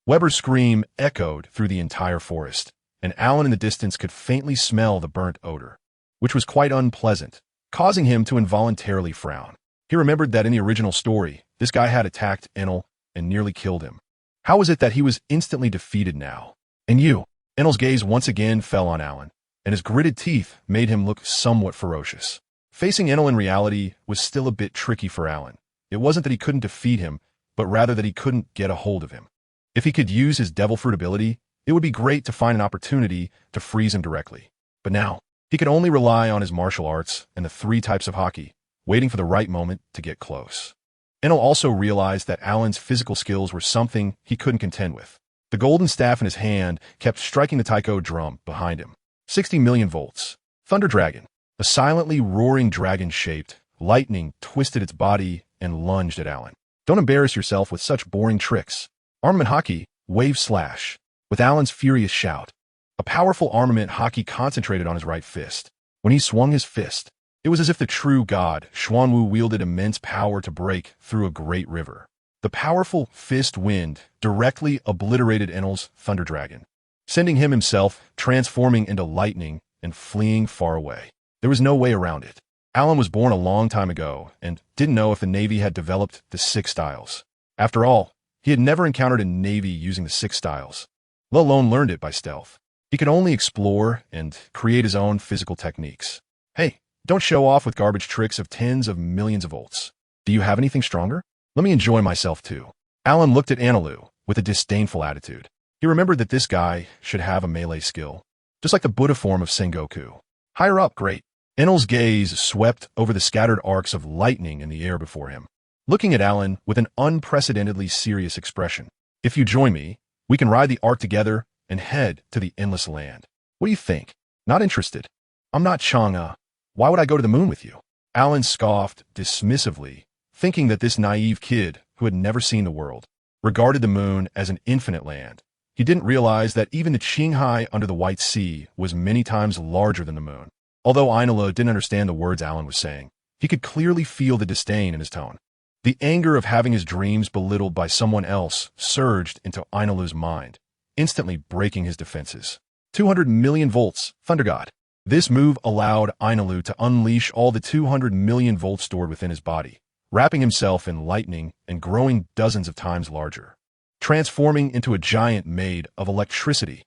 Weber's scream echoed through the entire forest, and Alan in the distance could faintly smell the burnt odor, which was quite unpleasant, causing him to involuntarily frown. He remembered that in the original story, this guy had attacked Enel and nearly killed him. How was it that he was instantly defeated now? And you? Enel's gaze once again fell on Alan, and his gritted teeth made him look somewhat ferocious. Facing Enel in reality was still a bit tricky for Alan. It wasn't that he couldn't defeat him, but rather that he couldn't get a hold of him. If he could use his devil fruit ability, it would be great to find an opportunity to freeze him directly. But now, he could only rely on his martial arts and the 3 types of hockey, waiting for the right moment to get close. Enel also realized that Alan's physical skills were something he couldn't contend with. The golden staff in his hand kept striking the taiko drum behind him. 60 million volts. Thunder Dragon. A silently roaring dragon-shaped lightning twisted its body and lunged at Alan. Don't embarrass yourself with such boring tricks. Armament Hockey. Wave Slash. With Alan's furious shout, a powerful armament Hockey concentrated on his right fist. When he swung his fist, it was as if the true god, Xuanwu, wielded immense power to break through a great river. The powerful fist wind directly obliterated Enel's Thunder Dragon, sending him himself transforming into lightning and fleeing far away. There was no way around it. Alan was born a long time ago and didn't know if the Navy had developed the 6 styles. After all, he had never encountered a Navy using the 6 styles, let alone learned it by stealth. He could only explore and create his own physical techniques. Hey, don't show off with garbage tricks of tens of millions of volts. Do you have anything stronger? Let me enjoy myself too. Alan looked at Anilu with a disdainful attitude. He remembered that this guy should have a melee skill, just like the Buddha form of Sengoku. Higher up, great. Enel's gaze swept over the scattered arcs of lightning in the air before him, looking at Alan with an unprecedentedly serious expression. If you join me, we can ride the arc together and head to the endless land. What do you think? Not interested? I'm not Chang'e. Why would I go to the moon with you? Alan scoffed dismissively, thinking that this naive kid, who had never seen the world, regarded the moon as an infinite land. He didn't realize that even the Qinghai under the White Sea was many times larger than the moon. Although Ainula didn't understand the words Alan was saying, he could clearly feel the disdain in his tone. The anger of having his dreams belittled by someone else surged into Ainulu's mind, instantly breaking his defenses. 200 million volts, Thunder God. This move allowed Ainulu to unleash all the 200 million volts stored within his body, wrapping himself in lightning and growing dozens of times larger, transforming into a giant made of electricity.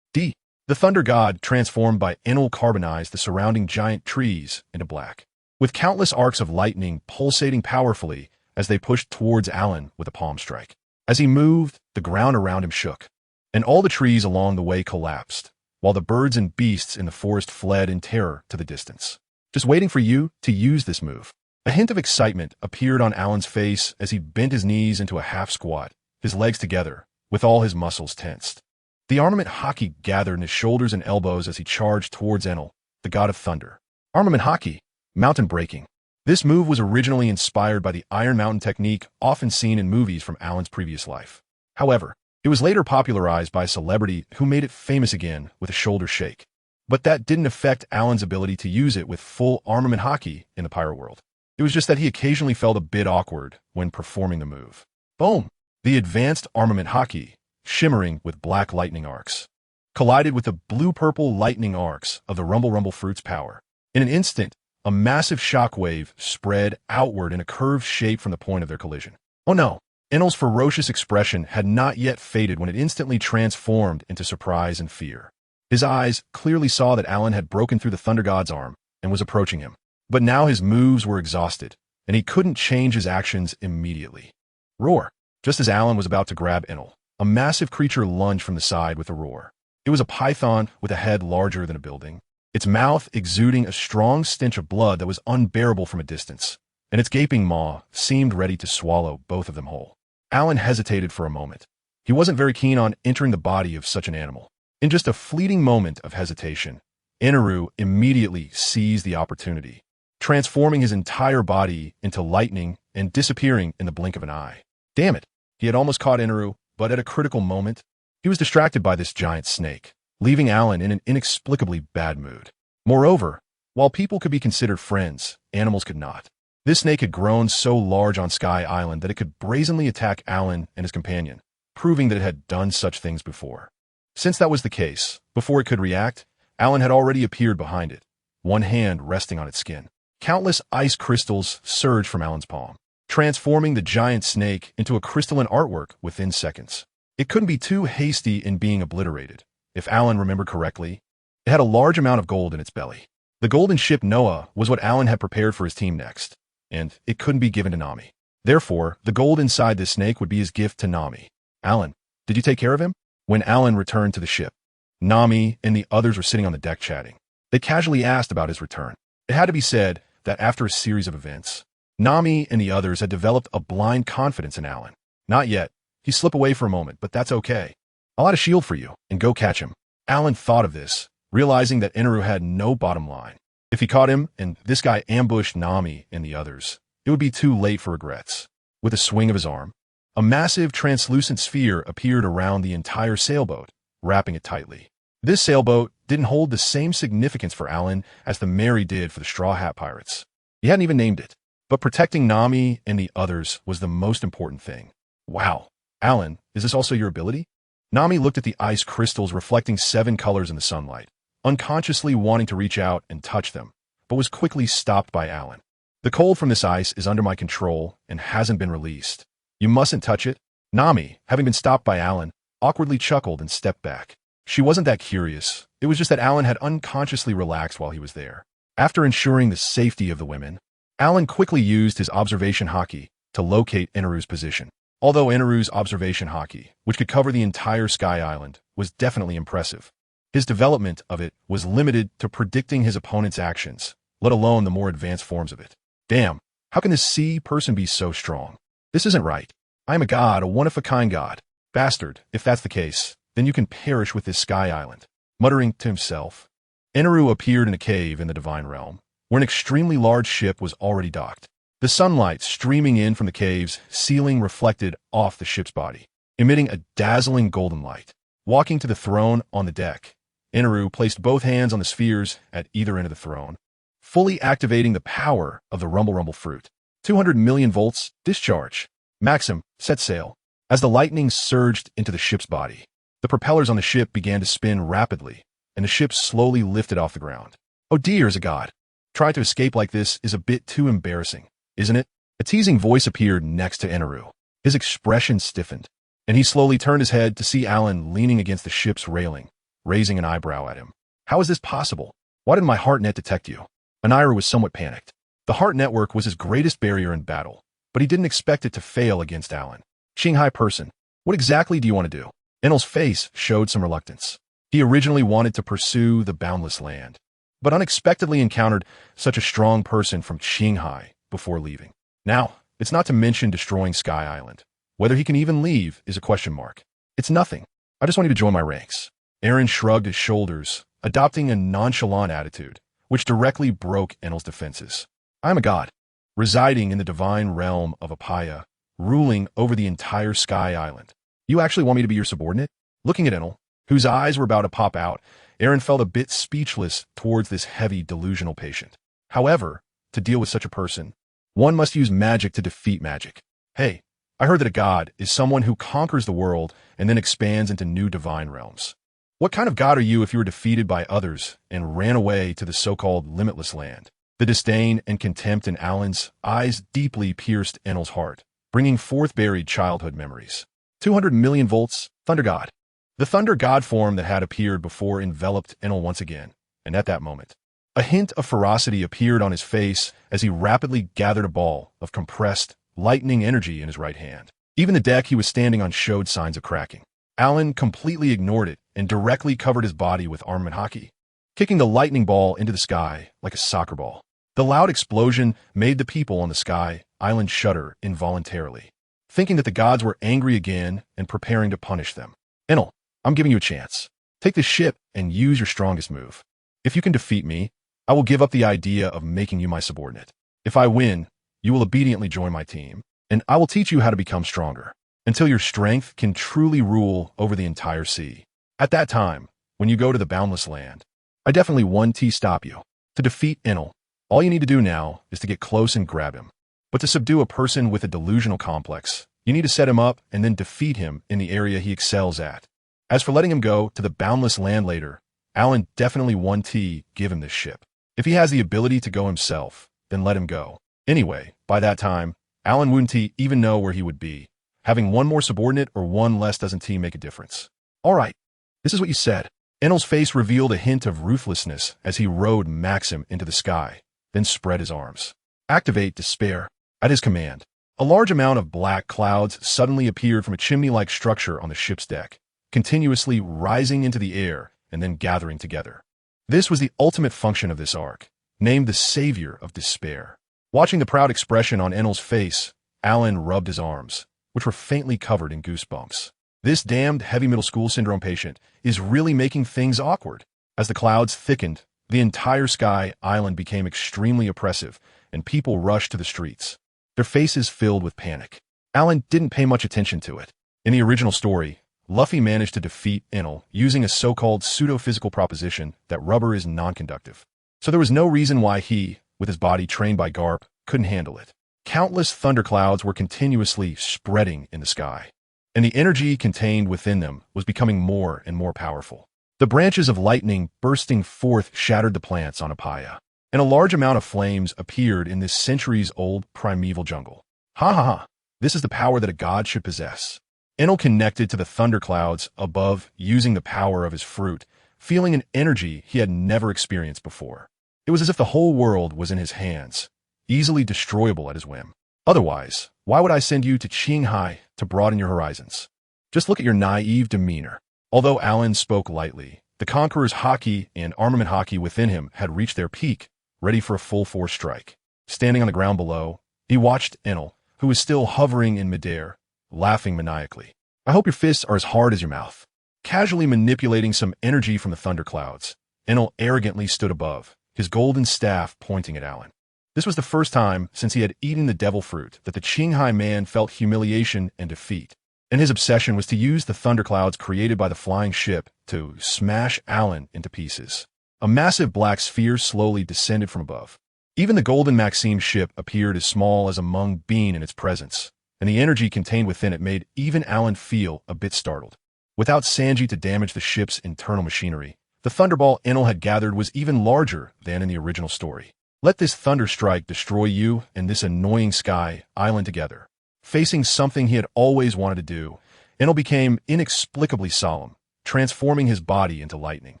The Thunder God transformed by Enel carbonized the surrounding giant trees into black, with countless arcs of lightning pulsating powerfully as they pushed towards Alan with a palm strike. As he moved, the ground around him shook, and all the trees along the way collapsed, while the birds and beasts in the forest fled in terror to the distance, just waiting for you to use this move. A hint of excitement appeared on Alan's face as he bent his knees into a half squat, his legs together, with all his muscles tensed. The armament hockey gathered in his shoulders and elbows as he charged towards Enel, the god of thunder. Armament hockey, mountain breaking. This move was originally inspired by the Iron Mountain technique often seen in movies from Alan's previous life. However, it was later popularized by a celebrity who made it famous again with a shoulder shake. But that didn't affect Alan's ability to use it with full armament hockey in the pirate world. It was just that he occasionally felt a bit awkward when performing the move. Boom! The advanced armament hockey, shimmering with black lightning arcs, collided with the blue-purple lightning arcs of the Rumble Fruit's power. In an instant, a massive shockwave spread outward in a curved shape from the point of their collision. Oh no! Enel's ferocious expression had not yet faded when it instantly transformed into surprise and fear. His eyes clearly saw that Alan had broken through the Thunder God's arm and was approaching him. But now his moves were exhausted, and he couldn't change his actions immediately. Roar! Just as Alan was about to grab Enel, a massive creature lunged from the side with a roar. It was a python with a head larger than a building, its mouth exuding a strong stench of blood that was unbearable from a distance, and its gaping maw seemed ready to swallow both of them whole. Alan hesitated for a moment. He wasn't very keen on entering the body of such an animal. In just a fleeting moment of hesitation, Eneru immediately seized the opportunity, transforming his entire body into lightning and disappearing in the blink of an eye. Damn it! He had almost caught Eneru, but at a critical moment, he was distracted by this giant snake, leaving Alan in an inexplicably bad mood. Moreover, while people could be considered friends, animals could not. This snake had grown so large on Sky Island that it could brazenly attack Alan and his companion, proving that it had done such things before. Since that was the case, before it could react, Alan had already appeared behind it, one hand resting on its skin. Countless ice crystals surged from Alan's palm, transforming the giant snake into a crystalline artwork within seconds. It couldn't be too hasty in being obliterated. If Alan remembered correctly, it had a large amount of gold in its belly. The golden ship Noah was what Alan had prepared for his team next, and it couldn't be given to Nami. Therefore, the gold inside this snake would be his gift to Nami. Alan, did you take care of him? When Alan returned to the ship, Nami and the others were sitting on the deck chatting. They casually asked about his return. It had to be said that after a series of events, Nami and the others had developed a blind confidence in Alan. Not yet. He slipped away for a moment, but that's okay. I'll add a shield for you, and go catch him. Alan thought of this, realizing that Eneru had no bottom line. If he caught him, and this guy ambushed Nami and the others, it would be too late for regrets. With a swing of his arm, a massive translucent sphere appeared around the entire sailboat, wrapping it tightly. This sailboat didn't hold the same significance for Alan as the Mary did for the Straw Hat Pirates. He hadn't even named it. But protecting Nami and the others was the most important thing. Wow. Alan, is this also your ability? Nami looked at the ice crystals reflecting 7 colors in the sunlight, unconsciously wanting to reach out and touch them, but was quickly stopped by Alan. The cold from this ice is under my control and hasn't been released. You mustn't touch it. Nami, having been stopped by Alan, awkwardly chuckled and stepped back. She wasn't that curious. It was just that Alan had unconsciously relaxed while he was there. After ensuring the safety of the women, Alan quickly used his observation haki to locate Inaru's position. Although Inaru's observation haki, which could cover the entire Sky Island, was definitely impressive, his development of it was limited to predicting his opponent's actions, let alone the more advanced forms of it. Damn, how can this sea person be so strong? This isn't right. I am a god, a one-of-a-kind god. Bastard, if that's the case, then you can perish with this Sky Island. Muttering to himself, Inaru appeared in a cave in the Divine Realm, where an extremely large ship was already docked. The sunlight streaming in from the cave's ceiling reflected off the ship's body, emitting a dazzling golden light. Walking to the throne on the deck, Inaru placed both hands on the spheres at either end of the throne, fully activating the power of the Rumble fruit. 200 million volts, discharge. Maxim, set sail. As the lightning surged into the ship's body, the propellers on the ship began to spin rapidly, and the ship slowly lifted off the ground. Oh dear, as a god. Try to escape like this is a bit too embarrassing, isn't it? A teasing voice appeared next to Inaru. His expression stiffened, and he slowly turned his head to see Alan leaning against the ship's railing, raising an eyebrow at him. How is this possible? Why didn't my heart net detect you? Inaru was somewhat panicked. The heart network was his greatest barrier in battle, but he didn't expect it to fail against Alan. Qinghai person, what exactly do you want to do? Enel's face showed some reluctance. He originally wanted to pursue the boundless land, but unexpectedly encountered such a strong person from Qinghai before leaving. Now, it's not to mention destroying Sky Island. Whether he can even leave is a question mark. It's nothing. I just want you to join my ranks. Eren shrugged his shoulders, adopting a nonchalant attitude, which directly broke Enel's defenses. I am a god, residing in the divine realm of Apaya, ruling over the entire Sky Island. You actually want me to be your subordinate? Looking at Enel, whose eyes were about to pop out, Eren felt a bit speechless towards this heavy, delusional patient. However, to deal with such a person, one must use magic to defeat magic. Hey, I heard that a god is someone who conquers the world and then expands into new divine realms. What kind of god are you if you were defeated by others and ran away to the so-called limitless land? The disdain and contempt in Alan's eyes deeply pierced Enel's heart, bringing forth buried childhood memories. 200 million volts, Thunder God. The Thunder God form that had appeared before enveloped Enel once again, and at that moment, a hint of ferocity appeared on his face as he rapidly gathered a ball of compressed, lightning energy in his right hand. Even the deck he was standing on showed signs of cracking. Alan completely ignored it and directly covered his body with armament haki, kicking the lightning ball into the sky like a soccer ball. The loud explosion made the people on the Sky Island shudder involuntarily, thinking that the gods were angry again and preparing to punish them. Enel, I'm giving you a chance. Take this ship and use your strongest move. If you can defeat me, I will give up the idea of making you my subordinate. If I win, you will obediently join my team, and I will teach you how to become stronger, until your strength can truly rule over the entire sea. At that time, when you go to the boundless land, I definitely want to stop you. To defeat Enel, all you need to do now is to get close and grab him. But to subdue a person with a delusional complex, you need to set him up and then defeat him in the area he excels at. As for letting him go to the boundless land later, Alan definitely want to give him this ship. If he has the ability to go himself, then let him go. Anyway, by that time, Alan wouldn't even know where he would be. Having one more subordinate or one less doesn't make a difference. All right, this is what you said. Enel's face revealed a hint of ruthlessness as he rode Maxim into the sky, then spread his arms. Activate despair. At his command, a large amount of black clouds suddenly appeared from a chimney-like structure on the ship's deck, continuously rising into the air and then gathering together. This was the ultimate function of this arc, named the Savior of Despair. Watching the proud expression on Enel's face, Alan rubbed his arms, which were faintly covered in goosebumps. This damned heavy middle school syndrome patient is really making things awkward. As the clouds thickened, the entire Sky Island became extremely oppressive, and people rushed to the streets, their faces filled with panic. Alan didn't pay much attention to it. In the original story, Luffy managed to defeat Enel using a so-called pseudo-physical proposition that rubber is non-conductive. So there was no reason why he, with his body trained by Garp, couldn't handle it. Countless thunderclouds were continuously spreading in the sky, and the energy contained within them was becoming more and more powerful. The branches of lightning bursting forth shattered the plants on Apaya, and a large amount of flames appeared in this centuries-old primeval jungle. Ha ha ha! This is the power that a god should possess. Enel connected to the thunderclouds above using the power of his fruit, feeling an energy he had never experienced before. It was as if the whole world was in his hands, easily destroyable at his whim. Otherwise, why would I send you to Qinghai to broaden your horizons? Just look at your naive demeanor. Although Alan spoke lightly, the conqueror's haki and armament haki within him had reached their peak, ready for a full-force strike. Standing on the ground below, he watched Enel, who was still hovering in midair, laughing maniacally. I hope your fists are as hard as your mouth. Casually manipulating some energy from the thunderclouds, Enel arrogantly stood above, his golden staff pointing at Alan. This was the first time since he had eaten the devil fruit that the Qinghai man felt humiliation and defeat, and his obsession was to use the thunderclouds created by the flying ship to smash Alan into pieces. A massive black sphere slowly descended from above. Even the golden Maxime ship appeared as small as a mung bean in its presence, and the energy contained within it made even Alan feel a bit startled. Without Sanji to damage the ship's internal machinery, the thunderball Enel had gathered was even larger than in the original story. Let this thunder strike destroy you and this annoying sky island together. Facing something he had always wanted to do, Enel became inexplicably solemn, transforming his body into lightning,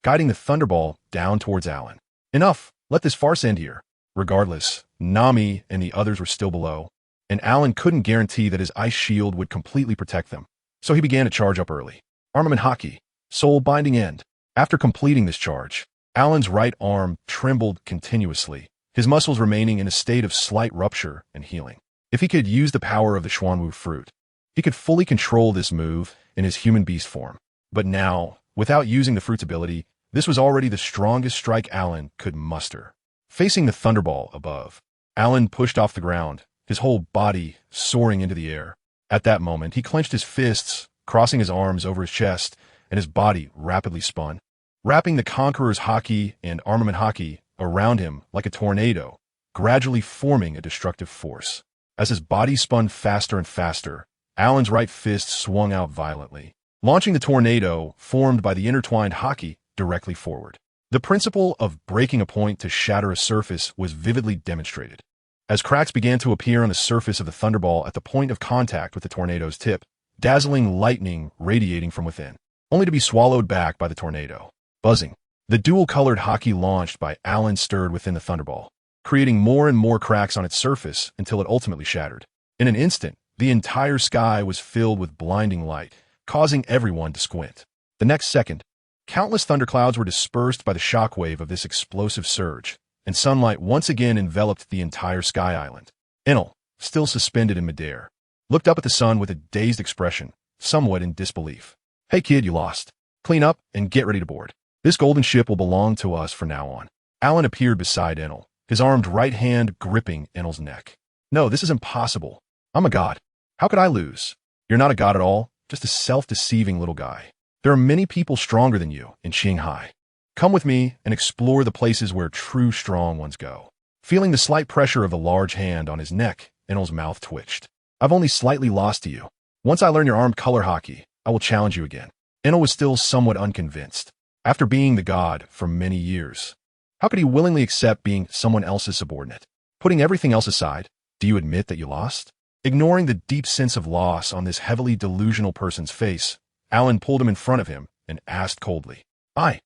guiding the thunderball down towards Alan. Enough! Let this farce end here. Regardless, Nami and the others were still below, and Alan couldn't guarantee that his ice shield would completely protect them, so he began to charge up early. Armament haki, soul binding end. After completing this charge, Alan's right arm trembled continuously, his muscles remaining in a state of slight rupture and healing. If he could use the power of the Xuanwu fruit, he could fully control this move in his human beast form. But now, without using the fruit's ability, this was already the strongest strike Alan could muster. Facing the thunderball above, Alan pushed off the ground, his whole body soaring into the air. At that moment, he clenched his fists, crossing his arms over his chest, and his body rapidly spun, wrapping the conqueror's haki and armament haki around him like a tornado, gradually forming a destructive force. As his body spun faster and faster, Alan's right fist swung out violently, launching the tornado formed by the intertwined haki directly forward. The principle of breaking a point to shatter a surface was vividly demonstrated. As cracks began to appear on the surface of the thunderball at the point of contact with the tornado's tip, dazzling lightning radiating from within, only to be swallowed back by the tornado. Buzzing. The dual-colored haki launched by Alan stirred within the thunderball, creating more and more cracks on its surface until it ultimately shattered. In an instant, the entire sky was filled with blinding light, causing everyone to squint. The next second, countless thunderclouds were dispersed by the shockwave of this explosive surge, and sunlight once again enveloped the entire sky island. Enel, still suspended in midair, looked up at the sun with a dazed expression, somewhat in disbelief. Hey kid, you lost. Clean up and get ready to board. This golden ship will belong to us from now on. Alan appeared beside Enel, his armed right hand gripping Enel's neck. No, this is impossible. I'm a god. How could I lose? You're not a god at all, just a self-deceiving little guy. There are many people stronger than you in Qinghai. Come with me and explore the places where true strong ones go. Feeling the slight pressure of the large hand on his neck, Enel's mouth twitched. I've only slightly lost to you. Once I learn your armed color haki, I will challenge you again. Enel was still somewhat unconvinced. After being the god for many years, how could he willingly accept being someone else's subordinate? Putting everything else aside, do you admit that you lost? Ignoring the deep sense of loss on this heavily delusional person's face, Alan pulled him in front of him and asked coldly. I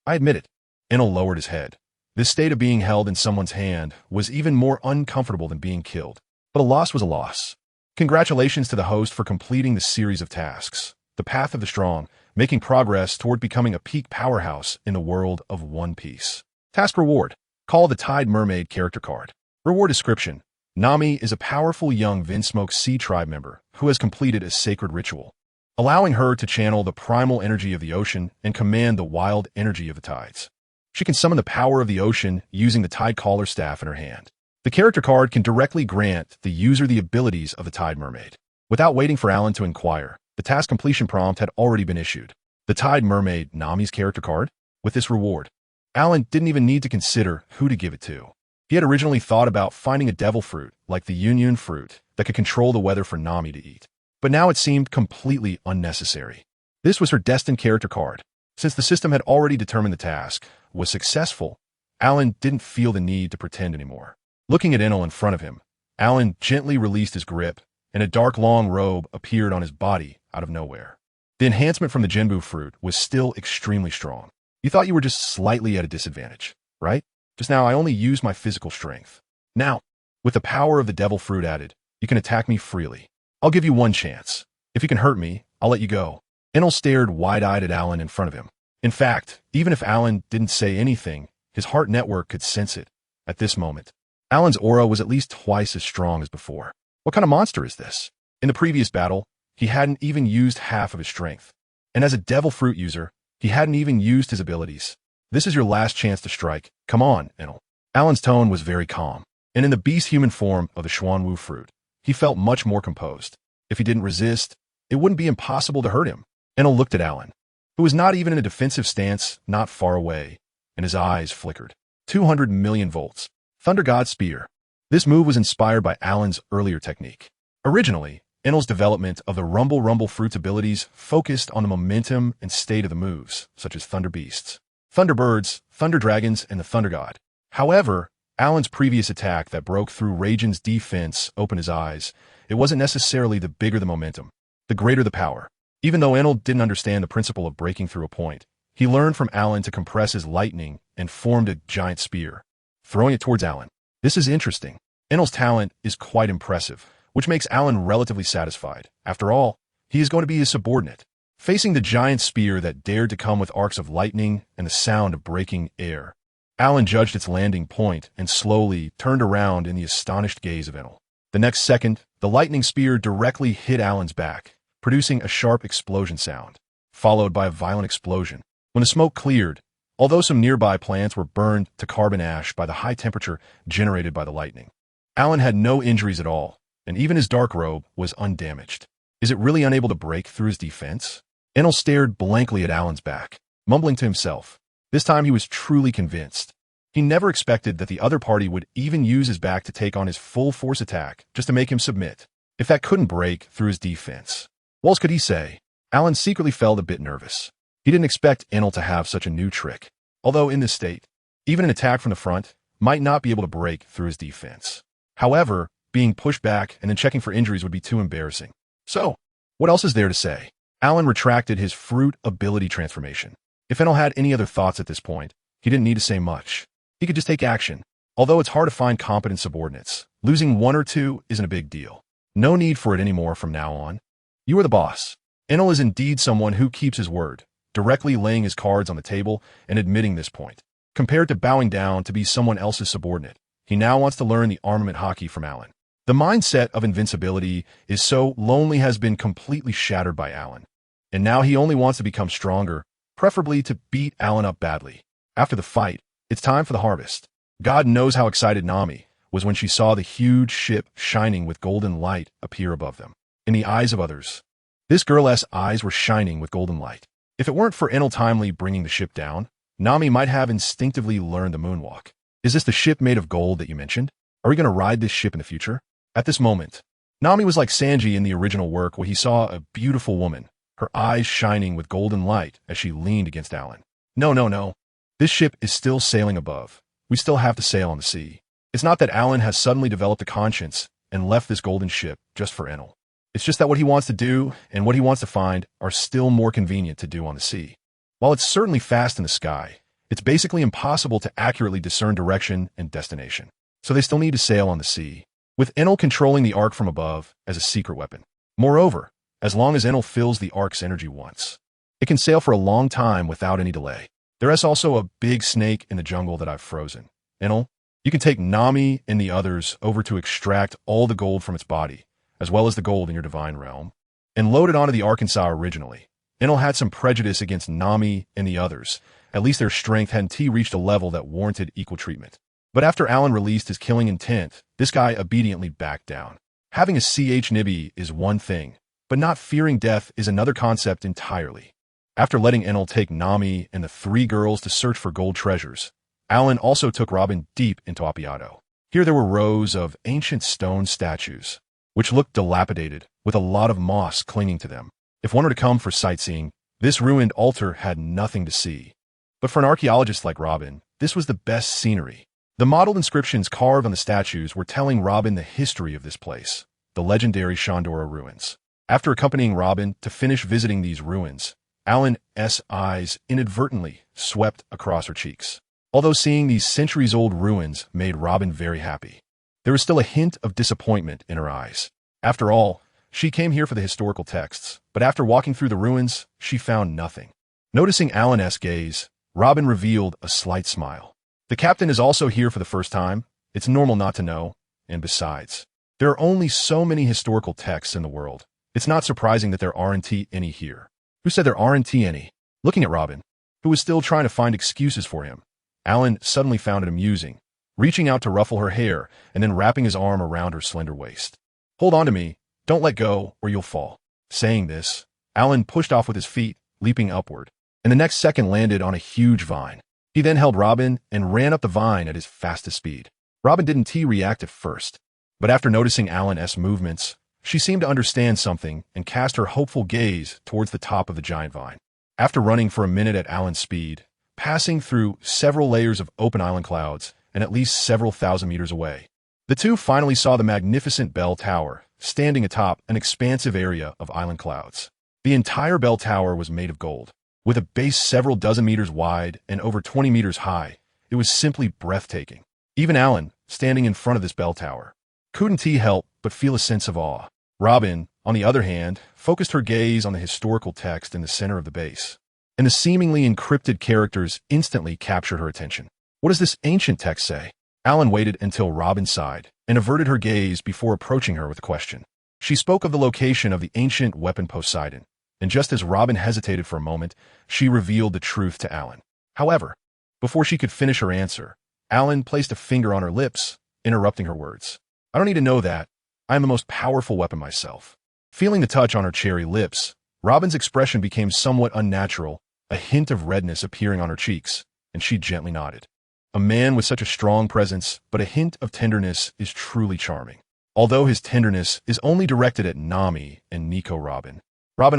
admit it. Enel lowered his head. This state of being held in someone's hand was even more uncomfortable than being killed. But a loss was a loss. Congratulations to the host for completing the series of tasks, the path of the strong, making progress toward becoming a peak powerhouse in the world of One Piece. Task reward. Call the Tide Mermaid character card. Reward description. Nami is a powerful young Vinsmoke Sea tribe member who has completed a sacred ritual, allowing her to channel the primal energy of the ocean and command the wild energy of the tides. She can summon the power of the ocean using the Tide Caller staff in her hand. The character card can directly grant the user the abilities of the Tide Mermaid. Without waiting for Alan to inquire, the task completion prompt had already been issued. The Tide Mermaid, Nami's character card? With this reward, Alan didn't even need to consider who to give it to. He had originally thought about finding a devil fruit, like the union fruit, that could control the weather for Nami to eat. But now it seemed completely unnecessary. This was her destined character card. Since the system had already determined the task was successful, Alan didn't feel the need to pretend anymore. Looking at Enel in front of him, Alan gently released his grip, and a dark long robe appeared on his body out of nowhere. The enhancement from the Jinbu fruit was still extremely strong. You thought you were just slightly at a disadvantage, right? Just now I only used my physical strength. Now, with the power of the devil fruit added, you can attack me freely. I'll give you one chance. If you can hurt me, I'll let you go. Enel stared wide-eyed at Alan in front of him. In fact, even if Alan didn't say anything, his heart network could sense it. At this moment, Alan's aura was at least twice as strong as before. What kind of monster is this? In the previous battle, he hadn't even used half of his strength. And as a devil fruit user, he hadn't even used his abilities. This is your last chance to strike. Come on, Enel. Alan's tone was very calm, and in the beast-human form of the Xuanwu fruit, he felt much more composed. If he didn't resist, it wouldn't be impossible to hurt him. Enel looked at Alan, who was not even in a defensive stance, not far away, and his eyes flickered. 200 million volts. Thunder God Spear. This move was inspired by Alan's earlier technique. Originally, Enel's development of the Rumble fruit's abilities focused on the momentum and state of the moves, such as Thunder Beasts, Thunder Birds, Thunder Dragons, and the Thunder God. However, Alan's previous attack that broke through Raijin's defense opened his eyes. It wasn't necessarily the bigger the momentum, the greater the power. Even though Enel didn't understand the principle of breaking through a point, he learned from Alan to compress his lightning and formed a giant spear, throwing it towards Alan. This is interesting. Enel's talent is quite impressive, which makes Alan relatively satisfied. After all, he is going to be his subordinate. Facing the giant spear that dared to come with arcs of lightning and the sound of breaking air, Alan judged its landing point and slowly turned around in the astonished gaze of Enel. The next second, the lightning spear directly hit Alan's back, producing a sharp explosion sound, followed by a violent explosion. When the smoke cleared, although some nearby plants were burned to carbon ash by the high temperature generated by the lightning, Alan had no injuries at all, and even his dark robe was undamaged. Is it really unable to break through his defense? Enel stared blankly at Alan's back, mumbling to himself. This time he was truly convinced. He never expected that the other party would even use his back to take on his full force attack just to make him submit. If that couldn't break through his defense, what else could he say? Alan secretly felt a bit nervous. He didn't expect Enel to have such a new trick, although in this state, even an attack from the front might not be able to break through his defense. However, being pushed back and then checking for injuries would be too embarrassing. So, what else is there to say? Alan retracted his fruit ability transformation. If Enel had any other thoughts at this point, he didn't need to say much. He could just take action. Although it's hard to find competent subordinates, losing one or two isn't a big deal. No need for it anymore from now on. You are the boss. Enel is indeed someone who keeps his word, directly laying his cards on the table and admitting this point. Compared to bowing down to be someone else's subordinate, he now wants to learn the armament hockey from Alan. The mindset of invincibility is so lonely has been completely shattered by Alan. And now he only wants to become stronger, preferably to beat Alan up badly. After the fight, it's time for the harvest. God knows how excited Nami was when she saw the huge ship shining with golden light appear above them. In the eyes of others, this girl's eyes were shining with golden light. If it weren't for Enel timely bringing the ship down, Nami might have instinctively learned the moonwalk. Is this the ship made of gold that you mentioned? Are we going to ride this ship in the future? At this moment, Nami was like Sanji in the original work where he saw a beautiful woman, her eyes shining with golden light as she leaned against Alan. No. This ship is still sailing above. We still have to sail on the sea. It's not that Alan has suddenly developed a conscience and left this golden ship just for Enel. It's just that what he wants to do and what he wants to find are still more convenient to do on the sea. While it's certainly fast in the sky, it's basically impossible to accurately discern direction and destination. So they still need to sail on the sea, with Enel controlling the arc from above as a secret weapon. Moreover, as long as Enel fills the arc's energy once, it can sail for a long time without any delay. There is also a big snake in the jungle that I've frozen. Enel, you can take Nami and the others over to extract all the gold from its body, as well as the gold in your divine realm, and load it onto the Arkansas originally. Enel had some prejudice against Nami and the others. At least their strength hadn't reached a level that warranted equal treatment. But after Alan released his killing intent, this guy obediently backed down. Having a nibby is one thing, but not fearing death is another concept entirely. After letting Enel take Nami and the three girls to search for gold treasures, Alan also took Robin deep into ofthe. Here there were rows of ancient stone statues, which looked dilapidated, with a lot of moss clinging to them. If one were to come for sightseeing, this ruined altar had nothing to see. But for an archaeologist like Robin, this was the best scenery. The mottled inscriptions carved on the statues were telling Robin the history of this place, the legendary Shandora ruins. After accompanying Robin to finish visiting these ruins, Alan's eyes inadvertently swept across her cheeks. Although seeing these centuries-old ruins made Robin very happy, there was still a hint of disappointment in her eyes. After all, she came here for the historical texts, but after walking through the ruins, she found nothing. Noticing Alan's gaze, Robin revealed a slight smile. The captain is also here for the first time. It's normal not to know, and besides, there are only so many historical texts in the world. It's not surprising that there aren't any here. Who said there aren't any? Looking at Robin, who was still trying to find excuses for him, Alan suddenly found it amusing, reaching out to ruffle her hair and then wrapping his arm around her slender waist. Hold on to me, don't let go, or you'll fall. Saying this, Alan pushed off with his feet, leaping upward, and the next second landed on a huge vine. He then held Robin and ran up the vine at his fastest speed. Robin didn't react at first, but after noticing Alan's movements, she seemed to understand something and cast her hopeful gaze towards the top of the giant vine. After running for a minute at Alan's speed, passing through several layers of open island clouds and at least several thousand meters away, the two finally saw the magnificent bell tower standing atop an expansive area of island clouds. The entire bell tower was made of gold, with a base several dozen meters wide and over 20 meters high. It was simply breathtaking. Even Alan, standing in front of this bell tower, couldn't help but feel a sense of awe. Robin, on the other hand, focused her gaze on the historical text in the center of the base, and the seemingly encrypted characters instantly captured her attention. What does this ancient text say? Alan waited until Robin sighed and averted her gaze before approaching her with a question. She spoke of the location of the ancient weapon Poseidon, and just as Robin hesitated for a moment, she revealed the truth to Alan. However, before she could finish her answer, Alan placed a finger on her lips, interrupting her words. I don't need to know that. I am the most powerful weapon myself. Feeling the touch on her cherry lips, Robin's expression became somewhat unnatural, a hint of redness appearing on her cheeks, and she gently nodded. A man with such a strong presence, but a hint of tenderness, is truly charming. Although his tenderness is only directed at Nami and Nico Robin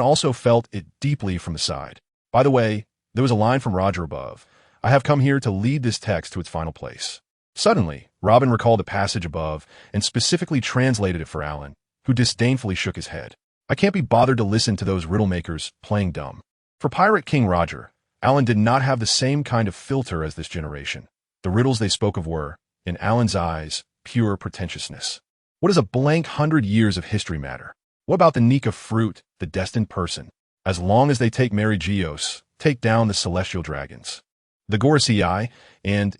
also felt it deeply from the side. By the way, there was a line from Roger above. I have come here to lead this text to its final place. Suddenly, Robin recalled the passage above and specifically translated it for Alan, who disdainfully shook his head. I can't be bothered to listen to those riddle makers playing dumb. For Pirate King Roger, Alan did not have the same kind of filter as this generation. The riddles they spoke of were, in Alan's eyes, pure pretentiousness. What does a blank 100 years of history matter? What about the Nika fruit, the destined person? As long as they take Mary Geos, take down the celestial dragons. The Gorosei, and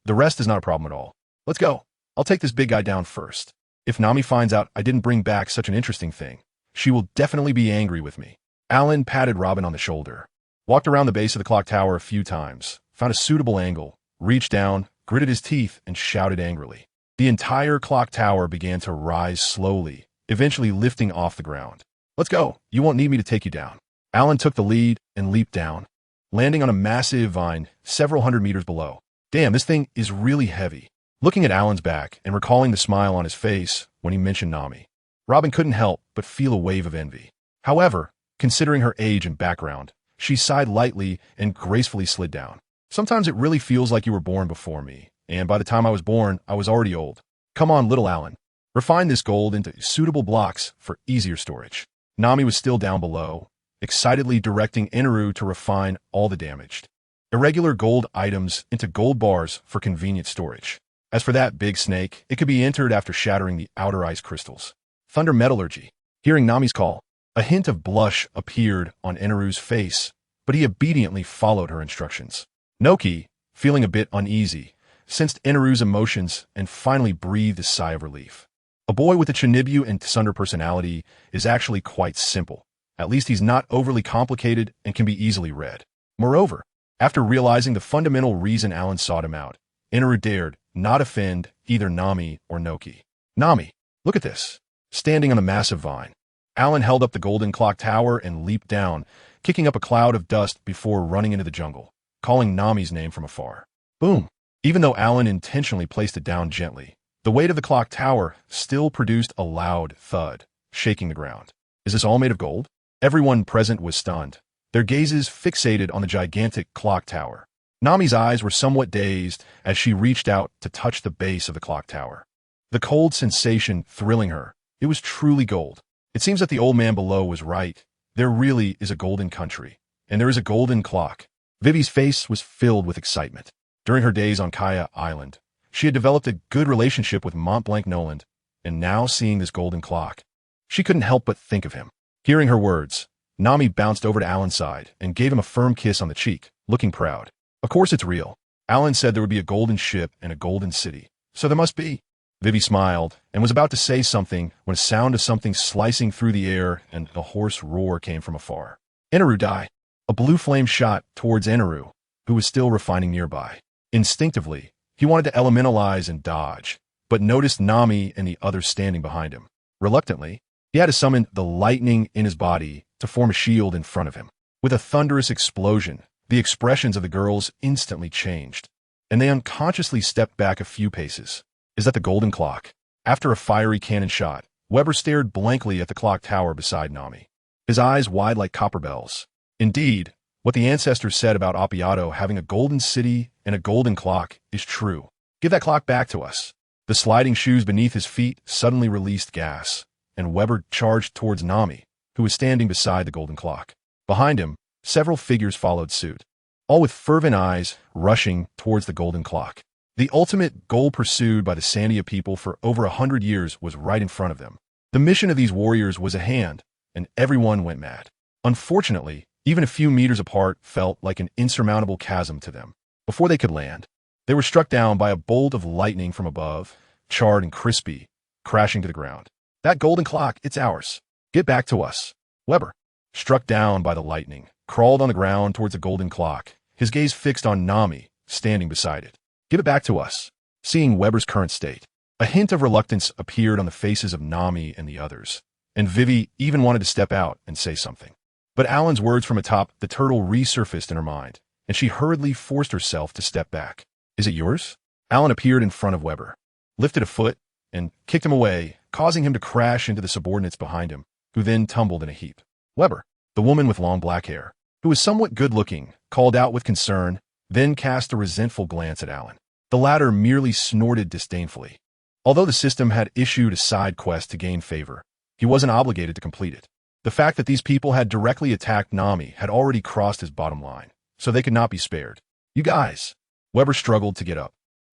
the rest is not a problem at all. Let's go. I'll take this big guy down first. If Nami finds out I didn't bring back such an interesting thing, she will definitely be angry with me. Alan patted Robin on the shoulder, walked around the base of the clock tower a few times, found a suitable angle, reached down, gritted his teeth, and shouted angrily. The entire clock tower began to rise slowly, eventually lifting off the ground. Let's go. You won't need me to take you down. Alan took the lead and leaped down, landing on a massive vine several hundred meters below. Damn, this thing is really heavy. Looking at Alan's back and recalling the smile on his face when he mentioned Nami, Robin couldn't help but feel a wave of envy. However, considering her age and background, she sighed lightly and gracefully slid down. Sometimes it really feels like you were born before me, and by the time I was born, I was already old. Come on, little Alan. Refine this gold into suitable blocks for easier storage. Nami was still down below, excitedly directing Eneru to refine all the damaged irregular gold items into gold bars for convenient storage. As for that big snake, it could be entered after shattering the outer ice crystals. Thunder metallurgy. Hearing Nami's call, a hint of blush appeared on Eneru's face, but he obediently followed her instructions. Noki, feeling a bit uneasy, sensed Eneru's emotions and finally breathed a sigh of relief. A boy with a Chinibu and Sunder personality is actually quite simple. At least he's not overly complicated and can be easily read. Moreover, after realizing the fundamental reason Alan sought him out, Eneru dared not offend either Nami or Noki. Nami, look at this. Standing on a massive vine, Alan held up the golden clock tower and leaped down, kicking up a cloud of dust before running into the jungle, calling Nami's name from afar. Boom! Even though Alan intentionally placed it down gently, the weight of the clock tower still produced a loud thud, shaking the ground. Is this all made of gold? Everyone present was stunned, their gazes fixated on the gigantic clock tower. Nami's eyes were somewhat dazed as she reached out to touch the base of the clock tower. The cold sensation thrilling her, it was truly gold. It seems that the old man below was right. There really is a golden country, and there is a golden clock. Vivi's face was filled with excitement. During her days on Kaya Island, she had developed a good relationship with Mont Blanc Noland, and now seeing this golden clock, she couldn't help but think of him. Hearing her words, Nami bounced over to Alan's side and gave him a firm kiss on the cheek, looking proud. Of course it's real. Alan said there would be a golden ship and a golden city, so there must be. Vivi smiled and was about to say something when a sound of something slicing through the air and a hoarse roar came from afar. Eneru died. A blue flame shot towards Eneru, who was still refining nearby. Instinctively, he wanted to elementalize and dodge, but noticed Nami and the others standing behind him. Reluctantly, he had to summon the lightning in his body to form a shield in front of him. With a thunderous explosion, the expressions of the girls instantly changed, and they unconsciously stepped back a few paces. Is that the golden clock? After a fiery cannon shot, Weber stared blankly at the clock tower beside Nami, his eyes wide like copper bells. Indeed, what the ancestors said about Appiato having a golden city and a golden clock is true. Give that clock back to us. The sliding shoes beneath his feet suddenly released gas, and Weber charged towards Nami, who was standing beside the golden clock. Behind him, several figures followed suit, all with fervent eyes rushing towards the golden clock. The ultimate goal pursued by the Sandia people for over 100 years was right in front of them. The mission of these warriors was at hand, and everyone went mad. Unfortunately, even a few meters apart felt like an insurmountable chasm to them. Before they could land, they were struck down by a bolt of lightning from above, charred and crispy, crashing to the ground. That golden clock, it's ours. Get back to us. Weber, struck down by the lightning, crawled on the ground towards the golden clock, his gaze fixed on Nami, standing beside it. Give it back to us. Seeing Weber's current state, a hint of reluctance appeared on the faces of Nami and the others, and Vivi even wanted to step out and say something. But Alan's words from atop the turtle resurfaced in her mind, and she hurriedly forced herself to step back. Is it yours? Alan appeared in front of Weber, lifted a foot, and kicked him away, causing him to crash into the subordinates behind him, who then tumbled in a heap. Weber, the woman with long black hair, who was somewhat good-looking, called out with concern, then cast a resentful glance at Alan. The latter merely snorted disdainfully. Although the system had issued a side quest to gain favor, he wasn't obligated to complete it. The fact that these people had directly attacked Nami had already crossed his bottom line, so they could not be spared. You guys! Weber struggled to get up,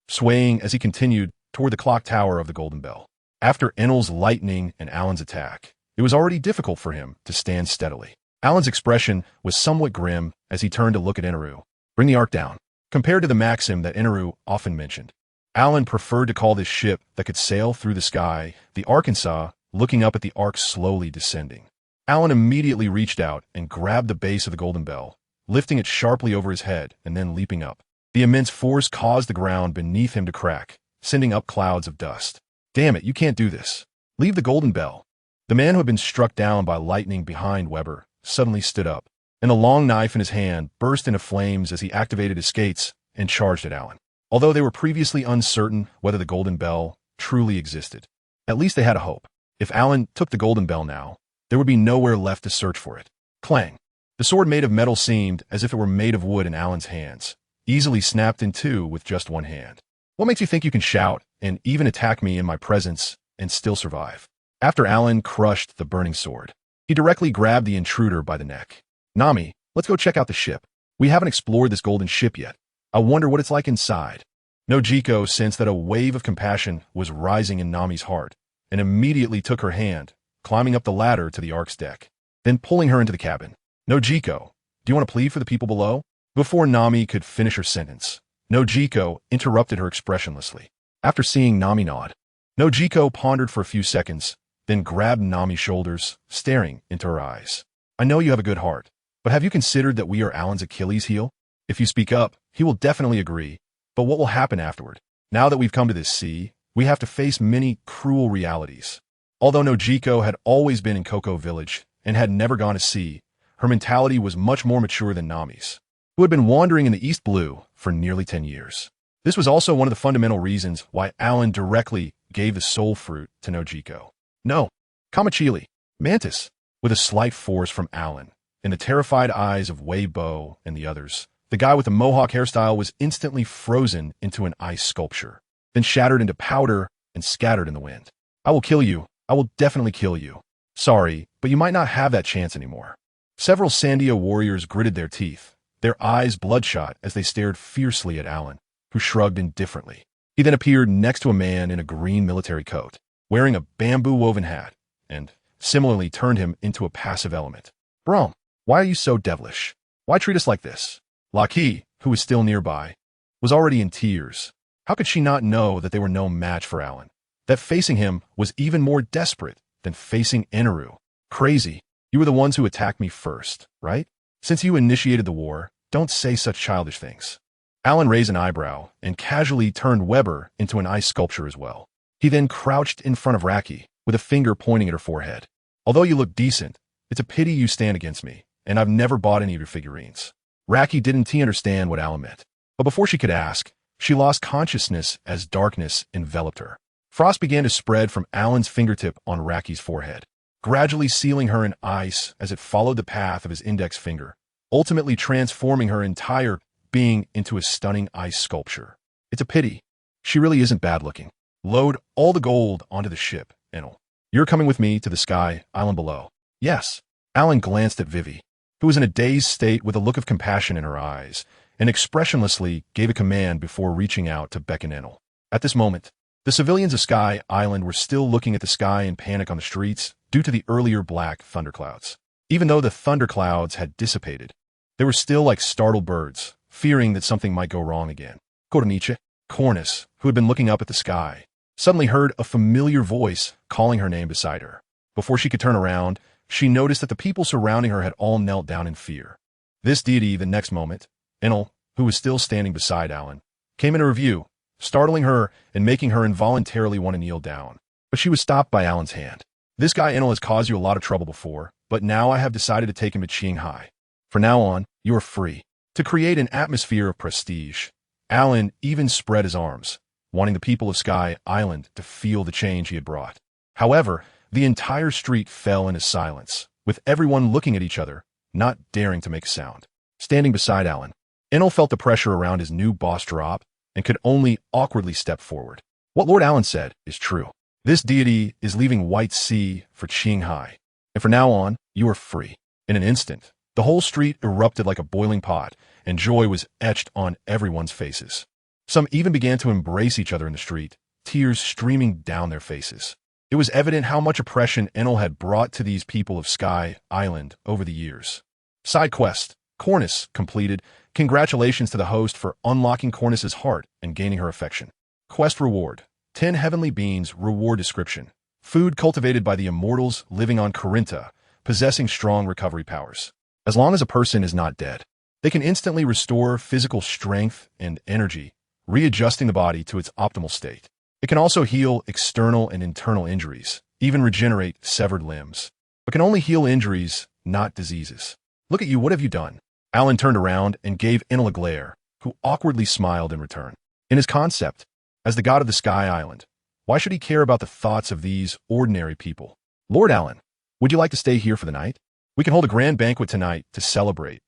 swaying as he continued toward the clock tower of the Golden Bell. After Enel's lightning and Alan's attack, it was already difficult for him to stand steadily. Alan's expression was somewhat grim as he turned to look at Eneru. Bring the arc down. Compared to the maxim that Eneru often mentioned, Alan preferred to call this ship that could sail through the sky the Arkansas, looking up at the arc slowly descending. Alan immediately reached out and grabbed the base of the Golden Bell, lifting it sharply over his head and then leaping up. The immense force caused the ground beneath him to crack, sending up clouds of dust. Damn it, you can't do this. Leave the Golden Bell. The man who had been struck down by lightning behind Weber suddenly stood up, and the long knife in his hand burst into flames as he activated his skates and charged at Alan. Although they were previously uncertain whether the Golden Bell truly existed, at least they had a hope. If Alan took the Golden Bell now, there would be nowhere left to search for it. Clang! The sword made of metal seemed as if it were made of wood in Alan's hands, easily snapped in two with just one hand. What makes you think you can shout and even attack me in my presence and still survive? After Alan crushed the burning sword, he directly grabbed the intruder by the neck. Nami, let's go check out the ship. We haven't explored this golden ship yet. I wonder what it's like inside. Nojiko sensed that a wave of compassion was rising in Nami's heart and immediately took her hand, climbing up the ladder to the Ark's deck, then pulling her into the cabin. Nojiko, do you want to plead for the people below? Before Nami could finish her sentence, Nojiko interrupted her expressionlessly. After seeing Nami nod, Nojiko pondered for a few seconds, then grabbed Nami's shoulders, staring into her eyes. I know you have a good heart, but have you considered that we are Alan's Achilles heel? If you speak up, he will definitely agree, but what will happen afterward? Now that we've come to this sea, we have to face many cruel realities. Although Nojiko had always been in Cocoa Village and had never gone to sea, her mentality was much more mature than Nami's, who had been wandering in the East Blue for nearly 10 years. This was also one of the fundamental reasons why Alan directly gave the soul fruit to Nojiko. No, Kamachili, Mantis, with a slight force from Alan. In the terrified eyes of Weibo and the others, the guy with the mohawk hairstyle was instantly frozen into an ice sculpture, then shattered into powder and scattered in the wind. I will kill you. I will definitely kill you. Sorry, but you might not have that chance anymore. Several Sandia warriors gritted their teeth, their eyes bloodshot as they stared fiercely at Alan, who shrugged indifferently. He then appeared next to a man in a green military coat, wearing a bamboo-woven hat, and similarly turned him into a passive element. Brom, why are you so devilish? Why treat us like this? Laki, who was still nearby, was already in tears. How could she not know that they were no match for Alan? That facing him was even more desperate than facing Eneru. Crazy. You were the ones who attacked me first, right? Since you initiated the war, don't say such childish things. Alan raised an eyebrow and casually turned Weber into an ice sculpture as well. He then crouched in front of Raki, with a finger pointing at her forehead. Although you look decent, it's a pity you stand against me, and I've never bought any of your figurines. Raki didn't understand what Alan meant, but before she could ask, she lost consciousness as darkness enveloped her. Frost began to spread from Alan's fingertip on Raki's forehead, gradually sealing her in ice as it followed the path of his index finger, ultimately transforming her entire being into a stunning ice sculpture. It's a pity. She really isn't bad-looking. Load all the gold onto the ship, Enel. You're coming with me to the sky island below. Yes. Alan glanced at Vivi, who was in a dazed state with a look of compassion in her eyes, and expressionlessly gave a command before reaching out to beckon Enel. At this moment, the civilians of Sky Island were still looking at the sky in panic on the streets due to the earlier black thunderclouds. Even though the thunderclouds had dissipated, they were still like startled birds, fearing that something might go wrong again. Koroniche, Cornus, who had been looking up at the sky, suddenly heard a familiar voice calling her name beside her. Before she could turn around, she noticed that the people surrounding her had all knelt down in fear. This deity, the next moment, Enel, who was still standing beside Alan, came into review, startling her and making her involuntarily want to kneel down. But she was stopped by Alan's hand. This guy Enel has caused you a lot of trouble before, but now I have decided to take him to Qinghai. From now on, you are free. To create an atmosphere of prestige, Alan even spread his arms, wanting the people of Sky Island to feel the change he had brought. However, the entire street fell into silence, with everyone looking at each other, not daring to make a sound. Standing beside Alan, Enel felt the pressure around his new boss drop and could only awkwardly step forward. What Lord Alan said is true. This deity is leaving White Sea for Qinghai, and from now on, you are free. In an instant, the whole street erupted like a boiling pot, and joy was etched on everyone's faces. Some even began to embrace each other in the street, tears streaming down their faces. It was evident how much oppression Enel had brought to these people of Sky Island over the years. Side quest, Cornus completed. Congratulations to the host for unlocking Cornus's heart and gaining her affection. Quest reward, 10 heavenly beans. Reward description, food cultivated by the immortals living on Corinta, possessing strong recovery powers. As long as a person is not dead, they can instantly restore physical strength and energy, readjusting the body to its optimal state. It can also heal external and internal injuries, even regenerate severed limbs, but can only heal injuries, not diseases. Look at you, what have you done? Alan turned around and gave Enel a glare, who awkwardly smiled in return. In his concept, as the god of the Sky Island, why should he care about the thoughts of these ordinary people? Lord Alan, would you like to stay here for the night? We can hold a grand banquet tonight to celebrate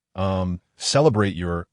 your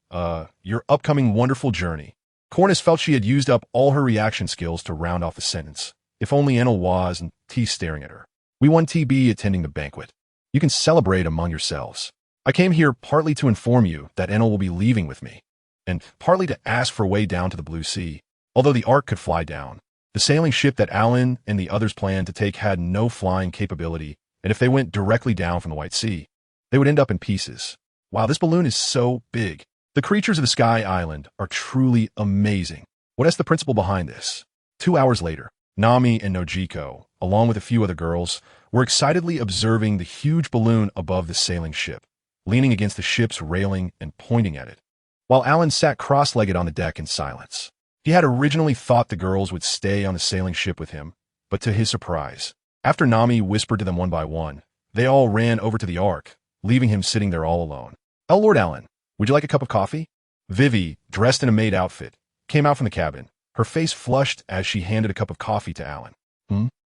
upcoming wonderful journey. Cornus felt she had used up all her reaction skills to round off the sentence. If only Enel was and T staring at her. We want TB attending the banquet. You can celebrate among yourselves. I came here partly to inform you that Enel will be leaving with me, and partly to ask for a way down to the Blue Sea. Although the Ark could fly down, the sailing ship that Alan and the others planned to take had no flying capability, and if they went directly down from the White Sea, they would end up in pieces. Wow, this balloon is so big. The creatures of the Sky Island are truly amazing. What is the principle behind this? 2 hours later, Nami and Nojiko, along with a few other girls, were excitedly observing the huge balloon above the sailing ship, leaning against the ship's railing and pointing at it, while Alan sat cross-legged on the deck in silence. He had originally thought the girls would stay on the sailing ship with him, but to his surprise, after Nami whispered to them one by one, they all ran over to the Ark, leaving him sitting there all alone. Oh, Lord Alan, would you like a cup of coffee? Vivi, dressed in a maid outfit, came out from the cabin, her face flushed as she handed a cup of coffee to Alan.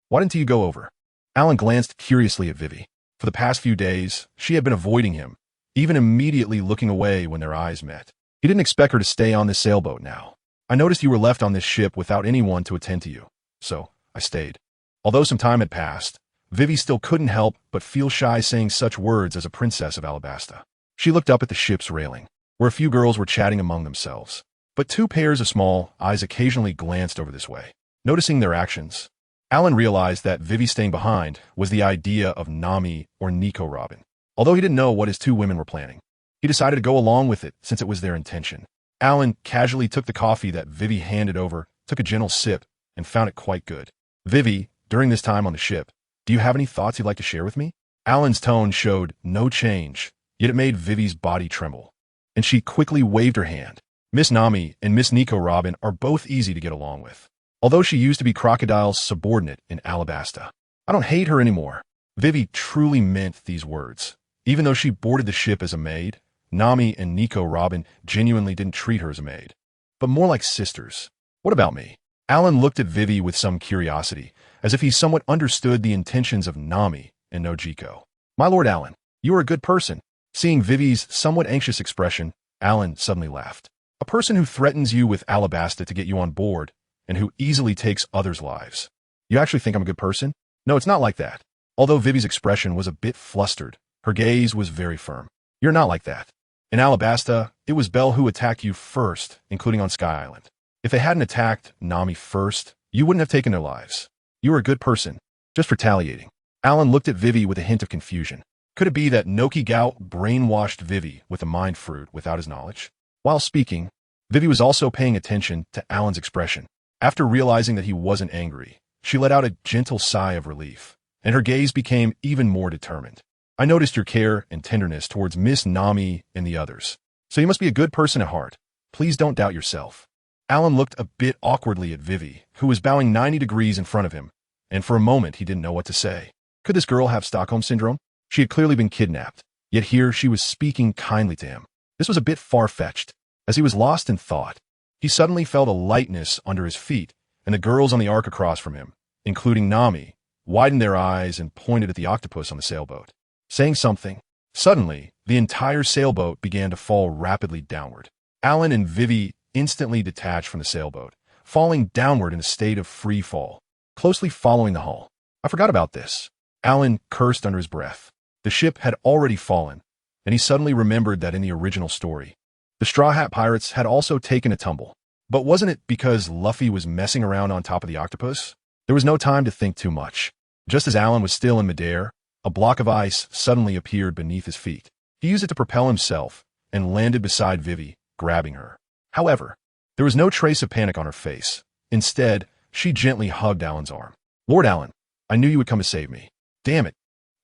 Why didn't you go over? Alan glanced curiously at Vivi. For the past few days, she had been avoiding him, even immediately looking away when their eyes met. He didn't expect her to stay on this sailboat now. I noticed you were left on this ship without anyone to attend to you, so I stayed. Although some time had passed, Vivi still couldn't help but feel shy saying such words as a princess of Alabasta. She looked up at the ship's railing, where a few girls were chatting among themselves. But two pairs of small eyes occasionally glanced over this way. Noticing their actions, Alan realized that Vivi staying behind was the idea of Nami or Nico Robin. Although he didn't know what his two women were planning, he decided to go along with it since it was their intention. Alan casually took the coffee that Vivi handed over, took a gentle sip, and found it quite good. Vivi, during this time on the ship, do you have any thoughts you'd like to share with me? Alan's tone showed no change, yet it made Vivi's body tremble, and she quickly waved her hand. Miss Nami and Miss Nico Robin are both easy to get along with. Although she used to be Crocodile's subordinate in Alabasta, I don't hate her anymore. Vivi truly meant these words. Even though she boarded the ship as a maid, Nami and Nico Robin genuinely didn't treat her as a maid, but more like sisters. What about me? Alan looked at Vivi with some curiosity, as if he somewhat understood the intentions of Nami and Nojiko. My lord Alan, you are a good person. Seeing Vivi's somewhat anxious expression, Alan suddenly laughed. A person who threatens you with Alabasta to get you on board, and who easily takes others' lives. You actually think I'm a good person? No, it's not like that. Although Vivi's expression was a bit flustered, her gaze was very firm. You're not like that. In Alabasta, it was Belle who attacked you first, including on Sky Island. If they hadn't attacked Nami first, you wouldn't have taken their lives. You were a good person, just retaliating. Alan looked at Vivi with a hint of confusion. Could it be that Noki Gout brainwashed Vivi with a mind fruit without his knowledge? While speaking, Vivi was also paying attention to Alan's expression. After realizing that he wasn't angry, she let out a gentle sigh of relief, and her gaze became even more determined. I noticed your care and tenderness towards Miss Nami and the others, so you must be a good person at heart. Please don't doubt yourself. Alan looked a bit awkwardly at Vivi, who was bowing 90 degrees in front of him, and for a moment he didn't know what to say. Could this girl have Stockholm Syndrome? She had clearly been kidnapped, yet here she was speaking kindly to him. This was a bit far-fetched. As he was lost in thought, he suddenly felt a lightness under his feet, and the girls on the ark across from him, including Nami, widened their eyes and pointed at the octopus on the sailboat, saying something. Suddenly, the entire sailboat began to fall rapidly downward. Alan and Vivi instantly detached from the sailboat, falling downward in a state of free fall, closely following the hull. I forgot about this. Alan cursed under his breath. The ship had already fallen, and he suddenly remembered that in the original story, the Straw Hat Pirates had also taken a tumble. But wasn't it because Luffy was messing around on top of the octopus? There was no time to think too much. Just as Alan was still in midair, a block of ice suddenly appeared beneath his feet. He used it to propel himself and landed beside Vivi, grabbing her. However, there was no trace of panic on her face. Instead, she gently hugged Alan's arm. Lord Alan, I knew you would come to save me. Damn it.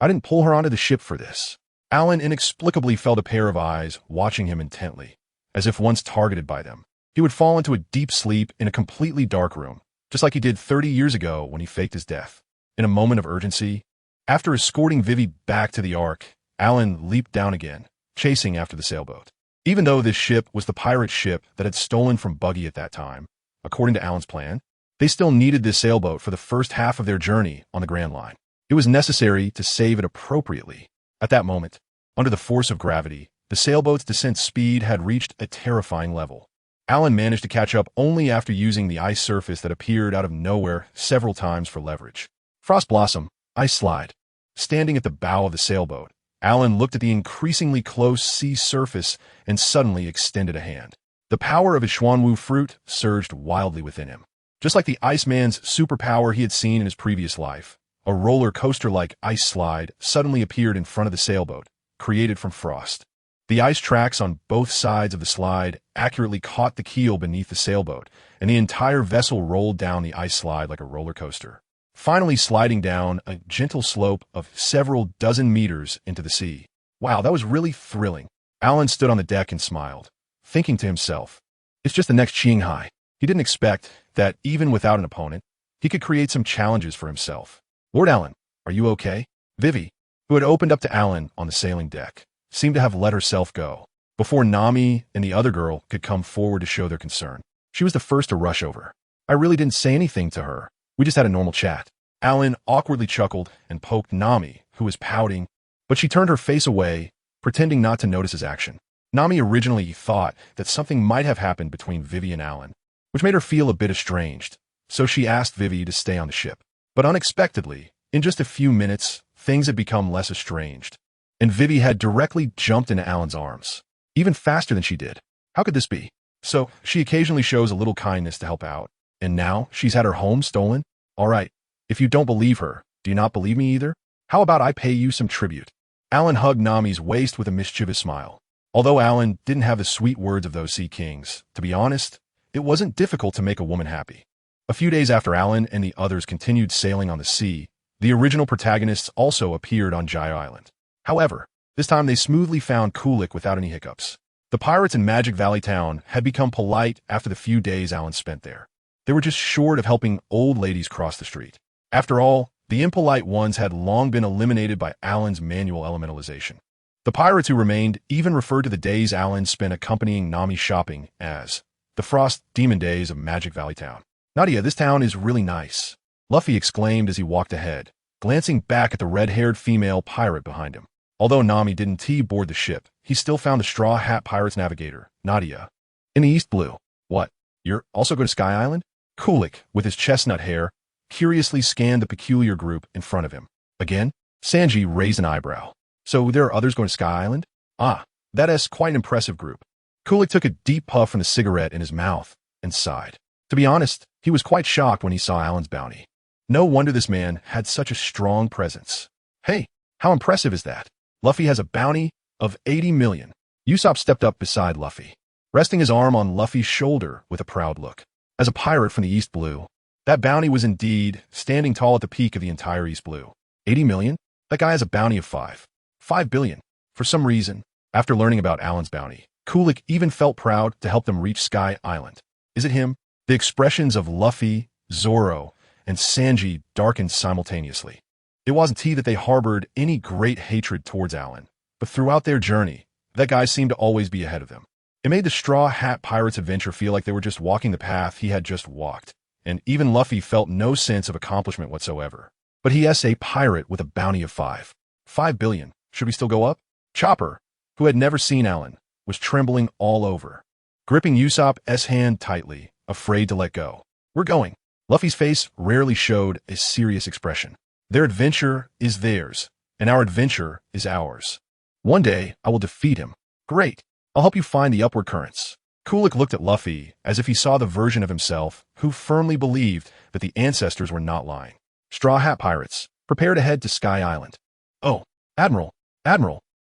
I didn't pull her onto the ship for this. Alan inexplicably felt a pair of eyes watching him intently, as if once targeted by them. He would fall into a deep sleep in a completely dark room, just like he did 30 years ago when he faked his death. In a moment of urgency, after escorting Vivi back to the ark, Alan leaped down again, chasing after the sailboat. Even though this ship was the pirate ship that had stolen from Buggy at that time, according to Alan's plan, they still needed this sailboat for the first half of their journey on the Grand Line. It was necessary to save it appropriately. At that moment, under the force of gravity, the sailboat's descent speed had reached a terrifying level. Alan managed to catch up only after using the ice surface that appeared out of nowhere several times for leverage. Frost Blossom, Ice Slide. Standing at the bow of the sailboat, Alan looked at the increasingly close sea surface and suddenly extended a hand. The power of his Xuanwu fruit surged wildly within him. Just like the Iceman's superpower he had seen in his previous life, a roller coaster-like ice slide suddenly appeared in front of the sailboat, created from frost. The ice tracks on both sides of the slide accurately caught the keel beneath the sailboat, and the entire vessel rolled down the ice slide like a roller coaster, finally sliding down a gentle slope of several dozen meters into the sea. Wow, that was really thrilling. Alan stood on the deck and smiled, thinking to himself, it's just the next Qinghai. He didn't expect that even without an opponent, he could create some challenges for himself. Lord Alan, are you okay? Vivi, who had opened up to Alan on the sailing deck, seemed to have let herself go before Nami and the other girl could come forward to show their concern. She was the first to rush over. I really didn't say anything to her. We just had a normal chat. Alan awkwardly chuckled and poked Nami, who was pouting, but she turned her face away, pretending not to notice his action. Nami originally thought that something might have happened between Vivi and Alan, which made her feel a bit estranged, so she asked Vivi to stay on the ship. But unexpectedly, in just a few minutes, things had become less estranged, and Vivi had directly jumped into Alan's arms, even faster than she did. How could this be? So, she occasionally shows a little kindness to help out, and now she's had her home stolen? Alright, if you don't believe her, do you not believe me either? How about I pay you some tribute? Alan hugged Nami's waist with a mischievous smile. Although Alan didn't have the sweet words of those sea kings, to be honest, it wasn't difficult to make a woman happy. A few days after Alan and the others continued sailing on the sea, the original protagonists also appeared on Jai Island. However, this time they smoothly found Kulik without any hiccups. The pirates in Magic Valley Town had become polite after the few days Alan spent there. They were just short of helping old ladies cross the street. After all, the impolite ones had long been eliminated by Alan's manual elementalization. The pirates who remained even referred to the days Alan spent accompanying Nami shopping as the Frost Demon Days of Magic Valley Town. Nadia, this town is really nice, Luffy exclaimed as he walked ahead, glancing back at the red-haired female pirate behind him. Although Nami didn't T-board the ship, he still found the Straw Hat Pirate's navigator, Nadia, in the East Blue. What? You're also going to Sky Island? Kulik, with his chestnut hair, curiously scanned the peculiar group in front of him. Again? Sanji raised an eyebrow. So there are others going to Sky Island? Ah, that is quite an impressive group. Kulik took a deep puff from the cigarette in his mouth and sighed. To be honest, he was quite shocked when he saw Alan's bounty. No wonder this man had such a strong presence. Hey, how impressive is that? Luffy has a bounty of 80 million. Usopp stepped up beside Luffy, resting his arm on Luffy's shoulder with a proud look. As a pirate from the East Blue, that bounty was indeed standing tall at the peak of the entire East Blue. 80 million? That guy has a bounty of 5 billion. For some reason, after learning about Alan's bounty, Kulik even felt proud to help them reach Sky Island. Is it him? The expressions of Luffy, Zoro, and Sanji darkened simultaneously. It wasn't that they harbored any great hatred towards Alan, but throughout their journey, that guy seemed to always be ahead of them. It made the Straw Hat Pirates' adventure feel like they were just walking the path he had just walked, and even Luffy felt no sense of accomplishment whatsoever. But he is a pirate with a bounty of 5 billion. Should we still go up? Chopper, who had never seen Alan, was trembling all over, gripping Usopp's hand tightly, afraid to let go. We're going. Luffy's face rarely showed a serious expression. Their adventure is theirs, and our adventure is ours. One day, I will defeat him. Great. I'll help you find the upward currents. Kulik looked at Luffy as if he saw the version of himself who firmly believed that the ancestors were not lying. Straw Hat Pirates, prepare to head to Sky Island. Oh, Admiral,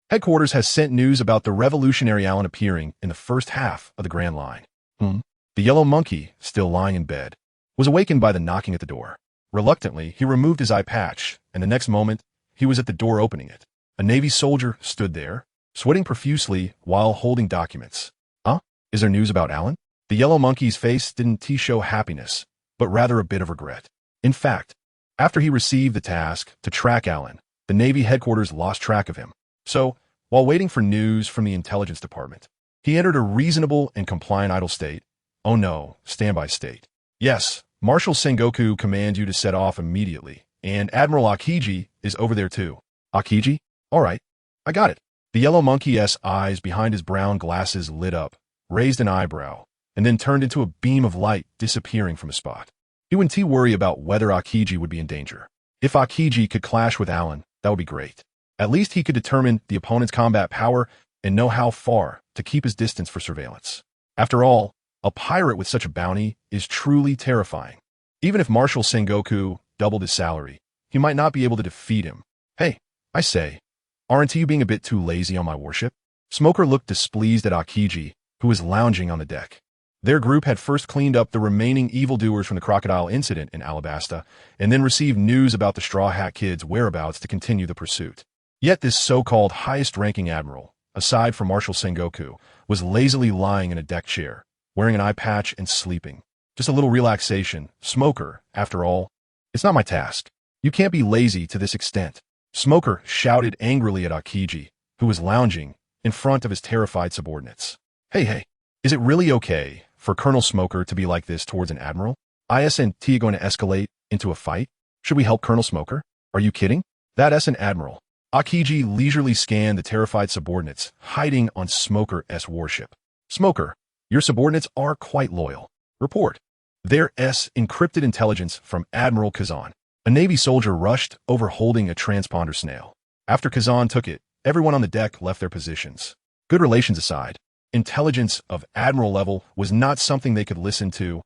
Headquarters has sent news about the revolutionary Alan appearing in the first half of the Grand Line. The yellow monkey, still lying in bed, was awakened by the knocking at the door. Reluctantly, he removed his eye patch, and the next moment, he was at the door opening it. A Navy soldier stood there, sweating profusely while holding documents. Huh? Is there news about Alan? The yellow monkey's face didn't show happiness, but rather a bit of regret. In fact, after he received the task to track Alan, the Navy headquarters lost track of him. So, while waiting for news from the intelligence department, he entered a reasonable and compliant idle state. Oh no, standby state. Yes, Marshal Sengoku commands you to set off immediately, and Admiral Akiji is over there too. Akiji? Alright, I got it. The yellow monkey's eyes behind his brown glasses lit up, raised an eyebrow, and then turned into a beam of light disappearing from a spot. He wouldn't worry about whether Akiji would be in danger. If Akiji could clash with Alan, that would be great. At least he could determine the opponent's combat power and know how far to keep his distance for surveillance. After all, a pirate with such a bounty is truly terrifying. Even if Marshal Sengoku doubled his salary, he might not be able to defeat him. Hey, I say, aren't you being a bit too lazy on my warship? Smoker looked displeased at Akiji, who was lounging on the deck. Their group had first cleaned up the remaining evildoers from the crocodile incident in Alabasta, and then received news about the Straw Hat Kid's whereabouts to continue the pursuit. Yet this so-called highest-ranking admiral, aside from Marshal Sengoku, was lazily lying in a deck chair, wearing an eye patch and sleeping. Just a little relaxation. Smoker, after all. It's not my task. You can't be lazy to this extent. Smoker shouted angrily at Akiji, who was lounging in front of his terrified subordinates. Hey, is it really okay For Colonel Smoker to be like this towards an admiral? Isn't going to escalate into a fight? Should we help Colonel Smoker? Are you kidding? That an admiral. Akiji leisurely scanned the terrified subordinates hiding on Smoker's warship. Smoker, your subordinates are quite loyal. Report. There's encrypted intelligence from Admiral Kazan. A Navy soldier rushed over holding a transponder snail. After Kazan took it, everyone on the deck left their positions. Good relations aside, intelligence of admiral level was not something they could listen to.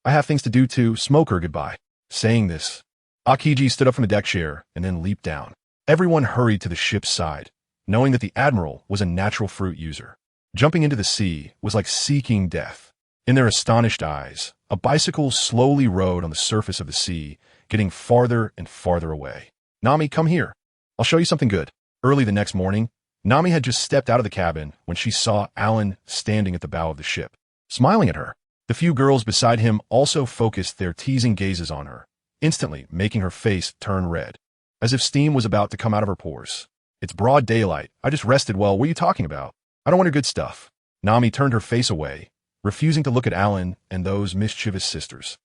I have things to do too. Smoker, goodbye. Saying this, Akiji stood up from the deck chair and then leaped down. Everyone hurried to the ship's side, knowing that the admiral was a natural fruit user. Jumping into the sea was like seeking death. In their astonished eyes, a bicycle slowly rode on the surface of the sea, getting farther and farther away. Nami, come here. I'll show you something good. Early the next morning, Nami had just stepped out of the cabin when she saw Alan standing at the bow of the ship, smiling at her. The few girls beside him also focused their teasing gazes on her, instantly making her face turn red, as if steam was about to come out of her pores. It's broad daylight. I just rested well. What are you talking about? I don't want your good stuff. Nami turned her face away, refusing to look at Alan and those mischievous sisters.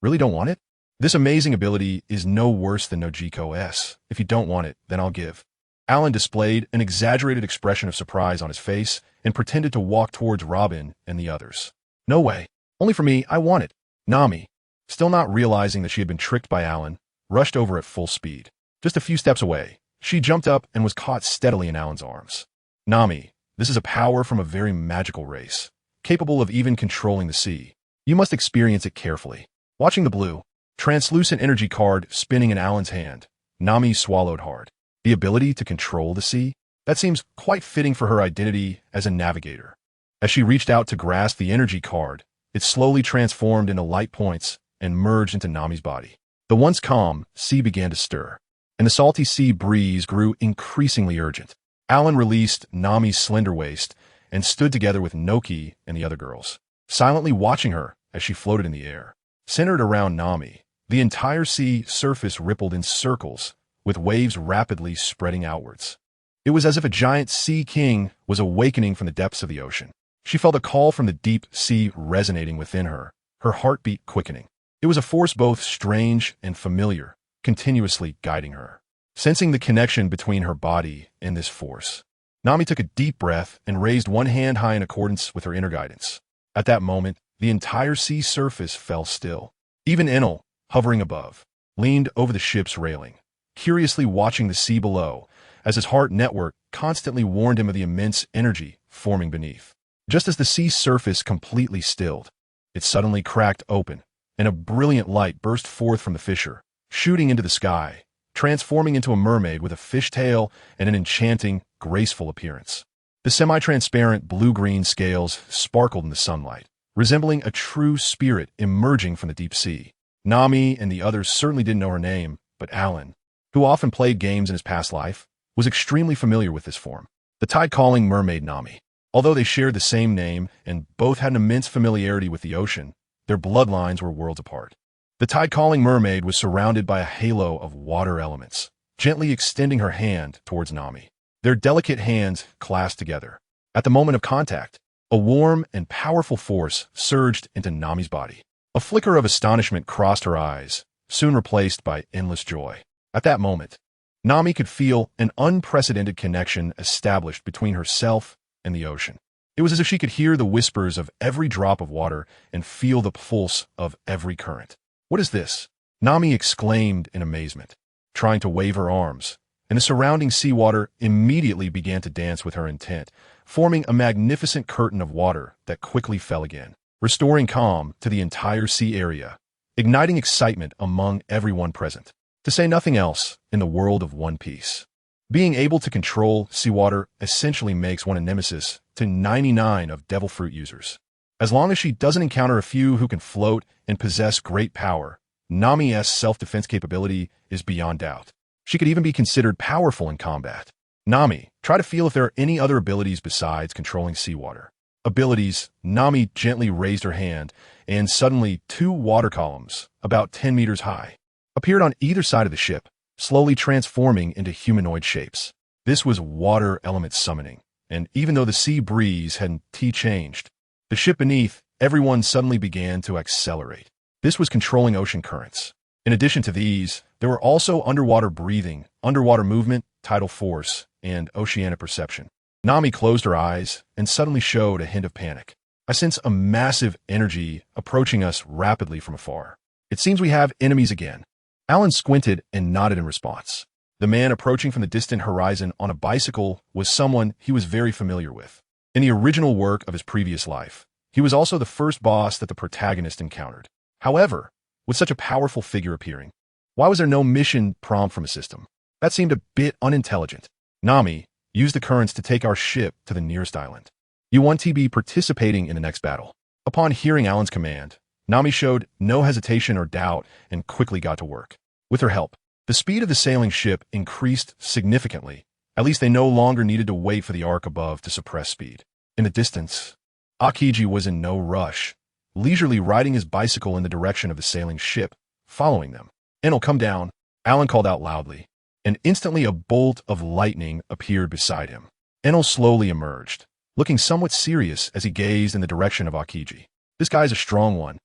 Really don't want it? This amazing ability is no worse than Nojiko S. If you don't want it, then I'll give. Alan displayed an exaggerated expression of surprise on his face and pretended to walk towards Robin and the others. No way. Only for me, I want it. Nami, still not realizing that she had been tricked by Alan, rushed over at full speed. Just a few steps away, she jumped up and was caught steadily in Alan's arms. Nami, this is a power from a very magical race, capable of even controlling the sea. You must experience it carefully. Watching the blue, translucent energy card spinning in Alan's hand, Nami swallowed hard. The ability to control the sea? That seems quite fitting for her identity as a navigator. As she reached out to grasp the energy card, it slowly transformed into light points and merged into Nami's body. The once calm sea began to stir, and the salty sea breeze grew increasingly urgent. Alan released Nami's slender waist and stood together with Noki and the other girls, silently watching her as she floated in the air. Centered around Nami, the entire sea surface rippled in circles, with waves rapidly spreading outwards. It was as if a giant sea king was awakening from the depths of the ocean. She felt a call from the deep sea resonating within her, her heartbeat quickening. It was a force both strange and familiar, continuously guiding her. Sensing the connection between her body and this force, Nami took a deep breath and raised one hand high in accordance with her inner guidance. At that moment, the entire sea surface fell still. Even Enel, hovering above, leaned over the ship's railing, curiously watching the sea below, as his heart network constantly warned him of the immense energy forming beneath. Just as the sea surface completely stilled, it suddenly cracked open, and a brilliant light burst forth from the fissure, shooting into the sky, transforming into a mermaid with a fish tail and an enchanting, graceful appearance. The semi-transparent blue-green scales sparkled in the sunlight, resembling a true spirit emerging from the deep sea. Nami and the others certainly didn't know her name, but Alan, who often played games in his past life, was extremely familiar with this form. The tide-calling mermaid Nami. Although they shared the same name and both had an immense familiarity with the ocean, their bloodlines were worlds apart. The tide-calling mermaid was surrounded by a halo of water elements, gently extending her hand towards Nami. Their delicate hands clasped together. At the moment of contact, a warm and powerful force surged into Nami's body. A flicker of astonishment crossed her eyes, soon replaced by endless joy. At that moment, Nami could feel an unprecedented connection established between herself and the ocean. It was as if she could hear the whispers of every drop of water and feel the pulse of every current. What is this? Nami exclaimed in amazement, trying to wave her arms, and the surrounding seawater immediately began to dance with her intent, forming a magnificent curtain of water that quickly fell again, restoring calm to the entire sea area, igniting excitement among everyone present. To say nothing else in the world of One Piece. Being able to control seawater essentially makes one a nemesis to 99 of devil fruit users. As long as she doesn't encounter a few who can float and possess great power, Nami's self-defense capability is beyond doubt. She could even be considered powerful in combat. Nami, try to feel if there are any other abilities besides controlling seawater. Abilities. Nami gently raised her hand, and suddenly 2 water columns, about 10 meters high, appeared on either side of the ship, slowly transforming into humanoid shapes. This was water element summoning, and even though the sea breeze hadn't changed, the ship beneath everyone suddenly began to accelerate. This was controlling ocean currents. In addition to these, there were also underwater breathing, underwater movement, tidal force, and oceanic perception. Nami closed her eyes and suddenly showed a hint of panic. I sense a massive energy approaching us rapidly from afar. It seems we have enemies again. Alan squinted and nodded in response. The man approaching from the distant horizon on a bicycle was someone he was very familiar with. In the original work of his previous life, he was also the first boss that the protagonist encountered. However, with such a powerful figure appearing, why was there no mission prompt from a system? That seemed a bit unintelligent. Nami, use the currents to take our ship to the nearest island. You want to be participating in the next battle. Upon hearing Alan's command, Nami showed no hesitation or doubt and quickly got to work. With her help, the speed of the sailing ship increased significantly. At least they no longer needed to wait for the arc above to suppress speed. In the distance, Akiji was in no rush, leisurely riding his bicycle in the direction of the sailing ship, following them. "Enel, come down," Alan called out loudly, and instantly a bolt of lightning appeared beside him. Enel slowly emerged, looking somewhat serious as he gazed in the direction of Akiji. "This guy's a strong one.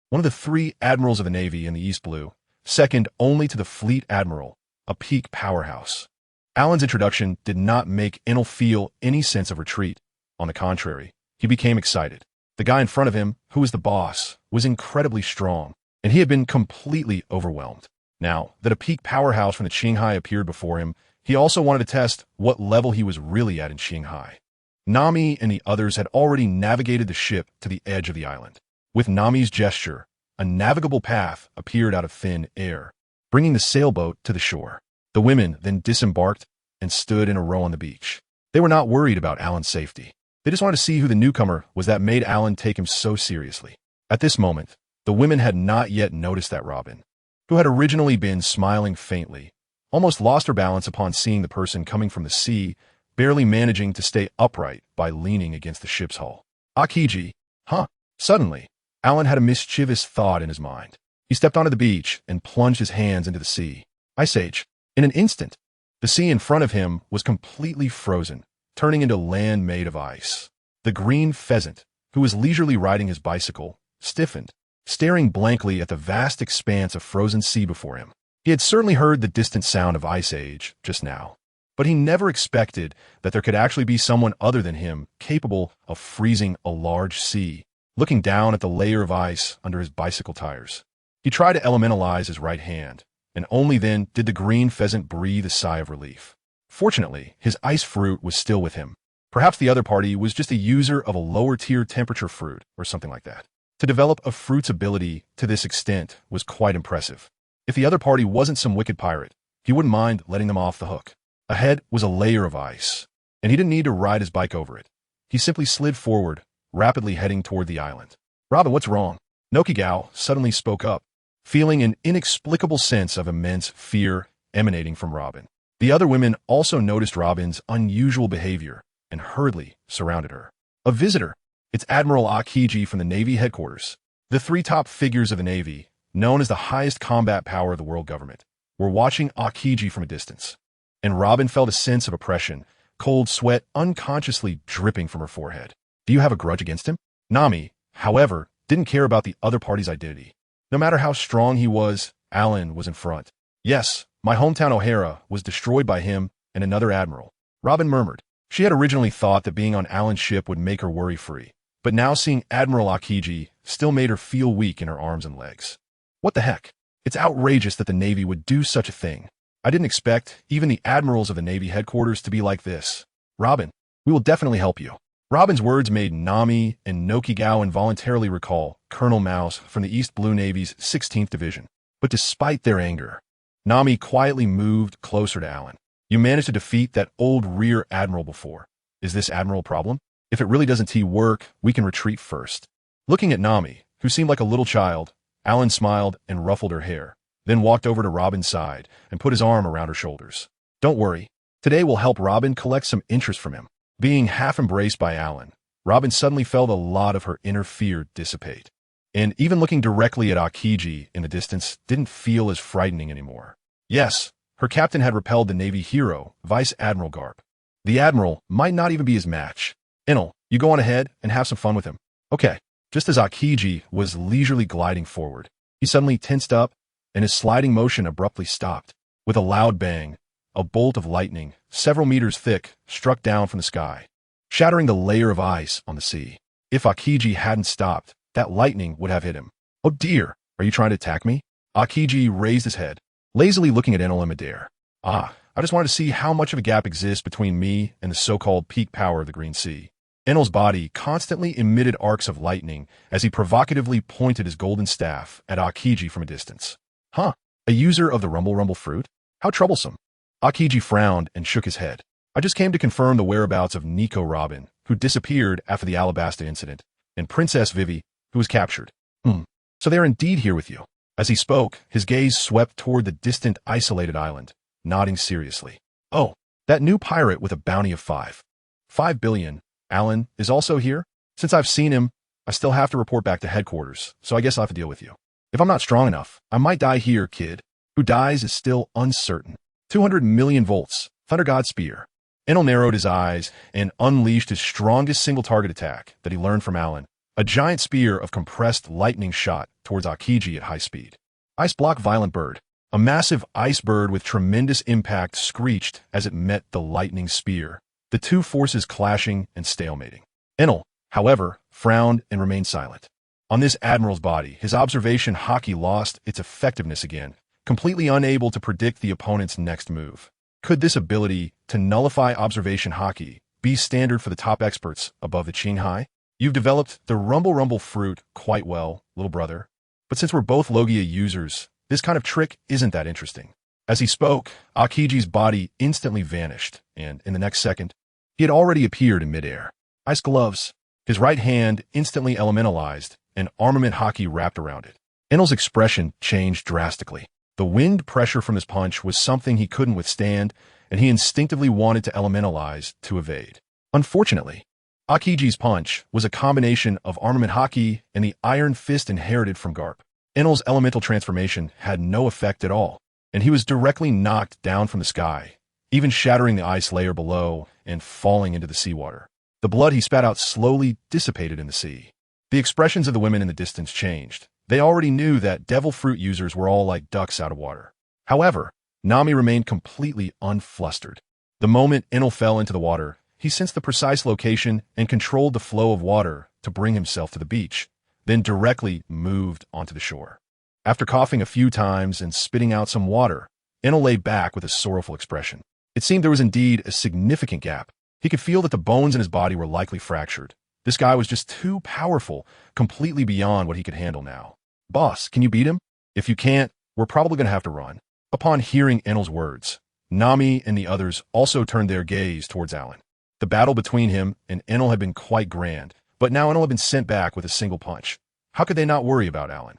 One of the 3 admirals of the Navy in the East Blue, second only to the Fleet Admiral, a peak powerhouse." Alan's introduction did not make Enel feel any sense of retreat. On the contrary, he became excited. The guy in front of him, who was the boss, was incredibly strong, and he had been completely overwhelmed. Now that a peak powerhouse from the Qinghai appeared before him, he also wanted to test what level he was really at in Qinghai. Nami and the others had already navigated the ship to the edge of the island. With Nami's gesture, a navigable path appeared out of thin air, bringing the sailboat to the shore. The women then disembarked and stood in a row on the beach. They were not worried about Alan's safety. They just wanted to see who the newcomer was that made Alan take him so seriously. At this moment, the women had not yet noticed that Robin, who had originally been smiling faintly, almost lost her balance upon seeing the person coming from the sea, barely managing to stay upright by leaning against the ship's hull. Akiji, huh? Suddenly, Alan had a mischievous thought in his mind. He stepped onto the beach and plunged his hands into the sea. Ice Age. In an instant, the sea in front of him was completely frozen, turning into land made of ice. The green pheasant, who was leisurely riding his bicycle, stiffened, staring blankly at the vast expanse of frozen sea before him. He had certainly heard the distant sound of Ice Age just now, but he never expected that there could actually be someone other than him capable of freezing a large sea, looking down at the layer of ice under his bicycle tires. He tried to elementalize his right hand, and only then did the green pheasant breathe a sigh of relief. Fortunately, his ice fruit was still with him. Perhaps the other party was just a user of a lower-tier temperature fruit or something like that. To develop a fruit's ability to this extent was quite impressive. If the other party wasn't some wicked pirate, he wouldn't mind letting them off the hook. Ahead was a layer of ice, and he didn't need to ride his bike over it. He simply slid forward, rapidly heading toward the island. "Robin, what's wrong?" Nokigao suddenly spoke up, feeling an inexplicable sense of immense fear emanating from Robin. The other women also noticed Robin's unusual behavior and hurriedly surrounded her. "A visitor. It's Admiral Akiji from the Navy headquarters." The 3 top figures of the Navy, known as the highest combat power of the world government, were watching Akiji from a distance, and Robin felt a sense of oppression, cold sweat unconsciously dripping from her forehead. Do you have a grudge against him? Nami, however, didn't care about the other party's identity. No matter how strong he was, Alan was in front. "Yes, my hometown O'Hara was destroyed by him and another admiral," Robin murmured. She had originally thought that being on Alan's ship would make her worry-free, but now seeing Admiral Akiji still made her feel weak in her arms and legs. "What the heck? It's outrageous that the Navy would do such a thing. I didn't expect even the admirals of the Navy headquarters to be like this. Robin, we will definitely help you." Robin's words made Nami and Nokigao involuntarily recall Colonel Mouse from the East Blue Navy's 16th Division. But despite their anger, Nami quietly moved closer to Alan. "You managed to defeat that old rear admiral before. Is this admiral a problem? If it really doesn't work, we can retreat first." Looking at Nami, who seemed like a little child, Alan smiled and ruffled her hair, then walked over to Robin's side and put his arm around her shoulders. "Don't worry. Today we'll help Robin collect some interest from him." Being half embraced by Alan, Robin suddenly felt a lot of her inner fear dissipate. And even looking directly at Akiji in the distance didn't feel as frightening anymore. Yes, her captain had repelled the Navy hero, Vice Admiral Garp. The Admiral might not even be his match. "Enel, you go on ahead and have some fun with him." "Okay." Just as Akiji was leisurely gliding forward, he suddenly tensed up, and his sliding motion abruptly stopped. With a loud bang, a bolt of lightning, several meters thick, struck down from the sky, shattering the layer of ice on the sea. If Akiji hadn't stopped, that lightning would have hit him. "Oh dear, are you trying to attack me?" Akiji raised his head, lazily looking at Enel and midair. "I just wanted to see how much of a gap exists between me and the so-called peak power of the Green Sea." Enel's body constantly emitted arcs of lightning as he provocatively pointed his golden staff at Akiji from a distance. "Huh, a user of the Rumble fruit? How troublesome." Akiji frowned and shook his head. "I just came to confirm the whereabouts of Nico Robin, who disappeared after the Alabasta incident, and Princess Vivi, who was captured." So they are indeed here with you." As he spoke, his gaze swept toward the distant, isolated island, nodding seriously. "Oh, that new pirate with a bounty of 5 billion, Alan, is also here? Since I've seen him, I still have to report back to headquarters, so I guess I'll have to deal with you. If I'm not strong enough, I might die here, kid." Who dies is still uncertain. 200 million volts, Thunder God Spear. Enel narrowed his eyes and unleashed his strongest single target attack that he learned from Alan, a giant spear of compressed lightning shot towards Akiji at high speed. Ice Block Violent Bird. A massive ice bird with tremendous impact screeched as it met the lightning spear, the two forces clashing and stalemating. Enel, however, frowned and remained silent. On this admiral's body, his observation hockey lost its effectiveness again, completely unable to predict the opponent's next move. Could this ability to nullify observation hockey be standard for the top experts above the Qinghai? "You've developed the Rumble fruit quite well, little brother. But since we're both Logia users, this kind of trick isn't that interesting." As he spoke, Akiji's body instantly vanished, and in the next second, he had already appeared in midair. Ice gloves. His right hand instantly elementalized, and armament hockey wrapped around it. Enel's expression changed drastically. The wind pressure from his punch was something he couldn't withstand, and he instinctively wanted to elementalize to evade. Unfortunately, Akiji's punch was a combination of armament hockey and the iron fist inherited from Garp. Enel's elemental transformation had no effect at all, and he was directly knocked down from the sky, even shattering the ice layer below and falling into the seawater. The blood he spat out slowly dissipated in the sea. The expressions of the women in the distance changed. They already knew that devil fruit users were all like ducks out of water. However, Nami remained completely unflustered. The moment Enel fell into the water, he sensed the precise location and controlled the flow of water to bring himself to the beach, then directly moved onto the shore. After coughing a few times and spitting out some water, Enel lay back with a sorrowful expression. It seemed there was indeed a significant gap. He could feel that the bones in his body were likely fractured. This guy was just too powerful, completely beyond what he could handle now. "Boss, can you beat him? If you can't, we're probably going to have to run." Upon hearing Enel's words, Nami and the others also turned their gaze towards Alan. The battle between him and Enel had been quite grand, but now Enel had been sent back with a single punch. How could they not worry about Alan?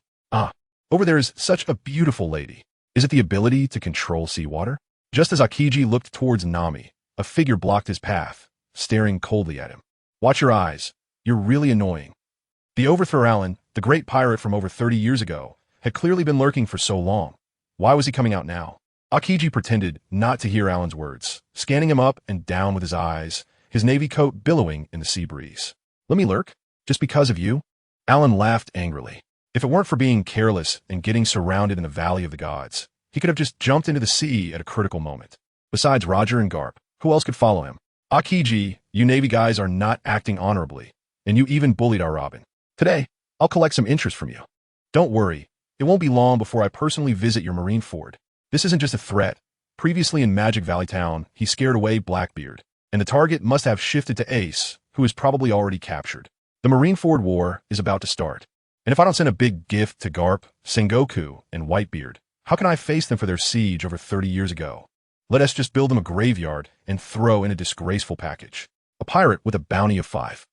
Over there is such a beautiful lady. Is it the ability to control seawater? Just as Akiji looked towards Nami, a figure blocked his path, staring coldly at him. "Watch your eyes. You're really annoying." The overthrow Alan, the great pirate from over 30 years ago, had clearly been lurking for so long. Why was he coming out now? Akiji pretended not to hear Alan's words, scanning him up and down with his eyes, his navy coat billowing in the sea breeze. "Let me lurk? Just because of you?" Alan laughed angrily. If it weren't for being careless and getting surrounded in the Valley of the Gods, he could have just jumped into the sea at a critical moment. Besides Roger and Garp, who else could follow him? "Akiji, you Navy guys are not acting honorably, and you even bullied our Robin. Today, I'll collect some interest from you. Don't worry, it won't be long before I personally visit your Marine Ford. This isn't just a threat. Previously in Magic Valley Town, he scared away Blackbeard, and the target must have shifted to Ace, who is probably already captured. The Marine Ford War is about to start. And if I don't send a big gift to Garp, Sengoku, and Whitebeard, how can I face them for their siege over 30 years ago? Let us just build them a graveyard and throw in a disgraceful package. A pirate with a bounty of 5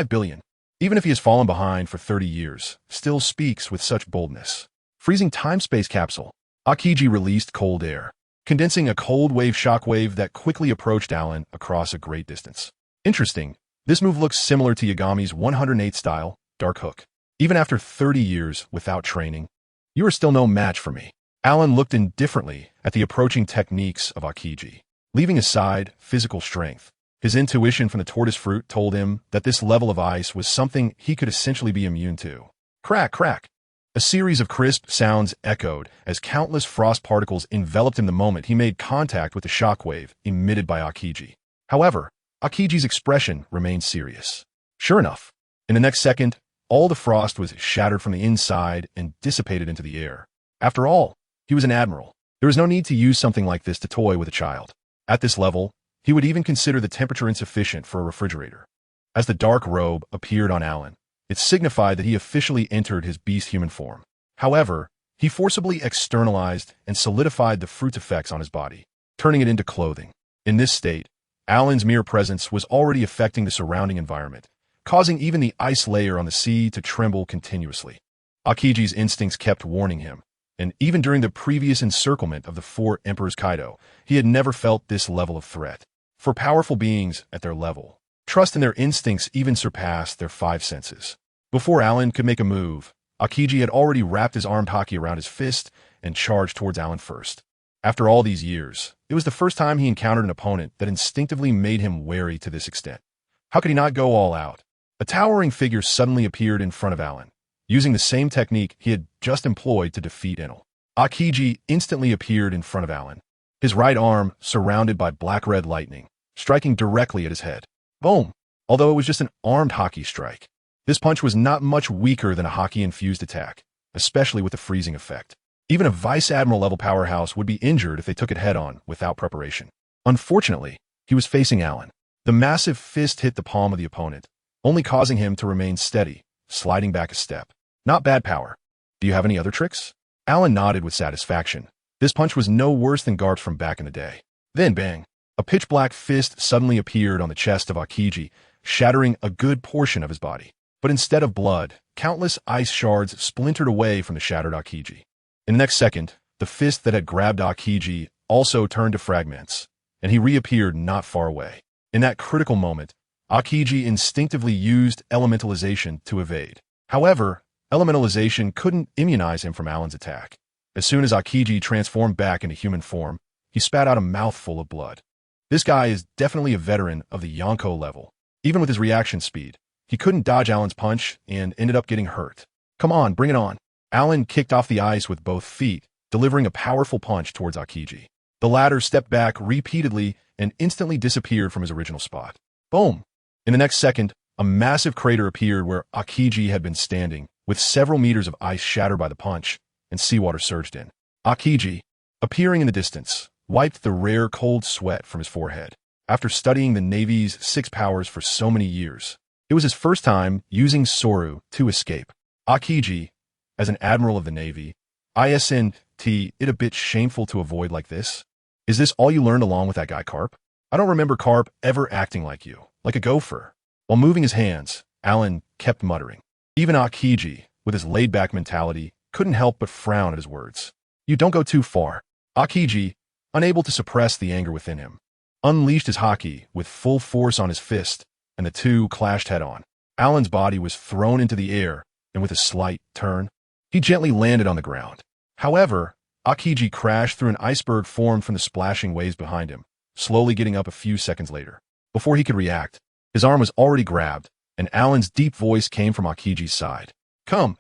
billion, even if he has fallen behind for 30 years, still speaks with such boldness. Freezing time-space capsule. Akiji released cold air, condensing a cold wave shockwave that quickly approached Alan across a great distance. Interesting, this move looks similar to Yagami's 108 style, Dark Hook. Even after 30 years without training, you are still no match for me. Alan looked indifferently at the approaching techniques of Akiji. Leaving aside physical strength, His intuition from the tortoise fruit told him that this level of ice was something he could essentially be immune to. Crack, crack. A series of crisp sounds echoed as countless frost particles enveloped him the moment he made contact with the shockwave emitted by Aokiji. However, Akiji's expression remained serious. Sure enough, in the next second, all the frost was shattered from the inside and dissipated into the air. After all, he was an admiral. There was no need to use something like this to toy with a child. At this level, he would even consider the temperature insufficient for a refrigerator. As the dark robe appeared on Alan, it signified that he officially entered his beast-human form. However, he forcibly externalized and solidified the fruit's effects on his body, turning it into clothing. In this state, Alan's mere presence was already affecting the surrounding environment, causing even the ice layer on the sea to tremble continuously. Akiji's instincts kept warning him, and even during the previous encirclement of the four Emperors Kaido, he had never felt this level of threat. For powerful beings at their level, trust in their instincts even surpassed their five senses. Before Alan could make a move, Aokiji had already wrapped his armed haki around his fist and charged towards Alan first. After all these years, it was the first time he encountered an opponent that instinctively made him wary to this extent. How could he not go all out? A towering figure suddenly appeared in front of Alan, using the same technique he had just employed to defeat Enel. Aokiji instantly appeared in front of Alan, his right arm surrounded by black-red lightning, striking directly at his head. Boom! Although it was just an armed haki strike, this punch was not much weaker than a haki-infused attack, especially with the freezing effect. Even a Vice Admiral-level powerhouse would be injured if they took it head-on without preparation. Unfortunately, he was facing Alan. The massive fist hit the palm of the opponent, only causing him to remain steady, sliding back a step. Not bad power. Do you have any other tricks? Alan nodded with satisfaction. This punch was no worse than Garp's from back in the day. Then bang! A pitch-black fist suddenly appeared on the chest of Aokiji, shattering a good portion of his body. But instead of blood, countless ice shards splintered away from the shattered Aokiji. In the next second, the fist that had grabbed Aokiji also turned to fragments, and he reappeared not far away. In that critical moment, Aokiji instinctively used elementalization to evade. However, elementalization couldn't immunize him from Alan's attack. As soon as Aokiji transformed back into human form, he spat out a mouthful of blood. This guy is definitely a veteran of the Yonko level. Even with his reaction speed, he couldn't dodge Alan's punch and ended up getting hurt. Come on, bring it on. Alan kicked off the ice with both feet, delivering a powerful punch towards Aokiji. The latter stepped back repeatedly and instantly disappeared from his original spot. Boom! In the next second, a massive crater appeared where Aokiji had been standing, with several meters of ice shattered by the punch, and seawater surged in. Aokiji, appearing in the distance, wiped the rare cold sweat from his forehead. After studying the Navy's 6 powers for so many years, it was his first time using Soru to escape. Aokiji, as an admiral of the Navy, isn't it a bit shameful to avoid like this? Is this all you learned along with that guy Karp? I don't remember Karp ever acting like you, like a gopher. While moving his hands, Alan kept muttering. Even Aokiji, with his laid-back mentality, couldn't help but frown at his words. You don't go too far. Aokiji, unable to suppress the anger within him, unleashed his haki with full force on his fist, and the two clashed head-on. Alan's body was thrown into the air, and with a slight turn, he gently landed on the ground. However, Aokiji crashed through an iceberg formed from the splashing waves behind him, slowly getting up a few seconds later. Before he could react, his arm was already grabbed, and Alan's deep voice came from Akiji's side. Come,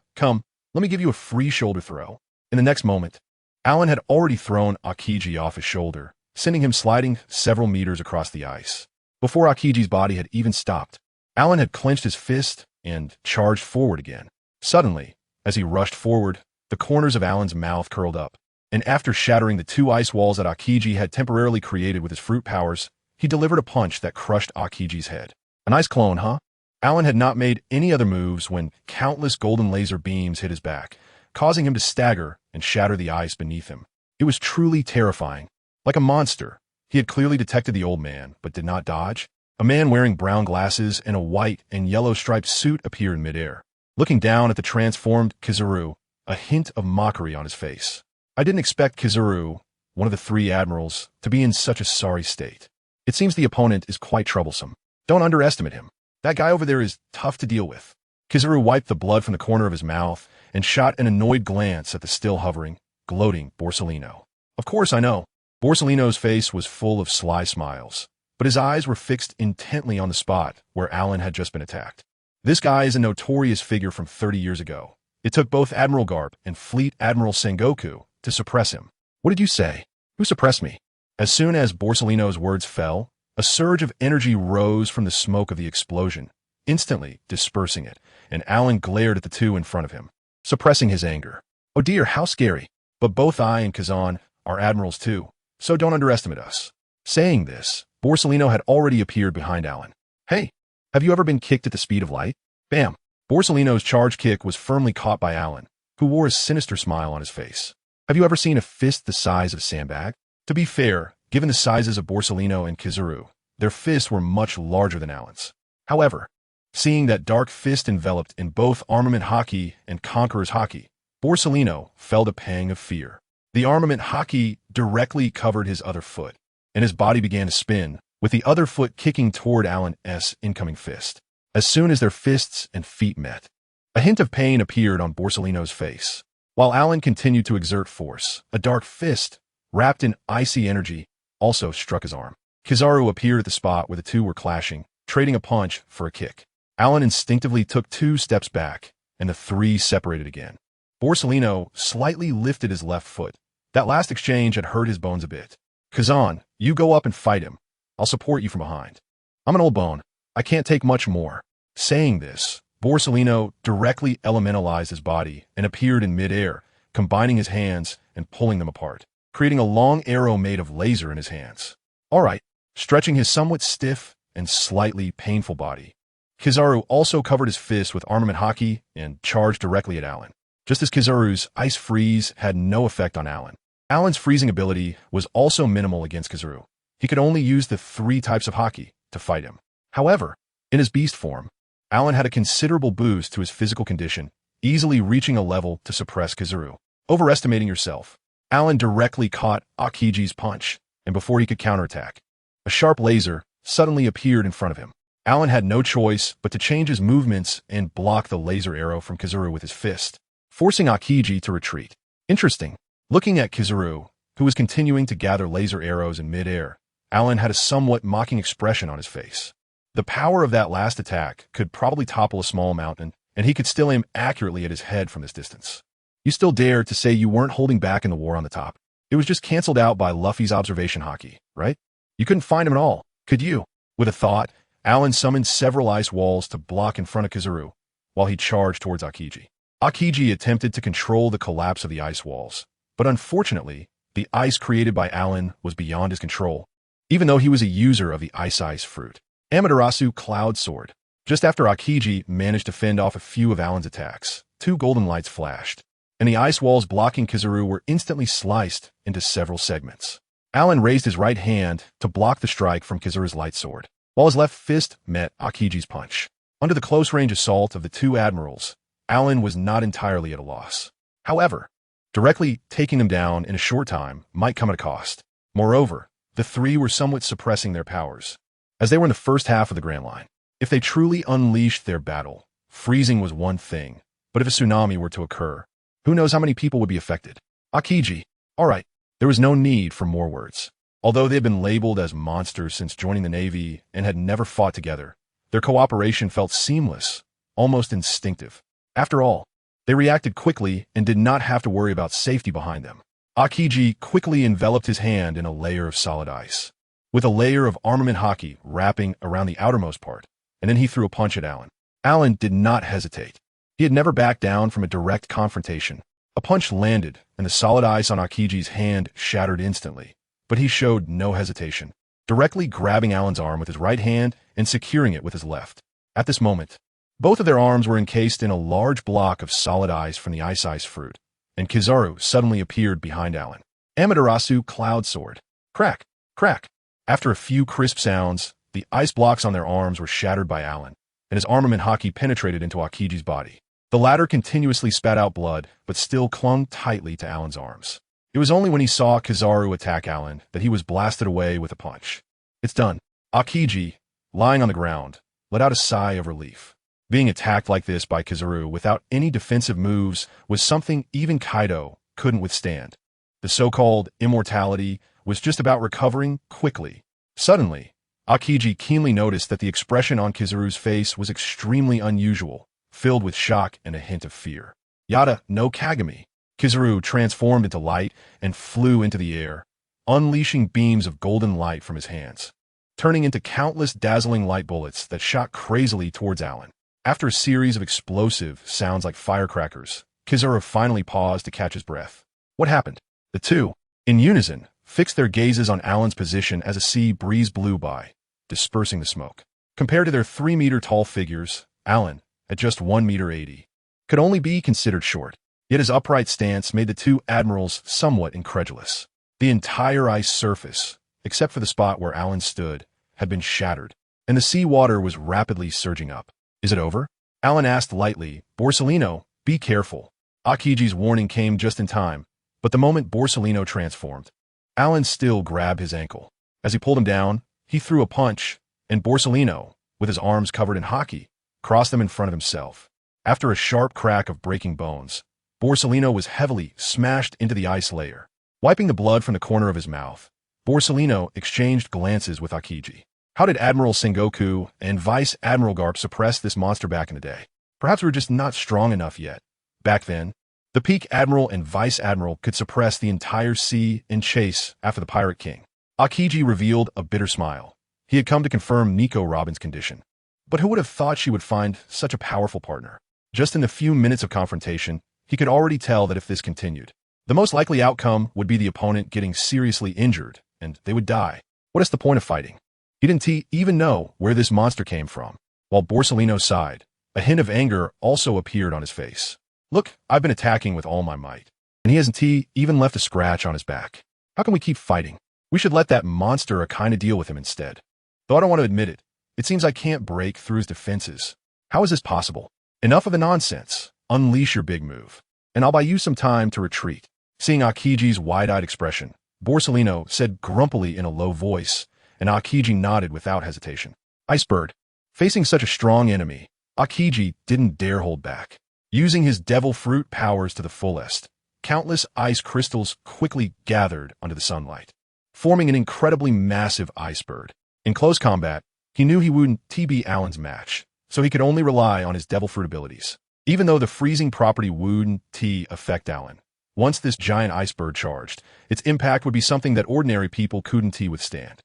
let me give you a free shoulder throw. In the next moment, Alan had already thrown Aokiji off his shoulder, sending him sliding several meters across the ice. Before Akiji's body had even stopped, Alan had clenched his fist and charged forward again. Suddenly, as he rushed forward, the corners of Alan's mouth curled up, and after shattering the 2 ice walls that Aokiji had temporarily created with his fruit powers, he delivered a punch that crushed Aokiji's head. A nice clone, huh? Alan had not made any other moves when countless golden laser beams hit his back, causing him to stagger and shatter the ice beneath him. It was truly terrifying. Like a monster, he had clearly detected the old man, but did not dodge. A man wearing brown glasses and a white and yellow striped suit appeared in midair, looking down at the transformed Kizaru, a hint of mockery on his face. I didn't expect Kizaru, one of the 3 admirals, to be in such a sorry state. It seems the opponent is quite troublesome. Don't underestimate him. That guy over there is tough to deal with. Kizaru wiped the blood from the corner of his mouth and shot an annoyed glance at the still hovering, gloating Borsalino. Of course I know. Borsalino's face was full of sly smiles, but his eyes were fixed intently on the spot where Alan had just been attacked. This guy is a notorious figure from 30 years ago. It took both Admiral Garp and Fleet Admiral Sengoku to suppress him. What did you say? Who suppressed me? As soon as Borsellino's words fell, a surge of energy rose from the smoke of the explosion, instantly dispersing it, and Alan glared at the two in front of him, suppressing his anger. Oh dear, how scary. But both I and Kazan are admirals too, so don't underestimate us. Saying this, Borsellino had already appeared behind Alan. Hey, have you ever been kicked at the speed of light? Bam! Borsellino's charge kick was firmly caught by Alan, who wore a sinister smile on his face. Have you ever seen a fist the size of a sandbag? To be fair, given the sizes of Borsellino and Kizuru, their fists were much larger than Alan's. However, seeing that dark fist enveloped in both armament hockey and conqueror's hockey, Borsellino felt a pang of fear. The armament hockey directly covered his other foot, and his body began to spin, with the other foot kicking toward Alan's incoming fist. As soon as their fists and feet met, a hint of pain appeared on Borsellino's face. While Alan continued to exert force, a dark fist, wrapped in icy energy, also struck his arm. Kizaru appeared at the spot where the two were clashing, trading a punch for a kick. Alan instinctively took 2 steps back, and the three separated again. Borsellino slightly lifted his left foot. That last exchange had hurt his bones a bit. Kazan, you go up and fight him. I'll support you from behind. I'm an old bone. I can't take much more. Saying this, Borsellino directly elementalized his body and appeared in midair, combining his hands and pulling them apart, creating a long arrow made of laser in his hands. All right, stretching his somewhat stiff and slightly painful body. Kizaru also covered his fist with armament hockey and charged directly at Alan. Just as Kizaru's ice freeze had no effect on Alan, Alan's freezing ability was also minimal against Kizaru. He could only use the 3 types of hockey to fight him. However, in his beast form, Alan had a considerable boost to his physical condition, easily reaching a level to suppress Kizaru. Overestimating yourself, Alan directly caught Akiji's punch, and before he could counterattack, a sharp laser suddenly appeared in front of him. Alan had no choice but to change his movements and block the laser arrow from Kizaru with his fist, forcing Akiji to retreat. Interesting. Looking at Kizaru, who was continuing to gather laser arrows in midair, Alan had a somewhat mocking expression on his face. The power of that last attack could probably topple a small mountain, and he could still aim accurately at his head from this distance. You still dare to say you weren't holding back in the war on the top. It was just canceled out by Luffy's observation hockey, right? You couldn't find him at all, could you? With a thought, Alan summoned several ice walls to block in front of Kizaru, while he charged towards Akiji. Akiji attempted to control the collapse of the ice walls, but unfortunately, the ice created by Alan was beyond his control, even though he was a user of the ice fruit. Amaterasu Cloud Sword. Just after Akiji managed to fend off a few of Alan's attacks, 2 golden lights flashed, and the ice walls blocking Kizaru were instantly sliced into several segments. Alan raised his right hand to block the strike from Kizaru's light sword, while his left fist met Akiji's punch. Under the close-range assault of the 2 admirals, Alan was not entirely at a loss. However, directly taking them down in a short time might come at a cost. Moreover, the 3 were somewhat suppressing their powers, as they were in the first half of the Grand Line. If they truly unleashed their battle, freezing was one thing, but if a tsunami were to occur, who knows how many people would be affected? Akiji. All right, there was no need for more words. Although they had been labeled as monsters since joining the Navy and had never fought together, their cooperation felt seamless, almost instinctive. After all, they reacted quickly and did not have to worry about safety behind them. Akiji quickly enveloped his hand in a layer of solid ice, with a layer of armament hockey wrapping around the outermost part, and then he threw a punch at Alan. Alan did not hesitate. He had never backed down from a direct confrontation. A punch landed, and the solid ice on Akiji's hand shattered instantly, but he showed no hesitation, directly grabbing Alan's arm with his right hand and securing it with his left. At this moment, both of their arms were encased in a large block of solid ice from the ice fruit, and Kizaru suddenly appeared behind Alan. Amaterasu Cloud Sword. Crack, crack. After a few crisp sounds, the ice blocks on their arms were shattered by Alan, and his armament hockey penetrated into Akiji's body. The latter continuously spat out blood, but still clung tightly to Alan's arms. It was only when he saw Kizaru attack Alan that he was blasted away with a punch. It's done. Akiji, lying on the ground, let out a sigh of relief. Being attacked like this by Kizaru without any defensive moves was something even Kaido couldn't withstand. The so-called immortality was just about recovering quickly. Suddenly, Akiji keenly noticed that the expression on Kizaru's face was extremely unusual, filled with shock and a hint of fear. Yada no Kagami. Kizaru transformed into light and flew into the air, unleashing beams of golden light from his hands, turning into countless dazzling light bullets that shot crazily towards Alan. After a series of explosive sounds like firecrackers, Kizaru finally paused to catch his breath. What happened? The two, in unison, fixed their gazes on Alan's position as a sea breeze blew by, dispersing the smoke. Compared to their 3-meter-tall figures, Alan, at just 1 meter 80, could only be considered short. Yet his upright stance made the two admirals somewhat incredulous. The entire ice surface, except for the spot where Alan stood, had been shattered, and the sea water was rapidly surging up. Is it over? Alan asked lightly. Borsellino, be careful. Akiji's warning came just in time, but the moment Borsellino transformed, Alan still grabbed his ankle. As he pulled him down, he threw a punch, and Borsellino, with his arms covered in haki, crossed them in front of himself. After a sharp crack of breaking bones, Borsellino was heavily smashed into the ice layer. Wiping the blood from the corner of his mouth, Borsellino exchanged glances with Akiji. How did Admiral Sengoku and Vice Admiral Garp suppress this monster back in the day? Perhaps we were just not strong enough yet. Back then, the Peak Admiral and Vice Admiral could suppress the entire sea and chase after the Pirate King. Akiji revealed a bitter smile. He had come to confirm Nico Robin's condition. But who would have thought she would find such a powerful partner? Just in the few minutes of confrontation, he could already tell that if this continued, the most likely outcome would be the opponent getting seriously injured, and they would die. What is the point of fighting? He didn't even know where this monster came from. While Borsellino sighed, a hint of anger also appeared on his face. Look, I've been attacking with all my might, and he hasn't even left a scratch on his back. How can we keep fighting? We should let that monster kind of deal with him instead. Though I don't want to admit it, it seems I can't break through his defenses. How is this possible? Enough of the nonsense. Unleash your big move, and I'll buy you some time to retreat. Seeing Akiji's wide-eyed expression, Borsellino said grumpily in a low voice, and Akiji nodded without hesitation. Icebird. Facing such a strong enemy, Akiji didn't dare hold back. Using his devil fruit powers to the fullest, countless ice crystals quickly gathered under the sunlight, forming an incredibly massive icebird. In close combat, he knew he wouldn't be Alan's match, so he could only rely on his devil fruit abilities. Even though the freezing property wouldn't affect Alan, once this giant icebird charged, its impact would be something that ordinary people couldn't withstand.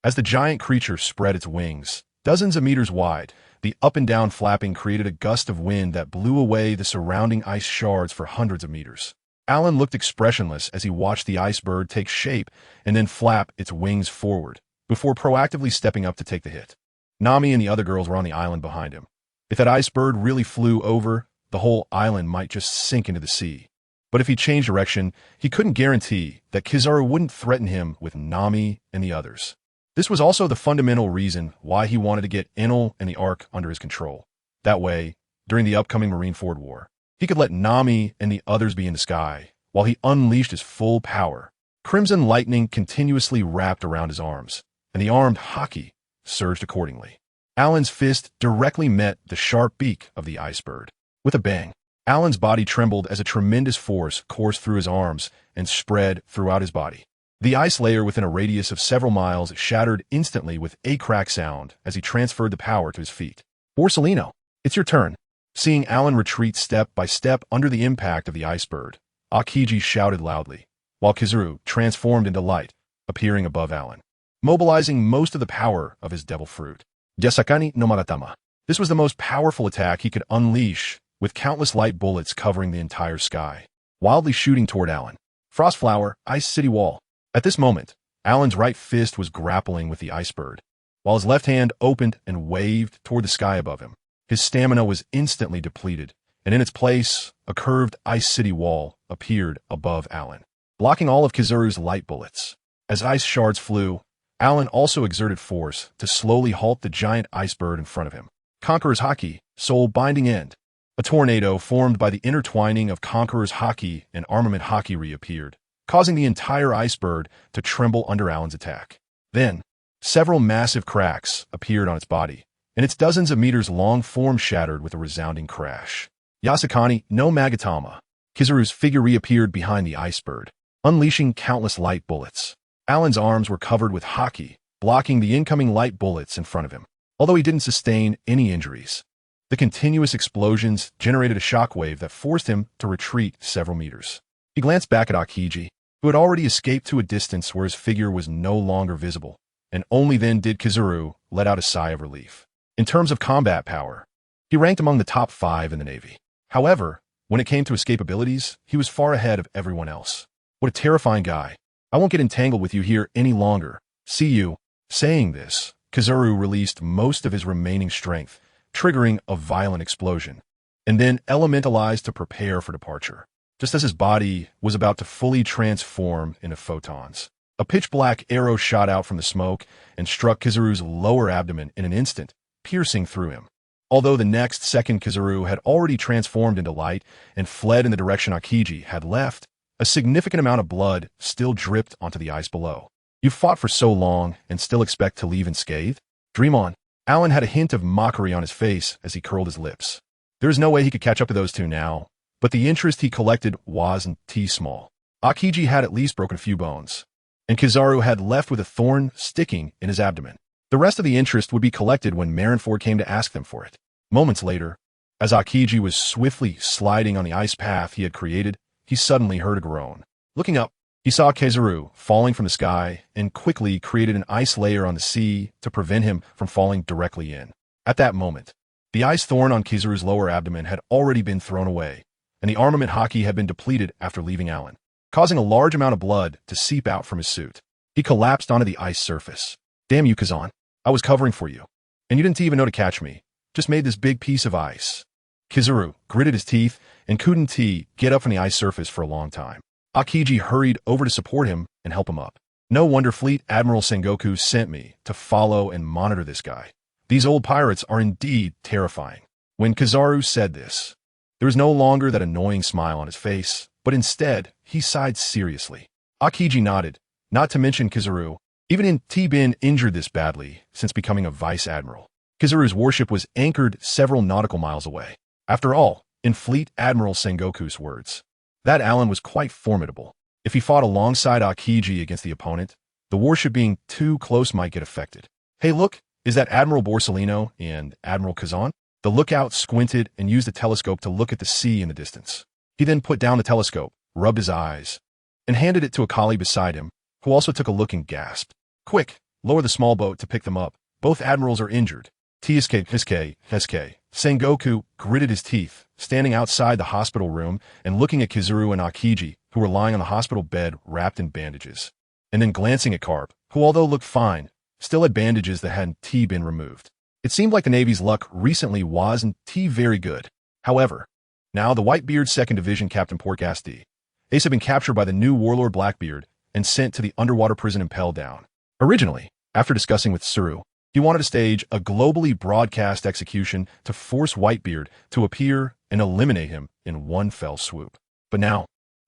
As the giant creature spread its wings, dozens of meters wide, the up and down flapping created a gust of wind that blew away the surrounding ice shards for hundreds of meters. Alan looked expressionless as he watched the icebird take shape and then flap its wings forward, before proactively stepping up to take the hit. Nami and the other girls were on the island behind him. If that icebird really flew over, the whole island might just sink into the sea. But if he changed direction, he couldn't guarantee that Kizaru wouldn't threaten him with Nami and the others. This was also the fundamental reason why he wanted to get Enel and the Ark under his control. That way, during the upcoming Marineford War, he could let Nami and the others be in the sky, while he unleashed his full power. Crimson lightning continuously wrapped around his arms, and the armed haki surged accordingly. Alan's fist directly met the sharp beak of the icebird. With a bang, Alan's body trembled as a tremendous force coursed through his arms and spread throughout his body. The ice layer within a radius of several miles shattered instantly with a crack sound as he transferred the power to his feet. Borsellino, it's your turn. Seeing Alan retreat step by step under the impact of the icebird, Akiji shouted loudly, while Kizaru transformed into light, appearing above Alan, mobilizing most of the power of his devil fruit. Yasakani no Magatama. This was the most powerful attack he could unleash, with countless light bullets covering the entire sky, wildly shooting toward Alan. Frostflower, Ice City Wall. At this moment, Alan's right fist was grappling with the icebird, while his left hand opened and waved toward the sky above him. His stamina was instantly depleted, and in its place, a curved Ice City Wall appeared above Alan, blocking all of Kizaru's light bullets. As ice shards flew, Alan also exerted force to slowly halt the giant icebird in front of him. Conqueror's Haki, Soul Binding End. A tornado formed by the intertwining of Conqueror's Haki and Armament Haki reappeared, causing the entire icebird to tremble under Alan's attack. Then, several massive cracks appeared on its body, and its dozens of meters long form shattered with a resounding crash. Yasakani no Magatama. Kizaru's figure reappeared behind the icebird, unleashing countless light bullets. Alan's arms were covered with haki, blocking the incoming light bullets in front of him. Although he didn't sustain any injuries, the continuous explosions generated a shockwave that forced him to retreat several meters. He glanced back at Aokiji, who had already escaped to a distance where his figure was no longer visible, and only then did Kizaru let out a sigh of relief. In terms of combat power, he ranked among the top 5 in the Navy. However, when it came to escape abilities, he was far ahead of everyone else. What a terrifying guy. I won't get entangled with you here any longer. See you. Saying this, Kizaru released most of his remaining strength, triggering a violent explosion, and then elementalized to prepare for departure. Just as his body was about to fully transform into photons, a pitch-black arrow shot out from the smoke and struck Kizaru's lower abdomen in an instant, piercing through him. Although the next second Kizaru had already transformed into light and fled in the direction Aokiji had left, a significant amount of blood still dripped onto the ice below. You fought for so long and still expect to leave unscathed? Dream on. Alan had a hint of mockery on his face as he curled his lips. There was no way he could catch up to those two now, but the interest he collected wasn't small. Aokiji had at least broken a few bones, and Kizaru had left with a thorn sticking in his abdomen. The rest of the interest would be collected when Marineford came to ask them for it. Moments later, as Aokiji was swiftly sliding on the ice path he had created, he suddenly heard a groan. Looking up, he saw Kizaru falling from the sky and quickly created an ice layer on the sea to prevent him from falling directly in. At that moment, the ice thorn on Kizaru's lower abdomen had already been thrown away, and the armament hockey had been depleted after leaving Alan, causing a large amount of blood to seep out from his suit. He collapsed onto the ice surface. Damn you, Kazan. I was covering for you, and you didn't even know to catch me. Just made this big piece of ice. Kizaru gritted his teeth and couldn't get up from the ice surface for a long time. Aokiji hurried over to support him and help him up. No wonder Fleet Admiral Sengoku sent me to follow and monitor this guy. These old pirates are indeed terrifying. When Kizaru said this, there was no longer that annoying smile on his face, but instead, he sighed seriously. Aokiji nodded, not to mention Kizaru. Even in been injured this badly since becoming a vice admiral. Kizaru's warship was anchored several nautical miles away. After all, in Fleet Admiral Sengoku's words, that Alan was quite formidable. If he fought alongside Aokiji against the opponent, the warship being too close might get affected. Hey look, is that Admiral Borsellino and Admiral Kazan? The lookout squinted and used a telescope to look at the sea in the distance. He then put down the telescope, rubbed his eyes, and handed it to a colleague beside him, who also took a look and gasped. Quick, lower the small boat to pick them up. Both admirals are injured. Hiske. Sengoku gritted his teeth, standing outside the hospital room and looking at Kizaru and Aokiji, who were lying on the hospital bed wrapped in bandages, and then glancing at Karp, who although looked fine, still had bandages that hadn't been removed. It seemed like the Navy's luck recently wasn't very good. However, now the Whitebeard's 2nd Division Captain Porkass D. Ace had been captured by the new warlord Blackbeard and sent to the underwater prison in Pell Down. Originally, after discussing with Suru, he wanted to stage a globally broadcast execution to force Whitebeard to appear and eliminate him in one fell swoop. But now,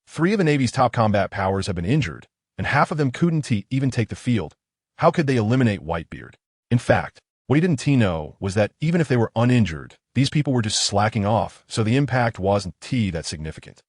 3 of the Navy's top combat powers have been injured, and half of them couldn't even take the field. How could they eliminate Whitebeard? In fact, what he didn't know was that even if they were uninjured, these people were just slacking off, so the impact wasn't that significant.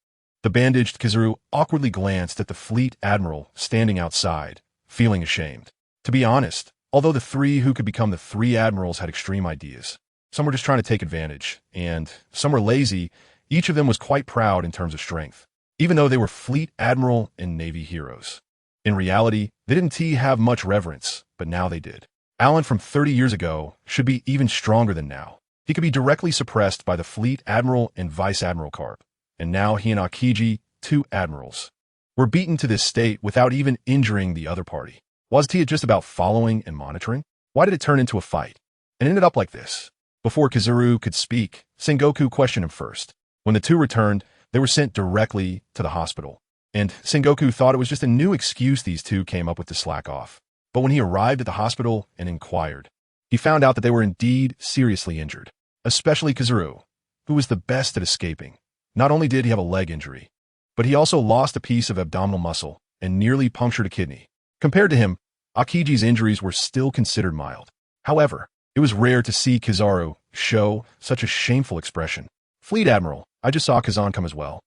The bandaged Kizaru awkwardly glanced at the fleet admiral standing outside, feeling ashamed. To be honest, although the 3 who could become the 3 admirals had extreme ideas, some were just trying to take advantage, and some were lazy, each of them was quite proud in terms of strength, even though they were fleet admiral and Navy heroes. In reality, they didn't have much reverence, but now they did. Alan from 30 years ago should be even stronger than now. He could be directly suppressed by the fleet admiral and vice admiral Karp, and now he and Aokiji, 2 admirals, were beaten to this state without even injuring the other party. Was it just about following and monitoring? Why did it turn into a fight? And ended up like this. Before Kizaru could speak, Sengoku questioned him first. When the 2 returned, they were sent directly to the hospital. And Sengoku thought it was just a new excuse these 2 came up with to slack off. But when he arrived at the hospital and inquired, he found out that they were indeed seriously injured. Especially Kizaru, who was the best at escaping. Not only did he have a leg injury, but he also lost a piece of abdominal muscle and nearly punctured a kidney. Compared to him, Aokiji's injuries were still considered mild. However, it was rare to see Kizaru show such a shameful expression. Fleet Admiral, I just saw Kazan come as well.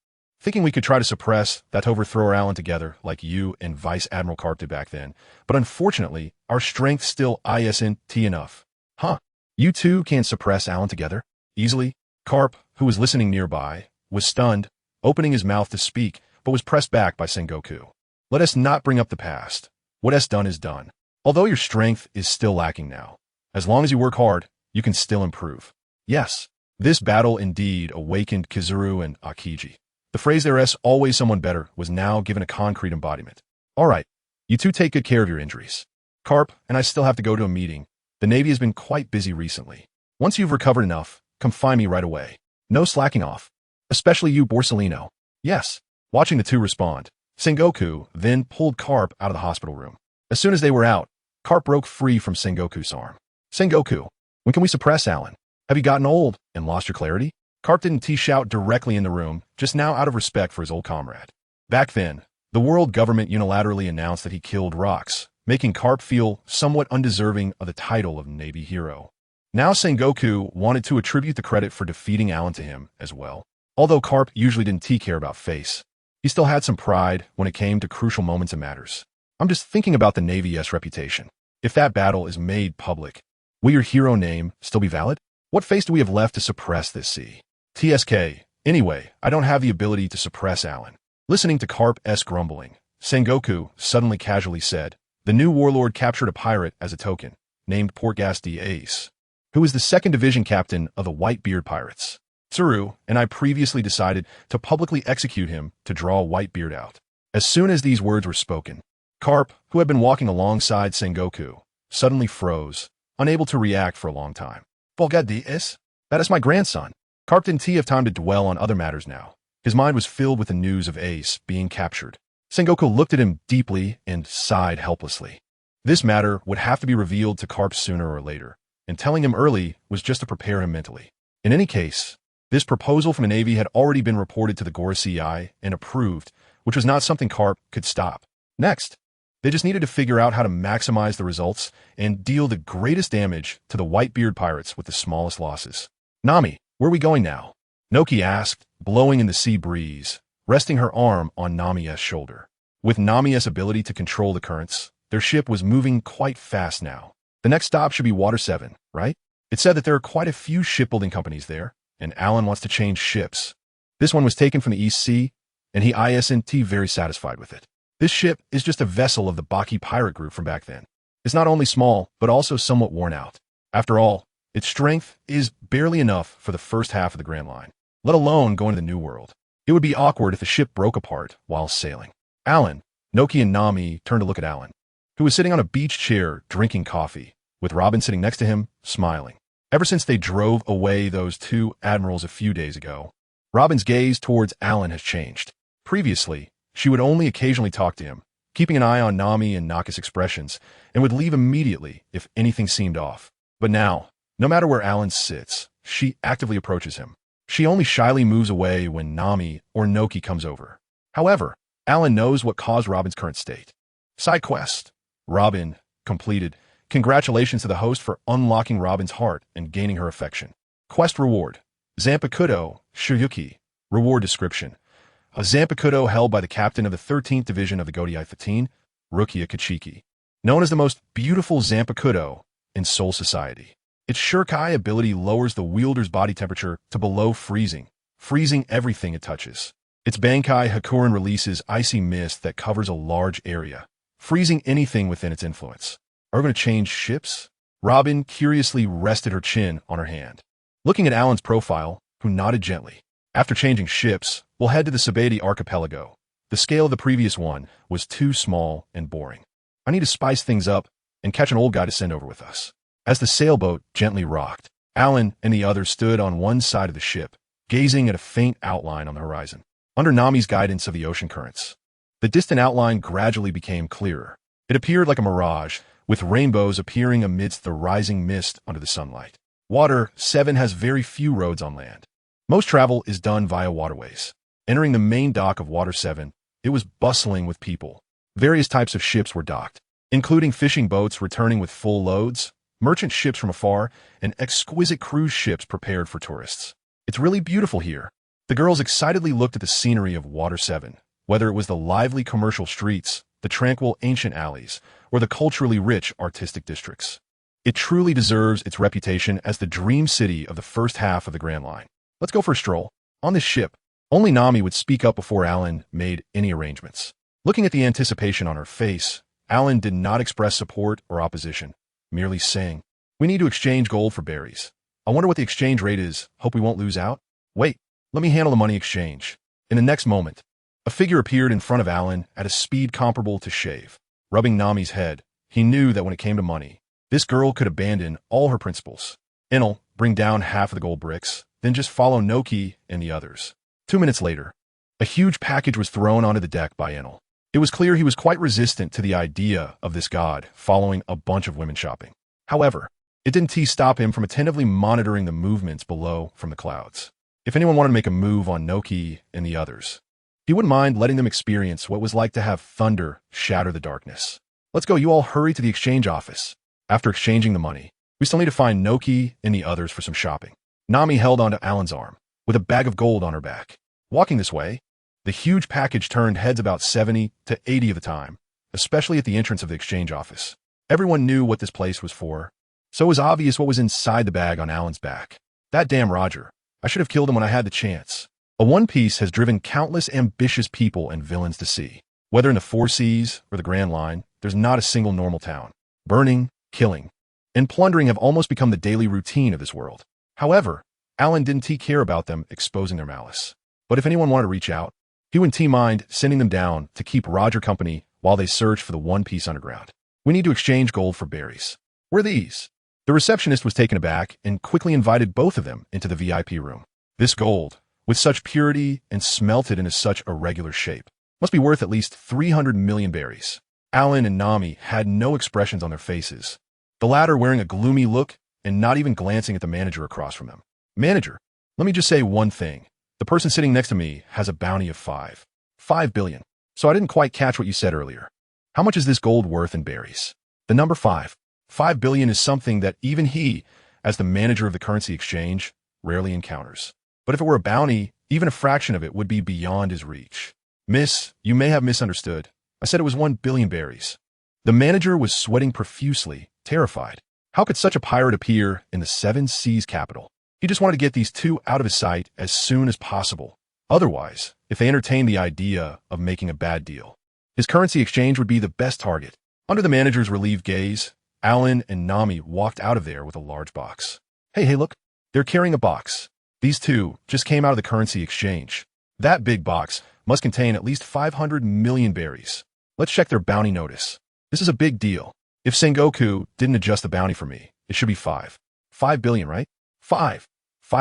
thinking we could try to suppress that overthrow Alan together like you and Vice Admiral Karp did back then. But unfortunately, our strength still isn't enough. Huh? You two can suppress Alan together? Easily? Karp, who was listening nearby, was stunned, opening his mouth to speak, but was pressed back by Sengoku. Let us not bring up the past. What has done is done. Although your strength is still lacking now, as long as you work hard, you can still improve. Yes, this battle indeed awakened Kizuru and Akiji. The phrase "there is always someone better" was now given a concrete embodiment. All right, you two take good care of your injuries. Karp and I still have to go to a meeting. The Navy has been quite busy recently. Once you've recovered enough, come find me right away. No slacking off. Especially you, Borsellino. Yes. Watching the two respond, Sengoku then pulled Karp out of the hospital room. As soon as they were out, Karp broke free from Sengoku's arm. Sengoku, when can we suppress Alan? Have you gotten old and lost your clarity? Karp didn't shout directly in the room, just now out of respect for his old comrade. Back then, the world government unilaterally announced that he killed Rox, making Karp feel somewhat undeserving of the title of Navy hero. Now Sengoku wanted to attribute the credit for defeating Alan to him as well. Although Karp usually didn't care about face, he still had some pride when it came to crucial moments and matters. I'm just thinking about the Navy's reputation. If that battle is made public, will your hero name still be valid? What face do we have left to suppress this sea? TSK. Anyway, I don't have the ability to suppress Alan. Listening to Karp's grumbling, Sengoku suddenly casually said, the new warlord captured a pirate as a token, named Portgas the Ace, who is the 2nd Division captain of the Whitebeard Pirates. Tsuru and I previously decided to publicly execute him to draw Whitebeard out. As soon as these words were spoken, Karp, who had been walking alongside Sengoku, suddenly froze, unable to react for a long time. Portgas? That is my grandson. Karp didn't have time to dwell on other matters now. His mind was filled with the news of Ace being captured. Sengoku looked at him deeply and sighed helplessly. This matter would have to be revealed to Karp sooner or later, and telling him early was just to prepare him mentally. In any case, this proposal from the Navy had already been reported to the Gorosei and approved, which was not something Karp could stop. Next, they just needed to figure out how to maximize the results and deal the greatest damage to the Whitebeard Pirates with the smallest losses. Nami, where are we going now? Noki asked, blowing in the sea breeze, resting her arm on Nami's shoulder. With Nami's ability to control the currents, their ship was moving quite fast now. The next stop should be Water 7, right? It said that there are quite a few shipbuilding companies there, and Alan wants to change ships. This one was taken from the East Sea, and he isn't very satisfied with it. This ship is just a vessel of the Baki pirate group from back then. It's not only small, but also somewhat worn out. After all, its strength is barely enough for the first half of the Grand Line, let alone going to the New World. It would be awkward if the ship broke apart while sailing. Alan, Noki and Nami turned to look at Alan, who was sitting on a beach chair drinking coffee, with Robin sitting next to him, smiling. Ever since they drove away those two admirals a few days ago, Robin's gaze towards Alan has changed. Previously, she would only occasionally talk to him, keeping an eye on Nami and Naka's expressions, and would leave immediately if anything seemed off. But now, no matter where Alan sits, she actively approaches him. She only shyly moves away when Nami or Noki comes over. However, Alan knows what caused Robin's current state. Side quest. Robin completed. Congratulations to the host for unlocking Robin's heart and gaining her affection. Quest reward. Zanpakuto Shuyuki. Reward description. A Zanpakuto held by the captain of the 13th Division of the GodValley 15, Rukia Kachiki. Known as the most beautiful Zanpakuto in Soul Society. Its Shurikai ability lowers the wielder's body temperature to below freezing, freezing everything it touches. Its Bankai Hakurin releases icy mist that covers a large area, freezing anything within its influence. Are we going to change ships? Robin curiously rested her chin on her hand. Looking at Alan's profile, who nodded gently. After changing ships, we'll head to the Sabeti archipelago. The scale of the previous one was too small and boring. I need to spice things up and catch an old guy to send over with us. As the sailboat gently rocked, Alan and the others stood on one side of the ship, gazing at a faint outline on the horizon. Under Nami's guidance of the ocean currents, the distant outline gradually became clearer. It appeared like a mirage, with rainbows appearing amidst the rising mist under the sunlight. Water 7 has very few roads on land. Most travel is done via waterways. Entering the main dock of Water 7, it was bustling with people. Various types of ships were docked, including fishing boats returning with full loads, merchant ships from afar, and exquisite cruise ships prepared for tourists. It's really beautiful here. The girls excitedly looked at the scenery of Water 7, whether it was the lively commercial streets, the tranquil ancient alleys, or the culturally rich artistic districts. It truly deserves its reputation as the dream city of the first half of the Grand Line. Let's go for a stroll. On this ship, only Nami would speak up before Alan made any arrangements. Looking at the anticipation on her face, Alan did not express support or opposition, merely saying, "We need to exchange gold for berries. I wonder what the exchange rate is. Hope we won't lose out. Wait, let me handle the money exchange." In the next moment, a figure appeared in front of Alan at a speed comparable to shave. Rubbing Nami's head, he knew that when it came to money, this girl could abandon all her principles. Enel, bring down half of the gold bricks, then just follow Noki and the others. 2 minutes later, a huge package was thrown onto the deck by Enel. It was clear he was quite resistant to the idea of this god following a bunch of women shopping. However, it didn't stop him from attentively monitoring the movements below from the clouds. If anyone wanted to make a move on Noki and the others, he wouldn't mind letting them experience what it was like to have thunder shatter the darkness. Let's go, you all hurry to the exchange office. After exchanging the money, we still need to find Noki and the others for some shopping. Nami held onto Alan's arm, with a bag of gold on her back. Walking this way, the huge package turned heads about 70 to 80 of the time, especially at the entrance of the exchange office. Everyone knew what this place was for, so it was obvious what was inside the bag on Alan's back. That damn Roger. I should have killed him when I had the chance. A One Piece has driven countless ambitious people and villains to sea. Whether in the Four Seas or the Grand Line, there's not a single normal town. Burning, killing, and plundering have almost become the daily routine of this world. However, Alan didn't care about them exposing their malice. But if anyone wanted to reach out, he wouldn't mind sending them down to keep Roger company while they search for the One Piece underground. We need to exchange gold for berries. Where are these? The receptionist was taken aback and quickly invited both of them into the VIP room. This gold, with such purity and smelted into such irregular shape, must be worth at least 300 million berries. Alan and Nami had no expressions on their faces, the latter wearing a gloomy look and not even glancing at the manager across from them. "Manager, let me just say one thing. The person sitting next to me has a bounty of 5 billion. So I didn't quite catch what you said earlier. How much is this gold worth in berries?" The number 5 billion is something that even he, as the manager of the currency exchange, rarely encounters. But if it were a bounty, even a fraction of it would be beyond his reach. "Miss, you may have misunderstood. I said it was 1 billion berries." The manager was sweating profusely, terrified. How could such a pirate appear in the Seven Seas capital? He just wanted to get these two out of his sight as soon as possible. Otherwise, if they entertained the idea of making a bad deal, his currency exchange would be the best target. Under the manager's relieved gaze, Alan and Nami walked out of there with a large box. Hey, look. They're carrying a box. These two just came out of the currency exchange. That big box must contain at least 500 million berries. Let's check their bounty notice. This is a big deal. If Sengoku didn't adjust the bounty for me, it should be 5 billion, right? 5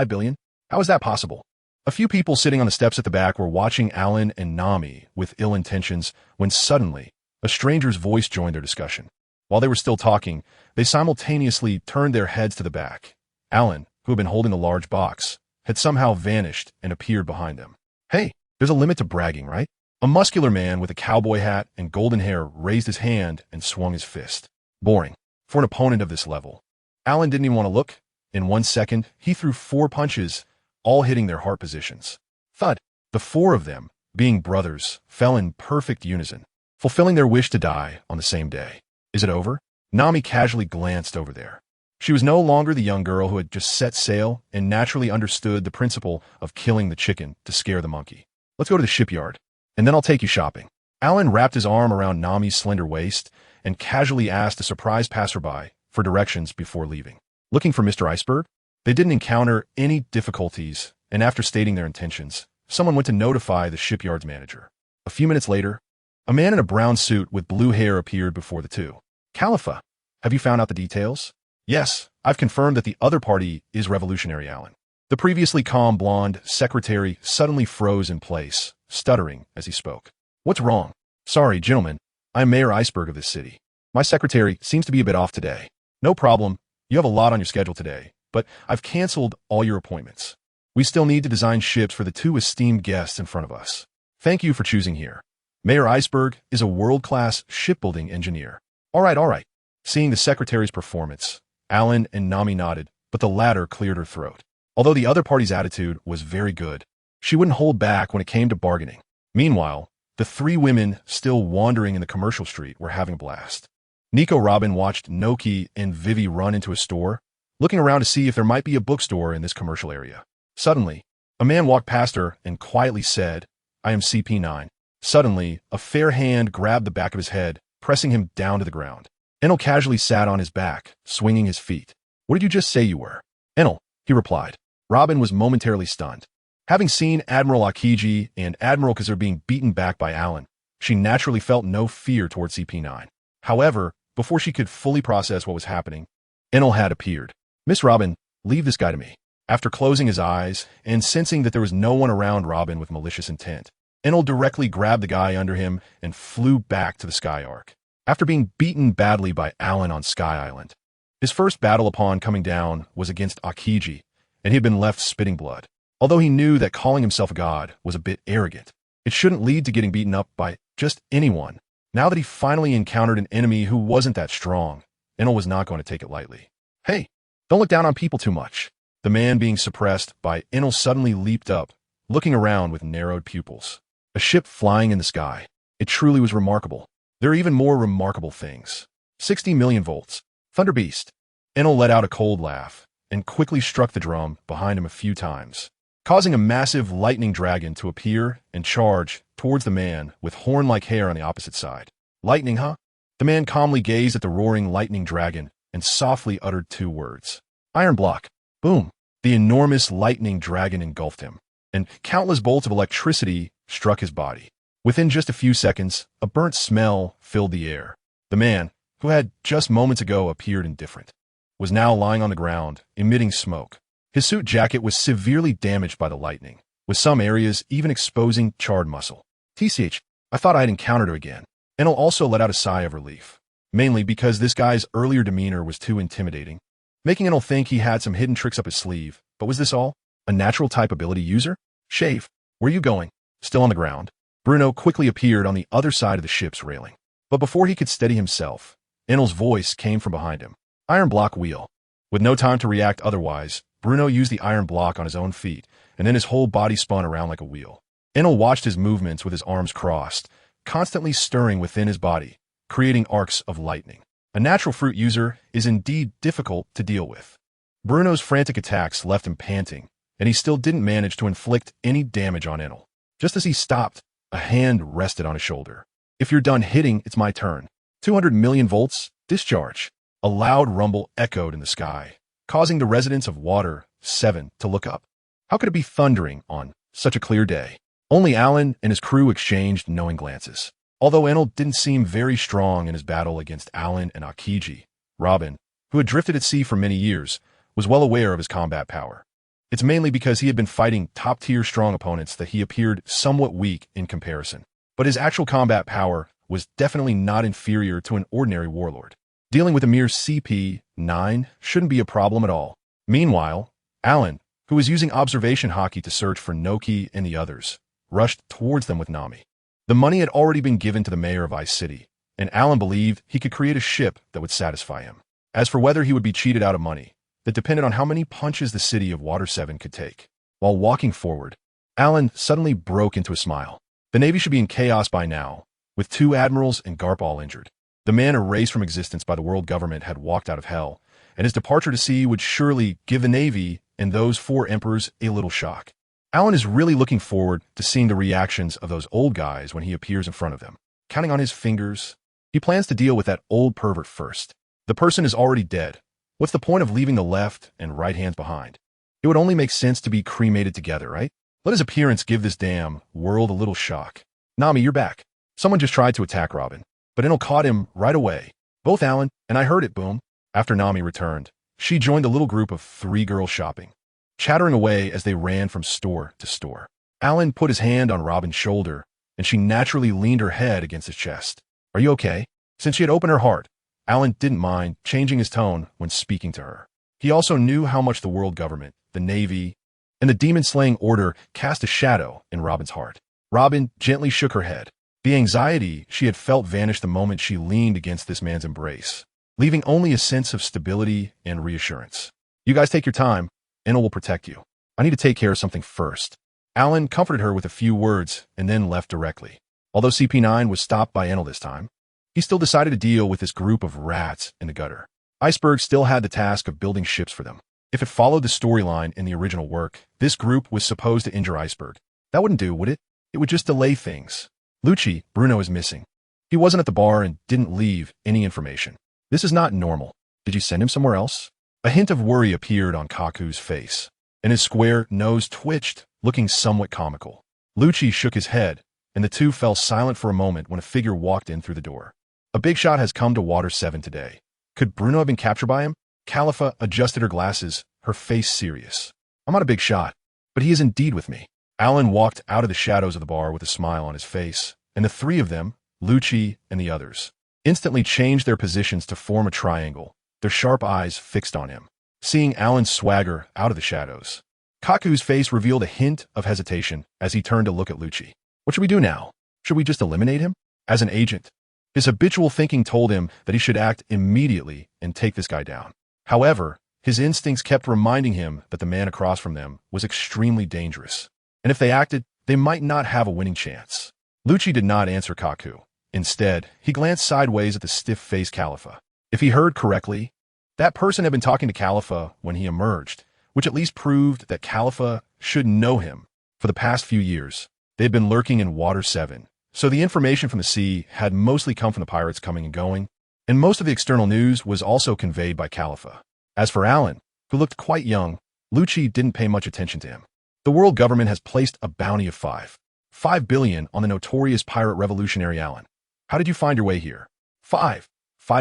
billion? How is that possible? A few people sitting on the steps at the back were watching Alan and Nami with ill intentions when suddenly a stranger's voice joined their discussion. While they were still talking, they simultaneously turned their heads to the back. Alan, who had been holding the large box, had somehow vanished and appeared behind them. Hey, there's a limit to bragging, right? A muscular man with a cowboy hat and golden hair raised his hand and swung his fist. Boring. For an opponent of this level. Alan didn't even want to look. In 1 second, he threw 4 punches, all hitting their heart positions. Thud. The 4 of them, being brothers, fell in perfect unison, fulfilling their wish to die on the same day. Is it over? Nami casually glanced over there. She was no longer the young girl who had just set sail and naturally understood the principle of killing the chicken to scare the monkey. Let's go to the shipyard, and then I'll take you shopping. Alan wrapped his arm around Nami's slender waist and casually asked a surprised passerby for directions before leaving. Looking for Mr. Iceberg? They didn't encounter any difficulties, and after stating their intentions, someone went to notify the shipyard's manager. A few minutes later, a man in a brown suit with blue hair appeared before the two. Khalifa, have you found out the details? Yes, I've confirmed that the other party is revolutionary, Alan. The previously calm blonde secretary suddenly froze in place, stuttering as he spoke. What's wrong? Sorry, gentlemen. I'm Mayor Iceberg of this city. My secretary seems to be a bit off today. No problem. You have a lot on your schedule today, but I've canceled all your appointments. We still need to design ships for the 2 esteemed guests in front of us. Thank you for choosing here. Mayor Iceberg is a world-class shipbuilding engineer. All right. Seeing the secretary's performance, Alan and Nami nodded, but the latter cleared her throat. Although the other party's attitude was very good, She wouldn't hold back when it came to bargaining. Meanwhile, the three women still wandering in the commercial street were having a blast. Nico Robin watched Noki and Vivi run into a store, looking around to see if there might be a bookstore in this commercial area. Suddenly, a man walked past her and quietly said, "I am CP9. Suddenly, a fair hand grabbed the back of his head, pressing him down to the ground. Enel casually sat on his back, swinging his feet. "What did you just say you were?" "Enel," he replied. Robin was momentarily stunned. Having seen Admiral Akiji and Admiral Kazir being beaten back by Alan, she naturally felt no fear towards CP9. However, before she could fully process what was happening, Enel had appeared. "Miss Robin, leave this guy to me." After closing his eyes and sensing that there was no one around Robin with malicious intent, Enel directly grabbed the guy under him and flew back to the Sky Arc. After being beaten badly by Alan on Sky Island, his first battle upon coming down was against Akiji, and he had been left spitting blood. Although he knew that calling himself a god was a bit arrogant, it shouldn't lead to getting beaten up by just anyone. Now that he finally encountered an enemy who wasn't that strong, Enel was not going to take it lightly. "Hey, don't look down on people too much." The man being suppressed by Enel suddenly leaped up, looking around with narrowed pupils. A ship flying in the sky. It truly was remarkable. There are even more remarkable things. 60 million volts. Thunder Beast. Enel let out a cold laugh and quickly struck the drum behind him a few times, causing a massive lightning dragon to appear and charge towards the man with horn-like hair on the opposite side. "Lightning, huh?" The man calmly gazed at the roaring lightning dragon and softly uttered two words. "Iron block." Boom. The enormous lightning dragon engulfed him, and countless bolts of electricity struck his body. Within just a few seconds, a burnt smell filled the air. The man, who had just moments ago appeared indifferent, was now lying on the ground, emitting smoke. His suit jacket was severely damaged by the lightning, with some areas even exposing charred muscle. "TCH, I thought I had encountered her again." Enel also let out a sigh of relief, mainly because this guy's earlier demeanor was too intimidating, making Enel think he had some hidden tricks up his sleeve. But was this all? A natural type ability user? "Shave, where are you going?" Still on the ground, Bruno quickly appeared on the other side of the ship's railing. But before he could steady himself, Enel's voice came from behind him. "Iron block wheel." With no time to react otherwise, Bruno used the iron block on his own feet, and then his whole body spun around like a wheel. Enel watched his movements with his arms crossed, constantly stirring within his body, creating arcs of lightning. A natural fruit user is indeed difficult to deal with. Bruno's frantic attacks left him panting, and he still didn't manage to inflict any damage on Enel. Just as he stopped, a hand rested on his shoulder. "If you're done hitting, it's my turn." 200 million volts, discharge. A loud rumble echoed in the sky, causing the residents of Water 7 to look up. How could it be thundering on such a clear day? Only Alan and his crew exchanged knowing glances. Although Enel didn't seem very strong in his battle against Alan and Akiji, Robin, who had drifted at sea for many years, was well aware of his combat power. It's mainly because he had been fighting top-tier strong opponents that he appeared somewhat weak in comparison. But his actual combat power was definitely not inferior to an ordinary warlord. Dealing with a mere CP9 shouldn't be a problem at all. Meanwhile, Alan, who was using observation hockey to search for Noki and the others, rushed towards them with Nami. The money had already been given to the mayor of Ice City, and Alan believed he could create a ship that would satisfy him. As for whether he would be cheated out of money, that depended on how many punches the city of Water 7 could take. While walking forward, Alan suddenly broke into a smile. The Navy should be in chaos by now, with 2 admirals and Garp all injured. The man erased from existence by the world government had walked out of hell, and his departure to sea would surely give the Navy and those 4 emperors a little shock. Alan is really looking forward to seeing the reactions of those old guys when he appears in front of them. Counting on his fingers, he plans to deal with that old pervert first. The person is already dead. What's the point of leaving the left and right hands behind? It would only make sense to be cremated together, right? Let his appearance give this damn world a little shock. "Nami, you're back." Someone just tried to attack Robin, but Enel caught him right away. "Both Alan and I heard it, boom." After Nami returned, she joined the little group of 3 girls shopping, chattering away as they ran from store to store. Alan put his hand on Robin's shoulder, and she naturally leaned her head against his chest. "Are you okay?" Since she had opened her heart, Alan didn't mind changing his tone when speaking to her. He also knew how much the world government, the Navy, and the demon-slaying order cast a shadow in Robin's heart. Robin gently shook her head. The anxiety she had felt vanished the moment she leaned against this man's embrace, leaving only a sense of stability and reassurance. "You guys take your time. Enel will protect you. I need to take care of something first." Alan comforted her with a few words and then left directly. Although CP9 was stopped by Enel this time, he still decided to deal with this group of rats in the gutter. Iceberg still had the task of building ships for them. If it followed the storyline in the original work, this group was supposed to injure Iceberg. That wouldn't do, would it? It would just delay things. Lucci, Bruno is missing. He wasn't at the bar and didn't leave any information. This is not normal. Did you send him somewhere else? A hint of worry appeared on Kaku's face, and his square nose twitched, looking somewhat comical. Lucci shook his head, and the two fell silent for a moment when a figure walked in through the door. A big shot has come to Water 7 today. Could Bruno have been captured by him? Khalifa adjusted her glasses, her face serious. I'm not a big shot, but he is indeed with me. Alan walked out of the shadows of the bar with a smile on his face, and the three of them, Lucci and the others, instantly changed their positions to form a triangle, their sharp eyes fixed on him. Seeing Alan's swagger out of the shadows, Kaku's face revealed a hint of hesitation as he turned to look at Lucci. What should we do now? Should we just eliminate him? As an agent, his habitual thinking told him that he should act immediately and take this guy down. However, his instincts kept reminding him that the man across from them was extremely dangerous, and if they acted, they might not have a winning chance. Lucci did not answer Kaku. Instead, he glanced sideways at the stiff-faced Khalifa. If he heard correctly, that person had been talking to Khalifa when he emerged, which at least proved that Khalifa should know him. For the past few years, they had been lurking in Water 7, so the information from the sea had mostly come from the pirates coming and going, and most of the external news was also conveyed by Khalifa. As for Alan, who looked quite young, Lucci didn't pay much attention to him. The world government has placed a bounty of $5 billion on the notorious pirate revolutionary Alan. How did you find your way here? $5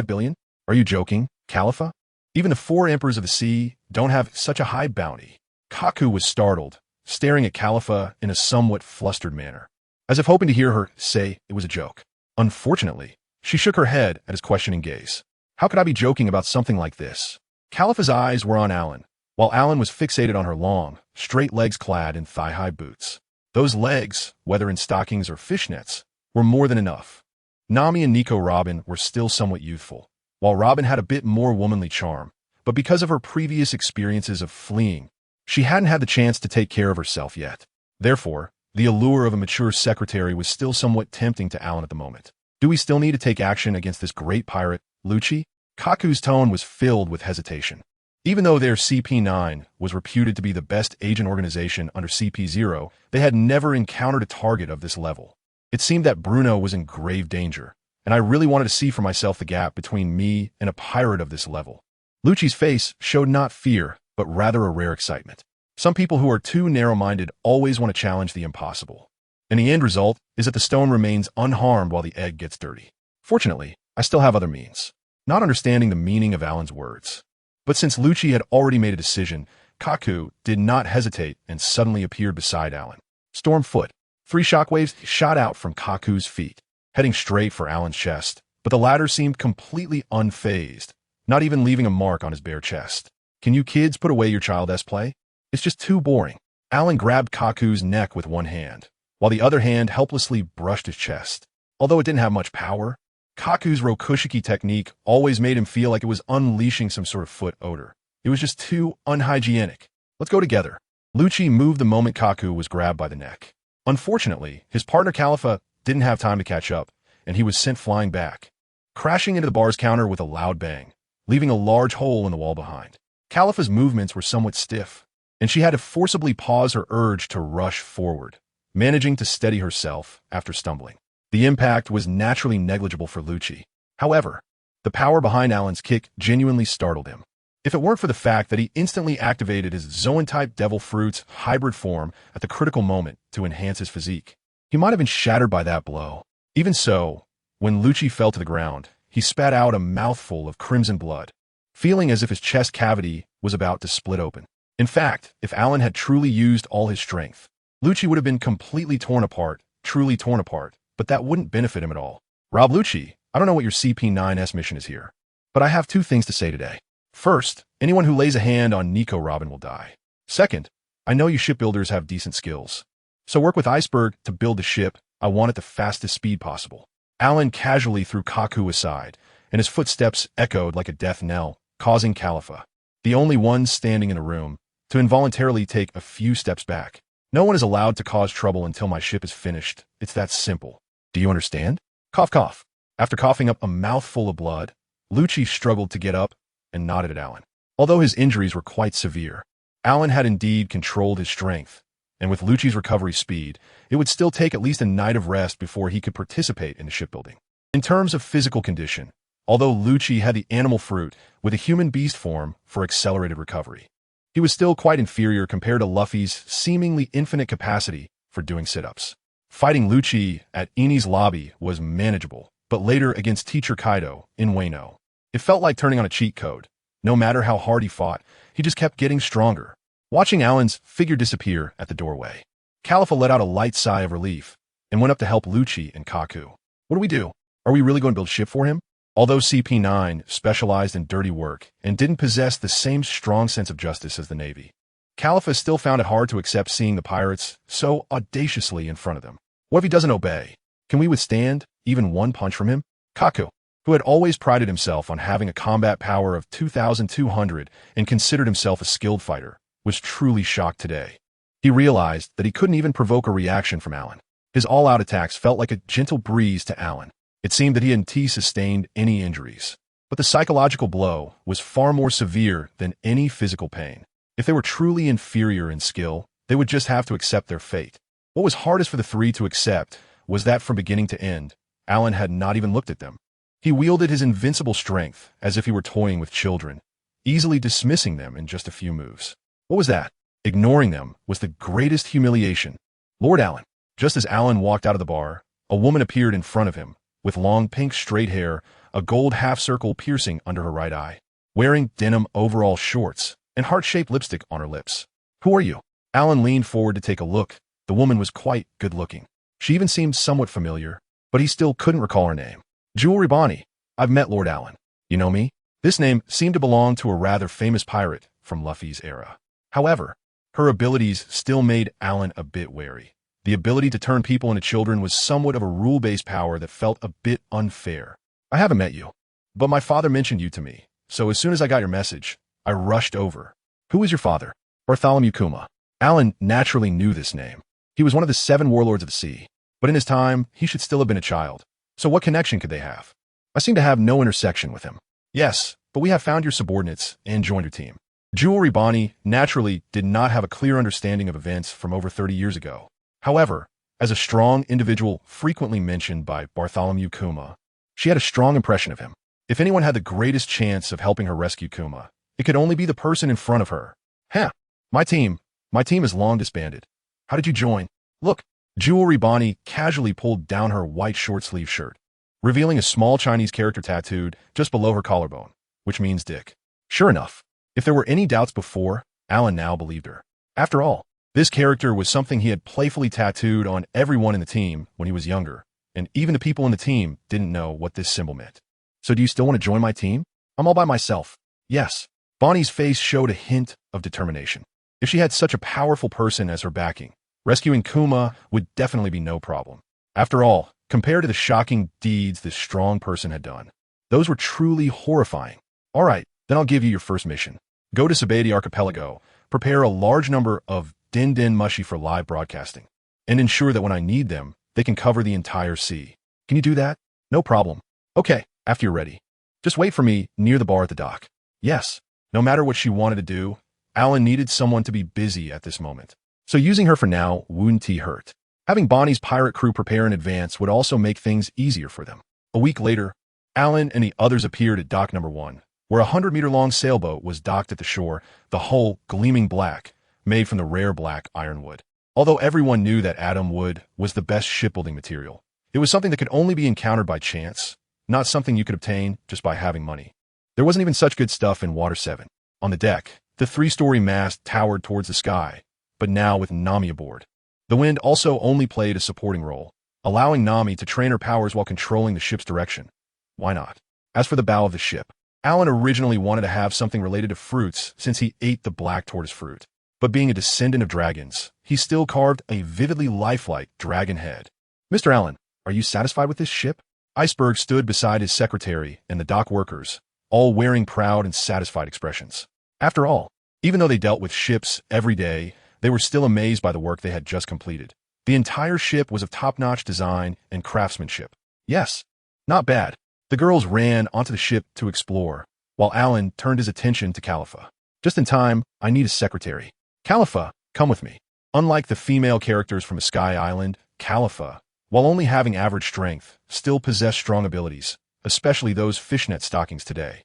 billion? Are you joking, Khalifa? Even the 4 emperors of the sea don't have such a high bounty. Kaku was startled, staring at Khalifa in a somewhat flustered manner, as if hoping to hear her say it was a joke. Unfortunately, she shook her head at his questioning gaze. How could I be joking about something like this? Khalifa's eyes were on Alan, while Alan was fixated on her long, straight legs clad in thigh-high boots. Those legs, whether in stockings or fishnets, were more than enough. Nami and Nico Robin were still somewhat youthful, while Robin had a bit more womanly charm, but because of her previous experiences of fleeing, she hadn't had the chance to take care of herself yet. Therefore, the allure of a mature secretary was still somewhat tempting to Alan at the moment. Do we still need to take action against this great pirate, Lucci? Kaku's tone was filled with hesitation. Even though their CP9 was reputed to be the best agent organization under CP0, they had never encountered a target of this level. It seemed that Bruno was in grave danger, and I really wanted to see for myself the gap between me and a pirate of this level. Lucci's face showed not fear, but rather a rare excitement. Some people who are too narrow-minded always want to challenge the impossible. And the end result is that the stone remains unharmed while the egg gets dirty. Fortunately, I still have other means. Not understanding the meaning of Alan's words. But since Lucci had already made a decision, Kaku did not hesitate and suddenly appeared beside Alan. Storm foot. 3 shockwaves shot out from Kaku's feet, heading straight for Alan's chest, but the latter seemed completely unfazed, not even leaving a mark on his bare chest. Can you kids put away your child-esque play? It's just too boring. Alan grabbed Kaku's neck with one hand, while the other hand helplessly brushed his chest. Although it didn't have much power, Kaku's Rokushiki technique always made him feel like it was unleashing some sort of foot odor. It was just too unhygienic. Let's go together. Lucci moved the moment Kaku was grabbed by the neck. Unfortunately, his partner Khalifa didn't have time to catch up, and he was sent flying back, crashing into the bar's counter with a loud bang, leaving a large hole in the wall behind. Khalifa's movements were somewhat stiff, and she had to forcibly pause her urge to rush forward, managing to steady herself after stumbling. The impact was naturally negligible for Lucci. However, the power behind Alan's kick genuinely startled him. If it weren't for the fact that he instantly activated his Zoan-type Devil Fruit's hybrid form at the critical moment to enhance his physique, he might have been shattered by that blow. Even so, when Lucci fell to the ground, he spat out a mouthful of crimson blood, feeling as if his chest cavity was about to split open. In fact, if Alan had truly used all his strength, Lucci would have been completely torn apart, truly torn apart, but that wouldn't benefit him at all. Rob Lucci, I don't know what your CP9S mission is here, but I have 2 things to say today. First, anyone who lays a hand on Nico Robin will die. Second, I know you shipbuilders have decent skills, so work with Iceberg to build the ship. I want it the fastest speed possible. Alan casually threw Kaku aside, and his footsteps echoed like a death knell, causing Khalifa, the only one standing in the room, to involuntarily take a few steps back. No one is allowed to cause trouble until my ship is finished. It's that simple. Do you understand? Cough, cough. After coughing up a mouthful of blood, Lucci struggled to get up and nodded at Alan. Although his injuries were quite severe, Alan had indeed controlled his strength, and with Lucci's recovery speed, it would still take at least a night of rest before he could participate in the shipbuilding. In terms of physical condition, although Lucci had the animal fruit with a human beast form for accelerated recovery, he was still quite inferior compared to Luffy's seemingly infinite capacity for doing sit-ups. Fighting Lucci at Eni's lobby was manageable, but later against Teacher Kaido in Wano, it felt like turning on a cheat code. No matter how hard he fought, he just kept getting stronger. Watching Alan's figure disappear at the doorway, Califa let out a light sigh of relief and went up to help Lucci and Kaku. What do we do? Are we really going to build a ship for him? Although CP9 specialized in dirty work and didn't possess the same strong sense of justice as the Navy, Califa still found it hard to accept seeing the pirates so audaciously in front of them. What if he doesn't obey? Can we withstand even one punch from him? Kaku, who had always prided himself on having a combat power of 2,200 and considered himself a skilled fighter, was truly shocked today. He realized that he couldn't even provoke a reaction from Alan. His all-out attacks felt like a gentle breeze to Alan. It seemed that he hadn't sustained any injuries. But the psychological blow was far more severe than any physical pain. If they were truly inferior in skill, they would just have to accept their fate. What was hardest for the three to accept was that from beginning to end, Alan had not even looked at them. He wielded his invincible strength as if he were toying with children, easily dismissing them in just a few moves. What was that? Ignoring them was the greatest humiliation. Lord Alan. Just as Alan walked out of the bar, a woman appeared in front of him, with long pink straight hair, a gold half-circle piercing under her right eye, wearing denim overall shorts, and heart-shaped lipstick on her lips. Who are you? Alan leaned forward to take a look. The woman was quite good-looking. She even seemed somewhat familiar, but he still couldn't recall her name. Jewelry Bonnie. I've met Lord Alan. You know me? This name seemed to belong to a rather famous pirate from Luffy's era. However, her abilities still made Alan a bit wary. The ability to turn people into children was somewhat of a rule-based power that felt a bit unfair. I haven't met you, but my father mentioned you to me, so as soon as I got your message, I rushed over. Who is your father? Bartholomew Kuma. Alan naturally knew this name. He was one of the 7 warlords of the sea, but in his time, he should still have been a child. So what connection could they have? I seem to have no intersection with him. Yes, but we have found your subordinates and joined your team. Jewelry Bonnie naturally did not have a clear understanding of events from over 30 years ago. However, as a strong individual frequently mentioned by Bartholomew Kuma, she had a strong impression of him. If anyone had the greatest chance of helping her rescue Kuma, it could only be the person in front of her. Huh. My team is long disbanded. How did you join? Look. Jewelry Bonnie casually pulled down her white short-sleeve shirt, revealing a small Chinese character tattooed just below her collarbone, which means dick. Sure enough, if there were any doubts before, Alan now believed her. After all, this character was something he had playfully tattooed on everyone in the team when he was younger, and even the people in the team didn't know what this symbol meant. So do you still want to join my team? I'm all by myself. Yes. Bonnie's face showed a hint of determination. If she had such a powerful person as her backing, rescuing Kuma would definitely be no problem. After all, compared to the shocking deeds this strong person had done, those were truly horrifying. All right, then I'll give you your first mission. Go to Sabadi Archipelago, prepare a large number of Din Din Mushi for live broadcasting, and ensure that when I need them, they can cover the entire sea. Can you do that? No problem. Okay, after you're ready. Just wait for me near the bar at the dock. Yes. No matter what she wanted to do, Alan needed someone to be busy at this moment. So using her for now wouldn't hurt. Having Bonnie's pirate crew prepare in advance would also make things easier for them. A week later, Alan and the others appeared at dock number 1, where a 100-meter-long sailboat was docked at the shore, the hull gleaming black, made from the rare black ironwood. Although everyone knew that Atom wood was the best shipbuilding material, it was something that could only be encountered by chance, not something you could obtain just by having money. There wasn't even such good stuff in Water 7. On the deck, the 3-story mast towered towards the sky, but now with Nami aboard. The wind also only played a supporting role, allowing Nami to train her powers while controlling the ship's direction. Why not? As for the bow of the ship, Alan originally wanted to have something related to fruits since he ate the black tortoise fruit. But being a descendant of dragons, he still carved a vividly lifelike dragon head. Mr. Allen, are you satisfied with this ship? Iceberg stood beside his secretary and the dock workers, all wearing proud and satisfied expressions. After all, even though they dealt with ships every day, they were still amazed by the work they had just completed. The entire ship was of top-notch design and craftsmanship. Yes, not bad. The girls ran onto the ship to explore, while Alan turned his attention to Khalifa. Just in time, I need a secretary. Khalifa, come with me. Unlike the female characters from a Sky Island, Khalifa, while only having average strength, still possessed strong abilities, especially those fishnet stockings today.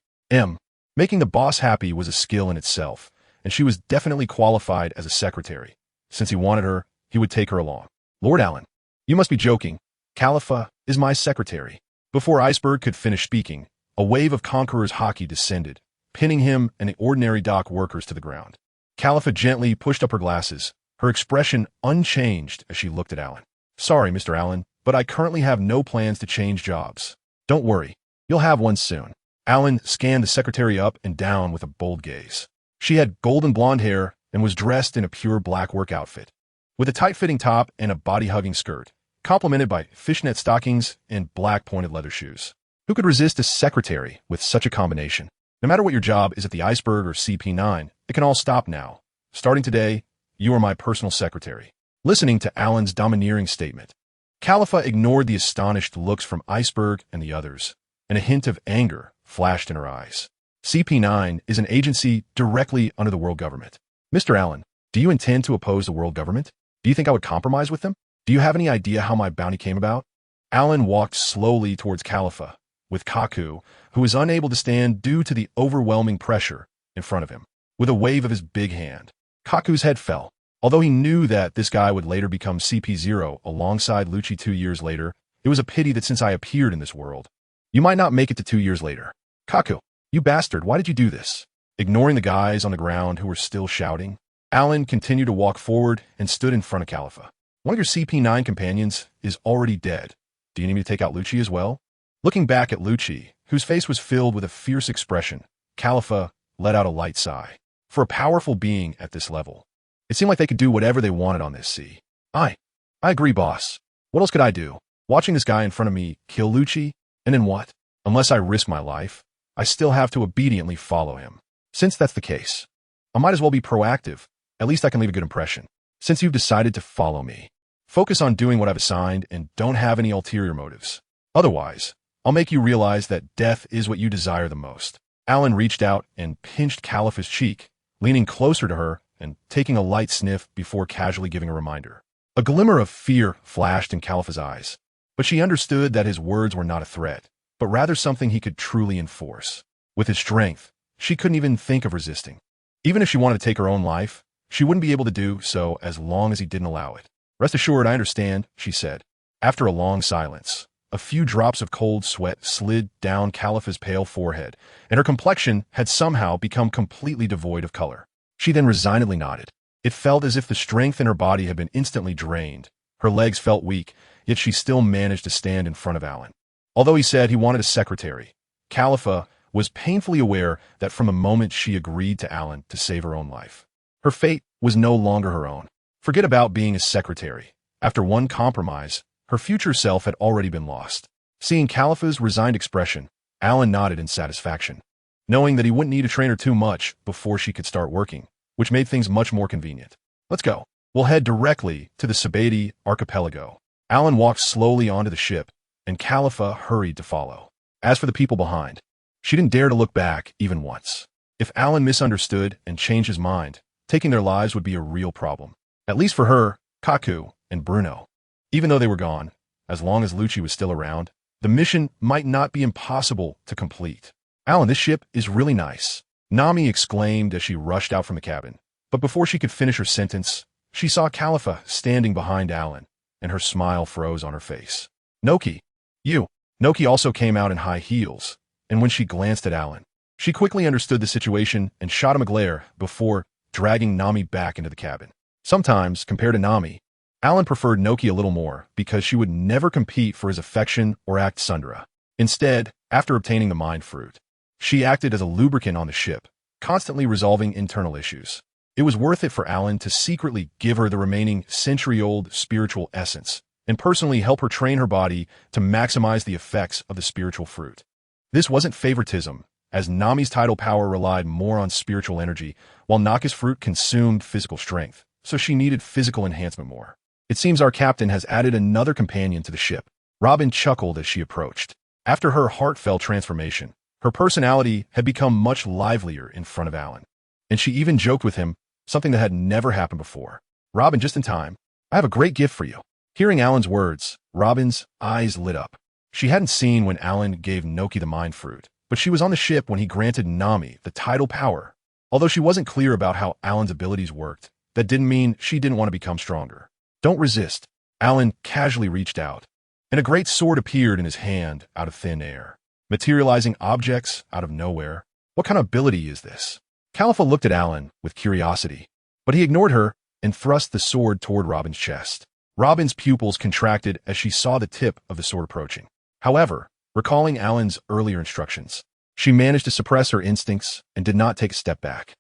Making the boss happy was a skill in itself, and she was definitely qualified as a secretary. Since he wanted her, he would take her along. Lord Alan, you must be joking. Khalifa is my secretary. Before Iceberg could finish speaking, a wave of Conqueror's hockey descended, pinning him and the ordinary dock workers to the ground. Khalifa gently pushed up her glasses, her expression unchanged as she looked at Alan. Sorry, Mr. Allen, but I currently have no plans to change jobs. Don't worry, you'll have one soon. Alan scanned the secretary up and down with a bold gaze. She had golden blonde hair and was dressed in a pure black work outfit, with a tight-fitting top and a body-hugging skirt, complemented by fishnet stockings and black pointed leather shoes. Who could resist a secretary with such a combination? No matter what your job is at the Iceberg or CP9, it can all stop now. Starting today, you are my personal secretary. Listening to Alan's domineering statement, Khalifa ignored the astonished looks from Iceberg and the others, and a hint of anger flashed in her eyes. CP9 is an agency directly under the world government. Mr. Allen, do you intend to oppose the world government? Do you think I would compromise with them? Do you have any idea how my bounty came about? Alan walked slowly towards Khalifa, with Kaku, who was unable to stand due to the overwhelming pressure in front of him. With a wave of his big hand, Kaku's head fell. Although he knew that this guy would later become CP0 alongside Lucci 2 years later, it was a pity that since I appeared in this world, you might not make it to 2 years later. Kaku, you bastard, why did you do this? Ignoring the guys on the ground who were still shouting, Alan continued to walk forward and stood in front of Khalifa. One of your CP9 companions is already dead. Do you need me to take out Lucci as well? Looking back at Lucci, whose face was filled with a fierce expression, Khalifa let out a light sigh. For a powerful being at this level, it seemed like they could do whatever they wanted on this sea. I agree, boss. What else could I do? Watching this guy in front of me kill Lucci? And then what? Unless I risk my life, I still have to obediently follow him. Since that's the case, I might as well be proactive. At least I can leave a good impression. Since you've decided to follow me, focus on doing what I've assigned and don't have any ulterior motives. Otherwise, I'll make you realize that death is what you desire the most. Alan reached out and pinched Khalifa's cheek, leaning closer to her and taking a light sniff before casually giving a reminder. A glimmer of fear flashed in Khalifa's eyes, but she understood that his words were not a threat, but rather something he could truly enforce. With his strength, she couldn't even think of resisting. Even if she wanted to take her own life, she wouldn't be able to do so as long as he didn't allow it. Rest assured, I understand, she said. After a long silence, a few drops of cold sweat slid down Khalifa's pale forehead, and her complexion had somehow become completely devoid of color. She then resignedly nodded. It felt as if the strength in her body had been instantly drained. Her legs felt weak, yet she still managed to stand in front of Alan. Although he said he wanted a secretary, Khalifa was painfully aware that from the moment she agreed to Alan to save her own life, her fate was no longer her own. Forget about being a secretary. After one compromise, her future self had already been lost. Seeing Khalifa's resigned expression, Alan nodded in satisfaction, knowing that he wouldn't need to train her too much before she could start working, which made things much more convenient. Let's go. We'll head directly to the Sabati archipelago. Alan walked slowly onto the ship, and Khalifa hurried to follow. As for the people behind, she didn't dare to look back even once. If Alan misunderstood and changed his mind, taking their lives would be a real problem. At least for her, Kaku, and Bruno. Even though they were gone, as long as Lucci was still around, the mission might not be impossible to complete. Alan, this ship is really nice, Nami exclaimed as she rushed out from the cabin. But before she could finish her sentence, she saw Khalifa standing behind Alan, and her smile froze on her face. Noki, you. Noki also came out in high heels, and when she glanced at Alan, she quickly understood the situation and shot him a glare before dragging Nami back into the cabin. Sometimes, compared to Nami, Alan preferred Noki a little more because she would never compete for his affection or act Sundara. Instead, after obtaining the mind fruit, she acted as a lubricant on the ship, constantly resolving internal issues. It was worth it for Alan to secretly give her the remaining century-old spiritual essence and personally help her train her body to maximize the effects of the spiritual fruit. This wasn't favoritism, as Nami's tidal power relied more on spiritual energy, while Naka's fruit consumed physical strength. so she needed physical enhancement more. It seems our captain has added another companion to the ship. Robin chuckled as she approached. After her heartfelt transformation, her personality had become much livelier in front of Alan. And she even joked with him, something that had never happened before. Robin, just in time. I have a great gift for you. Hearing Alan's words, Robin's eyes lit up. She hadn't seen when Alan gave Noki the mind fruit, but she was on the ship when he granted Nami the tidal power. Although she wasn't clear about how Alan's abilities worked, that didn't mean she didn't want to become stronger. Don't resist. Alan casually reached out, and a great sword appeared in his hand out of thin air, materializing objects out of nowhere. What kind of ability is this? Khalifa looked at Alan with curiosity, but he ignored her and thrust the sword toward Robin's chest. Robin's pupils contracted as she saw the tip of the sword approaching. However, recalling Alan's earlier instructions, she managed to suppress her instincts and did not take a step back.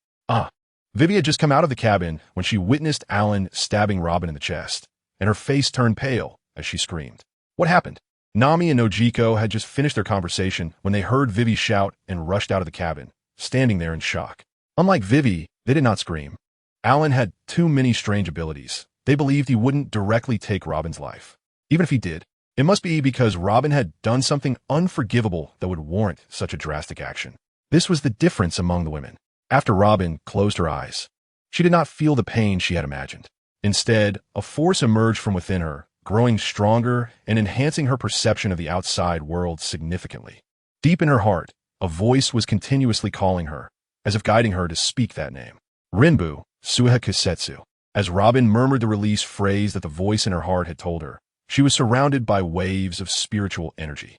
Vivi had just come out of the cabin when she witnessed Alan stabbing Robin in the chest, and her face turned pale as she screamed. What happened? Nami and Nojiko had just finished their conversation when they heard Vivi shout and rushed out of the cabin, standing there in shock. Unlike Vivi, they did not scream. Alan had too many strange abilities. They believed he wouldn't directly take Robin's life. Even if he did, it must be because Robin had done something unforgivable that would warrant such a drastic action. This was the difference among the women. After Robin closed her eyes, she did not feel the pain she had imagined. Instead, a force emerged from within her, growing stronger and enhancing her perception of the outside world significantly. Deep in her heart, a voice was continuously calling her, as if guiding her to speak that name. Rinbu, Suha Kisetsu. As Robin murmured the release phrase that the voice in her heart had told her, she was surrounded by waves of spiritual energy.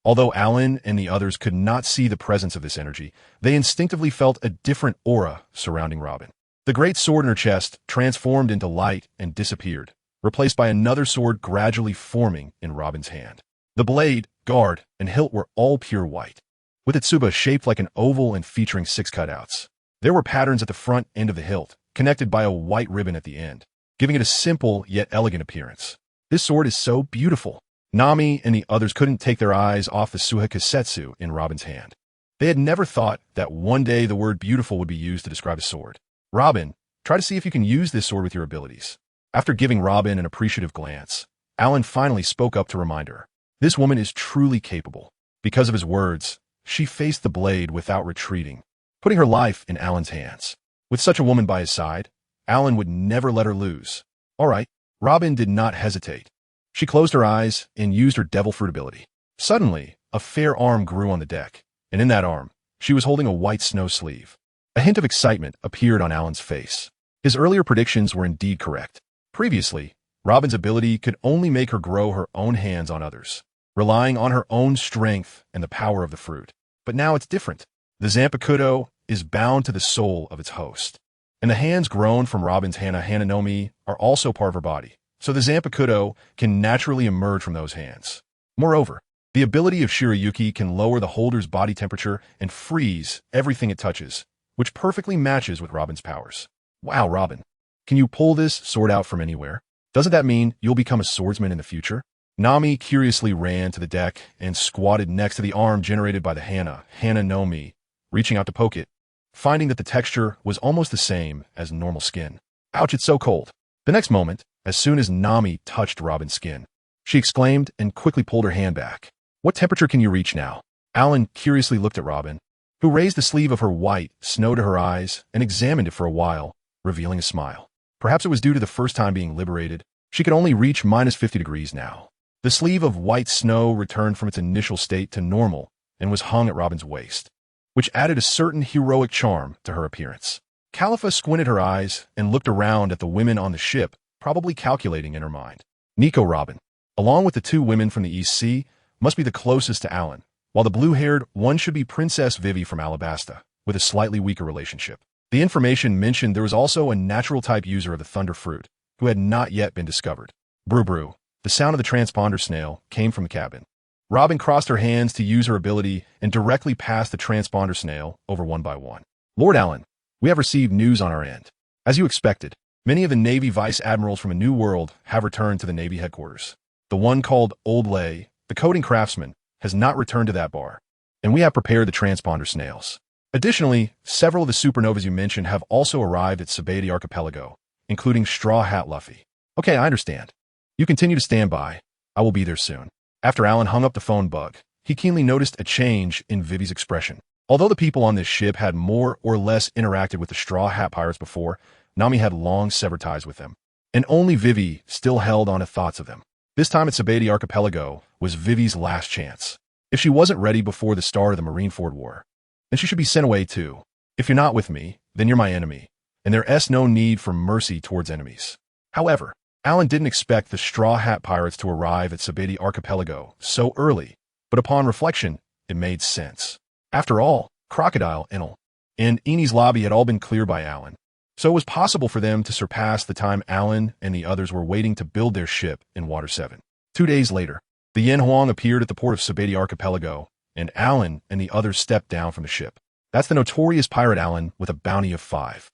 Although Alan and the others could not see the presence of this energy, they instinctively felt a different aura surrounding Robin. The great sword in her chest transformed into light and disappeared, replaced by another sword gradually forming in Robin's hand. The blade, guard, and hilt were all pure white, with its tsuba shaped like an oval and featuring 6 cutouts. There were patterns at the front end of the hilt, connected by a white ribbon at the end, giving it a simple yet elegant appearance. This sword is so beautiful. Nami and the others couldn't take their eyes off the Suha Kisetsu in Robin's hand. They had never thought that one day the word beautiful would be used to describe a sword. Robin, try to see if you can use this sword with your abilities. After giving Robin an appreciative glance, Alan finally spoke up to remind her. This woman is truly capable. Because of his words, she faced the blade without retreating, putting her life in Alan's hands. With such a woman by his side, Alan would never let her lose. All right, Robin did not hesitate. She closed her eyes and used her devil fruit ability. Suddenly, a fair arm grew on the deck, and in that arm, she was holding a white snow sleeve. A hint of excitement appeared on Alan's face. His earlier predictions were indeed correct. Previously, Robin's ability could only make her grow her own hands on others, relying on her own strength and the power of the fruit. But now it's different. The Zanpakuto is bound to the soul of its host, and the hands grown from Robin's Hananomi are also part of her body, so the Zanpakuto can naturally emerge from those hands. Moreover, the ability of Shirayuki can lower the holder's body temperature and freeze everything it touches, which perfectly matches with Robin's powers. Wow, Robin, can you pull this sword out from anywhere? Doesn't that mean you'll become a swordsman in the future? Nami curiously ran to the deck and squatted next to the arm generated by the Hananomi, reaching out to poke it, finding that the texture was almost the same as normal skin. Ouch, it's so cold. The next moment, as soon as Nami touched Robin's skin, she exclaimed and quickly pulled her hand back. What temperature can you reach now? Alan curiously looked at Robin, who raised the sleeve of her white snow to her eyes and examined it for a while, revealing a smile. Perhaps it was due to the first time being liberated. She could only reach -50 degrees now. The sleeve of white snow returned from its initial state to normal and was hung at Robin's waist, which added a certain heroic charm to her appearance. Khalifa squinted her eyes and looked around at the women on the ship, probably calculating in her mind. Nico Robin, along with the 2 women from the East Sea, must be the closest to Alan, while the blue-haired one should be Princess Vivi from Alabasta, with a slightly weaker relationship. The information mentioned there was also a natural-type user of the Thunder Fruit, who had not yet been discovered. Brew. The sound of the transponder snail came from the cabin. Robin crossed her hands to use her ability and directly passed the transponder snail over one by one. Lord Alan, we have received news on our end. As you expected, many of the Navy Vice Admirals from a new world have returned to the Navy headquarters. The one called Old Lay, the coding craftsman, has not returned to that bar, and we have prepared the transponder snails. Additionally, several of the supernovas you mentioned have also arrived at Sabaody Archipelago, including Straw Hat Luffy. Okay, I understand. You continue to stand by. I will be there soon. After Alan hung up the phone bug, he keenly noticed a change in Vivi's expression. Although the people on this ship had more or less interacted with the Straw Hat Pirates before, Nami had long severed ties with them. And only Vivi still held on to thoughts of them. This time at Sabati Archipelago was Vivi's last chance. If she wasn't ready before the start of the Marineford War, then she should be sent away too. If you're not with me, then you're my enemy, and there's no need for mercy towards enemies. However, Alan didn't expect the Straw Hat Pirates to arrive at Sabati Archipelago so early, but upon reflection, it made sense. After all, Crocodile, Enel, and Eni's lobby had all been cleared by Alan, so it was possible for them to surpass the time Alan and the others were waiting to build their ship in Water 7. 2 days later, the Yen Huang appeared at the port of Sabati Archipelago, and Alan and the others stepped down from the ship. That's the notorious pirate Alan with a bounty of 5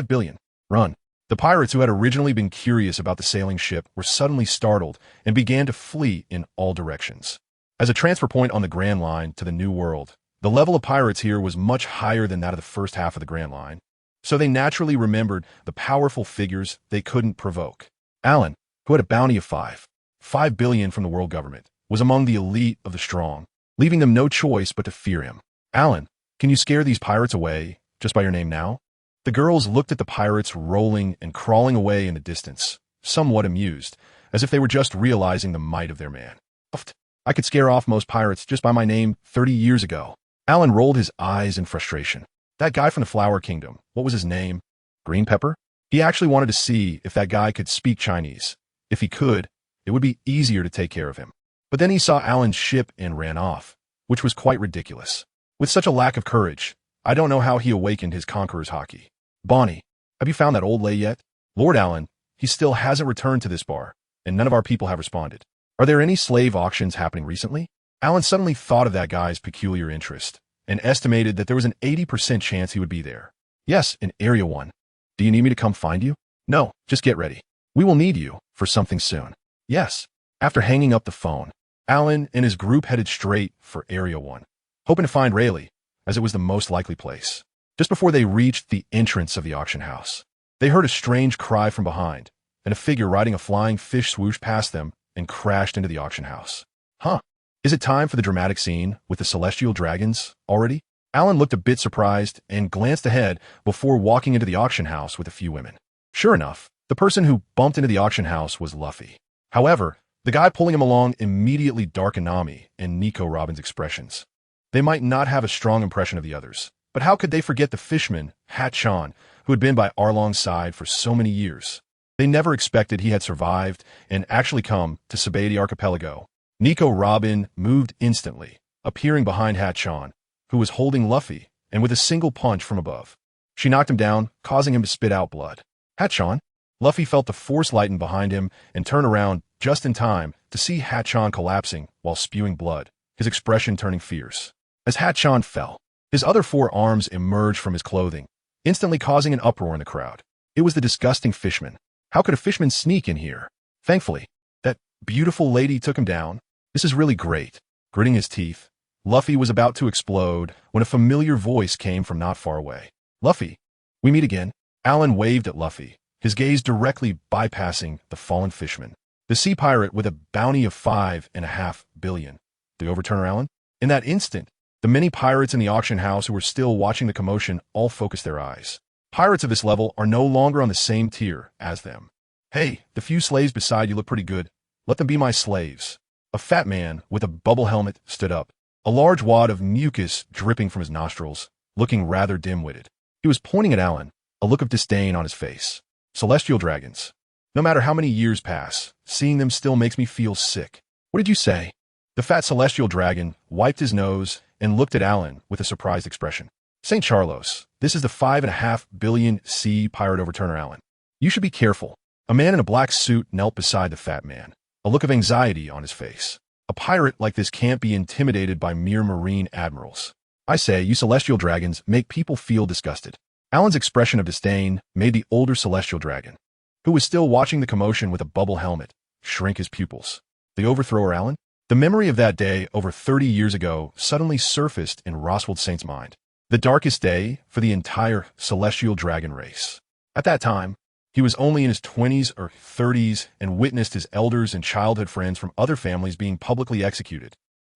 billion. Run. The pirates who had originally been curious about the sailing ship were suddenly startled and began to flee in all directions. As a transfer point on the Grand Line to the New World, the level of pirates here was much higher than that of the first half of the Grand Line, so they naturally remembered the powerful figures they couldn't provoke. Alan, who had a bounty of 5 billion from the world government, was among the elite of the strong, leaving them no choice but to fear him. Alan, can you scare these pirates away just by your name now? The girls looked at the pirates rolling and crawling away in the distance, somewhat amused, as if they were just realizing the might of their man. Ofthe, I could scare off most pirates just by my name 30 years ago. Alan rolled his eyes in frustration. That guy from the Flower Kingdom, what was his name? Green Pepper? He actually wanted to see if that guy could speak Chinese. If he could, it would be easier to take care of him. But then he saw Alan's ship and ran off, which was quite ridiculous. With such a lack of courage, I don't know how he awakened his conqueror's haki. Bonnie, have you found that old lay yet? Lord Alan, he still hasn't returned to this bar, and none of our people have responded. Are there any slave auctions happening recently? Alan suddenly thought of that guy's peculiar interest, and estimated that there was an 80% chance he would be there. Yes, in Area 1. Do you need me to come find you? No, just get ready. We will need you for something soon. Yes. After hanging up the phone, Alan and his group headed straight for Area 1, hoping to find Rayleigh, as it was the most likely place. Just before they reached the entrance of the auction house, they heard a strange cry from behind, and a figure riding a flying fish swooshed past them and crashed into the auction house. Huh. Is it time for the dramatic scene with the celestial dragons already? Alan looked a bit surprised and glanced ahead before walking into the auction house with a few women. Sure enough, the person who bumped into the auction house was Luffy. However, the guy pulling him along immediately darkened Nami and Nico Robin's expressions. They might not have a strong impression of the others, but how could they forget the fishman, Hat-chan, who had been by Arlong's side for so many years? They never expected he had survived and actually come to Sabati Archipelago. Nico Robin moved instantly, appearing behind Hat-chan, who was holding Luffy, and with a single punch from above, she knocked him down, causing him to spit out blood. Hat-chan? Luffy felt the force lighten behind him and turned around just in time to see Hat-chan collapsing while spewing blood, his expression turning fierce. As Hat-chan fell, his other 4 arms emerged from his clothing, instantly causing an uproar in the crowd. It was the disgusting fishman. How could a fishman sneak in here? Thankfully, that beautiful lady took him down. This is really great. Gritting his teeth, Luffy was about to explode when a familiar voice came from not far away. Luffy, we meet again. Alan waved at Luffy, his gaze directly bypassing the fallen fishman. The sea pirate with a bounty of 5.5 billion. The overturner Alan? In that instant, the many pirates in the auction house who were still watching the commotion all focused their eyes. Pirates of this level are no longer on the same tier as them. Hey, the few slaves beside you look pretty good. Let them be my slaves. A fat man with a bubble helmet stood up, a large wad of mucus dripping from his nostrils, looking rather dim-witted. He was pointing at Alan, a look of disdain on his face. Celestial dragons. No matter how many years pass, seeing them still makes me feel sick. What did you say? The fat celestial dragon wiped his nose and looked at Alan with a surprised expression. St. Charlos, this is the 5.5 billion sea pirate overturner Alan. You should be careful. A man in a black suit knelt beside the fat man, a look of anxiety on his face. A pirate like this can't be intimidated by mere marine admirals. I say, you celestial dragons make people feel disgusted. Alan's expression of disdain made the older celestial dragon, who was still watching the commotion with a bubble helmet, shrink his pupils. The overthrower Alan? The memory of that day over 30 years ago suddenly surfaced in Roswald Saint's mind. The darkest day for the entire celestial dragon race. At that time, He was only in his 20s or 30s and witnessed his elders and childhood friends from other families being publicly executed.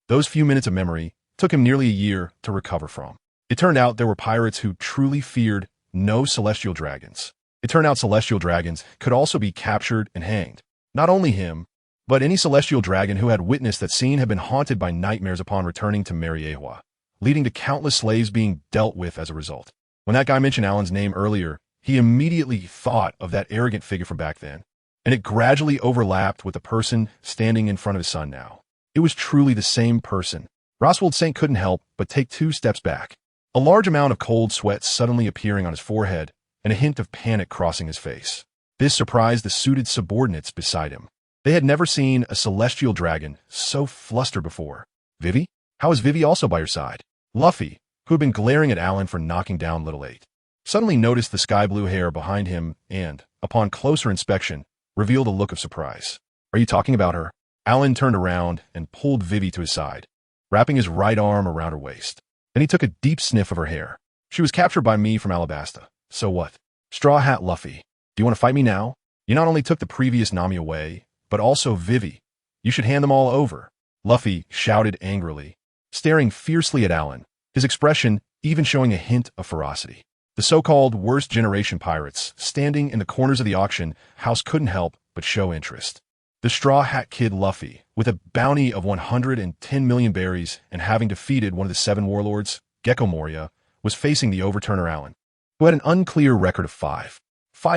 Those few minutes of memory took him nearly a year to recover from. It turned out there were pirates who truly feared no celestial dragons. It turned out celestial dragons could also be captured and hanged. Not only him, but any celestial dragon who had witnessed that scene had been haunted by nightmares upon returning to Mariewa, leading to countless slaves being dealt with as a result. When that guy mentioned Alan's name earlier, he immediately thought of that arrogant figure from back then, and it gradually overlapped with the person standing in front of his son now. It was truly the same person. Roswald Saint couldn't help but take 2 steps back, a large amount of cold sweat suddenly appearing on his forehead and a hint of panic crossing his face. This surprised the suited subordinates beside him. They had never seen a celestial dragon so flustered before. Vivi? How is Vivi also by your side? Luffy, who had been glaring at Alan for knocking down Little 8, suddenly noticed the sky blue hair behind him and, upon closer inspection, revealed a look of surprise. Are you talking about her? Alan turned around and pulled Vivi to his side, wrapping his right arm around her waist. Then he took a deep sniff of her hair. She was captured by me from Alabasta. So what? Straw Hat Luffy. Do you want to fight me now? You not only took the previous Nami away, but also Vivi. You should hand them all over. Luffy shouted angrily, staring fiercely at Alan, his expression even showing a hint of ferocity. The so-called worst generation pirates standing in the corners of the auction house couldn't help but show interest. The Straw Hat Kid Luffy, with a bounty of 110 million berries and having defeated one of the 7 warlords, Gecko Moria, was facing the overturner Alan, who had an unclear record of 5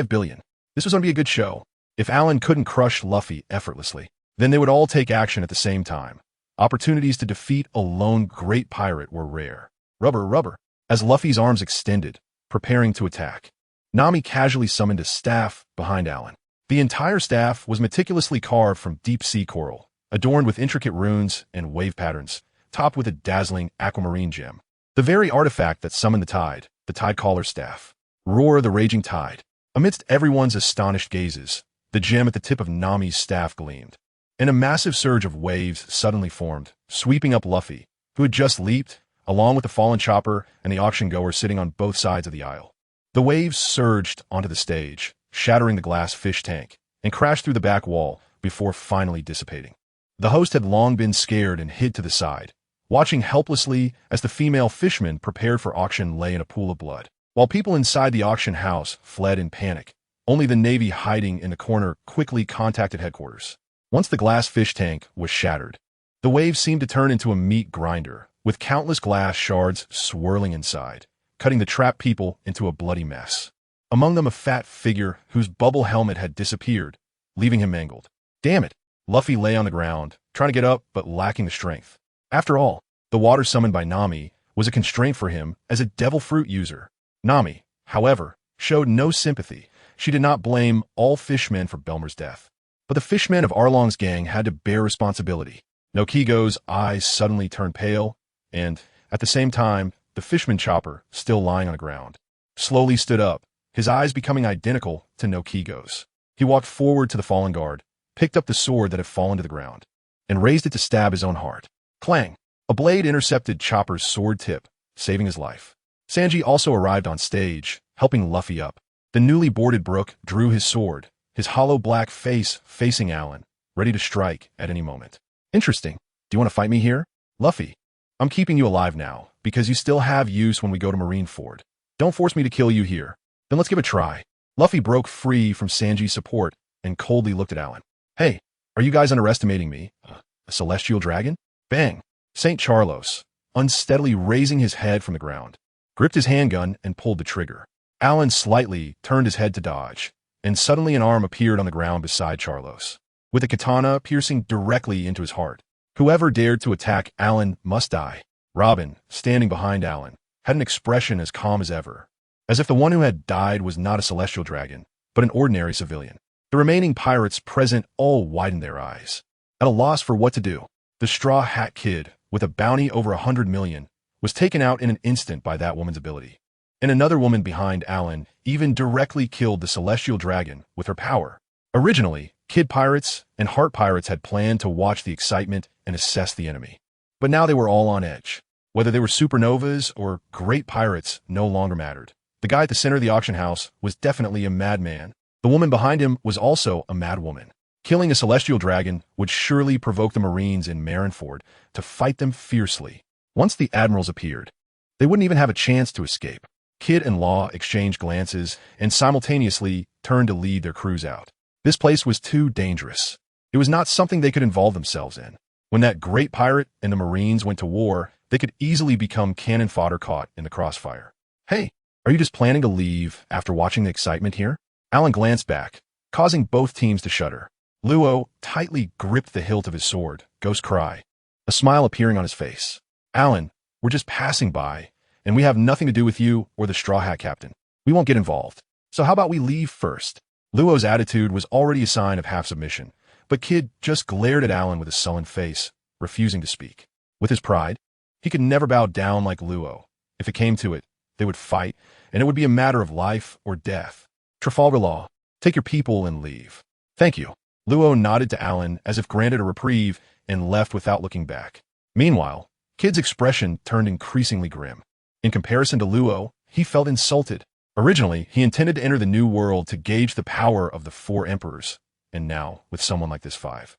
billion. This was going to be a good show. If Alan couldn't crush Luffy effortlessly, then they would all take action at the same time. Opportunities to defeat a lone great pirate were rare. Rubber. As Luffy's arms extended, preparing to attack, Nami casually summoned a staff behind Alan. The entire staff was meticulously carved from deep-sea coral, adorned with intricate runes and wave patterns, topped with a dazzling aquamarine gem. The very artifact that summoned the Tide Caller's staff. Roar the raging tide. Amidst everyone's astonished gazes, the gem at the tip of Nami's staff gleamed, and a massive surge of waves suddenly formed, sweeping up Luffy, who had just leaped, along with the fallen chopper and the auction goer sitting on both sides of the aisle. The waves surged onto the stage, shattering the glass fish tank, and crashed through the back wall before finally dissipating. The host had long been scared and hid to the side, watching helplessly as the female fisherman prepared for auction lay in a pool of blood, while people inside the auction house fled in panic. Only the Navy hiding in the corner quickly contacted headquarters. Once the glass fish tank was shattered, the waves seemed to turn into a meat grinder, with countless glass shards swirling inside, cutting the trapped people into a bloody mess. Among them a fat figure whose bubble helmet had disappeared, leaving him mangled. Damn it! Luffy lay on the ground, trying to get up but lacking the strength. After all, the water summoned by Nami was a constraint for him as a devil fruit user. Nami, however, showed no sympathy. She did not blame all fishmen for Belmer's death. But the fishmen of Arlong's gang had to bear responsibility. Nokigo's eyes suddenly turned pale, and, at the same time, the fishman chopper, still lying on the ground, slowly stood up, his eyes becoming identical to Nokigo's. He walked forward to the fallen guard, picked up the sword that had fallen to the ground, and raised it to stab his own heart. Clang! A blade intercepted Chopper's sword tip, saving his life. Sanji also arrived on stage, helping Luffy up. The newly boarded Brook drew his sword, his hollow black face facing Alan, ready to strike at any moment. Interesting. Do you want to fight me here? Luffy, I'm keeping you alive now, because you still have use when we go to Marineford. Don't force me to kill you here. Then let's give it a try. Luffy broke free from Sanji's support and coldly looked at Alan. Hey, are you guys underestimating me? A celestial dragon? Bang! St. Charlos, unsteadily raising his head from the ground, gripped his handgun and pulled the trigger. Alan slightly turned his head to dodge, and suddenly an arm appeared on the ground beside Charlos, with a katana piercing directly into his heart. Whoever dared to attack Alan must die. Robin, standing behind Alan, had an expression as calm as ever, as if the one who had died was not a celestial dragon, but an ordinary civilian. The remaining pirates present all widened their eyes, at a loss for what to do. The Straw Hat Kid, with a bounty over 100 million, was taken out in an instant by that woman's ability. And another woman behind Alan even directly killed the celestial dragon with her power. Originally, Kid Pirates and Heart Pirates had planned to watch the excitement and assess the enemy. But now they were all on edge. Whether they were supernovas or great pirates no longer mattered. The guy at the center of the auction house was definitely a madman. The woman behind him was also a mad woman. Killing a celestial dragon would surely provoke the Marines in Marineford to fight them fiercely. Once the admirals appeared, they wouldn't even have a chance to escape. Kid and Law exchanged glances and simultaneously turned to lead their crews out. This place was too dangerous. It was not something they could involve themselves in. When that great pirate and the Marines went to war, they could easily become cannon fodder caught in the crossfire. Hey, are you just planning to leave after watching the excitement here? Alan glanced back, causing both teams to shudder. Luo tightly gripped the hilt of his sword, Ghost Cry, a smile appearing on his face. Alan, we're just passing by, and we have nothing to do with you or the Straw Hat Captain. We won't get involved. So how about we leave first? Luo's attitude was already a sign of half submission, but Kid just glared at Alan with a sullen face, refusing to speak. With his pride, he could never bow down like Luo. If it came to it, they would fight, and it would be a matter of life or death. Trafalgar Law, take your people and leave. Thank you. Luo nodded to Alan as if granted a reprieve and left without looking back. Meanwhile, Kid's expression turned increasingly grim. In comparison to Luo, he felt insulted. Originally, he intended to enter the New World to gauge the power of the 4 emperors, and now, with someone like this 5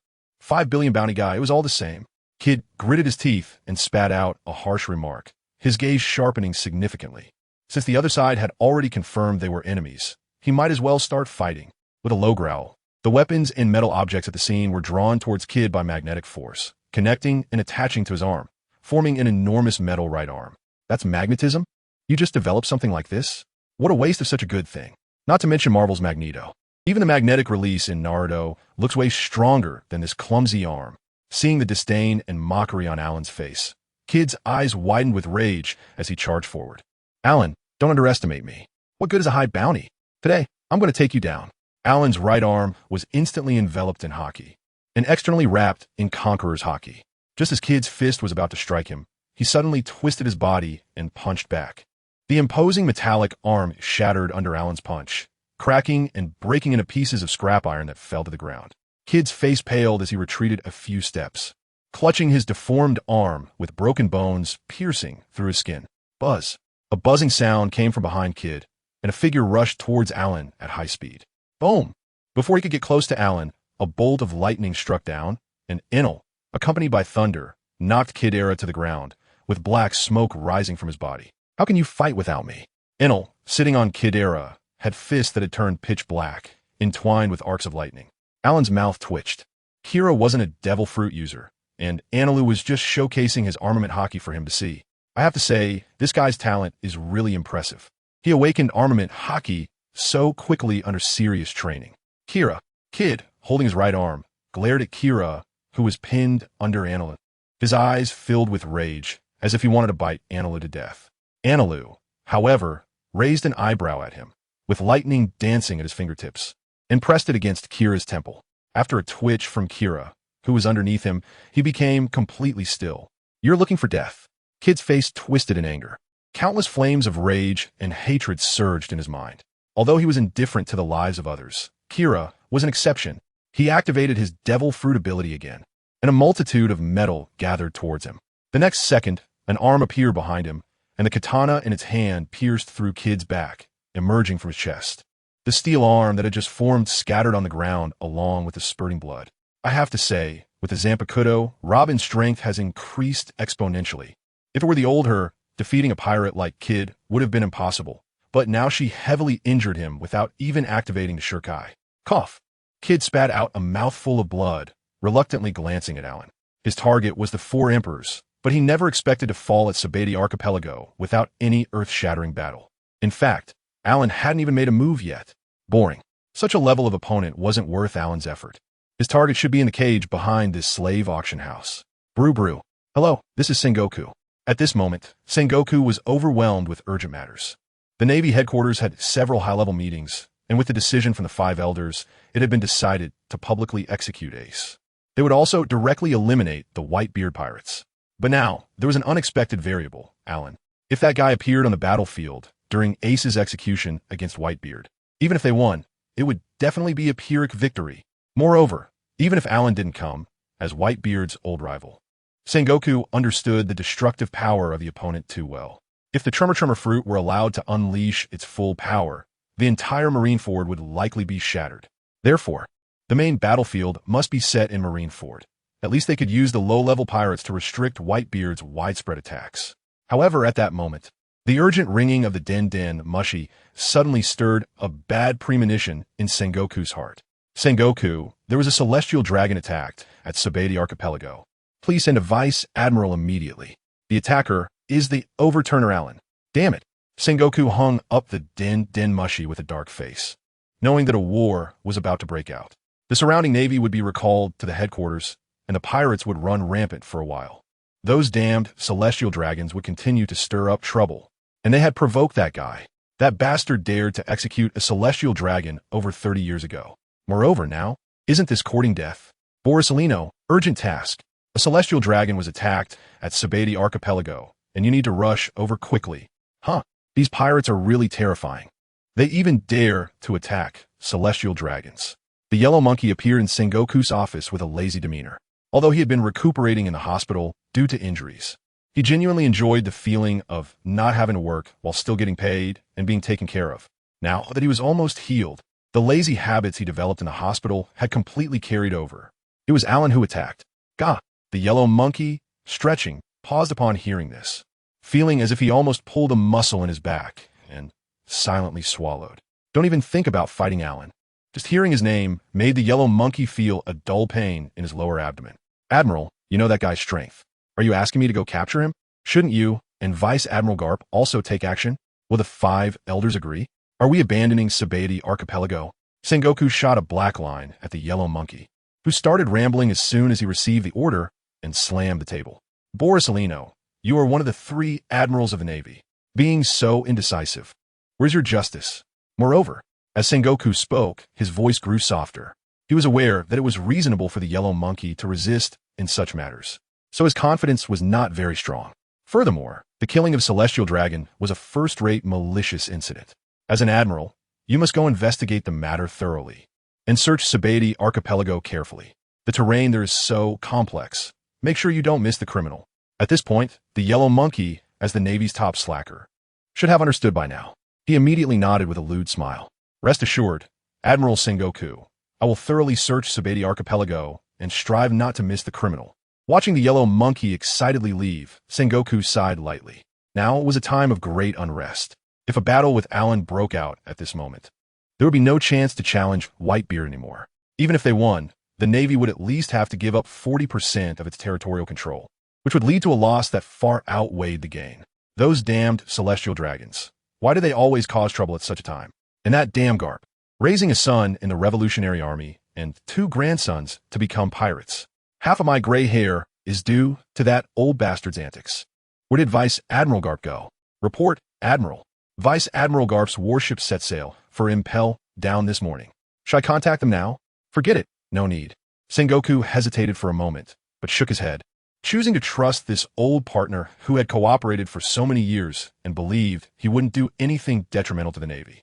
billion bounty guy, it was all the same. Kid gritted his teeth and spat out a harsh remark, his gaze sharpening significantly. Since the other side had already confirmed they were enemies, he might as well start fighting. With a low growl, the weapons and metal objects at the scene were drawn towards Kid by magnetic force, connecting and attaching to his arm, forming an enormous metal right arm. That's magnetism? You just developed something like this? What a waste of such a good thing. Not to mention Marvel's Magneto. Even the magnetic release in Naruto looks way stronger than this clumsy arm. Seeing the disdain and mockery on Alan's face, Kid's eyes widened with rage as he charged forward. Alan, don't underestimate me. What good is a high bounty? Today, I'm going to take you down. Alan's right arm was instantly enveloped in hockey, and externally wrapped in Conqueror's hockey. Just as Kid's fist was about to strike him, he suddenly twisted his body and punched back. The imposing metallic arm shattered under Alan's punch, cracking and breaking into pieces of scrap iron that fell to the ground. Kid's face paled as he retreated a few steps, clutching his deformed arm with broken bones piercing through his skin. Buzz. A buzzing sound came from behind Kid, and a figure rushed towards Alan at high speed. Boom! Before he could get close to Alan, a bolt of lightning struck down, and Innate, accompanied by thunder, knocked Kid Era to the ground, with black smoke rising from his body. How can you fight without me? Innate, sitting on Kid Era, had fists that had turned pitch black, entwined with arcs of lightning. Alan's mouth twitched. Kira wasn't a devil fruit user, and Anilu was just showcasing his armament hockey for him to see. I have to say, this guy's talent is really impressive. He awakened armament hockey so quickly under serious training. Kid, holding his right arm, glared at Kira, who was pinned under Anilu. His eyes filled with rage, as if he wanted to bite Anilu to death. Anilu, however, raised an eyebrow at him, with lightning dancing at his fingertips, and pressed it against Kira's temple. After a twitch from Kira, who was underneath him, he became completely still. You're looking for death. Kid's face twisted in anger. Countless flames of rage and hatred surged in his mind. Although he was indifferent to the lives of others, Kira was an exception. He activated his devil fruit ability again, and a multitude of metal gathered towards him. The next second, an arm appeared behind him, and the katana in its hand pierced through Kid's back, emerging from his chest. The steel arm that had just formed scattered on the ground along with the spurting blood. I have to say, with the Zanpakuto, Robin's strength has increased exponentially. If it were the old her, defeating a pirate like Kid would have been impossible, but now she heavily injured him without even activating the Shurkai. Cough. Kid spat out a mouthful of blood, reluctantly glancing at Alan. His target was the 4 emperors, but he never expected to fall at Sabeti Archipelago without any earth-shattering battle. In fact, Alan hadn't even made a move yet. Boring. Such a level of opponent wasn't worth Alan's effort. His target should be in the cage behind this slave auction house. Brew. Hello, this is Sengoku. At this moment, Sengoku was overwhelmed with urgent matters. The Navy headquarters had several high-level meetings, and with the decision from the 5 elders, it had been decided to publicly execute Ace. They would also directly eliminate the Whitebeard pirates. But now, there was an unexpected variable, Alan. If that guy appeared on the battlefield during Ace's execution against Whitebeard, even if they won, it would definitely be a Pyrrhic victory. Moreover, even if Alan didn't come, as Whitebeard's old rival, Sengoku understood the destructive power of the opponent too well. If the Tremor fruit were allowed to unleash its full power, the entire Marineford would likely be shattered. Therefore, the main battlefield must be set in Marineford. At least they could use the low-level pirates to restrict Whitebeard's widespread attacks. However, at that moment, the urgent ringing of the den mushy suddenly stirred a bad premonition in Sengoku's heart. Sengoku, there was a celestial dragon attacked at Sabati Archipelago. Please send a vice admiral immediately. The attacker is the overturner Allen. Damn it. Sengoku hung up the den mushy with a dark face, knowing that a war was about to break out. The surrounding navy would be recalled to the headquarters, and the pirates would run rampant for a while. Those damned celestial dragons would continue to stir up trouble, and they had provoked that guy. That bastard dared to execute a celestial dragon over 30 years ago. Moreover now, isn't this courting death? Borisolino, urgent task. A celestial dragon was attacked at Sabati Archipelago, and you need to rush over quickly. Huh, these pirates are really terrifying. They even dare to attack celestial dragons. The yellow monkey appeared in Sengoku's office with a lazy demeanor. Although he had been recuperating in the hospital due to injuries, he genuinely enjoyed the feeling of not having to work while still getting paid and being taken care of. Now that he was almost healed, the lazy habits he developed in the hospital had completely carried over. It was Allen who attacked. Gah! The yellow monkey, stretching, paused upon hearing this, feeling as if he almost pulled a muscle in his back, and silently swallowed. Don't even think about fighting Allen. Just hearing his name made the yellow monkey feel a dull pain in his lower abdomen. Admiral, you know that guy's strength. Are you asking me to go capture him? Shouldn't you and Vice Admiral Garp also take action? Will the 5 elders agree? Are we abandoning Sabati Archipelago? Sengoku shot a black line at the yellow monkey, who started rambling as soon as he received the order and slammed the table. Borisolino, you are one of the 3 admirals of the Navy. Being so indecisive. Where's your justice? Moreover, as Sengoku spoke, his voice grew softer. He was aware that it was reasonable for the yellow monkey to resist in such matters, so his confidence was not very strong. Furthermore, the killing of Celestial Dragon was a first-rate malicious incident. As an admiral, you must go investigate the matter thoroughly and search Sabati Archipelago carefully. The terrain there is so complex. Make sure you don't miss the criminal. At this point, the yellow monkey, as the Navy's top slacker, should have understood by now. He immediately nodded with a lewd smile. Rest assured, Admiral Sengoku, I will thoroughly search Sabati Archipelago and strive not to miss the criminal. Watching the yellow monkey excitedly leave, Sengoku sighed lightly. Now was a time of great unrest. If a battle with Allen broke out at this moment, there would be no chance to challenge Whitebeard anymore. Even if they won, the Navy would at least have to give up 40% of its territorial control, which would lead to a loss that far outweighed the gain. Those damned celestial dragons. Why do they always cause trouble at such a time? And that damn Garp, raising a son in the Revolutionary Army and 2 grandsons to become pirates. Half of my gray hair is due to that old bastard's antics. Where did Vice Admiral Garp go? Report, Admiral. Vice Admiral Garp's warship set sail for Impel down this morning. Should I contact them now? Forget it. No need. Sengoku hesitated for a moment, but shook his head, choosing to trust this old partner who had cooperated for so many years and believed he wouldn't do anything detrimental to the Navy.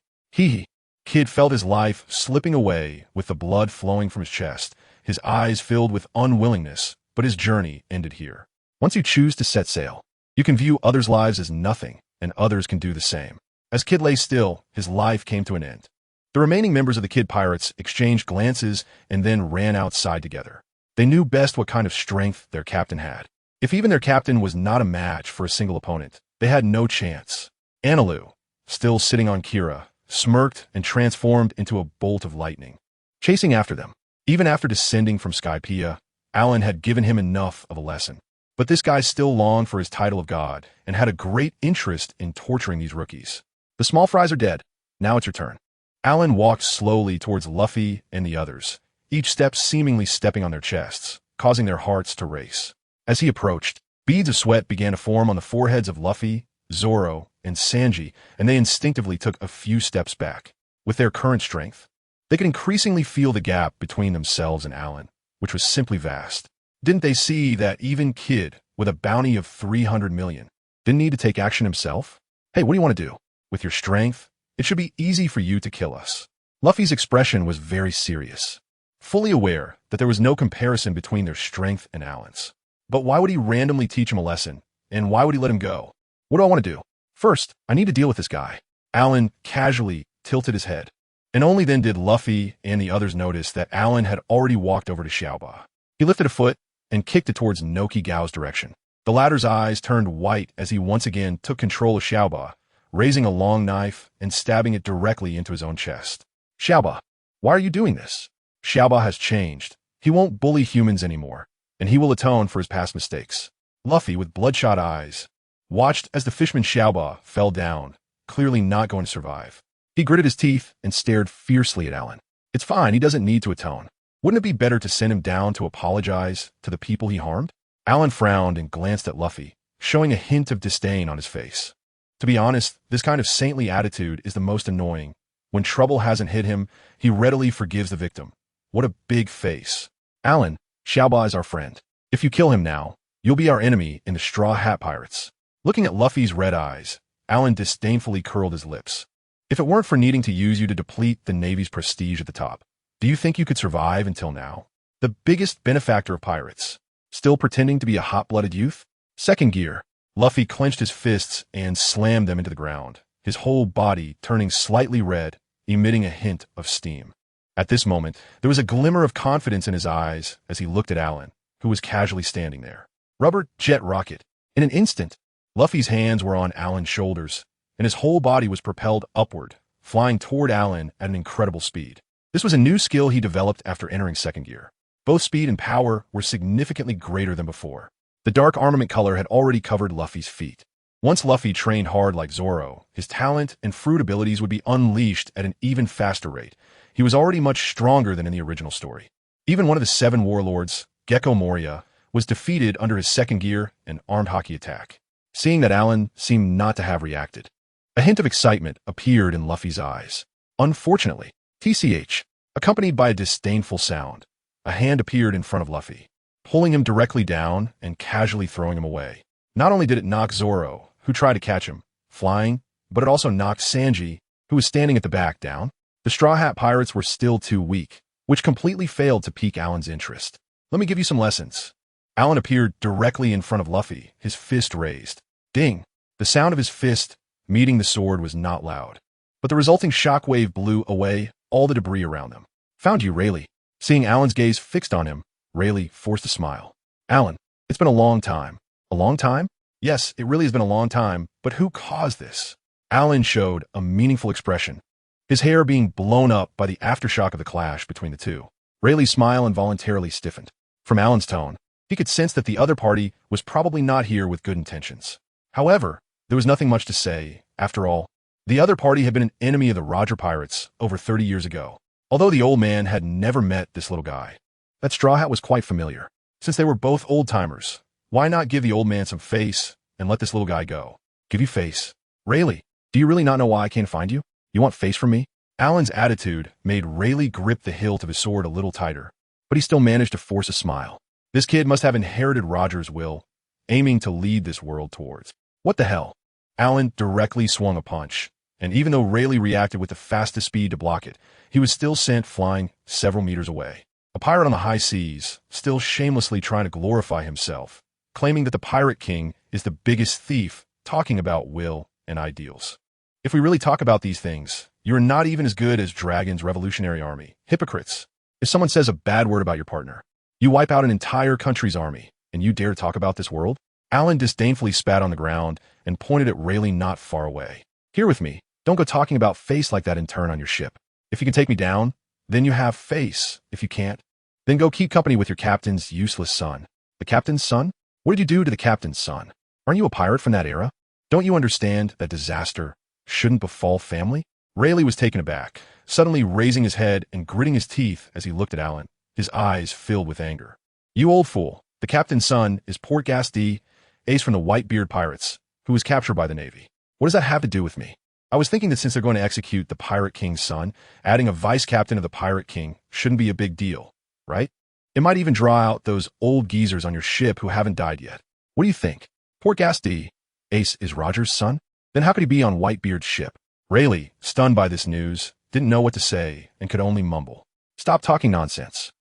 Kid felt his life slipping away with the blood flowing from his chest, his eyes filled with unwillingness, but his journey ended here. Once you choose to set sail, you can view others' lives as nothing, and others can do the same. As Kid lay still, his life came to an end. The remaining members of the Kid Pirates exchanged glances and then ran outside together. They knew best what kind of strength their captain had. If even their captain was not a match for a single opponent, they had no chance. Analu, still sitting on Kira, smirked and transformed into a bolt of lightning, chasing after them. Even after descending from Skypiea, Allen had given him enough of a lesson. But this guy still longed for his title of god and had a great interest in torturing these rookies. The small fries are dead. Now it's your turn. Allen walked slowly towards Luffy and the others, each step seemingly stepping on their chests, causing their hearts to race. As he approached, beads of sweat began to form on the foreheads of Luffy, Zoro, and Sanji, and they instinctively took a few steps back. With their current strength, they could increasingly feel the gap between themselves and Allen, which was simply vast. Didn't they see that even Kid, with a bounty of 300 million, didn't need to take action himself? Hey, what do you want to do? With your strength, it should be easy for you to kill us. Luffy's expression was very serious, fully aware that there was no comparison between their strength and Allen's. But why would he randomly teach him a lesson, and why would he let him go? What do I want to do? First, I need to deal with this guy. Allen casually tilted his head. And only then did Luffy and the others notice that Alan had already walked over to Xiaoba. He lifted a foot and kicked it towards Noki Gao's direction. The latter's eyes turned white as he once again took control of Xiaoba, raising a long knife and stabbing it directly into his own chest. Xiaoba, why are you doing this? Xiaoba has changed. He won't bully humans anymore, and he will atone for his past mistakes. Luffy, with bloodshot eyes, watched as the fisherman Xiaoba fell down, clearly not going to survive. He gritted his teeth and stared fiercely at Alan. It's fine, he doesn't need to atone. Wouldn't it be better to send him down to apologize to the people he harmed? Alan frowned and glanced at Luffy, showing a hint of disdain on his face. To be honest, this kind of saintly attitude is the most annoying. When trouble hasn't hit him, he readily forgives the victim. What a big face. Alan, Xiaoba is our friend. If you kill him now, you'll be our enemy in the Straw Hat Pirates. Looking at Luffy's red eyes, Alan disdainfully curled his lips. If it weren't for needing to use you to deplete the Navy's prestige at the top, do you think you could survive until now? The biggest benefactor of pirates, still pretending to be a hot-blooded youth? Second gear. Luffy clenched his fists and slammed them into the ground, his whole body turning slightly red, emitting a hint of steam. At this moment, there was a glimmer of confidence in his eyes as he looked at Alan, who was casually standing there. Rubber jet rocket. In an instant, Luffy's hands were on Alan's shoulders, and his whole body was propelled upward, flying toward Alan at an incredible speed. This was a new skill he developed after entering second gear. Both speed and power were significantly greater than before. The dark armament color had already covered Luffy's feet. Once Luffy trained hard like Zoro, his talent and fruit abilities would be unleashed at an even faster rate. He was already much stronger than in the original story. Even one of the 7 warlords, Gecko Moria, was defeated under his second gear and armed hockey attack. Seeing that Alan seemed not to have reacted, a hint of excitement appeared in Luffy's eyes. Unfortunately, TCH, accompanied by a disdainful sound, a hand appeared in front of Luffy, pulling him directly down and casually throwing him away. Not only did it knock Zoro, who tried to catch him, flying, but it also knocked Sanji, who was standing at the back, down. The Straw Hat Pirates were still too weak, which completely failed to pique Alan's interest. Let me give you some lessons. Alan appeared directly in front of Luffy, his fist raised. Ding! The sound of his fist meeting the sword was not loud, but the resulting shockwave blew away all the debris around them. Found you, Rayleigh. Seeing Alan's gaze fixed on him, Rayleigh forced a smile. Alan, it's been a long time. A long time? Yes, it really has been a long time, but who caused this? Alan showed a meaningful expression, his hair being blown up by the aftershock of the clash between the two. Rayleigh's smile involuntarily stiffened. From Alan's tone, he could sense that the other party was probably not here with good intentions. However, there was nothing much to say. After all, the other party had been an enemy of the Roger Pirates over 30 years ago, although the old man had never met this little guy. That Straw Hat was quite familiar. Since they were both old-timers, why not give the old man some face and let this little guy go? Give you face. Rayleigh, do you really not know why I came to find you? You want face from me? Alan's attitude made Rayleigh grip the hilt of his sword a little tighter, but he still managed to force a smile. This kid must have inherited Roger's will, aiming to lead this world towards. What the hell? Alan directly swung a punch, and even though Rayleigh reacted with the fastest speed to block it, he was still sent flying several meters away. A pirate on the high seas, still shamelessly trying to glorify himself, claiming that the Pirate King is the biggest thief, talking about will and ideals. If we really talk about these things, you're not even as good as Dragon's Revolutionary Army. Hypocrites. If someone says a bad word about your partner, you wipe out an entire country's army, and you dare talk about this world? Alan disdainfully spat on the ground and pointed at Rayleigh not far away. Here with me. Don't go talking about face like that in turn on your ship. If you can take me down, then you have face. If you can't, then go keep company with your captain's useless son. The captain's son? What did you do to the captain's son? Aren't you a pirate from that era? Don't you understand that disaster shouldn't befall family? Rayleigh was taken aback, suddenly raising his head and gritting his teeth as he looked at Alan, his eyes filled with anger. You old fool. The captain's son is Port Gas-D, ace from the Whitebeard Pirates, who was captured by the Navy. What does that have to do with me? I was thinking that since they're going to execute the Pirate King's son, adding a vice captain of the Pirate King shouldn't be a big deal, right? It might even draw out those old geezers on your ship who haven't died yet. What do you think? Port Gas-D, ace is Roger's son? Then how could he be on Whitebeard's ship? Rayleigh, stunned by this news, didn't know what to say and could only mumble. Stop talking nonsense.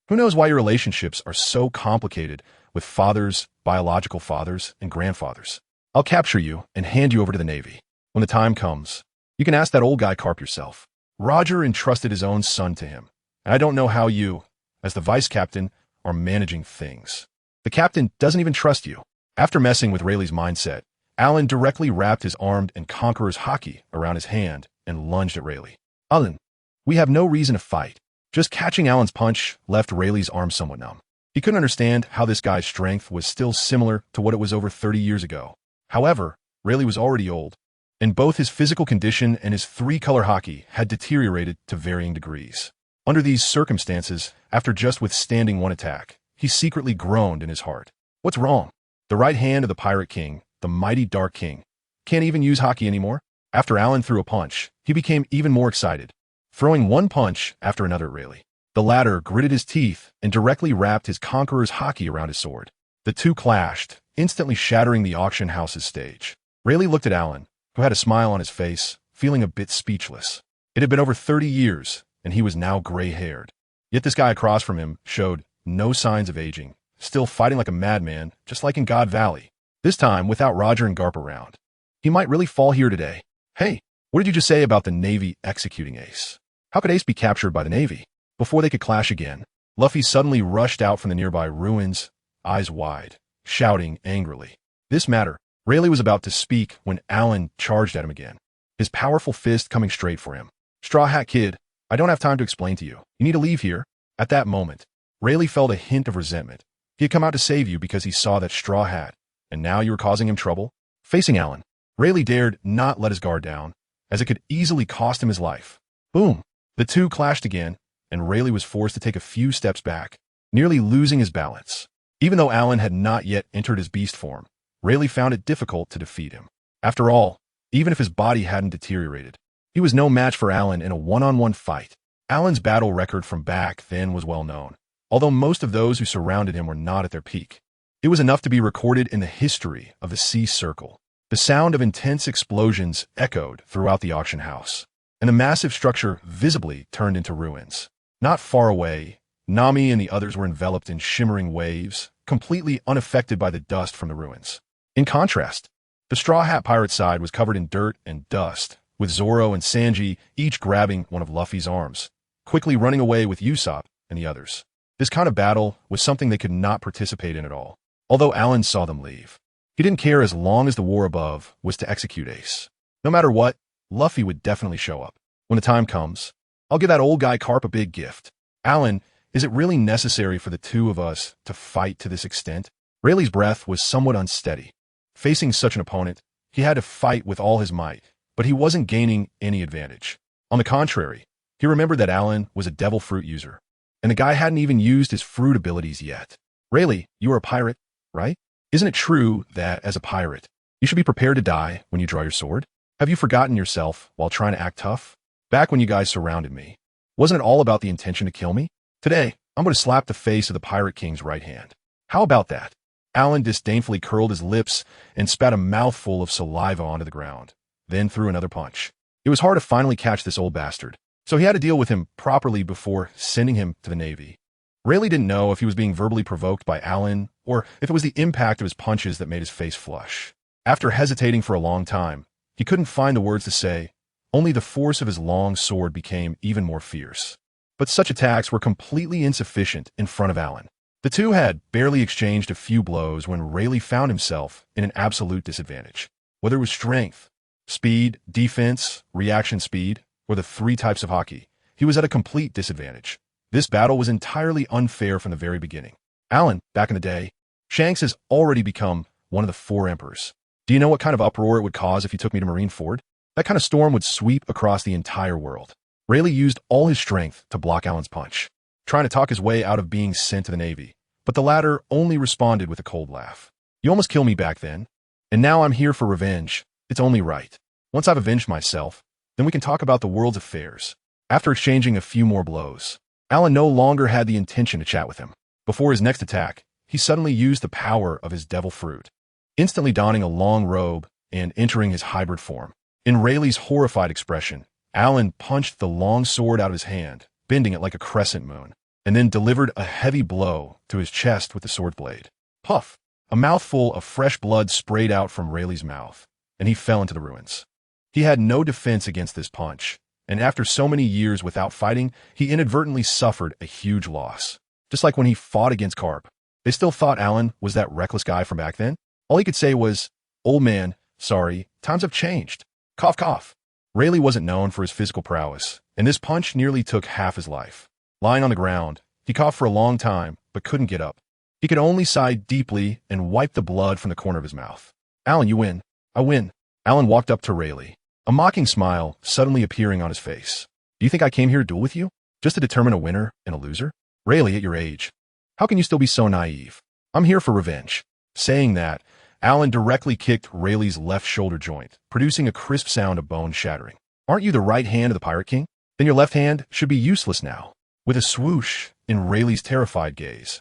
Who knows why your relationships are so complicated with fathers, biological fathers, and grandfathers? I'll capture you and hand you over to the Navy. When the time comes, You can ask that old guy Karp yourself. Roger entrusted his own son to him, and I don't know how you, as the vice captain, are managing things. The captain doesn't even trust you. After messing with Rayleigh's mindset, Alan directly wrapped his armed and conqueror's hockey around his hand and lunged at Rayleigh. Alan, we have no reason to fight. Just catching Alan's punch left Rayleigh's arm somewhat numb. He couldn't understand how this guy's strength was still similar to what it was over 30 years ago. However, Rayleigh was already old, and both his physical condition and his three-color hockey had deteriorated to varying degrees. Under these circumstances, after just withstanding one attack, he secretly groaned in his heart. What's wrong? The right hand of the Pirate King, the mighty Dark King, can't even use hockey anymore? After Alan threw a punch, he became even more excited, throwing one punch after another at Rayleigh. The latter gritted his teeth and directly wrapped his conqueror's hockey around his sword. The two clashed, instantly shattering the auction house's stage. Rayleigh looked at Alan, who had a smile on his face, feeling a bit speechless. It had been over 30 years, and he was now gray-haired. Yet this guy across from him showed no signs of aging, still fighting like a madman, just like in GodValley. This time without Roger and Garp around. He might really fall here today. Hey, what did you just say about the Navy executing Ace? How could Ace be captured by the Navy? Before they could clash again, Luffy suddenly rushed out from the nearby ruins, eyes wide, shouting angrily. This matter, Rayleigh was about to speak when Alan charged at him again, his powerful fist coming straight for him. Straw Hat Kid, I don't have time to explain to you. You need to leave here. At that moment, Rayleigh felt a hint of resentment. He had come out to save you because he saw that straw hat, and now you were causing him trouble? Facing Alan, Rayleigh dared not let his guard down, as it could easily cost him his life. Boom! The two clashed again, and Rayleigh was forced to take a few steps back, nearly losing his balance. Even though Alan had not yet entered his beast form, Rayleigh found it difficult to defeat him. After all, even if his body hadn't deteriorated, he was no match for Alan in a one-on-one fight. Alan's battle record from back then was well known, although most of those who surrounded him were not at their peak. It was enough to be recorded in the history of the Sea Circle. The sound of intense explosions echoed throughout the auction house, and the massive structure visibly turned into ruins. Not far away, Nami and the others were enveloped in shimmering waves, completely unaffected by the dust from the ruins. In contrast, the Straw Hat Pirate side was covered in dirt and dust, with Zoro and Sanji each grabbing one of Luffy's arms, quickly running away with Usopp and the others. This kind of battle was something they could not participate in at all, although Alan saw them leave. He didn't care as long as the war above was to execute Ace. No matter what, Luffy would definitely show up. When the time comes, I'll give that old guy Karp a big gift. Alan, is it really necessary for the two of us to fight to this extent? Rayleigh's breath was somewhat unsteady. Facing such an opponent, he had to fight with all his might, but he wasn't gaining any advantage. On the contrary, he remembered that Alan was a devil fruit user, and the guy hadn't even used his fruit abilities yet. Rayleigh, you are a pirate, right? Isn't it true that, as a pirate, you should be prepared to die when you draw your sword? Have you forgotten yourself while trying to act tough? Back when you guys surrounded me, wasn't it all about the intention to kill me? Today, I'm going to slap the face of the Pirate King's right hand. How about that? Alan disdainfully curled his lips and spat a mouthful of saliva onto the ground, then threw another punch. It was hard to finally catch this old bastard, so he had to deal with him properly before sending him to the Navy. Rayleigh didn't know if he was being verbally provoked by Alan or if it was the impact of his punches that made his face flush. After hesitating for a long time, he couldn't find the words to say. Only the force of his long sword became even more fierce. But such attacks were completely insufficient in front of Alan. The two had barely exchanged a few blows when Rayleigh found himself in an absolute disadvantage. Whether it was strength, speed, defense, reaction speed, or the three types of hockey, he was at a complete disadvantage. This battle was entirely unfair from the very beginning. Alan, back in the day, Shanks has already become one of the four emperors. Do you know what kind of uproar it would cause if you took me to Marineford? That kind of storm would sweep across the entire world. Rayleigh used all his strength to block Alan's punch, trying to talk his way out of being sent to the Navy, but the latter only responded with a cold laugh. You almost killed me back then, and now I'm here for revenge. It's only right. Once I've avenged myself, then we can talk about the world's affairs. After exchanging a few more blows, Alan no longer had the intention to chat with him. Before his next attack, he suddenly used the power of his devil fruit, instantly donning a long robe and entering his hybrid form. In Rayleigh's horrified expression, Alan punched the long sword out of his hand, bending it like a crescent moon, and then delivered a heavy blow to his chest with the sword blade. Puff! A mouthful of fresh blood sprayed out from Rayleigh's mouth, and he fell into the ruins. He had no defense against this punch, and after so many years without fighting, he inadvertently suffered a huge loss. Just like when he fought against Karp. They still thought Alan was that reckless guy from back then. All he could say was, "Old man, sorry, times have changed." Cough, cough. Rayleigh wasn't known for his physical prowess, and this punch nearly took half his life. Lying on the ground, he coughed for a long time, but couldn't get up. He could only sigh deeply and wipe the blood from the corner of his mouth. "Alan, you win. I win." Alan walked up to Rayleigh, a mocking smile suddenly appearing on his face. "Do you think I came here to duel with you? Just to determine a winner and a loser? Rayleigh, at your age, how can you still be so naive? I'm here for revenge." Saying that, Alan directly kicked Rayleigh's left shoulder joint, producing a crisp sound of bone shattering. "Aren't you the right hand of the Pirate King? Then your left hand should be useless now." With a swoosh in Rayleigh's terrified gaze,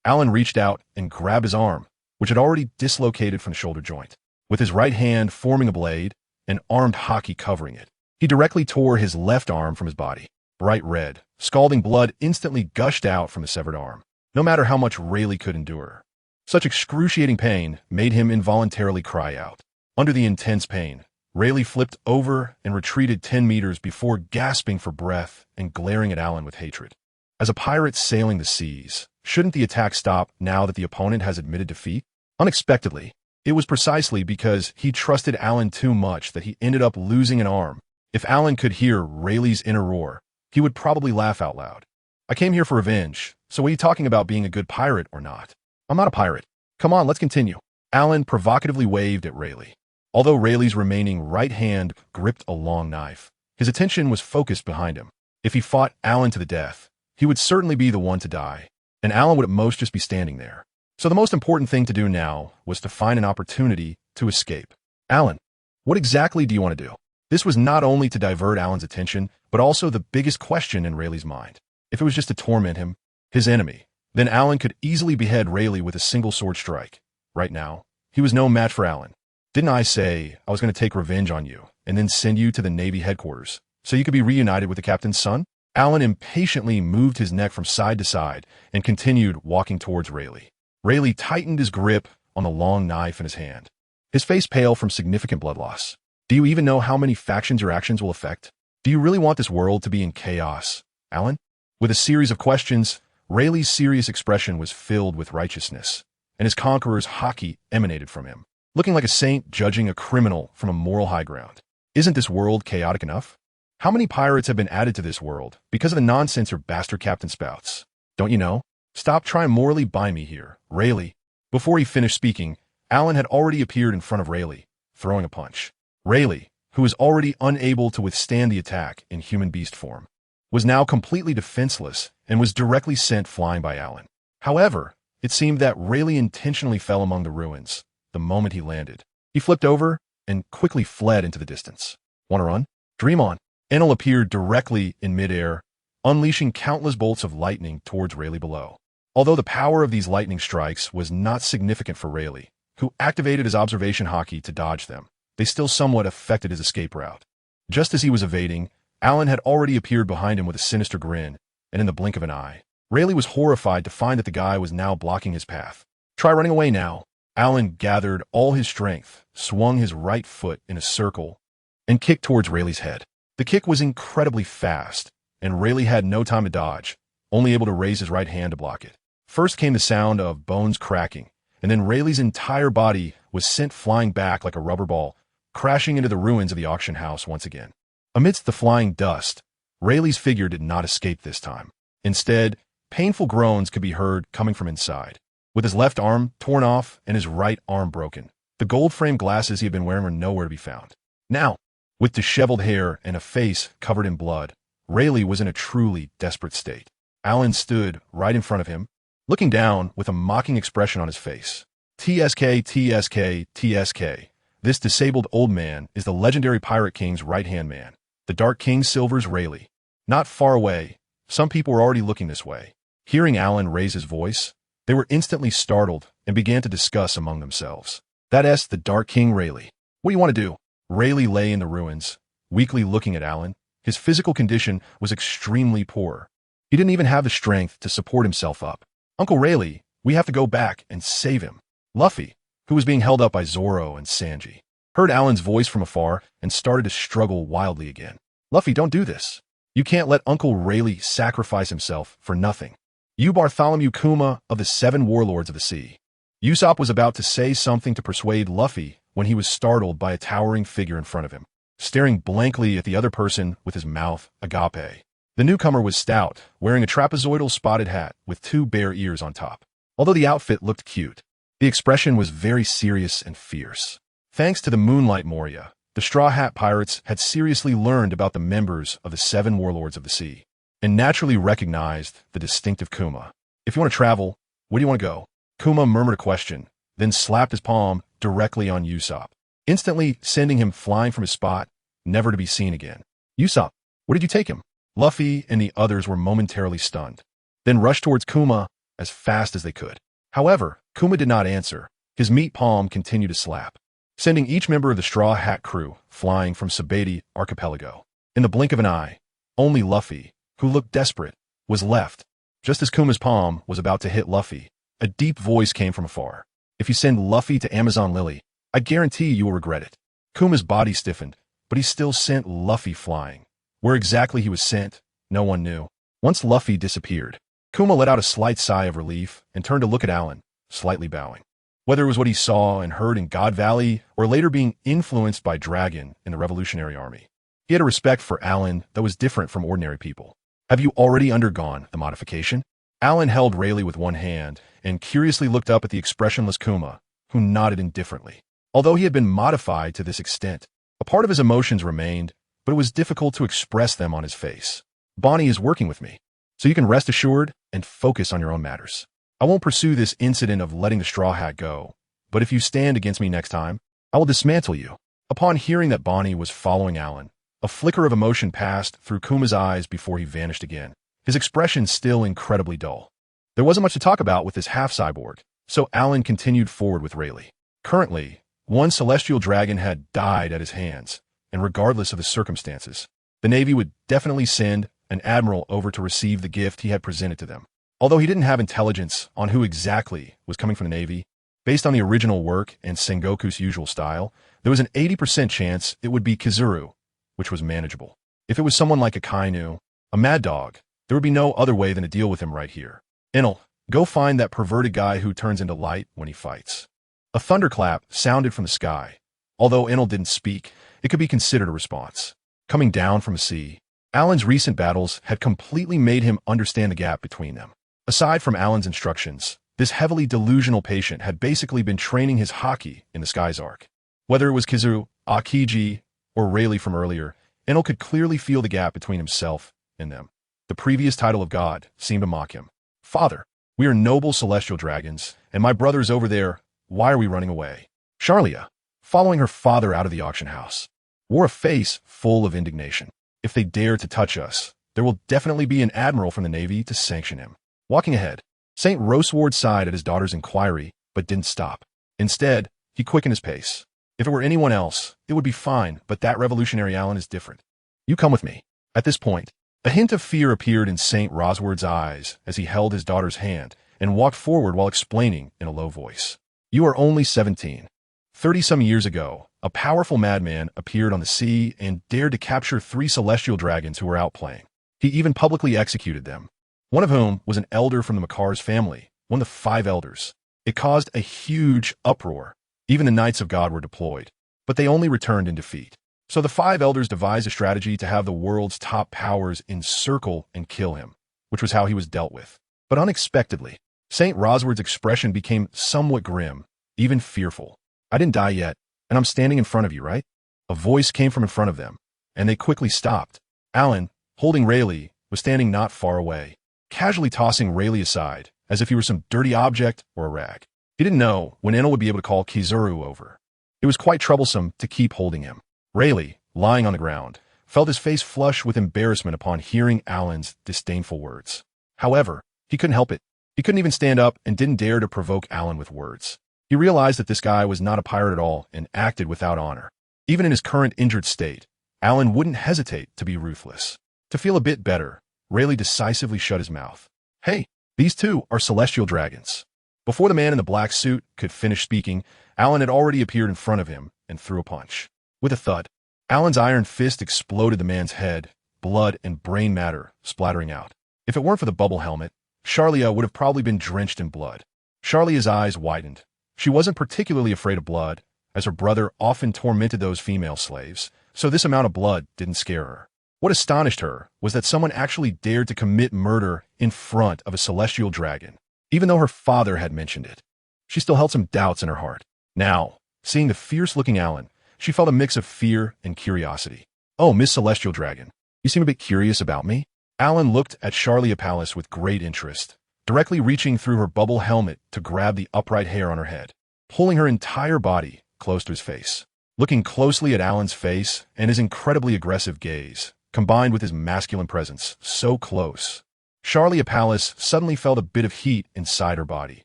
Alan reached out and grabbed his arm, which had already dislocated from the shoulder joint. With his right hand forming a blade, and armed hockey covering it, he directly tore his left arm from his body. Bright red, scalding blood instantly gushed out from the severed arm, no matter how much Rayleigh could endure. Such excruciating pain made him involuntarily cry out. Under the intense pain, Rayleigh flipped over and retreated 10 meters before gasping for breath and glaring at Alan with hatred. As a pirate sailing the seas, shouldn't the attack stop now that the opponent has admitted defeat? Unexpectedly, it was precisely because he trusted Alan too much that he ended up losing an arm. If Alan could hear Rayleigh's inner roar, he would probably laugh out loud. "I came here for revenge, so what are you talking about being a good pirate or not? I'm not a pirate. Come on, let's continue." Alan provocatively waved at Rayleigh. Although Rayleigh's remaining right hand gripped a long knife, his attention was focused behind him. If he fought Alan to the death, he would certainly be the one to die, and Alan would at most just be standing there. So the most important thing to do now was to find an opportunity to escape. "Alan, what exactly do you want to do?" This was not only to divert Alan's attention, but also the biggest question in Rayleigh's mind. If it was just to torment him, his enemy, then Alan could easily behead Rayleigh with a single sword strike. Right now, he was no match for Alan. "Didn't I say I was going to take revenge on you and then send you to the Navy headquarters so you could be reunited with the captain's son?" Alan impatiently moved his neck from side to side and continued walking towards Rayleigh. Rayleigh tightened his grip on the long knife in his hand, his face pale from significant blood loss. "Do you even know how many factions your actions will affect? Do you really want this world to be in chaos, Alan?" With a series of questions, Rayleigh's serious expression was filled with righteousness, and his conqueror's hockey emanated from him, looking like a saint judging a criminal from a moral high ground. "Isn't this world chaotic enough? How many pirates have been added to this world because of the nonsense your bastard captain spouts? Don't you know? Stop trying morally bind me here, Rayleigh." Before he finished speaking, Alan had already appeared in front of Rayleigh, throwing a punch. Rayleigh, who was already unable to withstand the attack in human beast form, was now completely defenseless and was directly sent flying by Alan. However, it seemed that Rayleigh intentionally fell among the ruins the moment he landed. He flipped over and quickly fled into the distance. "Want to run? Dream on." Enel appeared directly in midair, unleashing countless bolts of lightning towards Rayleigh below. Although the power of these lightning strikes was not significant for Rayleigh, who activated his observation hockey to dodge them, they still somewhat affected his escape route. Just as he was evading, Alan had already appeared behind him with a sinister grin, and in the blink of an eye, Rayleigh was horrified to find that the guy was now blocking his path. "Try running away now." Alan gathered all his strength, swung his right foot in a circle, and kicked towards Rayleigh's head. The kick was incredibly fast, and Rayleigh had no time to dodge, only able to raise his right hand to block it. First came the sound of bones cracking, and then Rayleigh's entire body was sent flying back like a rubber ball, crashing into the ruins of the auction house once again. Amidst the flying dust, Rayleigh's figure did not escape this time. Instead, painful groans could be heard coming from inside. With his left arm torn off and his right arm broken, the gold-framed glasses he had been wearing were nowhere to be found. Now, with disheveled hair and a face covered in blood, Rayleigh was in a truly desperate state. Alan stood right in front of him, looking down with a mocking expression on his face. "TSK, TSK, TSK. This disabled old man is the legendary Pirate King's right-hand man, the Dark King Silver's Rayleigh." Not far away, some people were already looking this way. Hearing Alan raise his voice, they were instantly startled and began to discuss among themselves. "That's the Dark King Rayleigh. What do you want to do?" Rayleigh lay in the ruins, weakly looking at Alan. His physical condition was extremely poor. He didn't even have the strength to support himself up. "Uncle Rayleigh, we have to go back and save him." Luffy, who was being held up by Zoro and Sanji, heard Alan's voice from afar and started to struggle wildly again. Luffy, don't do this. You can't let Uncle Rayleigh sacrifice himself for nothing. You Bartholomew Kuma of the 7 Warlords of the Sea. Usopp was about to say something to persuade Luffy when he was startled by a towering figure in front of him, staring blankly at the other person with his mouth agape. The newcomer was stout, wearing a trapezoidal spotted hat with 2 bear ears on top. Although the outfit looked cute, the expression was very serious and fierce. Thanks to the Moonlight Moria, the Straw Hat Pirates had seriously learned about the members of the 7 Warlords of the Sea, and naturally recognized the distinctive Kuma. If you want to travel, where do you want to go? Kuma murmured a question, then slapped his palm directly on Usopp, instantly sending him flying from his spot, never to be seen again. Usopp, where did you take him? Luffy and the others were momentarily stunned, then rushed towards Kuma as fast as they could. However, Kuma did not answer. His meat palm continued to slap, sending each member of the Straw Hat crew flying from Sabati Archipelago. In the blink of an eye, only Luffy, who looked desperate, was left. Just as Kuma's palm was about to hit Luffy, a deep voice came from afar. If you send Luffy to Amazon Lily, I guarantee you will regret it. Kuma's body stiffened, but he still sent Luffy flying. Where exactly he was sent, no one knew. Once Luffy disappeared, Kuma let out a slight sigh of relief and turned to look at Alan, slightly bowing. Whether it was what he saw and heard in GodValley or later being influenced by Dragon in the Revolutionary Army, he had a respect for Alan that was different from ordinary people. Have you already undergone the modification? Alan held Rayleigh with one hand and curiously looked up at the expressionless Kuma, who nodded indifferently. Although he had been modified to this extent, a part of his emotions remained, but it was difficult to express them on his face. Bonnie is working with me, so you can rest assured and focus on your own matters. I won't pursue this incident of letting the Straw Hat go, but if you stand against me next time, I will dismantle you. Upon hearing that Bonnie was following Alan, a flicker of emotion passed through Kuma's eyes before he vanished again, his expression still incredibly dull. There wasn't much to talk about with this half-cyborg, so Alan continued forward with Rayleigh. Currently, one celestial dragon had died at his hands, and regardless of the circumstances, the Navy would definitely send an admiral over to receive the gift he had presented to them. Although he didn't have intelligence on who exactly was coming from the Navy, based on the original work and Sengoku's usual style, there was an 80% chance it would be Kizaru, which was manageable. If it was someone like a Kainu, a Mad Dog, there would be no other way than to deal with him right here. Enel, go find that perverted guy who turns into light when he fights. A thunderclap sounded from the sky. Although Enel didn't speak, it could be considered a response. Coming down from the sea, Alan's recent battles had completely made him understand the gap between them. Aside from Alan's instructions, this heavily delusional patient had basically been training his haki in the Sky's Arc. Whether it was Kizaru, Akiji, or Rayleigh from earlier, Enel could clearly feel the gap between himself and them. The previous title of God seemed to mock him. Father, we are noble celestial dragons, and my brother's over there. Why are we running away? Charlia, following her father out of the auction house, wore a face full of indignation. If they dare to touch us, there will definitely be an admiral from the Navy to sanction him. Walking ahead, St. Roseward sighed at his daughter's inquiry, but didn't stop. Instead, he quickened his pace. If it were anyone else, it would be fine, but that revolutionary Alan is different. You come with me. At this point, a hint of fear appeared in St. Roseward's eyes as he held his daughter's hand and walked forward while explaining in a low voice. You are only 17. 30-some years ago, a powerful madman appeared on the sea and dared to capture 3 celestial dragons who were out playing. He even publicly executed them, one of whom was an elder from the Makar's family, one of the 5 elders. It caused a huge uproar. Even the Knights of God were deployed, but they only returned in defeat. So the 5 elders devised a strategy to have the world's top powers encircle and kill him, which was how he was dealt with. But unexpectedly, St. Roseward's expression became somewhat grim, even fearful. I didn't die yet, and I'm standing in front of you, right? A voice came from in front of them, and they quickly stopped. Alan, holding Rayleigh, was standing not far away, casually tossing Rayleigh aside, as if he were some dirty object or a rag. He didn't know when Enel would be able to call Kizaru over. It was quite troublesome to keep holding him. Rayleigh, lying on the ground, felt his face flush with embarrassment upon hearing Alan's disdainful words. However, he couldn't help it. He couldn't even stand up and didn't dare to provoke Alan with words. He realized that this guy was not a pirate at all and acted without honor. Even in his current injured state, Alan wouldn't hesitate to be ruthless. To feel a bit better, Rayleigh decisively shut his mouth. Hey, these 2 are celestial dragons. Before the man in the black suit could finish speaking, Alan had already appeared in front of him and threw a punch. With a thud, Alan's iron fist exploded the man's head, blood and brain matter splattering out. If it weren't for the bubble helmet, Charlia would have probably been drenched in blood. Charlia's eyes widened. She wasn't particularly afraid of blood, as her brother often tormented those female slaves, so this amount of blood didn't scare her. What astonished her was that someone actually dared to commit murder in front of a celestial dragon, even though her father had mentioned it. She still held some doubts in her heart. Now, seeing the fierce-looking Alan, she felt a mix of fear and curiosity. "Oh, Miss Celestial Dragon, you seem a bit curious about me?" Alan looked at Charlia Palace with great interest, directly reaching through her bubble helmet to grab the upright hair on her head, pulling her entire body close to his face. Looking closely at Alan's face and his incredibly aggressive gaze, combined with his masculine presence, so close, Charlia Palace suddenly felt a bit of heat inside her body,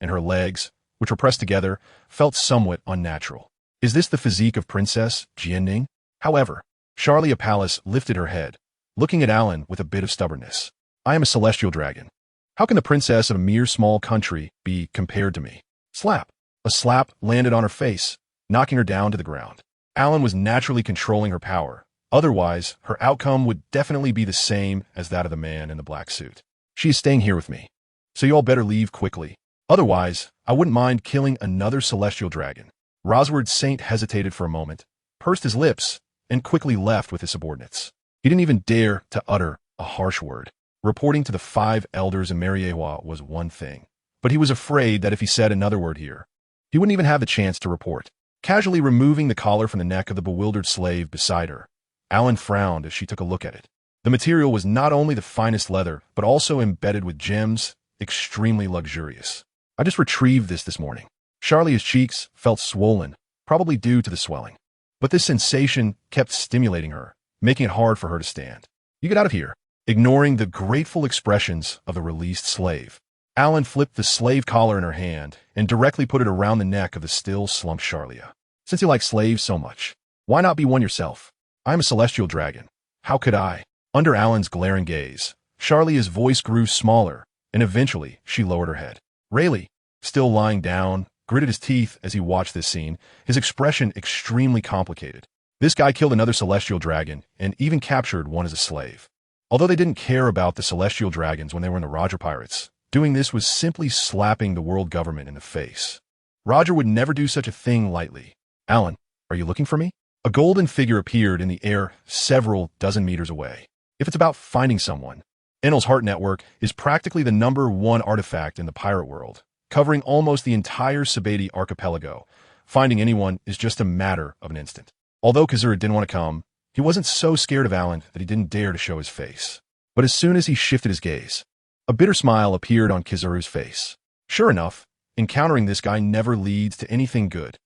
and her legs, which were pressed together, felt somewhat unnatural. Is this the physique of Princess Jianning? However, Charlia Palace lifted her head, looking at Alan with a bit of stubbornness. "I am a celestial dragon. How can the princess of a mere small country be compared to me?" Slap! A slap landed on her face, knocking her down to the ground. Alan was naturally controlling her power. Otherwise, her outcome would definitely be the same as that of the man in the black suit. "She is staying here with me, so you all better leave quickly. Otherwise, I wouldn't mind killing another celestial dragon." Rosward Saint hesitated for a moment, pursed his lips, and quickly left with his subordinates. He didn't even dare to utter a harsh word. Reporting to the 5 elders in Mariewa was one thing, but he was afraid that if he said another word here, he wouldn't even have the chance to report. Casually removing the collar from the neck of the bewildered slave beside her, Alan frowned as she took a look at it. The material was not only the finest leather, but also embedded with gems, extremely luxurious. "I just retrieved this morning." Charlia's cheeks felt swollen, probably due to the swelling. But this sensation kept stimulating her, making it hard for her to stand. "You get out of here." Ignoring the grateful expressions of the released slave, Alan flipped the slave collar in her hand and directly put it around the neck of the still slumped Charlia. "Since you like slaves so much, why not be one yourself? I'm a celestial dragon. How could I?" Under Alan's glaring gaze, Charlia's voice grew smaller, and eventually she lowered her head. Rayleigh, still lying down, gritted his teeth as he watched this scene, his expression extremely complicated. This guy killed another celestial dragon and even captured one as a slave. Although they didn't care about the celestial dragons when they were in the Roger Pirates, doing this was simply slapping the world government in the face. Roger would never do such a thing lightly. "Alan, are you looking for me?" A golden figure appeared in the air several dozen meters away. If it's about finding someone, Enel's Heart Network is practically the #1 artifact in the pirate world, covering almost the entire Sabati archipelago. Finding anyone is just a matter of an instant. Although Kazura didn't want to come, he wasn't so scared of Alan that he didn't dare to show his face. But as soon as he shifted his gaze, a bitter smile appeared on Kizaru's face. Sure enough, encountering this guy never leads to anything good.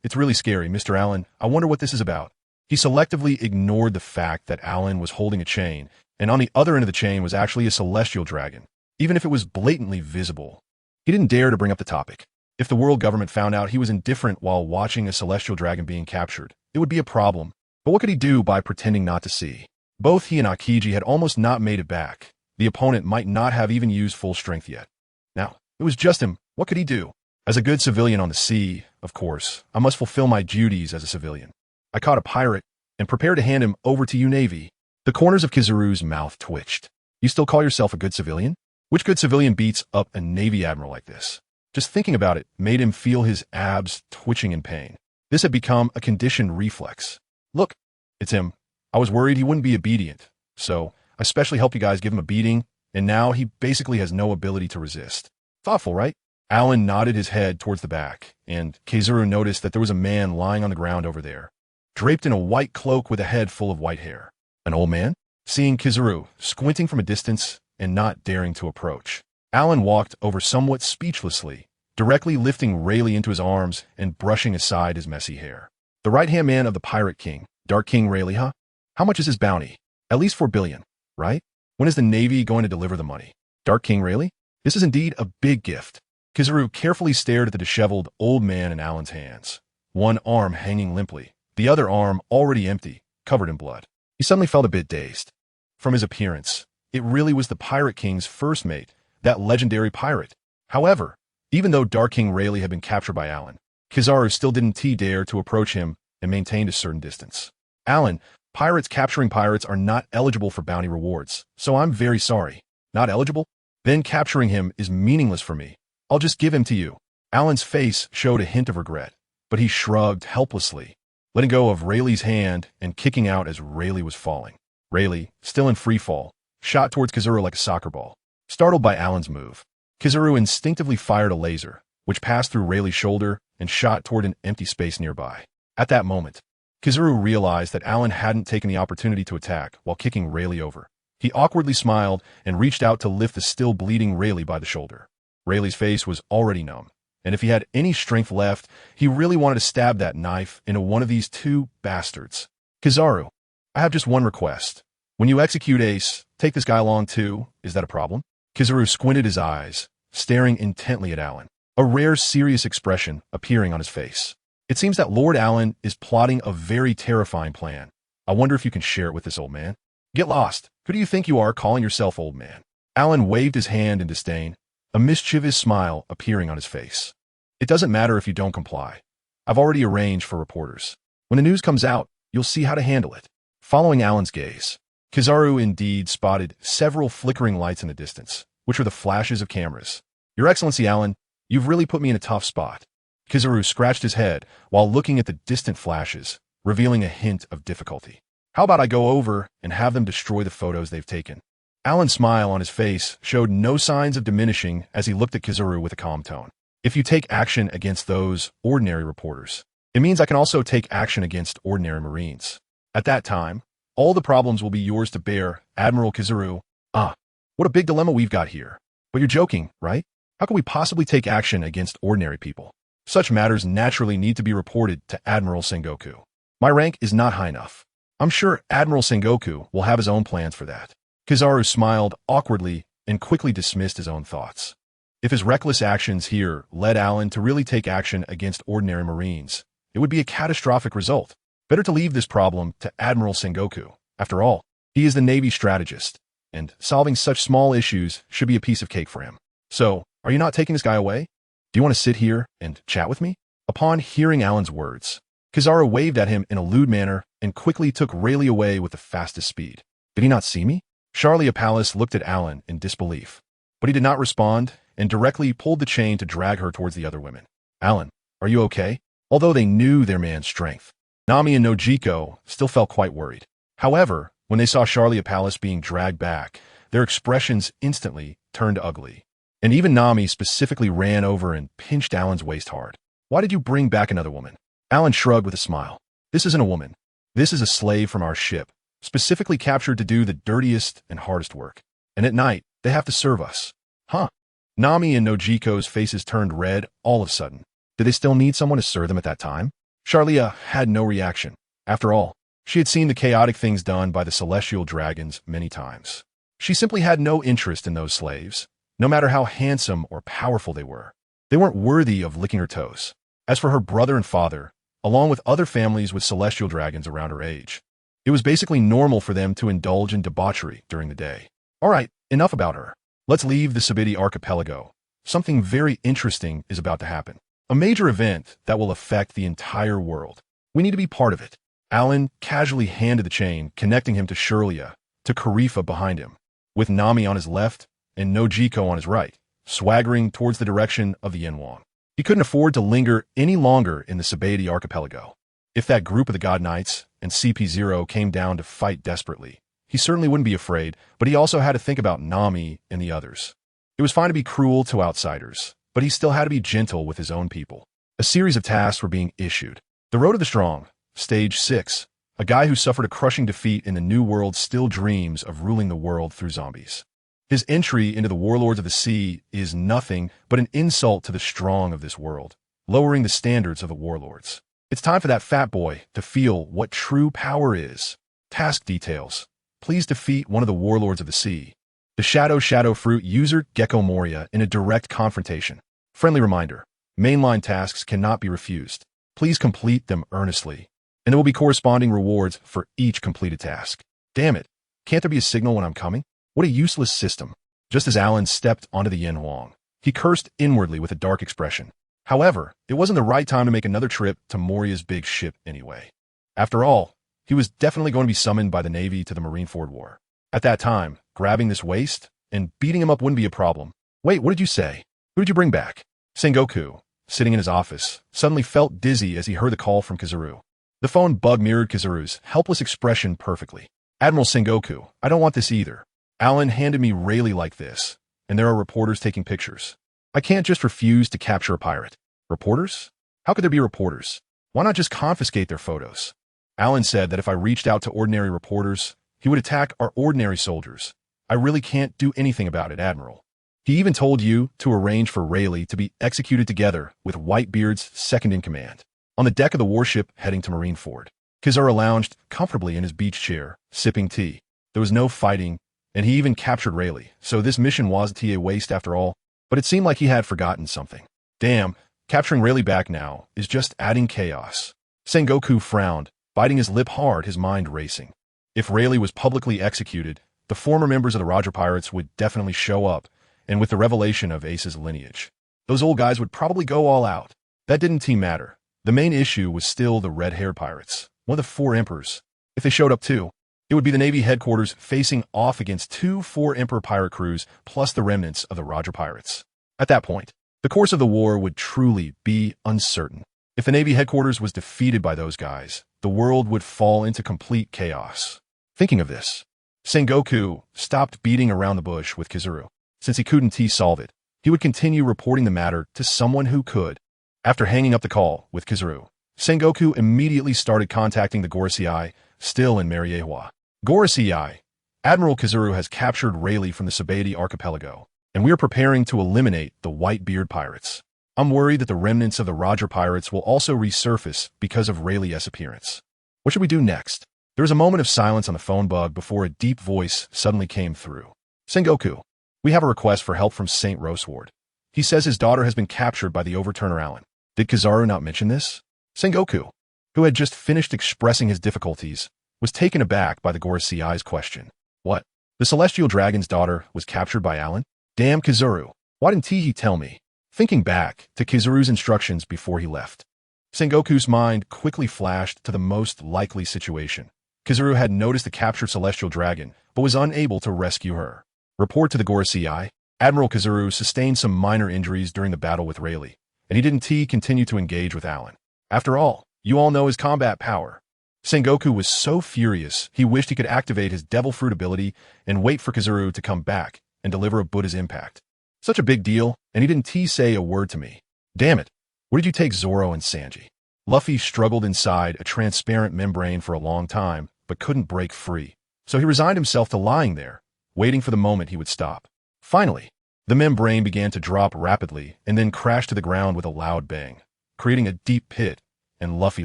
It's really scary, Mr. Alan. I wonder what this is about." He selectively ignored the fact that Alan was holding a chain, and on the other end of the chain was actually a celestial dragon, even if it was blatantly visible. He didn't dare to bring up the topic. If the world government found out he was indifferent while watching a celestial dragon being captured, it would be a problem. But what could he do by pretending not to see? Both he and Akiji had almost not made it back. The opponent might not have even used full strength yet. Now, it was just him. What could he do? As a good civilian on the sea, of course, I must fulfill my duties as a civilian. I caught a pirate and prepared to hand him over to you, Navy. The corners of Kizaru's mouth twitched. You still call yourself a good civilian? Which good civilian beats up a Navy admiral like this? Just thinking about it made him feel his abs twitching in pain. This had become a conditioned reflex. "Look, it's him. I was worried he wouldn't be obedient, so I specially helped you guys give him a beating, and now he basically has no ability to resist." Thoughtful, right? Alan nodded his head towards the back, and Kazuru noticed that there was a man lying on the ground over there, draped in a white cloak with a head full of white hair. An old man? Seeing Kazuru squinting from a distance and not daring to approach, Alan walked over somewhat speechlessly, directly lifting Rayleigh into his arms and brushing aside his messy hair. "The right-hand man of the Pirate King, Dark King Rayleigh, huh? How much is his bounty? At least 4 billion, right? When is the Navy going to deliver the money?" "Dark King Rayleigh? This is indeed a big gift." Kizuru carefully stared at the disheveled old man in Alan's hands, one arm hanging limply, the other arm already empty, covered in blood. He suddenly felt a bit dazed. From his appearance, it really was the Pirate King's first mate, that legendary pirate. However, even though Dark King Rayleigh had been captured by Alan, Kizaru still didn't dare to approach him and maintained a certain distance. Alan, pirates capturing pirates are not eligible for bounty rewards, so I'm very sorry. Not eligible? Then capturing him is meaningless for me. I'll just give him to you. Alan's face showed a hint of regret, but he shrugged helplessly, letting go of Rayleigh's hand and kicking out as Rayleigh was falling. Rayleigh, still in free fall, shot towards Kizaru like a soccer ball. Startled by Alan's move, Kizaru instinctively fired a laser, which passed through Rayleigh's shoulder and shot toward an empty space nearby. At that moment, Kizaru realized that Alan hadn't taken the opportunity to attack while kicking Rayleigh over. He awkwardly smiled and reached out to lift the still bleeding Rayleigh by the shoulder. Rayleigh's face was already numb, and if he had any strength left, he really wanted to stab that knife into one of these two bastards. Kizaru, I have just one request. When you execute Ace, take this guy along too. Is that a problem? Kizaru squinted his eyes, staring intently at Alan, a rare serious expression appearing on his face. It seems that Lord Alan is plotting a very terrifying plan. I wonder if you can share it with this old man. Get lost. Who do you think you are calling yourself old man? Alan waved his hand in disdain, a mischievous smile appearing on his face. It doesn't matter if you don't comply. I've already arranged for reporters. When the news comes out, you'll see how to handle it. Following Alan's gaze, Kizaru indeed spotted several flickering lights in the distance, which were the flashes of cameras. Your Excellency, Alan, you've really put me in a tough spot. Kizaru scratched his head while looking at the distant flashes, revealing a hint of difficulty. How about I go over and have them destroy the photos they've taken? Alan's smile on his face showed no signs of diminishing as he looked at Kizaru with a calm tone. If you take action against those ordinary reporters, it means I can also take action against ordinary Marines. At that time, all the problems will be yours to bear, Admiral Kizaru. Ah, what a big dilemma we've got here. But you're joking, right? How can we possibly take action against ordinary people? Such matters naturally need to be reported to Admiral Sengoku. My rank is not high enough. I'm sure Admiral Sengoku will have his own plans for that. Kizaru smiled awkwardly and quickly dismissed his own thoughts. If his reckless actions here led Alan to really take action against ordinary Marines, it would be a catastrophic result. Better to leave this problem to Admiral Sengoku. After all, he is the Navy strategist, and solving such small issues should be a piece of cake for him. So, are you not taking this guy away? Do you want to sit here and chat with me? Upon hearing Alan's words, Kizaru waved at him in a lewd manner and quickly took Rayleigh away with the fastest speed. Did he not see me? Charlie Palace looked at Alan in disbelief, but he did not respond and directly pulled the chain to drag her towards the other women. Alan, are you okay? Although they knew their man's strength, Nami and Nojiko still felt quite worried. However, when they saw Charlie Palace being dragged back, their expressions instantly turned ugly. And even Nami specifically ran over and pinched Alan's waist hard. Why did you bring back another woman? Alan shrugged with a smile. This isn't a woman. This is a slave from our ship, specifically captured to do the dirtiest and hardest work. And at night, they have to serve us. Huh? Nami and Nojiko's faces turned red all of a sudden. Did they still need someone to serve them at that time? Charlia had no reaction. After all, she had seen the chaotic things done by the celestial dragons many times. She simply had no interest in those slaves, no matter how handsome or powerful they were. They weren't worthy of licking her toes. As for her brother and father, along with other families with celestial dragons around her age, it was basically normal for them to indulge in debauchery during the day. All right, enough about her. Let's leave the Sabidi archipelago. Something very interesting is about to happen. A major event that will affect the entire world. We need to be part of it. Alan casually handed the chain, connecting him to Shirley, to Karifa behind him, with Nami on his left and Nojiko on his right, swaggering towards the direction of the Yenwang. He couldn't afford to linger any longer in the Sabidi archipelago. If that group of the God Knights and CP0 came down to fight desperately, he certainly wouldn't be afraid, but he also had to think about Nami and the others. It was fine to be cruel to outsiders, but he still had to be gentle with his own people. A series of tasks were being issued. The Road of the Strong, Stage 6. A guy who suffered a crushing defeat in the New World still dreams of ruling the world through zombies. His entry into the Warlords of the Sea is nothing but an insult to the strong of this world, lowering the standards of the warlords. It's time for that fat boy to feel what true power is. Task details. Please defeat one of the Warlords of the Sea. The Shadow Fruit user Gecko Moria in a direct confrontation. Friendly reminder. Mainline tasks cannot be refused. Please complete them earnestly, and there will be corresponding rewards for each completed task. Damn it. Can't there be a signal when I'm coming? What a useless system. Just as Alan stepped onto the Yenwang, he cursed inwardly with a dark expression. However, it wasn't the right time to make another trip to Moria's big ship anyway. After all, he was definitely going to be summoned by the Navy to the Marineford War. At that time, grabbing this waste and beating him up wouldn't be a problem. Wait, what did you say? Who did you bring back? Sengoku, sitting in his office, suddenly felt dizzy as he heard the call from Kizaru. The phone bug mirrored Kizaru's helpless expression perfectly. Admiral Sengoku, I don't want this either. Alan handed me Rayleigh like this, and there are reporters taking pictures. I can't just refuse to capture a pirate. Reporters? How could there be reporters? Why not just confiscate their photos? Alan said that if I reached out to ordinary reporters, he would attack our ordinary soldiers. I really can't do anything about it, Admiral. He even told you to arrange for Rayleigh to be executed together with Whitebeard's second-in-command. On the deck of the warship heading to Marineford, Kizaru lounged comfortably in his beach chair, sipping tea. There was no fighting, and he even captured Rayleigh, so this mission wasn't a waste after all, but it seemed like he had forgotten something. Damn, capturing Rayleigh back now is just adding chaos. Sengoku frowned, biting his lip hard, his mind racing. If Rayleigh was publicly executed, the former members of the Roger Pirates would definitely show up, and with the revelation of Ace's lineage, those old guys would probably go all out. That didn't matter. The main issue was still the red-haired pirates, one of the 4 emperors. If they showed up too, it would be the Navy headquarters facing off against 2 4-emperor pirate crews plus the remnants of the Roger Pirates. At that point, the course of the war would truly be uncertain. If the Navy headquarters was defeated by those guys, the world would fall into complete chaos. Thinking of this, Sengoku stopped beating around the bush with Kizaru. Since he couldn't solve it, he would continue reporting the matter to someone who could. After hanging up the call with Kizaru, Sengoku immediately started contacting the Gorosei, still in Mariewa. Gorosei, Admiral Kizaru has captured Rayleigh from the Sabadi archipelago, and we are preparing to eliminate the Whitebeard pirates. I'm worried that the remnants of the Roger pirates will also resurface because of Rayleigh's appearance. What should we do next? There was a moment of silence on the phone bug before a deep voice suddenly came through. Sengoku, we have a request for help from St. Roseward. He says his daughter has been captured by the Overturner Alan. Did Kizaru not mention this? Sengoku, who had just finished expressing his difficulties, was taken aback by the Gorosei's question. What? The Celestial Dragon's daughter was captured by Alan? Damn Kizaru, why didn't he tell me? Thinking back to Kizaru's instructions before he left, Sengoku's mind quickly flashed to the most likely situation. Kizaru had noticed the captured Celestial Dragon, but was unable to rescue her. Report to the Gorosei, Admiral Kizaru sustained some minor injuries during the battle with Rayleigh, and he didn't continue to engage with Alan. After all, you all know his combat power. Sengoku was so furious, he wished he could activate his Devil Fruit ability and wait for Kizaru to come back and deliver a Buddha's impact. Such a big deal, and he didn't say a word to me. Damn it, where did you take Zoro and Sanji? Luffy struggled inside a transparent membrane for a long time, but couldn't break free, so he resigned himself to lying there, waiting for the moment he would stop. Finally, the membrane began to drop rapidly and then crashed to the ground with a loud bang, creating a deep pit, and Luffy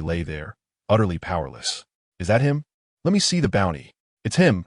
lay there, utterly powerless. Is that him? Let me see the bounty. It's him,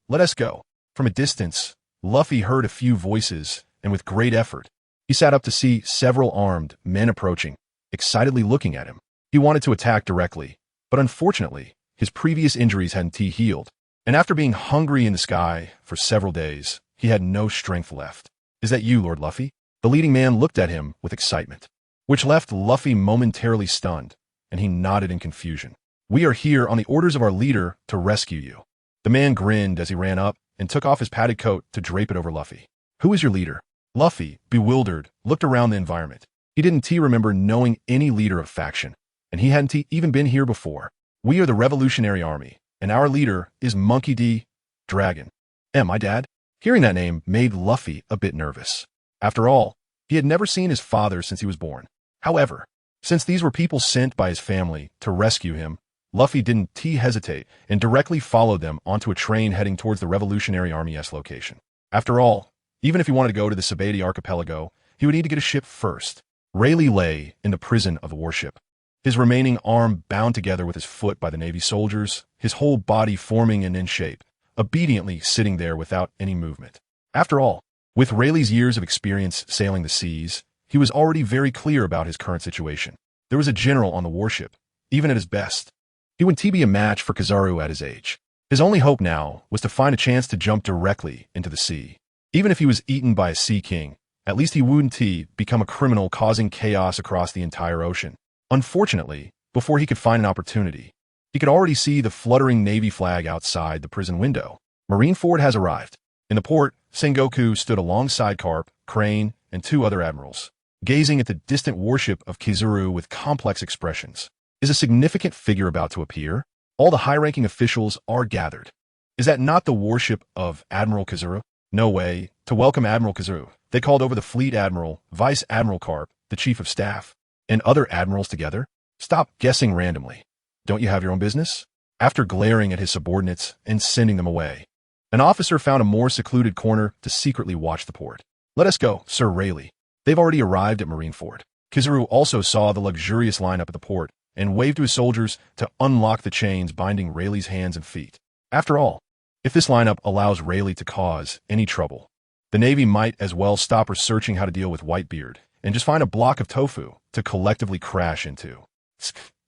let us go. From a distance, Luffy heard a few voices, and with great effort, he sat up to see several armed men approaching, excitedly looking at him. He wanted to attack directly, but unfortunately, his previous injuries hadn't healed, and after being hungry in the sky for several days, he had no strength left. Is that you, Lord Luffy? The leading man looked at him with excitement, which left Luffy momentarily stunned, and he nodded in confusion. We are here on the orders of our leader to rescue you. The man grinned as he ran up and took off his padded coat to drape it over Luffy. Who is your leader? Luffy, bewildered, looked around the environment. He didn't remember knowing any leader of faction, and he hadn't even been here before. We are the Revolutionary Army, and our leader is Monkey D. Dragon. My dad? Hearing that name made Luffy a bit nervous. After all, he had never seen his father since he was born. However, since these were people sent by his family to rescue him, Luffy didn't hesitate and directly followed them onto a train heading towards the Revolutionary Army's location. After all, even if he wanted to go to the Sabadi archipelago, he would need to get a ship first. Rayleigh lay in the prison of the warship, his remaining arm bound together with his foot by the Navy soldiers, his whole body forming and in shape, obediently sitting there without any movement. After all, with Rayleigh's years of experience sailing the seas, he was already very clear about his current situation. There was a general on the warship, even at his best. He wouldn't be a match for Kizaru at his age. His only hope now was to find a chance to jump directly into the sea. Even if he was eaten by a sea king, At least he wouldn't become a criminal causing chaos across the entire ocean. Unfortunately, before he could find an opportunity, he could already see the fluttering Navy flag outside the prison window. Marineford has arrived. In the port, Sengoku stood alongside Karp, Crane, and two other admirals, gazing at the distant warship of Kizuru with complex expressions. Is a significant figure about to appear? All the high-ranking officials are gathered. Is that not the warship of Admiral Kizuru? No way. To welcome Admiral Kizuru, they called over the fleet admiral, Vice Admiral Karp, the chief of staff, and other admirals together. Stop guessing randomly. Don't you have your own business? After glaring at his subordinates and sending them away, an officer found a more secluded corner to secretly watch the port. Let us go, Sir Rayleigh. They've already arrived at Marineford. Kizuru also saw the luxurious lineup at the port and waved to his soldiers to unlock the chains binding Rayleigh's hands and feet. After all, if this lineup allows Rayleigh to cause any trouble, the Navy might as well stop researching how to deal with Whitebeard and just find a block of tofu to collectively crash into.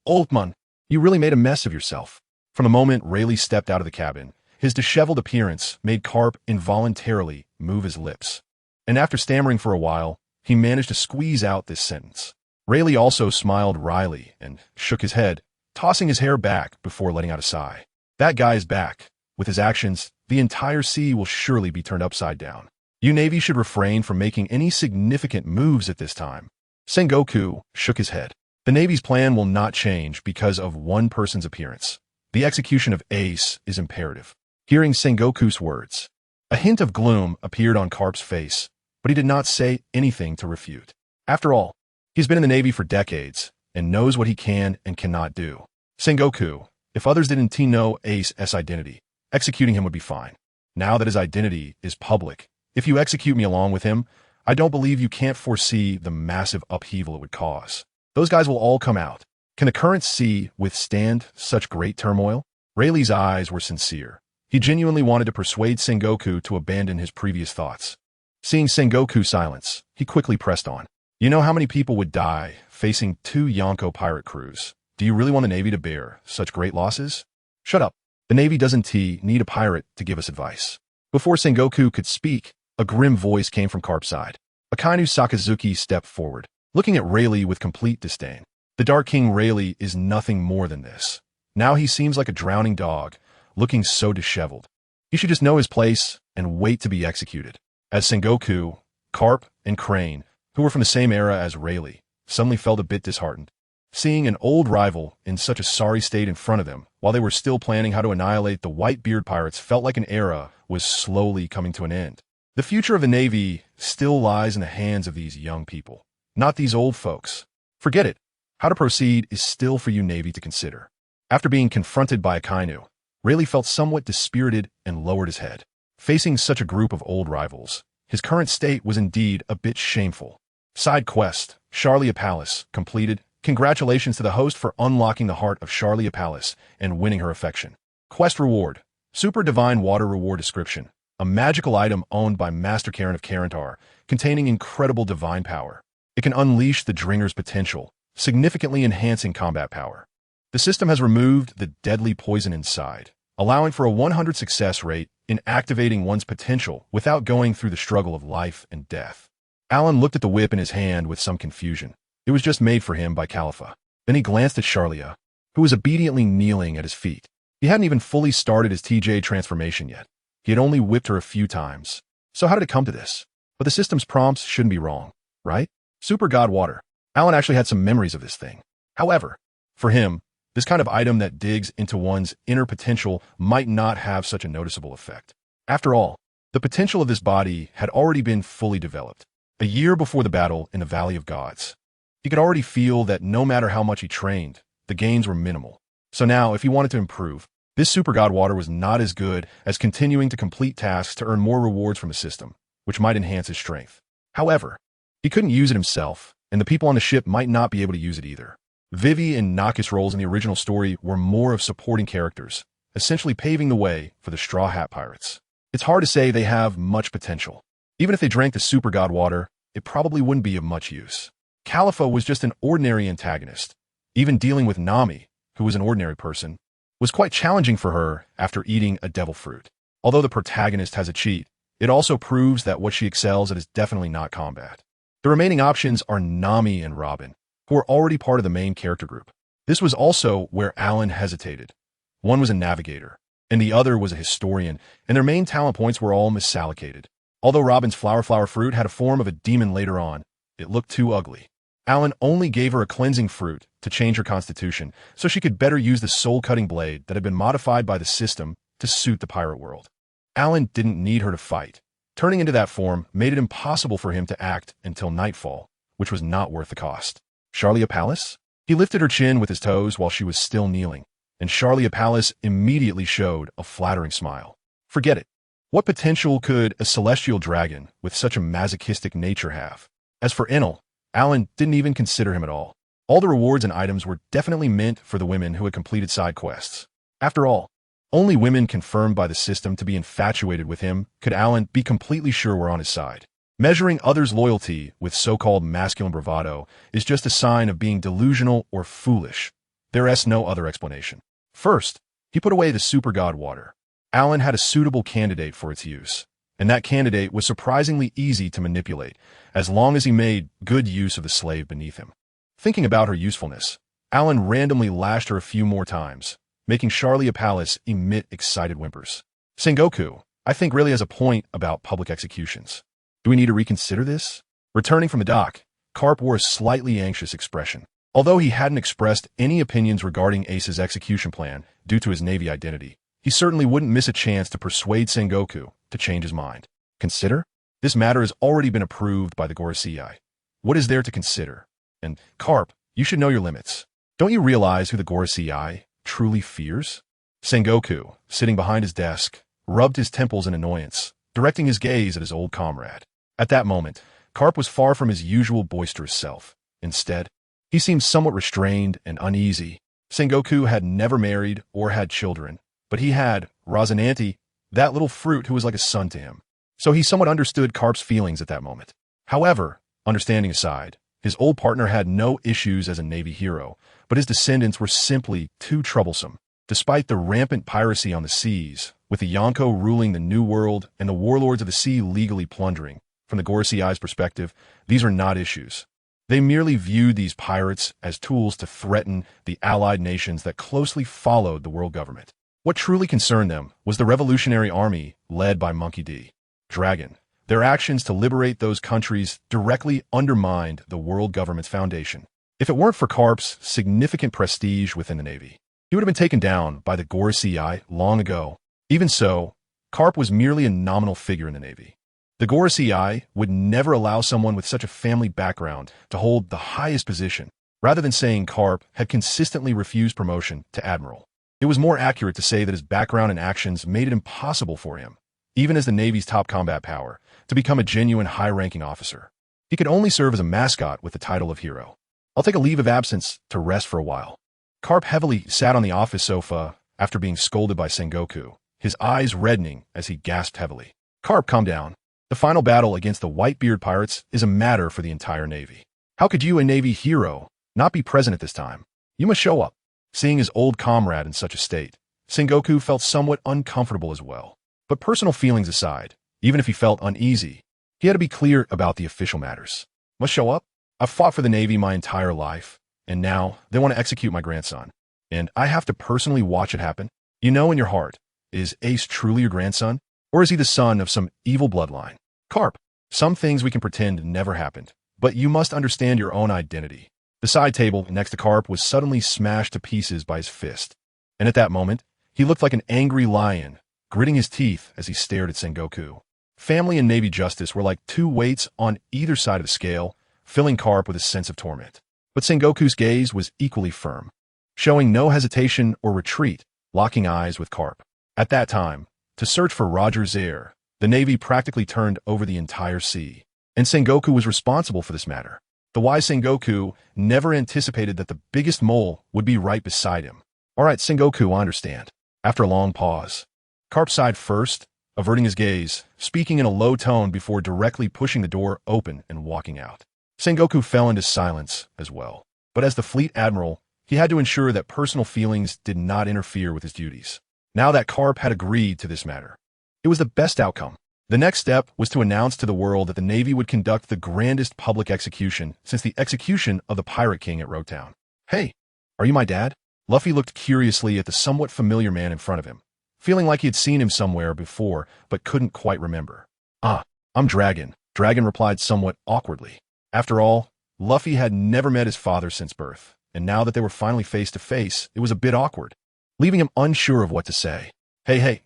Oldman, you really made a mess of yourself. From the moment Rayleigh stepped out of the cabin, his disheveled appearance made Karp involuntarily move his lips. And after stammering for a while, he managed to squeeze out this sentence. Rayleigh also smiled wryly and shook his head, tossing his hair back before letting out a sigh. That guy is back. With his actions, the entire sea will surely be turned upside down. You Navy should refrain from making any significant moves at this time. Sengoku shook his head. The Navy's plan will not change because of one person's appearance. The execution of Ace is imperative. Hearing Sengoku's words, a hint of gloom appeared on Karp's face, but he did not say anything to refute. After all, he's been in the Navy for decades and knows what he can and cannot do. Sengoku, if others didn't know Ace's identity, executing him would be fine. Now that his identity is public, if you execute me along with him, I don't believe you can't foresee the massive upheaval it would cause. Those guys will all come out. Can the current sea withstand such great turmoil? Rayleigh's eyes were sincere. He genuinely wanted to persuade Sengoku to abandon his previous thoughts. Seeing Sengoku's silence, he quickly pressed on. You know how many people would die facing two Yonko pirate crews? Do you really want the Navy to bear such great losses? Shut up. The Navy doesn't need a pirate to give us advice. Before Sengoku could speak, a grim voice came from Karp's side. Akainu Sakazuki stepped forward, looking at Rayleigh with complete disdain. The Dark King Rayleigh is nothing more than this. Now he seems like a drowning dog, looking so disheveled. He should just know his place and wait to be executed. As Sengoku, Karp, and Crane, who were from the same era as Rayleigh, suddenly felt a bit disheartened. Seeing an old rival in such a sorry state in front of them, while they were still planning how to annihilate the Whitebeard pirates, felt like an era was slowly coming to an end. The future of the Navy still lies in the hands of these young people, not these old folks. Forget it. How to proceed is still for you Navy to consider. After being confronted by Akainu, Rayleigh felt somewhat dispirited and lowered his head. Facing such a group of old rivals, his current state was indeed a bit shameful. Side quest, Charlia Palace, completed. Congratulations to the host for unlocking the heart of Charlia Palace and winning her affection. Quest reward, Super Divine Water Reward Description, a magical item owned by Master Karen of Karantar, containing incredible divine power. It can unleash the Dringer's potential, significantly enhancing combat power. The system has removed the deadly poison inside, allowing for a 100 success rate in activating one's potential without going through the struggle of life and death. Alan looked at the whip in his hand with some confusion. It was just made for him by Khalifa. Then he glanced at Charlia, who was obediently kneeling at his feet. He hadn't even fully started his TJ transformation yet. He had only whipped her a few times. So how did it come to this? But the system's prompts shouldn't be wrong, right? Super God Water. Alan actually had some memories of this thing. However, for him, this kind of item that digs into one's inner potential might not have such a noticeable effect. After all, the potential of this body had already been fully developed. A year before the battle in the Valley of Gods, he could already feel that no matter how much he trained, the gains were minimal. So now, if he wanted to improve, this Super God Water was not as good as continuing to complete tasks to earn more rewards from the system, which might enhance his strength. However, he couldn't use it himself, and the people on the ship might not be able to use it either. Vivi and Naki's roles in the original story were more of supporting characters, essentially paving the way for the Straw Hat Pirates. It's hard to say they have much potential. Even if they drank the Super God Water, it probably wouldn't be of much use. Khalifa was just an ordinary antagonist. Even dealing with Nami, who was an ordinary person, was quite challenging for her after eating a devil fruit. Although the protagonist has a cheat, It also proves that what she excels at is definitely not combat. The remaining options are Nami and Robin, who are already part of the main character group. This was also where Alan hesitated. One was a navigator, and the other was a historian, and their main talent points were all misallocated. Although Robin's flower fruit had a form of a demon later on, it looked too ugly. Alan only gave her a cleansing fruit to change her constitution so she could better use the soul-cutting blade that had been modified by the system to suit the pirate world. Alan didn't need her to fight. Turning into that form made it impossible for him to act until nightfall, which was not worth the cost. Charlia Palace? He lifted her chin with his toes while she was still kneeling, and Charlia Palace immediately showed a flattering smile. Forget it. What potential could a celestial dragon with such a masochistic nature have? As for Enel, Alan didn't even consider him at all. All the rewards and items were definitely meant for the women who had completed side quests. After all, only women confirmed by the system to be infatuated with him could Alan be completely sure were on his side. Measuring others' loyalty with so-called masculine bravado is just a sign of being delusional or foolish. There is no other explanation. First, he put away the super god water. Alan had a suitable candidate for its use, and that candidate was surprisingly easy to manipulate, as long as he made good use of the slave beneath him. Thinking about her usefulness, Alan randomly lashed her a few more times, making Charlia Palace emit excited whimpers. Sengoku, I think, really has a point about public executions. Do we need to reconsider this? Returning from the dock, Karp wore a slightly anxious expression. Although he hadn't expressed any opinions regarding Ace's execution plan due to his Navy identity, he certainly wouldn't miss a chance to persuade Sengoku to change his mind. Consider? This matter has already been approved by the Gorosei. What is there to consider? And, Karp, you should know your limits. Don't you realize who the Gorosei truly fears? Sengoku, sitting behind his desk, rubbed his temples in annoyance, directing his gaze at his old comrade. At that moment, Karp was far from his usual boisterous self. Instead, he seemed somewhat restrained and uneasy. Sengoku had never married or had children, but he had Rosinante, that little fruit who was like a son to him. So he somewhat understood Karp's feelings at that moment. However, understanding aside, his old partner had no issues as a Navy hero, but his descendants were simply too troublesome. Despite the rampant piracy on the seas, with the Yonko ruling the New World and the warlords of the sea legally plundering, from the Gorosei's perspective, these are not issues. They merely viewed these pirates as tools to threaten the allied nations that closely followed the world government. What truly concerned them was the revolutionary army led by Monkey D. Dragon. Their actions to liberate those countries directly undermined the world government's foundation. If it weren't for Karp's significant prestige within the Navy, he would have been taken down by the Gorosei long ago. Even so, Karp was merely a nominal figure in the Navy. The Gorosei would never allow someone with such a family background to hold the highest position. Rather than saying Karp had consistently refused promotion to admiral, it was more accurate to say that his background and actions made it impossible for him, even as the Navy's top combat power, to become a genuine high-ranking officer. He could only serve as a mascot with the title of hero. I'll take a leave of absence to rest for a while. Karp heavily sat on the office sofa after being scolded by Sengoku, his eyes reddening as he gasped heavily. Karp, calm down. The final battle against the Whitebeard pirates is a matter for the entire Navy. How could you, a Navy hero, not be present at this time? You must show up. Seeing his old comrade in such a state, Sengoku felt somewhat uncomfortable as well. But personal feelings aside, even if he felt uneasy, he had to be clear about the official matters. Must show up? I've fought for the Navy my entire life, and now they want to execute my grandson. And I have to personally watch it happen. You know in your heart, is Ace truly your grandson? Or is he the son of some evil bloodline? Karp, some things we can pretend never happened, but you must understand your own identity. The side table next to Karp was suddenly smashed to pieces by his fist, and at that moment, he looked like an angry lion, gritting his teeth as he stared at Sengoku. Family and Navy justice were like two weights on either side of the scale, filling Karp with a sense of torment. But Sengoku's gaze was equally firm, showing no hesitation or retreat, locking eyes with Karp. At that time, to search for Roger Zaire, the Navy practically turned over the entire sea, and Sengoku was responsible for this matter. The wise Sengoku never anticipated that the biggest mole would be right beside him. All right, Sengoku, I understand. After a long pause, Karp sighed first, averting his gaze, speaking in a low tone before directly pushing the door open and walking out. Sengoku fell into silence as well, but as the fleet admiral, he had to ensure that personal feelings did not interfere with his duties. Now that Karp had agreed to this matter, it was the best outcome. The next step was to announce to the world that the Navy would conduct the grandest public execution since the execution of the Pirate King at Rotown. "Hey, are you my dad?" Luffy looked curiously at the somewhat familiar man in front of him, feeling like he had seen him somewhere before but couldn't quite remember. "Ah, I'm Dragon," Dragon replied somewhat awkwardly. After all, Luffy had never met his father since birth, and now that they were finally face to face, it was a bit awkward, leaving him unsure of what to say. Hey,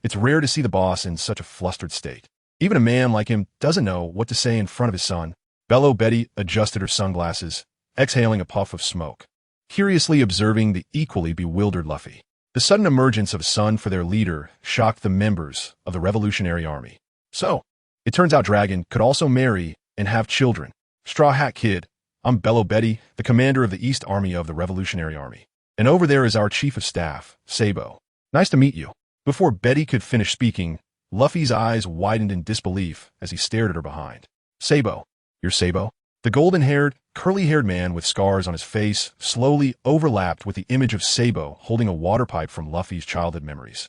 it's rare to see the boss in such a flustered state. Even a man like him doesn't know what to say in front of his son. Bello Betty adjusted her sunglasses, exhaling a puff of smoke, curiously observing the equally bewildered Luffy. The sudden emergence of a son for their leader shocked the members of the Revolutionary Army. So, it turns out Dragon could also marry and have children. Straw Hat Kid, I'm Bello Betty, the commander of the East Army of the Revolutionary Army. And over there is our chief of staff, Sabo. Nice to meet you. Before Betty could finish speaking, Luffy's eyes widened in disbelief as he stared at her behind. Sabo. You're Sabo? The golden-haired, curly-haired man with scars on his face slowly overlapped with the image of Sabo holding a water pipe from Luffy's childhood memories,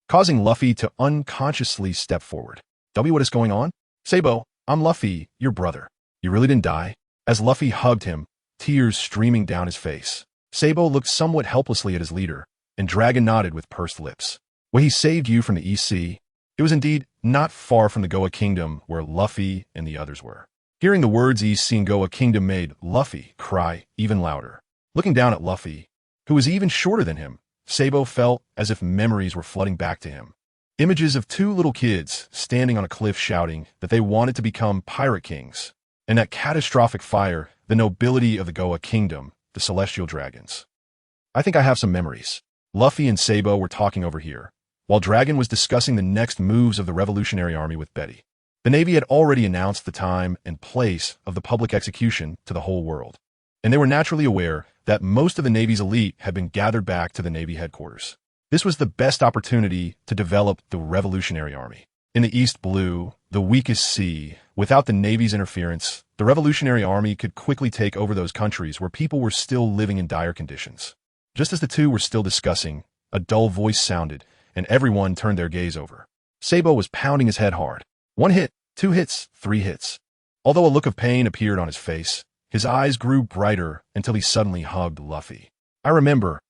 causing Luffy to unconsciously step forward. What is going on? Sabo, I'm Luffy, your brother. You really didn't die? As Luffy hugged him, tears streaming down his face, Sabo looked somewhat helplessly at his leader, and Dragon nodded with pursed lips. Well, he saved you from the East Sea. It was indeed not far from the Goa Kingdom where Luffy and the others were. Hearing the words East Sea and Goa Kingdom made Luffy cry even louder. Looking down at Luffy, who was even shorter than him, Sabo felt as if memories were flooding back to him. Images of two little kids standing on a cliff shouting that they wanted to become pirate kings, and that catastrophic fire, the nobility of the Goa Kingdom, the celestial dragons. I think I have some memories. Luffy and Sabo were talking over here, while Dragon was discussing the next moves of the Revolutionary Army with Betty. The Navy had already announced the time and place of the public execution to the whole world, and they were naturally aware that most of the Navy's elite had been gathered back to the Navy headquarters. This was the best opportunity to develop the Revolutionary Army. In the East Blue, the weakest sea, without the Navy's interference, the Revolutionary Army could quickly take over those countries where people were still living in dire conditions. Just as the two were still discussing, a dull voice sounded, and everyone turned their gaze over. Sabo was pounding his head hard. 1 hit, 2 hits, 3 hits. Although a look of pain appeared on his face, his eyes grew brighter until he suddenly hugged Luffy. I remember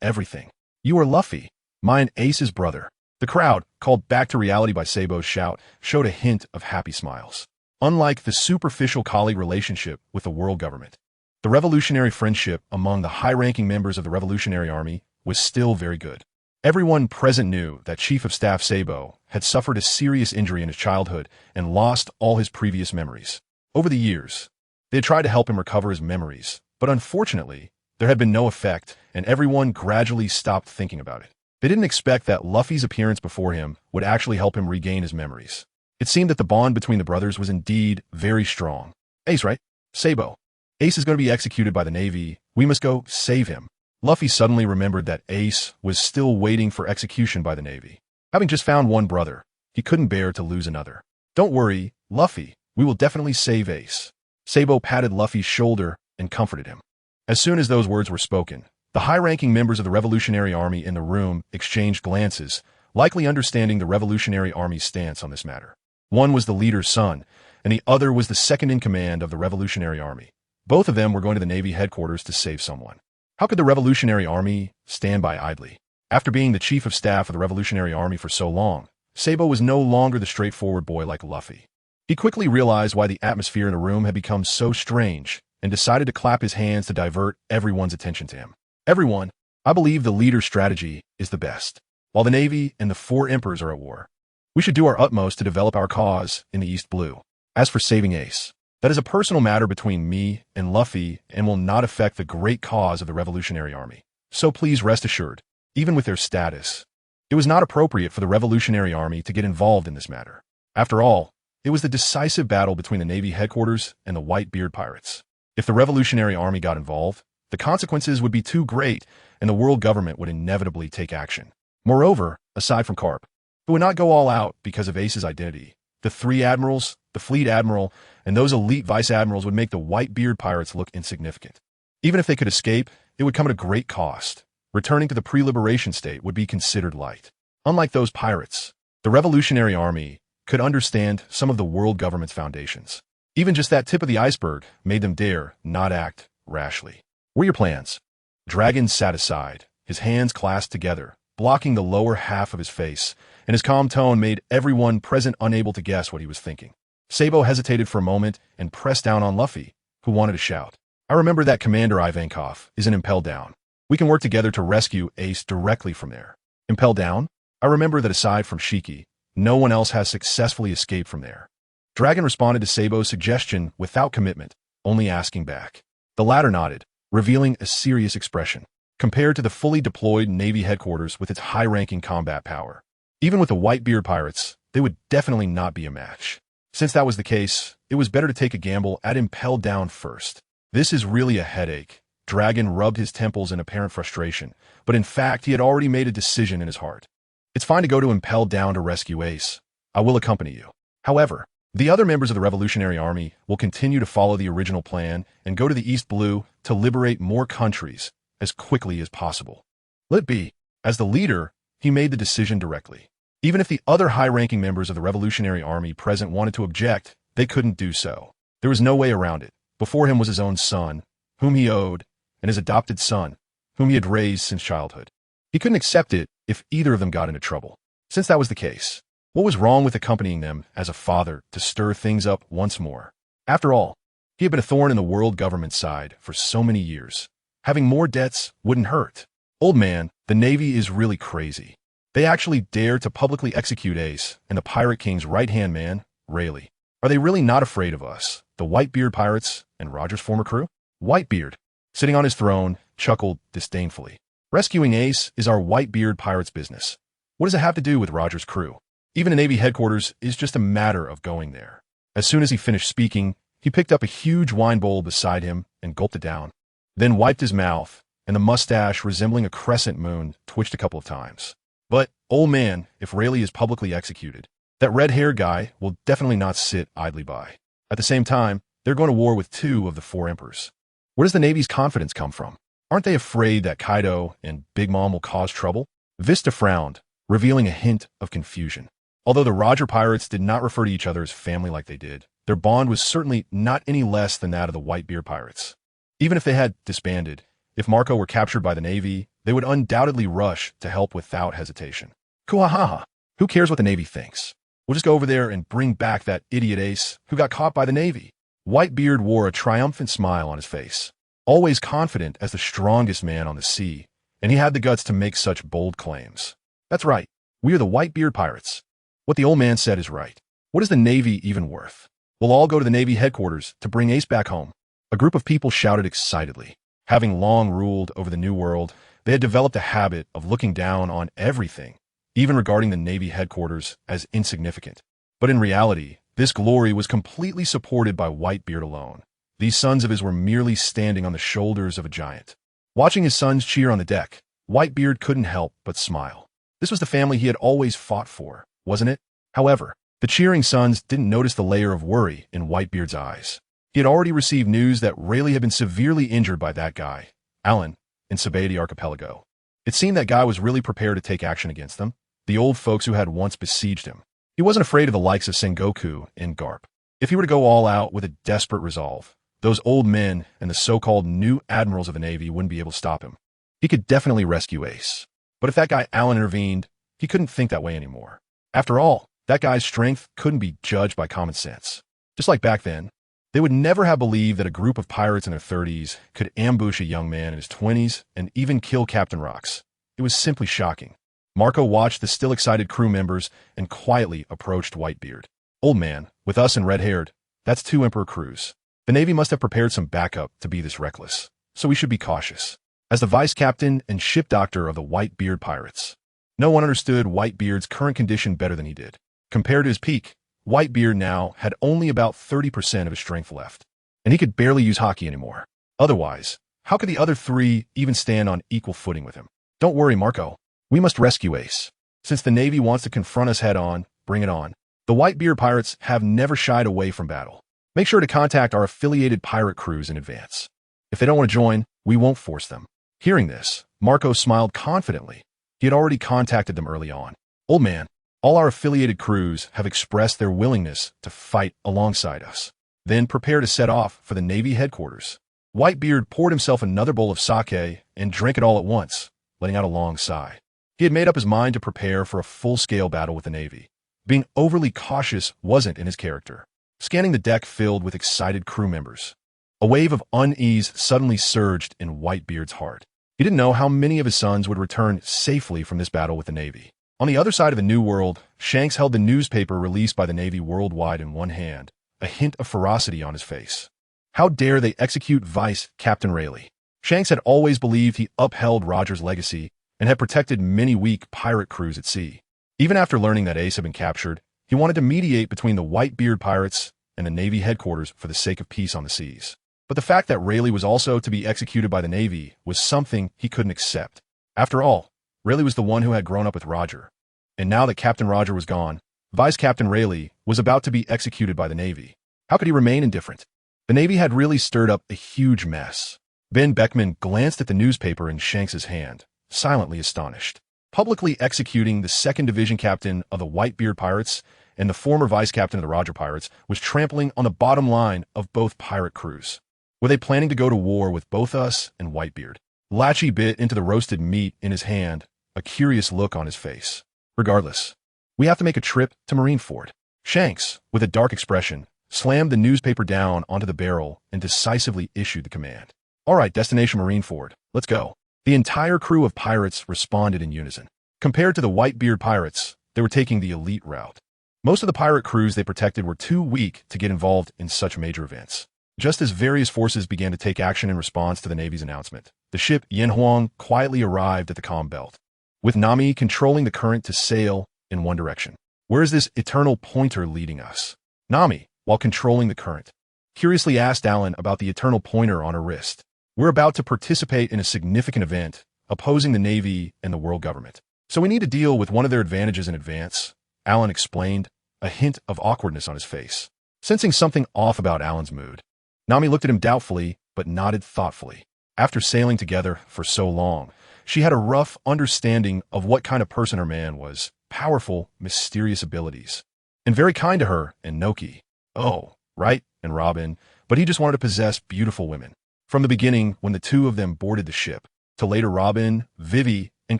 everything. You are Luffy, mine Ace's brother. The crowd, called back to reality by Sabo's shout, showed a hint of happy smiles. Unlike the superficial colleague relationship with the world government, the revolutionary friendship among the high-ranking members of the Revolutionary Army was still very good. Everyone present knew that Chief of Staff Sabo had suffered a serious injury in his childhood and lost all his previous memories. Over the years, they had tried to help him recover his memories, but unfortunately, there had been no effect, and everyone gradually stopped thinking about it. They didn't expect that Luffy's appearance before him would actually help him regain his memories. It seemed that the bond between the brothers was indeed very strong. Ace, right? Sabo. Ace is going to be executed by the Navy. We must go save him. Luffy suddenly remembered that Ace was still waiting for execution by the Navy. Having just found one brother, he couldn't bear to lose another. Don't worry, Luffy, we will definitely save Ace. Sabo patted Luffy's shoulder and comforted him. As soon as those words were spoken, the high-ranking members of the Revolutionary Army in the room exchanged glances, likely understanding the Revolutionary Army's stance on this matter. One was the leader's son, and the other was the second-in-command of the Revolutionary Army. Both of them were going to the Navy headquarters to save someone. How could the Revolutionary Army stand by idly? After being the chief of staff of the Revolutionary Army for so long, Sabo was no longer the straightforward boy like Luffy. He quickly realized why the atmosphere in the room had become so strange and decided to clap his hands to divert everyone's attention to him. Everyone, I believe the leader's strategy is the best. While the Navy and the 4 emperors are at war, we should do our utmost to develop our cause in the East Blue. As for saving Ace, that is a personal matter between me and Luffy and will not affect the great cause of the Revolutionary Army. So please rest assured, even with their status, it was not appropriate for the Revolutionary Army to get involved in this matter. After all, it was the decisive battle between the Navy headquarters and the Whitebeard pirates. If the Revolutionary Army got involved, the consequences would be too great and the world government would inevitably take action. Moreover, aside from Karp, who would not go all out because of Ace's identity, the 3 admirals, the fleet admiral, and those elite vice admirals would make the Whitebeard pirates look insignificant. Even if they could escape, it would come at a great cost. Returning to the pre-liberation state would be considered light. Unlike those pirates, the Revolutionary Army could understand some of the world government's foundations. Even just that tip of the iceberg made them dare not act rashly. What are your plans? Dragon sat aside, his hands clasped together, blocking the lower half of his face, and his calm tone made everyone present unable to guess what he was thinking. Sabo hesitated for a moment and pressed down on Luffy, who wanted to shout. I remember that Commander Ivankov isn't impelled down. We can work together to rescue Ace directly from there. Impelled down? I remember that aside from Shiki, no one else has successfully escaped from there. Dragon responded to Sabo's suggestion without commitment, only asking back. The latter nodded, revealing a serious expression. Compared to the fully deployed Navy headquarters with its high-ranking combat power, even with the Whitebeard pirates, they would definitely not be a match. Since that was the case, it was better to take a gamble at impelled down first. This is really a headache. Dragon rubbed his temples in apparent frustration, but in fact he had already made a decision in his heart. It's fine to go to impelled down to rescue Ace. I will accompany you. However, the other members of the Revolutionary Army will continue to follow the original plan and go to the East Blue to liberate more countries as quickly as possible. Let it be. As the leader, he made the decision directly. Even if the other high-ranking members of the Revolutionary Army present wanted to object, they couldn't do so. There was no way around it. Before him was his own son, whom he owed, and his adopted son, whom he had raised since childhood. He couldn't accept it if either of them got into trouble. Since that was the case, what was wrong with accompanying them as a father to stir things up once more? After all, he had been a thorn in the world government's side for so many years. Having more debts wouldn't hurt. Old man, the Navy is really crazy. They actually dare to publicly execute Ace and the Pirate King's right-hand man, Rayleigh. Are they really not afraid of us, the Whitebeard pirates and Roger's former crew? Whitebeard, sitting on his throne, chuckled disdainfully. Rescuing Ace is our Whitebeard pirates' business. What does it have to do with Roger's crew? Even a Navy headquarters is just a matter of going there. As soon as he finished speaking, he picked up a huge wine bowl beside him and gulped it down, then wiped his mouth, and the mustache resembling a crescent moon twitched a couple of times. But, old man, if Rayleigh is publicly executed, that red-haired guy will definitely not sit idly by. At the same time, they're going to war with 2 of the 4 emperors. Where does the Navy's confidence come from? Aren't they afraid that Kaido and Big Mom will cause trouble? Vista frowned, revealing a hint of confusion. Although the Roger pirates did not refer to each other as family like they did, their bond was certainly not any less than that of the Whitebeard pirates. Even if they had disbanded, if Marco were captured by the Navy, they would undoubtedly rush to help without hesitation. Kuahaha! Who cares what the Navy thinks? We'll just go over there and bring back that idiot Ace who got caught by the Navy. Whitebeard wore a triumphant smile on his face, always confident as the strongest man on the sea, and he had the guts to make such bold claims. That's right, we are the Whitebeard pirates. What the old man said is right. What is the Navy even worth? We'll all go to the Navy headquarters to bring Ace back home. A group of people shouted excitedly. Having long ruled over the New World, they had developed a habit of looking down on everything, even regarding the Navy headquarters as insignificant. But in reality, this glory was completely supported by Whitebeard alone. These sons of his were merely standing on the shoulders of a giant. Watching his sons cheer on the deck, Whitebeard couldn't help but smile. This was the family he had always fought for, wasn't it? However, the cheering sons didn't notice the layer of worry in Whitebeard's eyes. He had already received news that Rayleigh had been severely injured by that guy, Alan, in Sabaody Archipelago. It seemed that guy was really prepared to take action against them, the old folks who had once besieged him. He wasn't afraid of the likes of Sengoku and Garp. If he were to go all out with a desperate resolve, those old men and the so-called new admirals of the Navy wouldn't be able to stop him. He could definitely rescue Ace. But if that guy Alan intervened, he couldn't think that way anymore. After all, that guy's strength couldn't be judged by common sense. Just like back then, they would never have believed that a group of pirates in their 30s could ambush a young man in his 20s and even kill Captain Rocks. It was simply shocking. Marco watched the still excited crew members and quietly approached Whitebeard. Old man, with us and red-haired, that's 2 Emperor crews. The Navy must have prepared some backup to be this reckless, so we should be cautious. As the vice captain and ship doctor of the Whitebeard pirates, no one understood Whitebeard's current condition better than he did. Compared to his peak, Whitebeard now had only about 30% of his strength left, and he could barely use hockey anymore. Otherwise, how could the other 3 even stand on equal footing with him? Don't worry, Marco. We must rescue Ace. Since the Navy wants to confront us head-on, bring it on. The Whitebeard pirates have never shied away from battle. Make sure to contact our affiliated pirate crews in advance. If they don't want to join, we won't force them. Hearing this, Marco smiled confidently. He had already contacted them early on. Old man, All our affiliated crews have expressed their willingness to fight alongside us. Then prepare to set off for the Navy headquarters. Whitebeard poured himself another bowl of sake and drank it all at once, letting out a long sigh. He had made up his mind to prepare for a full-scale battle with the Navy. Being overly cautious wasn't in his character. Scanning the deck filled with excited crew members, a wave of unease suddenly surged in Whitebeard's heart. He didn't know how many of his sons would return safely from this battle with the Navy. On the other side of the New World, Shanks held the newspaper released by the Navy worldwide in one hand, a hint of ferocity on his face. How dare they execute Vice Captain Rayleigh? Shanks had always believed he upheld Roger's legacy and had protected many weak pirate crews at sea. Even after learning that Ace had been captured, he wanted to mediate between the Whitebeard pirates and the Navy headquarters for the sake of peace on the seas. But the fact that Rayleigh was also to be executed by the Navy was something he couldn't accept. After all, Rayleigh was the one who had grown up with Roger. And now that Captain Roger was gone, Vice Captain Rayleigh was about to be executed by the Navy. How could he remain indifferent? The Navy had really stirred up a huge mess. Ben Beckman glanced at the newspaper in Shanks's hand, silently astonished. Publicly executing the 2nd Division captain of the Whitebeard Pirates and the former vice captain of the Roger Pirates was trampling on the bottom line of both pirate crews. Were they planning to go to war with both us and Whitebeard? Latchy bit into the roasted meat in his hand, a curious look on his face. Regardless, we have to make a trip to Marineford. Shanks, with a dark expression, slammed the newspaper down onto the barrel and decisively issued the command. All right, destination Marineford, let's go. The entire crew of pirates responded in unison. Compared to the Whitebeard pirates, they were taking the elite route. Most of the pirate crews they protected were too weak to get involved in such major events. Just as various forces began to take action in response to the Navy's announcement, the ship Yanhuang quietly arrived at the calm belt, with Nami controlling the current to sail in one direction. Where is this eternal pointer leading us? Nami, while controlling the current, curiously asked Alan about the eternal pointer on her wrist. We're about to participate in a significant event, opposing the Navy and the world government. So we need to deal with one of their advantages in advance, Alan explained, a hint of awkwardness on his face. Sensing something off about Alan's mood, Nami looked at him doubtfully, but nodded thoughtfully. After sailing together for so long, she had a rough understanding of what kind of person her man was. Powerful, mysterious abilities. And very kind to her and Noki. Oh, right, and Robin, but he just wanted to possess beautiful women. From the beginning, when the two of them boarded the ship, to later Robin, Vivi, and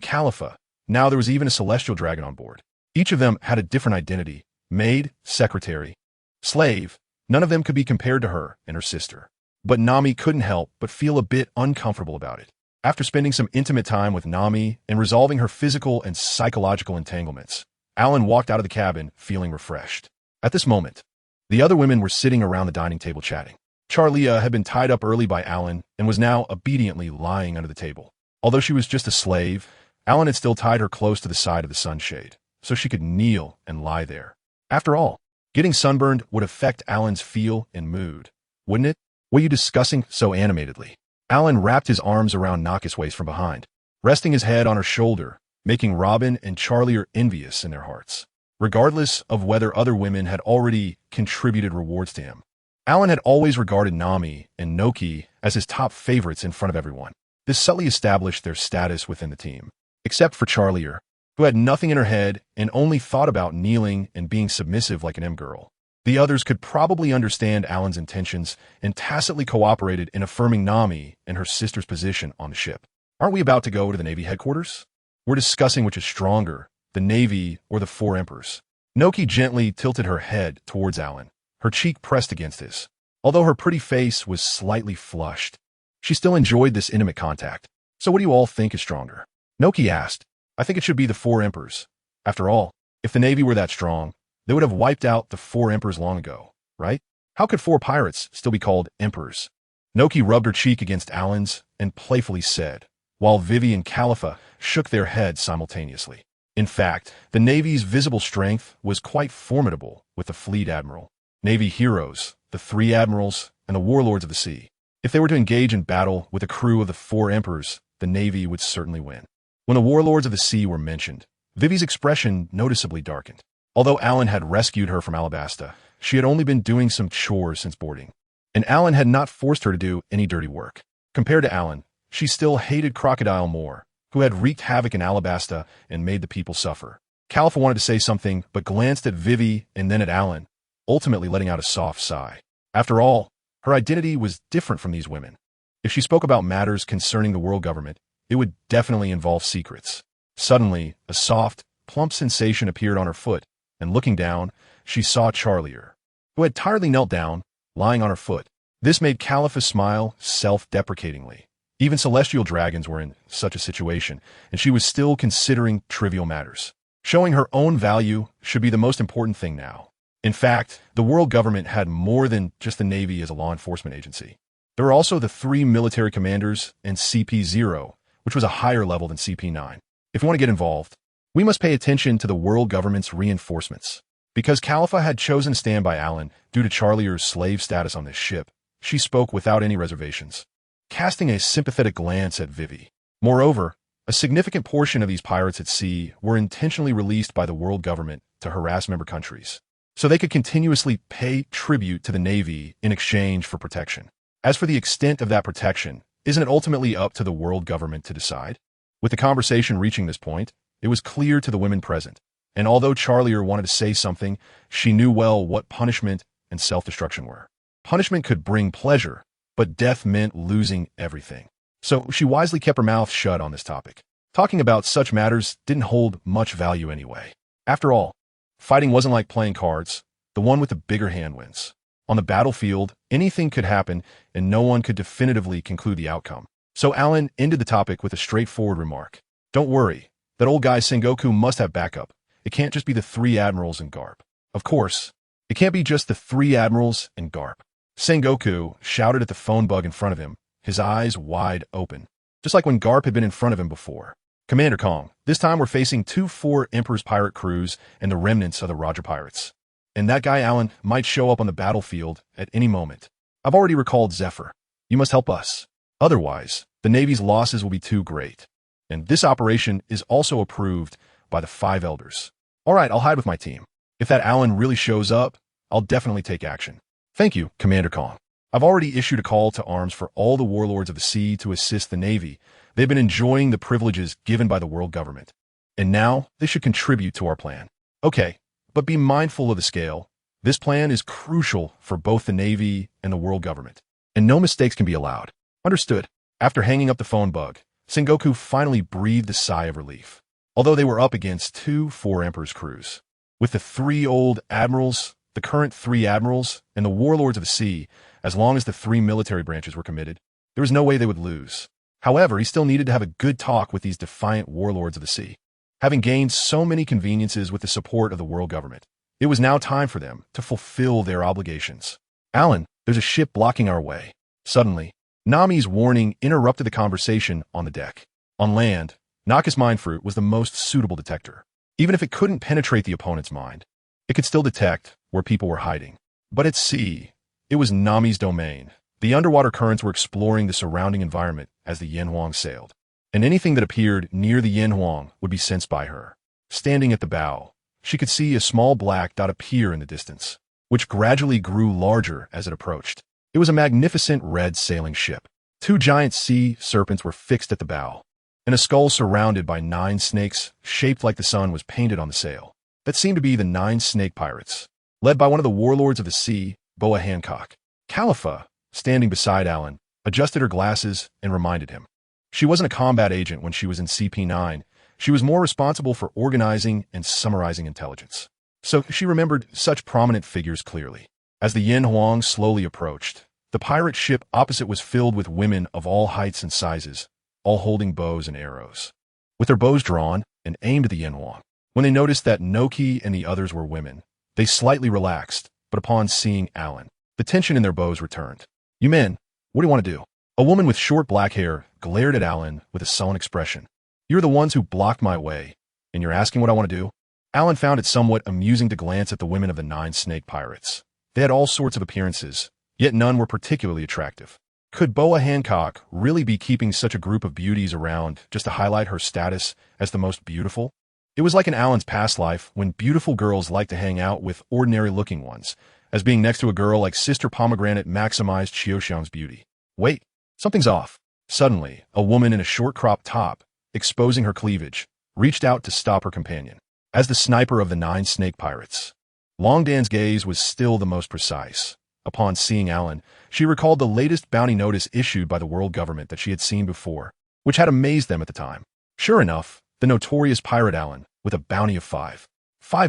Califa, now there was even a celestial dragon on board. Each of them had a different identity. Maid, secretary, slave. None of them could be compared to her and her sister. But Nami couldn't help but feel a bit uncomfortable about it. After spending some intimate time with Nami and resolving her physical and psychological entanglements, Alan walked out of the cabin feeling refreshed. At this moment, the other women were sitting around the dining table chatting. Charlia had been tied up early by Alan and was now obediently lying under the table. Although she was just a slave, Alan had still tied her close to the side of the sunshade, so she could kneel and lie there. After all, getting sunburned would affect Alan's feel and mood, wouldn't it? What are you discussing so animatedly? Alan wrapped his arms around Naka's waist from behind, resting his head on her shoulder, making Robin and Charlia envious in their hearts. Regardless of whether other women had already contributed rewards to him, Alan had always regarded Nami and Noki as his top favorites in front of everyone. This subtly established their status within the team, except for Charlia, who had nothing in her head and only thought about kneeling and being submissive like an M-girl. The others could probably understand Alan's intentions and tacitly cooperated in affirming Nami and her sister's position on the ship. Aren't we about to go to the Navy headquarters? We're discussing which is stronger, the Navy or the Four Emperors. Noki gently tilted her head towards Alan, her cheek pressed against his. Although her pretty face was slightly flushed, she still enjoyed this intimate contact. So what do you all think is stronger? Noki asked. I think it should be the Four Emperors. After all, if the Navy were that strong, they would have wiped out the Four Emperors long ago, right? How could four pirates still be called emperors? Noki rubbed her cheek against Alan's and playfully said, while Vivi and Califa shook their heads simultaneously. In fact, the Navy's visible strength was quite formidable with the fleet admiral, Navy heroes, the three admirals, and the warlords of the sea. If they were to engage in battle with a crew of the Four Emperors, the Navy would certainly win. When the warlords of the sea were mentioned, Vivi's expression noticeably darkened. Although Alan had rescued her from Alabasta, she had only been doing some chores since boarding, and Alan had not forced her to do any dirty work. Compared to Alan, she still hated Crocodile more, who had wreaked havoc in Alabasta and made the people suffer. Khalifa wanted to say something, but glanced at Vivi and then at Alan, ultimately letting out a soft sigh. After all, her identity was different from these women. If she spoke about matters concerning the world government, it would definitely involve secrets. Suddenly, a soft, plump sensation appeared on her foot, and looking down, she saw Charlier, who had tiredly knelt down, lying on her foot. This made Khalifa smile self-deprecatingly. Even celestial dragons were in such a situation, and she was still considering trivial matters. Showing her own value should be the most important thing now. In fact, the world government had more than just the Navy as a law enforcement agency. There were also the 3 military commanders and CP0, which was a higher level than CP9. If you want to get involved, we must pay attention to the world government's reinforcements. Because Khalifa had chosen to stand by Alan due to Charlier's slave status on this ship, she spoke without any reservations, casting a sympathetic glance at Vivi. Moreover, a significant portion of these pirates at sea were intentionally released by the world government to harass member countries, so they could continuously pay tribute to the Navy in exchange for protection. As for the extent of that protection, isn't it ultimately up to the world government to decide? With the conversation reaching this point, it was clear to the women present, and although Charlier wanted to say something, she knew well what punishment and self-destruction were. Punishment could bring pleasure, but death meant losing everything. So she wisely kept her mouth shut on this topic. Talking about such matters didn't hold much value anyway. After all, fighting wasn't like playing cards. The one with the bigger hand wins. On the battlefield, anything could happen, and no one could definitively conclude the outcome. So Alan ended the topic with a straightforward remark. Don't worry, that old guy Sengoku must have backup. It can't just be the 3 admirals and Garp. Of course, it can't be just the 3 admirals and Garp. Sengoku shouted at the phone bug in front of him, his eyes wide open, just like when Garp had been in front of him before. Commander Kong, this time we're facing 2-4 Emperor's pirate crews and the remnants of the Roger pirates. And that guy Alan might show up on the battlefield at any moment. I've already recalled Zephyr. You must help us. Otherwise, the Navy's losses will be too great. And this operation is also approved by the 5 elders. All right, I'll hide with my team. If that Alan really shows up, I'll definitely take action. Thank you, Commander Kong. I've already issued a call to arms for all the warlords of the sea to assist the Navy. They've been enjoying the privileges given by the world government. And now, they should contribute to our plan. Okay, but be mindful of the scale. This plan is crucial for both the Navy and the world government. And no mistakes can be allowed. Understood. After hanging up the phone bug, Sengoku finally breathed a sigh of relief. Although they were up against 2-4 Emperor's crews. With the 3 old admirals, the current 3 admirals, and the warlords of the sea, as long as the 3 military branches were committed, there was no way they would lose. However, he still needed to have a good talk with these defiant warlords of the sea. Having gained so many conveniences with the support of the world government, it was now time for them to fulfill their obligations. Alan, there's a ship blocking our way. Suddenly, Nami's warning interrupted the conversation on the deck. On land, Naka's mind fruit was the most suitable detector. Even if it couldn't penetrate the opponent's mind, it could still detect where people were hiding. But at sea, it was Nami's domain. The underwater currents were exploring the surrounding environment as the Yanhuang sailed, and anything that appeared near the Yanhuang would be sensed by her. Standing at the bow, she could see a small black dot appear in the distance, which gradually grew larger as it approached. It was a magnificent red sailing ship. 2 giant sea serpents were fixed at the bow, and a skull surrounded by 9 snakes shaped like the sun was painted on the sail. That seemed to be the 9 snake pirates, led by one of the warlords of the sea, Boa Hancock. Khalifa, standing beside Alan, adjusted her glasses and reminded him. She wasn't a combat agent when she was in CP9. She was more responsible for organizing and summarizing intelligence. So she remembered such prominent figures clearly. As the Yanhuang slowly approached, the pirate ship opposite was filled with women of all heights and sizes, all holding bows and arrows, with their bows drawn and aimed at the Yanhuang. When they noticed that Noki and the others were women, they slightly relaxed, but upon seeing Alan, the tension in their bows returned. You men, what do you want to do? A woman with short black hair glared at Alan with a sullen expression. You're the ones who blocked my way, and you're asking what I want to do? Alan found it somewhat amusing to glance at the women of the 9 snake pirates. They had all sorts of appearances, yet none were particularly attractive. Could Boa Hancock really be keeping such a group of beauties around just to highlight her status as the most beautiful? It was like in Alan's past life when beautiful girls liked to hang out with ordinary-looking ones, as being next to a girl like Sister Pomegranate maximized Xiaoxiang's beauty. Wait, something's off. Suddenly, a woman in a short cropped top, exposing her cleavage, reached out to stop her companion. as the sniper of the 9 snake pirates. Longdan's gaze was still the most precise. Upon seeing Alan, she recalled the latest bounty notice issued by the world government that she had seen before, which had amazed them at the time. Sure enough, the notorious pirate Alan, with a bounty of 5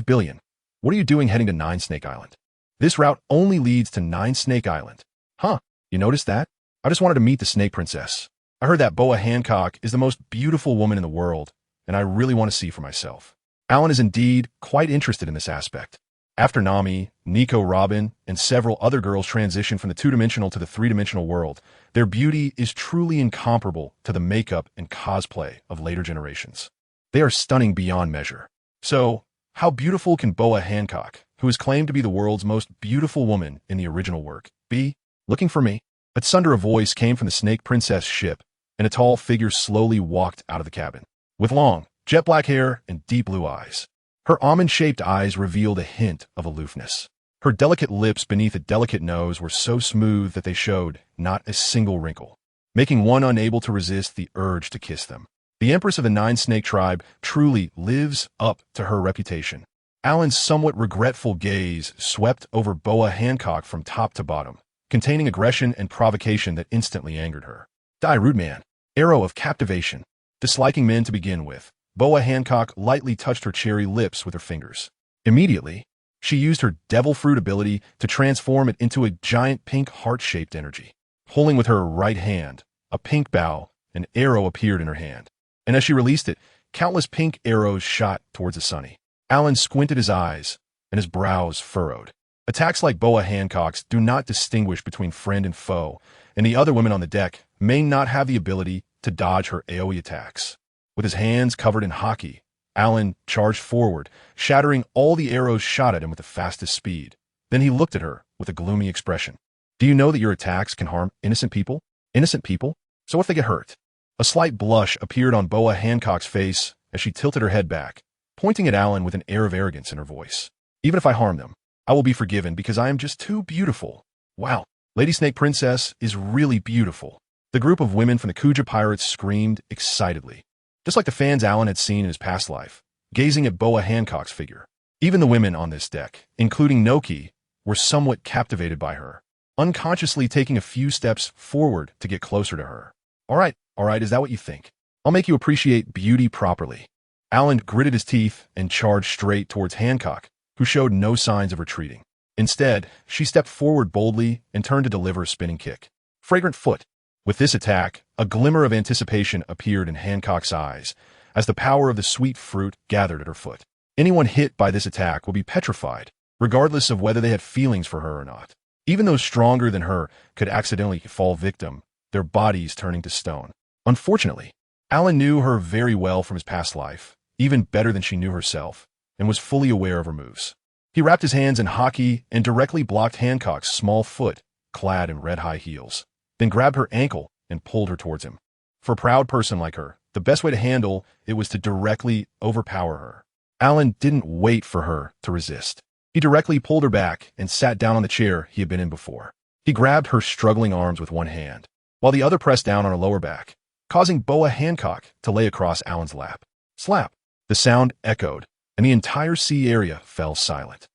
billion. What are you doing heading to 9 Snake Island? This route only leads to 9 Snake Island. Huh, you noticed that? I just wanted to meet the Snake Princess. I heard that Boa Hancock is the most beautiful woman in the world, and I really want to see for myself. Alan is indeed quite interested in this aspect. After Nami, Nico Robin, and several other girls transition from the 2-dimensional to the 3-dimensional world, their beauty is truly incomparable to the makeup and cosplay of later generations. They are stunning beyond measure. So, how beautiful can Boa Hancock, who is claimed to be the world's most beautiful woman in the original work, be? Looking for me? At sunder a voice came from the Snake Princess ship, and a tall figure slowly walked out of the cabin. With long, jet-black hair and deep blue eyes. Her almond-shaped eyes revealed a hint of aloofness. Her delicate lips beneath a delicate nose were so smooth that they showed not a single wrinkle, making one unable to resist the urge to kiss them. The Empress of the 9 Snake Tribe truly lives up to her reputation. Alan's somewhat regretful gaze swept over Boa Hancock from top to bottom, containing aggression and provocation that instantly angered her. Die, rude man. Arrow of captivation. Disliking men to begin with, Boa Hancock lightly touched her cherry lips with her fingers. Immediately, she used her devil fruit ability to transform it into a giant pink heart-shaped energy. Holding with her right hand, a pink bow, an arrow appeared in her hand. And as she released it, countless pink arrows shot towards the Sunny. Alan squinted his eyes, and his brows furrowed. Attacks like Boa Hancock's do not distinguish between friend and foe, and the other women on the deck may not have the ability to dodge her AoE attacks. With his hands covered in haki, Alan charged forward, shattering all the arrows shot at him with the fastest speed. Then he looked at her with a gloomy expression. Do you know that your attacks can harm innocent people? Innocent people? So what if they get hurt? A slight blush appeared on Boa Hancock's face as she tilted her head back, pointing at Alan with an air of arrogance in her voice. Even if I harm them, I will be forgiven because I am just too beautiful. Wow, Lady Snake Princess is really beautiful. The group of women from the Kuja Pirates screamed excitedly, just like the fans Alan had seen in his past life, gazing at Boa Hancock's figure. Even the women on this deck, including Noki, were somewhat captivated by her, unconsciously taking a few steps forward to get closer to her. All right, is that what you think? I'll make you appreciate beauty properly. Alan gritted his teeth and charged straight towards Hancock, who showed no signs of retreating. Instead, she stepped forward boldly and turned to deliver a spinning kick. Fragrant foot. With this attack, a glimmer of anticipation appeared in Hancock's eyes as the power of the sweet fruit gathered at her foot. Anyone hit by this attack will be petrified, regardless of whether they had feelings for her or not. Even those stronger than her could accidentally fall victim, their bodies turning to stone. Unfortunately, Alan knew her very well from his past life, even better than she knew herself, and was fully aware of her moves. He wrapped his hands in haki and directly blocked Hancock's small foot, clad in red high heels, then grabbed her ankle and pulled her towards him. For a proud person like her, the best way to handle it was to directly overpower her. Alan didn't wait for her to resist. He directly pulled her back and sat down on the chair he had been in before. He grabbed her struggling arms with one hand, while the other pressed down on her lower back, causing Boa Hancock to lay across Alan's lap. Slap! The sound echoed, and the entire sea area fell silent.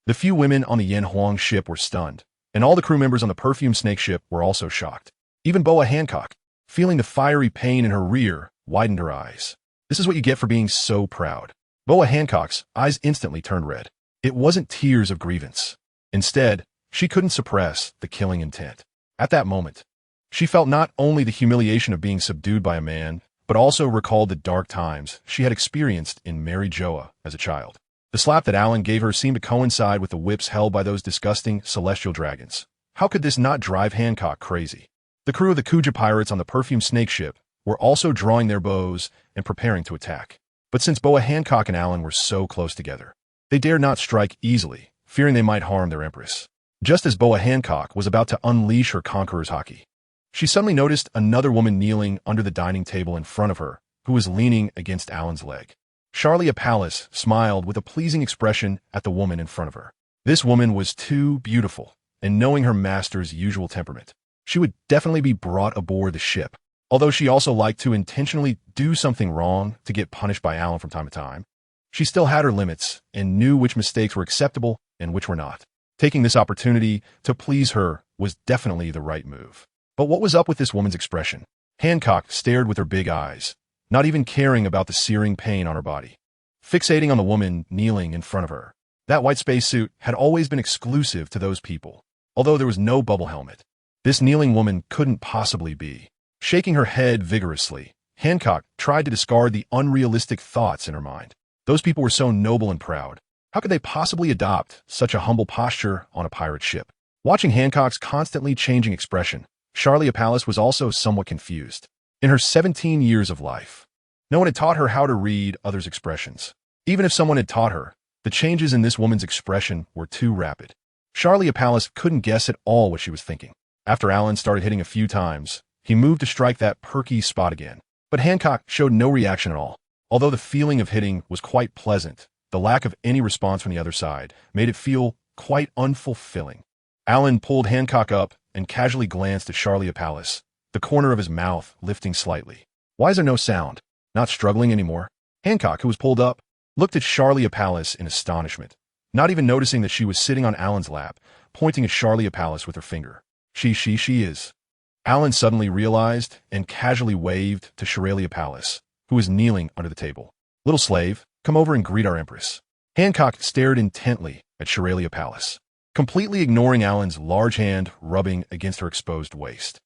The few women on the Yen Huang ship were stunned, and all the crew members on the Perfume Snake ship were also shocked. Even Boa Hancock, feeling the fiery pain in her rear, widened her eyes. This is what you get for being so proud. Boa Hancock's eyes instantly turned red. It wasn't tears of grievance. Instead, she couldn't suppress the killing intent. At that moment, she felt not only the humiliation of being subdued by a man, but also recalled the dark times she had experienced in Mary Joa as a child. The slap that Alan gave her seemed to coincide with the whips held by those disgusting celestial dragons. How could this not drive Hancock crazy? The crew of the Kuja Pirates on the Perfume Snake ship were also drawing their bows and preparing to attack. But since Boa Hancock and Alan were so close together, they dared not strike easily, fearing they might harm their empress. Just as Boa Hancock was about to unleash her conqueror's haki, she suddenly noticed another woman kneeling under the dining table in front of her, who was leaning against Alan's leg. Charlia Palace smiled with a pleasing expression at the woman in front of her. This woman was too beautiful, and knowing her master's usual temperament, she would definitely be brought aboard the ship. Although she also liked to intentionally do something wrong to get punished by Alan from time to time, She still had her limits and knew which mistakes were acceptable and which were not. Taking this opportunity to please her was definitely the right move. But what was up with this woman's expression? Hancock stared with her big eyes, not even caring about the searing pain on her body, fixating on the woman kneeling in front of her. That white spacesuit had always been exclusive to those people, although there was no bubble helmet. This kneeling woman couldn't possibly be. Shaking her head vigorously, Hancock tried to discard the unrealistic thoughts in her mind. Those people were so noble and proud. How could they possibly adopt such a humble posture on a pirate ship? Watching Hancock's constantly changing expression, Charlie Palace was also somewhat confused. In her 17 years of life, no one had taught her how to read others' expressions. Even if someone had taught her, the changes in this woman's expression were too rapid. Charlie Palace couldn't guess at all what she was thinking. After Alan started hitting a few times, he moved to strike that perky spot again. But Hancock showed no reaction at all. Although the feeling of hitting was quite pleasant, the lack of any response from the other side made it feel quite unfulfilling. Alan pulled Hancock up and casually glanced at Charlie Palace, the corner of his mouth lifting slightly. Why is there no sound? Not struggling anymore? Hancock, who was pulled up, looked at Charlie Palace in astonishment, not even noticing that she was sitting on Alan's lap, pointing at Charlie Palace with her finger. She is. Alan suddenly realized and casually waved to Charlie Palace, who was kneeling under the table. Little slave, come over and greet our empress. Hancock stared intently at Charlie Palace, completely ignoring Alan's large hand rubbing against her exposed waist.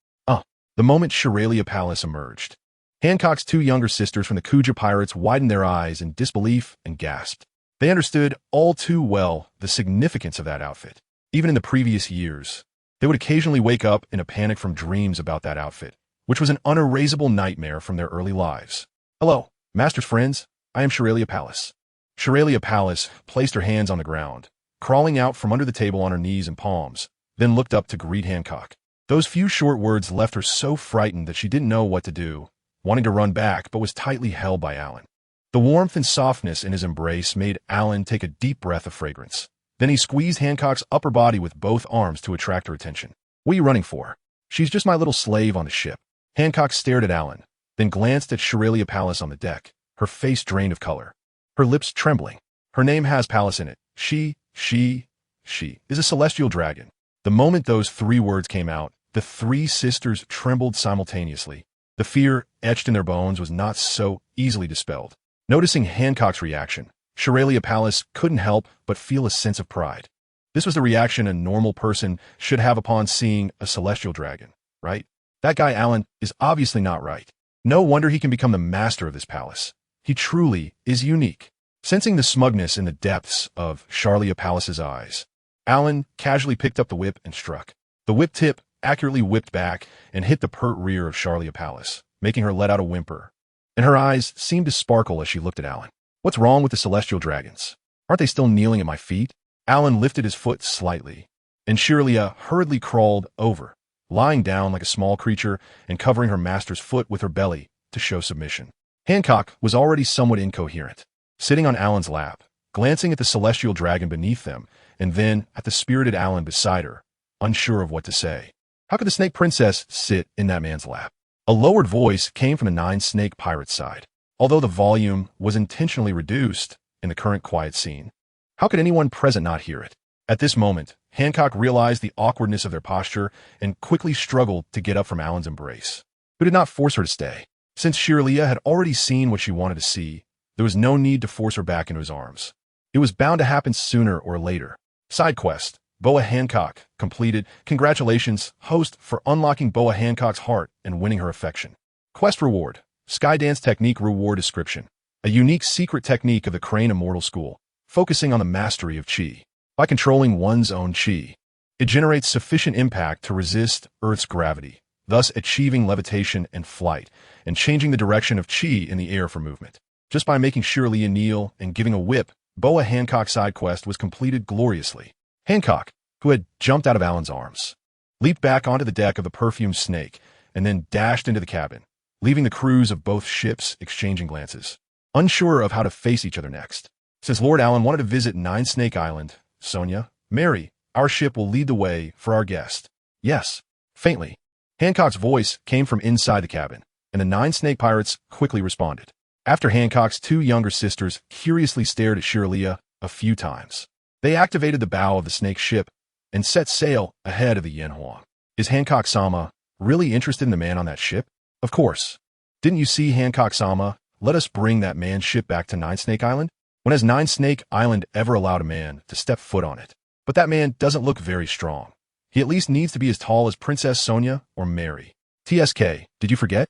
The moment Charlie Palace emerged, Hancock's two younger sisters from the Kuja pirates widened their eyes in disbelief and gasped. They understood all too well the significance of that outfit. Even in the previous years, they would occasionally wake up in a panic from dreams about that outfit, which was an unerasable nightmare from their early lives. Hello, master's friends, I am Charlie Palace. Charlie Palace placed her hands on the ground, crawling out from under the table on her knees and palms, then looked up to greet Hancock. Those few short words left her so frightened that she didn't know what to do, wanting to run back but was tightly held by Alan. The warmth and softness in his embrace made Alan take a deep breath of fragrance. Then he squeezed Hancock's upper body with both arms to attract her attention. What are you running for? She's just my little slave on the ship. Hancock stared at Alan, then glanced at Charlie Palace on the deck, her face drained of color, her lips trembling. Her name has Palace in it. She is a celestial dragon. The moment those three words came out, the three sisters trembled simultaneously. The fear etched in their bones was not so easily dispelled. Noticing Hancock's reaction, Charlie Palace couldn't help but feel a sense of pride. This was the reaction a normal person should have upon seeing a celestial dragon, right? That guy Alan is obviously not right. No wonder he can become the master of this palace. He truly is unique. Sensing the smugness in the depths of Charlie Palace's eyes, Alan casually picked up the whip and struck. The whip tip accurately whipped back and hit the pert rear of Charlie Palace, making her let out a whimper. And her eyes seemed to sparkle as she looked at Alan. What's wrong with the celestial dragons? Aren't they still kneeling at my feet? Alan lifted his foot slightly, and Shirley hurriedly crawled over, lying down like a small creature and covering her master's foot with her belly to show submission. Hancock was already somewhat incoherent, sitting on Alan's lap, glancing at the celestial dragon beneath them, and then at the spirited Alan beside her, unsure of what to say. How could the snake princess sit in that man's lap? A lowered voice came from the nine-snake pirate's side, although the volume was intentionally reduced in the current quiet scene. How could anyone present not hear it? At this moment, Hancock realized the awkwardness of their posture and quickly struggled to get up from Alan's embrace, who did not force her to stay. Since Shirley had already seen what she wanted to see, there was no need to force her back into his arms. It was bound to happen sooner or later. Side quest. Boa Hancock completed. Congratulations, host, for unlocking Boa Hancock's heart and winning her affection. Quest reward. Skydance technique reward description. A unique secret technique of the Crane Immortal School, focusing on the mastery of chi. By controlling one's own chi, it generates sufficient impact to resist Earth's gravity, thus achieving levitation and flight, and changing the direction of chi in the air for movement. Just by making Shirley kneel and giving a whip, Boa Hancock's side quest was completed gloriously. Hancock, who had jumped out of Alan's arms, leaped back onto the deck of the perfumed snake and then dashed into the cabin, leaving the crews of both ships exchanging glances, unsure of how to face each other next. Since Lord Alan wanted to visit Nine Snake Island, Sonia, Mary, our ship will lead the way for our guest. Yes, faintly. Hancock's voice came from inside the cabin, and the Nine Snake Pirates quickly responded. After Hancock's two younger sisters curiously stared at Shirley a few times, they activated the bow of the snake ship and set sail ahead of the Yanhuang. Is Hancock-sama really interested in the man on that ship? Of course. Didn't you see, Hancock-sama? Let us bring that man's ship back to Nine Snake Island? When has Nine Snake Island ever allowed a man to step foot on it? But that man doesn't look very strong. He at least needs to be as tall as Princess Sonia or Mary. TSK, did you forget?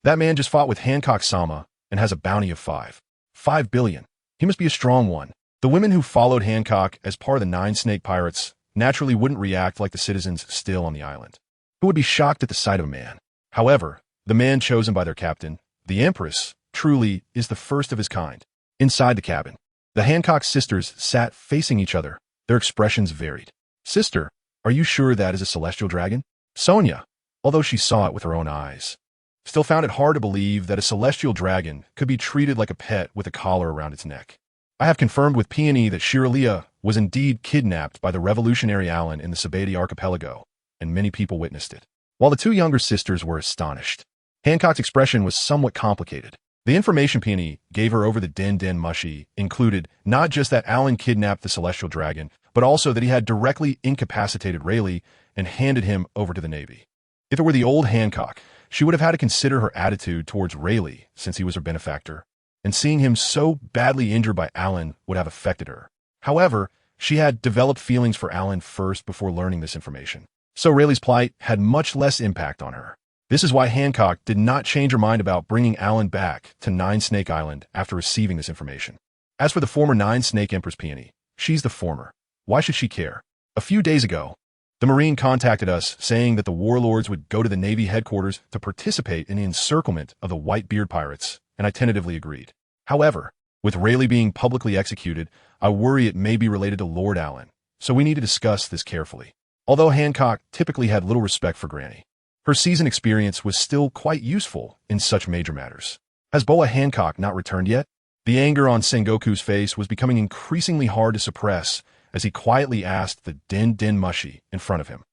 That man just fought with Hancock-sama and has a bounty of 5 billion. He must be a strong one. The women who followed Hancock as part of the Nine Snake Pirates naturally wouldn't react like the citizens still on the island, who would be shocked at the sight of a man. However, the man chosen by their captain, the Empress, truly is the first of his kind. Inside the cabin, the Hancock sisters sat facing each other. Their expressions varied. Sister, are you sure that is a celestial dragon? Sonia, although she saw it with her own eyes, still found it hard to believe that a celestial dragon could be treated like a pet with a collar around its neck. I have confirmed with Peony that Shirley was indeed kidnapped by the revolutionary Alan in the Sabati archipelago, and many people witnessed it. While the two younger sisters were astonished, Hancock's expression was somewhat complicated. The information Peony gave her over the Den Mushy included not just that Alan kidnapped the celestial dragon, but also that he had directly incapacitated Rayleigh and handed him over to the Navy. If it were the old Hancock, she would have had to consider her attitude towards Rayleigh since he was her benefactor, and seeing him so badly injured by Alan would have affected her. However, she had developed feelings for Alan first before learning this information, so Rayleigh's plight had much less impact on her. This is why Hancock did not change her mind about bringing Alan back to Nine Snake Island after receiving this information. As for the former Nine Snake Empress Peony, she's the former. Why should she care? A few days ago, the Marine contacted us saying that the warlords would go to the Navy headquarters to participate in the encirclement of the Whitebeard pirates, and I tentatively agreed. However, with Rayleigh being publicly executed, I worry it may be related to Lord Alan, so we need to discuss this carefully. Although Hancock typically had little respect for Granny, her seasoned experience was still quite useful in such major matters. Has Boa Hancock not returned yet? The anger on Sengoku's face was becoming increasingly hard to suppress as he quietly asked the Den Mushy in front of him.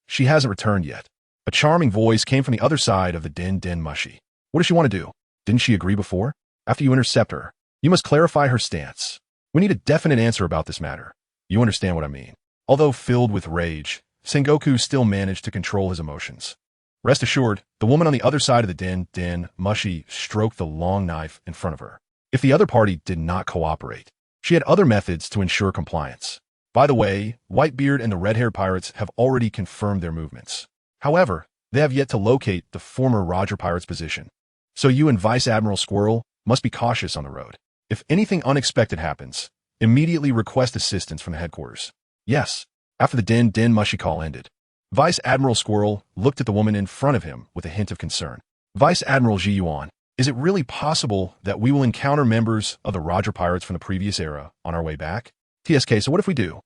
She hasn't returned yet. A charming voice came from the other side of the Den Mushy. What does she want to do? Didn't she agree before? After you intercept her, you must clarify her stance. We need a definite answer about this matter. You understand what I mean. Although filled with rage, Sengoku still managed to control his emotions. Rest assured, the woman on the other side of the Den Mushy stroked the long knife in front of her. If the other party did not cooperate, she had other methods to ensure compliance. By the way, Whitebeard and the red-haired pirates have already confirmed their movements. However, they have yet to locate the former Roger pirate's position. So you and Vice Admiral Squirrel must be cautious on the road. If anything unexpected happens, immediately request assistance from the headquarters. Yes. After the Den Mushy call ended, Vice Admiral Squirrel looked at the woman in front of him with a hint of concern. Vice Admiral Ji Yuan, is it really possible that we will encounter members of the Roger pirates from the previous era on our way back? TSK, so what if we do?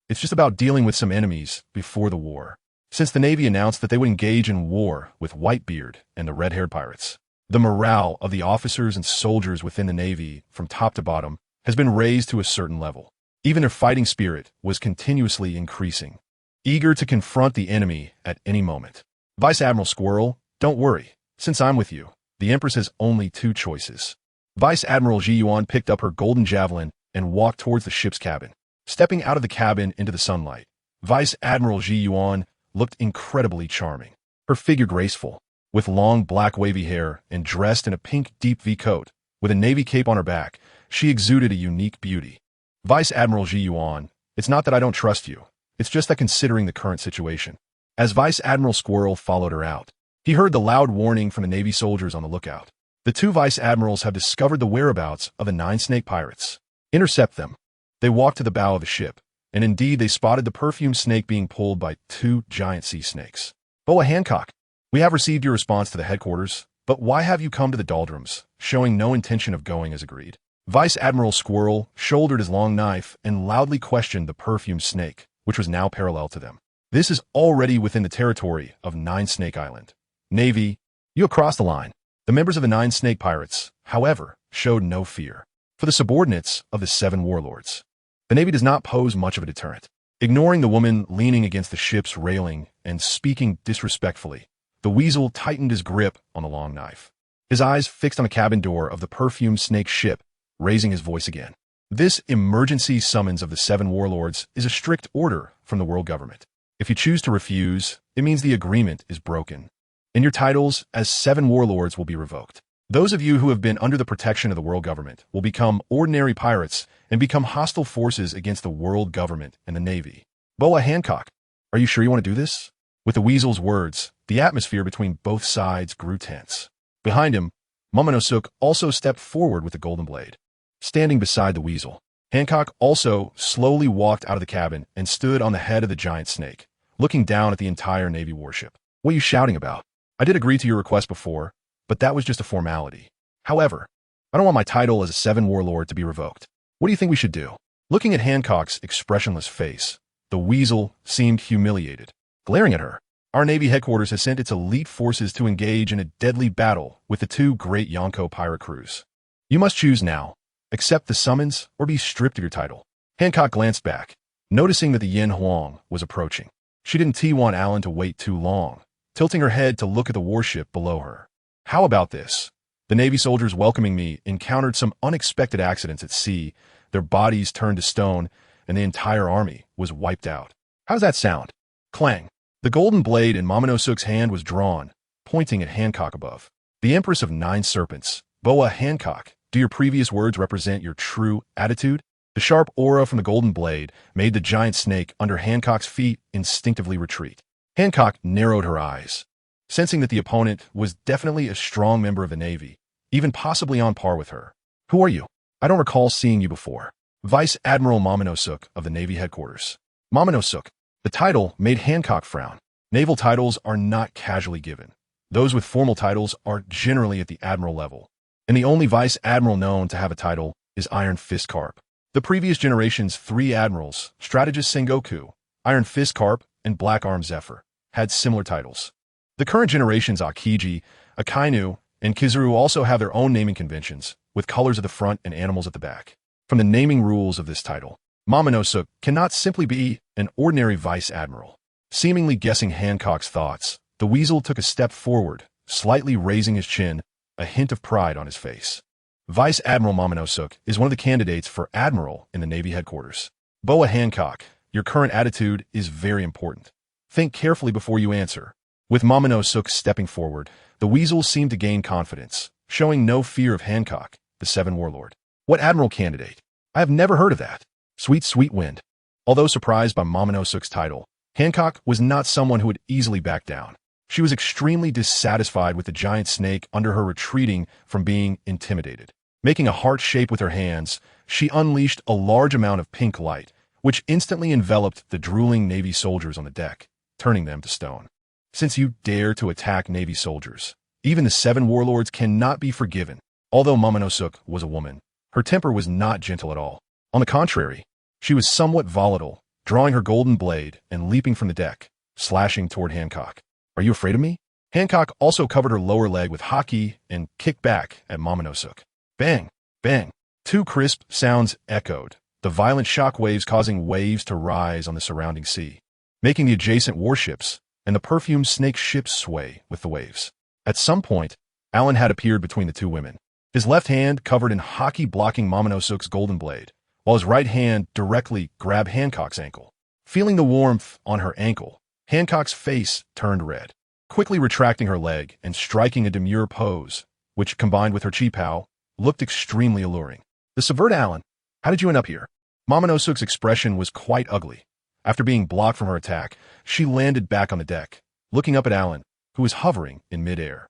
It's just about dealing with some enemies before the war. Since the Navy announced that they would engage in war with Whitebeard and the red-haired pirates, the morale of the officers and soldiers within the Navy, from top to bottom, has been raised to a certain level. Even their fighting spirit was continuously increasing, eager to confront the enemy at any moment. Vice Admiral Squirrel, don't worry. Since I'm with you, the Empress has only two choices. Vice Admiral Ji Yuan picked up her golden javelin and walked towards the ship's cabin. Stepping out of the cabin into the sunlight, Vice Admiral Ji Yuan looked incredibly charming. Her figure graceful, with long black wavy hair and dressed in a pink deep V coat, with a navy cape on her back, she exuded a unique beauty. Vice Admiral Ji Yuan, it's not that I don't trust you. It's just that considering the current situation. As Vice Admiral Squirrel followed her out, he heard the loud warning from the Navy soldiers on the lookout. The two Vice Admirals have discovered the whereabouts of the Nine Snake Pirates. Intercept them. They walked to the bow of the ship, and indeed they spotted the perfume snake being pulled by two giant sea snakes. Boa Hancock, we have received your response to the headquarters, but why have you come to the doldrums, showing no intention of going as agreed? Vice Admiral Squirrel shouldered his long knife and loudly questioned the perfume snake, which was now parallel to them. This is already within the territory of Nine Snake Island. Navy, you have crossed the line. The members of the Nine Snake Pirates, however, showed no fear for the subordinates of the seven warlords. The Navy does not pose much of a deterrent. Ignoring the woman leaning against the ship's railing and speaking disrespectfully, the weasel tightened his grip on the long knife. his eyes fixed on the cabin door of the perfumed snake ship, raising his voice again. This emergency summons of the 7 warlords is a strict order from the world government. If you choose to refuse, it means the agreement is broken, and your titles as 7 warlords will be revoked. Those of you who have been under the protection of the world government will become ordinary pirates and become hostile forces against the world government and the Navy. Boa Hancock, are you sure you want to do this? With the weasel's words, the atmosphere between both sides grew tense. Behind him, Momonosuke also stepped forward with the golden blade. Standing beside the weasel, Hancock also slowly walked out of the cabin and stood on the head of the giant snake, looking down at the entire Navy warship. What are you shouting about? I did agree to your request before, but that was just a formality. However, I don't want my title as a 7 warlord to be revoked. What do you think we should do? Looking at Hancock's expressionless face, the weasel seemed humiliated. Glaring at her, our Navy headquarters has sent its elite forces to engage in a deadly battle with the 2 great Yonko pirate crews. You must choose now. Accept the summons or be stripped of your title. Hancock glanced back, noticing that the Yin Huang was approaching. She didn't want Alan to wait too long, tilting her head to look at the warship below her. How about this? The Navy soldiers welcoming me encountered some unexpected accidents at sea, their bodies turned to stone, and the entire army was wiped out. How does that sound? Clang. The golden blade in Momonosuke's hand was drawn, pointing at Hancock above. The Empress of 9 Serpents, Boa Hancock. Do your previous words represent your true attitude? The sharp aura from the golden blade made the giant snake under Hancock's feet instinctively retreat. Hancock narrowed her eyes, sensing that the opponent was definitely a strong member of the Navy, even possibly on par with her. Who are you? I don't recall seeing you before. Vice Admiral Momonosuke of the Navy headquarters. Momonosuke. The title made Hancock frown. Naval titles are not casually given. Those with formal titles are generally at the admiral level, and the only vice admiral known to have a title is Iron Fist Karp. The previous generation's 3 admirals, Strategist Sengoku, Iron Fist Karp, and Black Arm Zephyr, had similar titles. The current generation's Akiji, Akainu, and Kizuru also have their own naming conventions, with colors at the front and animals at the back. From the naming rules of this title, Momonosuke cannot simply be an ordinary vice admiral. Seemingly guessing Hancock's thoughts, the weasel took a step forward, slightly raising his chin, a hint of pride on his face. Vice Admiral Momonosuke is one of the candidates for Admiral in the Navy headquarters. Boa Hancock, your current attitude is very important. Think carefully before you answer. With Momonosuke stepping forward, the weasel seemed to gain confidence, showing no fear of Hancock, the 7 warlord. What Admiral candidate? I have never heard of that. Sweet, sweet wind. Although surprised by Momonosuke's title, Hancock was not someone who would easily back down. She was extremely dissatisfied with the giant snake under her retreating from being intimidated. Making a heart shape with her hands, she unleashed a large amount of pink light, which instantly enveloped the drooling Navy soldiers on the deck, turning them to stone. Since you dare to attack Navy soldiers, even the 7 warlords cannot be forgiven. Although Momonosuke was a woman, her temper was not gentle at all. On the contrary, she was somewhat volatile, drawing her golden blade and leaping from the deck, slashing toward Hancock. Are you afraid of me? Hancock also covered her lower leg with haki and kicked back at Momonosuke. Bang! Bang! 2 crisp sounds echoed, the violent shock waves causing waves to rise on the surrounding sea, making the adjacent warships and the perfumed snake ships sway with the waves. At some point, Alan had appeared between the 2 women, his left hand covered in haki blocking Momonosuke's golden blade, while his right hand directly grabbed Hancock's ankle. Feeling the warmth on her ankle, Hancock's face turned red, quickly retracting her leg and striking a demure pose, which, combined with her chi pao, looked extremely alluring. The subvert Alan, how did you end up here? Momonosuke's expression was quite ugly. After being blocked from her attack, she landed back on the deck, looking up at Alan, who was hovering in midair.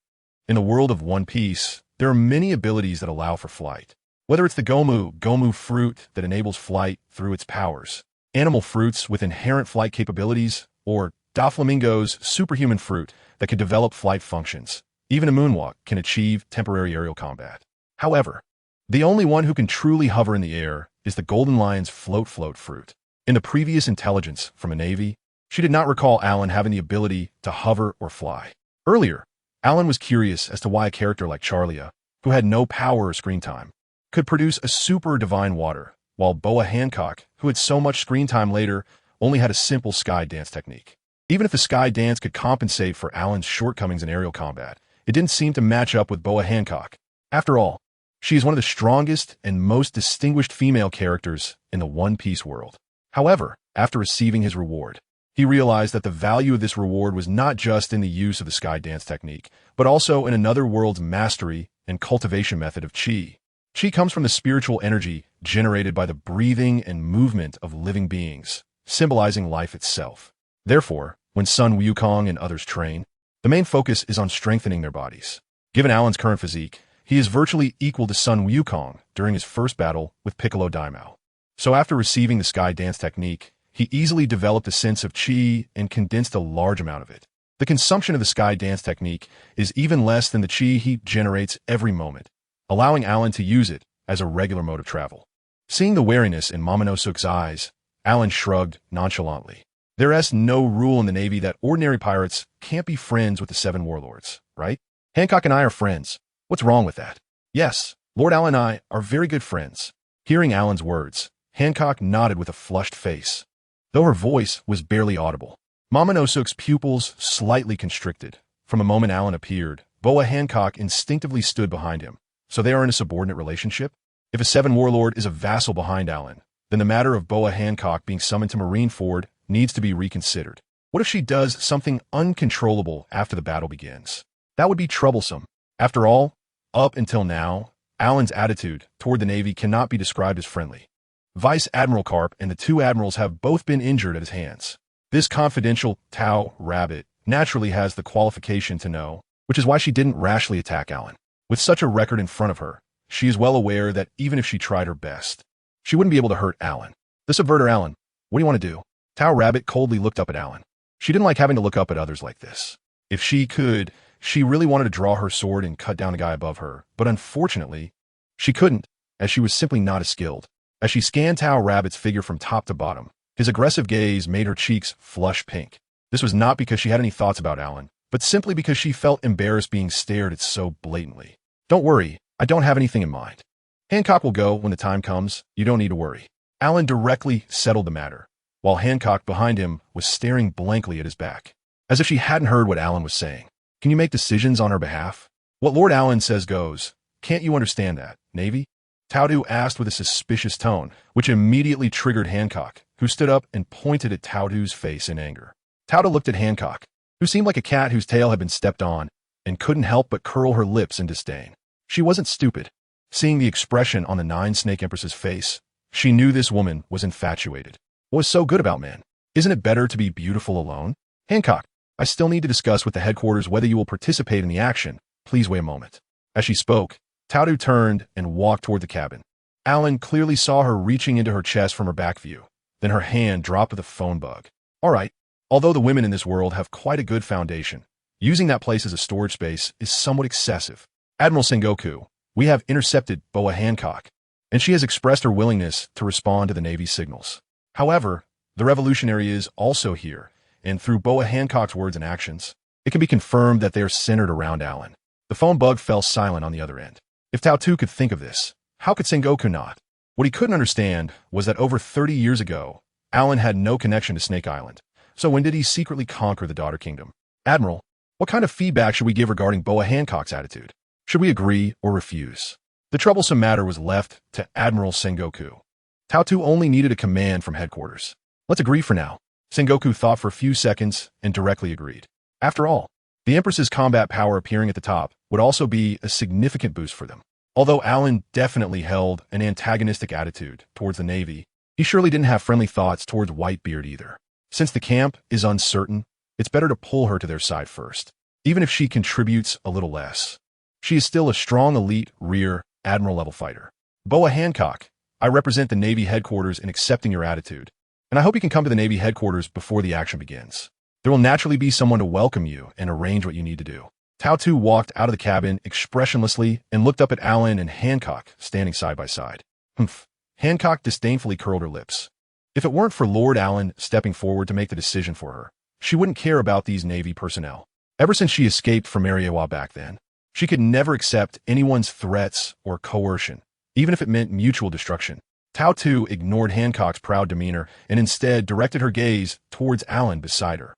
In the world of One Piece, there are many abilities that allow for flight. Whether it's the Gomu fruit that enables flight through its powers, animal fruits with inherent flight capabilities, or Doflamingo's superhuman fruit that can develop flight functions. Even a moonwalk can achieve temporary aerial combat. However, the only one who can truly hover in the air is the Golden Lion's float fruit. In the previous intelligence from a Navy, she did not recall Alan having the ability to hover or fly. Earlier, Alan was curious as to why a character like Charlia, who had no power or screen time, could produce a super divine water, while Boa Hancock, who had so much screen time later, only had a simple sky dance technique. Even if the sky dance could compensate for Alan's shortcomings in aerial combat, It didn't seem to match up with Boa Hancock. After all, she is one of the strongest and most distinguished female characters in the One Piece world. However, after receiving his reward, he realized that the value of this reward was not just in the use of the sky dance technique, but also in another world's mastery and cultivation method of chi. Chi comes from the spiritual energy generated by the breathing and movement of living beings, symbolizing life itself. Therefore, when Sun Wukong and others train, the main focus is on strengthening their bodies. Given Alan's current physique, he is virtually equal to Sun Wukong during his first battle with Piccolo Daimao. So after receiving the sky dance technique, he easily developed a sense of chi and condensed a large amount of it. The consumption of the sky dance technique is even less than the chi he generates every moment, allowing Alan to use it as a regular mode of travel. Seeing the wariness in Momonosuke's eyes, Alan shrugged nonchalantly. There is no rule in the Navy that ordinary pirates can't be friends with the Seven Warlords, right? Hancock and I are friends. What's wrong with that? Yes, Lord Alan and I are very good friends. Hearing Alan's words, Hancock nodded with a flushed face, though her voice was barely audible. Momonosuke's pupils slightly constricted. From the moment Alan appeared, Boa Hancock instinctively stood behind him. So they are in a subordinate relationship? If a Seven Warlord is a vassal behind Alan, then the matter of Boa Hancock being summoned to Marineford needs to be reconsidered. What if she does something uncontrollable after the battle begins? That would be troublesome. After all, up until now, Alan's attitude toward the Navy cannot be described as friendly. Vice Admiral Karp and the two admirals have both been injured at his hands. This confidential Tau Rabbit naturally has the qualification to know, which is why she didn't rashly attack Alan. With such a record in front of her, she is well aware that even if she tried her best, she wouldn't be able to hurt Alan. The subverter Alan, what do you want to do? Tau Rabbit coldly looked up at Alan. She didn't like having to look up at others like this. If she could, she really wanted to draw her sword and cut down a guy above her, but unfortunately, she couldn't, as she was simply not as skilled. As she scanned Tau Rabbit's figure from top to bottom, his aggressive gaze made her cheeks flush pink. This was not because she had any thoughts about Alan, but simply because she felt embarrassed being stared at so blatantly. Don't worry, I don't have anything in mind. Hancock will go when the time comes. You don't need to worry. Alan directly settled the matter, while Hancock behind him was staring blankly at his back, as if she hadn't heard what Alan was saying. Can you make decisions on her behalf? What Lord Alan says goes. Can't you understand that, Navy? Taudu asked with a suspicious tone, which immediately triggered Hancock, who stood up and pointed at Taudu's face in anger. Taudu looked at Hancock, who seemed like a cat whose tail had been stepped on, and couldn't help but curl her lips in disdain. She wasn't stupid. Seeing the expression on the Nine Snake Empress's face, she knew this woman was infatuated. What was so good about men? Isn't it better to be beautiful alone? Hancock, I still need to discuss with the headquarters whether you will participate in the action. Please wait a moment. As she spoke, Taudu turned and walked toward the cabin. Alan clearly saw her reaching into her chest from her back view. Then her hand dropped with a phone bug. All right. Although the women in this world have quite a good foundation, using that place as a storage space is somewhat excessive. Admiral Sengoku, we have intercepted Boa Hancock, and she has expressed her willingness to respond to the Navy's signals. However, the revolutionary is also here, and through Boa Hancock's words and actions, it can be confirmed that they are centered around Alan. The phone bug fell silent on the other end. If Tau-Tu could think of this, how could Sengoku not? What he couldn't understand was that over 30 years ago, Alan had no connection to Snake Island. So when did he secretly conquer the Daughter Kingdom? Admiral, what kind of feedback should we give regarding Boa Hancock's attitude? Should we agree or refuse? The troublesome matter was left to Admiral Sengoku. Tau-Tu only needed a command from headquarters. Let's agree for now. Sengoku thought for a few seconds and directly agreed. After all, the Empress's combat power appearing at the top would also be a significant boost for them. Although Alan definitely held an antagonistic attitude towards the Navy, he surely didn't have friendly thoughts towards Whitebeard either. Since the camp is uncertain, it's better to pull her to their side first, even if she contributes a little less. She is still a strong elite rear admiral-level fighter. Boa Hancock, I represent the Navy headquarters in accepting your attitude, and I hope you can come to the Navy headquarters before the action begins. There will naturally be someone to welcome you and arrange what you need to do. Tau-Tu walked out of the cabin expressionlessly and looked up at Alan and Hancock standing side by side. Humph. Hancock disdainfully curled her lips. If it weren't for Lord Alan stepping forward to make the decision for her, she wouldn't care about these Navy personnel. Ever since she escaped from Mariewa back then, she could never accept anyone's threats or coercion, even if it meant mutual destruction. Tau-Tu ignored Hancock's proud demeanor and instead directed her gaze towards Alan beside her.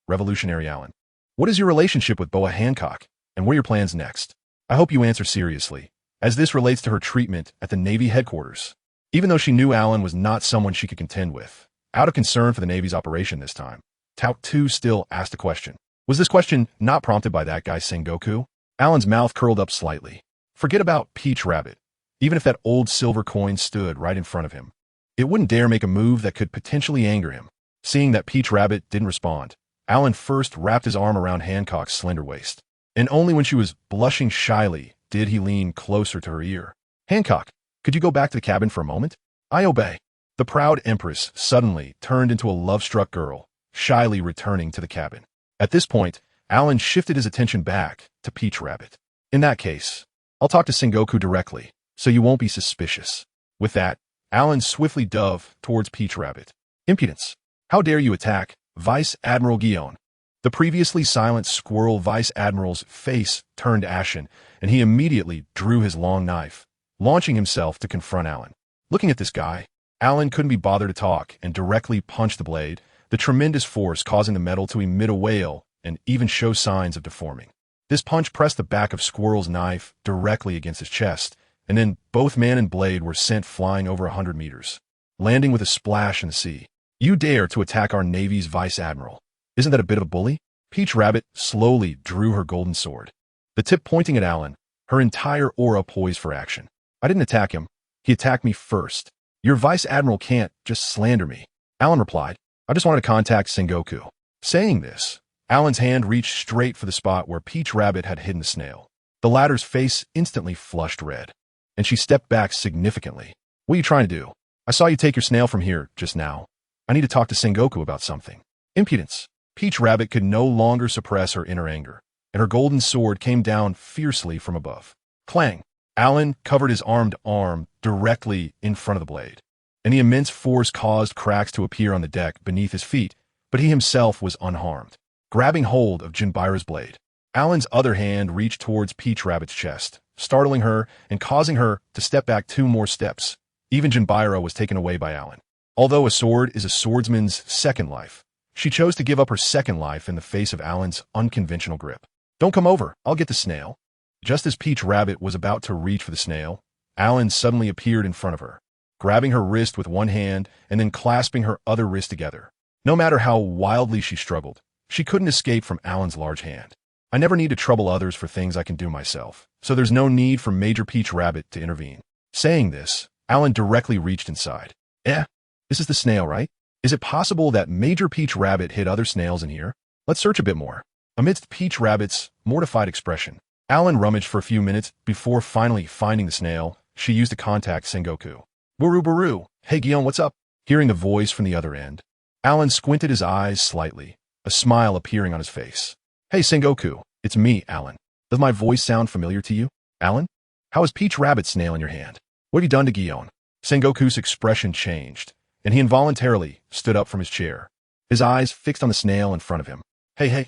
Revolutionary Alan, what is your relationship with Boa Hancock? And what are your plans next? I hope you answer seriously, as this relates to her treatment at the Navy headquarters. Even though she knew Alan was not someone she could contend with, out of concern for the Navy's operation this time, Tout 2 still asked a question. Was this question not prompted by that guy Sengoku? Alan's mouth curled up slightly. Forget about Peach Rabbit. Even if that old silver coin stood right in front of him, it wouldn't dare make a move that could potentially anger him. Seeing that Peach Rabbit didn't respond, Alan first wrapped his arm around Hancock's slender waist, and only when she was blushing shyly did he lean closer to her ear. Hancock, could you go back to the cabin for a moment? I obey. The proud Empress suddenly turned into a love-struck girl, shyly returning to the cabin. At this point, Alan shifted his attention back to Peach Rabbit. In that case, I'll talk to Sengoku directly, so you won't be suspicious. With that, Alan swiftly dove towards Peach Rabbit. Impudence! How dare you attack Vice Admiral Guion? The previously silent squirrel Vice Admiral's face turned ashen, and he immediately drew his long knife, launching himself to confront Alan. Looking at this guy, Alan couldn't be bothered to talk and directly punched the blade, the tremendous force causing the metal to emit a wail and even show signs of deforming. This punch pressed the back of Squirrel's knife directly against his chest, and then both man and blade were sent flying over 100 meters, landing with a splash in the sea. You dare to attack our Navy's Vice Admiral. Isn't that a bit of a bully? Peach Rabbit slowly drew her golden sword, the tip pointing at Alan, her entire aura poised for action. I didn't attack him. He attacked me first. Your Vice Admiral can't just slander me. Alan replied, I just wanted to contact Sengoku. Saying this, Alan's hand reached straight for the spot where Peach Rabbit had hidden the snail. The latter's face instantly flushed red, and she stepped back significantly. What are you trying to do? I saw you take your snail from here just now. I need to talk to Sengoku about something. Impudence. Peach Rabbit could no longer suppress her inner anger, and her golden sword came down fiercely from above. Clang! Alan covered his armed arm directly in front of the blade, and the immense force caused cracks to appear on the deck beneath his feet, but he himself was unharmed. Grabbing hold of Jinbira's blade, Alan's other hand reached towards Peach Rabbit's chest, startling her and causing her to step back 2 more steps. Even Jinbira was taken away by Alan. Although a sword is a swordsman's second life, she chose to give up her second life in the face of Alan's unconventional grip. Don't come over, I'll get the snail. Just as Peach Rabbit was about to reach for the snail, Alan suddenly appeared in front of her, grabbing her wrist with one hand and then clasping her other wrist together. No matter how wildly she struggled, she couldn't escape from Alan's large hand. I never need to trouble others for things I can do myself, so there's no need for Major Peach Rabbit to intervene. Saying this, Alan directly reached inside. This is the snail, right? Is it possible that Major Peach Rabbit hid other snails in here? Let's search a bit more. Amidst Peach Rabbit's mortified expression, Alan rummaged for a few minutes before finally finding the snail she used to contact Sengoku. Buru. Hey Guion, what's up? Hearing the voice from the other end, Alan squinted his eyes slightly, a smile appearing on his face. Hey Sengoku, it's me, Alan. Does my voice sound familiar to you? Alan? How is Peach Rabbit's snail in your hand? What have you done to Guion? Sengoku's expression changed, and he involuntarily stood up from his chair, his eyes fixed on the snail in front of him. Hey,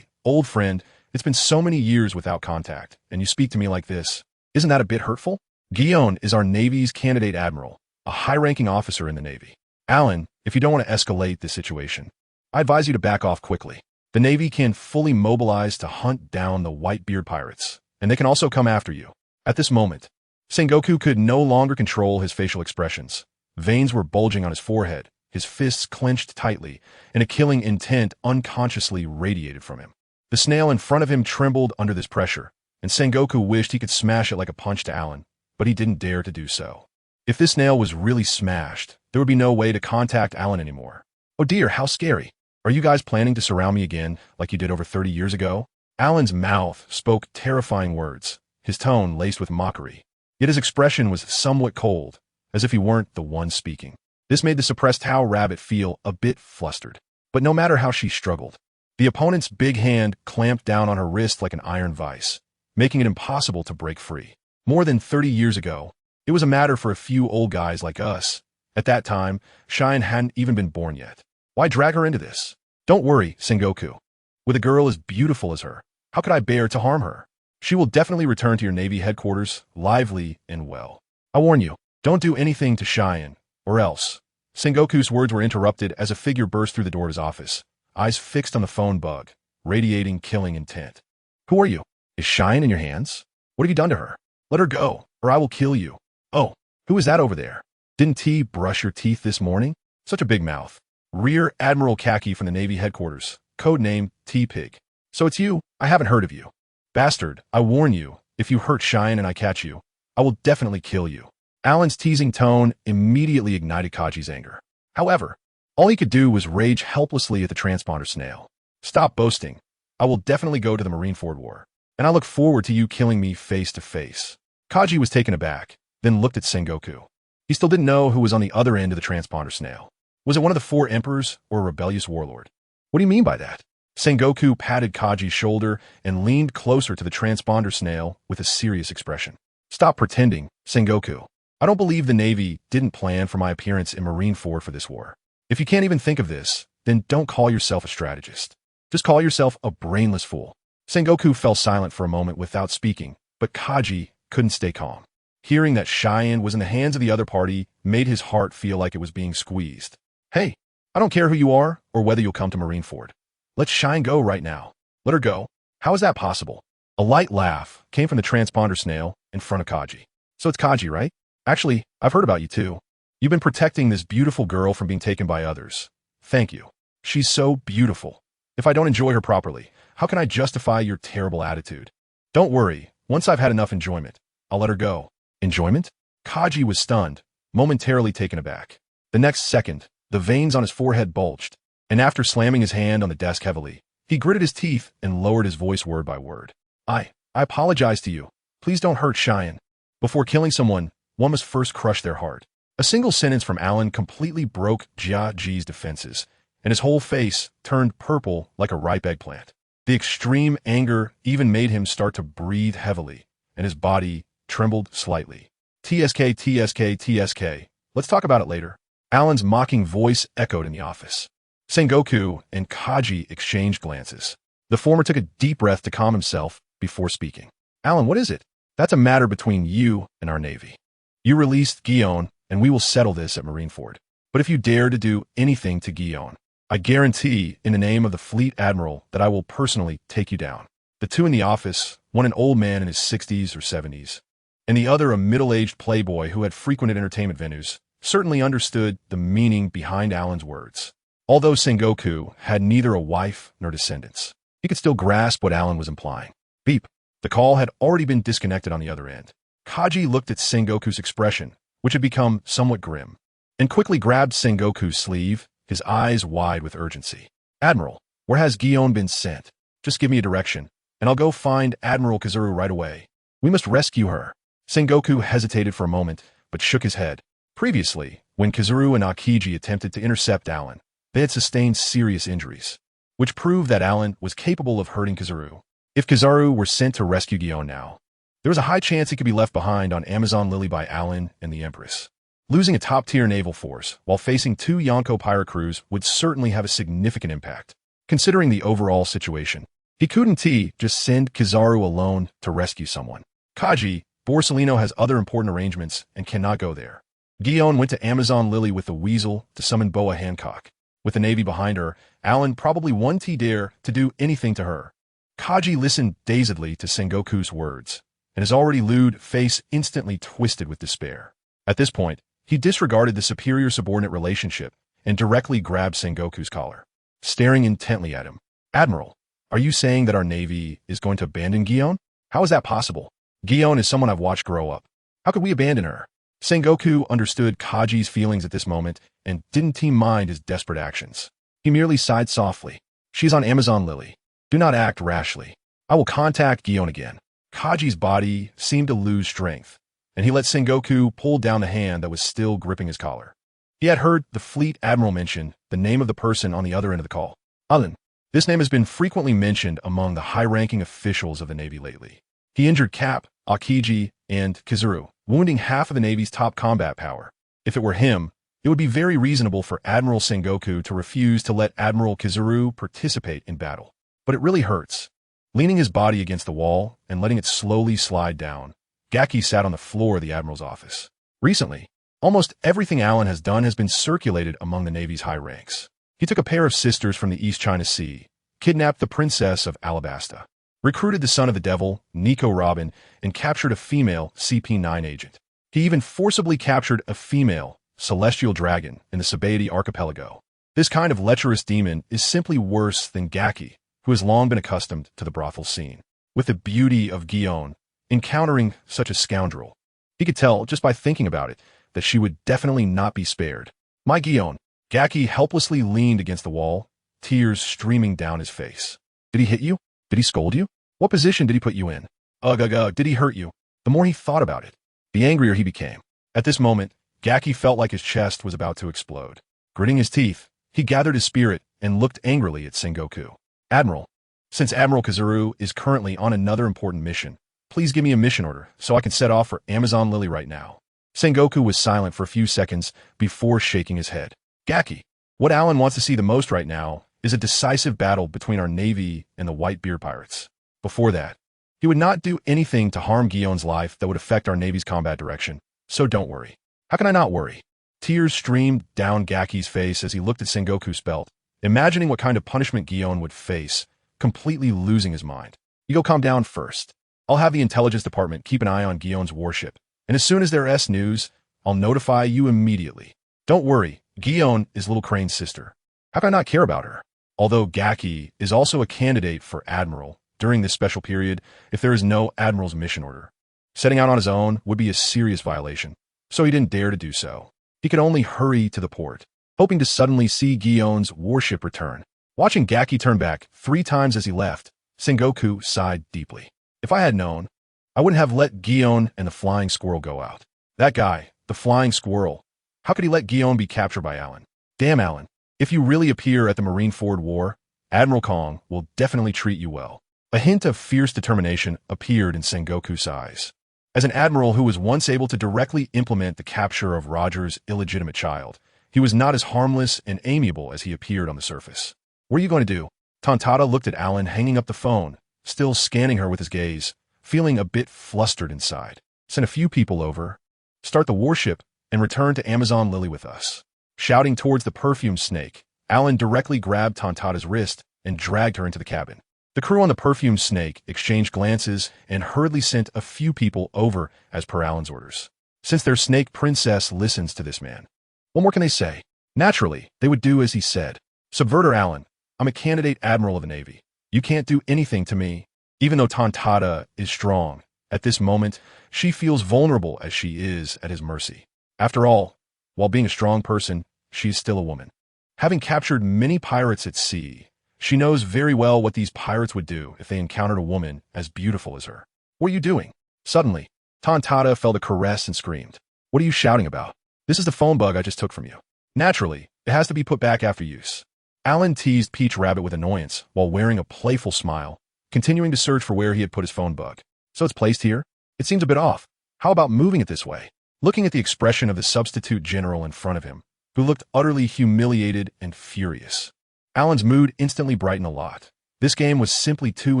old friend, it's been so many years without contact, and you speak to me like this. Isn't that a bit hurtful? Guion is our Navy's candidate admiral, a high-ranking officer in the Navy. Alan, if you don't want to escalate this situation, I advise you to back off quickly. The Navy can fully mobilize to hunt down the Whitebeard pirates, and they can also come after you. At this moment, Sengoku could no longer control his facial expressions. Veins were bulging on his forehead, his fists clenched tightly, and a killing intent unconsciously radiated from him. The snail in front of him trembled under this pressure, and Sengoku wished he could smash it like a punch to Alan, but he didn't dare to do so. If this snail was really smashed, there would be no way to contact Alan anymore. Oh dear, how scary. Are you guys planning to surround me again like you did over 30 years ago? Alan's mouth spoke terrifying words, his tone laced with mockery. Yet his expression was somewhat cold, as if he weren't the one speaking. This made the suppressed Tao Rabbit feel a bit flustered. But no matter how she struggled, the opponent's big hand clamped down on her wrist like an iron vice, making it impossible to break free. More than 30 years ago, it was a matter for a few old guys like us. At that time, Cheyenne hadn't even been born yet. Why drag her into this? Don't worry, Sengoku. With a girl as beautiful as her, how could I bear to harm her? She will definitely return to your Navy headquarters, lively and well. I warn you, don't do anything to Cheyenne, or else. Sengoku's words were interrupted as a figure burst through the door of his office, eyes fixed on the phone bug, radiating killing intent. Who are you? Is Cheyenne in your hands? What have you done to her? Let her go, or I will kill you. Oh, who is that over there? Didn't T brush your teeth this morning? Such a big mouth. Rear Admiral Khaki from the Navy headquarters, codename T-Pig. So it's you? I haven't heard of you. Bastard, I warn you, if you hurt Cheyenne and I catch you, I will definitely kill you. Alan's teasing tone immediately ignited Kaji's anger. However, all he could do was rage helplessly at the transponder snail. Stop boasting. I will definitely go to the Marineford War, and I look forward to you killing me face to face. Kaji was taken aback, then looked at Sengoku. He still didn't know who was on the other end of the transponder snail. Was it one of the 4 emperors or a rebellious warlord? What do you mean by that? Sengoku patted Kaji's shoulder and leaned closer to the transponder snail with a serious expression. Stop pretending, Sengoku. I don't believe the Navy didn't plan for my appearance in Marineford for this war. If you can't even think of this, then don't call yourself a strategist. Just call yourself a brainless fool. Sengoku fell silent for a moment without speaking, but Kaji couldn't stay calm. Hearing that Cheyenne was in the hands of the other party made his heart feel like it was being squeezed. Hey, I don't care who you are or whether you'll come to Marineford. Let Cheyenne go right now. Let her go. How is that possible? A light laugh came from the transponder snail in front of Kaji. So it's Kaji, right? Actually, I've heard about you too. You've been protecting this beautiful girl from being taken by others. Thank you. She's so beautiful. If I don't enjoy her properly, how can I justify your terrible attitude? Don't worry. Once I've had enough enjoyment, I'll let her go. Enjoyment? Kaji was stunned, momentarily taken aback. The next second, the veins on his forehead bulged, and after slamming his hand on the desk heavily, he gritted his teeth and lowered his voice word by word. I apologize to you. Please don't hurt Cheyenne. Before killing someone, one must first crush their heart. A single sentence from Alan completely broke Jiaji's defenses, and his whole face turned purple like a ripe eggplant. The extreme anger even made him start to breathe heavily, and his body trembled slightly. TSK, TSK, TSK. Let's talk about it later. Alan's mocking voice echoed in the office. Sengoku and Kaji exchanged glances. The former took a deep breath to calm himself before speaking. Alan, what is it? That's a matter between you and our Navy. You released Guion, and we will settle this at Marineford. But if you dare to do anything to Guion, I guarantee in the name of the Fleet Admiral that I will personally take you down. The two in the office, one an old man in his 60s or 70s, and the other a middle-aged playboy who had frequented entertainment venues, certainly understood the meaning behind Alan's words. Although Sengoku had neither a wife nor descendants, he could still grasp what Alan was implying. Beep. The call had already been disconnected on the other end. Kaji looked at Sengoku's expression, which had become somewhat grim, and quickly grabbed Sengoku's sleeve, his eyes wide with urgency. Admiral, where has Guion been sent? Just give me a direction, and I'll go find Admiral Kizuru right away. We must rescue her. Sengoku hesitated for a moment, but shook his head. Previously, when Kizuru and Akiji attempted to intercept Alan, they had sustained serious injuries, which proved that Alan was capable of hurting Kizuru. If Kizuru were sent to rescue Guion now, there was a high chance he could be left behind on Amazon Lily by Alan and the Empress. Losing a top-tier naval force while facing 2 Yonko pirate crews would certainly have a significant impact. Considering the overall situation, he couldn't just send Kizaru alone to rescue someone. Kaji, Borsellino has other important arrangements and cannot go there. Guion went to Amazon Lily with the Weasel to summon Boa Hancock. With the Navy behind her, Alan probably wouldn't dare to do anything to her. Kaji listened dazedly to Sengoku's words, and his already lewd face instantly twisted with despair. At this point, he disregarded the superior-subordinate relationship and directly grabbed Sengoku's collar, staring intently at him. Admiral, are you saying that our Navy is going to abandon Guion? How is that possible? Guion is someone I've watched grow up. How could we abandon her? Sengoku understood Kaji's feelings at this moment and didn't mind his desperate actions. He merely sighed softly. She's on Amazon Lily. Do not act rashly. I will contact Guion again. Kaji's body seemed to lose strength, and he let Sengoku pull down the hand that was still gripping his collar. He had heard the Fleet Admiral mention the name of the person on the other end of the call. Alan. This name has been frequently mentioned among the high-ranking officials of the Navy lately. He injured Cap, Akiji, and Kizuru, wounding half of the Navy's top combat power. If it were him, it would be very reasonable for Admiral Sengoku to refuse to let Admiral Kizuru participate in battle. But it really hurts. Leaning his body against the wall and letting it slowly slide down, Gaki sat on the floor of the Admiral's office. Recently, almost everything Alan has done has been circulated among the Navy's high ranks. He took a pair of sisters from the East China Sea, kidnapped the Princess of Alabasta, recruited the son of the devil, Nico Robin, and captured a female CP9 agent. He even forcibly captured a female celestial dragon in the Sabaody archipelago. This kind of lecherous demon is simply worse than Gaki, who has long been accustomed to the brothel scene. With the beauty of Guion encountering such a scoundrel, he could tell, just by thinking about it, that she would definitely not be spared. My Guion. Gaki helplessly leaned against the wall, tears streaming down his face. Did he hit you? Did he scold you? What position did he put you in? Ugh, did he hurt you? The more he thought about it, the angrier he became. At this moment, Gaki felt like his chest was about to explode. Gritting his teeth, he gathered his spirit and looked angrily at Sengoku. Admiral, since Admiral Kazuru is currently on another important mission, please give me a mission order so I can set off for Amazon Lily right now. Sengoku was silent for a few seconds before shaking his head. Gaki, what Alan wants to see the most right now is a decisive battle between our Navy and the White Beard Pirates. Before that, he would not do anything to harm Guion's life that would affect our Navy's combat direction, so don't worry. How can I not worry? Tears streamed down Gaki's face as he looked at Sengoku's belt, imagining what kind of punishment Guion would face, completely losing his mind. You go calm down first. I'll have the intelligence department keep an eye on Guion's warship, and as soon as there's news, I'll notify you immediately. Don't worry, Guion is Little Crane's sister. How can I not care about her? Although Gaki is also a candidate for Admiral during this special period if there is no Admiral's mission order. Setting out on his own would be a serious violation, so he didn't dare to do so. He could only hurry to the port, hoping to suddenly see Guion's warship return. Watching Gaki turn back 3 times as he left, Sengoku sighed deeply. If I had known, I wouldn't have let Guion and the flying squirrel go out. That guy, the flying squirrel, how could he let Guion be captured by Alan? Damn, Alan. If you really appear at the Marineford War, Admiral Kong will definitely treat you well. A hint of fierce determination appeared in Sengoku's eyes. As an admiral who was once able to directly implement the capture of Roger's illegitimate child, he was not as harmless and amiable as he appeared on the surface. What are you going to do? Tontata looked at Alan hanging up the phone, still scanning her with his gaze, feeling a bit flustered inside. Send a few people over, start the warship, and return to Amazon Lily with us. Shouting towards the perfume snake, Alan directly grabbed Tontata's wrist and dragged her into the cabin. The crew on the perfume snake exchanged glances and hurriedly sent a few people over as per Alan's orders. Since their snake princess listens to this man, what more can they say? Naturally, they would do as he said. Subvert her, Alan. I'm a candidate admiral of the Navy. You can't do anything to me. Even though Tontata is strong, at this moment, she feels vulnerable as she is at his mercy. After all, while being a strong person, she is still a woman. Having captured many pirates at sea, she knows very well what these pirates would do if they encountered a woman as beautiful as her. What are you doing? Suddenly, Tontata felt a caress and screamed. What are you shouting about? This is the phone bug I just took from you. Naturally, it has to be put back after use. Alan teased Peach Rabbit with annoyance while wearing a playful smile, continuing to search for where he had put his phone bug. So it's placed here? It seems a bit off. How about moving it this way? Looking at the expression of the substitute general in front of him, who looked utterly humiliated and furious, Alan's mood instantly brightened a lot. This game was simply too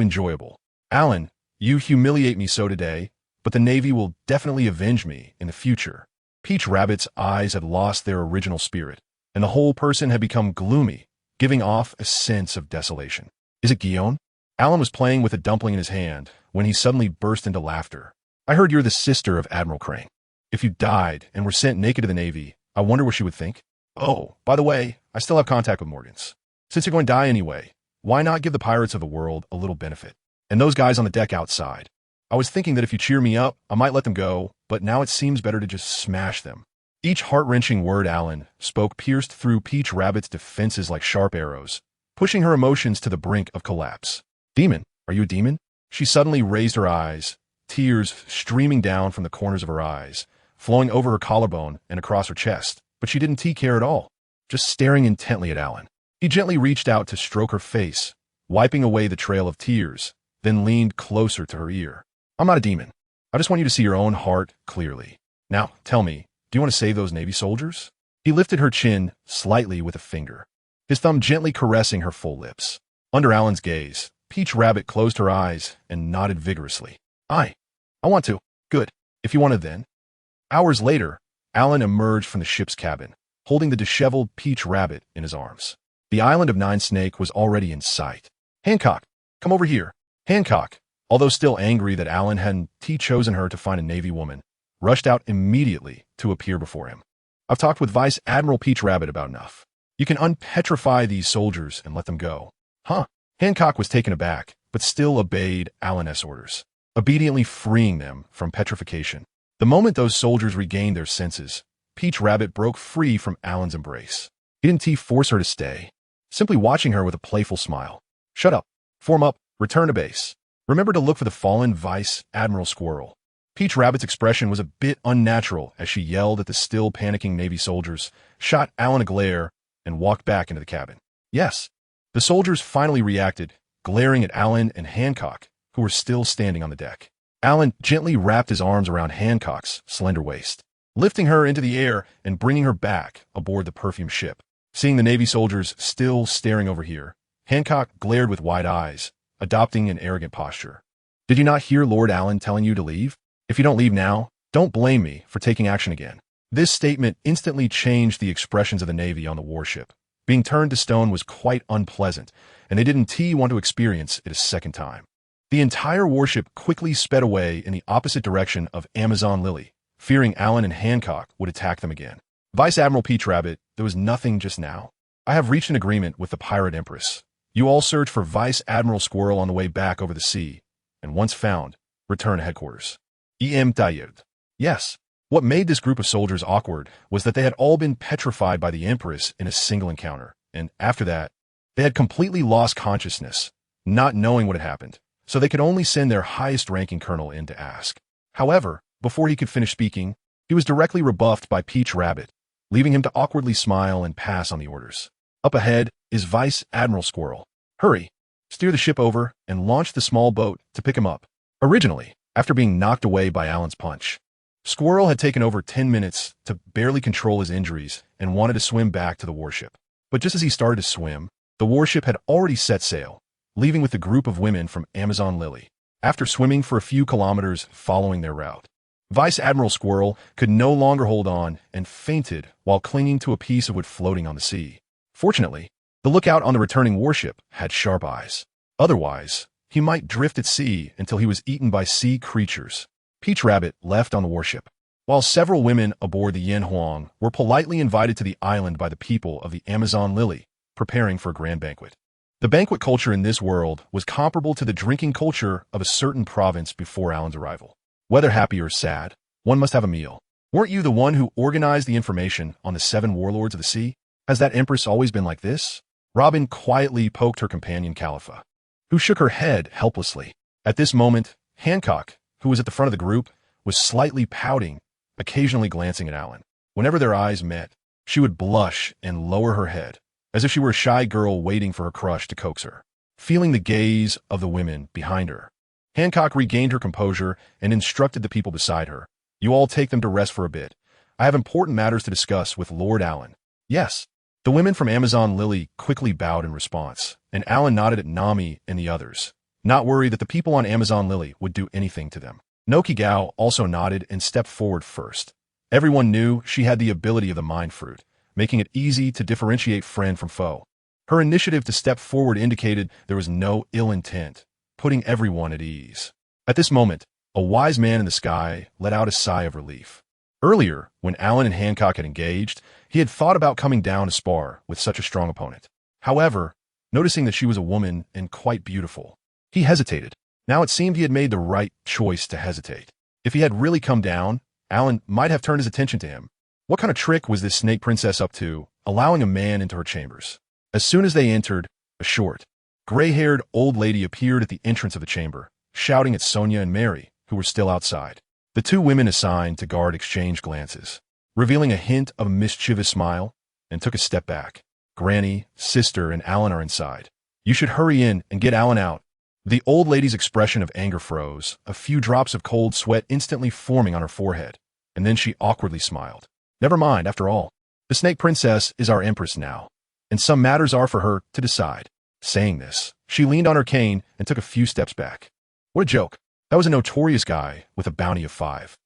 enjoyable. Alan, you humiliate me so today, but the Navy will definitely avenge me in the future. Peach Rabbit's eyes had lost their original spirit, and the whole person had become gloomy, giving off a sense of desolation. Is it Guion? Alan was playing with a dumpling in his hand when he suddenly burst into laughter. I heard you're the sister of Admiral Crane. If you died and were sent naked to the Navy, I wonder what she would think. Oh, by the way, I still have contact with Morgans. Since you're going to die anyway, why not give the pirates of the world a little benefit? And those guys on the deck outside. I was thinking that if you cheer me up, I might let them go, but now it seems better to just smash them. Each heart-wrenching word Alan spoke pierced through Peach Rabbit's defenses like sharp arrows, pushing her emotions to the brink of collapse. Demon, are you a demon? She suddenly raised her eyes, tears streaming down from the corners of her eyes, flowing over her collarbone and across her chest, but she didn't care at all, just staring intently at Alan. He gently reached out to stroke her face, wiping away the trail of tears, then leaned closer to her ear. I'm not a demon. I just want you to see your own heart clearly. Now, tell me, do you want to save those Navy soldiers? He lifted her chin slightly with a finger, his thumb gently caressing her full lips. Under Alan's gaze, Peach Rabbit closed her eyes and nodded vigorously. I want to. Good. If you want to then. Hours later, Alan emerged from the ship's cabin, holding the disheveled Peach Rabbit in his arms. The island of Nine Snake was already in sight. Hancock, come over here. Hancock, although still angry that Alan hadn't chosen her to find a Navy woman, rushed out immediately to appear before him. I've talked with Vice Admiral Peach Rabbit about enough. You can unpetrify these soldiers and let them go. Huh? Hancock was taken aback, but still obeyed Alan's orders, obediently freeing them from petrification. The moment those soldiers regained their senses, Peach Rabbit broke free from Alan's embrace. He didn't force her to stay, simply watching her with a playful smile. Shut up. Form up. Return to base. Remember to look for the fallen Vice Admiral Squirrel. Peach Rabbit's expression was a bit unnatural as she yelled at the still panicking Navy soldiers, shot Alan a glare, and walked back into the cabin. Yes. The soldiers finally reacted, glaring at Alan and Hancock, who were still standing on the deck. Alan gently wrapped his arms around Hancock's slender waist, lifting her into the air and bringing her back aboard the perfumed ship. Seeing the Navy soldiers still staring over here, Hancock glared with wide eyes, adopting an arrogant posture. Did you not hear Lord Alan telling you to leave? If you don't leave now, don't blame me for taking action again. This statement instantly changed the expressions of the Navy on the warship. Being turned to stone was quite unpleasant, and they didn't want to experience it a second time. The entire warship quickly sped away in the opposite direction of Amazon Lily, fearing Alan and Hancock would attack them again. Vice Admiral Peach Rabbit, there was nothing just now. I have reached an agreement with the Pirate Empress. You all search for Vice Admiral Squirrel on the way back over the sea, and once found, return to headquarters. Tired. Yes. What made this group of soldiers awkward was that they had all been petrified by the Empress in a single encounter, and after that, they had completely lost consciousness, not knowing what had happened, so they could only send their highest-ranking colonel in to ask. However, before he could finish speaking, he was directly rebuffed by Peach Rabbit, leaving him to awkwardly smile and pass on the orders. Up ahead is Vice Admiral Squirrel. Hurry, steer the ship over and launch the small boat to pick him up. Originally, after being knocked away by Alan's punch, Squirrel had taken over 10 minutes to barely control his injuries and wanted to swim back to the warship. But just as he started to swim, the warship had already set sail, leaving with the group of women from Amazon Lily. After swimming for a few kilometers following their route, Vice Admiral Squirrel could no longer hold on and fainted while clinging to a piece of wood floating on the sea. Fortunately, the lookout on the returning warship had sharp eyes. Otherwise, he might drift at sea until he was eaten by sea creatures. Peach Rabbit left on the warship, while several women aboard the Yen Huang were politely invited to the island by the people of the Amazon Lily, preparing for a grand banquet. The banquet culture in this world was comparable to the drinking culture of a certain province before Alan's arrival. Whether happy or sad, one must have a meal. Weren't you the one who organized the information on the 7 warlords of the sea? Has that empress always been like this? Robin quietly poked her companion Califa, who shook her head helplessly. At this moment, Hancock, who was at the front of the group, was slightly pouting, occasionally glancing at Alan. Whenever their eyes met, she would blush and lower her head, as if she were a shy girl waiting for her crush to coax her. Feeling the gaze of the women behind her, Hancock regained her composure and instructed the people beside her. You all take them to rest for a bit. I have important matters to discuss with Lord Alan. Yes. The women from Amazon Lily quickly bowed in response, and Alan nodded at Nami and the others, not worried that the people on Amazon Lily would do anything to them. Nokigao also nodded and stepped forward first. Everyone knew she had the ability of the mind fruit, making it easy to differentiate friend from foe. Her initiative to step forward indicated there was no ill intent, putting everyone at ease. At this moment, a wise man in the sky let out a sigh of relief. Earlier, when Alan and Hancock had engaged, he had thought about coming down to spar with such a strong opponent. However, noticing that she was a woman and quite beautiful, he hesitated. Now it seemed he had made the right choice to hesitate. If he had really come down, Alan might have turned his attention to him. What kind of trick was this snake princess up to, allowing a man into her chambers? As soon as they entered, a short, gray-haired old lady appeared at the entrance of the chamber, shouting at Sonia and Mary, who were still outside. The 2 women assigned to guard exchanged glances, revealing a hint of a mischievous smile, and took a step back. Granny, sister, and Alan are inside. You should hurry in and get Alan out. The old lady's expression of anger froze, a few drops of cold sweat instantly forming on her forehead, and then she awkwardly smiled. Never mind, after all. The Snake Princess is our empress now, and some matters are for her to decide. Saying this, she leaned on her cane and took a few steps back. What a joke. That was a notorious guy with a bounty of 5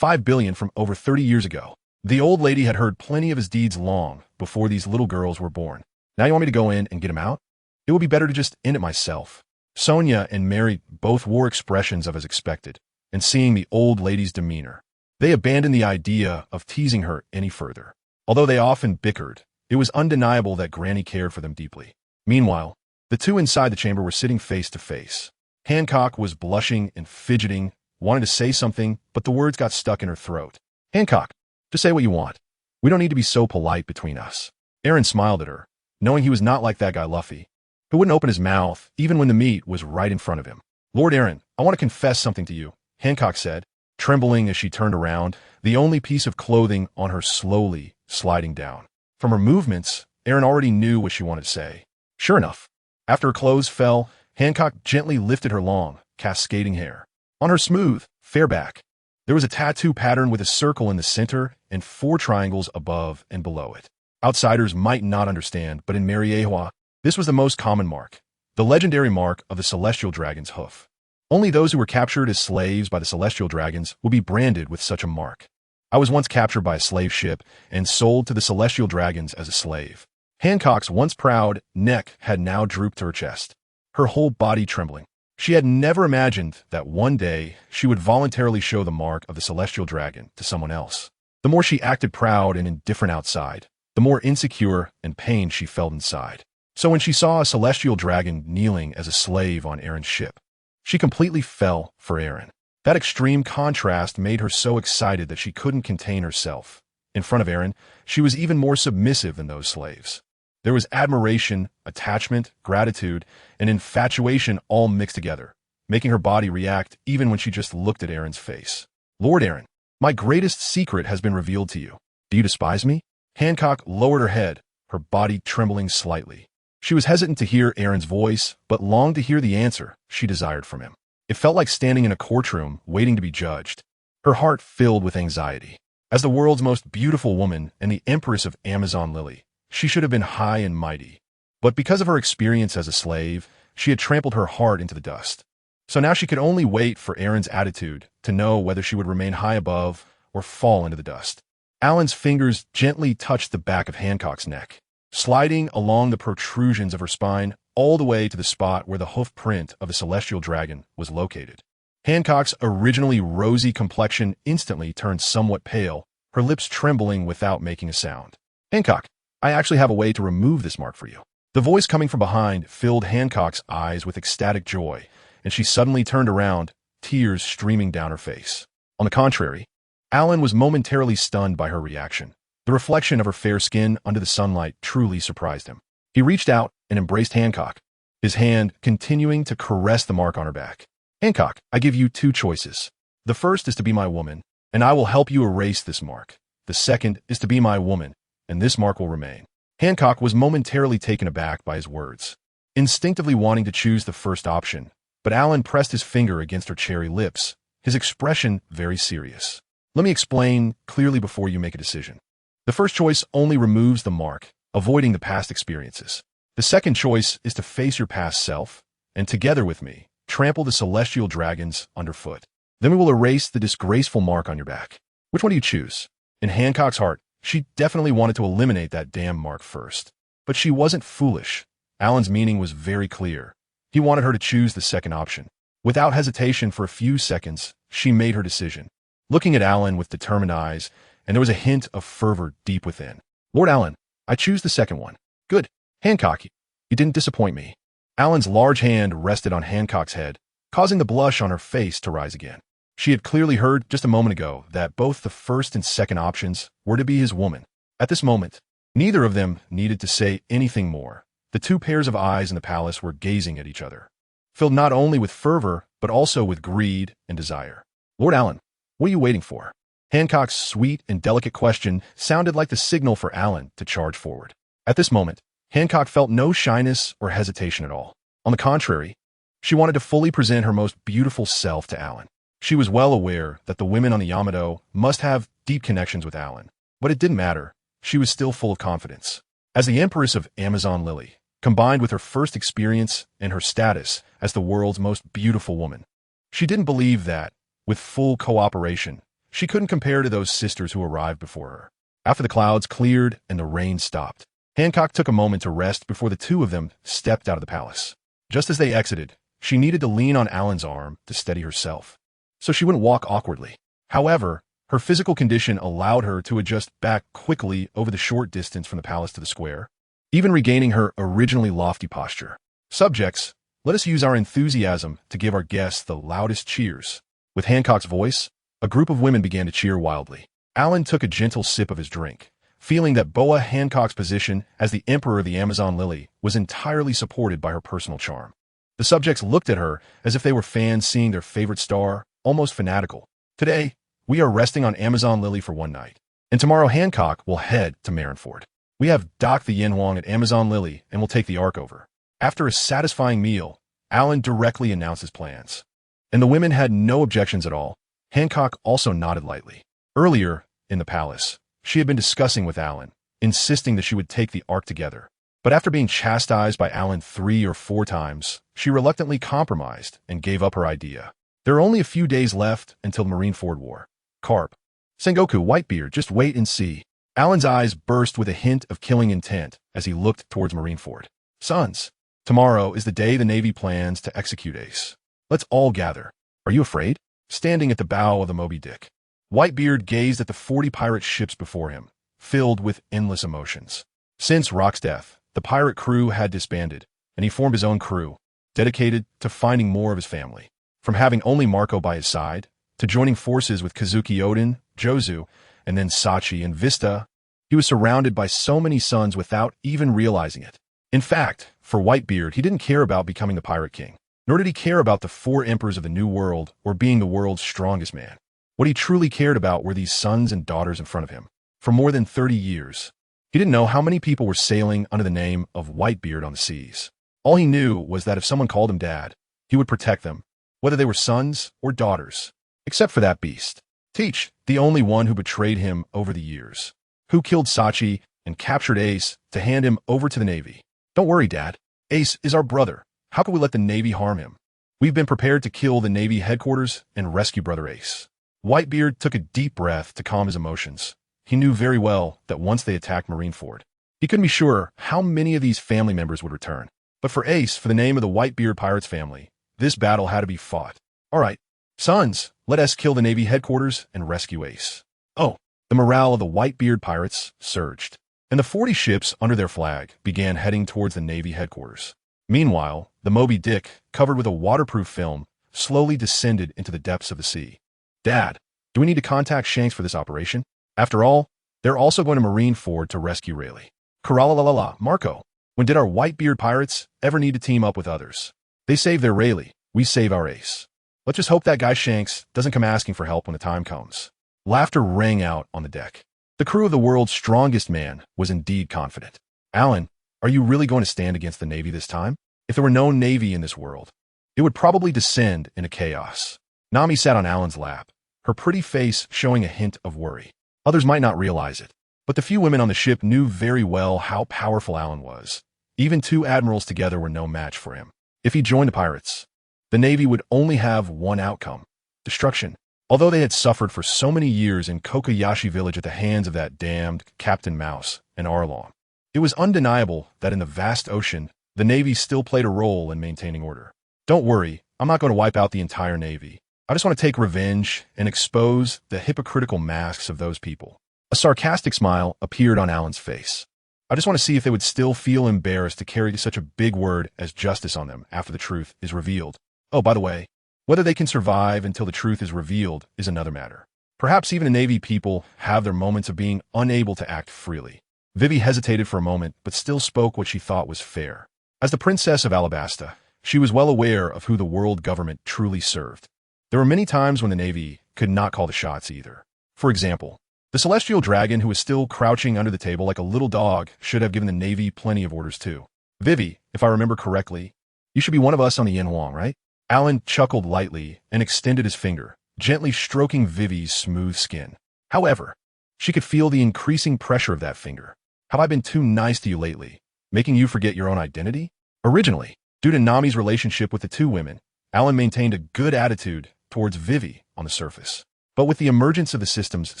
billion from over 30 years ago. The old lady had heard plenty of his deeds long before these little girls were born. Now you want me to go in and get him out? It would be better to just end it myself. Sonia and Mary both wore expressions of as expected, and seeing the old lady's demeanor, they abandoned the idea of teasing her any further. Although they often bickered, it was undeniable that Granny cared for them deeply. Meanwhile, the two inside the chamber were sitting face to face. Hancock was blushing and fidgeting, wanting to say something, but the words got stuck in her throat. Hancock, just say what you want. We don't need to be so polite between us. Aaron smiled at her, knowing he was not like that guy Luffy, who wouldn't open his mouth even when the meat was right in front of him. Lord Aaron, I want to confess something to you, Hancock said, trembling as she turned around, the only piece of clothing on her slowly sliding down. From her movements, Aaron already knew what she wanted to say. Sure enough, after her clothes fell, Hancock gently lifted her long, cascading hair. On her smooth, fair back, there was a tattoo pattern with a circle in the center and 4 triangles above and below it. Outsiders might not understand, but in Mariewa, this was the most common mark, the legendary mark of the celestial dragon's hoof. Only those who were captured as slaves by the celestial dragons would be branded with such a mark. I was once captured by a slave ship and sold to the celestial dragons as a slave. Hancock's once proud neck had now drooped to her chest, her whole body trembling. She had never imagined that one day she would voluntarily show the mark of the celestial dragon to someone else. The more she acted proud and indifferent outside, the more insecure and pain she felt inside. So when she saw a celestial dragon kneeling as a slave on Aaron's ship, she completely fell for Aaron. That extreme contrast made her so excited that she couldn't contain herself. In front of Aaron, she was even more submissive than those slaves. There was admiration, attachment, gratitude, and infatuation all mixed together, making her body react even when she just looked at Aaron's face. Lord Aaron, my greatest secret has been revealed to you. Do you despise me? Hancock lowered her head, her body trembling slightly. She was hesitant to hear Aaron's voice, but longed to hear the answer she desired from him. It felt like standing in a courtroom waiting to be judged. Her heart filled with anxiety. As the world's most beautiful woman and the Empress of Amazon Lily, she should have been high and mighty. But because of her experience as a slave, she had trampled her heart into the dust. So now she could only wait for Aaron's attitude to know whether she would remain high above or fall into the dust. Alan's fingers gently touched the back of Hancock's neck, sliding along the protrusions of her spine all the way to the spot where the hoof print of the celestial dragon was located. Hancock's originally rosy complexion instantly turned somewhat pale, her lips trembling without making a sound. Hancock, I actually have a way to remove this mark for you. The voice coming from behind filled Hancock's eyes with ecstatic joy, and she suddenly turned around, tears streaming down her face. On the contrary, Alan was momentarily stunned by her reaction. The reflection of her fair skin under the sunlight truly surprised him. He reached out and embraced Hancock, his hand continuing to caress the mark on her back. Hancock, I give you 2 choices. The first is to be my woman, and I will help you erase this mark. The second is to be my woman, and this mark will remain. Hancock was momentarily taken aback by his words, instinctively wanting to choose the first option, but Alan pressed his finger against her cherry lips, his expression very serious. Let me explain clearly before you make a decision. The first choice only removes the mark, avoiding the past experiences. The second choice is to face your past self, and together with me, trample the celestial dragons underfoot. Then we will erase the disgraceful mark on your back. Which one do you choose? In Hancock's heart, she definitely wanted to eliminate that damn mark first. But she wasn't foolish. Alan's meaning was very clear. He wanted her to choose the second option. Without hesitation for a few seconds, she made her decision, looking at Alan with determined eyes, and there was a hint of fervor deep within. Lord Alan, I choose the second one. Good. Hancock, you didn't disappoint me. Alan's large hand rested on Hancock's head, causing the blush on her face to rise again. She had clearly heard just a moment ago that both the first and second options were to be his woman. At this moment, neither of them needed to say anything more. The 2 pairs of eyes in the palace were gazing at each other, filled not only with fervor, but also with greed and desire. Lord Alan, what are you waiting for? Hancock's sweet and delicate question sounded like the signal for Alan to charge forward. At this moment, Hancock felt no shyness or hesitation at all. On the contrary, she wanted to fully present her most beautiful self to Alan. She was well aware that the women on the Yamato must have deep connections with Alan, but it didn't matter. She was still full of confidence. As the Empress of Amazon Lily, combined with her first experience and her status as the world's most beautiful woman, she didn't believe that, with full cooperation, she couldn't compare to those sisters who arrived before her. After the clouds cleared and the rain stopped, Hancock took a moment to rest before the 2 of them stepped out of the palace. Just as they exited, She needed to lean on Alan's arm to steady herself, so she wouldn't walk awkwardly. However, her physical condition allowed her to adjust back quickly over the short distance from the palace to the square, even regaining her originally lofty posture. Subjects, let us use our enthusiasm to give our guests the loudest cheers. With Hancock's voice, a group of women began to cheer wildly. Alan took a gentle sip of his drink, feeling that Boa Hancock's position as the Emperor of the Amazon Lily was entirely supported by her personal charm. The subjects looked at her as if they were fans seeing their favorite star, almost fanatical. Today, we are resting on Amazon Lily for one night, and tomorrow Hancock will head to Marineford. We have docked the Yin Huang at Amazon Lily and will take the Ark over. After a satisfying meal, Alan directly announced his plans, and the women had no objections at all. Hancock also nodded lightly. Earlier, in the palace, she had been discussing with Alan, insisting that she would take the Ark together. But after being chastised by Alan 3 or 4 times, she reluctantly compromised and gave up her idea. There are only a few days left until the Marineford War. Karp, Sengoku, Whitebeard, just wait and see. Alan's eyes burst with a hint of killing intent as he looked towards Marineford. Sons, tomorrow is the day the Navy plans to execute Ace. Let's all gather. Are you afraid? Standing at the bow of the Moby Dick, Whitebeard gazed at the 40 pirate ships before him, filled with endless emotions. Since Rock's death, the pirate crew had disbanded, and he formed his own crew, dedicated to finding more of his family. From having only Marco by his side, to joining forces with Kazuki Odin, Jozu, and then Sachi and Vista, he was surrounded by so many sons without even realizing it. In fact, for Whitebeard, he didn't care about becoming the Pirate King, nor did he care about the 4 emperors of the New World or being the world's strongest man. What he truly cared about were these sons and daughters in front of him. For more than 30 years, he didn't know how many people were sailing under the name of Whitebeard on the seas. All he knew was that if someone called him dad, he would protect them, whether they were sons or daughters, except for that beast. Teach, the only one who betrayed him over the years, who killed Sachi and captured Ace to hand him over to the Navy. Don't worry, Dad. Ace is our brother. How could we let the Navy harm him? We've been prepared to kill the Navy headquarters and rescue Brother Ace. Whitebeard took a deep breath to calm his emotions. He knew very well that once they attacked Marineford, he couldn't be sure how many of these family members would return. But for Ace, for the name of the Whitebeard Pirates family, this battle had to be fought. All right, sons, let us kill the Navy headquarters and rescue Ace. Oh, the morale of the Whitebeard Pirates surged, and the 40 ships under their flag began heading towards the Navy headquarters. Meanwhile, the Moby Dick, covered with a waterproof film, slowly descended into the depths of the sea. Dad, do we need to contact Shanks for this operation? After all, they're also going to Marineford to rescue Rayleigh. Karalalala, Marco, when did our Whitebeard Pirates ever need to team up with others? They save their Rayleigh, we save our Ace. Let's just hope that guy Shanks doesn't come asking for help when the time comes. Laughter rang out on the deck. The crew of the world's strongest man was indeed confident. Alan, are you really going to stand against the Navy this time? If there were no Navy in this world, it would probably descend into chaos. Nami sat on Alan's lap, her pretty face showing a hint of worry. Others might not realize it, but the few women on the ship knew very well how powerful Alan was. Even 2 admirals together were no match for him. If he joined the pirates, the Navy would only have one outcome: destruction. Although they had suffered for so many years in Kokoyashi village at the hands of that damned Captain Mouse and Arlong, it was undeniable that in the vast ocean, the Navy still played a role in maintaining order. Don't worry, I'm not going to wipe out the entire Navy. I just want to take revenge and expose the hypocritical masks of those people. A sarcastic smile appeared on Alan's face. I just want to see if they would still feel embarrassed to carry such a big word as justice on them after the truth is revealed. Oh, by the way, whether they can survive until the truth is revealed is another matter. Perhaps even the Navy people have their moments of being unable to act freely. Vivi hesitated for a moment, but still spoke what she thought was fair. As the Princess of Alabasta, she was well aware of who the world government truly served. There were many times when the Navy could not call the shots either. For example, the Celestial Dragon, who was still crouching under the table like a little dog, should have given the Navy plenty of orders too. Vivi, if I remember correctly, you should be one of us on the Yin Huang, right? Alan chuckled lightly and extended his finger, gently stroking Vivi's smooth skin. However, she could feel the increasing pressure of that finger. Have I been too nice to you lately, making you forget your own identity? Originally, due to Nami's relationship with the 2 women, Alan maintained a good attitude towards Vivi on the surface. But with the emergence of the system's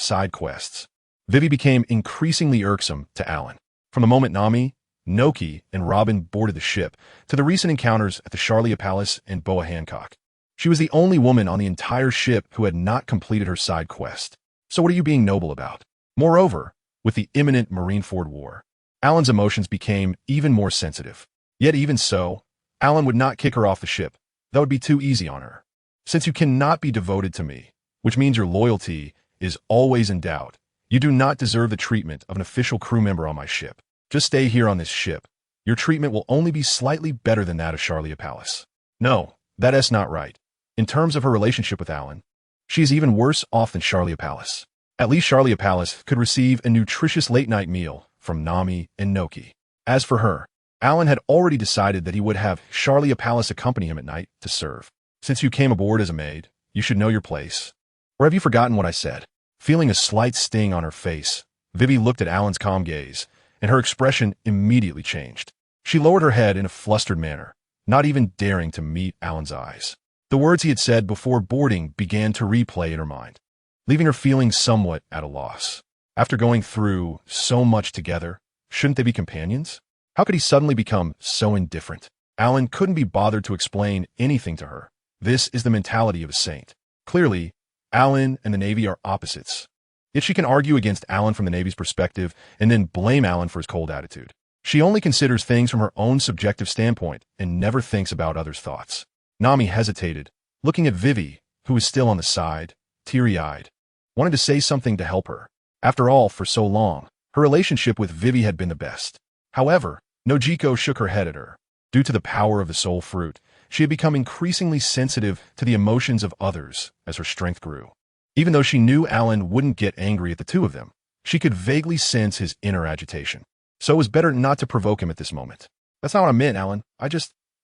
side quests, Vivi became increasingly irksome to Alan. From the moment Nami, Noki and Robin boarded the ship, to the recent encounters at the Charlia Palace and Boa Hancock. She was the only woman on the entire ship who had not completed her side quest. So what are you being noble about? Moreover, with the imminent Marineford War, Alan's emotions became even more sensitive. Yet even so, Alan would not kick her off the ship. That would be too easy on her. Since you cannot be devoted to me, which means your loyalty is always in doubt, you do not deserve the treatment of an official crew member on my ship. Just stay here on this ship. Your treatment will only be slightly better than that of Charlia Palace. No, that is not right. In terms of her relationship with Alan, she is even worse off than Charlia Palace. At least Charlia Palace could receive a nutritious late-night meal from Nami and Noki. As for her, Alan had already decided that he would have Charlia Palace accompany him at night to serve. Since you came aboard as a maid, you should know your place. Or have you forgotten what I said? Feeling a slight sting on her face, Vivi looked at Alan's calm gaze, and her expression immediately changed. She lowered her head in a flustered manner, not even daring to meet Alan's eyes. The words he had said before boarding began to replay in her mind, leaving her feeling somewhat at a loss. After going through so much together, shouldn't they be companions? How could he suddenly become so indifferent? Alan couldn't be bothered to explain anything to her. This is the mentality of a saint. Clearly, Alan and the Navy are opposites. Yet she can argue against Alan from the Navy's perspective and then blame Alan for his cold attitude. She only considers things from her own subjective standpoint and never thinks about others' thoughts. Nami hesitated, looking at Vivi, who was still on the side, teary-eyed, wanted to say something to help her. After all, for so long, her relationship with Vivi had been the best. However, Nojiko shook her head at her. Due to the power of the soul fruit, she had become increasingly sensitive to the emotions of others as her strength grew. Even though she knew Alan wouldn't get angry at the two of them, she could vaguely sense his inner agitation. So it was better not to provoke him at this moment. That's not what I meant, Alan.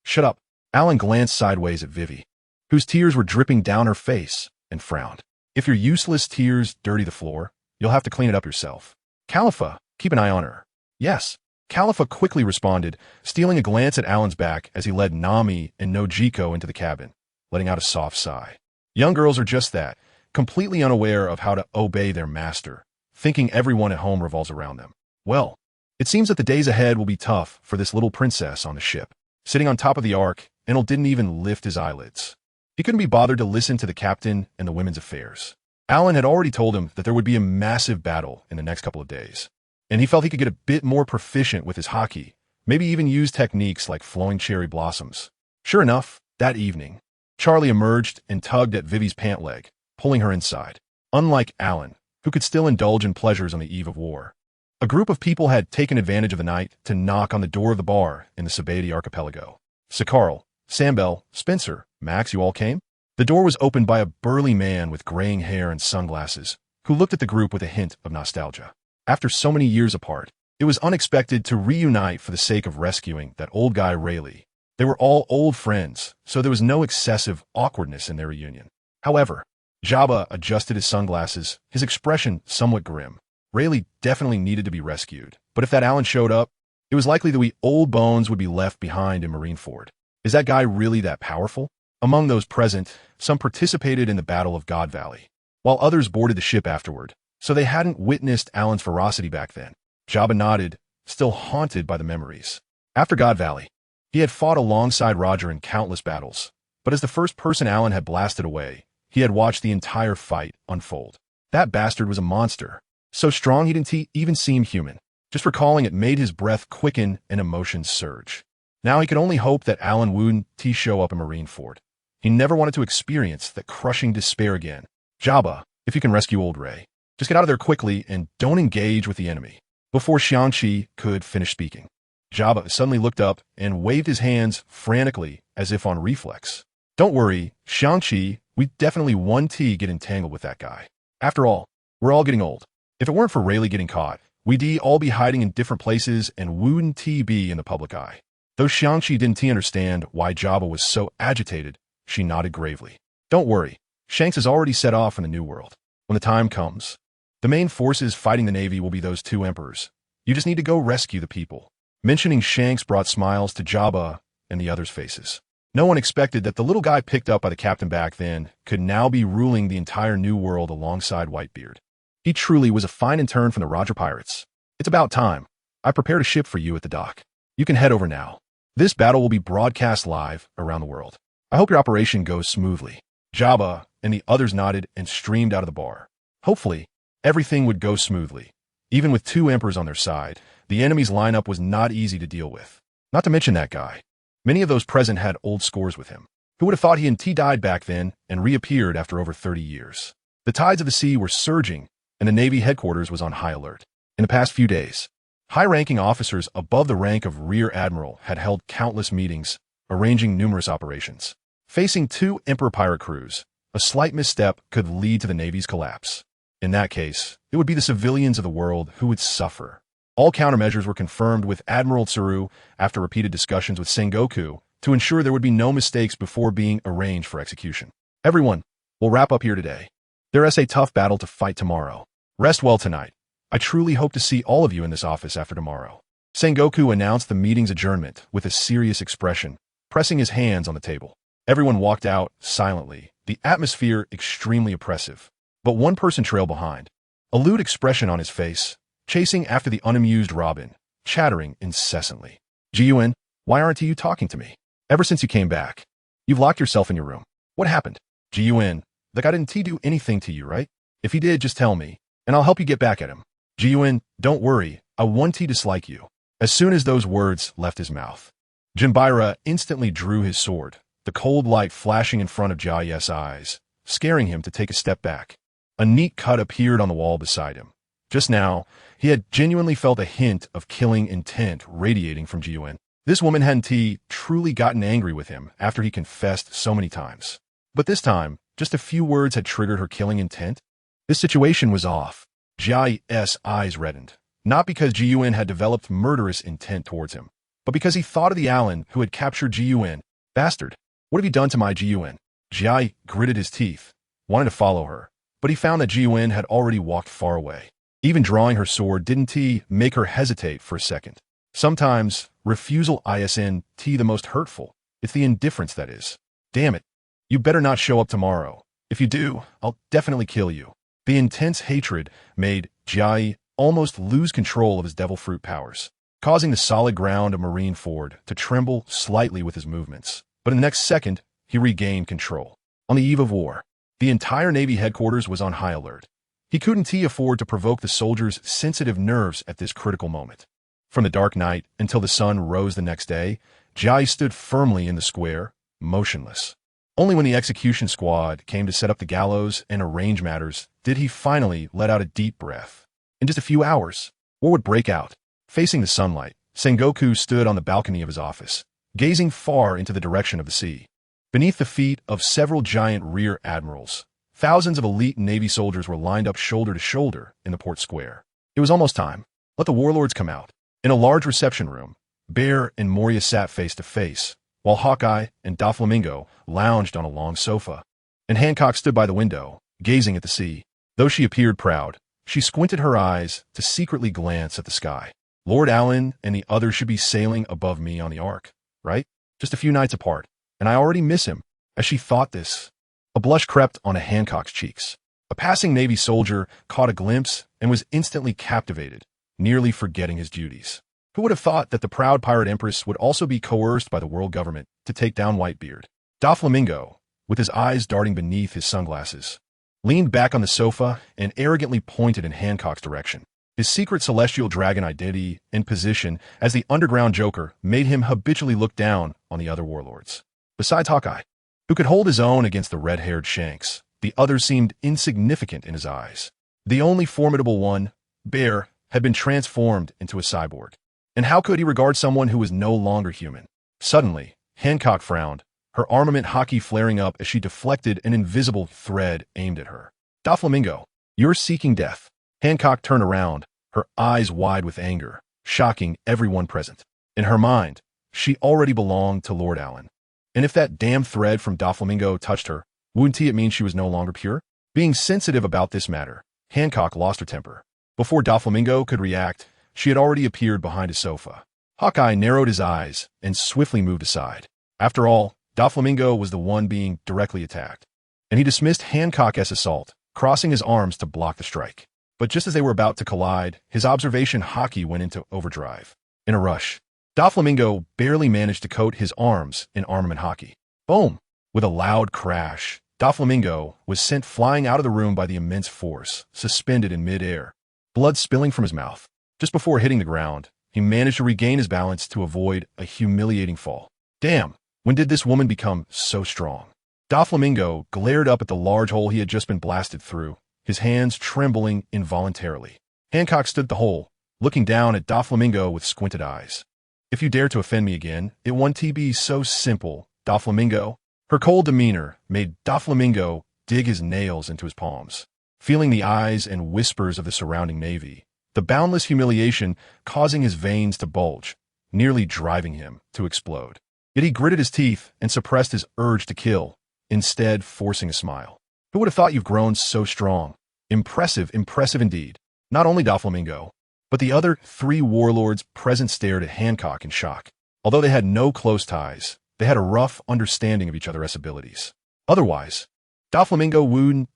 Shut up. Alan glanced sideways at Vivi, whose tears were dripping down her face, and frowned. If your useless tears dirty the floor, you'll have to clean it up yourself. Khalifa, keep an eye on her. Yes. Khalifa quickly responded, stealing a glance at Alan's back as he led Nami and Nojiko into the cabin, letting out a soft sigh. Young girls are just that, completely unaware of how to obey their master, thinking everyone at home revolves around them. Well, it seems that the days ahead will be tough for this little princess on the ship. Sitting on top of the ark, Enel didn't even lift his eyelids. He couldn't be bothered to listen to the captain and the women's affairs. Alan had already told him that there would be a massive battle in the next couple of days, and he felt he could get a bit more proficient with his hockey, maybe even use techniques like flowing cherry blossoms. Sure enough, that evening, Charlie emerged and tugged at Vivi's pant leg, pulling her inside. Unlike Alan, who could still indulge in pleasures on the eve of war, a group of people had taken advantage of the night to knock on the door of the bar in the Sabadi archipelago. Sakarl, Sambel, Spencer, Max, you all came? The door was opened by a burly man with graying hair and sunglasses, who looked at the group with a hint of nostalgia. After so many years apart, it was unexpected to reunite for the sake of rescuing that old guy Rayleigh. They were all old friends, so there was no excessive awkwardness in their reunion. However, Jabba adjusted his sunglasses, his expression somewhat grim. Rayleigh definitely needed to be rescued, but if that Alan showed up, it was likely that we old bones would be left behind in Marineford. Is that guy really that powerful? Among those present, some participated in the Battle of GodValley, while others boarded the ship afterward, so they hadn't witnessed Alan's ferocity back then. Jabba nodded, still haunted by the memories. After GodValley, he had fought alongside Roger in countless battles, but as the first person Alan had blasted away, he had watched the entire fight unfold. That bastard was a monster, so strong he didn't even seem human. Just recalling it made his breath quicken and emotions surge. Now he could only hope that Alan wouldn't show up in Marineford. He never wanted to experience that crushing despair again. Jabba, if you can rescue old Ray, just get out of there quickly and don't engage with the enemy. Before Xiangqi could finish speaking, Jabba suddenly looked up and waved his hands frantically as if on reflex. Don't worry, Xiangqi, we definitely won't get entangled with that guy. After all, we're all getting old. If it weren't for Rayleigh getting caught, we'd all be hiding in different places and wouldn't be in the public eye. Though Xiangqi didn't understand why Jabba was so agitated, she nodded gravely. Don't worry, Shanks has already set off in the New World. When the time comes, the main forces fighting the Navy will be those two emperors. You just need to go rescue the people. Mentioning Shanks brought smiles to Jabba and the others' faces. No one expected that the little guy picked up by the captain back then could now be ruling the entire New World alongside Whitebeard. He truly was a fine intern from the Roger Pirates. It's about time. I prepared a ship for you at the dock. You can head over now. This battle will be broadcast live around the world. I hope your operation goes smoothly. Jabba and the others nodded and streamed out of the bar. Hopefully, everything would go smoothly. Even with two emperors on their side, the enemy's lineup was not easy to deal with. Not to mention that guy. Many of those present had old scores with him. Who would have thought he and T died back then and reappeared after over 30 years? The tides of the sea were surging, and the Navy headquarters was on high alert. In the past few days, high-ranking officers above the rank of Rear Admiral had held countless meetings, arranging numerous operations. Facing two Emperor pirate crews, a slight misstep could lead to the Navy's collapse. In that case, it would be the civilians of the world who would suffer. All countermeasures were confirmed with Admiral Tsuru after repeated discussions with Sengoku to ensure there would be no mistakes before being arranged for execution. Everyone, we'll wrap up here today. There is a tough battle to fight tomorrow. Rest well tonight. I truly hope to see all of you in this office after tomorrow. Sengoku announced the meeting's adjournment with a serious expression, pressing his hands on the table. Everyone walked out silently, the atmosphere extremely oppressive. But one person trailed behind, a lewd expression on his face, chasing after the unamused Robin, chattering incessantly. Ji-Yun, why aren't you talking to me? Ever since you came back, you've locked yourself in your room. What happened? Ji-Yun, the guy didn't do anything to you, right? If he did, just tell me, and I'll help you get back at him. Ji-Yun, don't worry, I want to dislike you. As soon as those words left his mouth, Jinbira instantly drew his sword, the cold light flashing in front of Jai's eyes, scaring him to take a step back. A neat cut appeared on the wall beside him. Just now, he had genuinely felt a hint of killing intent radiating from Ji-Yun. This woman hadn't truly gotten angry with him after he confessed so many times. But this time, just a few words had triggered her killing intent. This situation was off. Jai's eyes reddened, not because Ji-Yun had developed murderous intent towards him, but because he thought of the Allen who had captured Ji-Yun. Bastard, what have you done to my Ji-Yun? Jai gritted his teeth, wanted to follow her, but he found that Ji-Yun had already walked far away. Even drawing her sword didn't make her hesitate for a second. Sometimes, refusal isn't the most hurtful. It's the indifference that is. Damn it. You better not show up tomorrow. If you do, I'll definitely kill you. The intense hatred made Jai almost lose control of his devil fruit powers, causing the solid ground of Marine Ford to tremble slightly with his movements. But in the next second, he regained control. On the eve of war, the entire Navy headquarters was on high alert. He couldn't afford to provoke the soldiers' sensitive nerves at this critical moment. From the dark night until the sun rose the next day, Jai stood firmly in the square, motionless. Only when the execution squad came to set up the gallows and arrange matters did he finally let out a deep breath. In just a few hours, war would break out. Facing the sunlight, Sengoku stood on the balcony of his office, gazing far into the direction of the sea. Beneath the feet of several giant rear admirals, thousands of elite Navy soldiers were lined up shoulder to shoulder in the port square. It was almost time. Let the warlords come out. In a large reception room, Bear and Moria sat face to face, while Hawkeye and Doflamingo lounged on a long sofa. And Hancock stood by the window, gazing at the sea. Though she appeared proud, she squinted her eyes to secretly glance at the sky. Lord Allen and the others should be sailing above me on the Ark, right? Just a few nights apart, and I already miss him. As she thought this, a blush crept onto Hancock's cheeks. A passing Navy soldier caught a glimpse and was instantly captivated, nearly forgetting his duties. Who would have thought that the proud pirate empress would also be coerced by the world government to take down Whitebeard? Doflamingo, with his eyes darting beneath his sunglasses, leaned back on the sofa and arrogantly pointed in Hancock's direction. His secret celestial dragon identity and position as the underground Joker made him habitually look down on the other warlords. Besides Hawkeye, who could hold his own against the red-haired Shanks, the others seemed insignificant in his eyes. The only formidable one, Bear, had been transformed into a cyborg. And how could he regard someone who was no longer human? Suddenly, Hancock frowned, her armament hockey flaring up as she deflected an invisible thread aimed at her. Doflamingo, you're seeking death. Hancock turned around, her eyes wide with anger, shocking everyone present. In her mind, she already belonged to Lord Allen. And if that damn thread from Doflamingo touched her, wouldn't it mean she was no longer pure? Being sensitive about this matter, Hancock lost her temper. Before Doflamingo could react, she had already appeared behind a sofa. Hawkeye narrowed his eyes and swiftly moved aside. After all, Doflamingo was the one being directly attacked, and he dismissed Hancock's assault, crossing his arms to block the strike. But just as they were about to collide, his observation hockey went into overdrive. In a rush, Doflamingo barely managed to coat his arms in armament hockey. Boom! With a loud crash, Doflamingo was sent flying out of the room by the immense force, suspended in mid-air, blood spilling from his mouth. Just before hitting the ground, he managed to regain his balance to avoid a humiliating fall. Damn, when did this woman become so strong? Doflamingo glared up at the large hole he had just been blasted through, his hands trembling involuntarily. Hancock stood at the hole, looking down at Doflamingo with squinted eyes. If you dare to offend me again, it won't be so simple, Doflamingo. Her cold demeanor made Doflamingo dig his nails into his palms. Feeling the eyes and whispers of the surrounding navy, the boundless humiliation causing his veins to bulge, nearly driving him to explode. Yet he gritted his teeth and suppressed his urge to kill, instead forcing a smile. Who would have thought you've grown so strong? Impressive, impressive indeed. Not only Doflamingo, but the other 3 warlords present stared at Hancock in shock. Although they had no close ties, they had a rough understanding of each other's abilities. Otherwise, Doflamingo wouldn't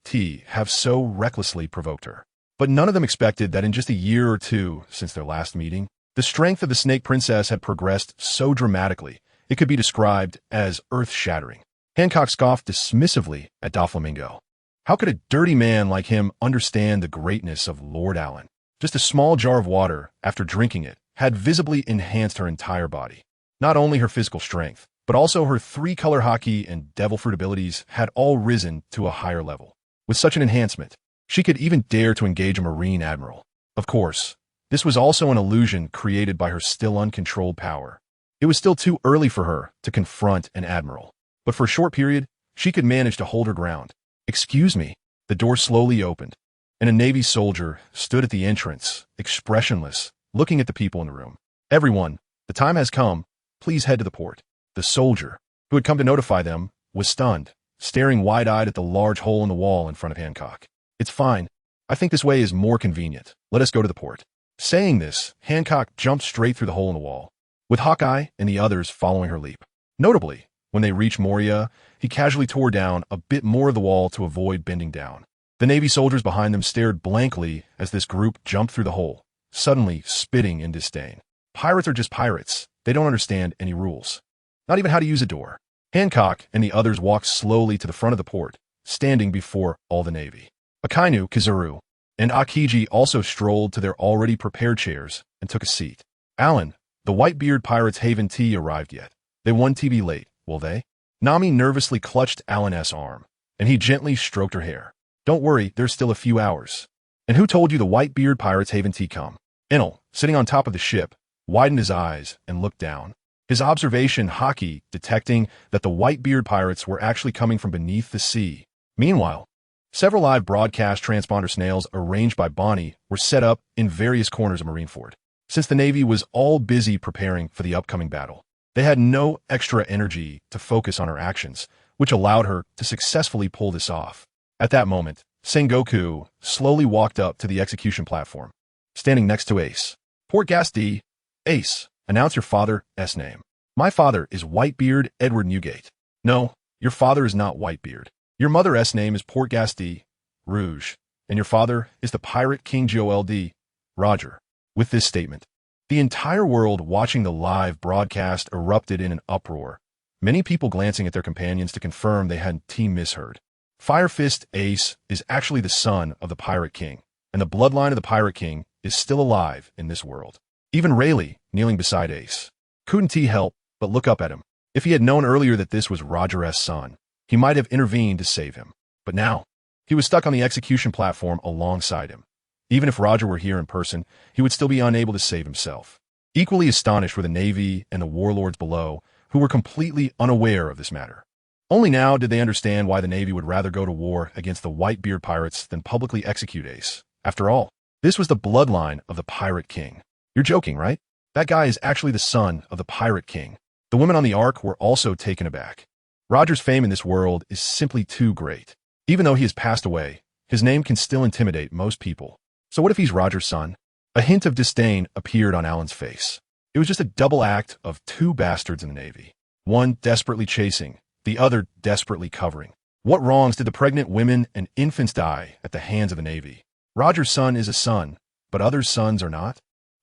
have so recklessly provoked her. But none of them expected that in just a year or two since their last meeting, the strength of the Snake Princess had progressed so dramatically it could be described as earth-shattering. Hancock scoffed dismissively at Doflamingo. How could a dirty man like him understand the greatness of Lord Allen? Just a small jar of water, after drinking it, had visibly enhanced her entire body. Not only her physical strength, but also her 3-color hockey and devil fruit abilities had all risen to a higher level. With such an enhancement, she could even dare to engage a Marine admiral. Of course, this was also an illusion created by her still uncontrolled power. It was still too early for her to confront an admiral, but for a short period, she could manage to hold her ground. Excuse me. The door slowly opened, and a Navy soldier stood at the entrance, expressionless, looking at the people in the room. Everyone, the time has come. Please head to the port. The soldier, who had come to notify them, was stunned, staring wide-eyed at the large hole in the wall in front of Hancock. It's fine. I think this way is more convenient. Let us go to the port. Saying this, Hancock jumped straight through the hole in the wall, with Hawkeye and the others following her leap. Notably, when they reached Moria, he casually tore down a bit more of the wall to avoid bending down. The Navy soldiers behind them stared blankly as this group jumped through the hole, suddenly spitting in disdain. Pirates are just pirates. They don't understand any rules. Not even how to use a door. Hancock and the others walked slowly to the front of the port, standing before all the Navy. Akainu, Kizaru, and Akiji also strolled to their already prepared chairs and took a seat. Allen, the Whitebeard Pirates haven't arrived yet. They won't be late, will they? Nami nervously clutched Allen's arm, and he gently stroked her hair. Don't worry, there's still a few hours. And who told you the Whitebeard Pirates haven't come? Enel, sitting on top of the ship, widened his eyes and looked down. His observation hockey detecting that the Whitebeard Pirates were actually coming from beneath the sea. Meanwhile, several live broadcast transponder snails arranged by Bonnie were set up in various corners of Marineford. Since the Navy was all busy preparing for the upcoming battle, they had no extra energy to focus on her actions, which allowed her to successfully pull this off. At that moment, Sengoku slowly walked up to the execution platform, standing next to Ace. Port Gas D. Ace, announce your father's name. My father is Whitebeard Edward Newgate. No, your father is not Whitebeard. Your mother's name is Port Gas D. Rouge, and your father is the Pirate King GOLD. Roger. With this statement, the entire world watching the live broadcast erupted in an uproar, many people glancing at their companions to confirm they hadn't misheard. Fire Fist Ace is actually the son of the Pirate King, and the bloodline of the Pirate King is still alive in this world. Even Rayleigh, kneeling beside Ace, couldn't help but look up at him. If he had known earlier that this was Roger's son, he might have intervened to save him. But now, he was stuck on the execution platform alongside him. Even if Roger were here in person, he would still be unable to save himself. Equally astonished were the Navy and the warlords below, who were completely unaware of this matter. Only now did they understand why the Navy would rather go to war against the Whitebeard Pirates than publicly execute Ace. After all, this was the bloodline of the Pirate King. You're joking, right? That guy is actually the son of the Pirate King. The women on the Ark were also taken aback. Roger's fame in this world is simply too great. Even though he has passed away, his name can still intimidate most people. So what if he's Roger's son? A hint of disdain appeared on Alan's face. It was just a double act of 2 bastards in the Navy. One desperately chasing, the other desperately covering. What wrongs did the pregnant women and infants die at the hands of the Navy? Roger's son is a son, but others' sons are not?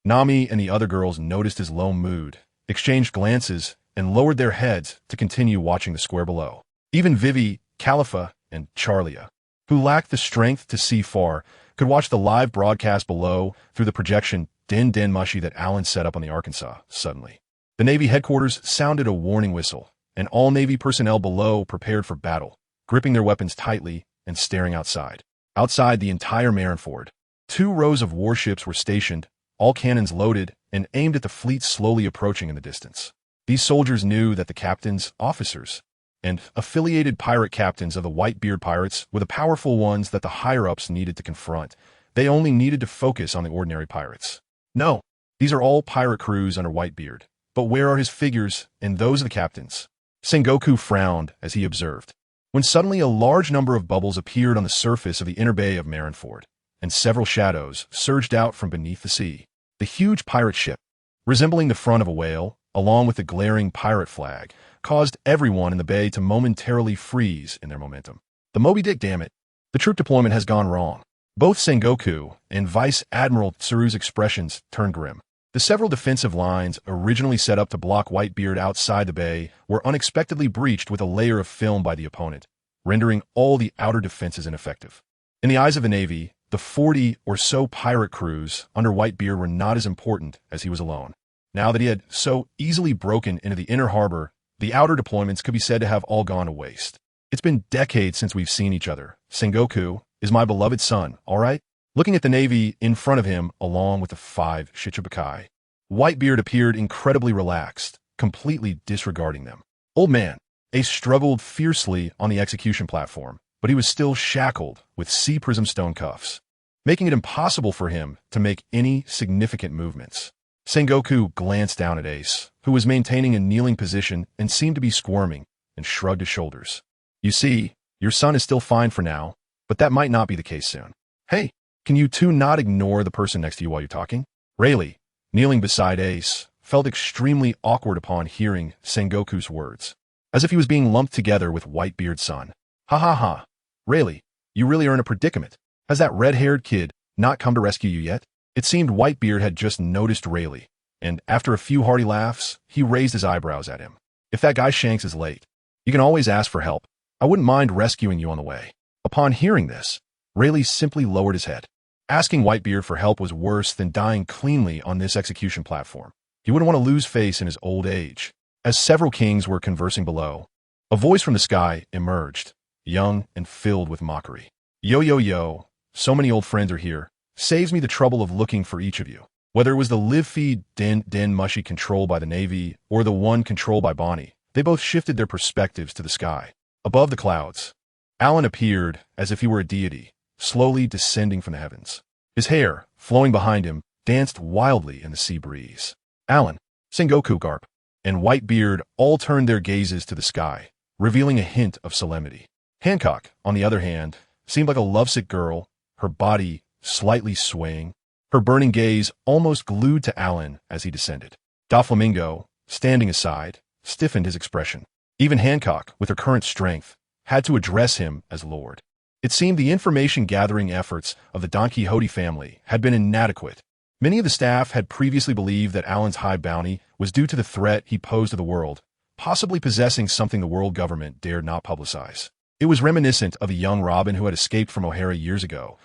Nami and the other girls noticed his low mood exchanged glances, and lowered their heads to continue watching the square below. Even Vivi, Khalifa, and Charlia, who lacked the strength to see far, could watch the live broadcast below through the projection din mushy that Alan set up on the Arkansas. Suddenly, the Navy headquarters sounded a warning whistle, and all Navy personnel below prepared for battle, gripping their weapons tightly and staring outside. Outside the entire Marineford, 2 rows of warships were stationed, all cannons loaded and aimed at the fleet slowly approaching in the distance. These soldiers knew that the captains, officers, and affiliated pirate captains of the Whitebeard pirates were the powerful ones that the higher-ups needed to confront. They only needed to focus on the ordinary pirates. No, these are all pirate crews under Whitebeard. But where are his figures and those of the captains? Sengoku frowned as he observed, when suddenly a large number of bubbles appeared on the surface of the inner bay of Marineford, and several shadows surged out from beneath the sea. The huge pirate ship, resembling the front of a whale, along with the glaring pirate flag, caused everyone in the bay to momentarily freeze in their momentum. The Moby Dick, damn it. The troop deployment has gone wrong. Both Sengoku and Vice Admiral Tsuru's expressions turned grim. The several defensive lines originally set up to block Whitebeard outside the bay were unexpectedly breached with a layer of film by the opponent, rendering all the outer defenses ineffective. In the eyes of the Navy, the 40 or so pirate crews under Whitebeard were not as important as he was alone. Now that he had so easily broken into the inner harbor, the outer deployments could be said to have all gone to waste. It's been decades since we've seen each other. Sengoku is my beloved son, all right? Looking at the Navy in front of him, along with the 5 Shichibukai, Whitebeard appeared incredibly relaxed, completely disregarding them. Old man, Ace struggled fiercely on the execution platform, but he was still shackled with sea prism stone cuffs, making it impossible for him to make any significant movements. Sengoku glanced down at Ace, who was maintaining a kneeling position and seemed to be squirming, and shrugged his shoulders. You see, your son is still fine for now, but that might not be the case soon. Hey, can you two not ignore the person next to you while you're talking? Rayleigh, kneeling beside Ace, felt extremely awkward upon hearing Sengoku's words, as if he was being lumped together with Whitebeard's son. Ha ha ha. Rayleigh, you really are in a predicament. Has that red-haired kid not come to rescue you yet? It seemed Whitebeard had just noticed Rayleigh, and after a few hearty laughs, he raised his eyebrows at him. If that guy Shanks is late, you can always ask for help. I wouldn't mind rescuing you on the way. Upon hearing this, Rayleigh simply lowered his head. Asking Whitebeard for help was worse than dying cleanly on this execution platform. He wouldn't want to lose face in his old age. As several kings were conversing below, a voice from the sky emerged, young and filled with mockery. Yo yo yo, so many old friends are here. Saves me the trouble of looking for each of you. Whether it was the live feed den mushy controlled by the Navy or the one controlled by Bonnie, they both shifted their perspectives to the sky. Above the clouds, Alan appeared as if he were a deity, slowly descending from the heavens. His hair, flowing behind him, danced wildly in the sea breeze. Alan, Sengoku, Garp, and Whitebeard all turned their gazes to the sky, revealing a hint of solemnity. Hancock, on the other hand, seemed like a lovesick girl, her body slightly swaying, her burning gaze almost glued to Alan as he descended. Doflamingo, standing aside, stiffened his expression. Even Hancock, with her current strength, had to address him as Lord. It seemed the information-gathering efforts of the Don Quixote family had been inadequate. Many of the staff had previously believed that Alan's high bounty was due to the threat he posed to the world, possibly possessing something the world government dared not publicize. It was reminiscent of a young Robin who had escaped from O'Hara years ago,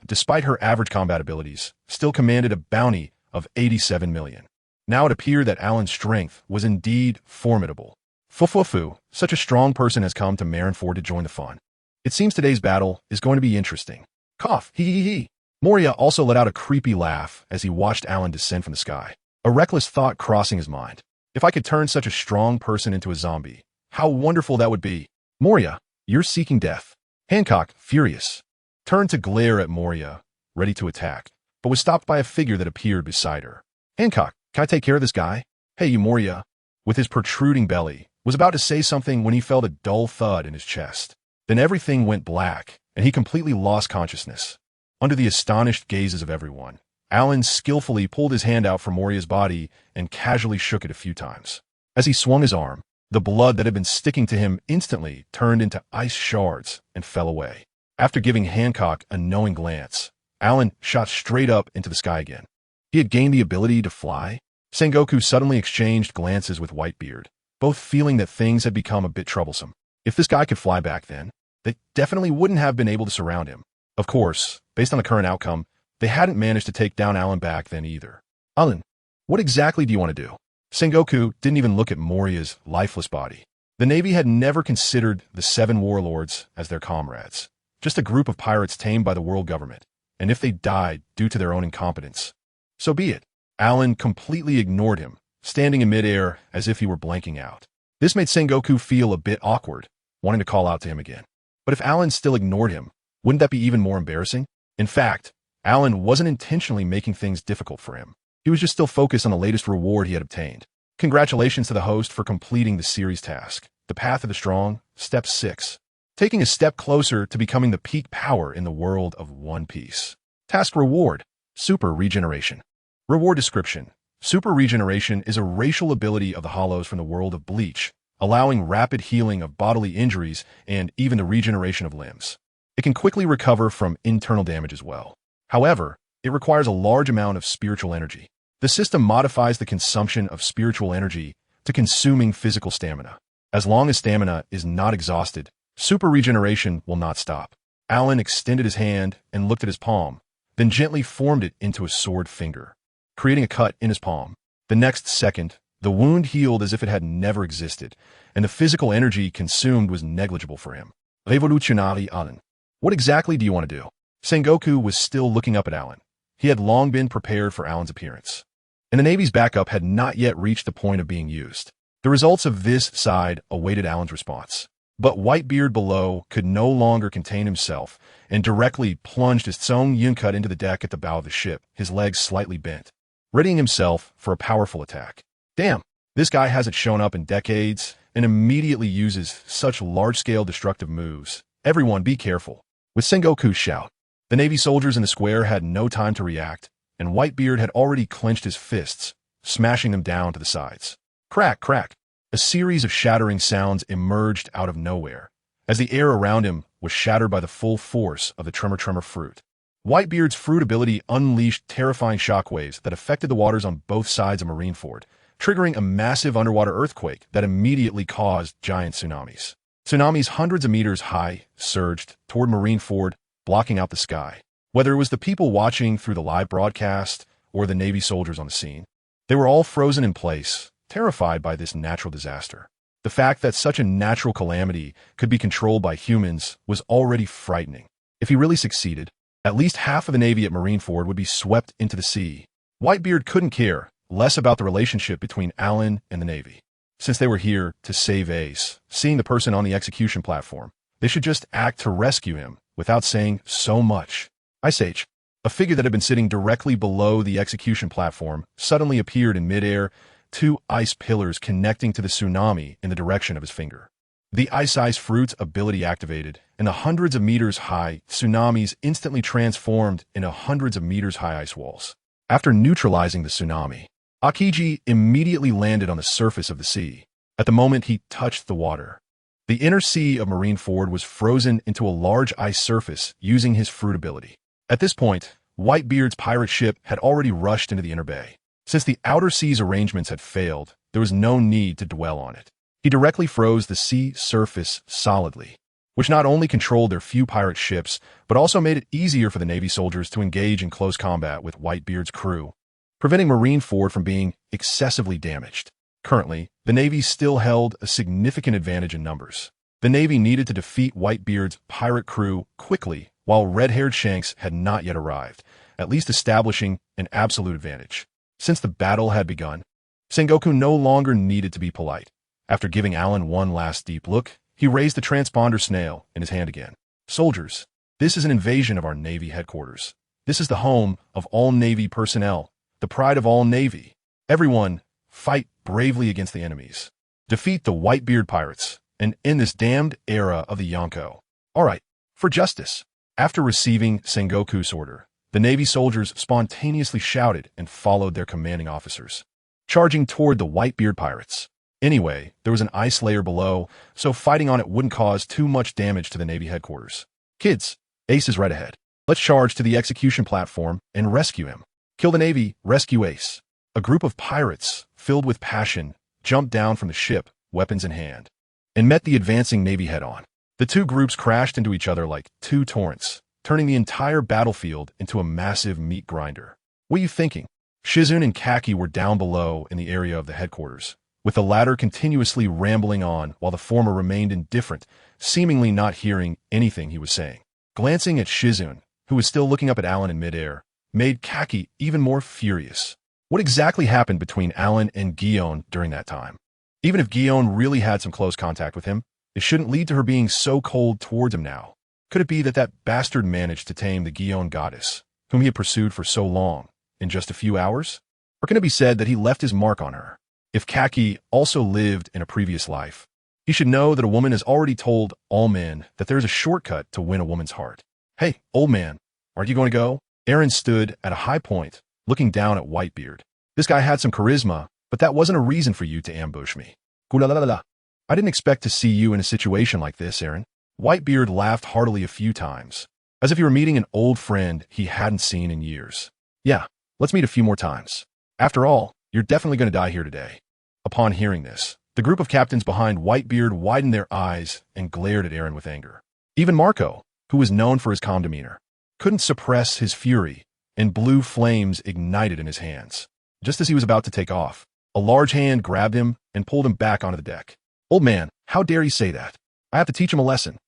despite her average combat abilities, still commanded a bounty of 87 million. Now it appeared that Alan's strength was indeed formidable. Fufufu, such a strong person has come to Marineford to join the fun. It seems today's battle is going to be interesting. Cough, hee hee hee. Moria also let out a creepy laugh as he watched Alan descend from the sky. A reckless thought crossing his mind. If I could turn such a strong person into a zombie, how wonderful that would be. Moria, you're seeking death. Hancock, furious, turned to glare at Moria, ready to attack, but was stopped by a figure that appeared beside her. Hancock, can I take care of this guy? Hey, you Moria, with his protruding belly, was about to say something when he felt a dull thud in his chest. Then everything went black, and he completely lost consciousness. Under the astonished gazes of everyone, Alan skillfully pulled his hand out from Moria's body and casually shook it a few times. As he swung his arm, the blood that had been sticking to him instantly turned into ice shards and fell away. After giving Hancock a knowing glance, Alan shot straight up into the sky again. He had gained the ability to fly. Sengoku suddenly exchanged glances with Whitebeard, both feeling that things had become a bit troublesome. If this guy could fly back then, they definitely wouldn't have been able to surround him. Of course, based on the current outcome, they hadn't managed to take down Alan back then either. Alan, what exactly do you want to do? Sengoku didn't even look at Moria's lifeless body. The Navy had never considered the 7 warlords as their comrades, just a group of pirates tamed by the world government, and if they died due to their own incompetence, so be it. Alan completely ignored him, standing in midair as if he were blanking out. This made Sengoku feel a bit awkward, wanting to call out to him again. But if Alan still ignored him, wouldn't that be even more embarrassing? In fact, Alan wasn't intentionally making things difficult for him. He was just still focused on the latest reward he had obtained. Congratulations to the host for completing the series task, The Path of the Strong, Step 6. Taking a step closer to becoming the peak power in the world of One Piece. Task Reward, Super Regeneration. Reward Description. Super Regeneration is a racial ability of the Hollows from the world of Bleach, allowing rapid healing of bodily injuries and even the regeneration of limbs. It can quickly recover from internal damage as well. However, it requires a large amount of spiritual energy. The system modifies the consumption of spiritual energy to consuming physical stamina. As long as stamina is not exhausted, super regeneration will not stop. Alan extended his hand and looked at his palm, then gently formed it into a sword finger, creating a cut in his palm. The next second, the wound healed as if it had never existed, and the physical energy consumed was negligible for him. Revolutionary Alan. What exactly do you want to do? Sengoku was still looking up at Alan. He had long been prepared for Alan's appearance, and the Navy's backup had not yet reached the point of being used. The results of this side awaited Alan's response. But Whitebeard below could no longer contain himself and directly plunged his Tsung Yuncut into the deck at the bow of the ship, his legs slightly bent, readying himself for a powerful attack. Damn, this guy hasn't shown up in decades and immediately uses such large-scale destructive moves. Everyone be careful. With Sengoku's shout, the Navy soldiers in the square had no time to react, and Whitebeard had already clenched his fists, smashing them down to the sides. Crack, crack. A series of shattering sounds emerged out of nowhere, as the air around him was shattered by the full force of the Tremor fruit. Whitebeard's fruit ability unleashed terrifying shockwaves that affected the waters on both sides of Marineford, triggering a massive underwater earthquake that immediately caused giant tsunamis. Tsunamis hundreds of meters high surged toward Marineford, blocking out the sky. Whether it was the people watching through the live broadcast or the Navy soldiers on the scene, they were all frozen in place, terrified by this natural disaster. The fact that such a natural calamity could be controlled by humans was already frightening. If he really succeeded, at least half of the Navy at Marineford would be swept into the sea. Whitebeard couldn't care less about the relationship between Alan and the Navy. Since they were here to save Ace, seeing the person on the execution platform, they should just act to rescue him without saying so much. Ice Age, a figure that had been sitting directly below the execution platform, suddenly appeared in midair, 2 ice pillars connecting to the tsunami in the direction of his finger. The Ice Fruit's ability activated, and the hundreds of meters high tsunamis instantly transformed into hundreds of meters high ice walls. After neutralizing the tsunami, Akiji immediately landed on the surface of the sea. At the moment he touched the water, the inner sea of Marineford was frozen into a large ice surface using his fruit ability. At this point, Whitebeard's pirate ship had already rushed into the inner bay. Since the outer sea's arrangements had failed, there was no need to dwell on it. He directly froze the sea surface solidly, which not only controlled their few pirate ships, but also made it easier for the Navy soldiers to engage in close combat with Whitebeard's crew, preventing Marineford from being excessively damaged. Currently, the Navy still held a significant advantage in numbers. The Navy needed to defeat Whitebeard's pirate crew quickly, while red-haired Shanks had not yet arrived, at least establishing an absolute advantage. Since the battle had begun, Sengoku no longer needed to be polite. After giving Alan one last deep look, he raised the transponder snail in his hand again. Soldiers, this is an invasion of our Navy headquarters. This is the home of all Navy personnel, the pride of all Navy. Everyone, fight bravely against the enemies. Defeat the Whitebeard pirates, and end this damned era of the Yonko. All right, for justice. After receiving Sengoku's order, the Navy soldiers spontaneously shouted and followed their commanding officers, charging toward the Whitebeard pirates. Anyway, there was an ice layer below, so fighting on it wouldn't cause too much damage to the Navy headquarters. Kids, Ace is right ahead. Let's charge to the execution platform and rescue him. Kill the Navy, rescue Ace. A group of pirates, filled with passion, jumped down from the ship, weapons in hand, and met the advancing navy head-on. The two groups crashed into each other like two torrents, turning the entire battlefield into a massive meat grinder. What are you thinking? Shizune and Kaki were down below in the area of the headquarters, with the latter continuously rambling on while the former remained indifferent, seemingly not hearing anything he was saying. Glancing at Shizune, who was still looking up at Alan in midair, made Kaki even more furious. What exactly happened between Alan and Guillaume during that time? Even if Guillaume really had some close contact with him, it shouldn't lead to her being so cold towards him now. Could it be that that bastard managed to tame the Guillaume goddess, whom he had pursued for so long, in just a few hours? Or can it be said that he left his mark on her? If Kaki also lived in a previous life, he should know that a woman has already told all men that there is a shortcut to win a woman's heart. Hey, old man, aren't you going to go? Aaron stood at a high point, looking down at Whitebeard. This guy had some charisma, but that wasn't a reason for you to ambush me. Gulalalala. I didn't expect to see you in a situation like this, Aaron. Whitebeard laughed heartily a few times, as if he were meeting an old friend he hadn't seen in years. Yeah, let's meet a few more times. After all, you're definitely going to die here today. Upon hearing this, the group of captains behind Whitebeard widened their eyes and glared at Aaron with anger. Even Marco, who was known for his calm demeanor, couldn't suppress his fury, and blue flames ignited in his hands. Just as he was about to take off, a large hand grabbed him and pulled him back onto the deck. Old man, how dare you say that? I have to teach him a lesson.